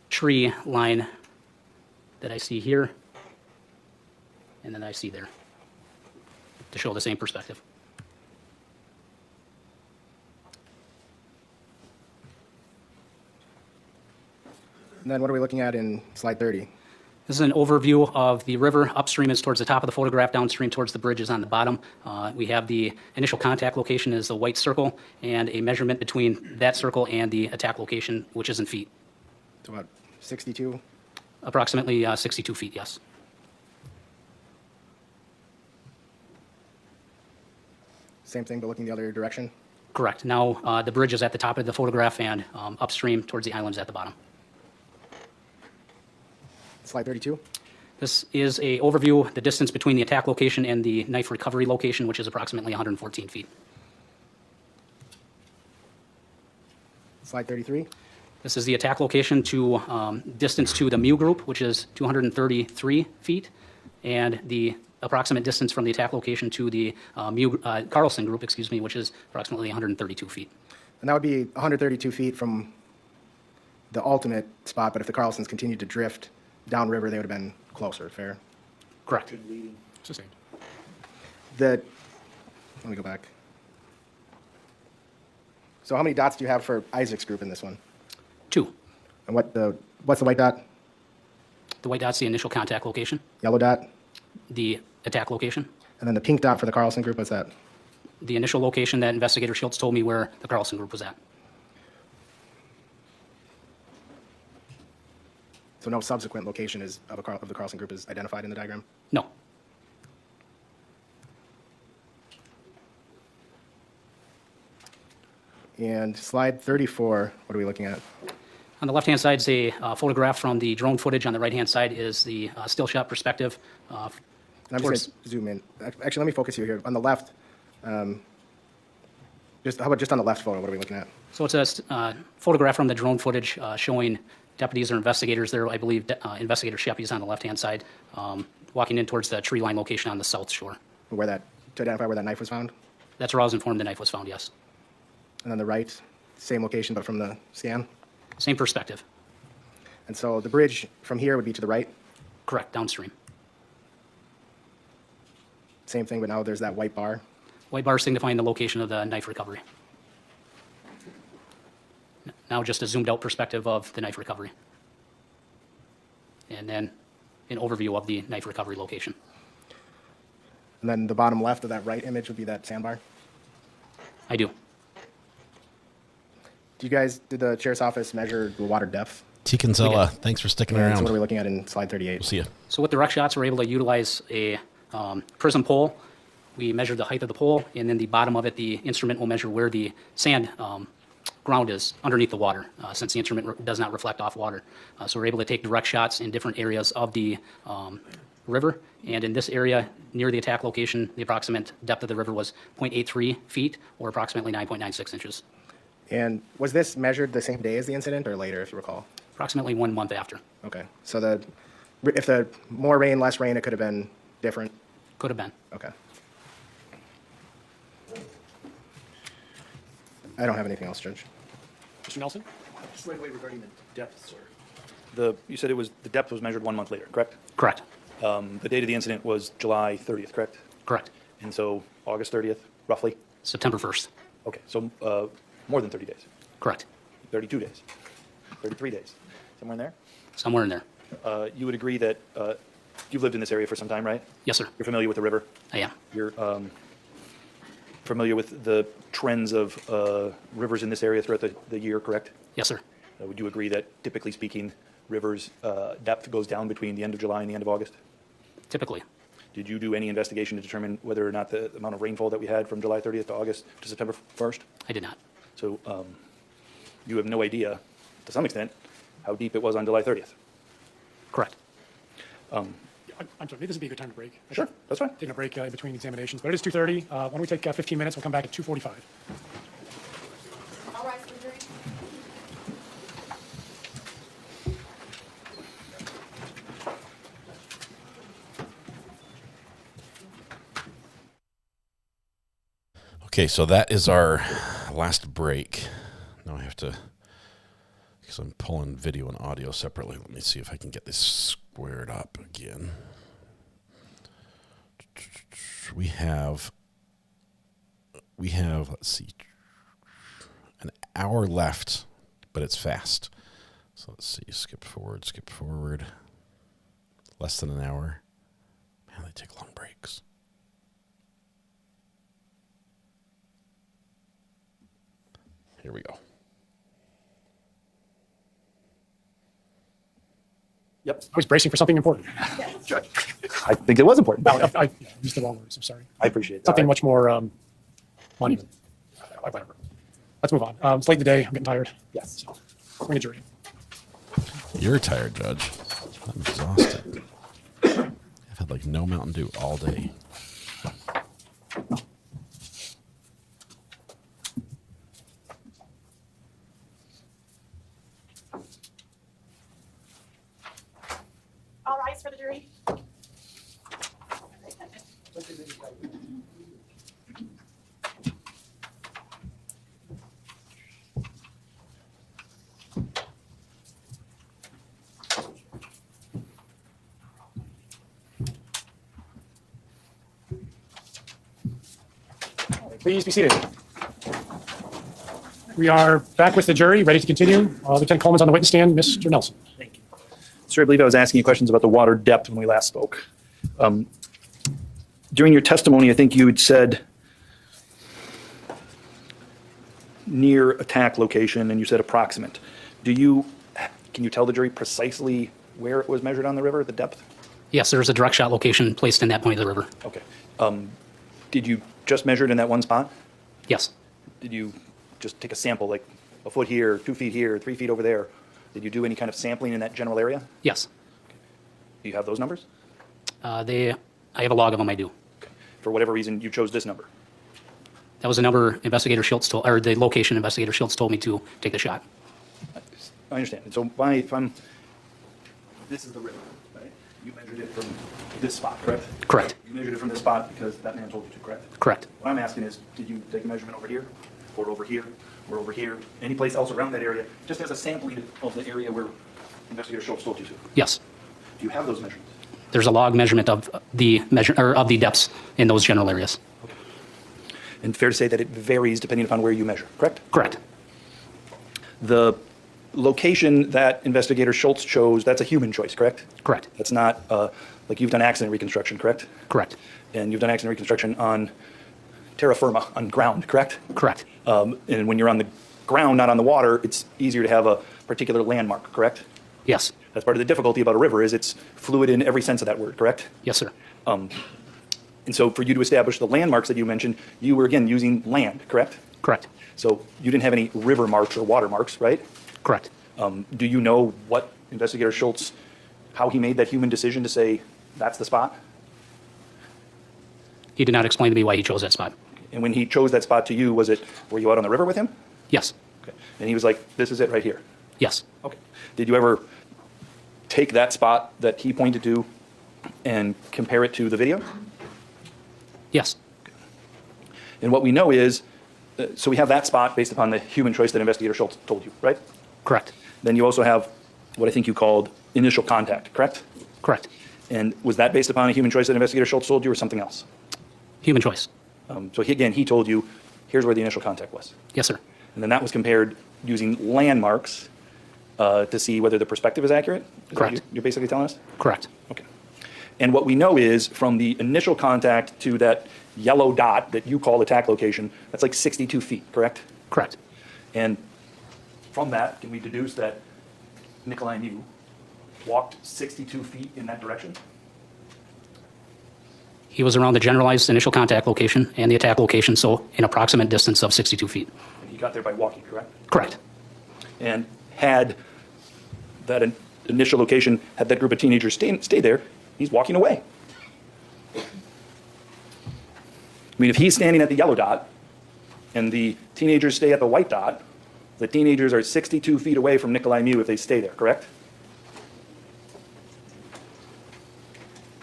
tree line that I see here and then I see there to show the same perspective. And then what are we looking at in slide 30? This is an overview of the river. Upstream is towards the top of the photograph, downstream towards the bridge is on the bottom. We have the initial contact location is the white circle and a measurement between that circle and the attack location, which is in feet. It's about 62? Approximately 62 feet, yes. Same thing, but looking the other direction? Correct. Now the bridge is at the top of the photograph and upstream towards the islands at the bottom. Slide 32? This is a overview, the distance between the attack location and the knife recovery location, which is approximately 114 feet. Slide 33? This is the attack location to distance to the Mew group, which is 233 feet, and the approximate distance from the attack location to the Carlson group, excuse me, which is approximately 132 feet. And that would be 132 feet from the ultimate spot, but if the Carlsons continued to drift downriver, they would have been closer, fair? Correct. Sustained. Let me go back. So how many dots do you have for Isaac's group in this one? 2. And what's the white dot? The white dot's the initial contact location, Yellow dot? the attack location, And then the pink dot for the Carlson group, what's that? the initial location that Investigator Schultz told me where the Carlson group was at. So no subsequent location of the Carlson group is identified in the diagram? No. And slide 34, what are we looking at? On the left-hand side is a photograph from the drone footage. On the right-hand side is the still shot perspective. And I'm just going to zoom in. Actually, let me focus you here. On the left, how about just on the left photo, what are we looking at? So it's a photograph from the drone footage showing deputies or investigators there. I believe Investigator Sheppy's on the left-hand side, walking in towards the tree line location on the south shore. To identify where that knife was found? That's where I was informed the knife was found, yes. And on the right, same location but from the scan? Same perspective. And so the bridge from here would be to the right? Correct, downstream. Same thing, but now there's that white bar? White bar signifying the location of the knife recovery. Now just a zoomed out perspective of the knife recovery. And then an overview of the knife recovery location. And then the bottom left of that right image would be that sandbar? I do. Did the sheriff's office measure the water depth? T. Kinsella, thanks for sticking And around. so what are we looking at in slide 38? We'll see you. So with direct shots, we're able to utilize a prism pole. We measured the height of the pole, and then the bottom of it, the instrument will measure where the sand ground is underneath the water, since the instrument does not reflect off water. So we're able to take direct shots in different areas of the river. And in this area, near the attack location, the approximate depth of the river was 0.83 feet, or approximately 9.96 inches. And was this measured the same day as the incident or later, if you recall? Approximately 1 month after. Okay. So if the more rain, less rain, it could have been different? Could have been. Okay. I don't have anything else, Judge. Mr. Nelson? Just right away regarding the depth, sir. You said the depth was measured 1 month later, correct? Correct. The date of the incident was July 30th, correct? Correct. And so August 30th, roughly? September 1st. Okay, so more than 30 days? Correct. 32 days? 33 days? Somewhere in there? Somewhere in there. You would agree that you've lived in this area for some time, right? Yes, sir. You're familiar with the river? I am. You're familiar with the trends of rivers in this area throughout the year, correct? Yes, sir. Would you agree that, typically speaking, rivers' depth goes down between the end of July and the end of August? Typically. Did you do any investigation to determine whether or not the amount of rainfall that we had from July 30th to August to September 1st? I did not. So you have no idea, to some extent, how deep it was on July 30th? Correct. I'm sorry, this would be a good time to break. Sure, that's fine. Taking a break in between examinations, but it is 2:30. Why don't we take 15 minutes? We'll come back at 2:45. All rise for the jury. Okay, so that is our last break. Now I have to, because I'm pulling video and audio separately. Let me see if I can get this squared up again. We have, let's see, an hour left, but it's fast. So let's see, skip forward. Less than an hour. Man, they take long breaks. Here we go. Yep. I was bracing for something important. I think it was important. No, I used the wrong words. I'm sorry. I appreciate it. Something much more monumental. Whatever. Let's move on. It's late in the day. I'm getting tired. Yes. So bring a jury. You're tired, Judge. I'm exhausted. I've had like no Mountain Dew all day. All rise for the jury. Please be seated. We are back with the jury, ready to continue. Lieutenant Coleman's on the witness stand. Mr. Nelson. Sir, I believe I was asking you questions about the water depth when we last spoke. During your testimony, I think you had said near attack location, and you said approximate. Can you tell the jury precisely where it was measured on the river, the depth? Yes, there's a direct shot location placed in that point of the river. Okay. Did you just measure it in that one spot? Yes. Did you just take a sample, like a foot here, 2 feet here, 3 feet over there? Did you do any kind of sampling in that general area? Yes. Do you have those numbers? I have a log of them, I do. For whatever reason, you chose this number. That was the number Investigator Schultz told, or the location Investigator Schultz told me to take the shot. I understand. And so this is the river, right? You measured it from this spot, correct? Correct. You measured it from this spot because that man told you to, correct? Correct. What I'm asking is, did you take a measurement over here, or over here, or over here, any place else around that area, just as a sampling of the area where Investigator Schultz told you to? Yes. Do you have those measurements? There's a log measurement of the depths in those general areas. And fair to say that it varies depending upon where you measure, correct? Correct. The location that Investigator Schultz chose, that's a human choice, correct? Correct. That's not, like you've done accident reconstruction, correct? Correct. And you've done accident reconstruction on terra firma, on ground, correct? Correct. And when you're on the ground, not on the water, it's easier to have a particular landmark, correct? Yes. That's part of the difficulty about a river is it's fluid in every sense of that word, correct? Yes, sir. And so for you to establish the landmarks that you mentioned, you were again using land, correct? Correct. So you didn't have any river marks or water marks, right? Correct. Do you know what Investigator Schultz, how he made that human decision to say that's the spot? He did not explain to me why he chose that spot. And when he chose that spot to you, were you out on the river with him? Yes. Okay. And he was like, this is it right here? Yes. Okay. Did you ever take that spot that he pointed to and compare it to the video? Yes. And what we know is, so we have that spot based upon the human choice that Investigator Schultz told you, right? Correct. Then you also have what I think you called initial contact, correct? Correct. And was that based upon a human choice that Investigator Schultz told you or something else? Human choice. So he told you, here's where the initial contact was. Yes, sir. And then that was compared using landmarks to see whether the perspective is accurate? Is Correct. that what you're basically telling us? Correct. Okay. And what we know is from the initial contact to that yellow dot that you call attack location, that's like 62 feet, correct? Correct. And from that, can we deduce that Nikolai Mew walked 62 feet in that direction? He was around the generalized initial contact location and the attack location, so an approximate distance of 62 feet. And he got there by walking, correct? Correct. And had that initial location, had that group of teenagers stay there, he's walking away. I mean, if he's standing at the yellow dot and the teenagers stay at the white dot, the teenagers are 62 feet away from Nikolai Mew if they stay there, correct?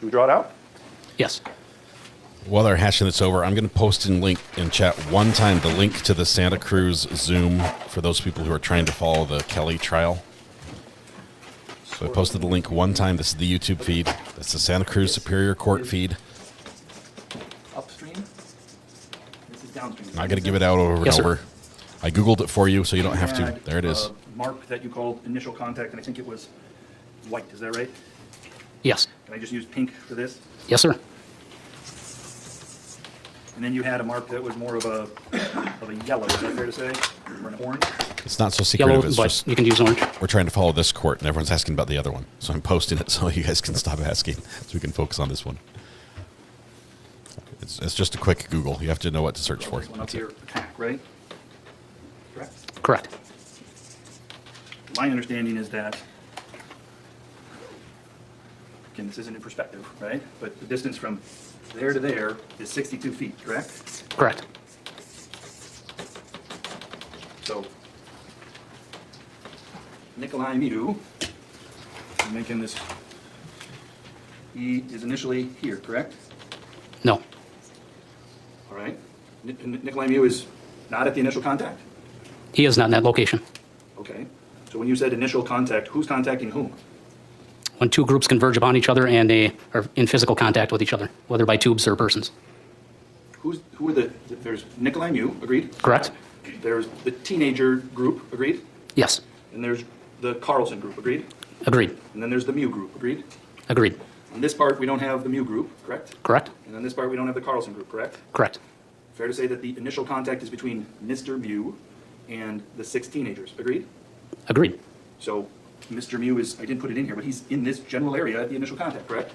Do we draw it out? Yes. While they're hashing this over, I'm going to post in chat one time the link to the Santa Cruz Zoom for those people who are trying to follow the Kelly trial. So I posted the link one time. This is the YouTube feed. That's the Santa Cruz Superior Court feed. Upstream? This is downstream. I'm not going to give it out over Yes, and sir. over. I Googled it for you, so you don't have to. Had, There it is. Mark that you called initial contact, and I think it was white, is that right? Yes. Can I just use pink for this? Yes, sir. And then you had a mark that was more of a yellow, is that fair to say? Or an orange? It's not so secretive. Yellow, It's but just you can use orange. we're trying to follow this court, and everyone's asking about the other one. So I'm posting it so you guys can stop asking, so we can focus on this one. It's just a quick Google. You have to know what to search for. This one up here, attack, right? Correct? Correct. My understanding is that, again, this isn't in perspective, right? But the distance from there to there is 62 feet, correct? Correct. So, Nikolai Mew, I'm making this, he is initially here, correct? No. All right. Nikolai Mew is not at the initial contact? He is not in that location. Okay. So when you said initial contact, who's contacting whom? When two groups converge upon each other and they are in physical contact with each other, whether by tubes or persons. Who are there's Nikolai Mew, agreed? Correct? There's the teenager group, agreed? Yes. And there's the Carlson group, agreed? Agreed. And then there's the Mew group, agreed? Agreed. On this part, we don't have the Mew group, correct? Correct? And on this part, we don't have the Carlson group, correct? Correct. Fair to say that the initial contact is between Mr. Mew and the 6 teenagers, agreed? Agreed. So Mr. Mew is, I didn't put it in here, but he's in this general area at the initial contact, correct?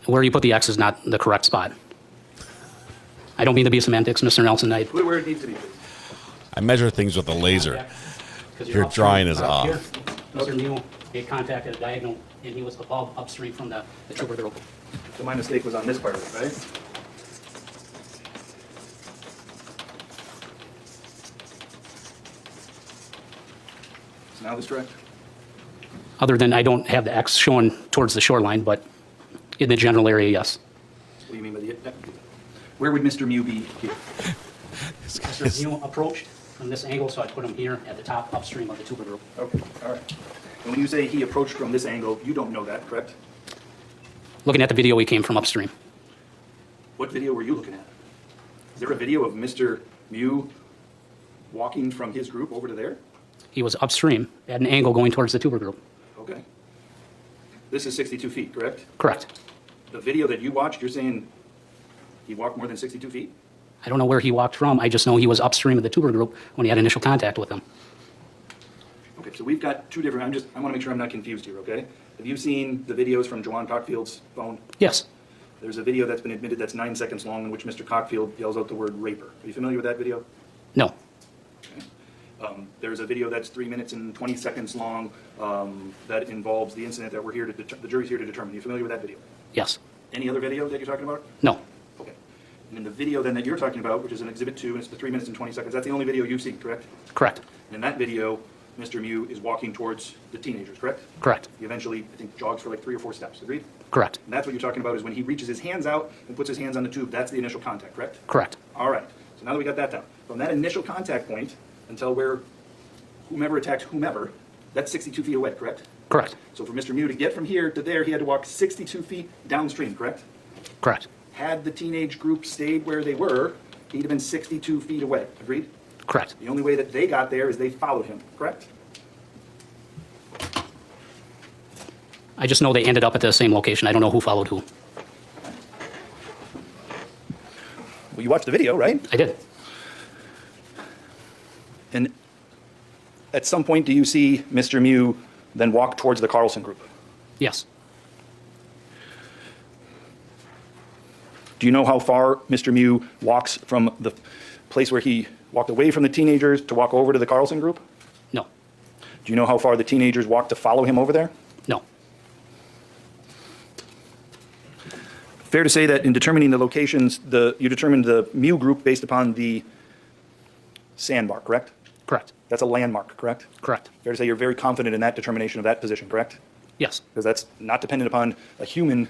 Where you put the X is not the correct spot. I don't mean to be semantics, Mr. Nelson. Put it where it needs to be, please. I measure things with a laser. Your upstream, drawing is off. Here, Mr. Mew made contact at a diagonal, and he was above upstream from the trooper group. So my mistake was on this part of it, right? So now this correct? Other than I don't have the X showing towards the shoreline, but in the general area, yes. What do you mean by the, where would Mr. Mew be here? Mr. Mew approached from this angle, so I put him here at the top upstream of the trooper group. Okay, all right. And when you say he approached from this angle, you don't know that, correct? Looking at the video, he came from upstream. What video were you looking at? Is there a video of Mr. Mew walking from his group over to there? He was upstream at an angle going towards the trooper group. Okay. This is 62 feet, correct? Correct. The video that you watched, you're saying he walked more than 62 feet? I don't know where he walked from. I just know he was upstream of the trooper group when he had initial contact with them. Okay, so we've got two different, I want to make sure I'm not confused here, okay? Have you seen the videos from Jawan Cockfield's phone? Yes. There's a video that's been admitted that's 9 seconds long in which Mr. Cockfield yells out the word raper. Are you familiar with that video? No. There's a video that's 3 minutes and 20 seconds long that involves the incident that we're here to, the jury's here to determine. Are you familiar with that video? Yes. Any other video that you're talking about? No. Okay. And in the video then that you're talking about, which is an Exhibit 2, and it's the 3 minutes and 20 seconds, that's the only video you've seen, correct? Correct. And in that video, Mr. Mew is walking towards the teenagers, correct? Correct. He eventually, I think, jogs for like 3 or 4 steps, agreed? Correct. And that's what you're talking about is when he reaches his hands out and puts his hands on the tube, that's the initial contact, correct? Correct. All right. So now that we got that down, from that initial contact point until where whomever attacked whomever, that's 62 feet away, correct? Correct. So for Mr. Mew to get from here to there, he had to walk 62 feet downstream, correct? Correct. Had the teenage group stayed where they were, he'd have been 62 feet away, agreed? Correct. The only way that they got there is they followed him, correct? I just know they ended up at the same location. I don't know who followed who. Well, you watched the video, right? I did. And at some point, do you see Mr. Mew then walk towards the Carlson group? Yes. Do you know how far Mr. Mew walks from the place where he walked away from the teenagers to walk over to the Carlson group? No. Do you know how far the teenagers walked to follow him over there? No. Fair to say that in determining the locations, you determined the Mew group based upon the sandbar, correct? Correct. That's a landmark, correct? Correct. Fair to say you're very confident in that determination of that position, correct? Yes. Because that's not dependent upon a human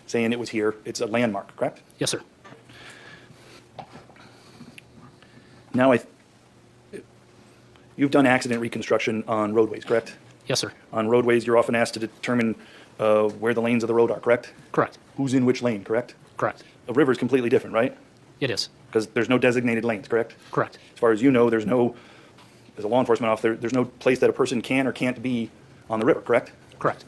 saying it was here. It's a landmark, correct? Yes, sir. Now, you've done accident reconstruction on roadways, correct? Yes, sir. On roadways, you're often asked to determine where the lanes of the road are, correct? Correct. Who's in which lane, correct? Correct. A river is completely different, right? It is. Because there's no designated lanes, correct? Correct. As far as you know, there's no, as a law enforcement officer, there's no place that a person can or can't be on the river, correct? Correct.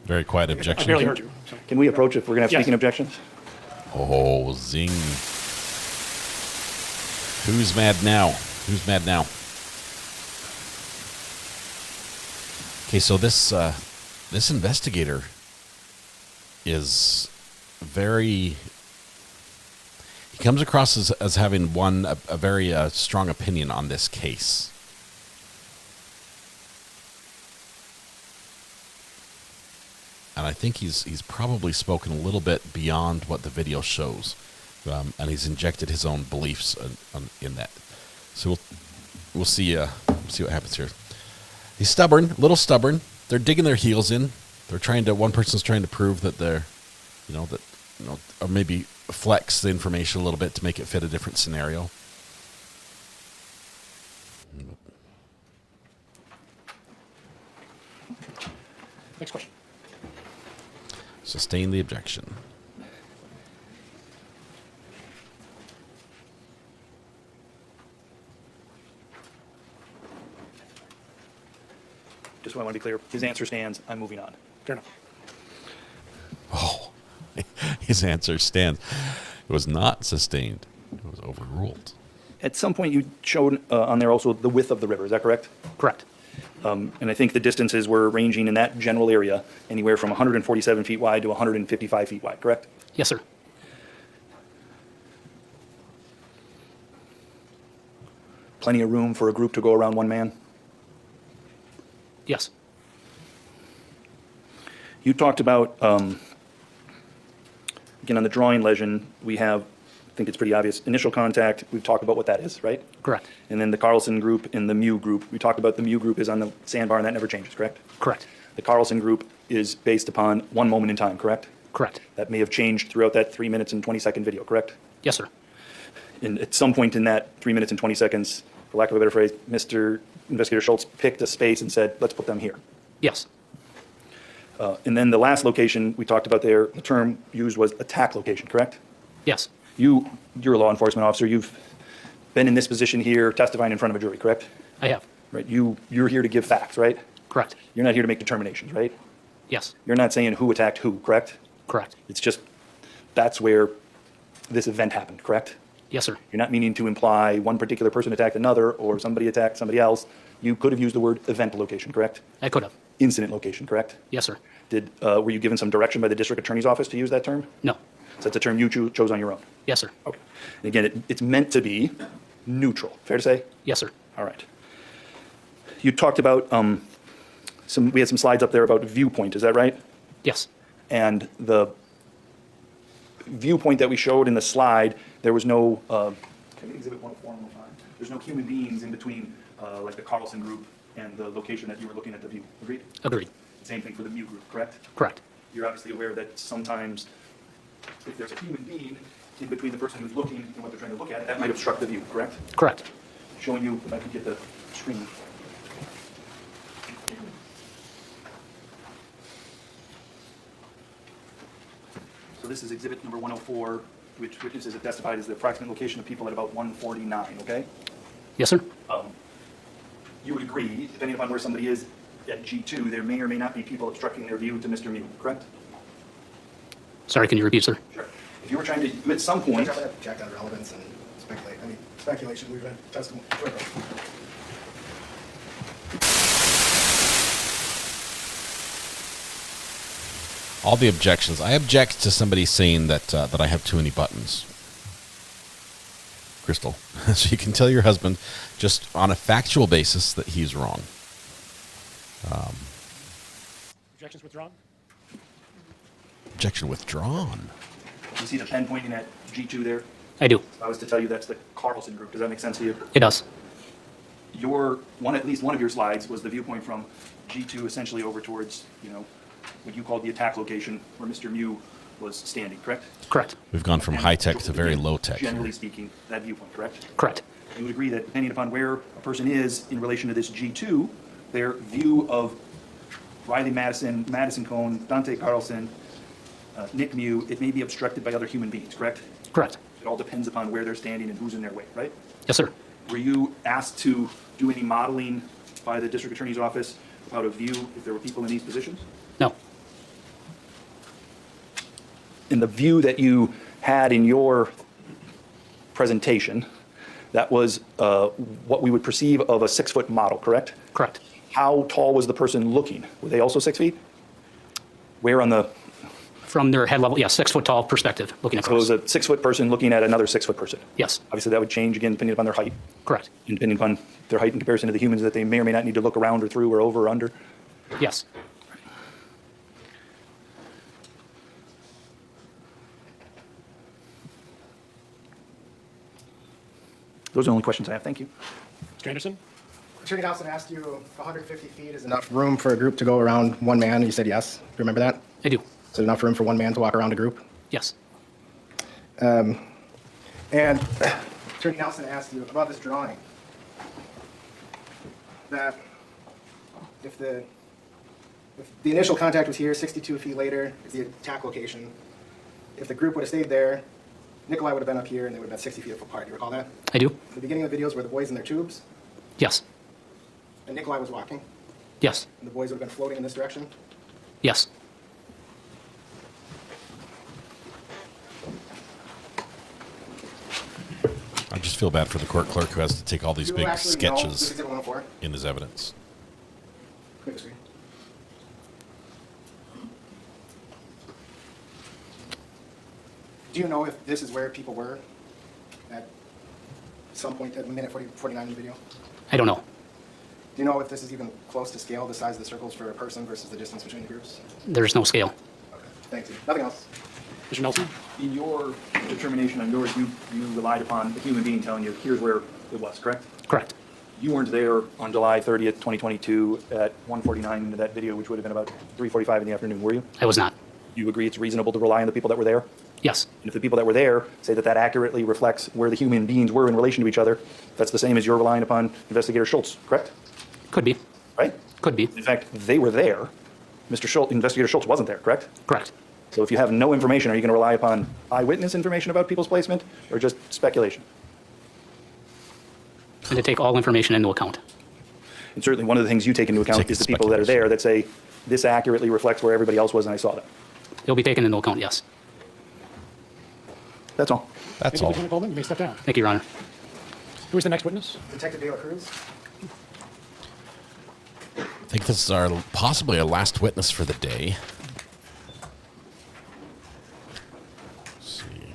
Very quiet objection. I barely heard you. So. Can we approach if we're going to have Yes. speaking objections? Oh, zing. Who's mad now? Who's mad now? Okay, so this investigator is very... He comes across as having a very strong opinion on this case. And I think he's probably spoken a little bit beyond what the video shows, and he's injected his own beliefs in that. So we'll see what happens here. He's stubborn, a little stubborn. They're digging their heels in. They're trying to. One person's trying to prove that they're, or maybe flex the information a little bit to make it fit a different scenario. Next question. Sustain the objection. Just so I want to be clear, his answer stands, I'm moving on. Fair enough. Oh, his answer stands. It was not sustained. It was overruled. At some point, you showed on there also the width of the river, is that correct? Correct. And I think the distances were ranging in that general area, anywhere from 147 feet wide to 155 feet wide, correct? Yes, sir. Plenty of room for a group to go around one man? Yes. You talked about, again, on the drawing legend, we have, I think it's pretty obvious, initial contact, we've talked about what that is, right? Correct. And then the Carlson group and the Mew group, we talked about the Mew group is on the sandbar and that never changes, correct? Correct. The Carlson group is based upon one moment in time, correct? Correct. That may have changed throughout that 3 minutes and 20-second video, correct? Yes, sir. And at some point in that 3 minutes and 20 seconds, for lack of a better phrase, Mr. Investigator Schultz picked a space and said, let's put them here. Yes. And then the last location we talked about there, the term used was attack location, correct? Yes. You're a law enforcement officer. You've been in this position here testifying in front of a jury, correct? I have. Right. You're here to give facts, right? Correct. You're not here to make determinations, right? Yes. You're not saying who attacked who, correct? Correct. It's just that's where this event happened, correct? Yes, sir. You're not meaning to imply one particular person attacked another or somebody attacked somebody else. You could have used the word event location, correct? I could have. Incident location, correct? Yes, sir. Were you given some direction by the district attorney's office to use that term? No. So that's a term you chose on your own? Yes, sir. Okay. And again, it's meant to be neutral. Fair to say? Yes, sir. All right. You talked about we had some slides up there about viewpoint. Is that right? Yes. And the viewpoint that we showed in the slide, there was no exhibit 104 and 105. There's no human beings in between, like the Carlson group and the location that you were looking at the view. Agreed? Agreed. Same thing for the Mew group, correct? Correct. You're obviously aware that sometimes if there's a human being in between the person who's looking and what they're trying to look at, that might obstruct the view, correct? Correct. Showing you, if I could get the screen. So this is exhibit number 104, which witnesses have testified is the approximate location of people at about 149, okay? Yes, sir. You would agree, depending upon where somebody is at G2, there may or may not be people obstructing their view to Mr. Mew, correct? Sorry, can you repeat, sir? Sure. If you were trying to, at some point... Check on relevance and speculate. I mean, speculation, we've been testimony. All the objections. I object to somebody saying that I have too many buttons. Crystal, so you can tell your husband just on a factual basis that he's wrong. Objections withdrawn? Objection withdrawn. You see the pen pointing at G2 there? I do. If I was to tell you that's the Carlson group, does that make sense to you? It does. At least one of your slides was the viewpoint from G2 essentially over towards, what you called the attack location where Mr. Mew was standing, correct? Correct. We've gone from high tech to very low tech. Generally speaking, that viewpoint, correct? Correct. You would agree that depending upon where a person is in relation to this G2, their view of Riley Madison, Madison Cohn, Dante Carlson, Nick Mew, it may be obstructed by other human beings, correct? Correct. It all depends upon where they're standing and who's in their way, right? Yes, sir. Were you asked to do any modeling by the district attorney's office about a view if there were people in these positions? No. In the view that you had in your presentation, that was what we would perceive of a 6-foot model, correct? Correct. How tall was the person looking? Were they also 6 feet? Where on the... From their head level, 6 foot tall perspective, looking So it across. was a 6-foot person looking at another 6-foot person? Yes. Obviously, that would change again depending upon their height. Correct. And depending upon their height in comparison to the humans that they may or may not need to look around or through or over or under? Yes. Those are the only questions I have. Thank you. Mr. Anderson? Attorney Dawson asked you if 150 feet is enough room for a group to go around one man, and you said yes. Do you remember that? I do. Is there enough room for one man to walk around a group? Yes. And Attorney Nelson asked you about this drawing. That if the initial contact was here, 62 feet later is the attack location. If the group would have stayed there, Nikolai would have been up here and they would have been 60 feet apart. Do you recall that? I do. The beginning of the videos were the boys in their tubes, Yes. and Nikolai was walking. Yes. And the boys would have been floating in this direction? Yes. I just feel bad for the court clerk who has to take all these You big actually know this sketches exhibit 104? in his evidence. Quick screen. Do you know if this is where people were at some point at minute 49 in the video? I don't know. Do you know if this is even close to scale, the size of the circles for a person versus the distance between the groups? There's no scale. Thank you. Nothing else. Mr. Nelson? In your determination on yours, you relied upon a human being telling you, here's where it was, correct? Correct. You weren't there on July 30th, 2022 at 1:49 into that video, which would have been about 3:45 in the afternoon, were you? I was not. You agree it's reasonable to rely on the people that were there? Yes. And if the people that were there say that that accurately reflects where the human beings were in relation to each other, that's the same as you're relying upon Investigator Schultz, correct? Could be. Right? Could be. In fact, they were there. Mr. Schultz, Investigator Schultz wasn't there, correct? Correct. So if you have no information, are you going to rely upon eyewitness information about people's placement or just speculation? And to take all information into account. And certainly one of the things you take into account is the people that are there that say, this accurately reflects where everybody else was and I saw that. It'll be taken into account, yes. That's all. That's Thank you, all. Lieutenant Coleman. You may step down. Thank you, Your Honor. Who is the next witness? Detective De La Cruz? I think this is possibly our last witness for the day. Let's see.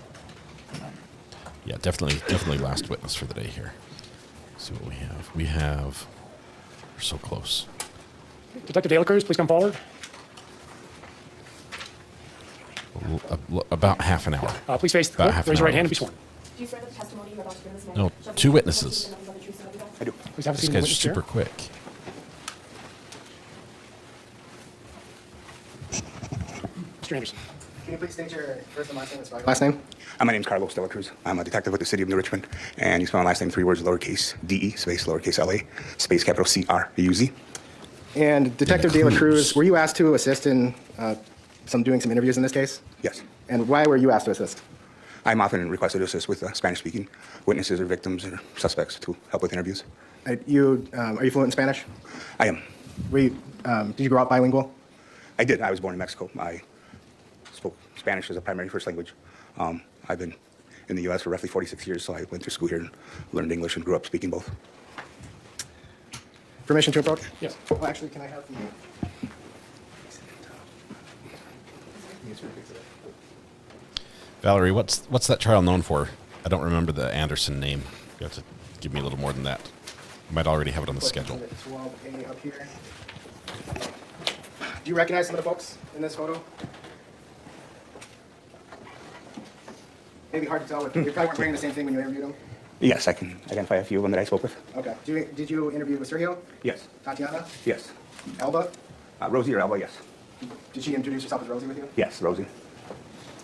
Yeah, definitely last witness for the day here. Let's see what we have. We're so close. Detective De La Cruz, please come forward. About half an hour. Please face the About court. half Raise an your hour. right hand and be sworn. Do you swear that the testimony you're about to give in this No, matter? two witnesses. I do. Please have a This seat in the guy's witness chair. super quick. Mr. Anderson. Can you please state your first and last name and spell your last name? My name's Carlos De La Cruz. I'm a detective with the City of New Richmond, and you spell my last name 3 words, lowercase D-E, space, lowercase L-A, space, capital C-R-U-Z. And Detective De La Cruz, were you asked to assist in doing some interviews in this case? Yes. And why were you asked to assist? I'm often requested to assist with Spanish-speaking witnesses or victims or suspects to help with interviews. Are you fluent in Spanish? I am. Did you grow up bilingual? I did. I was born in Mexico. I spoke Spanish as a primary first language. I've been in the U.S. for roughly 46 years, so I went through school here and learned English and grew up speaking both. Permission to approach? Yes. Well, actually, can I have the... Valerie, what's that trial known for? I don't remember the Anderson name. You have to give me a little more than that. You might already have it on the schedule. 12A up here. Do you recognize some of the folks in this photo? Maybe hard to tell, but you probably weren't wearing the same thing when you interviewed them. Yes, I can identify a few of them that I spoke with. Okay. Did you interview with Sergio? Yes. Tatiana? Yes. Elba? Rosie or Elba, yes. Did she introduce herself as Rosie with you? Yes, Rosie.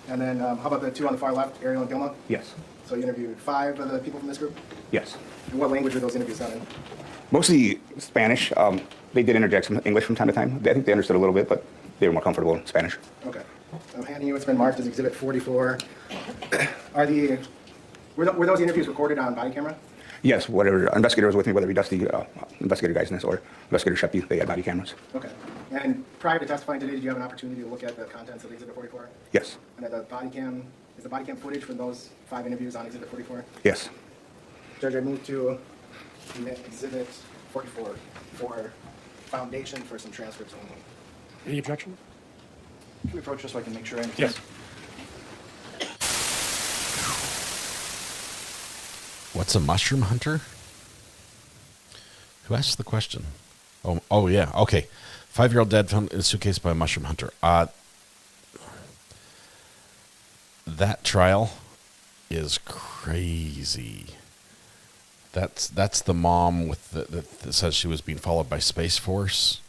And then how about the two on the far left, Ariel and Gilma? Yes. So you interviewed 5 of the people from this group? Yes. And what language were those interviews done in? Mostly Spanish. They did interject some English from time to time. I think they understood a little bit, but they were more comfortable in Spanish. Okay. I'm handing you what's been marked as Exhibit 44. Were those interviews recorded on body camera? Yes, whatever investigator was with me, whether it be Dusty, investigator Geisness, or investigator Sheppy, they had body cameras. Okay. And prior to testifying today, did you have an opportunity to look at the contents of Exhibit 44? Yes. And is the body cam footage from those 5 interviews on Exhibit 44? Yes. Judge, I move to omit Exhibit 44 for foundation for some transcripts only. Any objection? Can we approach this so I can make sure I understand? Yes. What's a mushroom hunter? Who asked the question? Oh yeah. Okay. 5-year-old dad found in a suitcase by a mushroom hunter. That trial is crazy. That's the mom with that says she was being followed by Space Force.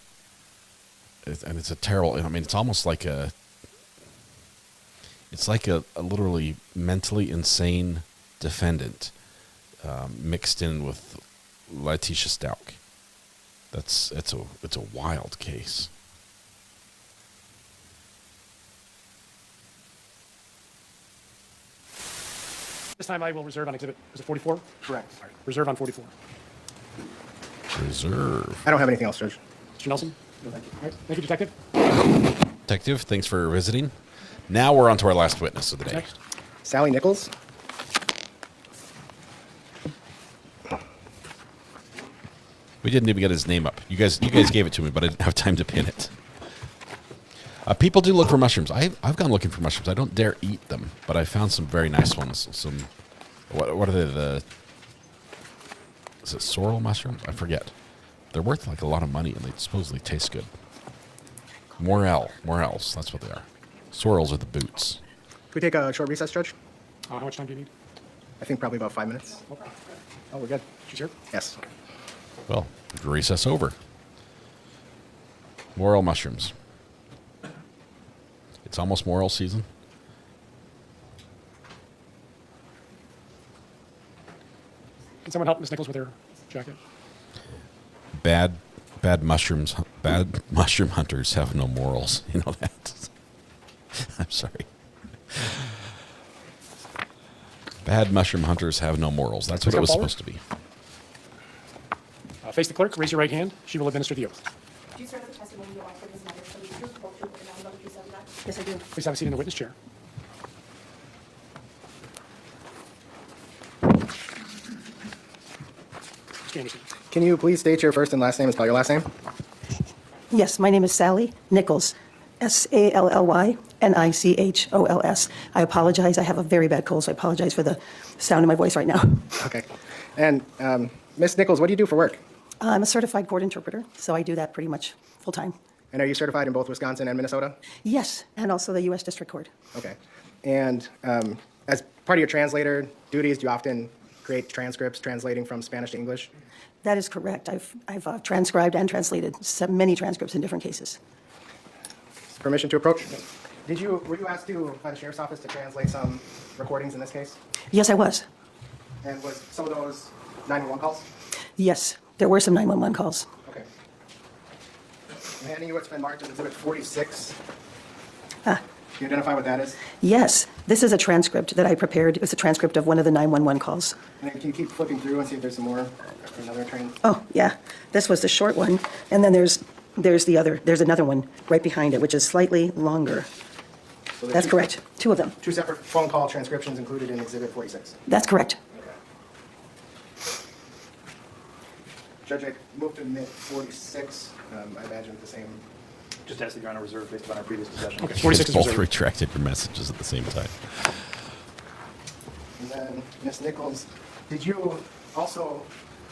And it's a terrible. I mean, it's almost like it's like a literally mentally insane defendant mixed in with Letitia Stout. It's a wild case. This time I will reserve on Exhibit, is it 44? Correct. Reserve on 44. Reserve. I don't have anything else, Judge. Mr. Nelson? No, thank you. All right, thank you, Detective. Detective, thanks for visiting. Now we're on to our last witness of the day. Next. Sally Nichols. We didn't even get his name up. You guys gave it to me, but I didn't have time to pin it. People do look for mushrooms. I've gone looking for mushrooms. I don't dare eat them, but I found some very nice ones. Some, what are they? Is it sorrel mushrooms? I forget. They're worth like a lot of money, and they supposedly taste good. Morels. That's what they are. Sorrels are the boots. Can we take a short recess, Judge? How much time do you need? I think probably about 5 minutes. Okay. Oh, we're good. She's here? Yes. Well, recess over. Morel mushrooms. It's almost morel season. Can someone help Ms. Nichols with her jacket? Bad mushroom hunters have no morals. You know that? I'm sorry. Bad mushroom hunters have no morals. That's what it was supposed to be. Face the clerk, raise your right hand. She will administer the oath. Do you swear that the testimony you offer is not the truth, whole truth, and nothing but the truth, so help you God? Yes, I do. Please have a seat in the witness chair. Mr. Anderson. Can you please state your first and last name and spell your last name? Yes, my name is Sally Nichols, SALLYNICHOLS. I apologize. I have a very bad cold, so I apologize for the sound of my voice right now. Okay. And Ms. Nichols, what do you do for work? I'm a certified court interpreter, so I do that pretty much full time. And are you certified in both Wisconsin and Minnesota? Yes, and also the U.S. District Court. Okay. And as part of your translator duties, do you often create transcripts translating from Spanish to English? That is correct. I've transcribed and translated many transcripts in different cases. Permission to approach? Were you asked to by the sheriff's office to translate some recordings in this case? Yes, I was. And was some of those 911 calls? Yes, there were some 911 calls. Okay. I'm handing you what's been marked as Exhibit 46. Ah. Can you identify what that is? Yes, this is a transcript that I prepared. It's a transcript of one of the 911 calls. And then can you keep flipping through and see if there's some more for another train? Oh, yeah. This was the short one, and then there's another one right behind it, which is slightly longer. So That's correct. Two of them. Two separate phone call transcriptions included in Exhibit 46. That's correct. Judge, I moved to admit 46. I imagine the same. Just ask that you're on a reserve based upon our previous discussion. Okay, 46 is Both reserved. retracted your messages at the same time. And then, Ms. Nichols, did you also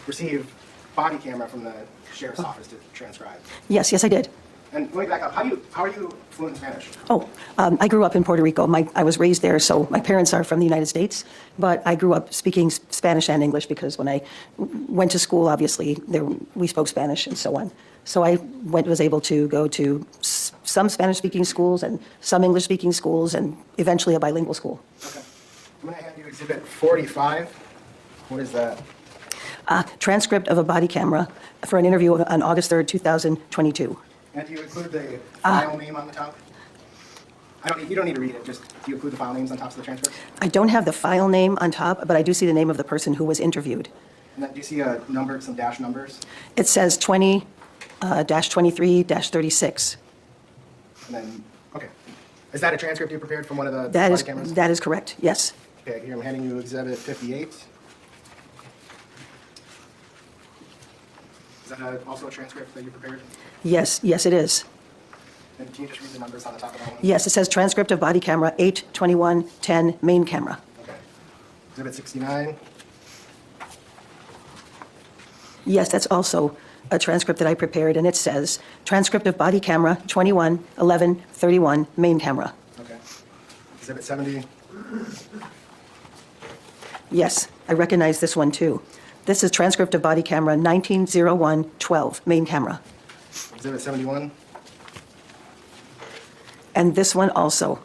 receive body camera from the sheriff's office to transcribe? Yes, I did. And let me back up. How are you fluent in Spanish? Oh, I grew up in Puerto Rico. I was raised there, so my parents are from the United States, but I grew up speaking Spanish and English because when I went to school, obviously, we spoke Spanish and so on. So I was able to go to some Spanish-speaking schools and some English-speaking schools and eventually a bilingual school. Okay. I'm going to hand you Exhibit 45. What is that? Transcript of a body camera for an interview on August 3rd, 2022. And do you include the file name on the top? You don't need to read it, just do you include the file names on top of the transcript? I don't have the file name on top, but I do see the name of the person who was interviewed. And then do you see some dash numbers? It says 20-23-36. And then, okay. Is that a transcript you prepared from one of the body cameras? That is correct, yes. Okay, here I'm handing you Exhibit 58. Is that also a transcript that you prepared? Yes, it is. And can you just read the numbers on the top of that one? Yes, it says transcript of body camera 8/21/10 main camera. Okay. Exhibit 69. Yes, that's also a transcript that I prepared, and it says transcript of body camera 21/11/31 main camera. Okay. Exhibit 70. Yes, I recognize this one too. This is transcript of body camera 19/01/12 main camera. Exhibit 71. And this one also,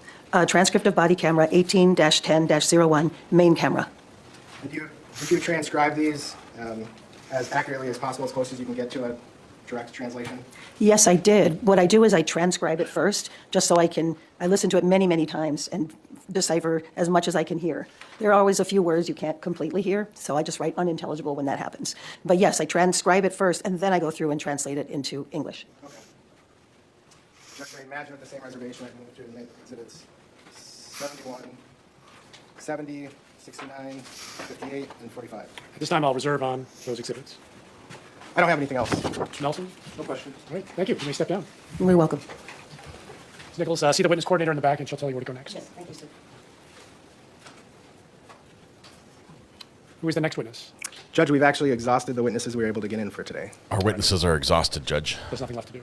transcript of body camera 18-10-01 main camera. Did you transcribe these as accurately as possible, as close as you can get to direct translation? Yes, I did. What I do is I transcribe it first, just so I listen to it many, many times and decipher as much as I can hear. There are always a few words you can't completely hear, so I just write unintelligible when that happens. But yes, I transcribe it first, and then I go through and translate it into English. Okay. Just imagine at the same reservation, I moved through the exhibits 71, 70, 69, 58, and 45. At this time, I'll reserve on those exhibits. I don't have anything else. Mr. Nelson? No questions. All right, thank you. You may step down. You're welcome. Ms. Nichols, see the witness coordinator in the back, and she'll tell you where to go next. Yes, thank you, sir. Who is the next witness? Judge, we've actually exhausted the witnesses we were able to get in for today. Our witnesses are exhausted, Judge. There's nothing left to do.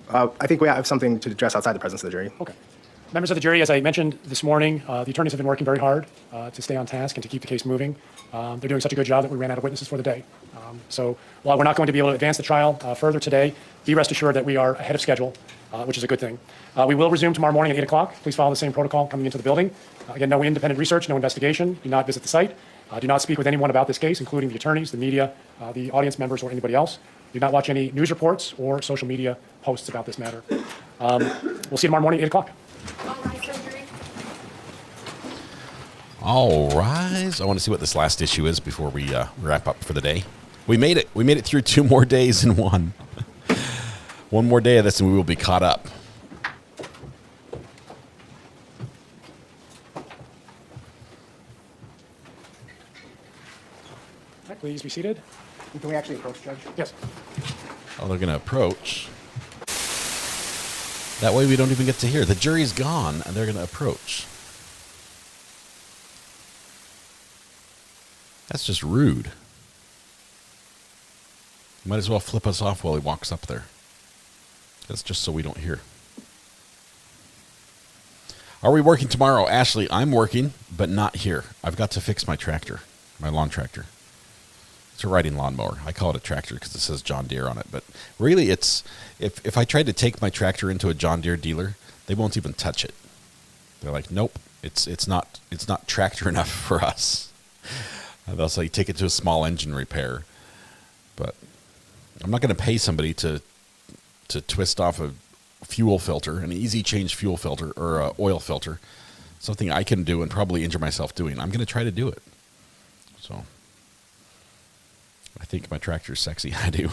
I think we have something to address outside the presence of the jury. Okay. Members of the jury, as I mentioned this morning, the attorneys have been working very hard to stay on task and to keep the case moving. They're doing such a good job that we ran out of witnesses for the day. So while we're not going to be able to advance the trial further today, be rest assured that we are ahead of schedule, which is a good thing. We will resume tomorrow morning at 8 o'clock. Please follow the same protocol coming into the building. Again, no independent research, no investigation. Do not visit the site. Do not speak with anyone about this case, including the attorneys, the media, the audience members, or anybody else. Do not watch any news reports or social media posts about this matter. We'll see you tomorrow morning at 8 o'clock. All rise. I want to see what this last issue is before we wrap up for the day. We made it. We made it through 2 more days in one. One more day of this and we will be caught up. All right, please be seated. Can we actually approach, Judge? Yes. Oh, they're going to approach. That way we don't even get to hear. The jury's gone and they're going to approach. That's just rude. Might as well flip us off while he walks up there. That's just so we don't hear. Are we working tomorrow? Ashley, I'm working, but not here. I've got to fix my tractor, my lawn tractor. It's a riding lawnmower. I call it a tractor because it says John Deere on it. But really, it's if I tried to take my tractor into a John Deere dealer, they won't even touch it. They're like, nope, it's not tractor enough for us. They'll say take it to a small engine repair. But I'm not going to pay somebody to twist off a fuel filter, an easy change fuel filter or a oil filter, something I can do and probably injure myself doing. I'm going to try to do it. So I think my tractor's sexy. I do.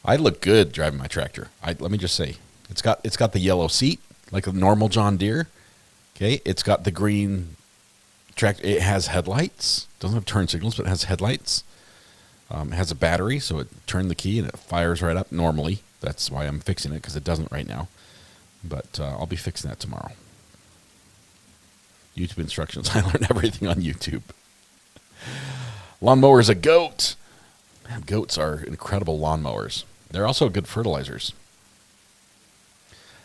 I look good driving my tractor. Let me just say, it's got the yellow seat like a normal John Deere. Okay, it's got the green tractor. It has headlights. Doesn't have turn signals, but it has headlights. It has a battery, so it turned the key and it fires right up normally. That's why I'm fixing it, because it doesn't right now. But I'll be fixing that tomorrow. YouTube instructions. I learned everything on YouTube. Lawnmower is a goat. Man, goats are incredible lawnmowers. They're also good fertilizers.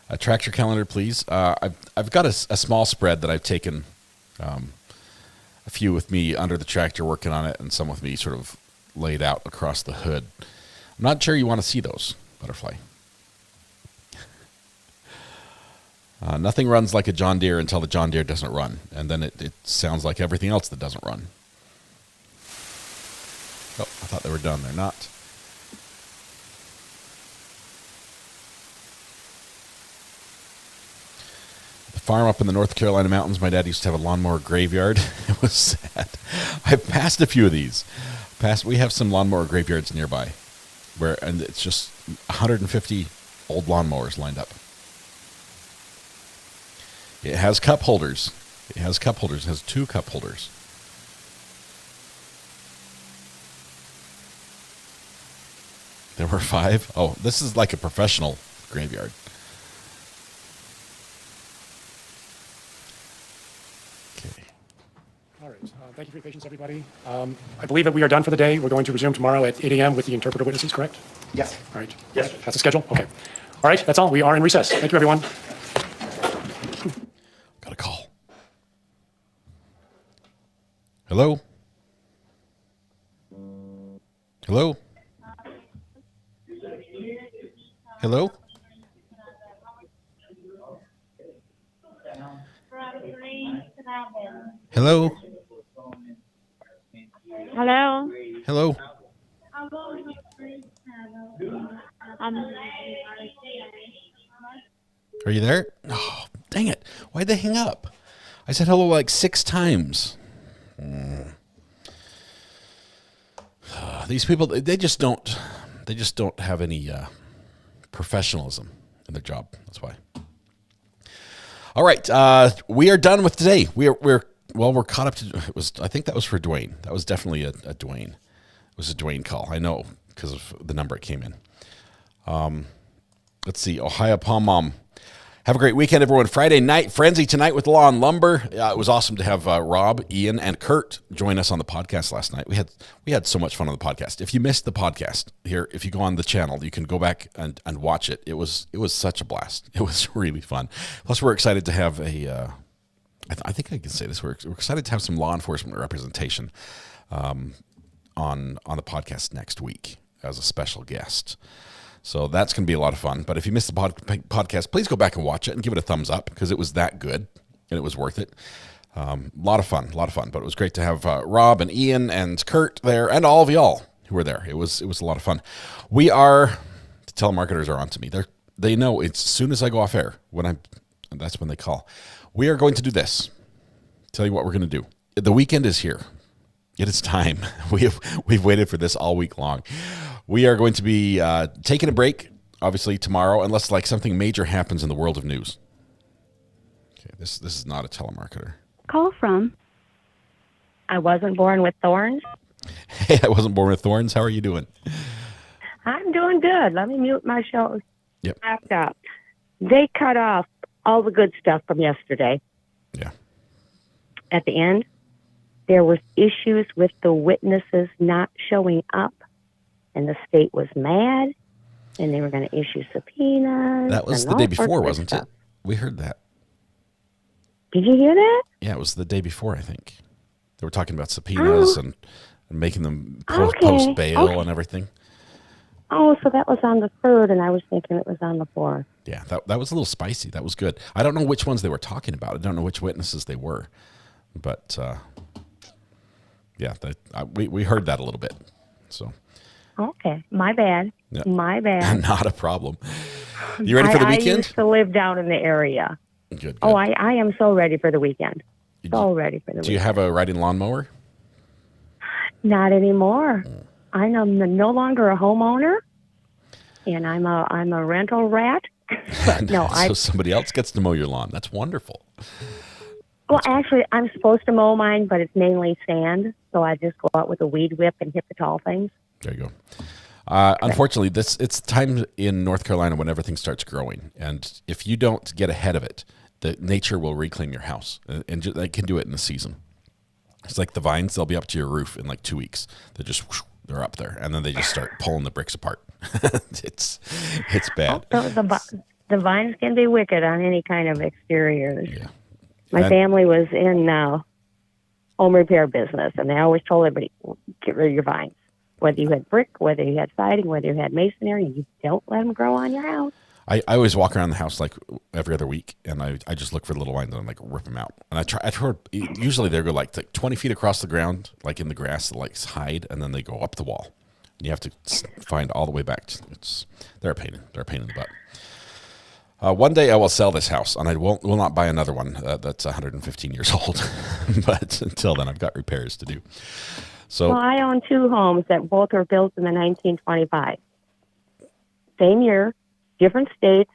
A tractor calendar, please. I've got a small spread that I've taken a few with me under the tractor working on it and some with me sort of laid out across the hood. I'm not sure you want to see those, Butterfly. Nothing runs like a John Deere until the John Deere doesn't run. And then it sounds like everything else that doesn't run. Oh, I thought they were done. They're not. The farm up in the North Carolina mountains, my dad used to have a lawnmower graveyard. It was sad. I've passed a few of these. We have some lawnmower graveyards nearby, and it's just 150 old lawnmowers lined up. It has cup holders. It has 2 cup holders. There were 5. Oh, this is like a professional graveyard. Okay. All right. Thank you for your patience, everybody. I believe that we are done for the day. We're going to resume tomorrow at 8 a.m. with the interpreter witnesses, correct? Yes. All right. Yes. That's the schedule? Okay. All right. That's all. We are in recess. Thank you, everyone. Got a call. Hello? Hello? Hello? Hello? Hello? Hello? Are you there? Oh, dang it. Why'd they hang up? I said hello like 6 times. These people, they just don't have any professionalism in their job. That's why. All right. We are done with today. We're caught up to, I think that was for Dwayne. That was definitely a Dwayne. It was a Dwayne call. I know because of the number it came in. Let's see. Ohio Palm Mom. Have a great weekend, everyone. Friday night frenzy tonight with Law and Lumber. It was awesome to have Rob, Ian, and Kurt join us on the podcast last night. We had so much fun on the podcast. If you missed the podcast here, if you go on the channel, you can go back and watch it. It was such a blast. It was really fun. Plus, we're excited to have I think I can say this. We're excited to have some law enforcement representation on the podcast next week as a special guest. So that's going to be a lot of fun. But if you missed the podcast, please go back and watch it and give it a thumbs up because it was that good and it was worth it. A lot of fun. But it was great to have Rob and Ian and Kurt there and all of y'all who were there. It was a lot of fun. The telemarketers are on to me. They know as soon as I go off air, that's when they call. We are going to do this. Tell you what we're going to do. The weekend is here. It is time. We've waited for this all week long. We are going to be taking a break, obviously, tomorrow, unless like something major happens in the world of news. Okay, this is not a telemarketer. Call from. I wasn't born with thorns. Hey, I wasn't born with thorns. How are you doing? I'm doing good. Let me mute my show. Yep. Backed up. They cut off all the good stuff from yesterday. Yeah. At the end, there were issues with the witnesses not showing up. And the state was mad, and they were going to issue subpoenas. That was the day before, wasn't it? We heard that. Did you hear that? Yeah, it was the day before, I think. They were talking about subpoenas and making them post bail and everything. Oh, so that was on the 3rd, and I was thinking it was on the 4th. Yeah, that was a little spicy. That was good. I don't know which ones they were talking about. I don't know which witnesses they were. But, yeah, we heard that a little bit. So... Okay, my bad. Yeah. My bad. Not a problem. You ready for the weekend? I used to live down in the area. Good. Oh, I am so ready for the weekend. So ready for the weekend. Do you have a riding lawnmower? Not anymore. I am no longer a homeowner, and I'm a rental rat. But no, so somebody else gets to mow your lawn. That's wonderful. Well, actually, I'm supposed to mow mine, but it's mainly sand, so I just go out with a weed whip and hit the tall things. There you go. Unfortunately, it's time in North Carolina when everything starts growing. And if you don't get ahead of it, the nature will reclaim your house. And they can do it in the season. It's like the vines, they'll be up to your roof in like 2 weeks. They're up there. And then they just start pulling the bricks apart. It's bad. The vines can be wicked on any kind of exteriors. Yeah. My family was in home repair business, and they always told everybody, get rid of your vines. Whether you had brick, whether you had siding, whether you had masonry, you don't let them grow on your house. I always walk around the house like every other week, and I just look for the little vines and like rip them out. And I try. Usually they go like 20 feet across the ground, like in the grass, like hide, and then they go up the wall. And you have to find all the way back. They're a pain in the butt. One day I will sell this house, and I will not buy another one that's 115 years old. But until then, I've got repairs to do. So, well, I own 2 homes that both were built in the 1925. Same year, different states,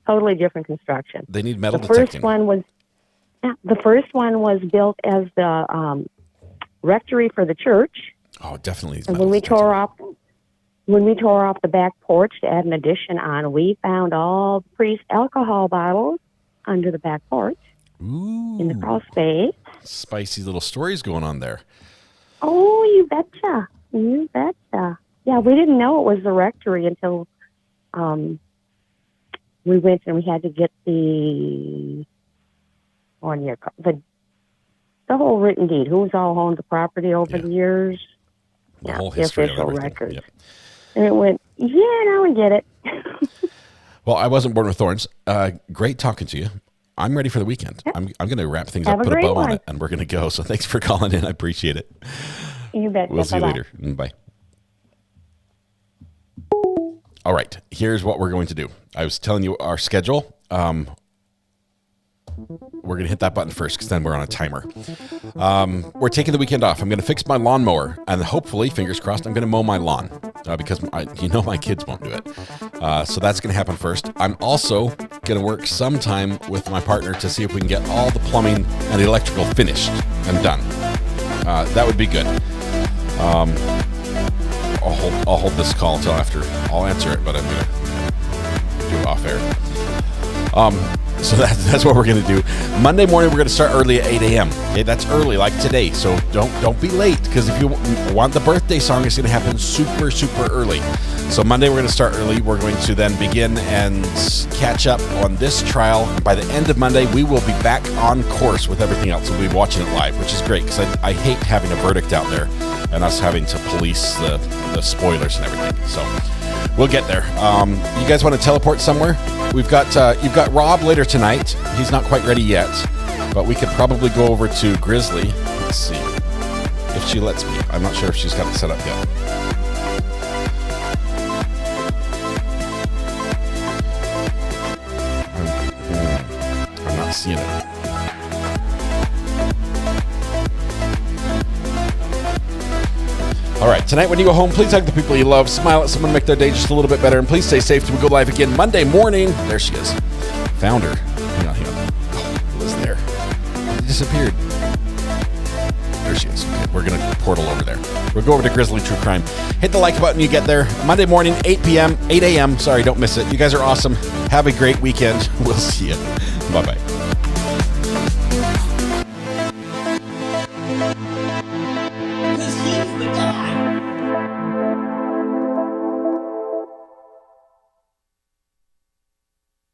totally different construction. They need metal detecting. The first one was built as the rectory for the church. Oh, definitely. And when we tore off the back porch to add an addition on, we found all the priest alcohol bottles under the back porch. Ooh. In the crawl space. Spicy little stories going on there. Oh, you betcha. You betcha. Yeah, we didn't know it was the rectory until we went and we had to get the whole written deed. Who's all owned the property over the years? The whole history the official of records. Yep. And it went, now we get it. Well, I wasn't born with thorns. Great talking to you. I'm ready for the weekend. Yep. I'm going to wrap things up, put a bow on it, and we're going to go. So thanks for calling in. I appreciate it. You bet. We'll see you later. Bye. All right, here's what we're going to do. I was telling you our schedule. We're going to hit that button first because then we're on a timer. We're taking the weekend off. I'm going to fix my lawnmower, and hopefully, fingers crossed, I'm going to mow my lawn because my kids won't do it. So that's going to happen first. I'm also going to work sometime with my partner to see if we can get all the plumbing and the electrical finished and done. That would be good. I'll hold this call until after. I'll answer it, but I'm going to do it off air. So that's what we're going to do. Monday morning, we're going to start early at 8 a.m. Okay, that's early, like today. So don't be late, because if you want the birthday song, it's going to happen super, super early. So Monday, we're going to start early. We're going to then begin and catch up on this trial. By the end of Monday, we will be back on course with everything else. We'll be watching it live, which is great, because I hate having a verdict out there and us having to police the spoilers and everything. So we'll get there. You guys want to teleport somewhere? You've got Rob later tonight. He's not quite ready yet, but we could probably go over to Grizzly. Let's see if she lets me. I'm not sure if she's got it set up yet. I'm not seeing it. All right, tonight when you go home, please hug the people you love, smile at someone, make their day just a little bit better, and please stay safe till we go live again Monday morning. There she is. Found her. Hang on. Oh, it was there. It disappeared. There she is. Okay, we're going to portal over there. We'll go over to Grizzly True Crime. Hit the like button, you get there. Monday morning, 8 a.m. Sorry, don't miss it. You guys are awesome. Have a great weekend. We'll see you. Bye-bye.